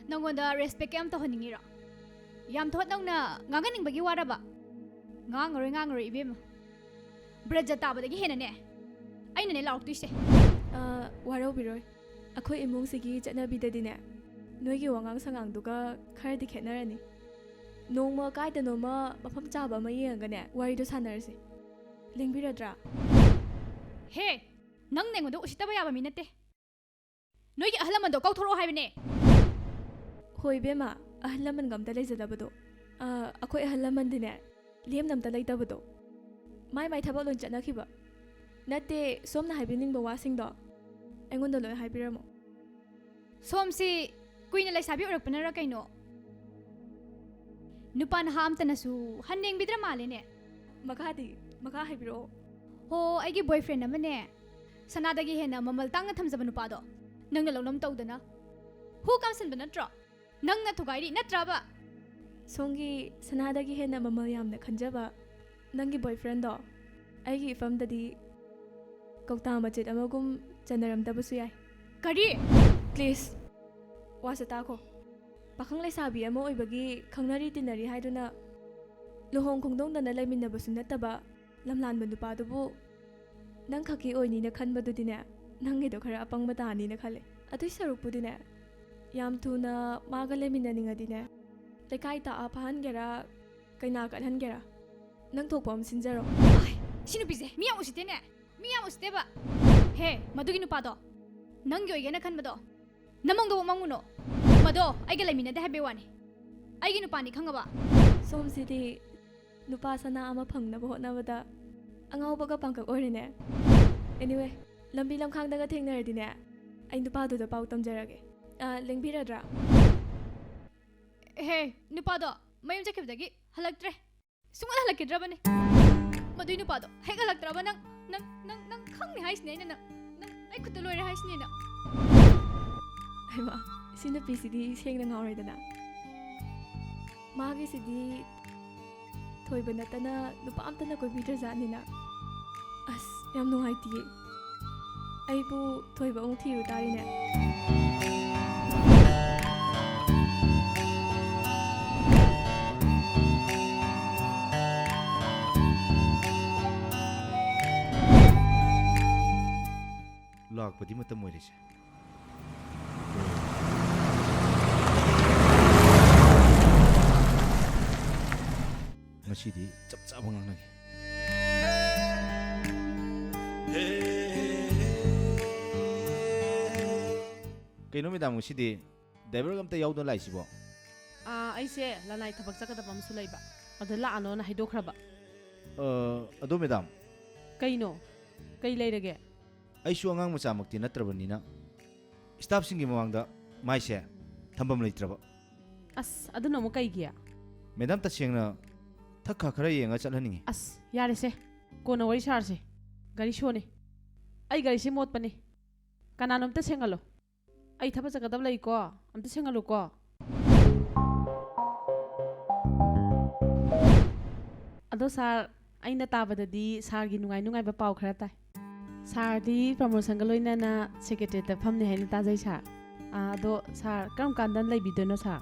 ꯅꯪꯉꯣꯟꯗ ꯔꯦꯁꯄꯦꯛ ꯀꯌꯥꯝ ꯇꯧꯍꯟꯅꯤꯡꯉꯤꯔꯣ ꯌꯥꯝ ꯊꯣꯠ ꯅꯧꯅ ꯉꯥꯡꯍꯟꯅꯤꯡꯕꯒꯤ ꯋꯥꯔꯕ ꯉꯥꯡꯉꯔꯣꯏ ꯏꯕꯦꯝꯃ ꯕ꯭ꯔꯖ ꯇꯥꯕꯗꯒꯤ ꯍꯦꯟꯅꯅꯦ ꯑꯩꯅꯅꯦ ꯂꯥꯎꯔꯛꯇꯣꯏꯁꯦ ꯋꯥꯔꯧꯕꯤꯔꯣꯏ ꯑꯩꯈꯣꯏ ꯏꯃꯨꯡꯁꯤꯒꯤ ꯆꯠꯅꯕꯤꯗꯗꯤꯅꯦ ꯅꯣꯏꯒꯤ ꯋꯥꯉꯥꯡ ꯁꯉꯥꯡꯗꯨꯒ ꯈꯔꯗꯤ ꯈꯦꯠꯅꯔꯅꯤ ꯅꯣꯡꯃ ꯀꯥꯏꯗꯅꯣꯃ ꯃꯐꯝ ꯆꯥꯕ ꯑꯃ ꯌꯦꯡꯉꯒꯅꯦ ꯋꯥꯔꯤꯗꯣ ꯁꯥꯟꯅꯔꯁꯤ ꯂꯦꯡꯕꯤꯔꯗ꯭ꯔꯥ ꯍꯦ ꯅꯪ ꯑꯩꯉꯣꯟꯗ ꯎꯁꯤꯠꯇꯕ ꯌꯥꯕ ꯃꯤ ꯅꯠꯇꯦ ꯅꯣꯏꯒꯤ ꯑꯍꯜ ꯂꯃꯟꯗꯣ ꯀꯧꯊꯣꯔꯛꯑꯣ ꯍꯥꯏꯕꯅꯦ ꯍꯣꯏ ꯏꯕꯦꯝꯃ ꯑꯍꯜ ꯂꯃꯟꯒ ꯑꯝꯇ ꯂꯩꯖꯗꯕꯗꯣ ꯑꯩꯈꯣꯏ ꯑꯍꯜ ꯂꯃꯟꯗꯤꯅꯦ ꯂꯦꯝꯅ ꯑꯝꯇ ꯂꯩꯇꯕꯗꯣ ꯃꯥꯏ ꯊꯕꯛ ꯂꯣꯏ ꯆꯠꯅꯈꯤꯕ ꯅꯠꯇꯦ ꯁꯣꯝꯅ ꯍꯥꯏꯕꯤꯅꯤꯡꯕ ꯋꯥꯁꯤꯡꯗꯣ ꯑꯩꯉꯣꯟꯗ ꯂꯣꯏ ꯍꯥꯏꯕꯤꯔꯝꯃꯣ ꯁꯣꯝꯁꯤ ꯀꯨꯏꯅ ꯂꯩꯁꯥꯕꯤ ꯑꯣꯏꯔꯛꯄꯅꯔ ꯀꯩꯅꯣ ꯅꯨꯄꯥ ꯅꯍꯥ ꯑꯝꯇꯅꯁꯨ ꯍꯟꯅꯦꯡꯕꯤꯗ꯭ꯔ ꯃꯥꯜꯂꯦꯅꯦ ꯃꯈꯥ ꯍꯥꯏꯕꯤꯔꯛꯑꯣ ꯍꯣ ꯑꯩꯒꯤ ꯕꯣꯏꯐ꯭ꯔꯦꯟ ꯑꯃꯅꯦ ꯁꯅꯥꯗꯒꯤ ꯍꯦꯟꯅ ꯃꯃꯜ ꯇꯥꯡꯅ ꯊꯝꯖꯕ ꯅꯨꯄꯥꯗꯣ ꯅꯪꯅ ꯂꯧꯅꯝ ꯇꯧꯗꯅ ꯍꯨ ꯀꯥꯝꯁꯤꯟꯕ ꯅꯠꯇ꯭ꯔꯣ ꯅꯪꯅ ꯊꯨꯒꯥꯏꯔꯤ ꯅꯠꯇ꯭ꯔꯕ ꯁꯣꯝꯒꯤ ꯁꯅꯥꯗꯒꯤ ꯍꯦꯟꯅ ꯃꯃꯜ ꯌꯥꯝꯅ ꯈꯟꯖꯕ ꯅꯪꯒꯤ ꯕꯣꯏꯐ꯭ꯔꯦꯟꯗꯣ ꯑꯩꯒꯤ ꯏꯐꯝꯗꯗꯤ ꯀꯧꯇꯥ ꯃꯆꯦꯠ ꯑꯃꯒꯨꯝ ꯆꯟꯅꯔꯝꯗꯕꯁꯨ ꯌꯥꯏ ꯀꯔꯤ ꯄ꯭ꯂꯤꯖ ꯋꯥꯁꯦ ꯇꯥꯈꯣ ꯄꯥꯈꯪ ꯂꯩꯁꯥꯕꯤ ꯑꯃ ꯑꯣꯏꯕꯒꯤ ꯈꯪꯅꯔꯤ ꯇꯤꯟꯅꯔꯤ ꯍꯥꯏꯗꯨꯅ ꯂꯨꯍꯣꯡ ꯈꯣꯡꯗꯣꯡꯗꯅ ꯂꯩꯃꯤꯟꯅꯕꯁꯨ ꯅꯠꯇꯕ ꯂꯝꯂꯥꯟꯕ ꯅꯨꯄꯥꯗꯨꯕꯨ ꯅꯪ ꯈꯛꯀꯤ ꯑꯣꯏꯅꯤꯅ ꯈꯟꯕꯗꯨꯗꯤꯅꯦ ꯅꯪꯒꯤꯗꯣ ꯈꯔ ꯑꯄꯪꯕ ꯇꯥꯅꯤꯅ ꯈꯜꯂꯦ ꯑꯗꯨꯏ ꯁꯔꯨꯛꯄꯨꯗꯤꯅꯦ ꯌꯥꯝ ꯊꯨꯅ ꯃꯥꯒ ꯂꯩꯃꯤꯟꯅꯅꯤꯡꯉꯗꯤꯅꯦ ꯂꯩꯀꯥꯏ ꯇꯥꯛꯑ ꯐꯍꯟꯒꯦꯔꯥ ꯀꯩꯅꯥ ꯀꯠꯍꯟꯒꯦꯔꯥ ꯅꯪ ꯊꯣꯛꯄ ꯑꯃ ꯁꯤꯟꯖꯔꯣ ꯁꯤ ꯅꯨꯄꯤꯁꯦ ꯃꯤ ꯌꯥꯝ ꯎꯁꯤꯠꯇꯦꯅꯦ ꯃꯤ ꯌꯥꯝ ꯎꯁꯤꯠꯇꯦꯕ ꯍꯦ ꯃꯗꯨꯒꯤ ꯅꯨꯄꯥꯗꯣ ꯅꯪꯒꯤ ꯑꯣꯏꯒꯦꯅ ꯈꯟꯕꯗꯣ ꯅꯃꯪꯗꯣ ꯃꯪꯉꯨꯅꯣ ꯃꯗꯣ ꯑꯩꯒ ꯂꯩꯃꯤꯟꯅꯗꯦ ꯍꯥꯏꯕꯩ ꯋꯥꯅꯤ ꯑꯩꯒꯤ ꯅꯨꯄꯥꯅꯤ ꯈꯪꯉꯕ ꯁꯣꯝꯁꯤꯗꯤ ꯅꯨꯄꯥ ꯁꯅꯥ ꯑꯃ ꯐꯪꯅꯕ ꯍꯣꯠꯅꯕꯗ ꯑꯉꯥꯎꯕꯒ ꯄꯥꯡꯀꯛ ꯑꯣꯏꯔꯤꯅꯦ ꯑꯦꯅꯤꯋꯦ ꯂꯝꯕꯤ ꯂꯝꯈꯥꯡꯗꯒ ꯊꯦꯡꯅꯔꯗꯤꯅꯦ ꯑꯩ ꯅꯨꯄꯥꯗꯨꯗ ꯄꯥꯎ ꯇꯝꯖꯔꯒꯦ ꯂꯦꯡꯕꯤꯔꯗ꯭ꯔꯥ ꯍꯦ ꯅꯨꯄꯥꯗꯣ ꯃꯌꯨꯝ ꯆꯠꯈꯤꯕꯗꯒꯤ ꯍꯜꯂꯛꯇ꯭ꯔꯦ ꯁꯨꯡꯍꯜ ꯍꯜꯂꯛꯈꯤꯗ꯭ꯔꯕꯅꯦ ꯃꯗꯨꯏ ꯅꯨꯄꯥꯗꯣ ꯍꯦꯛ ꯍꯜꯂꯛꯇ꯭ꯔꯕ ꯅꯪ ꯈꯪꯅꯤ ꯍꯥꯏꯁꯤꯅꯦ ꯑꯩꯅ ꯅꯪ ꯑꯩ ꯈꯨꯠꯇ ꯂꯣꯏꯔꯦ ꯍꯥꯏꯁꯤꯅꯦꯅ ꯍꯩꯃꯥ ꯁꯤ ꯅꯨꯄꯤꯁꯤꯗꯤ ꯁꯦꯡꯅ ꯉꯥꯎꯔꯦꯗꯅ ꯃꯥꯒꯤꯁꯤꯗꯤ ꯊꯣꯏꯕ ꯅꯠꯇꯅ ꯅꯨꯄꯥ ꯑꯝꯇꯅ ꯀꯣꯏꯕꯤꯗ꯭ꯔꯖꯥꯠꯅꯤꯅ ꯑꯁ ꯌꯥꯝ ꯅꯨꯡꯉꯥꯏꯇꯤꯌꯦ ꯑꯩꯕꯨ ꯊꯣꯏꯕ ꯑꯃꯨꯛ ꯊꯤꯔꯨ ꯇꯥꯔꯤꯅꯦ ꯂꯥꯛꯄꯗꯤ ꯃꯇꯝ ꯑꯣꯏꯔꯤꯁꯦ ꯉꯁꯤꯗꯤ ꯆꯞ ꯆꯥꯕ ꯉꯥꯡꯅꯒꯦ ꯀꯩꯅꯣ ꯃꯦꯗꯥꯝ ꯉꯁꯤꯗꯤ ꯗ꯭ꯔꯥꯏꯚꯔꯒ ꯑꯝꯇ ꯌꯥꯎꯗꯅ ꯂꯥꯛꯏꯁꯤꯕꯣ ꯑꯩꯁꯦ ꯂꯅꯥꯏ ꯊꯕꯛ ꯆꯠꯀꯗꯕ ꯑꯃꯁꯨ ꯂꯩꯕ ꯑꯗ ꯂꯥꯛꯑꯅꯣꯅ ꯍꯥꯏꯗꯣꯛꯈ꯭ꯔꯕ ꯑꯗꯣ ꯃꯦꯗꯥꯝ ꯀꯩꯅꯣ ꯀꯩ ꯂꯩꯔꯒꯦ ꯑꯩꯁꯨ ꯑꯉꯥꯡ ꯃꯆꯥꯃꯛꯇꯤ ꯅꯠꯇ꯭ꯔꯕꯅꯤꯅ ꯁ꯭ꯇꯥꯐꯁꯤꯡꯒꯤ ꯃꯃꯥꯡꯗ ꯃꯥꯏꯁꯦ ꯊꯝꯐꯝ ꯂꯩꯇ꯭ꯔꯕ ꯑꯁ ꯑꯗꯨꯅ ꯑꯃꯨꯛ ꯀꯩꯒꯤ ꯃꯦꯗꯥꯝ ꯇꯁꯦꯡꯅ ꯊꯛ ꯈꯔ ꯌꯦꯡꯉ ꯆꯠꯍꯟꯅꯤꯡꯉꯤ ꯑꯁ ꯌꯥꯔꯦꯁꯦ ꯀꯣꯟꯅ ꯋꯥꯔꯤ ꯁꯥꯔꯁꯦ ꯒꯥꯔꯤ ꯁꯣꯅꯦ ꯑꯩ ꯒꯥꯔꯤꯁꯦ ꯃꯣꯠꯄꯅꯦ ꯀꯅꯥꯅꯣ ꯑꯝꯇ ꯁꯦꯡꯍꯜꯂꯣ ꯑꯩ ꯊꯕꯛ ꯆꯠꯀꯗꯕ ꯂꯩꯀꯣ ꯑꯝꯇ ꯁꯦꯡꯍꯜꯂꯨꯀꯣ ꯑꯗꯣ ꯁꯥꯔ ꯑꯩꯅ ꯇꯥꯕꯗꯗꯤ ꯁꯥꯔꯒꯤ ꯅꯨꯡꯉꯥꯏꯕ ꯄꯥꯎ ꯈꯔ ꯇꯥꯏ ꯁꯥꯔꯗꯤ ꯄ꯭ꯔꯃꯣꯁꯟꯒ ꯂꯣꯏꯅꯅ ꯁꯦꯀ꯭ꯔꯦꯇꯔꯤꯌꯦꯠꯇ ꯐꯝꯅꯤ ꯍꯥꯏꯅ ꯇꯥꯖꯩ ꯁꯥꯔ ꯑꯗꯣ ꯁꯥꯔ ꯀꯔꯝ ꯀꯥꯟꯗ ꯂꯩꯕꯤꯗꯣꯏꯅꯣ ꯁꯥꯔ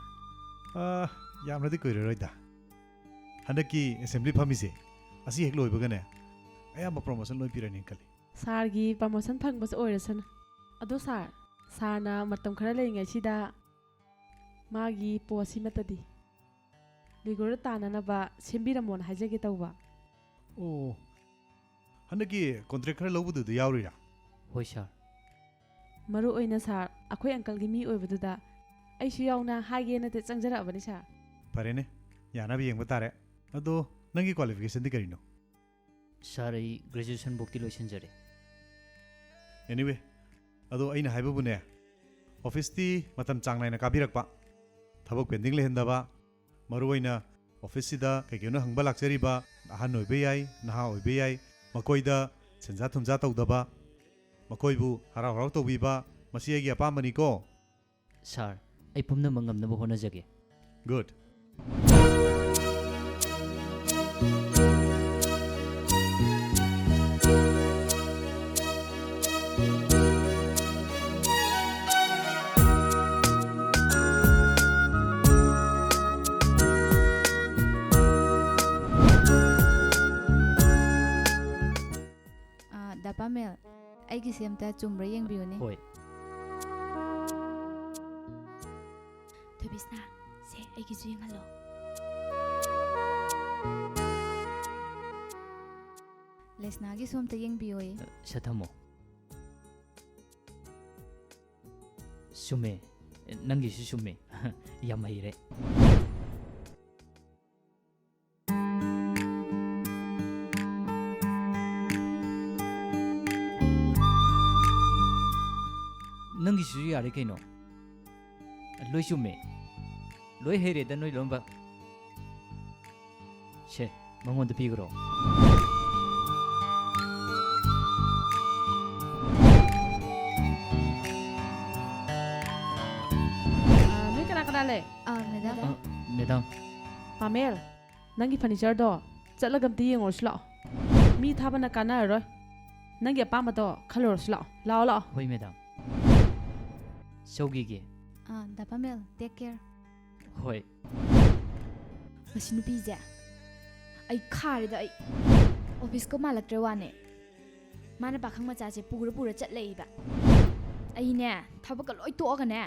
ꯌꯥꯝꯅꯗꯤ ꯀꯨꯏꯔꯔꯣꯏꯗ ꯍꯟꯗꯛꯀꯤ ꯑꯦꯁꯦꯝꯕ꯭ꯂꯤ ꯐꯝꯃꯤꯁꯦ ꯑꯁꯤ ꯍꯦꯛ ꯂꯣꯏꯕꯒꯅꯦ ꯑꯌꯥꯝꯕ ꯄ꯭ꯔꯃꯣꯁꯟ ꯂꯣꯏ ꯄꯤꯔꯅꯤ ꯈꯜꯂꯤ ꯁꯥꯔꯒꯤ ꯄ꯭ꯔꯃꯣꯁꯟ ꯐꯪꯕꯁꯨ ꯑꯣꯏꯔꯁꯅꯨ ꯑꯗꯣ ꯁꯥꯔꯅ ꯃꯇꯝ ꯈꯔ ꯂꯩꯔꯤꯉꯩꯁꯤꯗ ꯃꯥꯒꯤ ꯄꯣꯁꯁꯤꯃꯇꯗꯤ ꯔꯤꯒꯨꯂꯔ ꯇꯥꯅꯅꯕ ꯁꯦꯝꯕꯤꯔꯝꯃꯣꯅ ꯍꯥꯏꯖꯒꯦ ꯇꯧꯕ ꯑꯣ ꯍꯟꯗꯛꯀꯤ ꯀꯣꯟꯇ꯭ꯔꯦꯛ ꯈꯔ ꯂꯧꯕꯗꯨꯗ ꯌꯥꯎꯔꯤꯔꯥ ꯍꯣꯏ ꯁꯥꯔ ꯃꯔꯨ ꯑꯣꯏꯅ ꯁꯥꯔ ꯑꯩꯈꯣꯏ ꯑꯪꯀꯜꯒꯤ ꯃꯤ ꯑꯣꯏꯕꯗꯨꯗ ꯑꯩꯁꯨ ꯌꯥꯎꯅ ꯍꯥꯏꯒꯦꯅ ꯆꯪꯖꯔꯛꯑꯕꯅꯤ ꯁꯥꯔ ꯐꯔꯦꯅꯦ ꯌꯥꯅꯕ ꯌꯦꯡꯕ ꯇꯥꯔꯦ ꯑꯗꯣ ꯅꯪꯒꯤ ꯀ꯭ꯋꯥꯂꯤꯐꯤꯀꯦꯁꯟꯗꯤ ꯀꯔꯤꯅꯣ ꯁꯥꯔ ꯑꯩ ꯒ꯭ꯔꯦꯖꯨꯑꯦꯁꯟ ꯕꯨꯛꯇꯤ ꯂꯣꯏꯁꯤꯟꯖꯔꯦ ꯑꯦꯅꯤꯋꯦ ꯑꯗꯣ ꯑꯩꯅ ꯍꯥꯏꯕꯕꯨꯅꯦ ꯑꯣꯐꯤꯁꯇꯤ ꯃꯇꯝ ꯆꯥꯡ ꯅꯥꯏꯅ ꯀꯥꯕꯤꯔꯛꯄ ꯊꯕꯛ ꯄꯦꯟꯗꯤꯡ ꯂꯩꯍꯟꯗꯕ ꯃꯔꯨꯑꯣꯏꯅ ꯑꯣꯐꯤꯁꯁꯤꯗ ꯀꯩꯀꯩꯅꯣ ꯍꯪꯕ ꯂꯥꯛꯆꯔꯤꯕ ꯑꯍꯟ ꯑꯣꯏꯕ ꯌꯥꯏ ꯅꯍꯥ ꯑꯣꯏꯕ ꯌꯥꯏ ꯃꯈꯣꯏꯗ ꯁꯦꯟꯖꯥ ꯊꯨꯝꯖꯥ ꯇꯧꯗꯕ ꯃꯈꯣꯏꯕꯨ ꯍꯔꯥꯎ ꯍꯔꯥꯎ ꯇꯧꯕꯤꯕ ꯃꯁꯤ ꯑꯩꯒꯤ ꯑꯄꯥꯝꯕꯅꯤꯀꯣ ꯁꯥꯔ ꯑꯩ ꯄꯨꯝꯅꯃꯛ ꯉꯝꯅꯕ ꯍꯣꯠꯅꯖꯒꯦ ꯒꯨꯗ ꯗꯥ ꯄꯥꯃꯦꯜ ꯑꯩꯒꯤꯁꯦ ꯑꯝꯇ ꯆꯨꯝꯕ꯭ꯔꯥ ꯌꯦꯡꯕꯤꯌꯨꯅꯦ ꯍꯣꯏ ꯊꯣꯏꯕꯤꯁꯅꯥ ꯁꯦ ꯑꯩꯒꯤꯁꯨ ꯌꯦꯡꯍꯜꯂꯣ ꯂꯦꯁꯅꯥꯒꯤꯁꯨ ꯑꯝꯇ ꯌꯦꯡꯕꯤꯌꯣꯌꯦ ꯁꯦ ꯊꯝꯃꯣ ꯆꯨꯝꯃꯦ ꯅꯪꯒꯤꯁꯨ ꯆꯨꯝꯃꯦ ꯌꯥꯝ ꯍꯩꯔꯦ ꯅꯪꯒꯤꯁꯤꯁꯨ ꯌꯥꯔꯦ ꯀꯩꯅꯣ ꯂꯣꯏ ꯆꯨꯝꯃꯦ ꯂꯣꯏ ꯍꯩꯔꯦꯗ ꯅꯣꯏ ꯂꯣꯏꯅꯃꯛ ꯁꯦ ꯃꯉꯣꯟꯗ ꯄꯤꯈ꯭ꯔꯣ ꯅꯣꯏ ꯀꯅꯥ ꯀꯅꯥ ꯂꯩ ꯃꯦꯗꯥꯝ ꯃꯦꯗꯥꯝ ꯄꯥꯃꯦꯜ ꯅꯪꯒꯤ ꯐꯔꯅꯤꯆꯔꯗꯣ ꯆꯠꯂꯒ ꯑꯝꯇ ꯌꯦꯡꯉꯨꯔꯁꯨ ꯂꯥꯛꯑꯣ ꯃꯤ ꯊꯥꯕꯅ ꯀꯥꯟꯅꯔꯔꯣꯏ ꯅꯪꯒꯤ ꯑꯄꯥꯝꯕꯗꯣ ꯈꯜꯂꯨꯔꯁꯨ ꯂꯥꯛꯑꯣ ꯂꯥꯛꯑꯣ ꯍꯣꯏ ꯃꯦꯗꯥꯝ ꯆꯧꯒꯤꯒꯦ ꯗꯥ ꯄꯥꯃꯦꯜ ꯇꯦꯛ ꯀꯦꯌꯔ ꯍꯣꯏ ꯃꯁꯤ ꯅꯨꯄꯤꯁꯦ ꯑꯩ ꯈꯥꯔꯦꯗ ꯑꯩ ꯑꯣꯐꯤꯁꯀ ꯃꯥꯜꯂꯛꯇ꯭ꯔꯦ ꯋꯥꯅꯦ ꯃꯥꯅ ꯄꯥꯈꯪ ꯃꯆꯥꯁꯦ ꯄꯨꯔ ꯆꯠꯂꯛꯏꯕ ꯑꯩꯅꯦ ꯊꯕꯛꯀ ꯂꯣꯏ ꯇꯣꯛꯑꯒꯅꯦ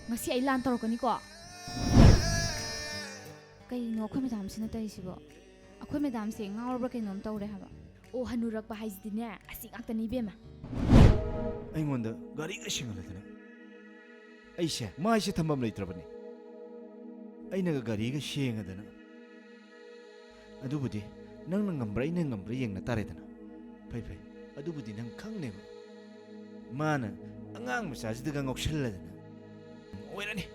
ꯉꯁꯤ ꯑꯩ ꯂꯥꯟ ꯇꯧꯔꯛꯀꯅꯤꯀꯣ ꯀꯩꯅꯣ ꯑꯩꯈꯣꯏ ꯃꯦꯗꯥꯝꯁꯤꯅ ꯇꯧꯔꯤꯁꯤꯕꯣ ꯑꯩꯈꯣꯏ ꯃꯦꯗꯥꯝꯁꯦ ꯉꯥꯎꯔꯕ꯭ꯔꯥ ꯀꯩꯅꯣꯝ ꯇꯧꯔꯦ ꯍꯥꯏꯕ ꯑꯣ ꯍꯟꯅꯨꯔꯛꯄ ꯍꯥꯏꯁꯤꯗꯤꯅꯦ ꯑꯁꯤ ꯉꯥꯛꯇꯅꯤ ꯏꯕꯦꯝꯃ ꯑꯩꯉꯣꯟꯗ ꯒꯥꯔꯤꯒ ꯁꯤꯡꯍꯜꯂꯗꯅ ꯑꯩꯁꯦ ꯃꯥꯏꯁꯦ ꯊꯝꯐꯝ ꯂꯩꯇ꯭ꯔꯕꯅꯤ ꯑꯩꯅꯒ ꯒꯥꯔꯤꯒ ꯁꯦꯡꯉꯗꯅ ꯑꯗꯨꯕꯨꯗꯤ ꯅꯪꯅ ꯉꯝꯕ꯭ꯔꯥ ꯑꯩꯅ ꯉꯝꯕ꯭ꯔꯥ ꯌꯦꯡꯅ ꯇꯥꯔꯦꯗꯅ ꯐꯩ ꯑꯗꯨꯕꯨꯗꯤ ꯅꯪ ꯈꯪꯅꯦꯕ ꯃꯥꯅ ꯑꯉꯥꯡ ꯃꯆꯥꯁꯤꯗꯒ ꯉꯥꯎꯁꯜꯂꯗꯅ ꯑꯣꯏꯔꯅꯤ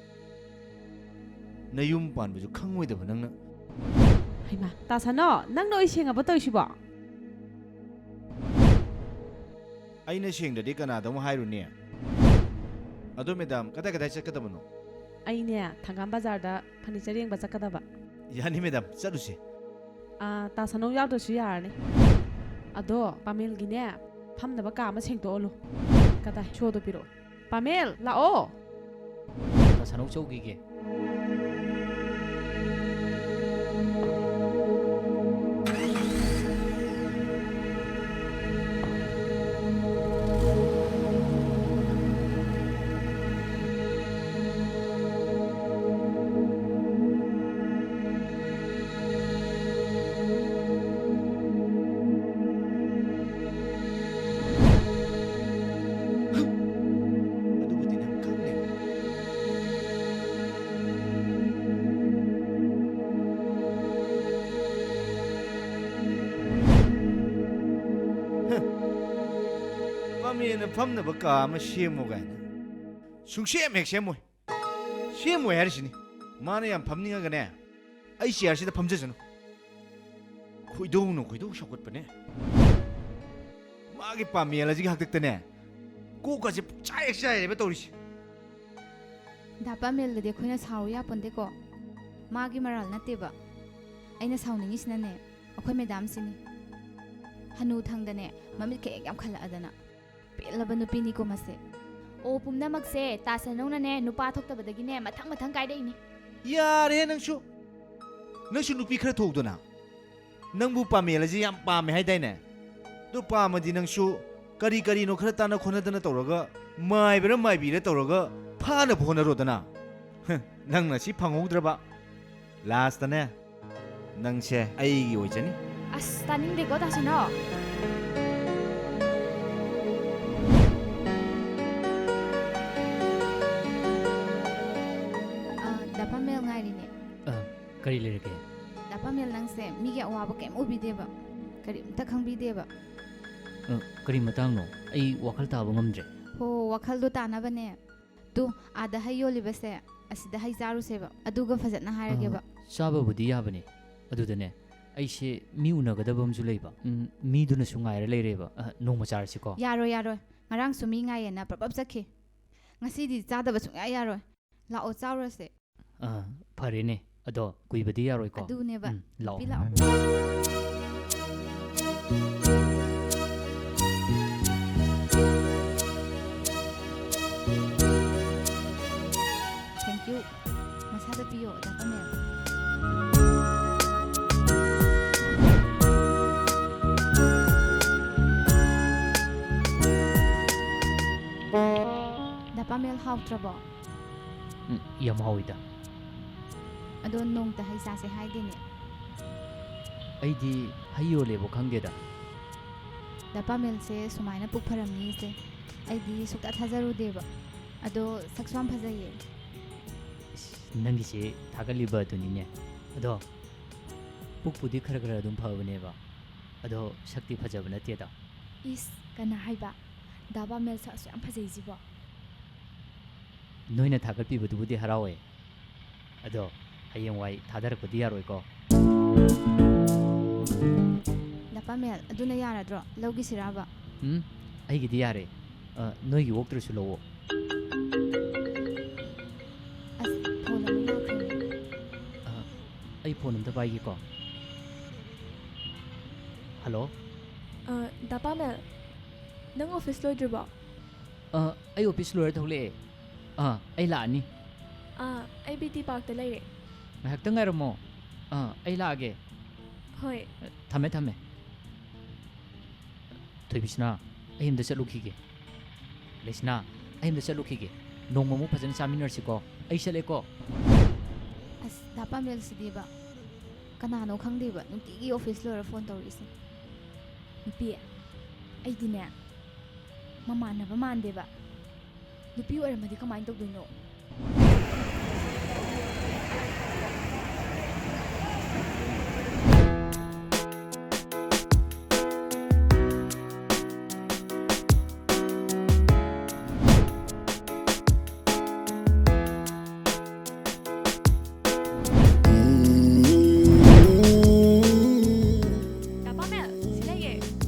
ꯅꯌꯨꯝ ꯄꯥꯟꯕꯁꯨ ꯈꯪꯉꯣꯏꯗꯕ ꯅꯪꯅ ꯍꯩꯃꯥ ꯇꯥꯁꯅꯣ ꯅꯪꯅ ꯑꯩ ꯁꯦꯡꯉꯕ ꯇꯧꯔꯤꯁꯤꯕꯣ ꯑꯩꯅ ꯁꯦꯡꯗ꯭ꯔꯗꯤ ꯀꯅꯥꯗ ꯑꯃꯨꯛ ꯍꯥꯏꯔꯨꯅꯤ ꯑꯗꯣ ꯃꯦꯗꯥꯝ ꯀꯗꯥꯏ ꯆꯠꯀꯗꯕꯅꯣ ꯑꯩꯅꯦ ꯊꯪꯒꯥꯝ ꯕꯖꯥꯔꯗ ꯐꯔꯅꯤꯆꯔ ꯌꯦꯡꯕ ꯆꯠꯀꯗꯕ ꯌꯥꯅꯤ ꯃꯦꯗꯥꯝ ꯆꯠꯂꯨꯁꯤ ꯇꯥꯁꯅꯣ ꯌꯥꯎꯗ꯭ꯔꯁꯨ ꯌꯥꯔꯅꯤ ꯑꯗꯣ ꯄꯥꯃꯦꯜꯒꯤꯅꯦ ꯐꯝꯅꯕ ꯀꯥ ꯑꯃ ꯁꯦꯡꯇꯣꯛꯑꯜꯂꯨ ꯀꯗꯥꯏ ꯁꯣꯗꯣ ꯄꯤꯔꯛꯑꯣ ꯄꯥꯃꯦꯜ ꯂꯥꯛꯑꯣ ꯇꯥꯁꯅꯧ ꯆꯧꯒꯤꯒꯦ ꯄꯥꯃꯦꯜꯅ ꯐꯝꯅꯕ ꯀꯥ ꯑꯃ ꯁꯦꯝꯃꯨ ꯀꯥꯏꯅ ꯁꯨꯡꯁꯦꯝ ꯍꯦꯛ ꯁꯦꯝꯃꯣꯏ ꯁꯦꯝꯃꯣꯏ ꯍꯥꯏꯔꯤꯁꯤꯅꯤ ꯃꯥꯅ ꯌꯥꯝ ꯐꯝꯅꯤꯡꯉꯒꯅꯦ ꯑꯩ ꯆꯤꯌꯔꯁꯤꯗ ꯐꯝꯖꯁꯅꯨ ꯈꯣꯏꯗꯧ ꯁꯧꯒꯠꯄꯅꯦ ꯃꯥꯒꯤ ꯄꯥꯃꯦꯜ ꯑꯁꯤꯒꯤ ꯍꯥꯛꯇꯛꯇꯅꯦ ꯀꯣꯛꯀꯁꯦ ꯄꯨꯛꯆꯥꯏ ꯆꯥꯏꯔꯦꯕ ꯇꯧꯔꯤꯁꯦ ꯗꯥ ꯄꯥꯃꯦꯜꯗꯗꯤ ꯑꯩꯈꯣꯏꯅ ꯁꯥꯎꯔꯨ ꯌꯥꯄꯣꯟꯇꯦꯀꯣ ꯃꯥꯒꯤ ꯃꯔꯥꯜ ꯅꯠꯇꯦꯕ ꯑꯩꯅ ꯁꯥꯎꯅꯤꯡꯉꯤꯁꯤꯅꯅꯦ ꯑꯩꯈꯣꯏ ꯃꯦꯗꯥꯝꯁꯤꯅꯤ ꯍꯅꯨꯊꯪꯗꯅꯦ ꯃꯃꯤꯠ ꯈꯦꯛ ꯌꯥꯝ ꯈꯜꯂꯛꯑꯗꯅ ꯄꯦꯜꯂꯕ ꯅꯨꯄꯤꯅꯤꯀꯣ ꯃꯁꯦ ꯑꯣ ꯄꯨꯝꯅꯃꯛꯁꯦ ꯇꯥꯁꯅꯧꯅꯅꯦ ꯅꯨꯄꯥ ꯊꯣꯛꯇꯕꯗꯒꯤꯅꯦ ꯃꯊꯪ ꯀꯥꯏꯔꯛꯏꯅꯤ ꯌꯥꯔꯦ ꯅꯪꯁꯨ ꯅꯨꯄꯤ ꯈꯔ ꯊꯣꯛꯎꯗꯅ ꯅꯪꯕꯨ ꯄꯥꯃꯦꯜ ꯑꯁꯤ ꯌꯥꯝ ꯄꯥꯝꯃꯦ ꯍꯥꯏꯗꯥꯏꯅꯦ ꯑꯗꯨ ꯄꯥꯝꯃꯗꯤ ꯅꯪꯁꯨ ꯀꯔꯤꯅꯣ ꯈꯔ ꯇꯥꯟꯅ ꯈꯣꯠꯅꯗꯅ ꯇꯧꯔꯒ ꯃꯥꯏꯕꯤꯔ ꯇꯧꯔꯒ ꯐꯥꯅꯕ ꯍꯣꯠꯅꯔꯣꯗꯅ ꯅꯪꯅ ꯁꯤ ꯐꯪꯍꯧꯗ꯭ꯔꯕ ꯂꯥꯁꯇꯅꯦ ꯅꯪꯁꯦ ꯑꯩꯒꯤ ꯑꯣꯏꯖꯅꯤ ꯑꯁ ꯇꯥꯅꯤꯡꯗꯦꯀꯣ ꯇꯥꯁꯤꯅꯣ ꯗꯄꯥꯃꯦꯜ ꯉꯥꯏꯔꯤꯅꯦ ꯀꯔꯤ ꯂꯩꯔꯒꯦ ꯗꯄꯥꯃꯦꯜ ꯅꯪꯁꯦ ꯃꯤꯒꯤ ꯑꯋꯥꯕ ꯀꯩꯝ ꯎꯕꯤꯗꯦꯕ ꯀꯔꯤꯝꯇ ꯈꯪꯕꯤꯗꯦꯕ ꯀꯔꯤ ꯃꯇꯥꯡꯅꯣ ꯑꯩ ꯋꯥꯈꯜ ꯇꯥꯕ ꯉꯝꯗ꯭ꯔꯦ ꯍꯣ ꯋꯥꯈꯜꯗꯣ ꯇꯥꯅꯕꯅꯦ ꯇꯨ ꯑꯥꯗ ꯍꯩ ꯌꯣꯜꯂꯤꯕꯁꯦ ꯑꯁꯤꯗ ꯍꯩ ꯆꯥꯔꯨꯁꯦꯕ ꯑꯗꯨꯒ ꯐꯖꯅ ꯍꯥꯏꯔꯒꯦꯕ ꯆꯥꯕꯕꯨꯗꯤ ꯌꯥꯕꯅꯦ ꯑꯗꯨꯗꯅꯦ ꯑꯩꯁꯦ ꯃꯤ ꯎꯅꯒꯗꯕ ꯑꯃꯁꯨ ꯂꯩꯕ ꯃꯤꯗꯨꯅꯁꯨ ꯉꯥꯏꯔ ꯂꯩꯔꯦꯕ ꯅꯣꯡꯃ ꯆꯥꯔꯁꯤꯀꯣ ꯌꯥꯔꯣꯏ ꯉꯔꯥꯡꯁꯨ ꯃꯤ ꯉꯥꯏꯌꯦꯅ ꯄ꯭ꯔꯞ ꯆꯠꯈꯤ ꯉꯁꯤꯗꯤ ꯆꯥꯗꯕ ꯁꯨꯡꯌꯥ ꯌꯥꯔꯣꯏ ꯂꯥꯛꯑꯣ ꯆꯥꯎꯔꯁꯦ ꯐꯔꯦꯅꯦ ꯑꯗꯣ ꯀꯨꯏꯕꯗꯤ ꯌꯥꯔꯣꯏꯀꯣ ꯑꯗꯨꯅꯦꯕ ꯂꯥꯛꯑꯣ ꯊꯦꯡꯛ ꯌꯨ ꯃꯁꯥꯗ ꯄꯤꯌꯣ ꯗꯄꯥꯃꯦꯜ ꯗꯄꯥꯃꯦꯜ ꯍꯥꯎꯇ꯭ꯔꯕꯣ ꯌꯥꯝ ꯍꯥꯎꯋꯤꯗ ꯑꯗꯣ ꯅꯣꯡꯇ ꯍꯩ ꯆꯥꯁꯦ ꯍꯥꯏꯗꯦꯅꯦ ꯑꯩꯗꯤ ꯍꯩ ꯌꯣꯜꯂꯦꯕꯣ ꯈꯪꯗꯦꯗ ꯗꯄꯥꯃꯦꯜꯁꯦ ꯁꯨꯃꯥꯏꯅ ꯄꯨꯛ ꯐꯔꯝꯅꯤꯁꯦ ꯑꯩꯗꯤ ꯁꯨꯛꯊꯥ ꯊꯥꯖꯔꯨꯗꯦꯕ ꯑꯗꯣ ꯁꯛꯁꯨ ꯌꯥꯝ ꯐꯖꯩꯌꯦ ꯅꯪꯒꯤꯁꯦ ꯊꯥꯒꯠꯂꯤꯕ ꯑꯗꯨꯅꯤꯅꯦ ꯑꯗꯣ ꯄꯨꯛꯄꯨꯗꯤ ꯈꯔ ꯑꯗꯨꯝ ꯐꯕꯅꯦꯕ ꯑꯗꯣ ꯁꯛꯇꯤ ꯐꯖꯕ ꯅꯠꯇꯦꯗ ꯏꯁ ꯀꯅꯥ ꯍꯥꯏꯕ ꯗꯄꯥꯃꯦꯜ ꯁꯛꯁꯨ ꯌꯥꯝ ꯐꯖꯩꯁꯤꯕꯣ ꯅꯣꯏꯅ ꯊꯥꯒꯠꯄꯤꯕꯗꯨꯕꯨꯗꯤ ꯍꯔꯥꯎꯋꯦ ꯑꯗꯣ ꯍꯌꯦꯡꯋꯥꯏ ꯊꯥꯗꯔꯛꯄꯗꯤ ꯌꯥꯔꯣꯏꯀꯣ ꯗꯄꯥꯃꯦꯜ ꯑꯗꯨꯅ ꯌꯥꯔꯗ꯭ꯔꯣ ꯂꯧꯈꯤꯁꯤꯔꯕ ꯑꯩꯒꯤꯗꯤ ꯌꯥꯔꯦ ꯅꯣꯏꯒꯤ ꯑꯣꯛꯇ꯭ꯔꯁꯨ ꯂꯧꯑꯣ ꯑꯁ ꯐꯣꯟ ꯑꯃꯨꯛ ꯂꯥꯛꯈ꯭ꯔꯦꯅꯦ ꯑꯩ ꯐꯣꯟ ꯑꯝꯇ ꯄꯥꯏꯒꯦꯀꯣ ꯍꯜꯂꯣ ꯗꯄꯥꯃꯦꯜ ꯅꯪ ꯑꯣꯐꯤꯁ ꯂꯣꯏꯗ꯭ꯔꯤꯕꯣ ꯑꯩ ꯑꯣꯐꯤꯁ ꯂꯣꯏꯔ ꯊꯣꯛꯂꯛꯑꯦ ꯑꯩ ꯂꯥꯛꯑꯅꯤ ꯑꯩ ꯕꯤ ꯇꯤ ꯄꯥꯔꯛꯇ ꯂꯩꯔꯦ ꯉꯥꯏꯍꯥꯛꯇꯪ ꯉꯥꯏꯔꯝꯃꯣ ꯑꯩ ꯂꯥꯛꯑꯒꯦ ꯍꯣꯏ ꯊꯝꯃꯦ ꯊꯣꯏꯕꯤꯁꯅꯥ ꯑꯩ ꯑꯝꯇ ꯆꯠꯂꯨꯈꯤꯒꯦ ꯂꯩꯁꯅꯥ ꯑꯩ ꯑꯝꯇ ꯆꯠꯂꯨꯈꯤꯒꯦ ꯅꯣꯡꯃꯃꯨꯛ ꯐꯖꯅ ꯆꯥꯃꯤꯟꯅꯔꯁꯤꯀꯣ ꯑꯩ ꯆꯠꯂꯦꯀꯣ ꯑꯁ ꯗꯄꯥꯃꯦꯜꯁꯤꯗꯤꯕ ꯀꯅꯥꯅꯣ ꯈꯪꯗꯦꯕ ꯅꯨꯡꯇꯤꯒꯤ ꯑꯣꯐꯤꯁ ꯂꯣꯏꯔ ꯐꯣꯟ ꯇꯧꯔꯛꯏꯁꯦ ꯅꯨꯄꯤ ꯑꯩꯗꯤꯅꯦ ꯃꯃꯥꯟꯅꯕ ꯃꯥꯟꯗꯦꯕ ꯅꯨꯄꯤ ꯑꯣꯏꯔꯝꯃꯗꯤ ꯀꯃꯥꯏꯅ ꯇꯧꯗꯣꯏꯅꯣ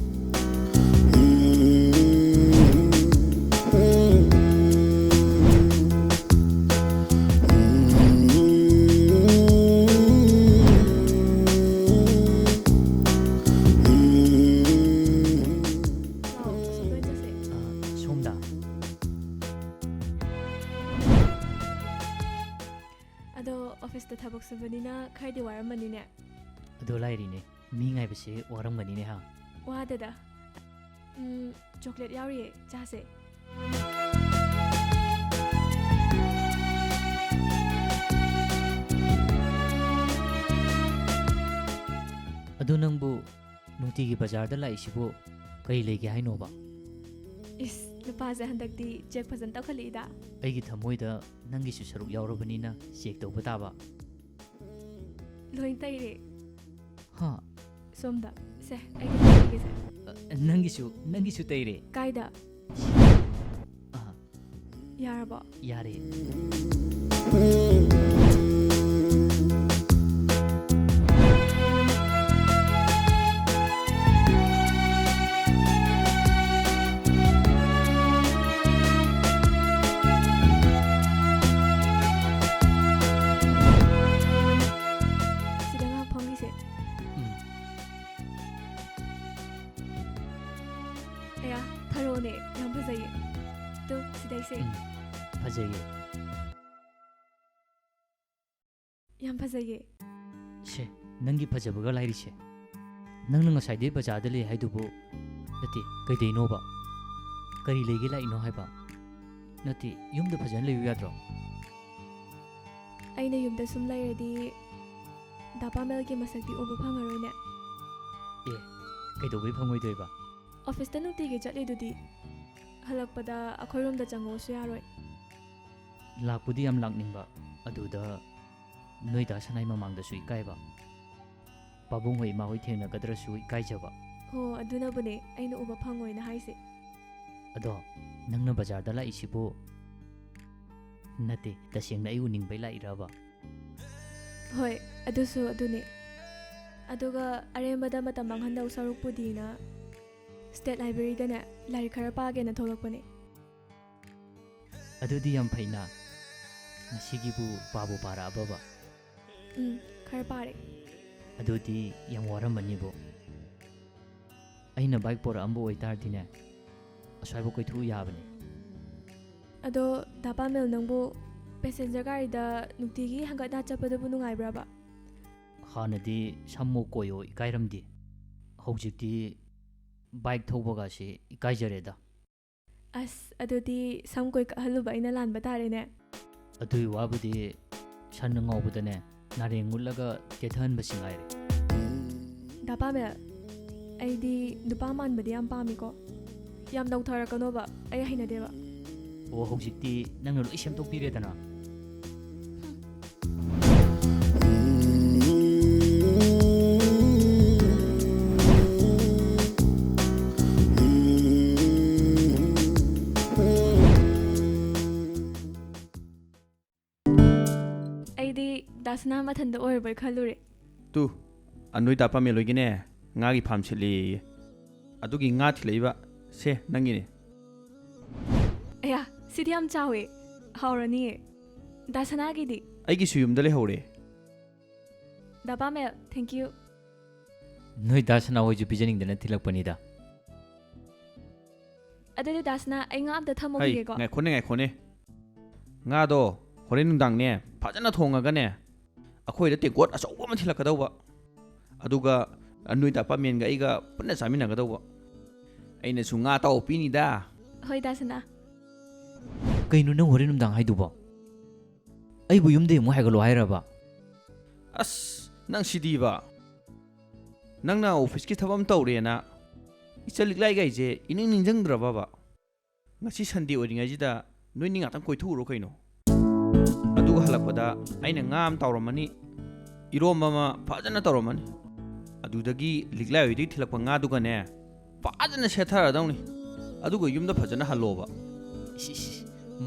ꯑꯣꯐꯤꯁꯇ ꯊꯕꯛ ꯁꯨꯕꯅꯤꯅ ꯈꯔꯗꯤ ꯋꯥꯔꯝꯃꯅꯤꯅꯦ ꯑꯗꯣ ꯂꯥꯏꯔꯤꯅꯦ ꯃꯤ ꯉꯥꯏꯕꯁꯦ ꯋꯥꯔꯝꯒꯅꯤꯅꯦ ꯍꯥ ꯋꯥꯗꯦꯗ ꯆꯣꯀ꯭ꯂꯦꯠ ꯌꯥꯎꯔꯤꯌꯦ ꯆꯥꯁꯦ ꯑꯗꯣ ꯅꯪꯕꯨ ꯅꯨꯡꯇꯤꯒꯤ ꯕꯖꯥꯔꯗ ꯂꯥꯛꯏꯁꯤꯕꯨ ꯀꯔꯤ ꯂꯩꯒꯦ ꯍꯥꯏꯅꯣꯕ ꯏꯁ ꯅꯨꯄꯥꯁꯦ ꯍꯟꯗꯛꯇꯤ ꯆꯦꯛ ꯐꯖꯅ ꯇꯧꯈꯠꯂꯛꯏꯗ ꯑꯩꯒꯤ ꯊꯃꯣꯏꯗ ꯅꯪꯒꯤꯁꯨ ꯁꯔꯨꯛ ꯌꯥꯎꯔꯕꯅꯤꯅ ꯆꯦꯛ ꯇꯧꯕ ꯇꯥꯕ ꯂꯣꯏ ꯇꯩꯔꯦ ꯍꯥ ꯁꯣꯝꯗ ꯁꯦ ꯑꯩꯒꯤ ꯇꯩꯔꯒꯦꯁꯦ ꯅꯪꯒꯤꯁꯨ ꯇꯩꯔꯦ ꯀꯥꯏꯗ ꯌꯥꯔꯕꯣ ꯌꯥꯔꯦ ꯊꯔꯣꯅꯦ ꯌꯥꯝ ꯐꯖꯩꯌꯦ ꯇꯨ ꯁꯤꯗꯩꯁꯦ ꯐꯖꯩꯌꯦ ꯌꯥꯝ ꯐꯖꯩꯌꯦ ꯁꯦ ꯅꯪꯒꯤ ꯐꯖꯕꯒ ꯂꯥꯏꯔꯤꯁꯦ ꯅꯪꯅ ꯉꯁꯥꯏꯗꯩ ꯕꯖꯥꯔꯗ ꯂꯩ ꯍꯥꯏꯗꯨꯕꯨ ꯅꯠꯇꯦ ꯀꯩꯗꯩꯅꯣꯕ ꯀꯔꯤ ꯂꯩꯒꯦ ꯂꯥꯛꯏꯅꯣ ꯍꯥꯏꯕ ꯅꯠꯇꯦ ꯌꯨꯝꯗ ꯐꯖꯅ ꯂꯩꯌꯨ ꯌꯥꯗ꯭ꯔꯣ ꯑꯩꯅ ꯌꯨꯝꯗ ꯁꯨꯝ ꯂꯩꯔꯗꯤ ꯗꯥ ꯄꯥꯃꯦꯜꯒꯤ ꯃꯁꯛꯇꯤ ꯎꯕ ꯐꯪꯉꯔꯣꯏꯅꯦ ꯑꯦ ꯀꯩꯗꯧꯕꯩ ꯐꯪꯉꯣꯏꯗꯣꯏꯕ ꯑꯣꯐꯤꯁꯇ ꯅꯨꯡꯇꯤꯒꯤ ꯆꯠꯂꯤꯗꯨꯗꯤ ꯍꯜꯂꯛꯄꯗ ꯑꯩꯈꯣꯏꯔꯣꯝꯗ ꯆꯪꯉꯛꯑꯁꯨ ꯌꯥꯔꯣꯏ ꯂꯥꯛꯄꯨꯗꯤ ꯌꯥꯝ ꯂꯥꯛꯅꯤꯡꯕ ꯑꯗꯨꯗ ꯅꯣꯏꯗ ꯁꯅꯥꯏ ꯃꯃꯥꯡꯗꯁꯨ ꯏꯀꯥꯏꯕ ꯄꯥꯕꯨꯡ ꯍꯣꯏ ꯏꯃꯥ ꯍꯣꯏ ꯊꯦꯡꯅꯒꯗ꯭ꯔꯁꯨ ꯏꯀꯥꯏꯖꯕ ꯍꯣ ꯑꯗꯨꯅꯕꯨꯅꯦ ꯑꯩꯅ ꯎꯕ ꯐꯪꯉꯣꯏꯅ ꯍꯥꯏꯁꯦ ꯑꯗꯣ ꯅꯪꯅ ꯕꯖꯥꯔꯗ ꯂꯥꯛꯏꯁꯤꯕꯨ ꯅꯠꯇꯦ ꯇꯁꯦꯡꯅ ꯑꯩ ꯎꯅꯤꯡꯕꯩ ꯂꯥꯛꯏꯔꯕ ꯍꯣꯏ ꯑꯗꯨꯁꯨ ꯑꯗꯨꯅꯦ ꯑꯗꯨꯒ ꯑꯔꯦꯝꯕꯗ ꯃꯇꯝ ꯃꯥꯡꯍꯟꯗꯧ ꯁꯔꯨꯛꯄꯨꯗꯤꯅ ꯁ꯭ꯇꯦꯠ ꯂꯥꯏꯕ꯭ꯔꯦꯔꯤꯗꯅꯦ ꯂꯥꯏꯔꯤꯛ ꯈꯔ ꯄꯥꯒꯦꯅ ꯊꯣꯛꯂꯛꯄꯅꯦ ꯑꯗꯨꯗꯤ ꯌꯥꯝ ꯐꯩꯅ ꯉꯁꯤꯒꯤꯕꯨ ꯄꯥꯕꯨ ꯄꯥꯔꯛꯑꯕꯕ ꯈꯔ ꯄꯥꯔꯦ ꯑꯗꯨꯗꯤ ꯌꯥꯝ ꯋꯥꯔꯝꯃꯅꯤꯕꯣ ꯑꯩꯅ ꯕꯥꯏꯛ ꯄꯣꯔꯛꯑꯝꯕ ꯑꯣꯏꯇꯥꯔꯗꯤꯅꯦ ꯑꯁ꯭ꯋꯥꯏꯕꯨ ꯀꯣꯏꯊꯣꯛꯎ ꯌꯥꯕꯅꯦ ꯑꯗꯣ ꯗꯥ ꯄꯥꯃꯦꯜ ꯅꯪꯕꯨ ꯄꯦꯁꯦꯟꯖꯔ ꯒꯥꯔꯤꯗ ꯅꯨꯡꯇꯤꯒꯤ ꯍꯪꯒꯠ ꯍꯟꯗꯥ ꯆꯠꯄꯗꯨꯕꯨ ꯅꯨꯡꯉꯥꯏꯕ꯭ꯔꯕ ꯍꯥꯟꯅꯗꯤ ꯁꯝꯃꯣ ꯀꯣꯏꯌꯣ ꯏꯀꯥꯏꯔꯝꯗꯦ ꯍꯧꯖꯤꯛꯇꯤ ꯕꯥꯏꯛ ꯊꯧꯕꯒꯁꯤ ꯏꯀꯥꯏꯖꯔꯦꯗ ꯑꯁ ꯑꯗꯨꯗꯤ ꯁꯝ ꯀꯣꯏ ꯀꯛꯍꯜꯂꯨꯕ ꯑꯩꯅ ꯂꯥꯟꯕ ꯇꯥꯔꯦꯅꯦ ꯑꯗꯨꯒꯤ ꯋꯥꯕꯨꯗꯤ ꯁꯟꯅ ꯉꯥꯎꯕꯗꯅꯦ ꯅꯥꯔꯦꯡ ꯃꯨꯠꯂꯒ ꯇꯦꯊꯍꯟꯕꯁꯤ ꯉꯥꯏꯔꯦ ꯗꯥ ꯄꯥꯃꯦꯜ ꯑꯩꯗꯤ ꯅꯨꯄꯥ ꯃꯥꯟꯕꯗꯤ ꯌꯥꯝ ꯄꯥꯝꯃꯤꯀꯣ ꯌꯥꯝ ꯅꯧꯊꯔꯛꯀꯅꯣꯕ ꯑꯩ ꯍꯩꯅꯗꯦꯕ ꯑꯣ ꯍꯧꯖꯤꯛꯇꯤ ꯅꯪꯅ ꯂꯣꯏ ꯁꯦꯝꯗꯣꯛꯄꯤꯔꯦꯗꯅ ꯑꯩꯗꯤ ꯗꯥꯁꯅꯥ ꯃꯊꯟꯇ ꯑꯣꯏꯔꯕꯣꯏ ꯈꯜꯂꯨꯔꯦ ꯇꯨ ꯑꯅꯣꯏ ꯗꯥ ꯄꯥꯃꯦꯜ ꯍꯣꯏꯒꯤꯅꯦ ꯉꯥꯒꯤ ꯐꯥꯝ ꯁꯤꯠꯂꯦꯌꯦ ꯑꯗꯨꯒꯤ ꯉꯥ ꯊꯤꯜꯂꯛꯏꯕ ꯁꯦ ꯅꯪꯒꯤꯅꯦ ꯑꯌꯥ ꯁꯤꯗꯤ ꯌꯥꯝ ꯆꯥꯎꯋꯦ ꯍꯥꯎꯔꯅꯤꯌꯦ ꯗꯥꯁꯅꯥꯒꯤꯗꯤ ꯑꯩꯒꯤꯁꯨ ꯌꯨꯝꯗ ꯂꯩꯍꯧꯔꯦ ꯗꯥ ꯄꯥꯃꯦꯜ ꯊꯦꯡꯛ ꯌꯨ ꯅꯣꯏ ꯗꯥꯁꯅꯥ ꯍꯣꯏꯁꯨ ꯄꯤꯖꯅꯤꯡꯗꯅ ꯊꯤꯜꯂꯛꯄꯅꯤꯗ ꯑꯗꯨꯗꯤ ꯗꯥꯁꯅꯥ ꯑꯩ ꯉꯥ ꯑꯝꯇ ꯍꯩ ꯊꯝꯃꯨꯈꯤꯒꯦꯀꯣ ꯉꯥꯏꯈꯣꯅꯦ ꯉꯥꯗꯣ ꯍꯣꯔꯦꯟ ꯅꯨꯡꯗꯥꯡꯅꯦ ꯐꯖꯅ ꯊꯣꯡꯉꯒꯅꯦ ꯑꯩꯈꯣꯏꯗ ꯇꯦꯡꯀꯣꯠ ꯑꯆꯧꯕ ꯑꯃ ꯊꯤꯜꯂꯛꯀꯗꯧꯕ ꯑꯗꯨꯒ ꯅꯣꯏ ꯗꯥ ꯄꯥꯃꯦꯟꯒ ꯑꯩꯒ ꯄꯨꯟꯅ ꯆꯥꯃꯤꯟꯅꯒꯗꯧꯕ ꯑꯩꯅꯁꯨ ꯉꯥ ꯇꯥꯎ ꯄꯤꯅꯤꯗ ꯍꯣꯏ ꯗꯥꯁꯅꯥ ꯀꯩꯅꯣ ꯅꯪ ꯍꯣꯔꯦꯟ ꯅꯨꯡꯗꯥꯡ ꯍꯥꯏꯗꯨꯕꯣ ꯑꯩꯕꯨ ꯌꯨꯝꯗꯩ ꯑꯃꯨꯛ ꯍꯥꯏꯒꯠꯂꯣ ꯍꯥꯏꯔꯕ ꯑꯁ ꯅꯪ ꯁꯤꯗꯤꯕ ꯅꯪꯅ ꯑꯣꯐꯤꯁꯀꯤ ꯊꯕꯛ ꯑꯃ ꯇꯧꯔꯦꯅ ꯏꯆꯜ ꯂꯤꯛꯂꯥꯏꯒꯩꯁꯦ ꯏꯅꯤꯡ ꯅꯤꯡꯁꯤꯡꯗ꯭ꯔꯕꯕ ꯉꯁꯤ ꯁꯟꯗꯦ ꯑꯣꯏꯔꯤꯉꯩꯁꯤꯗ ꯅꯣꯏꯅꯤ ꯉꯥꯛꯇꯪ ꯀꯣꯏꯊꯣꯛꯎꯔꯣ ꯀꯩꯅꯣ ꯑꯗꯨꯒ ꯍꯜꯂꯛꯄꯗ ꯑꯩꯅ ꯉꯥ ꯑꯃ ꯇꯧꯔꯝꯃꯅꯤ ꯏꯔꯣꯝꯕ ꯑꯃ ꯐꯖꯅ ꯇꯧꯔꯝꯃꯅꯤ ꯑꯗꯨꯗꯒꯤ ꯂꯤꯛꯂꯥꯏ ꯍꯣꯏꯗꯒꯤ ꯊꯤꯜꯂꯛꯄ ꯉꯥꯗꯨꯒꯅꯦ ꯐꯖꯅ ꯁꯦꯠꯊꯔꯗꯧꯅꯤ ꯑꯗꯨꯒ ꯌꯨꯝꯗ ꯐꯖꯅ ꯍꯜꯂꯣꯕ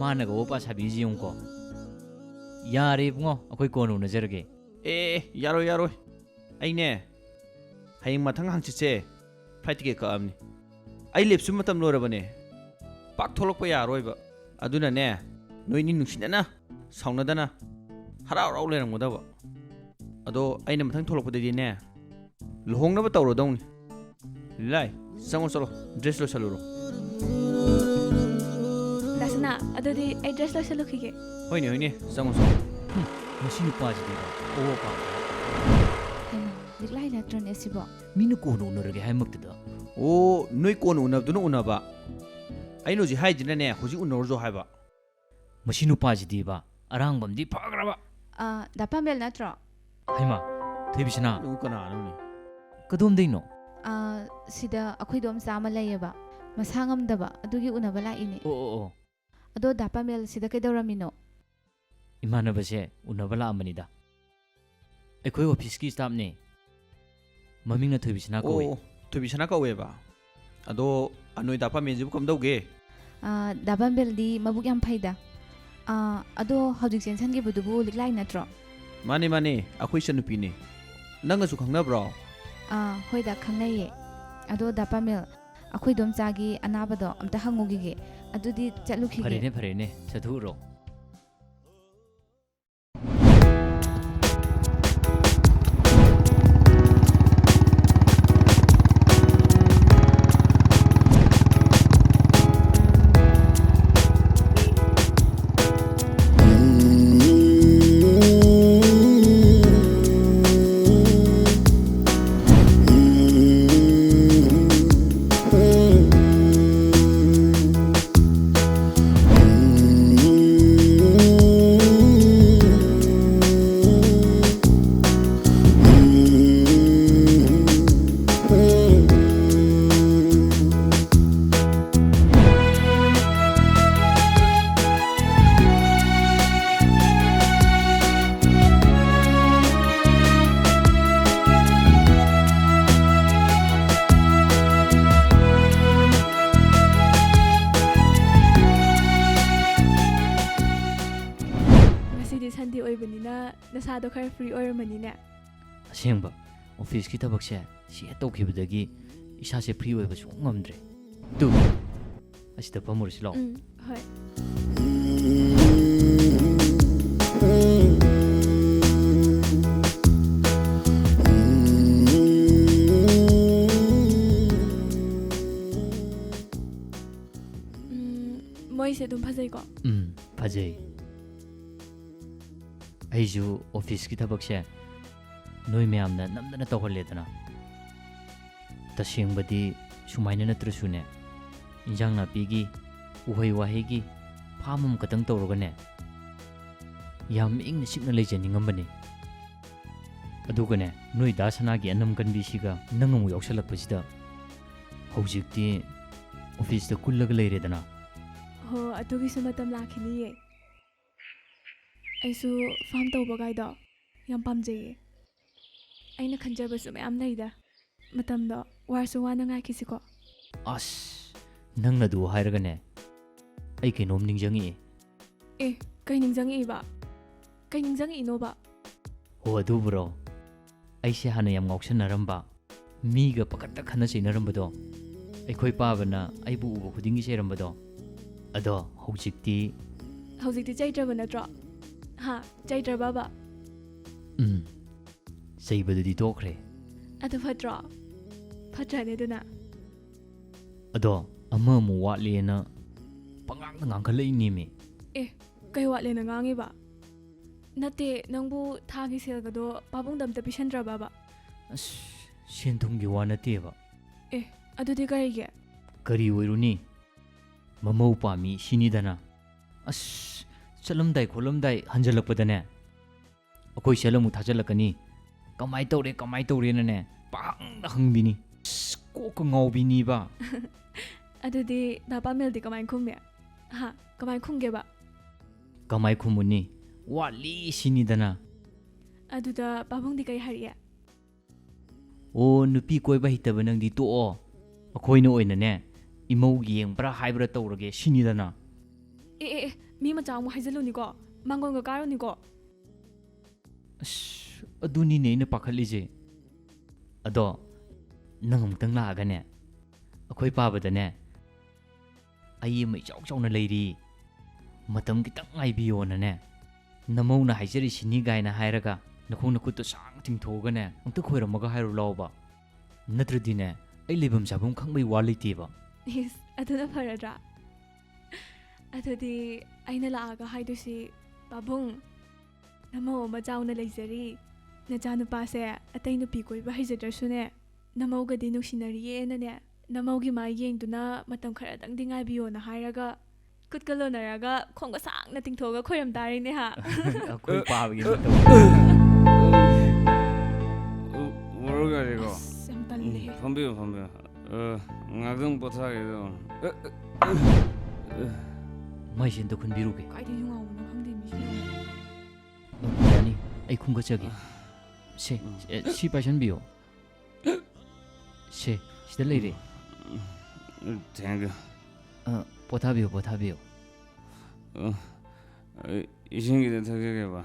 ꯃꯥꯅꯒ ꯑꯣꯄꯥ ꯁꯥꯕꯤꯁꯤ ꯌꯦꯡꯉꯨꯀꯣ ꯌꯥꯔꯦ ꯏꯕꯨꯡꯉꯣ ꯑꯩꯈꯣꯏ ꯀꯣꯟꯅ ꯎꯅꯖꯔꯒꯦ ꯌꯥꯔꯣꯏ ꯑꯩꯅꯦ ꯍꯌꯦꯡ ꯃꯊꯪ ꯍꯥꯡꯆꯤꯠꯁꯦ ꯐ꯭ꯂꯥꯏꯠ ꯇꯤꯀꯦꯠ ꯀꯛꯑꯕꯅꯤ ꯑꯩ ꯂꯦꯞꯁꯨ ꯃꯇꯝ ꯂꯣꯏꯔꯕꯅꯦ ꯄꯥꯛ ꯊꯣꯛꯂꯛꯄ ꯌꯥꯔꯣꯏꯕ ꯑꯗꯨꯅꯅꯦ ꯅꯣꯏꯅꯤ ꯅꯨꯡꯁꯤꯅꯅ ꯁꯥꯎꯅꯗꯅ ꯍꯔꯥꯎ ꯍꯔꯥꯎ ꯂꯩꯔꯝꯒꯗꯕ ꯑꯗꯣ ꯑꯩꯅ ꯃꯊꯪ ꯊꯣꯛꯂꯛꯄꯗꯗꯤꯅꯦ ꯂꯨꯍꯣꯡꯅꯕ ꯇꯧꯔꯗꯧꯅꯤ ꯂꯤꯂꯥꯏ ꯆꯪꯉꯣ ꯆꯠꯂꯣ ꯗ꯭ꯔꯦꯁ ꯂꯣꯏꯁꯜꯂꯨꯔꯣ ꯗꯥꯁꯅꯥ ꯑꯗꯨꯗꯤ ꯑꯩ ꯗ꯭ꯔꯦꯁ ꯂꯣꯏꯁꯜꯂꯨꯈꯤꯒꯦ ꯍꯣꯏꯅꯦ ꯆꯪꯉꯣ ꯃꯁꯤ ꯅꯨꯄꯥꯁꯤꯗꯤ ꯑꯣ ꯄꯥꯝ ꯍꯩꯃꯥ ꯂꯤꯛꯂꯥꯏ ꯅꯠꯇ꯭ꯔꯅꯦ ꯁꯤꯕꯣ ꯃꯤꯅ ꯀꯣꯟꯅ ꯎꯅꯔꯒꯦ ꯍꯥꯏꯃꯛꯇꯗ ꯑꯣ ꯅꯣꯏ ꯀꯣꯟꯅ ꯎꯅꯕꯗꯨꯅ ꯎꯅꯕ ꯑꯩꯅ ꯍꯧꯖꯤꯛ ꯍꯥꯏꯁꯤꯅꯅꯦ ꯍꯧꯖꯤꯛ ꯎꯅꯔꯨꯖꯣ ꯍꯥꯏꯕ ꯃꯁꯤ ꯅꯨꯄꯥꯁꯤꯗꯤꯕ ꯑꯔꯥꯡꯕꯝꯗꯤ ꯐꯈ꯭ꯔꯕ ꯗꯥ ꯄꯥꯃꯦꯜ ꯅꯠꯇ꯭ꯔꯣ ꯍꯩꯃꯥ ꯊꯣꯏꯕꯤꯁꯅꯥ ꯀꯅꯥꯅꯣꯅꯦ ꯀꯗꯣꯝꯗꯩꯅꯣ ꯁꯤꯗ ꯑꯩꯈꯣꯏꯗꯣ ꯃꯆꯥ ꯑꯃ ꯂꯩꯌꯦꯕ ꯃꯁꯥ ꯉꯝꯗꯕ ꯑꯗꯨꯒꯤ ꯎꯅꯕ ꯂꯥꯛꯏꯅꯦ ꯑꯣ ꯑꯗꯣ ꯗꯥ ꯄꯥꯃꯦꯜ ꯁꯤꯗ ꯀꯩꯗꯧꯔꯝꯃꯤꯅꯣ ꯏꯃꯥꯟꯅꯕꯁꯦ ꯎꯅꯕ ꯂꯥꯛꯑꯝꯕꯅꯤꯗ ꯑꯩꯈꯣꯏ ꯑꯣꯐꯤꯁꯀꯤ ꯁ꯭ꯇꯥꯐꯅꯦ ꯃꯃꯤꯡꯅ ꯊꯣꯏꯕꯤꯁꯅꯥ ꯀꯧꯏ ꯊꯣꯏꯕꯤꯁꯅꯥ ꯀꯧꯋꯦꯕ ꯑꯗꯣ ꯑꯅꯣꯏ ꯗꯥ ꯄꯥꯃꯦꯟꯁꯤꯕꯨ ꯀꯝꯗꯧꯒꯦ ꯗꯥ ꯄꯥꯃꯦꯜꯗꯤ ꯃꯕꯨꯛ ꯌꯥꯝ ꯐꯩꯗ ꯑꯗꯣ ꯍꯧꯖꯤꯛ ꯆꯦꯟꯁꯟꯈꯤꯕꯗꯨꯕꯨ ꯂꯤꯛꯂꯥꯏ ꯅꯠꯇ꯭ꯔꯣ ꯃꯥꯅꯦ ꯑꯩꯈꯣꯏ ꯏꯆꯟꯅꯨꯄꯤꯅꯦ ꯅꯪꯒꯁꯨ ꯈꯪꯅꯕ꯭ꯔꯣ ꯍꯣꯏꯗ ꯈꯪꯅꯩꯌꯦ ꯑꯗꯣ ꯗꯥ ꯄꯥꯃꯦꯜ ꯑꯩꯈꯣꯏ ꯗꯣꯝꯆꯥꯒꯤ ꯑꯅꯥꯕꯗꯣ ꯑꯝꯇ ꯍꯪꯉꯨꯈꯤꯒꯦ ꯑꯗꯨꯗꯤ ꯆꯠꯂꯨꯈꯤꯒꯦ ꯐꯔꯦꯅꯦ ꯆꯠꯊꯣꯛꯎꯔꯣ ꯅꯁꯥꯗꯣ ꯈꯔ ꯐ꯭ꯔꯤ ꯑꯣꯏꯔꯝꯃꯅꯤꯅꯦ ꯑꯁꯦꯡꯕ ꯑꯣꯐꯤꯁꯀꯤ ꯊꯕꯛꯁꯦ ꯁꯤ ꯍꯦꯛ ꯇꯧꯈꯤꯕꯗꯒꯤ ꯏꯁꯥꯁꯦ ꯐ꯭ꯔꯤ ꯑꯣꯏꯕ ꯁꯨꯡ ꯉꯝꯗ꯭ꯔꯦ ꯇꯨ ꯑꯁꯤꯗ ꯐꯝꯃꯨꯔꯁꯤ ꯂꯥꯛꯑꯣ ꯍꯣꯏ ꯃꯣꯏꯁꯦ ꯑꯗꯨꯝ ꯐꯖꯩꯀꯣ ꯐꯖꯩ ꯑꯩꯁꯨ ꯑꯣꯐꯤꯁꯀꯤ ꯊꯕꯛꯁꯦ ꯅꯣꯏ ꯃꯌꯥꯝꯅ ꯅꯝꯗꯅ ꯇꯧꯍꯜꯂꯦꯗꯅ ꯇꯁꯦꯡꯕꯗꯤ ꯁꯨꯃꯥꯏꯅ ꯅꯠꯇ꯭ꯔꯁꯨꯅꯦ ꯏꯟꯖꯥꯡ ꯅꯥꯄꯤꯒꯤ ꯎꯍꯩ ꯋꯥꯍꯩꯒꯤ ꯐꯥꯝ ꯑꯃꯈꯛꯇꯪ ꯇꯧꯔꯒꯅꯦ ꯌꯥꯝ ꯏꯪꯅ ꯆꯤꯛꯅ ꯂꯩꯖꯅꯤꯡꯉꯝꯕꯅꯤ ꯑꯗꯨꯒꯅꯦ ꯅꯣꯏ ꯗꯥ ꯁꯅꯥꯒꯤ ꯑꯅꯝ ꯀꯟꯕꯤꯁꯤꯒ ꯅꯪ ꯑꯃꯨꯛ ꯌꯥꯎꯁꯜꯂꯛꯄꯁꯤꯗ ꯍꯧꯖꯤꯛꯇꯤ ꯑꯣꯐꯤꯁꯇ ꯀꯨꯜꯂꯒ ꯂꯩꯔꯦꯗꯅ ꯍꯣ ꯑꯗꯨꯒꯤꯁꯨ ꯃꯇꯝ ꯂꯥꯛꯈꯤꯅꯤꯌꯦ ꯑꯩꯁꯨ ꯐꯥꯝ ꯇꯧꯕ ꯒꯥꯏꯗꯣ ꯌꯥꯝ ꯄꯥꯝꯖꯩꯌꯦ ꯑꯩꯅ ꯈꯟꯖꯕꯁꯨ ꯃꯌꯥꯝ ꯂꯩꯗ ꯃꯇꯝꯗꯣ ꯋꯥꯔꯁꯨ ꯋꯥꯅ ꯉꯥꯏꯈꯤꯁꯤꯀꯣ ꯑꯁ ꯅꯪꯅ ꯑꯗꯨ ꯍꯥꯏꯔꯒꯅꯦ ꯑꯩ ꯀꯩꯅꯣꯝ ꯅꯤꯡꯁꯤꯡꯉꯛꯑꯦ ꯑꯦ ꯀꯩ ꯅꯤꯡꯁꯤꯡꯉꯛꯏꯕ ꯀꯩ ꯅꯤꯡꯁꯤꯡꯉꯛꯏꯅꯣꯕ ꯑꯣ ꯑꯗꯨꯕꯨꯔꯣ ꯑꯩꯁꯦ ꯍꯥꯟꯅ ꯌꯥꯝ ꯉꯥꯎꯁꯟꯅꯔꯝꯕ ꯃꯤꯒ ꯄꯀꯠꯇ ꯈꯟꯅ ꯆꯩꯅꯔꯝꯕꯗꯣ ꯑꯩꯈꯣꯏ ꯄꯥꯕꯅ ꯑꯩꯕꯨ ꯎꯕ ꯈꯨꯗꯤꯡꯒꯤ ꯆꯩꯔꯝꯕꯗꯣ ꯑꯗꯣ ꯍꯧꯖꯤꯛꯇꯤ ꯆꯩꯇ꯭ꯔꯕ ꯅꯠꯇ꯭ꯔꯣ ꯍꯥ ꯆꯩꯇ꯭ꯔꯕꯕ ꯆꯩꯕꯗꯨꯗꯤ ꯇꯣꯛꯈ꯭ꯔꯦ ꯑꯗꯨ ꯐꯠꯇ꯭ꯔꯣ ꯐꯠꯇ꯭ꯔꯅꯦ ꯑꯗꯨꯅ ꯑꯗꯣ ꯑꯃꯃꯨꯛ ꯋꯥꯠꯂꯦꯅ ꯄꯉꯥꯡꯗ ꯉꯥꯡꯈꯠꯂꯛꯏꯅꯦꯃꯤ ꯑꯦ ꯀꯩ ꯋꯥꯠꯂꯦꯅ ꯉꯥꯡꯉꯤꯕ ꯅꯠꯇꯦ ꯅꯪꯕꯨ ꯊꯥꯒꯤ ꯁꯦꯜꯒꯗꯣ ꯄꯥꯕꯨꯡꯗ ꯑꯝꯇ ꯄꯤꯁꯟꯗ꯭ꯔꯕꯕ ꯑꯁ ꯁꯦꯟ ꯊꯨꯝꯒꯤ ꯋꯥ ꯅꯠꯇꯦꯕ ꯑꯦ ꯑꯗꯨꯗꯤ ꯀꯔꯤꯒꯤ ꯀꯔꯤ ꯑꯣꯏꯔꯨꯅꯤ ꯃꯃꯧ ꯄꯥꯝꯃꯤ ꯁꯤꯅꯤꯗꯅ ꯑꯁ ꯆꯠꯂꯝꯗꯥꯏ ꯈꯣꯠꯂꯝꯗꯥꯏ ꯍꯟꯖꯜꯂꯛꯄꯗꯅꯦ ꯑꯩꯈꯣꯏ ꯁꯦꯜ ꯑꯃꯨꯛ ꯊꯥꯖꯤꯜꯂꯛꯀꯅꯤ ꯀꯃꯥꯏ ꯇꯧꯔꯦꯅꯅꯦ ꯄꯥꯡꯗ ꯍꯪꯕꯤꯅꯤ ꯑꯁ ꯀꯣꯛꯀ ꯉꯥꯎꯕꯤꯅꯤꯕ ꯑꯗꯨꯗꯤ ꯄꯥꯃꯦꯜꯗꯤ ꯀꯃꯥꯏꯅ ꯈꯨꯝꯃꯦ ꯍꯥ ꯀꯃꯥꯏꯅ ꯈꯨꯝꯒꯦꯕ ꯀꯃꯥꯏ ꯈꯨꯝꯃꯨꯅꯤ ꯋꯥꯠꯂꯤ ꯁꯤꯅꯤꯗꯅ ꯑꯗꯨꯗ ꯄꯥꯕꯨꯡꯗꯤ ꯀꯩ ꯍꯥꯏꯔꯛꯑꯦ ꯑꯣ ꯅꯨꯄꯤ ꯀꯣꯏꯕ ꯍꯩꯇꯕ ꯅꯪꯗꯤ ꯇꯣꯛꯑꯣ ꯑꯩꯈꯣꯏꯅ ꯑꯣꯏꯅꯅꯦ ꯏꯃꯧꯒꯤ ꯌꯦꯡꯕ꯭ꯔꯥ ꯍꯥꯏꯕ꯭ꯔꯥ ꯇꯧꯔꯒꯦ ꯁꯤꯅꯤꯗꯅ ꯑꯦ ꯃꯤ ꯃꯆꯥ ꯑꯃꯨꯛ ꯍꯥꯏꯖꯜꯂꯨꯅꯤꯀꯣ ꯃꯥꯡꯒꯣꯟꯒ ꯀꯥꯔꯨꯅꯤꯀꯣ ꯑꯁ ꯑꯗꯨꯅꯤꯅꯦ ꯑꯩꯅ ꯄꯥꯈꯠꯂꯤꯁꯦ ꯑꯗꯣ ꯅꯪ ꯑꯃꯨꯛꯇꯪ ꯂꯥꯛꯑꯒꯅꯦ ꯑꯩꯈꯣꯏ ꯄꯥꯕꯗꯅꯦ ꯑꯩ ꯑꯃ ꯏꯆꯥꯎ ꯆꯥꯎꯅ ꯂꯩꯔꯤ ꯃꯇꯝ ꯈꯤꯇꯪ ꯉꯥꯏꯕꯤꯌꯣꯅꯅꯦ ꯅꯃꯧꯅ ꯍꯥꯏꯖꯔꯤꯁꯤꯅꯤ ꯒꯥꯏꯅ ꯍꯥꯏꯔꯒ ꯅꯈꯣꯡ ꯅꯈꯨꯠꯇꯣ ꯁꯥꯡ ꯇꯤꯡꯊꯣꯛꯑꯒꯅꯦ ꯑꯝꯇ ꯈꯣꯏꯔꯝꯃꯒ ꯍꯥꯏꯔꯨ ꯂꯥꯎꯕ ꯅꯠꯇ꯭ꯔꯗꯤꯅꯦ ꯑꯩ ꯂꯩꯐꯝ ꯆꯥꯐꯝ ꯈꯪꯕꯩ ꯋꯥ ꯂꯩꯇꯦꯕ ꯏꯁ ꯑꯗꯨꯅ ꯐꯔꯗ꯭ꯔꯥ ꯑꯗꯨꯗꯤ ꯑꯩꯅ ꯂꯥꯛꯑꯒ ꯍꯥꯏꯗꯣꯏꯁꯤ ꯄꯥꯕꯨꯡ ꯅꯃꯧ ꯑꯃ ꯆꯥꯎꯅ ꯂꯩꯖꯔꯤ ꯅꯆꯥꯅꯨꯄꯥꯁꯦ ꯑꯇꯩ ꯅꯨꯄꯤ ꯀꯣꯏꯕ ꯍꯩꯖꯗ꯭ꯔꯁꯨꯅꯦ ꯅꯃꯧꯒꯗꯤ ꯅꯨꯡꯁꯤꯅꯔꯤꯌꯦꯅꯅꯦ ꯅꯃꯧꯒꯤ ꯃꯥꯏ ꯌꯦꯡꯗꯨꯅ ꯃꯇꯝ ꯈꯔꯗꯪꯗꯤ ꯉꯥꯏꯕꯤꯌꯣꯅ ꯍꯥꯏꯔꯒ ꯈꯨꯠꯀ ꯂꯣꯟꯅꯔꯒ ꯈꯣꯡꯒ ꯁꯥꯡꯅ ꯇꯤꯡꯊꯣꯛꯑꯒ ꯈꯣꯏꯔꯝ ꯇꯥꯔꯤꯅꯦ ꯍꯥ ꯑꯩꯈꯣꯏ ꯄꯥꯕꯒꯤ ꯋꯥꯔꯒꯔꯤꯀꯣ ꯌꯥꯝ ꯇꯜꯂꯦꯍꯦ ꯐꯝꯕꯤꯌꯨ ꯉꯥꯛꯇꯪ ꯄꯣꯊꯥꯒꯦꯗꯣ ꯃꯩꯁꯦ ꯑꯝꯇ ꯈꯨꯟꯕꯤꯔꯨꯒꯦ ꯀꯥꯏꯗ ꯌꯨꯡꯉꯥꯎꯕꯅꯣ ꯈꯪꯗꯦ ꯃꯤꯁꯦ ꯌꯥꯅꯤ ꯑꯩ ꯈꯨꯟꯒꯠꯆꯒꯦ ꯁꯤ ꯄꯥꯏꯁꯟꯕꯤꯌꯣ ꯁꯤꯗ ꯂꯩꯔꯦ ꯊꯦꯡꯛ ꯌꯨ ꯄꯣꯊꯥꯕꯤꯌꯣ 이신기도 ꯊꯛꯆꯒꯦꯕ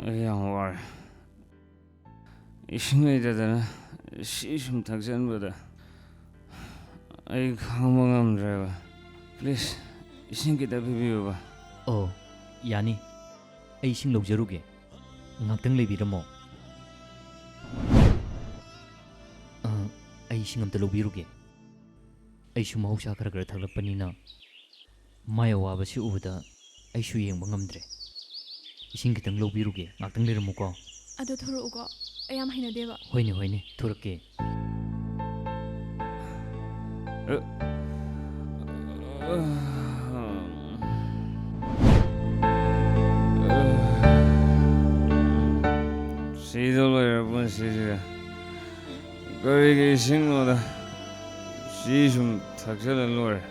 ꯑꯩ ꯌꯥꯝ ꯋꯥꯔꯦ 이신 ꯂꯩꯇꯗꯅ ꯁꯤ ꯁꯨꯝ ꯊꯛꯆꯟꯕꯗ ꯑꯩ ꯈꯥꯡꯕ ꯉꯝꯗ꯭ꯔꯦꯕ ꯄ꯭ꯂꯤꯖ 이신 ꯈꯤꯇ ꯄꯤꯕꯤꯌꯨꯕ ꯑꯣ ꯌꯥꯅꯤ ꯑꯩ ꯏꯁꯤꯡ ꯂꯧꯖꯔꯨꯒꯦ ꯉꯥꯛꯇꯪ ꯂꯩꯕꯤꯔꯝꯃꯣ ꯑꯩ ꯏꯁꯤꯡ ꯑꯝꯇ ꯂꯧꯕꯤꯔꯨꯒꯦ ꯑꯩꯁꯨ ꯃꯍꯧꯁꯥ ꯈꯔ ꯊꯛꯂꯛꯄꯅꯤꯅ ꯃꯥꯏ ꯑꯋꯥꯕꯁꯤ ꯎꯕꯗ ꯑꯩꯁꯨ ꯌꯦꯡꯕ ꯉꯝꯗ꯭ꯔꯦ ꯏꯁꯤꯡ ꯈꯤꯇꯪ ꯂꯧꯕꯤꯔꯨꯒꯦ ꯉꯥꯛꯇꯪ ꯂꯩꯔꯝꯃꯨꯀꯣ ꯑꯗꯣ ꯊꯣꯔꯛꯎꯀꯣ ꯑꯩ ꯌꯥꯝ ꯍꯩꯅꯗꯦꯕ ꯍꯣꯏꯅꯦ ꯊꯣꯔꯛꯀꯦ 시도 여러분 시지가 거리기 식노다 시좀 탁절한 노래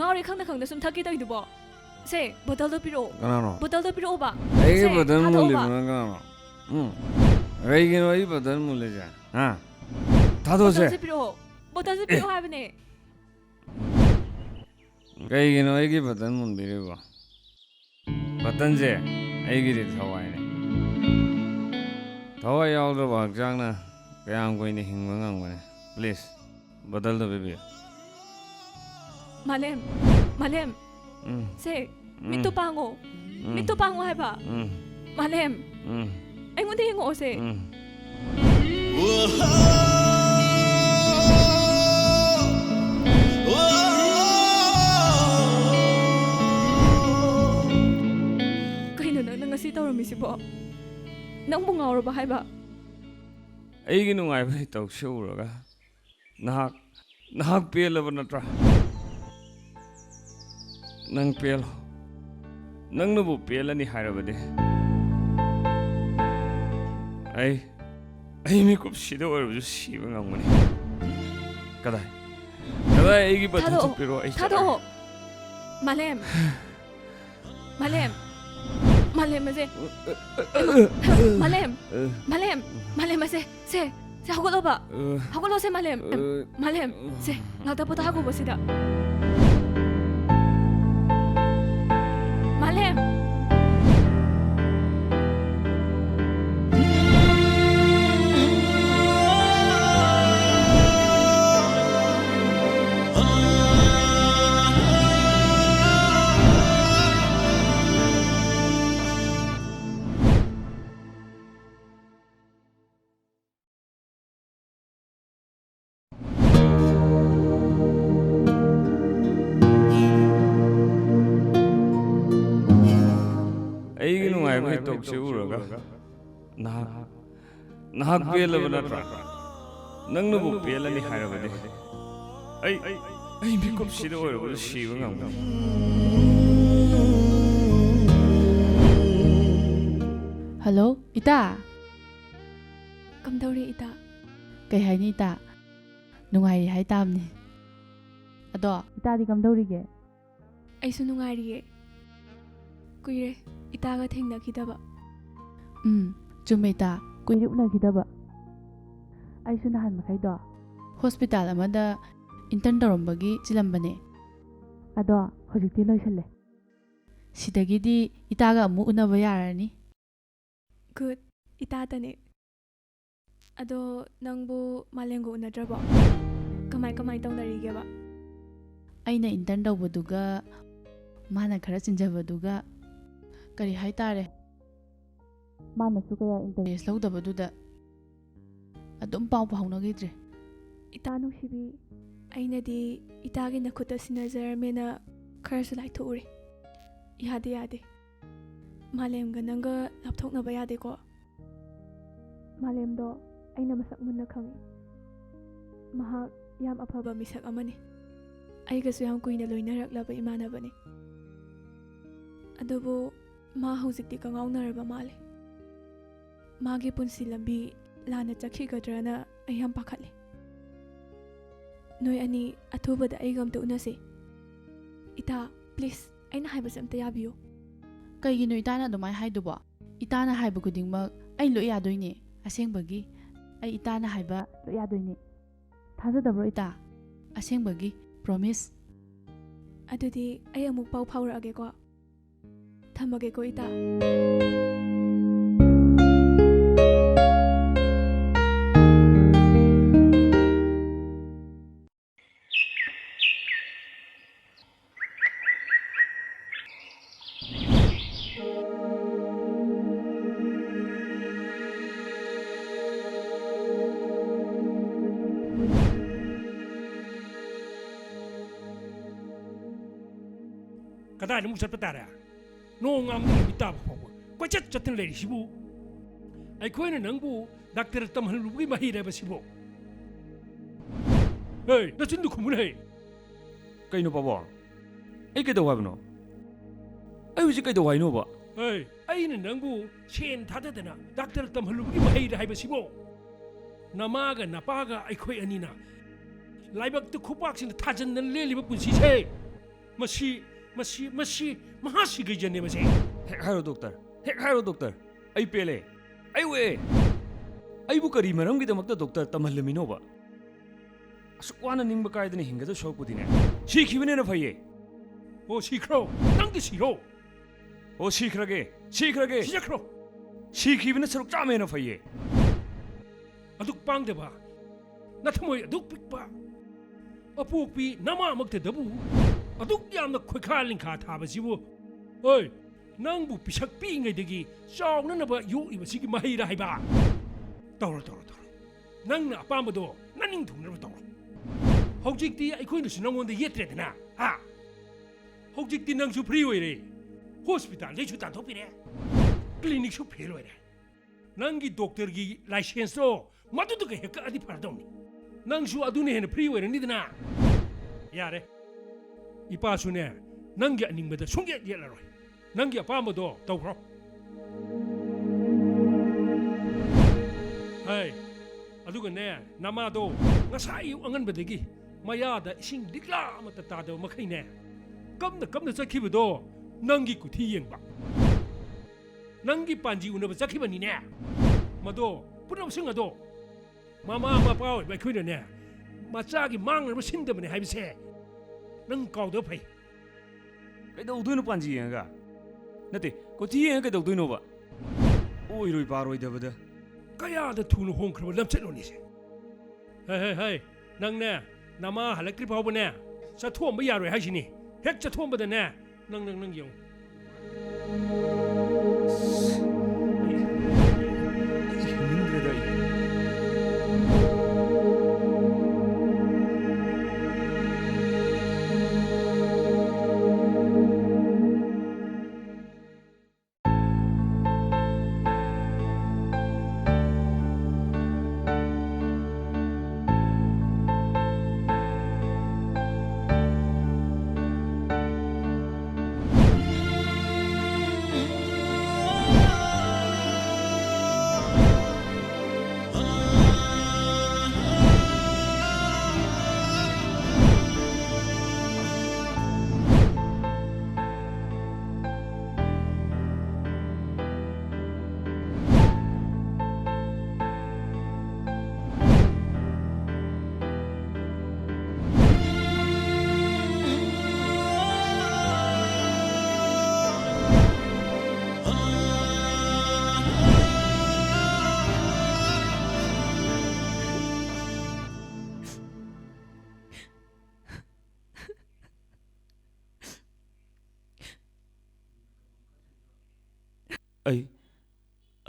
ngawri khangna khangna sum thaki dai dubo se bottle do piro Kanano? bottle do piro ba Ai badan muli kanano? Ai gino ai badan muli ja. Ha. Thado se. bottle se piro ha bane Kai gino ai gi badan muli re ba. Badan je ai gi ri thawai ne. Thawai yaw do ba jang na kayam koi ni hing ngang ne. Please badal do baby. Malem se mito pango hai ba Malem ai ngon ding o se kaino nang ngasi tawrami sibo nang bu ngawro ba hai ba Ai gi nungai ba tau show ra. Nahak pelaba natra. Nang pelo. Nang nubu pela ni harabade. Ai mi kup shida oru shiba ngamuni. Kadai ai gi batu pero ai. Thado Malem ase Malem ase se hagolo ba hagolo se Malem se ngata pota hago basida Malem Talk show ra. Nahak pelaba natra. Nang nubu pela ni harabade. Ai mi kup shida oru shiba ngamuni. Hello, Ita. Kamdawri Ita. Kay hay ni Ita. Nungai hay tam ni. Ado, Ita di kamdawrige. Ay su nungairiye. Kuire itaga thengna khidaba. Chume Ita. Kuire una khidaba. Ay su nahan makai do. Hospital amada intern tawrambagi chilambane. Ado, hojikti loisale. Sidagidi Itaga amu unaba yarani. Good. Itatane. Ado nangbu malengo unadrabo. Kamai tawnarige ba. Aina intern tawbaduga mana khara chinjabaduga kari haitare mana su kaya interest lawdabaduda adum pau paunagidre Itanu sibi aina di itagi nakhuta sinajar mena kharasu lai thuri yade Malem ga nanga lapthokna ba yade ko Malem do aina masak munna khangi maha yam afaba misak amani aiga su yam kuina loinarak imana bani adubu ma hojikti kangaunaraba male magi punsi lambi lana chakhigadrana ayam pakhale noi ani athubada aigam to unase Ita please aina haibas amta yabiyo kaigino Itana dumai haidubo Itana haibu kudingmak ai lo yadoine asengbagi ai Itana haiba lo yadoine thajadabro Ita asengbagi promise adudi ay amuk pau phawrage ko thamage ko Ita Kadai mu chat patara. No ngam ni bitab phawa. Ko chat le sibu. Ai khoina nangbu doctor tamhan lugi mahi re ba sibu. Hey, na chindu khumun hai. Kaino pabo. Ai ke do wabno. Ai uji ke do waino ba. Hey, ai na nangbu chen thadadana doctor tamhan lugi mahi re ba sibu. Namaga napaga ai khoi anina. Laibak tu khupak sin thajan nan le liba punsi se. ꯃꯁꯤ ꯃꯍꯥꯁꯤꯒꯩꯖꯅꯦ ꯃꯁꯦ ꯍꯦꯛ ꯍꯥꯏꯔꯣ ꯗꯣꯛꯇꯔ ꯍꯦꯛ ꯍꯥꯏꯔꯣ ꯗꯣꯛꯇꯔ ꯑꯩ ꯄꯦꯜꯂꯦ ꯑꯩ ꯋꯦ ꯑꯩꯕꯨ ꯀꯔꯤ ꯃꯔꯝꯒꯤꯗꯃꯛꯇ ꯗꯣꯛꯇꯔ ꯇꯝꯍꯜꯂꯝꯃꯤꯅꯣꯕ ꯑꯁꯨꯛ ꯋꯥꯅ ꯅꯤꯡꯕ ꯀꯥꯏꯗꯅ ꯍꯤꯡꯒꯗ ꯁꯣꯛꯄꯨꯗꯤꯅꯦ ꯁꯤꯈꯤꯕꯅꯦꯅ ꯐꯩꯌꯦ ꯑꯣ ꯁꯤꯈ꯭ꯔꯣ ꯅꯪꯗꯤ ꯁꯤꯔꯣ ꯑꯣ ꯁꯤꯈ꯭ꯔꯒꯦ ꯁꯤꯖꯈ꯭ꯔꯣ 시키면 서로 짜매나 파이에 ꯑꯗꯨꯛ ꯄꯥꯡꯗꯕ ꯅꯊꯃꯣꯏ ꯑꯗꯨꯛ ꯄꯤꯛꯄ ꯑꯄꯣꯛꯄꯤ ꯅꯃꯥꯃꯛꯇꯗꯕꯨ ꯑꯗꯨꯛ ꯌꯥꯝꯅ ꯈꯣꯏꯈꯥ ꯂꯤꯡꯈꯥ ꯊꯥꯕꯁꯤꯕꯨ ꯍꯣꯏ ꯅꯪꯕꯨ ꯄꯤꯁꯛ ꯄꯤꯛꯏꯉꯩꯗꯒꯤ ꯆꯥꯎꯅꯅꯕ ꯌꯣꯛꯏꯕꯁꯤꯒꯤ ꯃꯍꯩꯔ ꯍꯥꯏꯕ ꯇꯧꯔꯣ ꯅꯪꯅ ꯑꯄꯥꯝꯕꯗꯣ ꯅꯅꯤꯡ ꯊꯨꯡꯅꯕ ꯇꯧꯔꯣ ꯍꯧꯖꯤꯛꯇꯤ ꯑꯩꯈꯣꯏꯅꯁꯨ ꯅꯪꯉꯣꯟꯗ ꯌꯦꯠꯇ꯭ꯔꯦꯗꯅ ꯍꯥ ꯍꯧꯖꯤꯛꯇꯤ ꯅꯪꯁꯨ ꯐ꯭ꯔꯤ ꯑꯣꯏꯔꯦ ꯍꯣꯁꯄꯤꯇꯥꯜꯗꯩꯁꯨ ꯇꯥꯟꯊꯣꯛꯄꯤꯔꯦ ꯀ꯭ꯂꯤꯅꯤꯛꯁꯨ ꯐꯦꯜ ꯑꯣꯏꯔꯦ ꯅꯪꯒꯤ ꯗꯣꯛꯇꯔꯒꯤ ꯂꯥꯏꯁꯦꯟꯁꯇꯣ ꯃꯗꯨꯗꯨꯒ ꯍꯦꯛ ꯀꯛꯑꯗꯤ ꯐꯔꯗꯧꯅꯤ ꯅꯪꯁꯨ ꯑꯗꯨꯅ ꯍꯦꯟꯅ ꯐ꯭ꯔꯤ ꯑꯣꯏꯔꯅꯤꯗꯅ ꯌꯥꯔꯦ ꯏꯄꯥꯁꯨꯅꯦ ꯅꯪꯒꯤ ꯑꯅꯤꯡꯕꯗ ꯁꯨꯡꯌꯦꯠ ꯌꯦꯠꯂꯔꯣꯏ ꯅꯪꯒꯤ ꯑꯄꯥꯝꯕꯗꯣ ꯇꯧꯈ꯭ꯔꯣ ꯍꯩ ꯑꯗꯨꯒꯅꯦ ꯅꯃꯥꯗꯣ ꯉꯁꯥꯏ ꯑꯌꯨꯛ ꯑꯉꯟꯕꯗꯒꯤ ꯃꯌꯥꯗ ꯏꯁꯤꯡ ꯂꯤꯛꯂꯥ ꯑꯃꯠꯇ ꯇꯥꯗꯕ ꯃꯈꯩꯅꯦ ꯀꯝꯅ ꯆꯠꯈꯤꯕꯗꯣ ꯅꯪꯒꯤ ꯀꯨꯊꯤ ꯌꯦꯡꯕ ꯅꯪꯒꯤ ꯄꯥꯟꯖꯤ ꯎꯅꯕ ꯆꯠꯈꯤꯕꯅꯤꯅꯦ ꯃꯗꯣ ꯄꯨꯝꯅꯃꯛꯁꯤꯡ ꯑꯗꯣ ꯃꯃꯥ ꯃꯄꯥ ꯑꯣꯏꯕ ꯑꯩꯈꯣꯏꯅꯅꯦ ꯃꯆꯥꯒꯤ ꯃꯥꯡꯅꯕ ꯁꯤꯟꯗꯕꯅꯦ ꯍꯥꯏꯕꯁꯦ ꯅꯪ ꯀꯥꯎꯗꯕ ꯐꯩ ꯀꯩꯗꯧꯗꯣꯏꯅꯣ ꯄꯥꯟꯖꯤ ꯌꯦꯡꯉꯒ ꯅꯠꯇꯦ ꯀꯣꯊꯤ ꯌꯦꯡꯉꯒ ꯀꯩꯗꯧꯗꯣꯏꯅꯣꯕ ꯑꯣꯏꯔꯣꯏ ꯄꯥꯔꯣꯏꯗꯕꯗ ꯀꯌꯥꯗ ꯊꯨꯅ ꯍꯣꯡꯈ꯭ꯔꯕ ꯂꯝꯆꯠꯂꯣꯅꯤꯁꯦ ꯍꯩ ꯅꯪꯅꯦ ꯅꯃꯥ ꯍꯜꯂꯛꯇ꯭ꯔꯤ ꯐꯥꯎꯕꯅꯦ ꯆꯠꯊꯣꯛꯑꯝꯕ ꯌꯥꯔꯣꯏ ꯍꯥꯏꯁꯤꯅꯤ ꯍꯦꯛ ꯆꯠꯊꯣꯛꯑꯝꯕꯗꯅꯦ ꯅꯪ ꯌꯦꯡꯉꯨ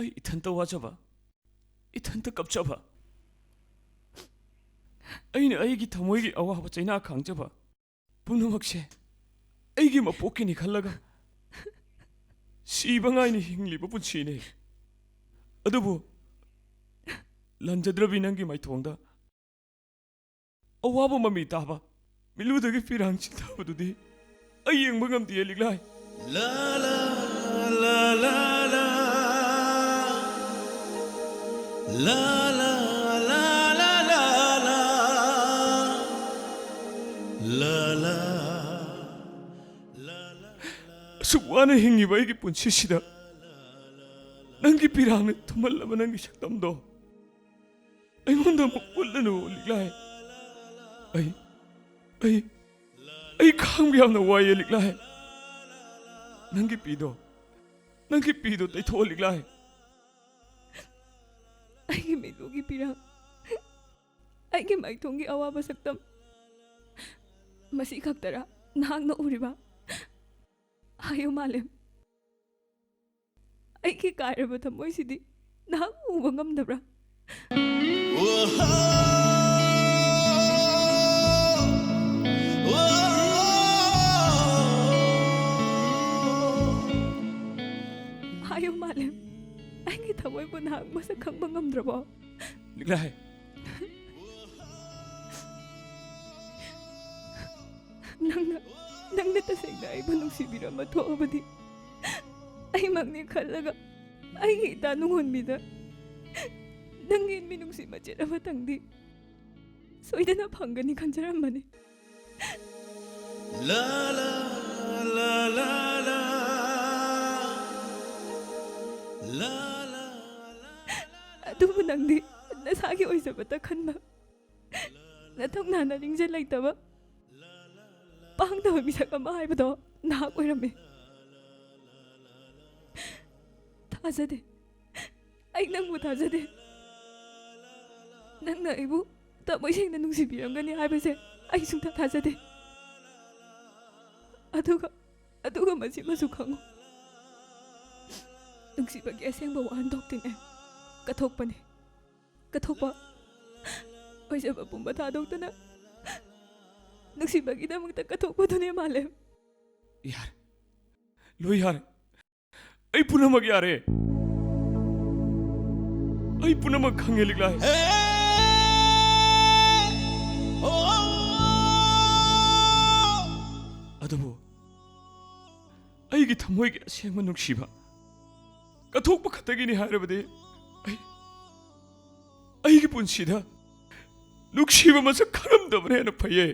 ꯑꯩ ꯏꯊꯟꯇ ꯋꯥꯖꯕ ꯏꯊꯟꯇ ꯀꯞꯆꯕ ꯑꯩꯅ ꯑꯩꯒꯤ ꯊꯃꯣꯏꯒꯤ ꯑꯋꯥꯕ ꯆꯩꯅꯥ ꯈꯥꯡꯖꯕ ꯄꯨꯝꯅꯃꯛꯁꯦ ꯑꯩꯒꯤ ꯃꯄꯣꯛꯀꯤꯅꯤ ꯈꯜꯂꯒ ꯁꯤꯕ ꯉꯥꯏꯅ ꯍꯤꯡꯂꯤꯕ ꯄꯨꯟꯁꯤꯅꯦ ꯑꯗꯨꯕꯨ ꯂꯟꯖꯗ꯭ꯔꯕꯤ ꯅꯪꯒꯤ ꯃꯥꯏꯊꯣꯡꯗ ꯑꯋꯥꯕ ꯃꯃꯤ ꯇꯥꯕ ꯃꯤꯂꯨꯗꯒꯤ ꯄꯤꯔꯥꯡ ꯆꯤꯟꯊꯕꯗꯨꯗꯤ ꯑꯩ ꯌꯦꯡꯕ ꯉꯝꯗꯦ ꯂꯤꯛꯂꯥꯏ ꯂꯥ ꯂꯥ ꯂꯥ ꯂꯥ ꯂꯥ La la la la la la la la asuk wana hingi bai ki punchi sida nangi pirang ne thumal lama nangi shaktam do ai monda mullanu liklai ai khang bi amna waye liklai nangi pido tai tho liklai ꯑꯩꯒꯤ ꯃꯤꯠꯂꯨꯒꯤ ꯄꯤꯔꯥꯡ ꯑꯩꯒꯤ ꯃꯥꯏꯊꯣꯡꯒꯤ ꯑꯋꯥꯕ ꯁꯛꯇꯝ ꯃꯁꯤ ꯈꯛꯇꯔꯥ ꯅꯍꯥꯛꯅ ꯎꯔꯤꯕ ꯍꯥꯏꯌꯨ ꯃꯥꯂꯦꯝ ꯑꯩꯒꯤ ꯀꯥꯏꯔꯕ ꯊꯃꯣꯏꯁꯤꯗꯤ ꯅꯍꯥꯛ ꯎꯕ ꯉꯝꯗꯕ꯭ꯔꯥ ꯍꯥꯏꯌꯨ ꯃꯥꯂꯦꯝ ꯑꯩꯒꯤ ꯊꯃꯣꯏꯕꯨ ꯅꯍꯥꯛ ꯃꯁꯛ ꯈꯪꯕ ꯉꯝꯗ꯭ꯔꯕꯣ ꯂꯤꯛꯂꯥꯏ ꯅꯪꯅ ꯇꯁꯦꯡꯅ ꯑꯩꯕꯨ ꯅꯨꯡꯁꯤꯕꯤꯔꯝꯕ ꯊꯣꯛꯑꯕꯗꯤ ꯑꯩꯃꯛꯅꯤ ꯈꯜꯂꯒ ꯑꯩꯒꯤ ꯏꯇꯥ ꯅꯨꯡꯍꯣꯟꯕꯤꯗ ꯅꯪꯒꯤ ꯃꯤꯅꯨꯡꯁꯤ ꯃꯆꯦꯠ ꯑꯃꯇꯪꯗꯤ ꯁꯣꯏꯗꯅ ꯐꯪꯒꯅꯤ ꯈꯟꯖꯔꯝꯕꯅꯤ ꯂꯥ ꯂꯥ ꯑꯗꯨꯕꯨ ꯅꯪꯗꯤ ꯅꯁꯥꯒꯤ ꯑꯣꯏꯖꯕꯇ ꯈꯟꯕ ꯅꯊꯧꯅꯥꯅ ꯅꯤꯡꯖ ꯂꯩꯇꯕ ꯄꯥꯡꯗꯕ ꯃꯤꯁꯛ ꯑꯃ ꯍꯥꯏꯕꯗꯣ ꯅꯍꯥꯛ ꯑꯣꯏꯔꯝꯃꯦ ꯊꯥꯖꯗꯦ ꯑꯩ ꯅꯪꯕꯨ ꯊꯥꯖꯗꯦ ꯅꯪꯅ ꯑꯩꯕꯨ ꯊꯃꯣꯏ ꯁꯦꯡꯅ ꯅꯨꯡꯁꯤꯕꯤꯔꯝꯒꯅꯤ ꯍꯥꯏꯕꯁꯦ ꯑꯩ ꯁꯨꯡꯊꯥ ꯊꯥꯖꯗꯦ ꯑꯗꯨꯒ ꯃꯁꯤꯃꯁꯨ ꯈꯪꯉꯨ ꯅꯨꯡꯁꯤꯕꯒꯤ ꯑꯁꯦꯡꯕ ꯋꯥꯍꯟꯊꯣꯛꯇꯤꯅꯦ ꯀꯠꯊꯣꯛꯄꯅꯦ ꯀꯠꯊꯣꯛꯄ ꯑꯣꯏꯖꯕ ꯄꯨꯝꯕ ꯊꯥꯗꯣꯛꯇꯨꯅ ꯅꯨꯡꯁꯤꯕꯒꯤꯗꯃꯛꯇ ꯀꯠꯊꯣꯛꯄꯗꯨꯅꯦ ꯃꯥꯂꯦꯝ ꯌꯥꯔꯦ ꯂꯣꯏ ꯌꯥꯔꯦ ꯑꯩ ꯄꯨꯝꯅꯃꯛ ꯌꯥꯔꯦ ꯑꯩ ꯄꯨꯝꯅꯃꯛ ꯈꯪꯉꯦ ꯂꯤꯛꯂꯥꯏ ꯑꯗꯨꯕꯨ ꯑꯩꯒꯤ ꯊꯃꯣꯏꯒꯤ ꯑꯁꯦꯡꯕ ꯅꯨꯡꯁꯤꯕ ꯀꯠꯊꯣꯛꯄ ꯈꯛꯇꯒꯤꯅꯤ ꯍꯥꯏꯔꯕꯗꯤ ꯑꯩꯒꯤ ꯄꯨꯟꯁꯤꯗ ꯅꯨꯡꯁꯤꯕ ꯃꯁꯛ ꯈꯪꯔꯝꯗꯕꯅ ꯍꯦꯟꯅ ꯐꯩꯌꯦ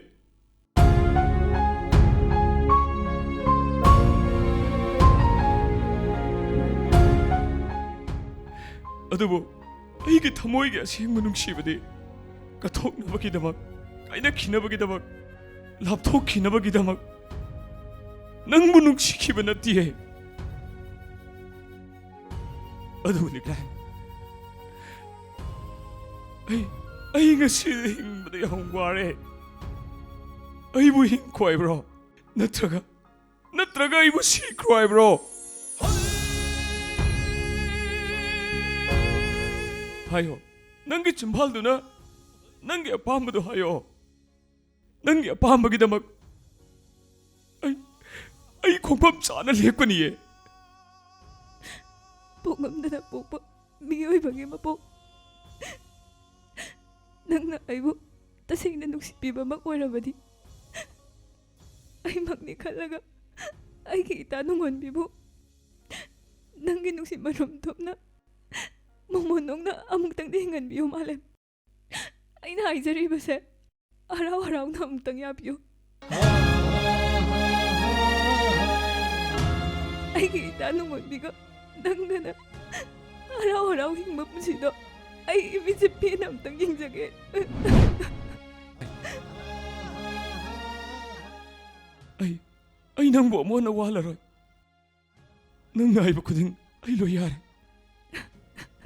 ꯑꯗꯨꯕꯨ ꯑꯩꯒꯤ ꯊꯃꯣꯏꯒꯤ ꯑꯁꯦꯡꯕ ꯅꯨꯡꯁꯤꯕꯗꯤ ꯀꯠꯊꯣꯛꯅꯕꯒꯤꯗꯃꯛ ꯀꯥꯏꯅꯈꯤꯅꯕꯒꯤꯗꯃꯛ ꯂꯥꯞꯊꯣꯛꯈꯤꯅꯕꯒꯤꯗꯃꯛ ꯅꯪꯕꯨ ꯅꯨꯡꯁꯤꯈꯤꯕ ꯅꯠꯇꯤꯌꯦ ꯑꯗꯨꯕꯨ ꯂꯤꯛꯂꯥꯏ ꯑꯩ ꯉꯁꯤꯗ ꯍꯤꯡꯕꯗ ꯌꯥꯝ ꯋꯥꯔꯦ ꯑꯩꯕꯨ ꯍꯤꯡꯈꯣ ꯍꯥꯏꯕ꯭ꯔꯣ ꯅꯠꯇ꯭ꯔꯒ ꯑꯩꯕꯨ ꯁꯤꯈ꯭ꯔꯣ ꯍꯥꯏꯕ꯭ꯔꯣ 하여 ನಂಗೆ ಚಿಂಬಾಲ್ದುನ ನಂಗೆ ಅಪಾಂಬದು 하여 ನಂಗೆ ಅಪಾಂಬಗಿದಮಕ್ ಐ ಕೊಂಪಂ ಚಾನ ಲೇಪನಿಯೇ ꯄꯣꯛꯉꯝꯗꯅ ꯄꯣꯛꯄ ꯃꯤꯑꯣꯏꯕꯒꯤ ꯃꯄꯣꯛ ꯅꯪꯅ ꯑꯩꯕꯨ ꯇꯁꯦꯡꯅ ꯅꯨꯡꯁꯤꯕꯤꯕꯃꯛ ꯑꯣꯏꯔꯕꯗꯤ ꯑꯩꯃꯛꯅꯤ ꯈꯜꯂꯒ ꯑꯩꯒꯤ ꯏꯇꯥ ꯅꯨꯡꯉꯣꯟꯕꯤꯕꯨ ꯅꯪꯒꯤ ꯅꯨꯡꯁꯤ ꯃꯔꯨꯝ ꯊꯨꯞꯅ ꯃꯣꯃꯣꯟꯅꯣꯡꯅ ꯑꯃꯨꯛꯇꯪꯗꯤ ꯍꯤꯡꯍꯟꯕꯤꯌꯨ ꯃꯥꯂꯦꯝ ꯑꯩꯅ ꯍꯥꯏꯖꯔꯤꯕꯁꯦ ꯍꯔꯥꯎ ꯍꯔꯥꯎꯅ ꯑꯃꯨꯛꯇꯪ ꯌꯥꯕꯤꯌꯨ ꯑꯩꯒꯤ ꯏꯇꯥ ꯅꯨꯡꯉꯣꯟꯕꯤꯒ ꯅꯪꯒꯅ ꯍꯔꯥꯎ ꯍꯔꯥꯎ ꯍꯤꯡꯕ ꯄꯨꯟꯁꯤꯗꯣ ꯑꯩ ꯏꯃꯤꯠꯁꯦ ꯄꯦꯟꯅ ꯑꯃꯨꯛꯇꯪ ꯌꯦꯡꯖꯒꯦ ꯑꯩ ꯅꯪꯕꯨ ꯑꯃꯨꯛ ꯍꯟꯅ ꯋꯥꯍꯜꯂꯔꯣꯏ ꯅꯪꯅ ꯍꯥꯏꯕ ꯈꯨꯗꯤꯡ ꯑꯩ ꯂꯣꯏ ꯌꯥꯔꯦ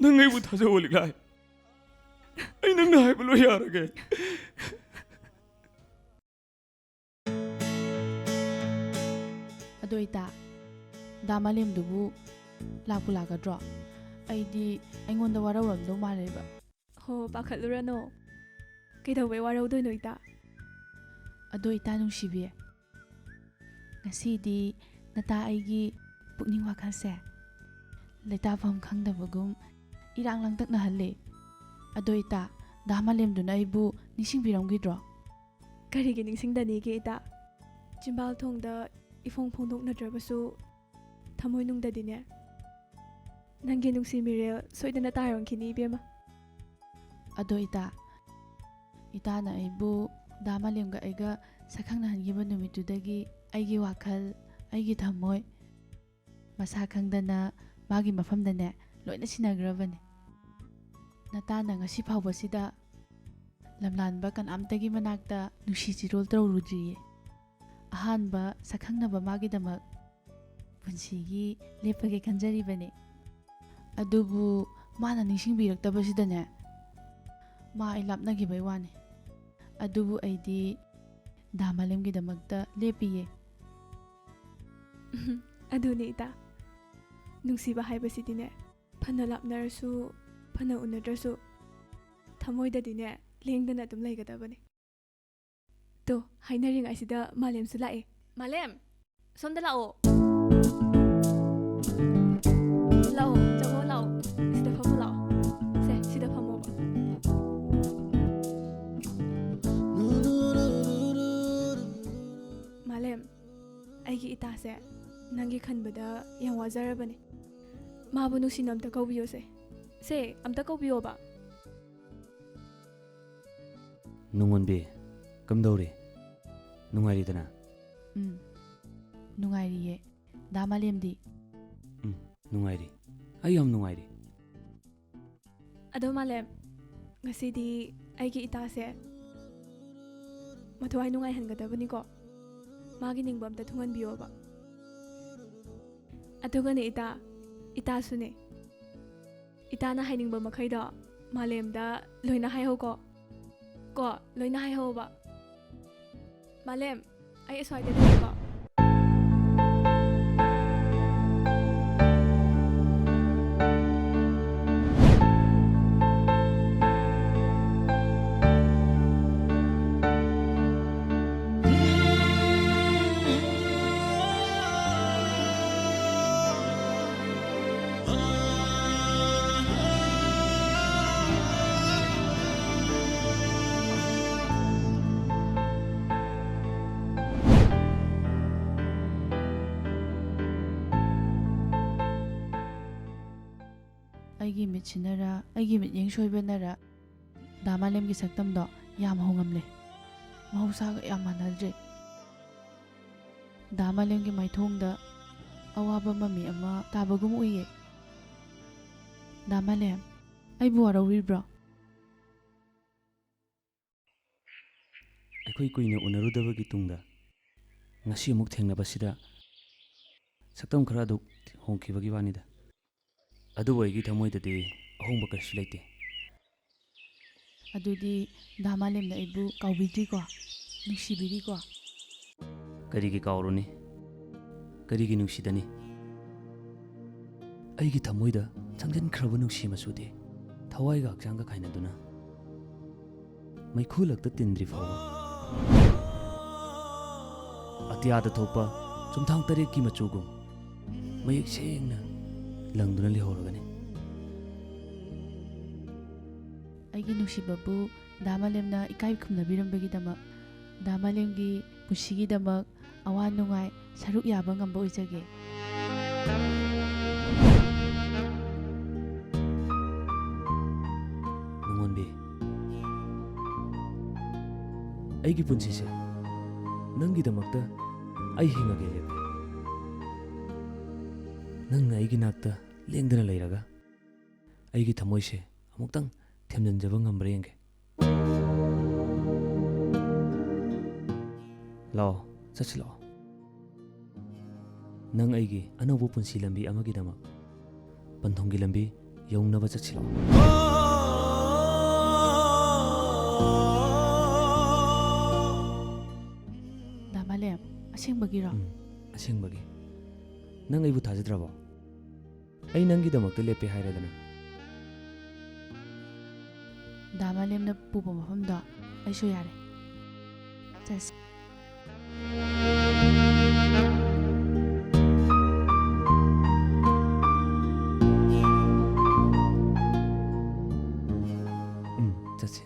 ꯅꯪ ꯑꯩꯕꯨ ꯊꯥꯖꯧ ꯂꯤꯛꯂꯥꯏ ꯑꯩ ꯅꯪꯅ ꯍꯥꯏꯕ ꯂꯣꯏ ꯌꯥꯔꯒꯦ ꯑꯗꯣ ꯏꯇꯥ ꯗꯥ ꯃꯥꯂꯦꯝꯗꯨꯕꯨ ꯂꯥꯛꯄꯨ ꯂꯥꯛꯀꯗ꯭ꯔꯣ ꯑꯩꯗꯤ ꯑꯩꯉꯣꯟꯗ ꯋꯥꯔꯧꯔꯝꯗꯧ ꯃꯥꯜꯂꯦꯕ ꯍꯣ ꯄꯥꯈꯠꯂꯨꯔꯅꯣ ꯀꯩꯗꯧꯕꯩ ꯋꯥꯔꯧꯗꯣꯏꯅꯣ ꯏꯇꯥ ꯑꯗꯣ ꯏꯇꯥ ꯅꯨꯡꯁꯤꯕꯤ ꯉꯁꯤꯗꯤ ꯅꯇꯥ ꯑꯩꯒꯤ ꯄꯨꯛꯅꯤꯡ ꯋꯥꯈꯜꯁꯦ ꯂꯩꯇꯥꯐꯝ ꯈꯪꯗꯕꯒꯨꯝ ꯏꯔꯥꯡ ꯂꯥꯡꯇꯛꯅꯍꯜꯂꯦ ꯑꯗꯣ ꯏꯇꯥ ꯗꯥ ꯃꯥꯂꯦꯝꯗꯨꯅ ꯑꯩꯕꯨ ꯅꯤꯡꯁꯤꯡꯕꯤꯔꯝꯈꯤꯗ꯭ꯔꯣ ꯀꯔꯤꯒꯤ ꯅꯤꯡꯁꯤꯡꯗꯅꯤꯒꯦ ꯏꯇꯥ ꯆꯤꯝꯕꯥꯜ ꯊꯣꯡꯗ ꯏꯐꯣꯡ ꯐꯣꯡꯗꯣꯛꯅꯗ꯭ꯔꯕꯁꯨ ꯊꯃꯣꯏꯅꯨꯡꯗꯗꯤꯅꯦ ꯅꯪꯒꯤ ꯅꯨꯡꯁꯤ ꯃꯤꯔꯦꯜ ꯁꯣꯏꯗꯅ ꯇꯥꯔꯝꯈꯤꯅꯤ ꯏꯕꯦꯝꯃ ꯑꯗꯣ ꯏꯇꯥꯅ ꯑꯩꯕꯨ ꯗꯥ ꯃꯥꯂꯦꯝꯒ ꯑꯩꯒ ꯁꯛꯈꯪꯅꯍꯟꯈꯤꯕ ꯅꯨꯃꯤꯠꯇꯨꯗꯒꯤ ꯑꯩꯒꯤ ꯋꯥꯈꯜ ꯑꯩꯒꯤ ꯊꯃꯣꯏ ꯃꯁꯥ ꯈꯪꯗꯅ ꯃꯥꯒꯤ ꯃꯐꯝꯗꯅꯦ ꯂꯣꯏꯅ ꯁꯤꯟꯅꯈ꯭ꯔꯕꯅꯦ ꯅꯇꯥꯅ ꯉꯁꯤ ꯐꯥꯎꯕꯁꯤꯗ ꯂꯝꯂꯥꯟꯕ ꯀꯅꯥꯝꯇꯒꯤ ꯃꯅꯥꯛꯇ ꯅꯨꯡꯁꯤ ꯆꯤꯔꯣꯜ ꯇꯧꯔꯨꯗ꯭ꯔꯤꯌꯦ ꯑꯍꯥꯟꯕ ꯁꯛꯈꯪꯅꯕ ꯃꯥꯒꯤꯗꯃꯛ ꯄꯨꯟꯁꯤꯒꯤ ꯂꯦꯞꯄꯒꯦ ꯈꯟꯖꯔꯤꯕꯅꯦ ꯑꯗꯨꯕꯨ ꯃꯥꯅ ꯅꯤꯡꯁꯤꯡꯕꯤꯔꯛꯇꯕꯁꯤꯗꯅꯦ ꯃꯥ ꯑꯩ ꯂꯥꯞꯅꯈꯤꯕꯩ ꯋꯥꯅꯤ ꯑꯗꯨꯕꯨ ꯑꯩꯗꯤ ꯗꯥ ꯃꯥꯂꯦꯝꯒꯤꯗꯃꯛꯇ ꯂꯦꯞꯄꯤꯌꯦ ꯑꯗꯨꯅꯤ ꯏꯇꯥ ꯅꯨꯡꯁꯤꯕ ꯍꯥꯏꯕꯁꯤꯗꯤꯅꯦ ꯐꯅ ꯂꯥꯞꯅꯔꯁꯨ ꯐꯅ ꯎꯅꯗ꯭ꯔꯁꯨ ꯊꯃꯣꯏꯗꯗꯤꯅꯦ ꯂꯦꯡꯗꯅ ꯑꯗꯨꯝ ꯂꯩꯒꯗꯕꯅꯦ ꯇꯣ ꯍꯥꯏꯅꯔꯤꯉꯩꯁꯤꯗ ꯃꯥꯂꯦꯝꯁꯨ ꯂꯥꯛꯑꯦ ꯃꯥꯂꯦꯝ ꯁꯣꯝꯗ ꯂꯥꯛꯑꯣ ꯂꯥꯛꯑꯣ ꯆꯪꯉꯣ ꯂꯥꯛꯑꯣ ꯁꯤꯗ ꯐꯝꯃꯣ ꯂꯥꯛꯑꯣ ꯁꯦ ꯁꯤꯗ ꯐꯝꯃꯣꯕ ꯃꯥꯂꯦꯝ ꯑꯩꯒꯤ ꯏꯇꯥꯁꯦ ꯅꯪꯒꯤ ꯈꯟꯕꯗ ꯌꯥꯝ ꯋꯥꯖꯔꯕꯅꯦ ꯃꯥꯕꯨ ꯅꯨꯡꯁꯤꯅ ꯑꯝꯇ ꯀꯧꯕꯤꯌꯣꯁꯦ ꯁꯦ ꯑꯝꯇ ꯀꯧꯕꯤꯌꯣꯕ ꯅꯨꯡꯉꯣꯟꯕꯤ ꯀꯝꯗꯧꯔꯤ ꯅꯨꯡꯉꯥꯏꯔꯤꯗꯅ ꯅꯨꯡꯉꯥꯏꯔꯤꯌꯦ ꯗꯥ ꯃꯥꯂꯦꯝꯗꯤ ꯅꯨꯡꯉꯥꯏꯔꯤ ꯑꯩ ꯌꯥꯝ ꯅꯨꯡꯉꯥꯏꯔꯤ ꯑꯗꯣ ꯃꯥꯂꯦꯝ ꯉꯁꯤꯗꯤ ꯑꯩꯒꯤ ꯏꯇꯥꯁꯦ ꯃꯊꯋꯥꯏ ꯅꯨꯡꯉꯥꯏꯍꯟꯒꯗꯕꯅꯤꯀꯣ ꯃꯥꯒꯤ ꯅꯤꯡꯕ ꯑꯝꯇ ꯊꯨꯡꯍꯟꯕꯤꯌꯣꯕ ꯑꯗꯨꯒꯅꯦ ꯏꯇꯥꯁꯨꯅꯦ ꯏꯇꯥꯅ ꯍꯥꯏꯅꯤꯡꯕ ꯃꯈꯩꯗꯣ ꯃꯥꯂꯦꯝꯗ ꯂꯣꯏꯅ ꯍꯥꯏꯍꯧꯀꯣ ꯂꯣꯏꯅ ꯍꯥꯏꯍꯧꯕ ꯃꯥꯂꯦꯝ ꯑꯩ ꯑꯁ꯭ꯋꯥꯏꯗ ꯂꯩꯀꯣ ꯑꯩꯒꯤ ꯃꯤꯠꯁꯤꯅꯔ ꯑꯩꯒꯤ ꯃꯤꯠꯌꯦꯡ ꯁꯣꯏꯕꯅꯔ ꯗꯥ ꯃꯥꯂꯦꯝꯒꯤ ꯁꯛꯇꯝꯗꯣ ꯌꯥꯝ ꯍꯣꯡꯉꯝꯂꯦ ꯃꯍꯧꯁꯥꯒ ꯌꯥꯝ ꯃꯥꯟꯅꯗ꯭ꯔꯦ ꯗꯥ ꯃꯥꯂꯦꯝꯒꯤ ꯃꯥꯏꯊꯣꯡꯗ ꯑꯋꯥꯕ ꯃꯃꯤ ꯑꯃ ꯇꯥꯕꯒꯨꯝ ꯎꯏꯌꯦ ꯗꯥ ꯃꯥꯂꯦꯝ ꯑꯩꯕꯨ ꯋꯥꯔꯧꯔꯤꯕ꯭ꯔꯣ ꯑꯩꯈꯣꯏ ꯀꯨꯏꯅ ꯎꯅꯔꯨꯗꯕꯒꯤ ꯇꯨꯡꯗ ꯉꯁꯤ ꯑꯃꯨꯛ ꯊꯦꯡꯅꯕꯁꯤꯗ ꯁꯛꯇꯝ ꯈꯔ ꯑꯗꯨ ꯍꯣꯡꯈꯤꯕꯒꯤ ꯋꯥꯅꯤꯗ ꯑꯗꯨꯕꯨ ꯑꯩꯒꯤ ꯊꯃꯣꯏꯗꯗꯤ ꯑꯍꯣꯡꯕ ꯀꯔꯤꯁꯨ ꯂꯩꯇꯦ ꯑꯗꯨꯗꯤ ꯗꯥ ꯃꯥꯂꯦꯝꯅ ꯑꯩꯕꯨ ꯀꯥꯎꯕꯤꯗ꯭ꯔꯤꯀꯣ ꯅꯨꯡꯁꯤꯕꯤꯔꯤꯀꯣ ꯀꯔꯤꯒꯤ ꯀꯥꯎꯔꯨꯅꯤ ꯀꯔꯤꯒꯤ ꯅꯨꯡꯁꯤꯗꯅꯤ ꯑꯩꯒꯤ ꯊꯃꯣꯏꯗ ꯆꯪꯁꯤꯟꯈ꯭ꯔꯕ ꯅꯨꯡꯁꯤ ꯃꯆꯨꯗꯤ ꯊꯋꯥꯏꯒ ꯍꯛꯆꯥꯡꯒ ꯈꯥꯏꯅꯗꯨꯅ ꯃꯩꯈꯨꯂꯛꯇ ꯇꯤꯟꯗ꯭ꯔꯤ ꯐꯥꯎꯕ ꯑꯇꯤꯌꯥꯗ ꯊꯣꯛꯄ ꯆꯨꯝꯊꯥꯡ ꯇꯔꯦꯠꯀꯤ ꯃꯆꯨꯒꯨꯝ ꯃꯌꯦꯛ ꯁꯦꯡꯅ ꯂꯪꯗꯨꯅ ꯂꯩꯍꯧꯔꯒꯅꯤ ꯑꯩꯒꯤ ꯅꯨꯡꯁꯤꯕꯕꯨ ꯗꯥ ꯃꯥꯂꯦꯝꯅ ꯏꯀꯥꯏ ꯈꯨꯝꯅꯕꯤꯔꯝꯕꯒꯤꯗꯃꯛ ꯗꯥ ꯃꯥꯂꯦꯝꯒꯤ ꯄꯨꯟꯁꯤꯒꯤꯗꯃꯛ ꯑꯋꯥ ꯅꯨꯡꯉꯥꯏ ꯁꯔꯨꯛ ꯌꯥꯕ ꯉꯝꯕ ꯑꯣꯏꯖꯒꯦ ꯅꯨꯡꯉꯣꯟꯕꯤ ꯑꯩꯒꯤ ꯄꯨꯟꯁꯤꯁꯦ ꯅꯪꯒꯤꯗꯃꯛꯇ ꯑꯩ ꯍꯤꯡꯉꯒꯦ ꯂꯦꯞꯄꯦ ꯅꯪꯅ ꯑꯩꯒꯤ ꯅꯥꯛꯇ ꯂꯦꯡꯗꯅ ꯂꯩꯔꯒ ꯑꯩꯒꯤ ꯊꯃꯣꯏꯁꯦ ꯑꯃꯨꯛꯇꯪ ꯊꯦꯝꯖꯤꯟꯖꯕ ꯉꯝꯕ꯭ꯔꯥ ꯌꯦꯡꯒꯦ ꯂꯥꯛꯑꯣ ꯆꯠꯁꯤ ꯂꯥꯛꯑꯣ ꯅꯪ ꯑꯩꯒꯤ ꯑꯅꯧꯕ ꯄꯨꯟꯁꯤ ꯂꯝꯕꯤ ꯑꯃꯒꯤꯗꯃꯛ ꯄꯟꯊꯨꯡꯒꯤ ꯂꯝꯕꯤ ꯌꯧꯅꯕ ꯆꯠꯁꯤ ꯂꯥꯛꯑꯣ ꯗꯥ ꯃꯥꯂꯦꯝ ꯑꯁꯦꯡꯕꯒꯤꯔꯣ ꯑꯁꯦꯡꯕꯒꯤ ꯅꯪ ꯑꯩꯕꯨ ꯊꯥꯖꯗ꯭ꯔꯕꯣ ꯑꯩ ꯅꯪꯒꯤꯗꯃꯛꯇ ꯂꯦꯞꯄꯦ ꯍꯥꯏꯔꯦꯗꯅ ꯗꯥ ꯃꯥꯂꯦꯝꯅ ꯄꯨꯕ ꯃꯐꯝꯗꯣ ꯑꯩꯁꯨ ꯌꯥꯔꯦ ꯆꯠꯁꯤ चचे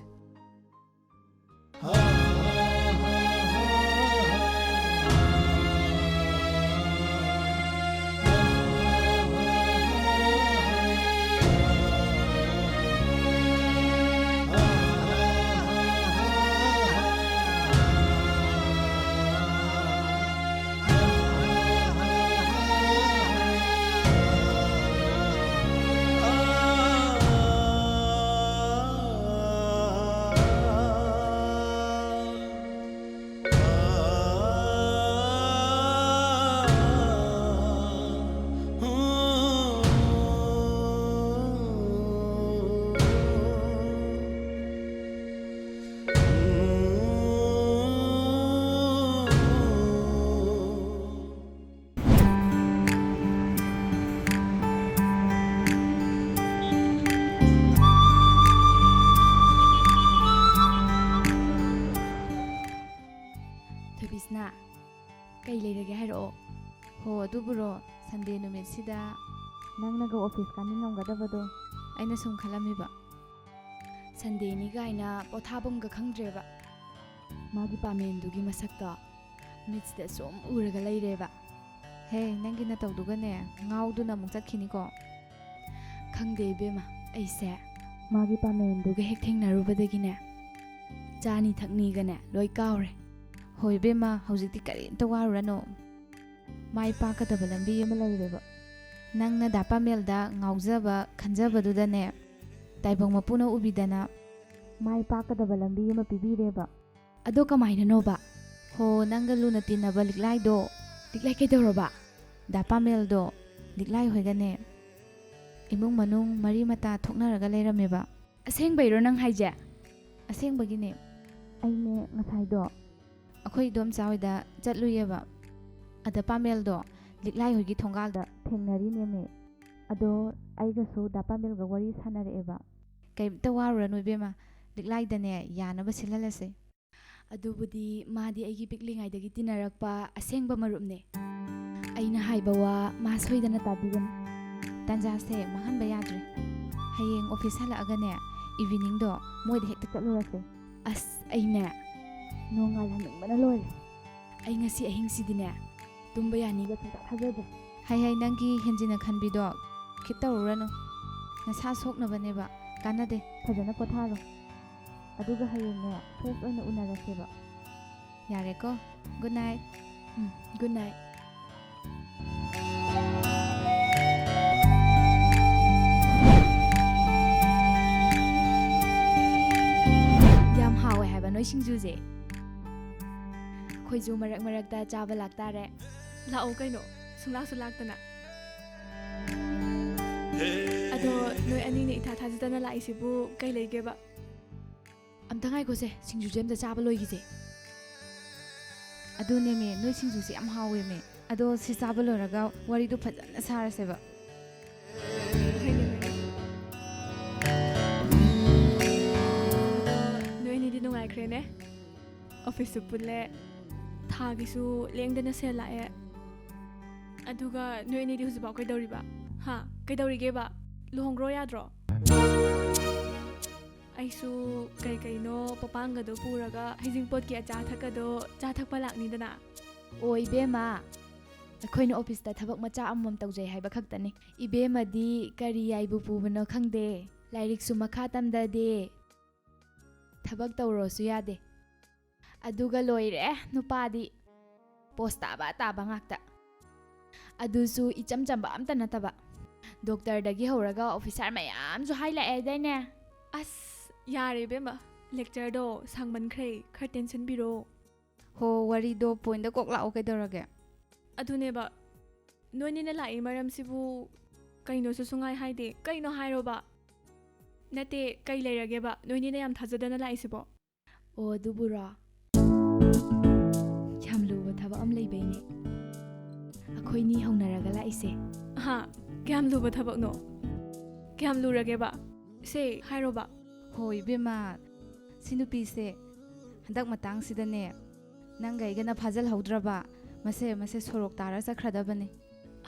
ꯊꯣꯏꯕꯤꯁꯅꯥ ꯀꯩ ꯂꯩꯔꯒꯦ ꯍꯥꯏꯔꯛꯑꯣ ꯍꯣ ꯑꯗꯨꯕꯨꯔꯣ ꯁꯟꯗꯦ ꯅꯨꯃꯤꯠꯁꯤꯗ ꯅꯪꯅꯒ ꯑꯣꯐꯤꯁ ꯀꯥꯅꯤꯡꯉꯝꯒꯗꯕꯗꯣ ꯑꯩꯅ ꯁꯨꯝ ꯈꯜꯂꯝꯃꯤꯕ ꯁꯟꯗꯦꯅꯤ ꯀꯥꯏꯅ ꯄꯣꯊꯥꯐꯝꯒ ꯈꯪꯗ꯭ꯔꯦꯕ ꯃꯥꯒꯤ ꯄꯥꯃꯦꯟꯗꯨꯒꯤ ꯃꯁꯛꯇꯣ ꯃꯤꯠꯁꯤꯗ ꯁꯨꯝ ꯎꯔꯒ ꯂꯩꯔꯦꯕ ꯍꯦ ꯅꯪꯒꯤ ꯅꯇꯧꯗꯨꯒꯅꯦ ꯉꯥꯎꯗꯨꯅ ꯑꯃꯨꯛ ꯆꯠꯈꯤꯅꯤꯀꯣ ꯈꯪꯗꯦ ꯏꯕꯦꯝꯃ ꯑꯩꯁꯦ ꯃꯥꯒꯤ ꯄꯥꯃꯦꯟꯗꯨꯒ ꯍꯦꯛ ꯊꯦꯡꯅꯔꯨꯕꯗꯒꯤꯅꯦ ꯆꯥꯅꯤ ꯊꯛꯅꯤꯒꯅꯦ ꯂꯣꯏ ꯀꯥꯎꯔꯦ ꯍꯣꯏ ꯏꯕꯦꯝꯃ ꯍꯧꯖꯤꯛꯇꯤ ꯀꯔꯤꯝꯇ ꯋꯥꯔꯨꯔꯅꯣ ꯃꯥꯏ ꯄꯥꯛꯀꯗꯕ ꯂꯝꯕꯤ ꯑꯃ ꯂꯩꯔꯦꯕ ꯅꯪꯅ ꯗꯥ ꯄꯥꯃꯦꯜꯗ ꯉꯥꯎꯖꯕ ꯈꯟꯖꯕꯗꯨꯗꯅꯦ ꯇꯥꯏꯕꯪ ꯃꯄꯨꯅ ꯎꯕꯤꯗꯅ ꯃꯥꯏ ꯄꯥꯛꯀꯗꯕ ꯂꯝꯕꯤ ꯑꯃ ꯄꯤꯕꯤꯔꯦꯕ ꯑꯗꯣ ꯀꯃꯥꯏꯅꯅꯣꯕ ꯍꯣ ꯅꯪꯒ ꯂꯨꯅ ꯇꯤꯟꯅꯕ ꯂꯤꯛꯂꯥꯏꯗꯣ ꯂꯤꯛꯂꯥꯏ ꯀꯩꯗꯧꯔꯕ ꯗꯥ ꯄꯥꯃꯦꯜꯗꯣ ꯂꯤꯛꯂꯥꯏ ꯍꯣꯏꯒꯅꯦ ꯏꯃꯨꯡ ꯃꯅꯨꯡ ꯃꯔꯤ ꯃꯇꯥ ꯊꯣꯛꯅꯔꯒ ꯂꯩꯔꯝꯃꯦꯕ ꯑꯁꯦꯡꯕꯩꯔꯣ ꯅꯪ ꯍꯥꯏꯖꯦ? ꯑꯁꯦꯡꯕꯒꯤꯅꯦ ꯑꯩꯅꯦ ꯉꯁꯥꯏꯗꯣ ꯑꯩꯈꯣꯏ ꯏꯗꯣꯝꯆꯥ ꯍꯣꯏꯗ ꯆꯠꯂꯨꯏꯌꯦꯕ ꯑꯗ ꯄꯥꯃꯦꯜꯗꯣ ꯂꯤꯛꯂꯥꯏ ꯍꯣꯏꯒꯤ ꯊꯣꯡꯒꯥꯜꯗ ꯊꯦꯡꯅꯔꯤꯅꯦꯃꯦ ꯑꯗꯣ ꯑꯩꯒꯁꯨ ꯗꯥ ꯄꯥꯃꯦꯜꯒ ꯋꯥꯔꯤ ꯁꯥꯟꯅꯔꯛꯑꯦꯕ ꯀꯩꯝꯇ ꯋꯥꯔꯨꯔꯅꯨ 이베ꯝꯃ ꯂꯤꯛꯂꯥꯏꯗꯅꯦ ꯌꯥꯅꯕ ꯁꯤꯜꯍꯜꯂꯁꯦ ꯑꯗꯨꯕꯨꯗꯤ ꯃꯥꯗꯤ ꯑꯩꯒꯤ ꯄꯤꯛꯂꯤꯉꯩꯗꯒꯤ ꯇꯤꯟꯅꯔꯛꯄ ꯑꯁꯦꯡꯕ ꯃꯔꯨꯞꯅꯦ ꯑꯩꯅ ꯍꯥꯏꯕ ꯋꯥ ꯃꯥ ꯁꯣꯏꯗꯅ ꯇꯥꯕꯤꯒꯅꯤ ꯇꯥꯟꯖꯥꯁꯦ ꯃꯥꯡꯍꯟꯕ ꯌꯥꯗ꯭ꯔꯦ ꯍꯌꯦꯡ ꯑꯣꯐꯤꯁ ꯍꯜꯂꯛꯑꯒꯅꯦ ꯏꯚꯤꯅꯤꯡꯗꯣ ꯃꯣꯏꯗ ꯍꯦꯛꯇ ꯆꯠꯂꯨꯔꯁꯦ ꯑꯁ ꯑꯩꯅꯦ ꯅꯣꯡꯉꯥꯜꯍꯟꯅꯤꯡꯕꯅ ꯂꯣꯏꯔꯦ ꯑꯩ ꯉꯁꯤ ꯑꯍꯤꯡꯁꯤꯗꯤꯅꯦ ꯇꯨꯝꯕ ꯌꯥꯅꯤꯒ ꯁꯨꯡꯊꯥ ꯊꯥꯖꯗ꯭ꯔꯦ ꯍꯩ ꯅꯪꯒꯤ ꯍꯦꯟꯖꯤꯟꯅ ꯈꯟꯕꯤꯗꯣ ꯈꯤꯠ ꯇꯧꯔꯨꯔꯅꯨ ꯅꯁꯥ ꯁꯣꯛꯅꯕꯅꯦꯕ ꯀꯥꯟꯅꯗꯦ ꯐꯖꯅ ꯄꯣꯊꯥꯔꯣ ꯑꯗꯨꯒ ꯍꯌꯦꯡꯅꯦ ꯐ꯭ꯔꯦꯁ ꯑꯣꯏꯅ ꯎꯅꯔꯁꯦꯕ ꯌꯥꯔꯦꯀꯣ ꯒꯨꯗ ꯅꯥꯏꯠ ꯒꯨꯗ ꯅꯥꯏꯠ ꯌꯥꯝ ꯍꯥꯎꯋꯦ ꯍꯥꯏꯕ ꯅꯣꯏ ꯁꯤꯡꯖꯨꯁꯦ ꯑꯩꯈꯣꯏꯁꯨ ꯃꯔꯛ ꯃꯔꯛꯇ ꯆꯥꯕ ꯂꯥꯛꯇꯥꯔꯦ ꯂꯥꯛꯑꯣ ꯀꯩꯅꯣ ꯁꯨꯡꯂꯥꯛꯁꯨ ꯂꯥꯛꯇꯅ ꯑꯗꯣ ꯅꯣꯏ ꯑꯅꯤꯅ ꯏꯊꯥ ꯊꯥꯖꯗꯅ ꯂꯥꯛꯏꯁꯤꯕꯨ ꯀꯩ ꯂꯩꯒꯦꯕ? ꯑꯝꯇ ꯉꯥꯏꯈꯣꯁꯦ ꯁꯤꯡꯖꯨꯁꯦ ꯑꯝꯇ ꯆꯥꯕ ꯂꯣꯏꯈꯤꯁꯦ ꯑꯗꯨꯅꯦꯃꯦ ꯅꯣꯏ ꯁꯤꯡꯖꯨꯁꯦ ꯌꯥꯝ ꯍꯥꯎꯋꯦꯃꯦ ꯑꯗꯣ ꯁꯤ ꯆꯥꯕ ꯂꯣꯏꯔꯒ ꯋꯥꯔꯤꯗꯣ ꯐꯖꯅ ꯁꯥꯔꯁꯦꯕ ꯅꯣꯏ ꯑꯅꯤꯗꯤ ꯅꯨꯡꯉꯥꯏꯈ꯭ꯔꯦꯅꯦ ꯑꯣꯐꯤꯁꯁꯨ ꯄꯨꯜꯂꯦ ꯊꯥꯒꯤꯁꯨ ꯂꯦꯡꯗꯅ ꯁꯦꯜ ꯂꯥꯛꯑꯦ ꯑꯗꯨꯒ ꯅꯣꯏ ꯑꯅꯤꯗꯤ ꯍꯧꯖꯤꯛꯐꯥꯎ ꯀꯩꯗꯧꯔꯤꯕ? ꯍꯥ ꯀꯩꯗꯧꯔꯤꯒꯦꯕ? ꯂꯨꯍꯣꯡꯈ꯭ꯔꯣ ꯌꯥꯗ꯭ꯔꯣ? ꯑꯩꯁꯨ ꯀꯩꯅꯣ ꯄꯄꯥꯡꯒꯗꯣ ꯄꯨꯔꯒ ꯍꯩꯖꯤꯡꯄꯣꯠꯀꯤ ꯑꯆꯥ ꯑꯊꯛꯀꯗꯣ ꯆꯥ ꯊꯛꯄ ꯂꯥꯛꯅꯤꯗꯅ ꯑꯣ ꯏꯕꯦꯝꯃ ꯑꯩꯈꯣꯏꯅ ꯑꯣꯐꯤꯁꯇ ꯊꯕꯛ ꯃꯆꯥ ꯑꯃꯃꯝ ꯇꯧꯖꯩ ꯍꯥꯏꯕ ꯈꯛꯇꯅꯤ ꯏꯕꯦꯝꯃꯗꯤ ꯀꯔꯤ ꯌꯥꯏꯕꯨ ꯄꯨꯕꯅꯣ ꯈꯪꯗꯦ ꯂꯥꯏꯔꯤꯛꯁꯨ ꯃꯈꯥ ꯇꯝꯗꯗꯦ ꯊꯕꯛ ꯇꯧꯔꯣꯁꯨ ꯌꯥꯗꯦ ꯑꯗꯨꯒ ꯂꯣꯏꯔꯦ ꯅꯨꯄꯥꯗꯤ ꯄꯣꯁ ꯇꯥꯕ ꯉꯥꯛꯇ ꯑꯗꯨꯁꯨ ꯏꯆꯝ ꯆꯝꯕ ꯑꯝꯇ ꯅꯠꯇꯕ ꯗꯣꯛꯇꯔꯗꯒꯤ ꯍꯧꯔꯒ ꯑꯣꯐꯤꯁꯥꯔ ꯃꯌꯥꯝꯁꯨ ꯍꯥꯏꯂꯛꯑꯦꯗꯥꯏꯅꯦ ꯑꯁ ꯌꯥꯔꯦ ꯏꯕꯦꯝꯃ ꯂꯦꯛꯆꯔꯗꯣ ꯁꯥꯡꯃꯟꯈ꯭ꯔꯦ ꯈꯔ ꯇꯦꯟꯁꯟꯕꯤꯔꯣ ꯍꯣ ꯋꯥꯔꯤꯗꯣ ꯄꯣꯏꯟꯗ ꯀꯣꯛ ꯂꯥꯛꯑꯣ ꯀꯩꯗꯧꯔꯒꯦ ꯑꯗꯨꯅꯦꯕ ꯅꯣꯏꯅꯤꯅ ꯂꯥꯛꯏ ꯃꯔꯝꯁꯤꯕꯨ ꯀꯩꯅꯣꯁꯨ ꯁꯨꯡꯉꯥꯏ ꯍꯥꯏꯗꯦ ꯀꯩꯅꯣ ꯍꯥꯏꯔꯣꯕ ꯅꯠꯇꯦ ꯀꯩ ꯂꯩꯔꯒꯦꯕ ꯅꯣꯏꯅꯤꯅ ꯌꯥꯝ ꯊꯥꯖꯗꯅ ꯂꯥꯛꯏꯁꯤꯕꯣ ꯑꯣ ꯑꯗꯨꯕꯨꯔꯣ ꯌꯥꯝ ꯂꯨꯕ ꯊꯕꯛ ꯑꯃ ꯂꯩꯕꯩꯅꯦ ꯑꯩꯈꯣꯏꯅꯤ ꯍꯧꯅꯔꯒ ꯂꯥꯛꯏꯁꯦ ꯍꯥ ꯀꯌꯥꯝ ꯂꯨꯕ ꯊꯕꯛꯅꯣ ꯀꯌꯥꯝ ꯂꯨꯔꯒꯦꯕ ꯁꯦ ꯍꯥꯏꯔꯣꯕ ꯍꯣꯏ ꯏꯕꯦꯝꯃ ꯁꯤ ꯅꯨꯄꯤꯁꯦ ꯍꯟꯗꯛ ꯃꯇꯥꯡꯁꯤꯗꯅꯦ ꯅꯪꯒ ꯑꯩꯒꯅ ꯐꯥꯖꯤꯜꯍꯧꯗ꯭ꯔꯕ ꯃꯁꯦ ꯁꯣꯔꯣꯛ ꯇꯥꯔ ꯆꯠꯈ꯭ꯔꯗꯕꯅꯤ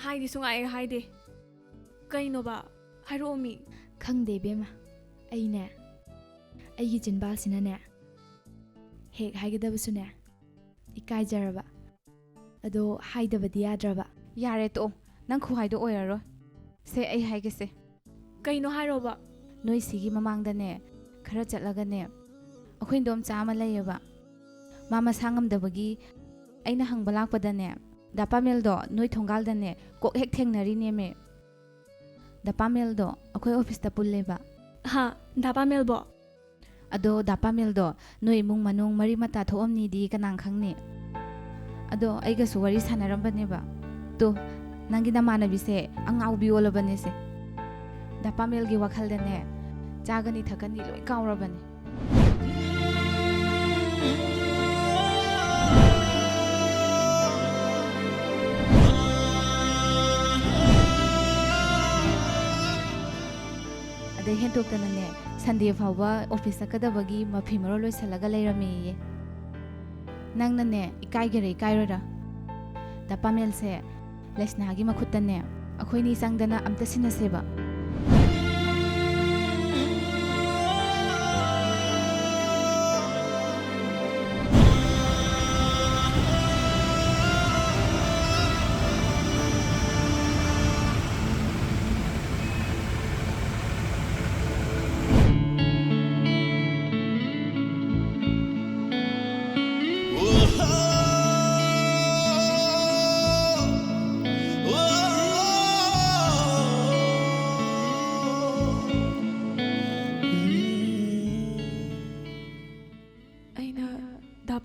ꯍꯥꯏꯗꯤ ꯁꯨꯡꯉꯥꯏ ꯍꯥꯏꯗꯦ ꯀꯩꯅꯣꯕ ꯍꯥꯏꯔꯛꯑꯣ ꯃꯤ ꯈꯪꯗꯦ ꯏꯕꯦꯝꯃ ꯑꯩꯅꯦ ꯑꯩꯒꯤ ꯆꯤꯟꯕꯥꯜꯁꯤꯅꯅꯦ ꯍꯦꯛ ꯍꯥꯏꯒꯗꯕꯁꯨꯅꯦ ꯏꯀꯥꯏꯖꯔꯕ ꯑꯗꯣ ꯍꯥꯏꯗꯕꯗꯤ ꯌꯥꯗ꯭ꯔꯕ ꯌꯥꯔꯦ ꯇꯣꯛꯑꯣ ꯅꯪ ꯈꯨꯍꯥꯏꯗꯣ ꯑꯣꯏꯔꯔꯣꯏ ꯁꯦ ꯑꯩ ꯍꯥꯏꯒꯦꯁꯦ ꯀꯩꯅꯣ ꯍꯥꯏꯔꯣꯕ ꯅꯣꯏ ꯁꯤꯒꯤ ꯃꯃꯥꯡꯗꯅꯦ ꯈꯔ ꯆꯠꯂꯒꯅꯦ ꯑꯩꯈꯣꯏ ꯏꯗꯣꯝꯆꯥ ꯑꯃ ꯂꯩꯌꯦꯕ ꯃꯥ ꯃꯁꯥ ꯉꯝꯗꯕꯒꯤ ꯑꯩꯅ ꯍꯪꯕ ꯂꯥꯛꯄꯗꯅꯦ ꯗꯥ ꯄꯥꯃꯦꯜꯗꯣ ꯅꯣꯏ ꯊꯣꯡꯒꯥꯜꯗꯅꯦ ꯀꯣꯛ ꯍꯦꯛ ꯊꯦꯡꯅꯔꯤꯅꯦꯃꯦ ꯗꯥ ꯄꯥꯃꯦꯜꯗꯣ ꯑꯩꯈꯣꯏ ꯑꯣꯐꯤꯁꯇ ꯄꯨꯜꯂꯦꯕ ꯍꯥ ꯗꯥ ꯄꯥꯃꯦꯜꯕꯣ ꯑꯗꯣ ꯗꯥ ꯄꯥꯃꯦꯜꯗꯣ ꯅꯣꯏ ꯏꯃꯨꯡ ꯃꯅꯨꯡ ꯃꯔꯤ ꯃꯇꯥ ꯊꯣꯛꯑꯝꯅꯤꯗꯤ ꯀꯅꯥ ꯈꯪꯅꯤ ꯑꯗꯣ ꯑꯩꯒꯁꯨ ꯋꯥꯔꯤ ꯁꯥꯟꯅꯔꯝꯕꯅꯦꯕ ꯇꯣ ꯅꯪꯒꯤ ꯅꯃꯥꯟꯅꯕꯤꯁꯦ ꯑꯉꯥꯎꯕꯤ ꯑꯣꯜꯂꯕꯅꯦꯁꯦ ꯗꯥ ꯄꯥꯃꯦꯜꯒꯤ ꯋꯥꯈꯜꯗꯅꯦ ꯆꯥꯒꯅꯤ ꯊꯛꯀꯅꯤ ꯂꯣꯏ ꯀꯥꯎꯔꯕꯅꯦ ꯑꯗꯩ ꯍꯦꯟꯗꯣꯛꯇꯅꯅꯦ ꯁꯟꯗꯦ ꯐꯥꯎꯕ ꯑꯣꯐꯤꯁ ꯆꯠꯀꯗꯕꯒꯤ ꯃꯐꯤ ꯃꯔꯣꯜ ꯂꯣꯏꯁꯤꯜꯂꯒ ꯂꯩꯔꯝꯃꯦꯌꯦ ꯅꯪꯅꯅꯦ ꯏꯀꯥꯏꯒꯦꯔꯥ ꯏꯀꯥꯏꯔꯣꯏꯔꯥ ꯗꯥ ꯄꯥꯃꯦꯜꯁꯦ ꯂꯩꯁꯅꯥꯒꯤ ꯃꯈꯨꯠꯇꯅꯦ ꯑꯩꯈꯣꯏꯅꯤ ꯆꯪꯗꯅ ꯑꯝꯇ ꯁꯤꯟꯅꯁꯦꯕ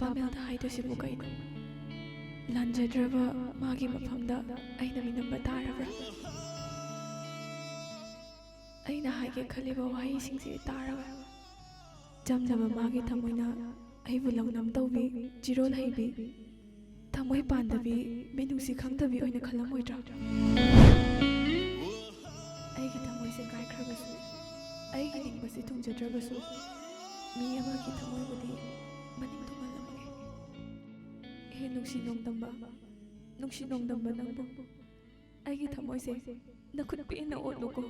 ꯄꯥꯃꯦꯜꯗ ꯍꯥꯏꯗꯣꯏꯁꯤꯕꯨ ꯀꯩꯅꯣ? ꯂꯥꯟꯖꯗ꯭ꯔꯕ ꯃꯥꯒꯤ ꯃꯐꯝꯗ ꯑꯩꯅ ꯃꯤꯅꯝꯕ ꯇꯥꯔꯕ꯭ꯔꯥ? ꯑꯩꯅ ꯍꯥꯏꯒꯦ ꯈꯜꯂꯤꯕ ꯋꯥꯍꯩꯁꯤꯡꯁꯤ ꯇꯥꯔꯒ ꯆꯝꯖꯕ ꯃꯥꯒꯤ ꯊꯃꯣꯏꯅ ꯑꯩꯕꯨ ꯂꯧꯅꯝ ꯇꯧꯕꯤ, ꯆꯤꯔꯣꯜ ꯍꯩꯕꯤ, ꯊꯃꯣꯏ ꯄꯥꯟꯗꯕꯤ, ꯃꯤꯅꯨꯡꯁꯤ ꯈꯪꯗꯕꯤ ꯑꯣꯏꯅ ꯈꯜꯂꯝꯃꯣꯏꯗ꯭ꯔꯥ? ꯑꯩꯒꯤ ꯊꯃꯣꯏꯁꯦ ꯀꯥꯏꯈ꯭ꯔꯕꯁꯨ, ꯑꯩꯒꯤ ꯅꯤꯡꯕꯁꯤ ꯊꯨꯡꯖꯗ꯭ꯔꯕꯁꯨ, ꯃꯤ ꯑꯃꯒꯤ ꯊꯃꯣꯏꯕꯨꯗꯤ ꯃꯅꯤꯡ ꯊꯨꯡꯍꯜꯂꯝꯃꯒꯦ꯫ ꯍꯦ ꯅꯨꯡꯁꯤ ꯅꯣꯡꯗꯝꯕ ꯅꯪꯕꯨ ꯑꯩꯒꯤ ꯊꯃꯣꯏꯁꯦ ꯅꯈꯨꯠ ꯄꯦꯟꯅ ꯑꯣꯠꯂꯨꯀꯣ꯫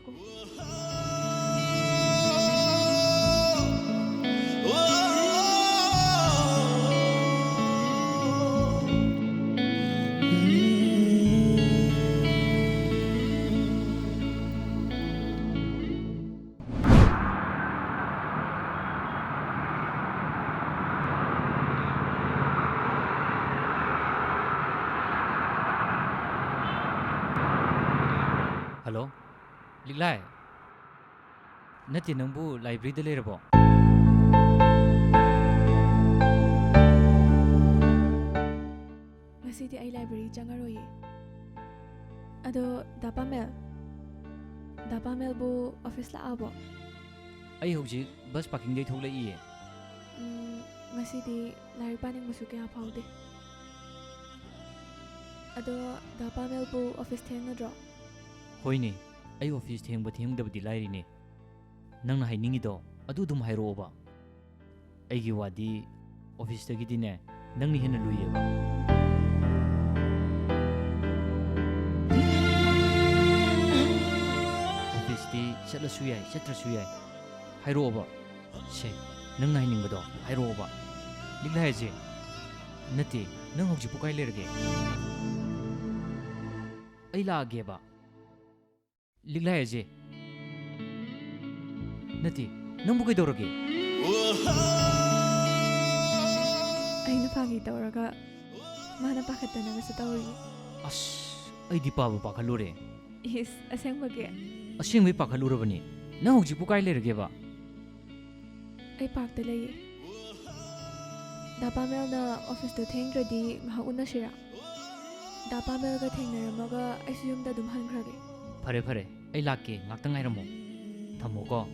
Hello? Liklay? Nati nangbu library da lerabo? Ngasidi ay library changaroye. Ado Dapamel bu office laabo. Ay hojik bus parking day thoglaiye. Ngasidi larik paningmusu kaya phaude. Ado Dapamel bu office thengadro. Hoine, ay office thengdabdi lairine. Nangna hainingido adu dum hairoba. Aigi wadi office tagidine nangni hena luyeba. Office di chatlasu yai, chatrasu yai. Hairoba. Se, nangna hainingdo hairoba. Liklay je. Nati, nang hojik pukai lerge. Ay laageba. Liklay je. Nati, nang bukay dorage. Ayna pagi tawraga mana pakatana sa tawri. As, ay di pa ba pakalure. Yes, asang bagi. Asing may pakalure ba ni? Nang hojik pukay lerge ba? Ay pak talaye. Dapamel na office to thengdradi mahauna sira. Dapamel ka thengnaramaga ay suyumda dumhangrage. Pare, ay laki ngaktang ay ramo. Tamo ko.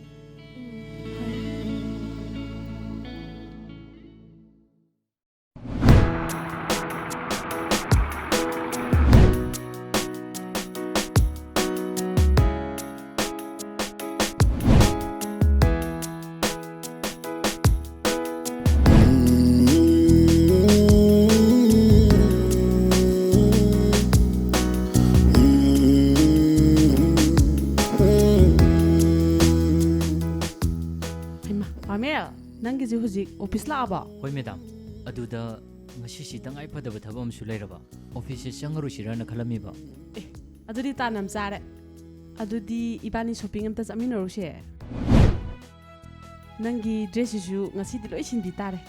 Nanggi hujik office laaba? Hoi madam, aduda ngasi si tangai padaba thaba amsu lairaba. Office changaru sirana khalamiba. Adudi tanam chare. Adudi ibani shopping amta chaminaruse. Nanggi dress isu ngasi di loi sindi tare.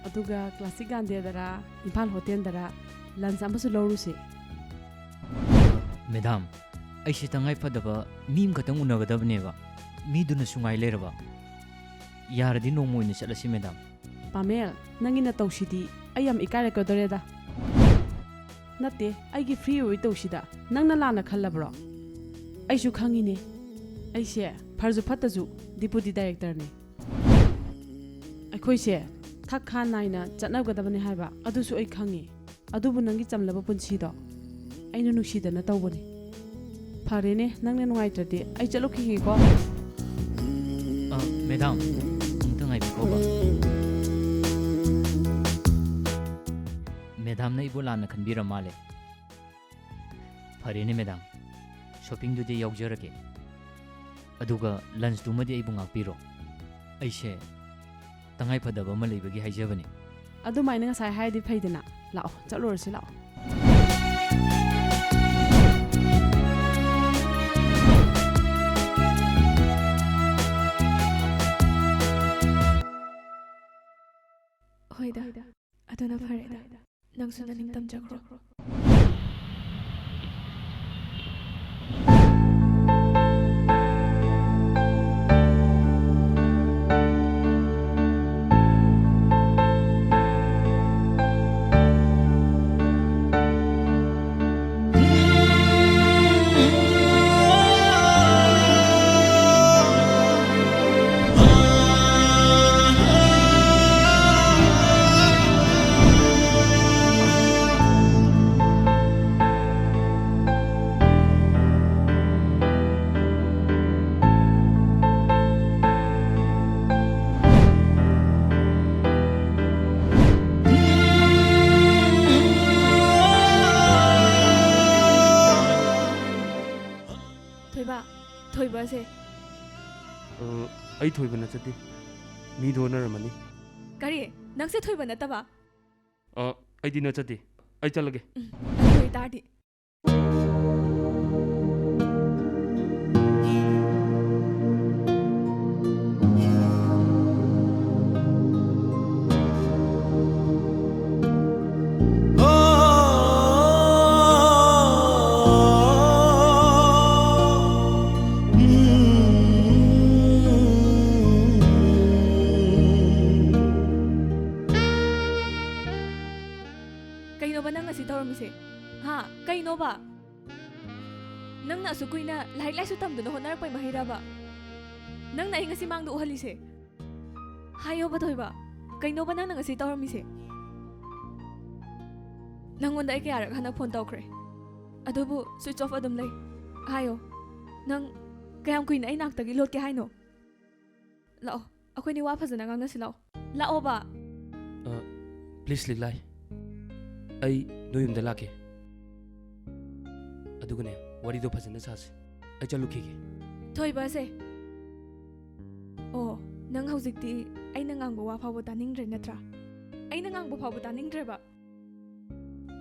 Aduga classic gande dara, Impal hotel dara, lunch amasu loruse. Madam, ai si tangai padaba mim khatang unagadabneba. Mi duna sungai lairaba. Yaradi no mo ni chalasi madam. Pamel, nangi na tawsidi ayam ikare ko doreda. Nate, aigi free oi tawsida. Nang na lana khallabro. Ai su khangi ne. Ai se pharju phatazu deputy director ne. Ai khoi se thak khan naina chatnagadabani haiba. Adu su ai khangi. Adu bu nangi chamlaba punsi do. Ai nu nuksida na tawbani. Phare ne nang ne nuai trade ai chalo khi ko. Madam, ngai bikoba. Madam na ibo lana khanbira male. Phare ne madam. Shopping du de yaujrage. Aduga lunch du madi ibo ngakpiro. Aise tangai phadaba ma leibagi haijabani. Adu maina ngasai haidi phaidena. Lao, chalorsi lao. Hoida, aduna fareda. Nang sunaning tamjakro. ꯑꯩ ꯊꯣꯏꯕ ꯅꯠꯆꯗꯦ ꯃꯤꯗꯣ ꯍꯣꯠꯅꯔꯝꯃꯅꯤ ꯀꯔꯤ ꯅꯪꯁꯦ ꯊꯣꯏꯕ ꯅꯠꯇꯕ ꯑꯩꯗꯤ ꯅꯠꯆꯗꯦ ꯑꯩ ꯆꯠꯂꯒꯦ ꯑꯗꯨ ꯑꯣꯏꯇꯥꯔꯗꯤ ꯀꯩꯅꯣꯕ ꯅꯪ ꯉꯁꯤ ꯇꯧꯔꯝꯃꯤꯁꯦ ꯍꯥ ꯀꯩꯅꯣꯕ ꯅꯪꯅ ꯑꯁꯨꯛ ꯀꯨꯏꯅ ꯂꯥꯏꯔꯤꯛ ꯂꯥꯏꯁꯨ ꯇꯝꯗꯨꯅ ꯍꯣꯠꯅꯔꯛꯄꯩ ꯃꯍꯩꯔꯕ ꯅꯪꯅ ꯑꯩ ꯉꯁꯤ ꯃꯥꯡꯗ ꯎꯍꯜꯂꯤꯁꯦ ꯍꯥꯏꯌꯣꯕ ꯊꯣꯏꯕ ꯀꯩꯅꯣꯕ ꯅꯪꯅ ꯉꯁꯤ ꯇꯧꯔꯝꯃꯤꯁꯦ ꯅꯪꯉꯣꯟꯗ ꯑꯩ ꯀꯌꯥꯔꯛ ꯍꯟꯗꯛ ꯐꯣꯟ ꯇꯧꯈ꯭ꯔꯦ ꯑꯗꯨꯕꯨ ꯁ꯭ꯋꯤꯆ ꯑꯣꯐ ꯑꯗꯨꯝ ꯂꯩ ꯍꯥꯏꯌꯣ ꯅꯪ ꯀꯌꯥꯝ ꯀꯨꯏꯅ ꯑꯩ ꯅꯥꯛꯇꯒꯤ ꯂꯣꯠꯀꯦ ꯍꯥꯏꯅꯣ ꯂꯥꯛꯑꯣ ꯑꯩꯈꯣꯏꯅꯤ ꯋꯥ ꯐꯖꯅ ꯉꯥꯡꯅꯁꯤ ꯂꯥꯛꯑꯣ ꯂꯥꯛꯑꯣꯕ ꯄ꯭ꯂꯤꯖ ꯂꯤꯛꯂꯥꯏ ꯑꯩ ꯅꯣꯏ ꯌꯨꯝꯗ ꯂꯥꯛꯀꯦ ꯑꯗꯨꯒꯅꯦ ꯋꯥꯔꯤꯗꯣ ꯐꯖꯅ ꯁꯥꯁꯤ ꯑꯩ ꯆꯠꯂꯨꯈꯤꯒꯦ ꯊꯣꯏꯕꯁꯦ ꯑꯣ ꯅꯪ ꯍꯧꯖꯤꯛꯇꯤ ꯑꯩꯅ ꯉꯥꯡꯕ ꯋꯥ ꯐꯥꯎꯕ ꯇꯥꯅꯤꯡꯗ꯭ꯔꯦ ꯅꯠꯇ꯭ꯔꯥ ꯑꯩꯅ ꯉꯥꯡꯕ ꯐꯥꯎꯕ ꯇꯥꯅꯤꯡꯗ꯭ꯔꯦꯕ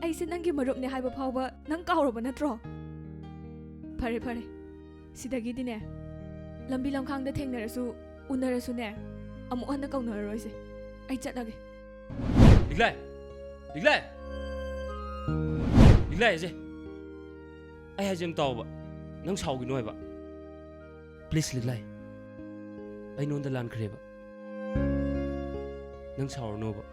ꯑꯩꯁꯦ ꯅꯪꯒꯤ ꯃꯔꯨꯞꯅꯦ ꯍꯥꯏꯕ ꯐꯥꯎꯕ ꯅꯪ ꯀꯥꯎꯔꯕ ꯅꯠꯇ꯭ꯔꯣ ꯐꯔꯦ ꯐꯔꯦ ꯁꯤꯗꯒꯤꯗꯤꯅꯦ ꯂꯝꯕꯤ ꯂꯝꯈꯥꯡꯗ ꯊꯦꯡꯅꯔꯁꯨ ꯎꯅꯔꯁꯨꯅꯦ ꯑꯃꯨꯛ ꯍꯟꯅ ꯀꯧꯅꯔꯔꯣꯏꯁꯦ ꯑꯩ ꯆꯠꯂꯒꯦ ꯂꯤꯛꯂꯥꯏ ꯂꯤꯛꯂꯥꯏ ꯂꯤꯛꯂꯥꯏ ꯑꯁꯦ ꯑꯩ ꯍꯥꯏꯁꯦ ꯑꯃ ꯇꯥꯎꯕ ꯅꯪ ꯁꯥꯎꯒꯤꯅꯣ ꯍꯥꯏꯕ ꯄ꯭ꯂꯤꯖ ꯂꯤꯛꯂꯥꯏ ꯑꯩ ꯅꯉꯣꯟꯗ ꯂꯥꯟꯈ꯭ꯔꯦꯕ ꯅꯪ ꯁꯥꯎꯔꯅꯣꯕ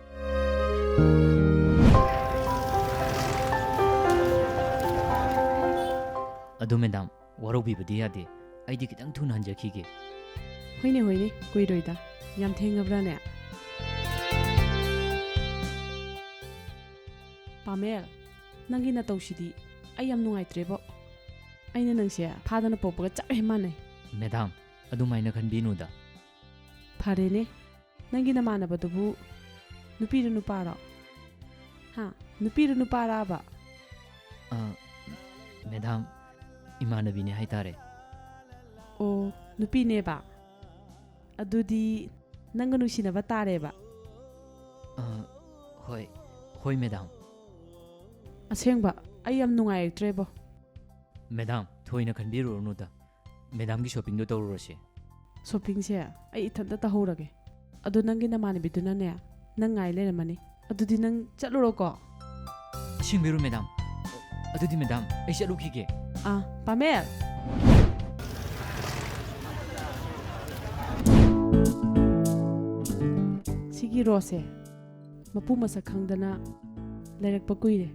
ꯑꯗꯣ ꯃꯦꯗꯥꯝ ꯋꯥꯔꯧꯕꯤꯕꯗꯤ ꯌꯥꯗꯦ ꯑꯩꯗꯤ ꯈꯤꯇꯪ ꯊꯨꯅ ꯍꯟꯖꯈꯤꯒꯦ ꯍꯣꯏꯅꯦ ꯍꯣꯏꯅꯦ ꯀꯨꯏꯔꯣꯏꯗ ꯌꯥꯝ ꯊꯦꯡꯉꯕ꯭ꯔꯥꯅꯦ ꯄꯥꯃꯦꯜ ꯅꯪꯒꯤ ꯅꯇꯧꯁꯤꯗꯤ ꯑꯩ ꯌꯥꯝ ꯅꯨꯡꯉꯥꯏꯇ꯭ꯔꯦꯕꯣ ꯑꯩꯅ ꯅꯪꯁꯦ ꯐꯥꯗꯅ ꯄꯣꯛꯄꯒ ꯆꯞ ꯍꯦꯛ ꯃꯥꯟꯅꯩ ꯃꯦꯗꯥꯝ ꯑꯗꯨꯃꯥꯏꯅ ꯈꯟꯕꯤꯅꯨꯗ ꯐꯔꯦꯅꯦ ꯅꯪꯒꯤ ꯅꯃꯥꯟꯅꯕꯗꯨꯕꯨ ꯅꯨꯄꯤꯔ ꯅꯨꯄꯥꯔꯣ ꯍꯥ ꯅꯨꯄꯤꯔ ꯅꯨꯄꯥꯔꯥꯕ ꯃꯦꯗꯥꯝ ꯏꯃꯥꯟꯅꯕꯤꯅꯦ ꯍꯥꯏꯇꯥꯔꯦ ꯑꯣ ꯅꯨꯄꯤꯅꯦꯕ ꯑꯗꯨꯗꯤ ꯅꯪꯒ ꯅꯨꯡꯁꯤꯅꯕ ꯇꯥꯔꯦꯕ ꯍꯣꯏ ꯍꯣꯏ ꯃꯦꯗꯥꯝ ꯑꯁꯦꯡꯕ ꯑꯩ ꯌꯥꯝ ꯅꯨꯡꯉꯥꯏꯔꯛꯇ꯭ꯔꯦꯕꯣ ꯃꯦꯗꯥꯝ ꯊꯣꯏꯅ ꯈꯟꯕꯤꯔꯨꯔꯅꯨꯗ ꯃꯦꯗꯥꯝꯒꯤ ꯁꯣꯄꯤꯡꯗꯣ ꯇꯧꯔꯨꯔꯁꯦ ꯁꯣꯄꯤꯡꯁꯦ ꯑꯩ ꯏꯊꯟꯇ ꯇꯧꯍꯧꯔꯒꯦ ꯑꯗꯣ ꯅꯪꯒꯤ ꯅꯃꯥꯟꯅꯕꯤꯗꯨꯅꯅꯦ ꯅꯪ ꯉꯥꯏ ꯂꯩꯔꯝꯃꯅꯤ ꯑꯗꯨꯗꯤ ꯅꯪ ꯆꯠꯂꯨꯔꯣꯀꯣ ꯑꯁꯦꯡꯕꯤꯔꯣ ꯃꯦꯗꯥꯝ ꯑꯗꯨꯗꯤ ꯃꯦꯗꯥꯝ ꯑꯩ ꯆꯠꯂꯨꯈꯤꯒꯦ ꯄꯥꯃꯦꯜ ꯁꯤꯒꯤ ꯔꯣꯁꯁꯦ ꯃꯄꯨ ꯃꯁꯛ ꯈꯪꯗꯅ ꯂꯩꯔꯛꯄ ꯀꯨꯏꯔꯦ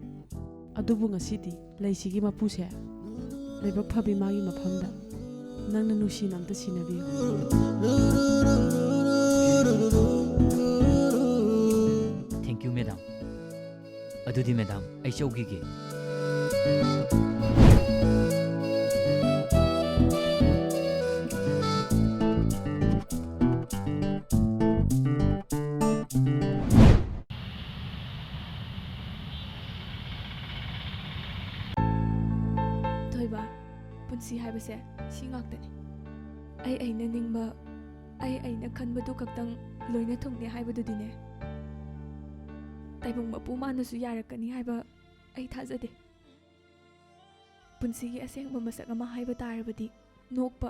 ꯑꯗꯨꯕꯨ ꯉꯁꯤꯗꯤ ꯂꯩꯁꯤꯒꯤ ꯃꯄꯨꯁꯦ ꯂꯥꯏꯕꯛ ꯐꯕꯤ ꯃꯥꯒꯤ ꯃꯐꯝꯗ ꯅꯪꯅ ꯅꯨꯡꯁꯤꯅ ꯑꯝꯇ ꯁꯤꯟꯅꯕꯤꯌꯨ ꯊꯦꯡꯛ ꯌꯨ ꯃꯦꯗꯥꯝ ꯑꯗꯨꯗꯤ ꯃꯦꯗꯥꯝ ꯑꯩ ꯆꯧꯈꯤꯒꯦ ꯊꯣꯏꯕ ꯄꯨꯟꯁꯤ ꯍꯥꯏꯕꯁꯦ ꯁꯤ ꯉꯥꯛꯇꯅꯤ ꯑꯩꯅ ꯅꯤꯡꯕ ꯑꯩꯅ ꯈꯟꯕꯗꯨ ꯈꯛꯇꯪ ꯂꯣꯏꯅ ꯊꯨꯡꯅꯦ ꯍꯥꯏꯕꯗꯨꯗꯤꯅꯦ ꯇꯥꯏꯕꯪ ꯃꯄꯨ ꯃꯥꯅꯁꯨ ꯌꯥꯔꯛꯀꯅꯤ ꯍꯥꯏꯕ ꯑꯩ ꯊꯥꯖꯗꯦ ꯄꯨꯟꯁꯤꯒꯤ ꯑꯁꯦꯡꯕ ꯃꯁꯛ ꯑꯃ ꯍꯥꯏꯕ ꯇꯥꯔꯕꯗꯤ ꯅꯣꯛꯄ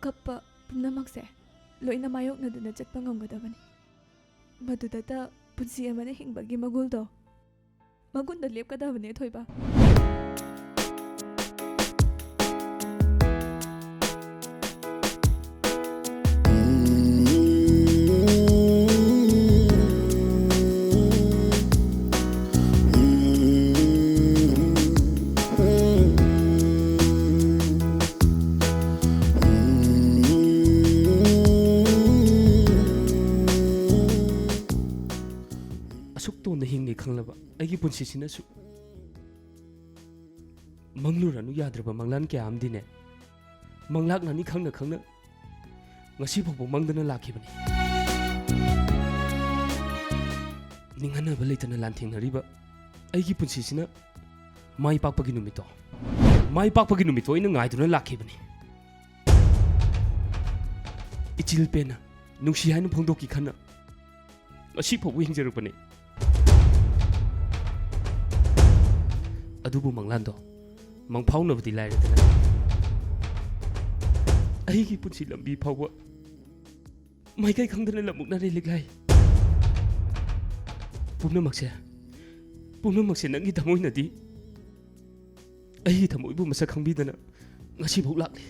ꯀꯞꯄ ꯄꯨꯝꯅꯃꯛꯁꯦ ꯂꯣꯏꯅ ꯃꯥꯌꯣꯛꯅꯗꯨꯅ ꯆꯠꯄ ꯉꯝꯒꯗꯕꯅꯤ ꯃꯗꯨꯗꯇ ꯄꯨꯟꯁꯤ ꯑꯃꯅ ꯍꯤꯡꯕꯒꯤ ꯃꯒꯨꯟꯗꯣ ꯃꯒꯨꯟꯗ ꯂꯦꯞꯀꯗꯕꯅꯦ ꯊꯣꯏꯕ ꯈꯪꯂꯕ ꯑꯩꯒꯤ ꯄꯨꯟꯁꯤꯁꯤꯅꯁꯨ ꯃꯪꯂꯨꯔꯅꯨ ꯌꯥꯗ꯭ꯔꯕ ꯃꯪꯂꯥꯟ ꯀꯌꯥ ꯑꯃꯗꯤꯅꯦ ꯃꯪꯂꯥꯛꯅꯅꯤ ꯈꯪꯅ ꯈꯪꯅ ꯉꯁꯤ ꯐꯥꯎꯕ ꯃꯪꯗꯅ ꯂꯥꯛꯈꯤꯕꯅꯤ ꯅꯤꯡꯍꯟꯅꯕ ꯂꯩꯇꯅ ꯂꯥꯟꯊꯦꯡꯅꯔꯤꯕ ꯑꯩꯒꯤ ꯄꯨꯟꯁꯤꯁꯤꯅ ꯃꯥꯏ ꯄꯥꯛꯄꯒꯤ ꯅꯨꯃꯤꯠꯇꯣ ꯑꯩꯅ ꯉꯥꯏꯗꯨꯅ ꯂꯥꯛꯈꯤꯕꯅꯤ ichil pena nungsi hainu phongdok ki khana ngasi phobu hingjarupani adubu manglando mangphaunabdi lairadana aigi punsi lambi phawba maikai khangdana lamuknare liglai pumnamakse nangi thamoinadi aigi thamoibu masak khangbidana ngasi phau lakli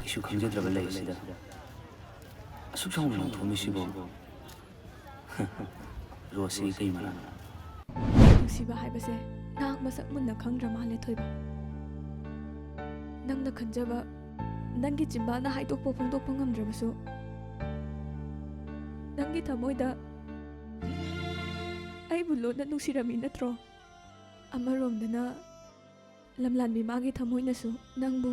ꯀꯩꯁꯨ ꯈꯪꯖꯗ꯭ꯔꯕ ꯂꯩ ꯑꯁꯤꯗ ꯑꯁꯨꯛ ꯆꯥꯎꯅ ꯂꯪꯊꯣꯛꯑꯝꯃꯤꯁꯤꯕꯨ ꯔꯣꯁꯁꯤ ꯀꯩ ꯃꯔꯥꯅꯣ ꯅꯨꯡꯁꯤꯕ ꯍꯥꯏꯕꯁꯦ ꯅꯍꯥꯛ ꯃꯁꯛ ꯃꯨꯟꯅ ꯈꯪꯗ꯭ꯔ ꯃꯥꯜꯂꯦ ꯊꯣꯏꯕ ꯅꯪꯅ ꯈꯟꯖꯕ ꯅꯪꯒꯤ ꯆꯤꯝꯕꯥꯜꯅ ꯍꯥꯏꯗꯣꯛꯄ ꯐꯣꯡꯗꯣꯛꯄ ꯉꯝꯗ꯭ꯔꯕꯁꯨ ꯅꯪꯒꯤ ꯊꯃꯣꯏꯗ ꯑꯩꯕꯨ ꯂꯣꯟꯅ ꯅꯨꯡꯁꯤꯔꯝꯃꯤ ꯅꯠꯇ꯭ꯔꯣ ꯑꯃꯔꯣꯝꯗꯅ ꯂꯝꯂꯥꯟꯕꯤ ꯃꯥꯒꯤ ꯊꯃꯣꯏꯅꯁꯨ ꯅꯪꯕꯨ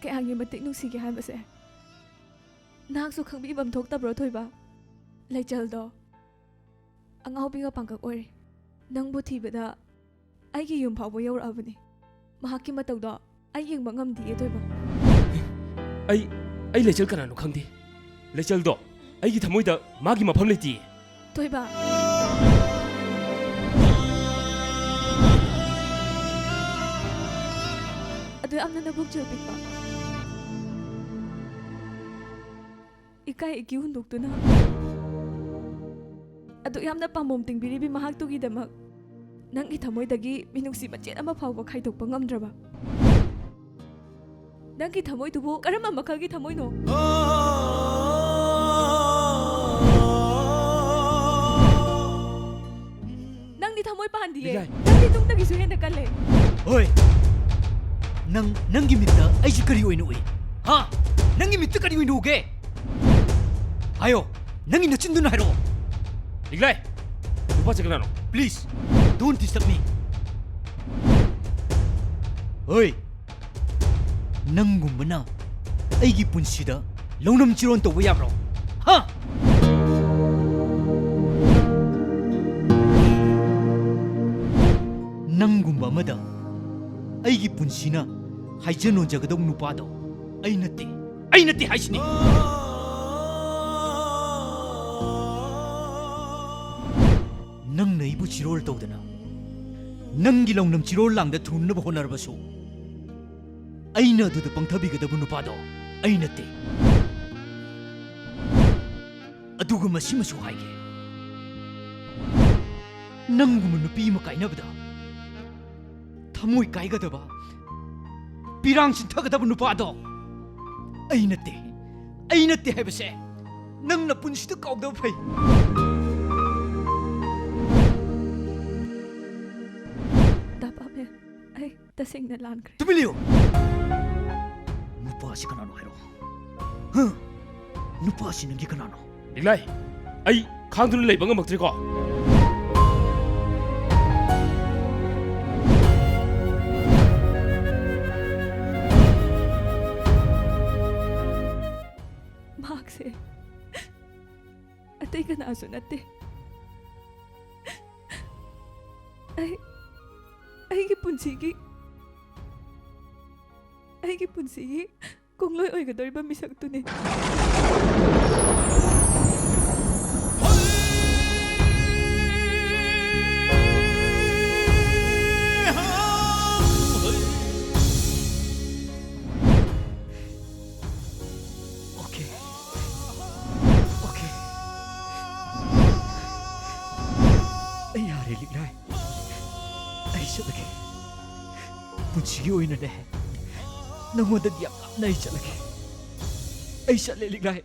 ꯀꯌꯥꯒꯤ ꯃꯇꯤꯛ ꯅꯨꯡꯁꯤꯒꯦ ꯍꯥꯏꯕꯁꯦ ꯅꯍꯥꯛꯁꯨ ꯈꯪꯕꯤꯕꯝ ꯊꯣꯛꯇꯕ꯭ꯔꯣ ꯊꯣꯏꯕ ꯂꯩꯆꯜꯗꯣ ꯑꯉꯥꯎꯕꯤꯒ ꯄꯥꯡꯀꯛ ꯑꯣꯏꯔꯦ ꯅꯪꯕꯨ ꯊꯤꯕꯗ ꯑꯩꯒꯤ ꯌꯨꯝ ꯐꯥꯎꯕ ꯌꯧꯔꯛꯑꯕꯅꯤ ꯃꯍꯥꯛꯀꯤ ꯃꯇꯧꯗꯣ ꯑꯩ ꯌꯦꯡꯕ ꯉꯝꯗꯤꯌꯦ ꯊꯣꯏꯕ ꯑꯩ ꯂꯩꯆꯜ ꯀꯅꯥꯅꯣ ꯈꯪꯗꯦ ꯂꯩꯆꯜꯗꯣ ꯑꯩꯒꯤ ꯊꯃꯣꯏꯗ ꯃꯥꯒꯤ ꯃꯐꯝ ꯂꯩꯇꯤꯌꯦ ꯊꯣꯏꯕ ꯑꯗꯨ ꯌꯥꯝꯅ ꯅꯕꯨꯛꯆꯦꯜ ꯄꯤꯛꯄ ꯏꯀꯥꯏ ꯏꯀꯤ ꯍꯨꯟꯗꯣꯛꯇꯨꯅ ꯑꯗꯨ ꯌꯥꯝꯅ ꯄꯥꯝꯕꯣꯝ ꯇꯤꯡꯕꯤꯔꯤꯕꯤ ꯃꯍꯥꯛꯇꯨꯒꯤꯗꯃꯛ ꯅꯪꯒꯤ ꯊꯃꯣꯏꯗꯒꯤ ꯃꯤꯅꯨꯡꯁꯤ ꯃꯆꯦꯠ ꯑꯃ ꯐꯥꯎꯕ ꯈꯥꯏꯗꯣꯛꯄ ꯉꯝꯗ꯭ꯔꯕ ꯅꯪꯒꯤ ꯊꯃꯣꯏꯗꯨꯕꯨ ꯀꯔꯝꯕ ꯃꯈꯜꯒꯤ ꯊꯃꯣꯏꯅꯣ ꯅꯪꯗꯤ ꯊꯃꯣꯏ ꯄꯥꯟꯗꯤꯌꯦ ꯅꯪꯗꯤ ꯇꯨꯡꯗꯒꯤꯁꯨ ꯍꯦꯟꯅ ꯀꯜꯂꯦ ꯍꯣꯏ ꯅꯪꯒꯤ ꯃꯤꯠꯇ ꯑꯩꯁꯤ ꯀꯔꯤ ꯑꯣꯏꯅ ꯎꯏ ꯍꯥ ꯅꯪꯒꯤ ꯃꯤꯠꯇ ꯀꯔꯤ ꯑꯣꯏꯅ ꯎꯒꯦ ꯍꯥꯏꯌꯣ ꯅꯪꯒꯤ ꯅꯆꯤꯟꯗꯨꯅ ꯍꯥꯏꯔꯛꯑꯣ ꯂꯤꯛꯂꯥꯏ ꯅꯨꯄꯥꯁꯦ ꯀꯅꯥꯅꯣ ꯄ꯭ꯂꯤꯖ ꯗꯣꯟꯠ ꯗꯤꯁꯇꯔꯕ ꯃꯤ ꯍꯣꯏ ꯅꯪꯒꯨꯝꯕꯅ ꯑꯩꯒꯤ ꯄꯨꯟꯁꯤꯗ ꯂꯧꯅꯝ ꯆꯤꯔꯣꯟ ꯇꯧꯕ ꯌꯥꯕ꯭ꯔꯣ ꯍꯥ ꯅꯪꯒꯨꯝꯕ ꯑꯃꯗ ꯑꯩꯒꯤ ꯄꯨꯟꯁꯤꯅ ꯍꯥꯏꯖꯅꯣꯟꯖꯒꯗꯧ ꯅꯨꯄꯥꯗꯣ ꯑꯩ ꯅꯠꯇꯦ ꯍꯥꯏꯁꯤꯅꯤ ꯅꯪꯅ ꯑꯩꯕꯨ ꯆꯤꯔꯣꯜ ꯇꯧꯗꯅ ꯅꯪꯒꯤ ꯂꯧꯅꯝ ꯆꯤꯔꯣꯜ ꯂꯥꯡꯗ ꯊꯨꯅꯕ ꯍꯣꯠꯅꯔꯕꯁꯨ ꯑꯩꯅ ꯑꯗꯨꯗ ꯄꯪꯊꯕꯤꯒꯗꯕ ꯅꯨꯄꯥꯗꯣ ꯑꯩ ꯅꯠꯇꯦ ꯑꯗꯨꯒ ꯃꯁꯤꯃꯁꯨ ꯍꯥꯏꯒꯦ ꯅꯪꯒꯨꯝꯕ ꯅꯨꯄꯤ ꯑꯃ ꯀꯥꯏꯅꯕꯗ ꯊꯃꯣꯏ ꯀꯥꯏꯒꯗꯕ ꯄꯤꯔꯥꯡ ꯆꯤꯟꯊꯒꯗꯕ ꯅꯨꯄꯥꯗꯣ ꯑꯩ ꯅꯠꯇꯦ ꯍꯥꯏꯕꯁꯦ ꯅꯪꯅ ꯄꯨꯟꯁꯤꯗ ꯀꯥꯎꯗꯕ ꯐꯩ ꯗꯥꯄꯥꯃꯦ ꯑꯩ ꯇꯁꯦꯡꯅ ꯂꯥꯟꯈ꯭ꯔꯦ ꯇꯨꯃꯤꯜꯂꯤꯌꯨ ꯅꯨꯄꯥꯁꯤ ꯀꯅꯥꯅꯣ ꯍꯥꯏꯔꯣ ꯅꯨꯄꯥꯁꯤ ꯅꯪꯒꯤ ꯀꯅꯥꯅꯣ ꯂꯤꯛꯂꯥꯏ ꯑꯩ ꯈꯥꯡꯗꯨꯅ ꯂꯩꯕ ꯉꯝꯃꯛꯇ꯭ꯔꯦꯀꯣ ꯃꯍꯥꯛꯁꯦ ꯑꯇꯩ ꯀꯅꯥꯁꯨ ꯅꯠꯇꯦ ꯑꯩꯒꯤ ꯄꯨꯟꯁꯤꯒꯤ ꯀꯣꯡꯂꯣꯏ ꯑꯣꯏꯒꯗꯧꯔꯤꯕ ꯃꯤꯁꯛꯇꯨꯅꯤ ꯌꯥꯔꯦ ꯂꯤꯛꯂꯥꯏ ꯑꯩ ꯆꯠꯂꯒꯦ ꯄꯨꯟꯁꯤꯒꯤ ꯑꯣꯏꯅꯅꯦ ꯅꯪꯉꯣꯟꯗꯗꯤ ꯌꯥꯝ ꯂꯥꯞꯅ ꯑꯩ ꯆꯠꯂꯦ ꯂꯤꯛꯂꯥꯏ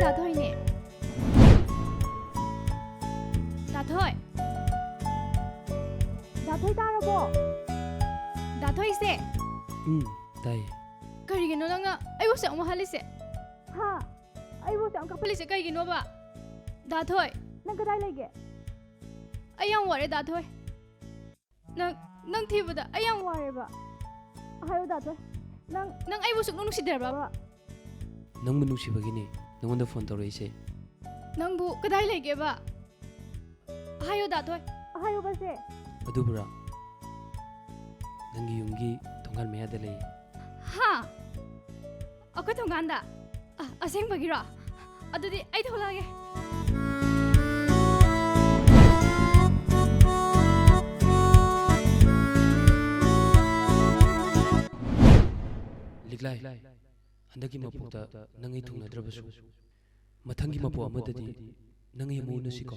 다토이네. 다토이. 다토이 따라보. 다토이세. ताई करिगिनो नंगा आइबो से अमु हालिसे हा आइबो से अंका पुलिस करिगिनो बा दाथोय नंग कदाय लेगे अयं वारे दाथोय नंग थीबदा अयं वारे बा हायो दाथोय नंग आइबो सुक नुसिदरबा बा नंबु नुसिबगिनी नंगोंदा फोन तौरइसे नंबु कदाय लेगे बा हायो दाथोय हायो बसे अदुबरा नंगी युंगी थोंगाल मेयादा लई हाँ अखोई थोंगांदा असेंबगिरा अदुदि आई थोलागे लिगलाई हंदकी मपुता नंगी थुंगनद्रबसु मथंगी मपु अमददी नंगी यमुनसिको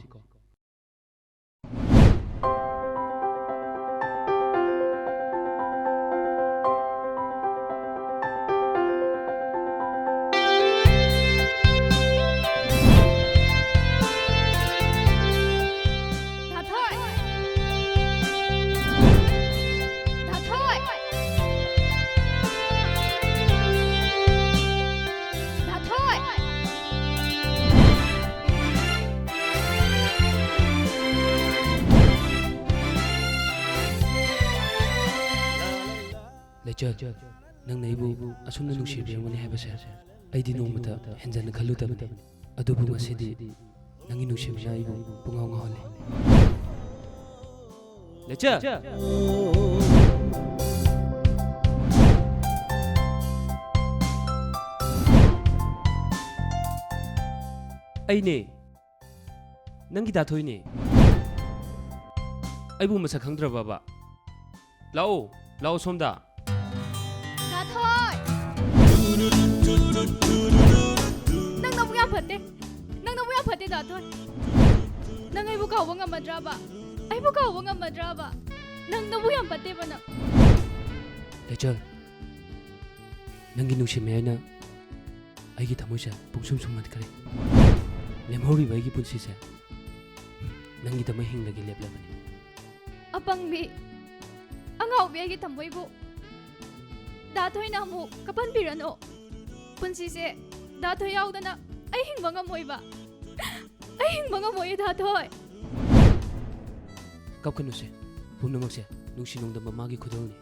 लेचर नंग नैबु असुमना नुसिबिरमनि हाबसे आइदि नोंमता हेंजन खलुदबनि अदुबु ngasidi नंगी नुसिबिया आइबु पुंगाव ngahole लेचर आइने नंगी दाथोइने आइबु मसा खंगद्र बाबा लाओ लाओ सोमदा नंग नबु या फते नंग नबु या फते दाथोय नंग आइबु कावबा ngamadraba आइबु कावबा ngamadraba नंग नबु या फते बना लेचर नंगी नुसिमेना आइगी थमोइसे पुंसुम सुमत करे लेमहौरी बाइगी पुंसिसे नंगी तमै हिंगलगी लेपलबनि अपंगबी अंगावबी आइगी थमबोइबु दाथोइना अमु कपन बिरनो पुंसिसे दाथोय यावदना आई हिंगबा ngमोइबा आई हिंगबा ngमोइ दाथोय कपकनुसे पुनमक्से नुसि नोंदम मागी खुदौनि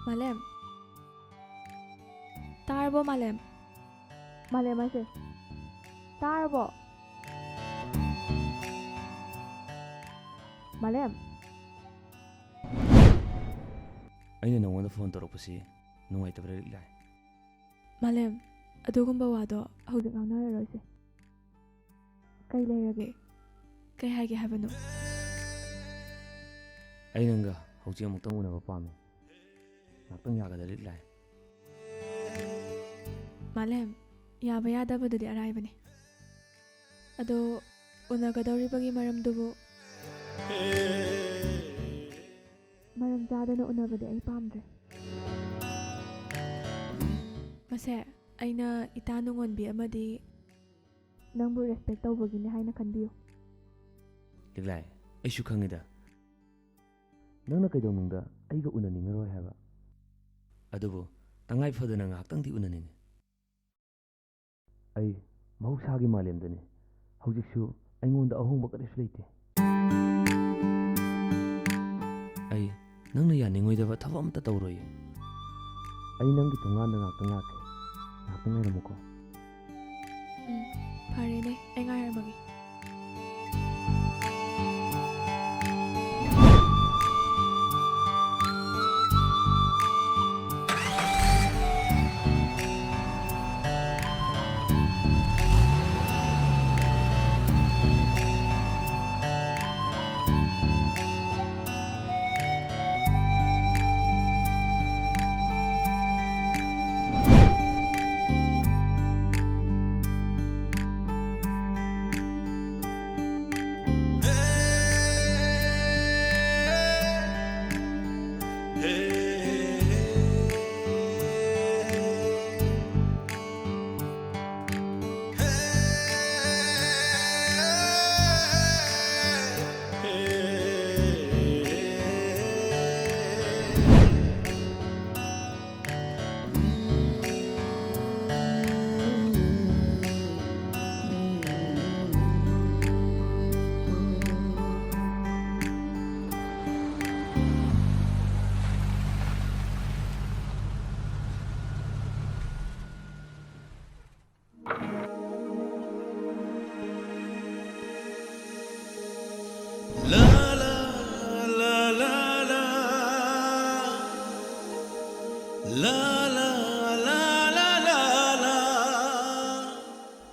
Malem. Tarbo Malem. Malem ase. Tarbo. Malem. ꯑꯩꯅ ꯅꯉꯣꯟꯗ ꯐꯣꯟ ꯇꯧꯔꯛꯄꯁꯤ ꯅꯨꯡꯉꯥꯏꯇꯕ꯭ꯔꯥ ꯂꯤꯛꯂꯥꯏ Malem. ꯑꯗꯨꯒꯨꯝꯕ ꯋꯥꯗꯣ ꯍꯧꯖꯤꯛ ꯉꯥꯡꯅꯔꯔꯣꯏꯁꯦ. ꯀꯩ ꯂꯩꯔꯒꯦ? ꯀꯩ ꯍꯥꯏꯒꯦ ꯍꯥꯏꯕꯅꯣ? ꯑꯩ ꯅꯪꯒ ꯍꯧꯖꯤꯛ ꯑꯃꯨꯛꯇꯪ ꯎꯅꯕ ꯄꯥꯝꯃꯤ ꯉꯥꯛꯇꯪ ꯌꯥꯒꯗ꯭ꯔꯥ ꯂꯤꯛꯂꯥꯏ Malem. ꯌꯥꯕ ꯌꯥꯗꯕꯗꯨꯗꯤ ꯑꯔꯥꯏꯕꯅꯤ. ꯑꯗꯣ ꯎꯅꯒꯗꯧꯔꯤꯕꯒꯤ ꯃꯔꯝꯗꯨꯕꯨ ꯃꯔꯝ ꯆꯥꯗꯅ ꯎꯅꯕꯗꯤ ꯑꯩ ꯄꯥꯝꯗ꯭ꯔꯦ. ꯃꯁꯦ ꯑꯩꯅ ꯏꯇꯥ ꯅꯨꯡꯉꯣꯟꯕꯤ ꯑꯃꯗꯤ ꯅꯪꯕꯨ ꯔꯦꯁꯄꯦꯛ ꯇꯧꯕꯒꯤꯅꯤ ꯍꯥꯏꯅ ꯈꯟꯕꯤꯌꯨ. ꯂꯤꯛꯂꯥꯏ ꯑꯩꯁꯨ ꯈꯪꯉꯤꯗ ꯅꯪꯅ ꯀꯩꯗꯧꯅꯨꯡꯗ ꯑꯩꯒ ꯎꯅꯅꯤꯡꯉꯔꯣꯏ ꯍꯥꯏꯕ ꯑꯗꯨꯕꯨ ꯇꯉꯥꯏ ꯐꯗꯅ ꯉꯥꯛꯇꯪꯗꯤ ꯎꯅꯅꯤꯡꯉꯤ ꯑꯩ ꯃꯍꯧꯁꯥꯒꯤ ꯃꯥꯂꯦꯝꯗꯅꯤ ꯍꯧꯖꯤꯛꯁꯨ ꯑꯩꯉꯣꯟꯗ ꯑꯍꯣꯡꯕ ꯀꯔꯤꯁꯨ ꯂꯩꯇꯦ ꯑꯩ ꯅꯪꯅ ꯌꯥꯅꯤꯡꯉꯣꯏꯗꯕ ꯊꯕꯛ ꯑꯃꯇ ꯇꯧꯔꯣꯏ ꯑꯩ ꯅꯪꯒꯤ ꯊꯣꯡꯒꯥꯟꯗ ꯉꯥꯛꯇꯪ ꯂꯥꯛꯀꯦ ꯉꯥꯛꯇꯪ ꯉꯥꯏꯔꯝꯃꯨꯀꯣ ꯐꯔꯦꯅꯦ ꯑꯩ ꯉꯥꯏꯔꯝꯃꯒꯦ.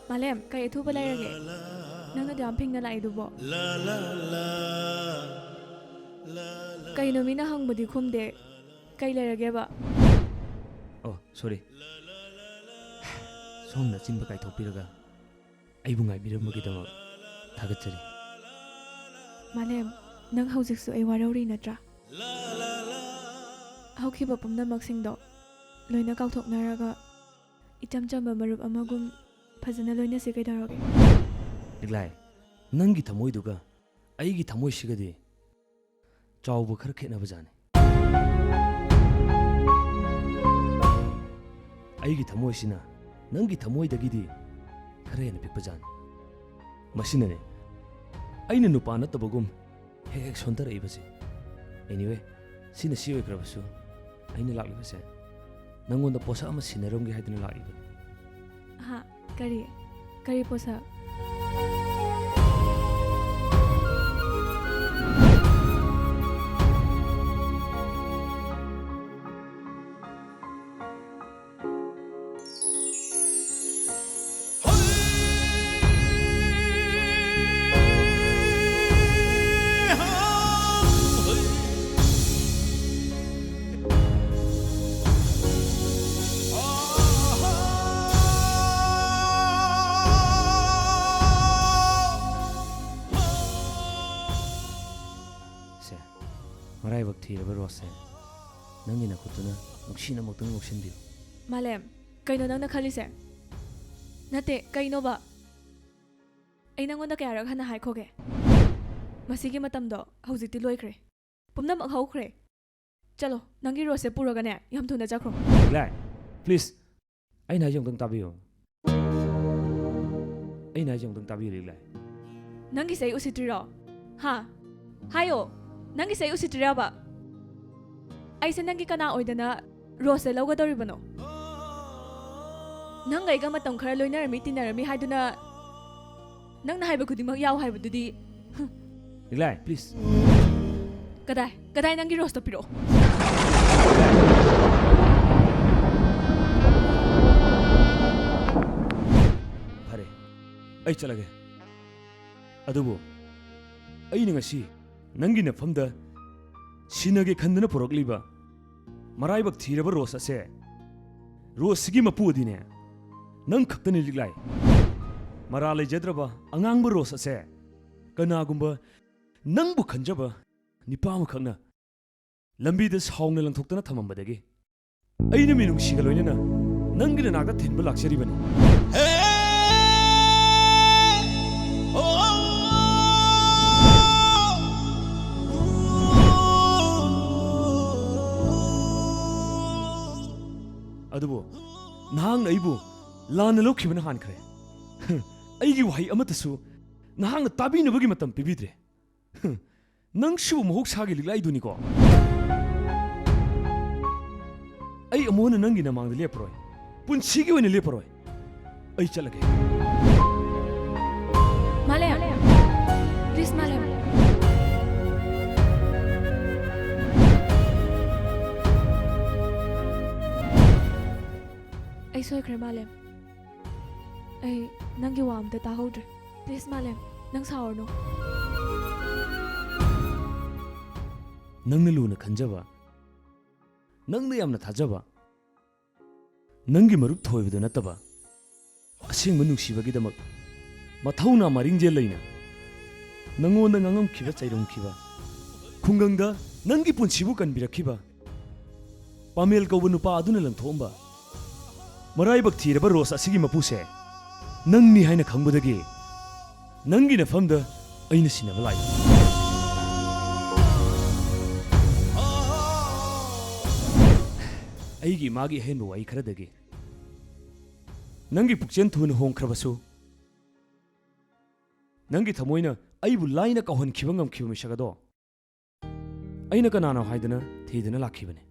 Malem, kay ito ba lagi? Nang nadamping na lang ito po. Kay numina hang budi kumde, kay lagi ba? Oh, sorry. ꯁꯣꯝꯅ ꯆꯤꯟꯕ ꯀꯥꯏꯊꯣꯛꯄꯤꯔꯒ ꯑꯩꯕꯨ ꯉꯥꯏꯕꯤꯔꯝꯕꯒꯤꯗꯃꯛ ꯊꯥꯒꯠꯆꯔꯤ. Malem, nang hausiksu ay warauri na tra. Haukiba pumnamaksingdo, loina kauthoknaraga, ichamchamba marup amagum fazana loina sikay darage. Liglay, nangi thamoiduga aigi thamoisigadi chawbu khara khetnaba jane. Aigi thamoisina nangi thamoidagidi khara hena pikpa jane. Masinane aina nupa natabagum hek sontaribase. Anyway, sina si oikrabasu aina laklibase nangonda posa ama sinaromge haidana laklibane. Ha, kari posa. Maraibak thiraba rose nangi na khutuna nuksina moktung nuksin biu. Malem, kaino nang nakhalise? Nate, kaino ba? Ay nangonda kaya rag hana haikoge. Masigi matamdo, hauzikti loikre. Pumnam ang haukre. Chalo, nangi rose puraga ne, yam tuna jakro. Liglay, please. Ay na yung tang tabiyo. Ay na yung tang tabiyo, Liglay. Nangi say usitiro. Ha? Hayo, nangi say usitira ba? Ay sa nangi kana oida na rose lauga doribano. Nangay ga matam khara loinarami tinarami haiduna nang nahaiba khudimak yaw haibadudi. Liglay, please. Kadai nangi rose to piro. Pare, ay chalage. Adubo, ay ngasi nangi nafamda sinage khandana porokliba maraibak thiraba rose ase rose gi mapu dine nang khaktani Liglay marale jadraba angangba rose ase kanagumba nangbu khanjaba nipam khakna lambi da saungna langthoktana thamambadagi aina minung siga loinana nangi nakta thinba laksaribani. Adubo, nahang aibu lana lokibana hankre. Aigi wahi amatasu nahang tabi nabagi matam pibidre. Nang shu mohok sagi Liglay duni ko. Ay amona nangi namang de leproy. Punsigi wani leproy. Ay chalage. Malem. Please Malem. Ay soy kre Malem. Ay nangi wam da tahodre. Please Malem, nang saor no. Nang naluna khanjaba. Nang na yamna thajaba. Nangi marup thoibadu nataba. Asing manungsibagi damak mathauna maringje laina. Nangonda ngangam khiba chairom khiba. Khungangda nangi punsibu kanbirakhiba. Pamel ko nupa aduna langthomba. Maraibak thiraba rose asigi mapuse nangni haina khangbadagi nangi na famda aina sinaba lai. Aigi magi henbo wai kharadagi nangi pukchen thun hongkhrabasu nangi thamoina aibu laina kahon khibangam khibami sagado aina kanana haidana thidana lakhibane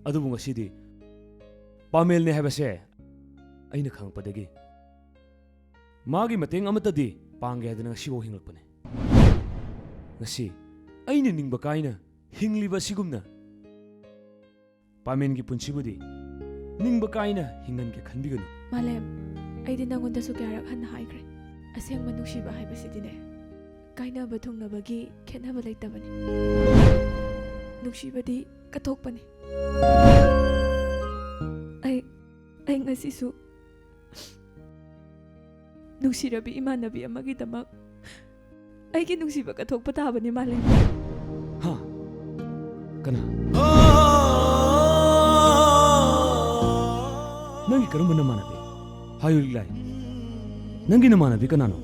adubu ngasidi Pamel ne habase aina khangpadagi magi mateng amatadi pangge hadana sibo hinglakpane ngasi aina ningba kaina hingliba sigumna Pamen gi punsibudi ꯅꯤꯡꯕ ꯀꯥꯏꯅ ꯍꯤꯡꯍꯟꯒꯦ ꯈꯟꯕꯤꯒꯅꯨ ꯃꯥꯂꯦꯝ ꯑꯩꯗꯤ ꯅꯪꯉꯣꯟꯗꯁꯨ ꯀꯌꯥꯔꯛ ꯍꯟꯅ ꯍꯥꯏꯈ꯭ꯔꯦ ꯑꯁꯦꯡꯕ ꯅꯨꯡꯁꯤꯕ ꯍꯥꯏꯕꯁꯤꯗꯤꯅꯦ ꯀꯥꯏꯅꯕ ꯊꯨꯡꯅꯕꯒꯤ ꯈꯦꯠꯅꯕ ꯂꯩꯇꯕꯅꯤ ꯅꯨꯡꯁꯤꯕꯗꯤ ꯀꯠꯊꯣꯛꯄꯅꯤ ꯑꯩ ꯉꯁꯤꯁꯨ ꯅꯨꯡꯁꯤꯔꯕꯤ ꯏꯃꯥꯟꯅꯕꯤ ꯑꯃꯒꯤꯗꯃꯛ ꯑꯩꯒꯤ ꯅꯨꯡꯁꯤꯕ ꯀꯠꯊꯣꯛꯄ ꯇꯥꯕꯅꯤ ꯃꯥꯂꯦꯝ ꯍꯥ ꯀꯅꯥ ꯅꯪꯒꯤ ꯀꯔꯝꯕ ꯅꯃꯥꯟꯅꯕꯤ ꯍꯥꯏꯌꯨ ꯂꯤꯛꯂꯥꯏ ꯅꯪꯒꯤ ꯅꯃꯥꯟꯅꯕꯤ ꯀꯅꯥꯅꯣ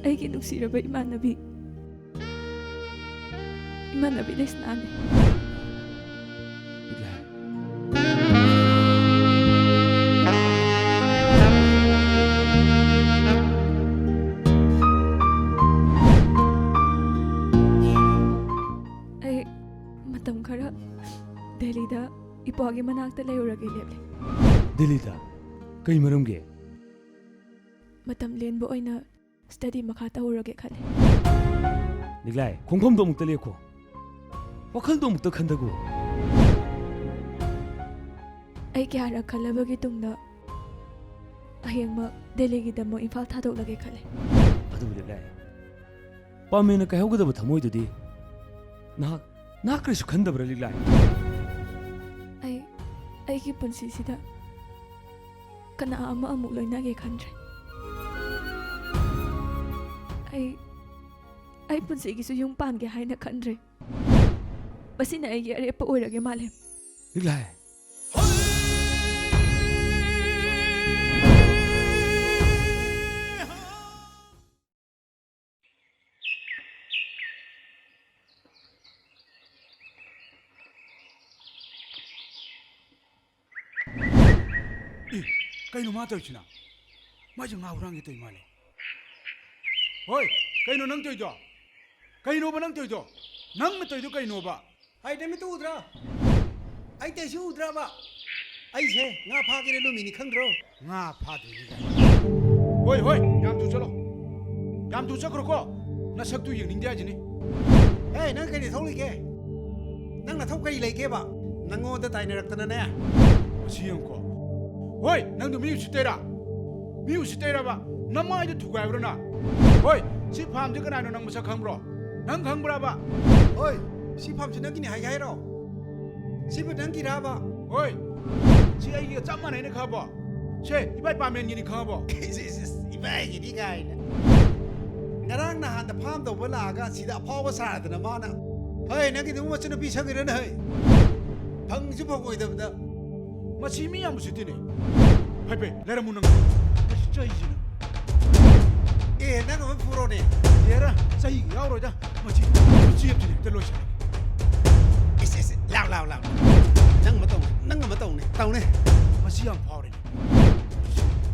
ꯑꯩꯒꯤ ꯅꯨꯡꯁꯤꯔꯕ ꯏꯃꯥꯟꯅꯕꯤ ꯂꯩꯁꯅꯥꯅꯤ ꯑꯩ ꯃꯇꯝ ꯈꯔ ꯗꯦꯜꯂꯤꯗ ꯏꯄ꯭ꯋꯥꯒꯤ ꯃꯅꯥꯛꯇ ꯂꯩꯔꯨꯔꯒꯦ ꯂꯦꯞꯂꯦ ꯗꯦꯜꯂꯤꯗ ꯀꯩ ꯃꯔꯝꯒꯤ ꯃꯇꯝ ꯂꯦꯟꯕ ꯑꯣꯏꯅ ꯁ꯭ꯇꯗꯤ ꯃꯈꯥ ꯇꯧꯔꯒꯦ ꯈꯜꯂꯦ ꯂꯤꯛꯂꯥꯏ ꯈꯣꯡꯐꯝꯗꯣ ꯑꯃꯨꯛꯇ ꯂꯦꯞꯈꯣ ꯋꯥꯈꯜꯗꯣ ꯑꯃꯨꯛꯇ ꯈꯟꯊꯒꯣ ꯑꯩ ꯀꯌꯥꯔꯛ ꯈꯜꯂꯕꯒꯤ ꯇꯨꯡꯗ ꯍꯌꯦꯡꯃꯛ ꯗꯦꯜꯂꯤꯒꯤꯗꯃꯛ ꯏꯝꯐꯥꯜ ꯊꯥꯗꯣꯛꯂꯒꯦ ꯈꯜꯂꯦ ꯑꯗꯨꯕꯨ ꯂꯤꯛꯂꯥꯏ ꯄꯥꯝꯃꯦꯅ ꯀꯥꯏꯍꯧꯒꯗꯕ ꯊꯃꯣꯏꯗꯨꯗꯤ ꯅꯍꯥꯛ ꯀꯔꯤꯁꯨ ꯈꯟꯗꯕ꯭ꯔꯥ ꯂꯤꯛꯂꯥꯏ ꯑꯩꯒꯤ ꯄꯨꯟꯁꯤꯁꯤꯗ ꯀꯅꯥ ꯑꯃ ꯑꯃꯨꯛ ꯂꯣꯏꯅꯒꯦ ꯈꯟꯗ꯭ꯔꯦ ꯑꯩ ꯄꯨꯟꯁꯤꯒꯤꯁꯨ ꯌꯨꯝ ꯄꯥꯟꯒꯦ ꯍꯥꯏꯅ ꯈꯟꯗ꯭ꯔꯦ ꯃꯁꯤꯅ ꯑꯩꯒꯤ ꯑꯔꯦꯞꯄ ꯑꯣꯏꯔꯒꯦ ꯃꯥꯂꯦꯝ ꯂꯤꯛꯂꯥꯏ ꯀꯩꯅꯣ ꯃꯥ ꯇꯧꯔꯤꯁꯤꯅ ꯃꯥꯁꯦ ꯉꯥ ꯍꯨꯔꯥꯟꯒꯦ ꯇꯧꯔꯤ ꯃꯥꯜꯂꯦ ꯍꯣꯏ ꯀꯩꯅꯣ ꯅꯪ ꯇꯧꯔꯤꯗꯣ ꯀꯩꯅꯣꯕ ꯅꯪ ꯇꯧꯔꯤꯗꯣ ꯅꯪꯅ ꯇꯧꯔꯤꯗꯣ ꯀꯩꯅꯣꯕ ꯍꯥꯏ ꯅꯨꯃꯤꯠꯇꯨ ꯎꯗ꯭ꯔꯥ ꯑꯩ ꯇꯩꯁꯨ ꯎꯗ꯭ꯔꯕ ꯑꯩꯁꯦ ꯉꯥ ꯐꯥꯒꯦꯅ ꯂꯨꯃꯤꯅꯤ ꯈꯪꯗ꯭ꯔꯣ ꯉꯥ ꯐꯥꯗꯣꯏꯅꯤ ꯍꯣꯏ ꯍꯣꯏ ꯌꯥꯝ ꯊꯨ ꯆꯠꯂꯣ ꯌꯥꯝ ꯊꯨ ꯆꯠꯈ꯭ꯔꯣꯀꯣ ꯅꯁꯛꯇꯨ ꯌꯦꯡꯅꯤꯡꯗꯦ ꯍꯥꯏꯁꯤꯅꯤ ꯑꯦ ꯅꯪ ꯀꯔꯤ ꯊꯧꯂꯤꯒꯦ ꯅꯪ ꯅꯊꯧ ꯀꯔꯤ ꯂꯩꯒꯦꯕ ꯅꯪꯉꯣꯟꯗ ꯇꯥꯏꯅꯔꯛꯇꯅꯅꯦ ꯃꯁꯤ ꯌꯦꯡꯉꯨꯀꯣ ꯍꯣꯏ ꯅꯪꯗꯣ ꯃꯤ ꯎꯁꯤꯠꯇꯩꯔꯥ ꯃꯤ ꯎꯁꯤꯠꯇꯩꯔꯕ ꯅꯃꯥꯏꯗꯣ ꯊꯨꯒꯥꯏꯕ꯭ꯔꯣ ꯍꯣꯏ ꯁꯤ ꯐꯥꯝꯁꯦ ꯀꯅꯥꯅꯣ ꯅꯪ ꯃꯁꯛ ꯈꯪꯕ꯭ꯔꯣ ꯅꯪ ꯈꯪꯕ꯭ꯔꯕ ꯍꯣꯏ ꯁꯤ ꯐꯥꯝꯁꯤ ꯅꯪꯒꯤꯅꯤ ꯍꯥꯏꯒꯦ ꯍꯥꯏꯔꯣ ꯁꯤꯕꯨ ꯅꯪꯒꯤꯔꯕ ꯍꯣꯏ ꯁꯤ ꯑꯩꯒ ꯆꯞ ꯃꯥꯟꯅꯩꯅ ꯈꯪꯉꯕꯣ ꯁꯦ ꯏꯕꯥꯏ ꯄꯥꯃꯦꯟꯒꯤꯅꯤ ꯈꯪꯉꯕꯣ ꯏꯕꯥꯏꯒꯤꯅꯤ ꯀꯥꯏꯅ ꯉꯔꯥꯡ ꯅꯍꯥꯟꯗ ꯐꯥꯝ ꯇꯧꯕ ꯂꯥꯛꯑꯒ ꯁꯤꯗ ꯑꯐꯥꯎꯕ ꯁꯥꯗꯅ ꯃꯥꯅ ꯍꯣꯏ ꯅꯪꯒꯤꯗꯨ ꯃꯆꯟꯅꯨꯄꯤ ꯁꯪꯉꯤꯔꯅ ꯍꯣꯏ ꯐꯪꯁꯨ ꯐꯪꯉꯣꯏꯗꯕꯗ ꯃꯁꯤ ꯃꯤ ꯌꯥꯝ ꯎꯁꯤꯠꯇꯦꯅꯦ ꯐꯩ ꯂꯩꯔꯝꯃꯨ ꯅꯪ ꯆꯩꯁꯤꯅ ꯑꯦ ꯅꯪ ꯑꯃ ꯄꯨꯔꯣꯅꯦ ꯌꯥꯔ ꯆꯩꯒ ꯌꯥꯎꯔꯣꯏꯗ ꯃꯁꯤ ꯆꯦꯞꯁꯤꯅꯦ ꯍꯦꯛꯇ ꯂꯣꯏꯁꯤꯜꯂꯦ ꯂꯥꯎ ꯅꯪ ꯑꯃ ꯇꯧꯅꯦ ꯅꯪ ꯑꯃ ꯇꯧꯅꯦ ꯃꯁꯤ ꯌꯥꯝ ꯐꯥꯎꯔꯦꯅꯦ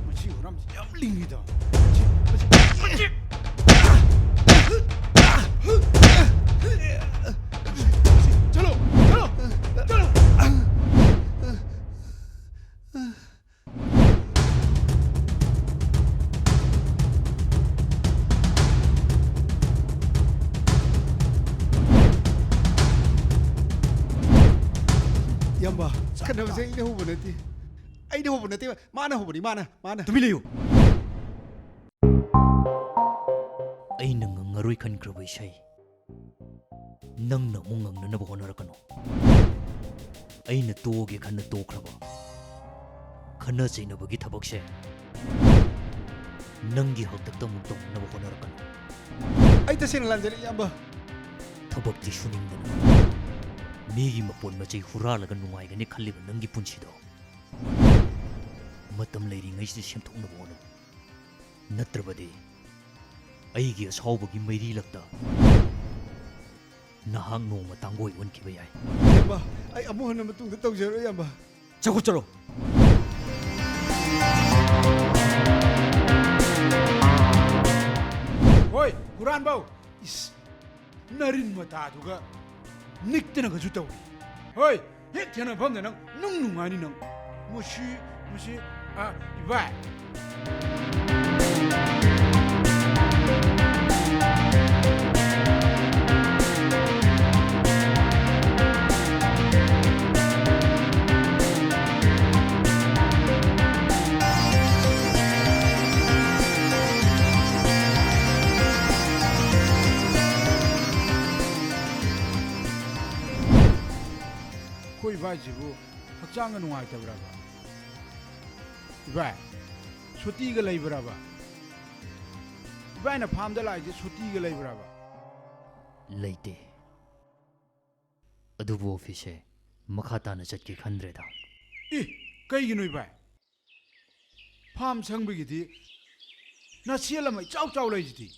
ꯃꯁꯤ ꯍꯣꯔꯝꯁꯤ ꯌꯥꯝ ꯂꯤꯡꯉꯤꯗ चलो ꯌꯥꯝꯕ ꯈꯟꯅꯕꯁꯦ ꯑꯩꯅ ꯍꯧꯕ ꯅꯠꯇꯦ ꯃꯥꯅ ꯍꯧꯕꯅꯤ ꯃꯥꯅ ꯇꯨꯃꯤꯟ ꯂꯩꯌꯨ ꯑꯩꯅ ꯉꯪꯉꯔꯣꯏ ꯈꯟꯈ꯭ꯔꯕ ꯏꯁꯩ ꯅꯪꯅ ꯑꯃꯨꯛ ꯉꯪꯅꯅꯕ ꯍꯣꯠꯅꯔꯛꯀꯅꯨ ꯑꯩꯅ ꯇꯣꯛꯑꯒꯦ ꯈꯟꯅ ꯇꯣꯛꯈ꯭ꯔꯕ ꯈꯟꯅ ꯆꯩꯅꯕꯒꯤ ꯊꯕꯛꯁꯦ ꯅꯪꯒꯤ ꯍꯛꯇꯛꯇ ꯑꯃꯨꯛ ꯇꯧꯅꯕ ꯍꯣꯠꯅꯔꯛꯀꯅꯨ ꯑꯩ ꯇꯁꯦꯡꯅ ꯂꯥꯟꯖꯔꯦ ꯏꯌꯥꯝꯕ ꯊꯕꯛꯇꯤ ꯁꯨꯅꯤꯡꯗꯅ ꯃꯤꯒꯤ ꯃꯄꯣꯟ ꯃꯆꯩ ꯍꯨꯔꯥꯜꯂꯒ ꯅꯨꯡꯉꯥꯏꯒꯅꯤ ꯈꯜꯂꯤꯕ ꯅꯪꯒꯤ ꯄꯨꯟꯁꯤꯗꯣ ꯃꯇꯝ ꯂꯩꯔꯤꯉꯩꯁꯤꯗ ꯁꯦꯝꯗꯣꯛꯅꯕ ꯍꯣꯠꯅꯧ ꯅꯠꯇ꯭ꯔꯕꯗꯤ ꯑꯩꯒꯤ ꯑꯁꯥꯎꯕꯒꯤ ꯃꯩꯔꯤꯂꯛꯇ ꯅꯍꯥꯛ ꯅꯣꯡꯃ ꯇꯥꯡꯒꯣꯏ ꯑꯣꯟꯈꯤꯕ ꯌꯥꯏ ꯏꯌꯥꯝꯕ ꯑꯩ ꯑꯃꯨꯛ ꯍꯟꯅ ꯃꯇꯨꯡꯗ ꯇꯧꯖꯔꯣꯏ ꯏꯌꯥꯝꯕ ꯆꯠꯈꯣ ꯍꯣꯏ ꯍꯨꯔꯥꯟꯕꯧ ꯅꯔꯤꯟ ꯃꯇꯥꯗꯨꯒ ꯅꯤꯛꯇꯅꯒꯁꯨ ꯇꯧꯏ ꯍꯣꯏ ꯍꯦꯛ ꯊꯦꯡꯅꯐꯝꯗ ꯅꯪ ꯅꯨꯡꯉꯥꯏꯅꯤ ꯅꯪ ꯃꯁꯤ 이봐. ꯑꯩꯈꯣꯏ ꯏꯕꯥꯏꯁꯤꯕꯨ ꯍꯛꯆꯥꯡꯒ ꯅꯨꯡꯉꯥꯏꯇꯕ꯭ꯔꯕ 이바이 수티가 레이브라바 이바이나 팜다 라이지 수티가 레이브라바 레이테 अदुबो ऑफिसे मखाताना चटकी खंद्रेदा 이 कईगिनो 이바이 팜 संबगिदी ना सियलमै चाउ चाउ लैजिदी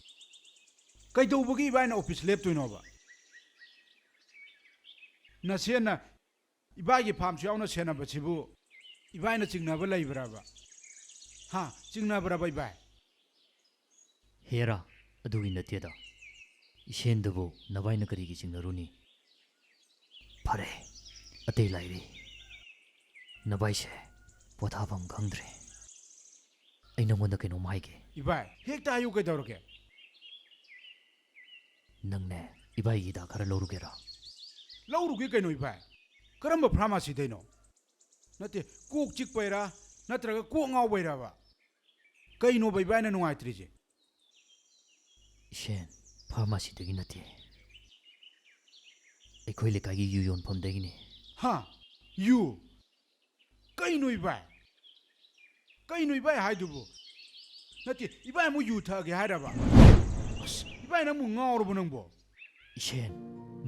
कईदौबगी इबाइना ऑफिस लेप्तोइनोबा ना सेना इबाइगी 팜 सुयाउना सेनाबसिबु इबाइना चिंगनाबा लैब्राबा हा चिंगनाब्राबा इबाइ हेरा अदुगी नतेदा इसेंदबो नबाइना करीगी चिंगनरुनी फरे अतै लाइरी नबाइसे पोथाफम खंद्रे ऐ नंगोंदा कैनो माइगे इबाइ हेक्ता आयु कैदौरगे नंगने इबाइगी दा खरा लौरुगेरा लौरुगे कैनो इबाइ करम्ब फार्मेसी दैनो नते कोक चिकपैरा नत्रगा कोक ngawबैराबा कैनो बैबाइना नुंगाइत्रिजे इसेन फार्मेसी दगी नते अखोई लेकागी यू योनफम दगिने हा यू कैनो इबाइ हाइदुबु नते इबाइ मु यू थागे हाइराबा अस इबाइ नमु ngawरबु नंबो इसेन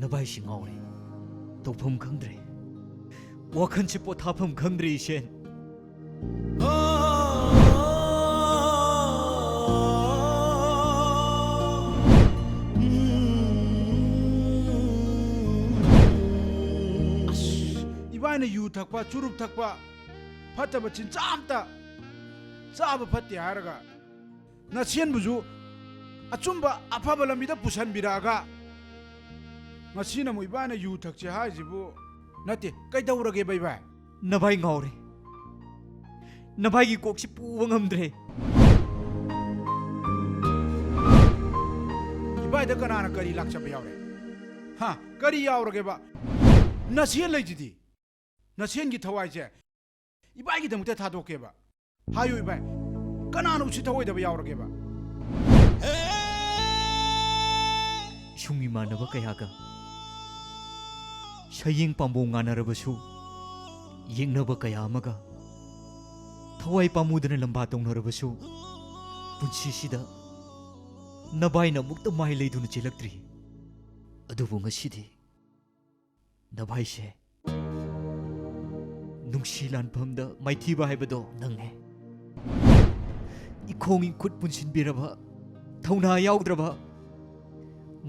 नबाइ सि ngawरे तौफम खंद्रे वाखन से पोथाफम खंद्रे इसेन इबाइना यू थकपा चुरुप थकपा फतबा चिंचामता चाबा फत्ते हारगा नसेनबुजु अचुंबा अफबा लंबिदा पुसनबिरागा ngasi mu ibaina yu thakche haijibu nate kaidaurage baibai नबाई ngawre नबाई की कोक्सी पुवा ngamdre ibai da kanana kari lakchaba yaure ha kari yaurage ba nasien leijidi nasien gi thawai je ibai gi damute thadoke ba hayu ibai kanana usi thawai da yaurage ba shungi manaba kayaga शयिंग पाम्बो nganarabashu yingnaba kaya amaga thawai pamudana lamba tongnarabashu punsi sida nabaina mukta mai leiduna chelaktri adubu ngasidi nabai se nungsilan phamda maithiba haibado nanghe ikhongi khut punsin biraba thauna yaugdraba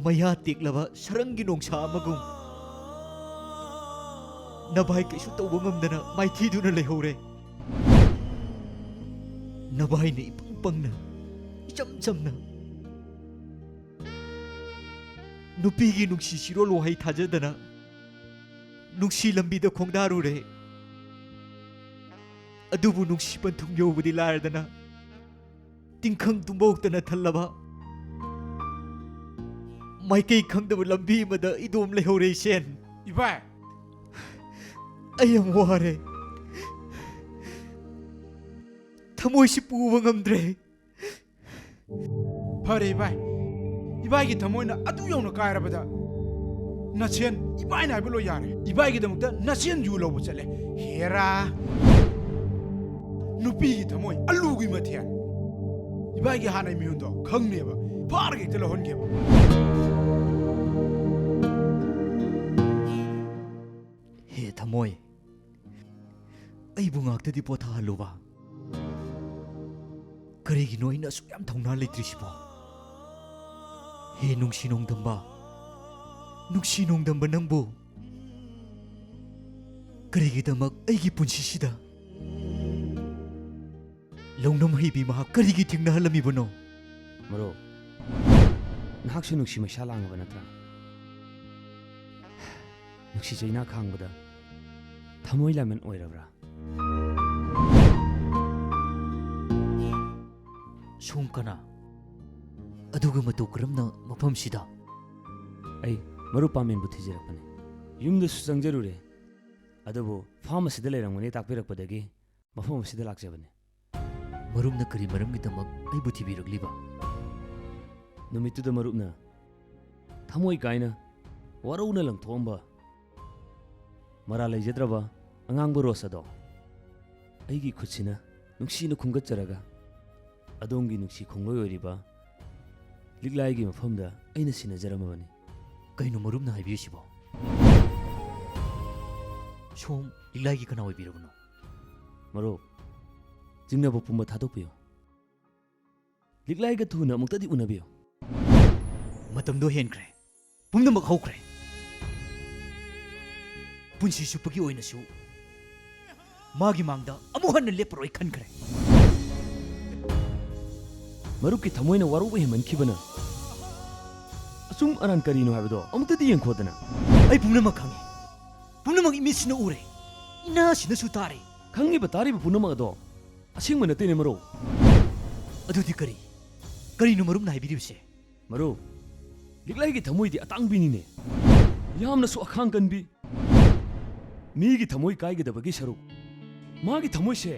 maya teklaba sarangi nongsa amagum नबाई कैसु तौबा ngamdana maithiduna lehore नबाई ने इपंग पंगना इचम चमना नुपीगी नुक्सी सिरो लोहाई थाजदना नुक्सी लंबीदा खोंगदारुरे अदुबु नुक्सी पंथुंग योबुदी लारदना तिंखंग तुंबोक्तना थल्लबा माइकई खंगदबु लंबी मदा इदोम लेहore Sen इबाइ I am ware thamoi si puwa ngamdre phare ibai gi thamoi na adu yona kairabada nasien ibai na belo yare ibai gi damukta nasien yu lobo chale hera nupi gi thamoi alu gi mathian ibai gi hanai miundo khangne ba par gi telo honge ba he thamoi ai bungak di potha haluba karigi noina su yam thongna leitrisibo he nungsinong damba nangbo karigi damak aigi punsi sida longnam heibi ma karigi thingna halami bono maro nahaksu nuksi masala ngaba natra nuksi jaina khangbada thamoi lamen oirabra Sungkana aduga matu karamna mafam sida ai maru pamen bu thijirakpane yumda su changjarure adubu pharmacy da leirangmani takpirakpadagi mafam sida lakjabane marumna kari maramgi damak ai bu thibiragliba numittuda marupna thamoi kaina warauna langthomba ꯃꯔꯥ ꯂꯩꯖꯗ꯭ꯔꯕ ꯑꯉꯥꯡꯕ ꯔꯣꯁ ꯑꯗꯣ ꯑꯩꯒꯤ ꯈꯨꯠꯁꯤꯅ ꯅꯨꯡꯁꯤꯅ ꯈꯨꯝꯒꯠꯆꯔꯒ ꯑꯗꯣꯝꯒꯤ ꯅꯨꯡꯁꯤ ꯈꯣꯡꯂꯣꯏ ꯑꯣꯏꯔꯤꯕ ꯂꯤꯛꯂꯥꯏꯒꯤ ꯃꯐꯝꯗ ꯑꯩꯅ ꯁꯤꯟꯅꯖꯔꯝꯃꯕꯅꯤ ꯀꯩꯅꯣ ꯃꯔꯨꯞꯅ ꯍꯥꯏꯕꯤꯔꯤꯁꯤꯕꯣ ꯁꯣꯝ ꯂꯤꯛꯂꯥꯏꯒꯤ ꯀꯅꯥ ꯑꯣꯏꯕꯤꯔꯕꯅꯣ ꯃꯔꯨꯞ ꯆꯤꯡꯅꯕ ꯄꯨꯝꯕ ꯊꯥꯗꯣꯛꯄꯤꯌꯨ ꯂꯤꯛꯂꯥꯏꯒ ꯊꯨꯅ ꯑꯃꯨꯛꯇꯗꯤ ꯎꯅꯕꯤꯌꯨ ꯃꯇꯝꯗꯣ ꯍꯦꯟꯈ꯭ꯔꯦ ꯄꯨꯝꯅꯃꯛ ꯍꯧꯈ꯭ꯔꯦ ꯄꯨꯟꯁꯤ ꯆꯨꯞꯄꯒꯤ ꯑꯣꯏꯅꯁꯨ ꯃꯥꯒꯤ ꯃꯥꯡꯗ ꯑꯃꯨꯛ ꯍꯟꯅ ꯂꯦꯞꯄꯔꯣꯏ ꯈꯟꯈ꯭ꯔꯦ ꯃꯔꯨꯞꯀꯤ ꯊꯃꯣꯏꯅ ꯋꯥꯔꯧꯕ ꯍꯦꯟꯃꯟꯈꯤꯕꯅ ꯑꯆꯨꯝ ꯑꯔꯥꯟ ꯀꯔꯤꯅꯣ ꯍꯥꯏꯕꯗꯣ ꯑꯃꯨꯛꯇꯗꯤ ꯌꯦꯡꯈꯣꯗꯅ ꯑꯩ ꯄꯨꯝꯅꯃꯛ ꯈꯪꯉꯤ ꯄꯨꯝꯅꯃꯛ ꯏꯃꯤꯠꯁꯤꯅ ꯎꯔꯦ ꯏꯅꯥꯁꯤꯅꯁꯨ ꯇꯥꯔꯦ ꯈꯪꯉꯤꯕ ꯇꯥꯔꯤꯕ ꯄꯨꯝꯅꯃꯛ ꯑꯗꯣ ꯑꯁꯦꯡꯕ ꯅꯠꯇꯦꯅꯦ ꯃꯔꯨꯞ ꯑꯗꯨꯗꯤ ꯀꯔꯤꯅꯣ ꯃꯔꯨꯞꯅ ꯍꯥꯏꯕꯤꯔꯤꯕꯁꯦ ꯃꯔꯨꯞ ꯂꯤꯛꯂꯥꯏꯒꯤ ꯊꯃꯣꯏꯗꯤ ꯑꯇꯥꯡꯕꯤꯅꯤꯅꯦ ꯌꯥꯝꯅꯁꯨ ꯑꯈꯥꯡ ꯀꯟꯕꯤ ꯃꯤꯒꯤ ꯊꯃꯣꯏ ꯀꯥꯏꯒꯗꯕꯒꯤ ꯁꯔꯨꯛ ꯃꯥꯒꯤ ꯊꯃꯣꯏꯁꯦ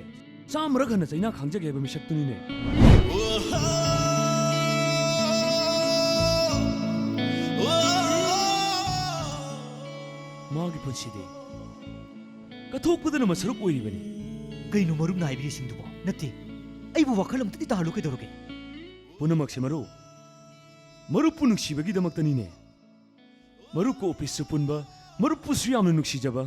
ꯆꯥꯝꯃꯔꯛ ꯍꯟꯅ ꯆꯩꯅꯥ ꯈꯥꯡꯖꯒꯦ ꯍꯥꯏꯕ ꯃꯤꯁꯛꯇꯨꯅꯤꯅꯦ ꯃꯥꯒꯤ ꯄꯨꯟꯁꯤꯗꯤ ꯀꯠꯊꯣꯛꯄꯗꯅ ꯃꯁꯔꯨꯞ ꯑꯣꯏꯔꯤꯕꯅꯤ ꯀꯩꯅꯣ ꯃꯔꯨꯞꯅ ꯍꯥꯏꯕꯤꯔꯤꯁꯤꯡꯗꯨꯕꯣ ꯅꯠꯇꯦ ꯑꯩꯕꯨ ꯋꯥꯈꯜ ꯑꯃꯇꯗꯤ ꯇꯥꯍꯜꯂꯨ ꯀꯩꯗꯧꯔꯒꯦ ꯄꯨꯝꯅꯃꯛꯁꯦ ꯃꯔꯨꯞꯄꯨ ꯅꯨꯡꯁꯤꯕꯒꯤꯗꯃꯛꯇꯅꯤꯅꯦ ꯃꯔꯨꯞꯀ ꯑꯣꯐꯤꯁꯁꯨ ꯄꯨꯟꯕ ꯃꯔꯨꯞꯄꯨꯁꯨ ꯌꯥꯝꯅ ꯅꯨꯡꯁꯤꯖꯕ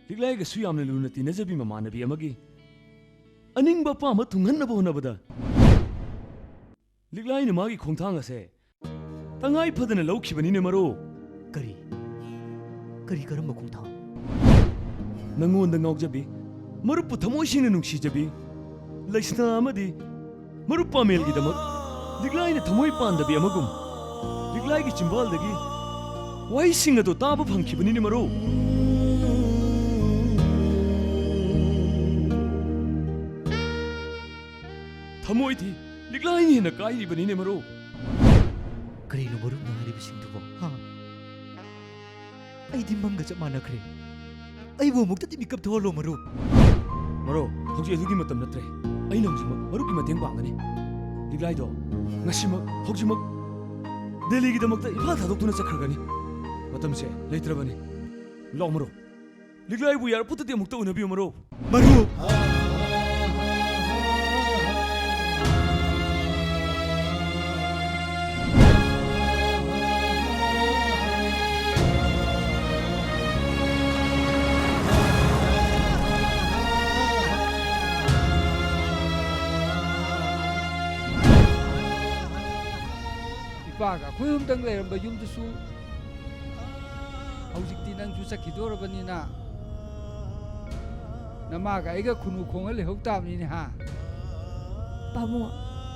ꯂꯤꯛꯂꯥꯏꯒꯁꯨ ꯌꯥꯝꯅ ꯂꯨꯅ ꯇꯤꯟꯅꯖꯕꯤ ꯃꯃꯥꯟꯅꯕꯤ ꯑꯃꯒꯤ ꯑꯅꯤꯡꯕ ꯑꯄꯥꯝꯕ ꯊꯨꯡꯍꯟꯅꯕ ꯍꯣꯠꯅꯕꯗ ꯂꯤꯛꯂꯥꯏꯅ ꯃꯥꯒꯤ ꯈꯣꯡꯊꯥꯡ ꯑꯁꯦ ꯇꯉꯥꯏ ꯐꯗꯅ ꯂꯧꯈꯤꯕꯅꯤꯅꯦ ꯃꯔꯨꯞ ꯀꯔꯤ ꯀꯔꯝꯕ ꯈꯣꯡꯊꯥꯡ ꯅꯪꯉꯣꯟꯗ ꯉꯥꯎꯖꯕꯤ ꯃꯔꯨꯞꯄꯨ ꯊꯃꯣꯏꯁꯤꯡꯅ ꯅꯨꯡꯁꯤꯖꯕꯤ ꯂꯩꯁꯅꯥ ꯑꯃꯗꯤ ꯃꯔꯨꯞ ꯄꯥꯃꯦꯜꯒꯤꯗꯃꯛ ꯂꯤꯛꯂꯥꯏꯅ ꯊꯃꯣꯏ ꯄꯥꯟꯗꯕꯤ ꯑꯃꯒꯨꯝ ꯂꯤꯛꯂꯥꯏꯒꯤ ꯆꯤꯝꯕꯥꯜꯗꯒꯤ ꯋꯥꯍꯩꯁꯤꯡ ꯑꯗꯨ ꯇꯥꯕ ꯐꯪꯈꯤꯕꯅꯤꯅꯦ ꯃꯔꯨꯞ ꯊꯃꯣꯏꯗꯤ ꯂꯤꯛꯂꯥꯏꯅ ꯍꯦꯟꯅ ꯀꯥꯏꯔꯤꯕꯅꯤꯅꯦ ꯃꯔꯨꯞ ꯀꯔꯤꯅꯣ ꯃꯔꯨꯞꯅ ꯍꯥꯏꯔꯤꯕꯁꯤꯡꯗꯨꯕꯣ ꯑꯩꯗꯤ ꯃꯪꯒ ꯆꯞ ꯃꯥꯟꯅꯈ꯭ꯔꯦ ꯑꯩꯕꯨ ꯑꯃꯨꯛꯇꯗꯤ ꯃꯤꯀꯞ ꯊꯣꯛꯍꯜꯂꯣ ꯃꯔꯨꯞ ꯍꯧꯖꯤꯛ ꯑꯗꯨꯒꯤ ꯃꯇꯝ ꯅꯠꯇ꯭ꯔꯦ ꯑꯩꯅ ꯍꯧꯖꯤꯛꯃꯛ ꯃꯔꯨꯞꯀꯤ ꯃꯇꯦꯡ ꯄꯥꯡꯒꯅꯤ ꯂꯤꯛꯂꯥꯏꯗꯣ ꯉꯁꯤꯃꯛ ꯍꯧꯖꯤꯛꯃꯛ ꯗꯦꯜꯂꯤꯒꯤꯗꯃꯛꯇ ꯏꯝꯐꯥꯜ ꯊꯥꯗꯣꯛꯇꯨꯅ ꯆꯠꯈ꯭ꯔꯒꯅꯤ ꯃꯇꯝꯁꯦ ꯂꯩꯇ꯭ꯔꯕꯅꯤ ꯂꯥꯛꯑꯣ ꯃꯔꯨꯞ ꯂꯤꯛꯂꯥꯏꯕꯨ ꯌꯥꯔꯛꯄꯗꯗꯤ ꯑꯃꯨꯛꯇ ꯎꯅꯕꯤꯌꯨ ꯃꯔꯨꯞ ꯏꯄꯥꯒ ꯑꯩꯈꯣꯏ ꯑꯃꯇꯪ ꯂꯩꯔꯝꯕ ꯌꯨꯝꯗꯨꯁꯨ ꯍꯧꯖꯤꯛꯇꯤ ꯅꯪꯁꯨ ꯆꯠꯈꯤꯗꯣꯔꯕꯅꯤꯅ ꯅꯃꯥꯒ ꯑꯩꯒ ꯈꯨꯅꯨ ꯈꯣꯡꯉ ꯂꯩꯍꯧ ꯇꯥꯕꯅꯤꯅꯦ ꯍꯥ ꯄꯥꯕꯨꯡ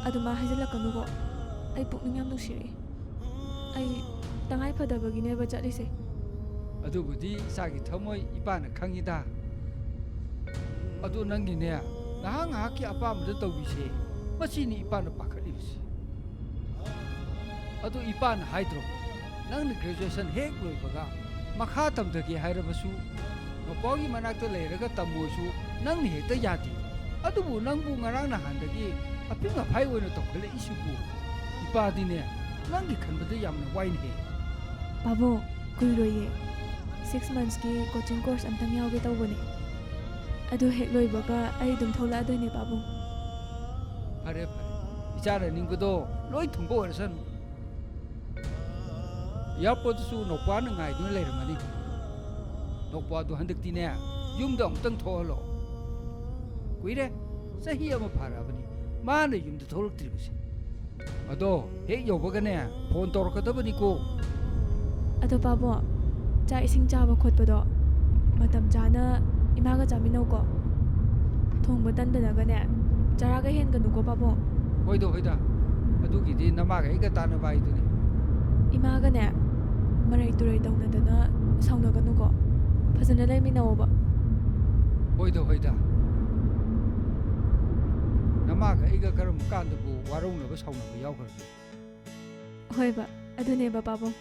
ꯑꯗꯨꯃꯥꯏ ꯍꯥꯏꯖꯤꯜꯂꯛꯀꯅꯨꯀꯣ ꯑꯩ ꯄꯨꯛꯅꯤꯡ ꯌꯥꯝ ꯅꯨꯡꯁꯤꯔꯛꯑꯦ ꯑꯩ ꯇꯉꯥꯏ ꯐꯗꯕꯒꯤꯅꯦꯕ ꯆꯠꯂꯤꯁꯦ ꯑꯗꯨꯕꯨꯗꯤ ꯏꯆꯥꯒꯤ ꯊꯃꯣꯏ ꯏꯄꯥꯅ ꯈꯪꯉꯤꯗ ꯑꯗꯣ ꯅꯪꯒꯤꯅꯦ ꯉꯥꯏꯍꯥꯛ ꯉꯥꯏꯍꯥꯛꯀꯤ ꯑꯄꯥꯝꯕꯗ ꯇꯧꯕꯤꯁꯦ ꯃꯁꯤꯅꯤ ꯏꯄꯥꯅ ꯄꯥꯈꯠꯂꯤꯕꯁꯤ ꯑꯗꯣ ꯏꯄꯥꯅ ꯍꯥꯏꯗ꯭ꯔꯣ ꯅꯪꯅ ꯒ꯭ꯔꯦꯖꯨꯑꯦꯁꯟ ꯍꯦꯛ ꯂꯣꯏꯕꯒ ꯃꯈꯥ ꯇꯝꯊꯒꯦ ꯍꯥꯏꯔꯕꯁꯨ ꯅꯣꯄꯥꯎꯒꯤ ꯃꯅꯥꯛꯇ ꯂꯩꯔꯒ ꯇꯝꯃꯣꯏꯁꯨ ꯅꯪꯅ ꯍꯦꯛꯇ ꯌꯥꯗꯦ ꯑꯗꯨꯕꯨ ꯅꯪꯕꯨ ꯉꯔꯥꯡ ꯅꯍꯥꯟꯗꯒꯤ ꯑꯄꯤꯡ ꯑꯐꯥꯏ ꯑꯣꯏꯅ ꯇꯧꯈꯠꯂꯛꯏꯁꯤꯕꯨ ꯏꯄꯥꯗꯤꯅꯦ ꯅꯪꯒꯤ ꯈꯟꯕꯗ ꯌꯥꯝꯅ ꯋꯥꯏꯅꯍꯦ ꯄꯥꯕꯨꯡ ꯀꯨꯏꯔꯣꯏꯌꯦ 6 monthsꯀꯤ ꯀꯣꯆꯤꯡ ꯀꯣꯔꯁ ꯑꯝꯇꯪ ꯌꯥꯎꯒꯦ ꯇꯧꯕꯅꯦ ꯑꯗꯨ ꯍꯦꯛ ꯂꯣꯏꯕꯒ ꯑꯩ ꯑꯗꯨꯝ ꯊꯣꯛꯂꯛꯑꯗꯣꯏꯅꯦ ꯄꯥꯕꯨꯡ ꯐꯔꯦ ꯏꯆꯥꯅ ꯅꯤꯡꯕꯗꯣ ꯂꯣꯏ ꯊꯨꯡꯕ ꯑꯣꯏꯔꯁꯅꯨ ꯏꯌꯥꯔꯄꯣꯔꯠꯇꯁꯨ ꯅꯣꯛꯄꯥꯅ ꯉꯥꯏꯗꯨꯅ ꯂꯩꯔꯝꯃꯅꯤ ꯅꯣꯛꯄꯥꯗꯣ ꯍꯟꯗꯛꯇꯤꯅꯦ ꯌꯨꯝꯗ ꯑꯃꯨꯛꯇꯪ ꯊꯣꯛꯍꯜꯂꯣ ꯀꯨꯏꯔꯦ ꯆꯍꯤ ꯑꯃ ꯐꯥꯔꯛꯑꯕꯅꯤ ꯃꯥꯅ ꯌꯨꯝꯗ ꯊꯣꯛꯂꯛꯇ꯭ꯔꯤꯕꯁꯦ ꯑꯗꯣ ꯍꯦꯛ ꯌꯧꯕꯒꯅꯦ ꯐꯣꯟ ꯇꯧꯔꯛꯀꯗꯕꯅꯤꯀꯣ ꯑꯗꯣ ꯄꯥꯕꯨꯡ ꯆꯥꯛ ꯏꯁꯤꯡ ꯆꯥꯕ ꯈꯣꯠꯄꯗꯣ ꯃꯇꯝ ꯆꯥꯅ ꯏꯃꯥꯒ ꯆꯥꯃꯤꯟꯅꯧꯀꯣ ꯊꯣꯡꯕ ꯇꯟꯗꯅꯒꯅꯦ ꯆꯔꯥꯒ ꯍꯦꯟꯒꯅꯨꯀꯣ ꯄꯥꯕꯨꯡ ꯍꯣꯏꯗ ꯑꯗꯨꯒꯤꯗꯤ ꯅꯃꯥꯒ ꯑꯩꯒ ꯇꯥꯟꯅꯕ ꯍꯥꯏꯗꯨꯅꯤ ꯏꯃꯥꯒꯅꯦ ꯃꯔꯩ ꯇꯨꯔꯩ ꯇꯧꯅꯗꯅ ꯁꯥꯎꯅꯒꯅꯨꯀꯣ ꯐꯖꯅ ꯂꯩꯃꯤꯟꯅꯧꯕ ꯍꯣꯏꯗ ꯅꯃꯥꯒ ꯑꯩꯒ ꯀꯔꯝꯕ ꯀꯥꯟꯗꯕꯨ ꯋꯥꯔꯧꯅꯕ ꯁꯥꯎꯅꯕ ꯌꯥꯎꯈ꯭ꯔꯒꯦ ꯍꯣꯏꯕ ꯑꯗꯨꯅꯦꯕ ꯄꯥꯕꯨꯡ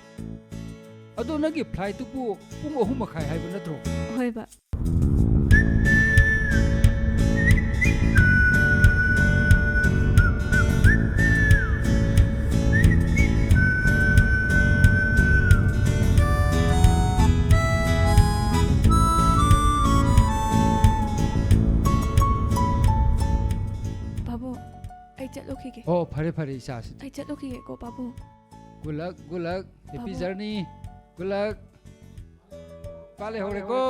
ꯑꯗꯣ ꯅꯪꯒꯤ ꯐ꯭ꯂꯥꯏꯠꯇꯨꯕꯨ ꯄꯨꯡ 3:30 ꯍꯥꯏꯕ ꯅꯠꯇ꯭ꯔꯣ ꯍꯣꯏꯕ ꯑꯣ ꯐꯔꯦ ꯐꯔꯦ ꯏꯆꯥꯁꯤꯗꯤ ꯑꯩ ꯆꯠꯂꯨꯈꯤꯒꯦꯀꯣ ꯄꯥꯕꯨꯡ ꯒꯨꯗ ꯂꯛ ꯍꯦꯄꯤ ꯕꯥꯕꯨ. ꯖꯔꯅꯤ ꯒꯨꯗ ꯂꯛ ꯄꯥ ꯂꯩꯍꯧꯔꯦꯀꯣ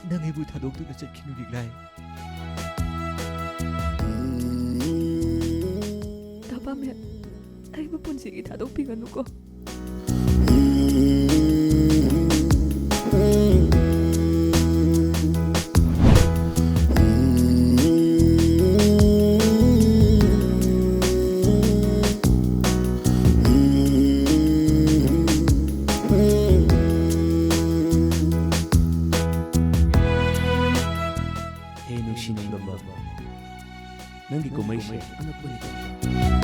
ꯅꯪ ꯑꯩꯕꯨ ꯊꯥꯗꯣꯛꯇꯨꯅ ꯆꯠꯈꯤꯅꯨ ꯂꯤꯛꯂꯥꯏ ꯊꯕꯥꯃꯦꯠ ꯑꯩꯕꯨ ꯄꯨꯟꯁꯤꯒꯤ ꯊꯥꯗꯣꯛꯄꯤꯒꯅꯨꯀꯣ ꯅꯪꯒꯤ ꯀꯨꯝꯍꯩꯁꯦ ꯑꯉꯛꯄꯅꯤ ꯀꯩꯅꯣ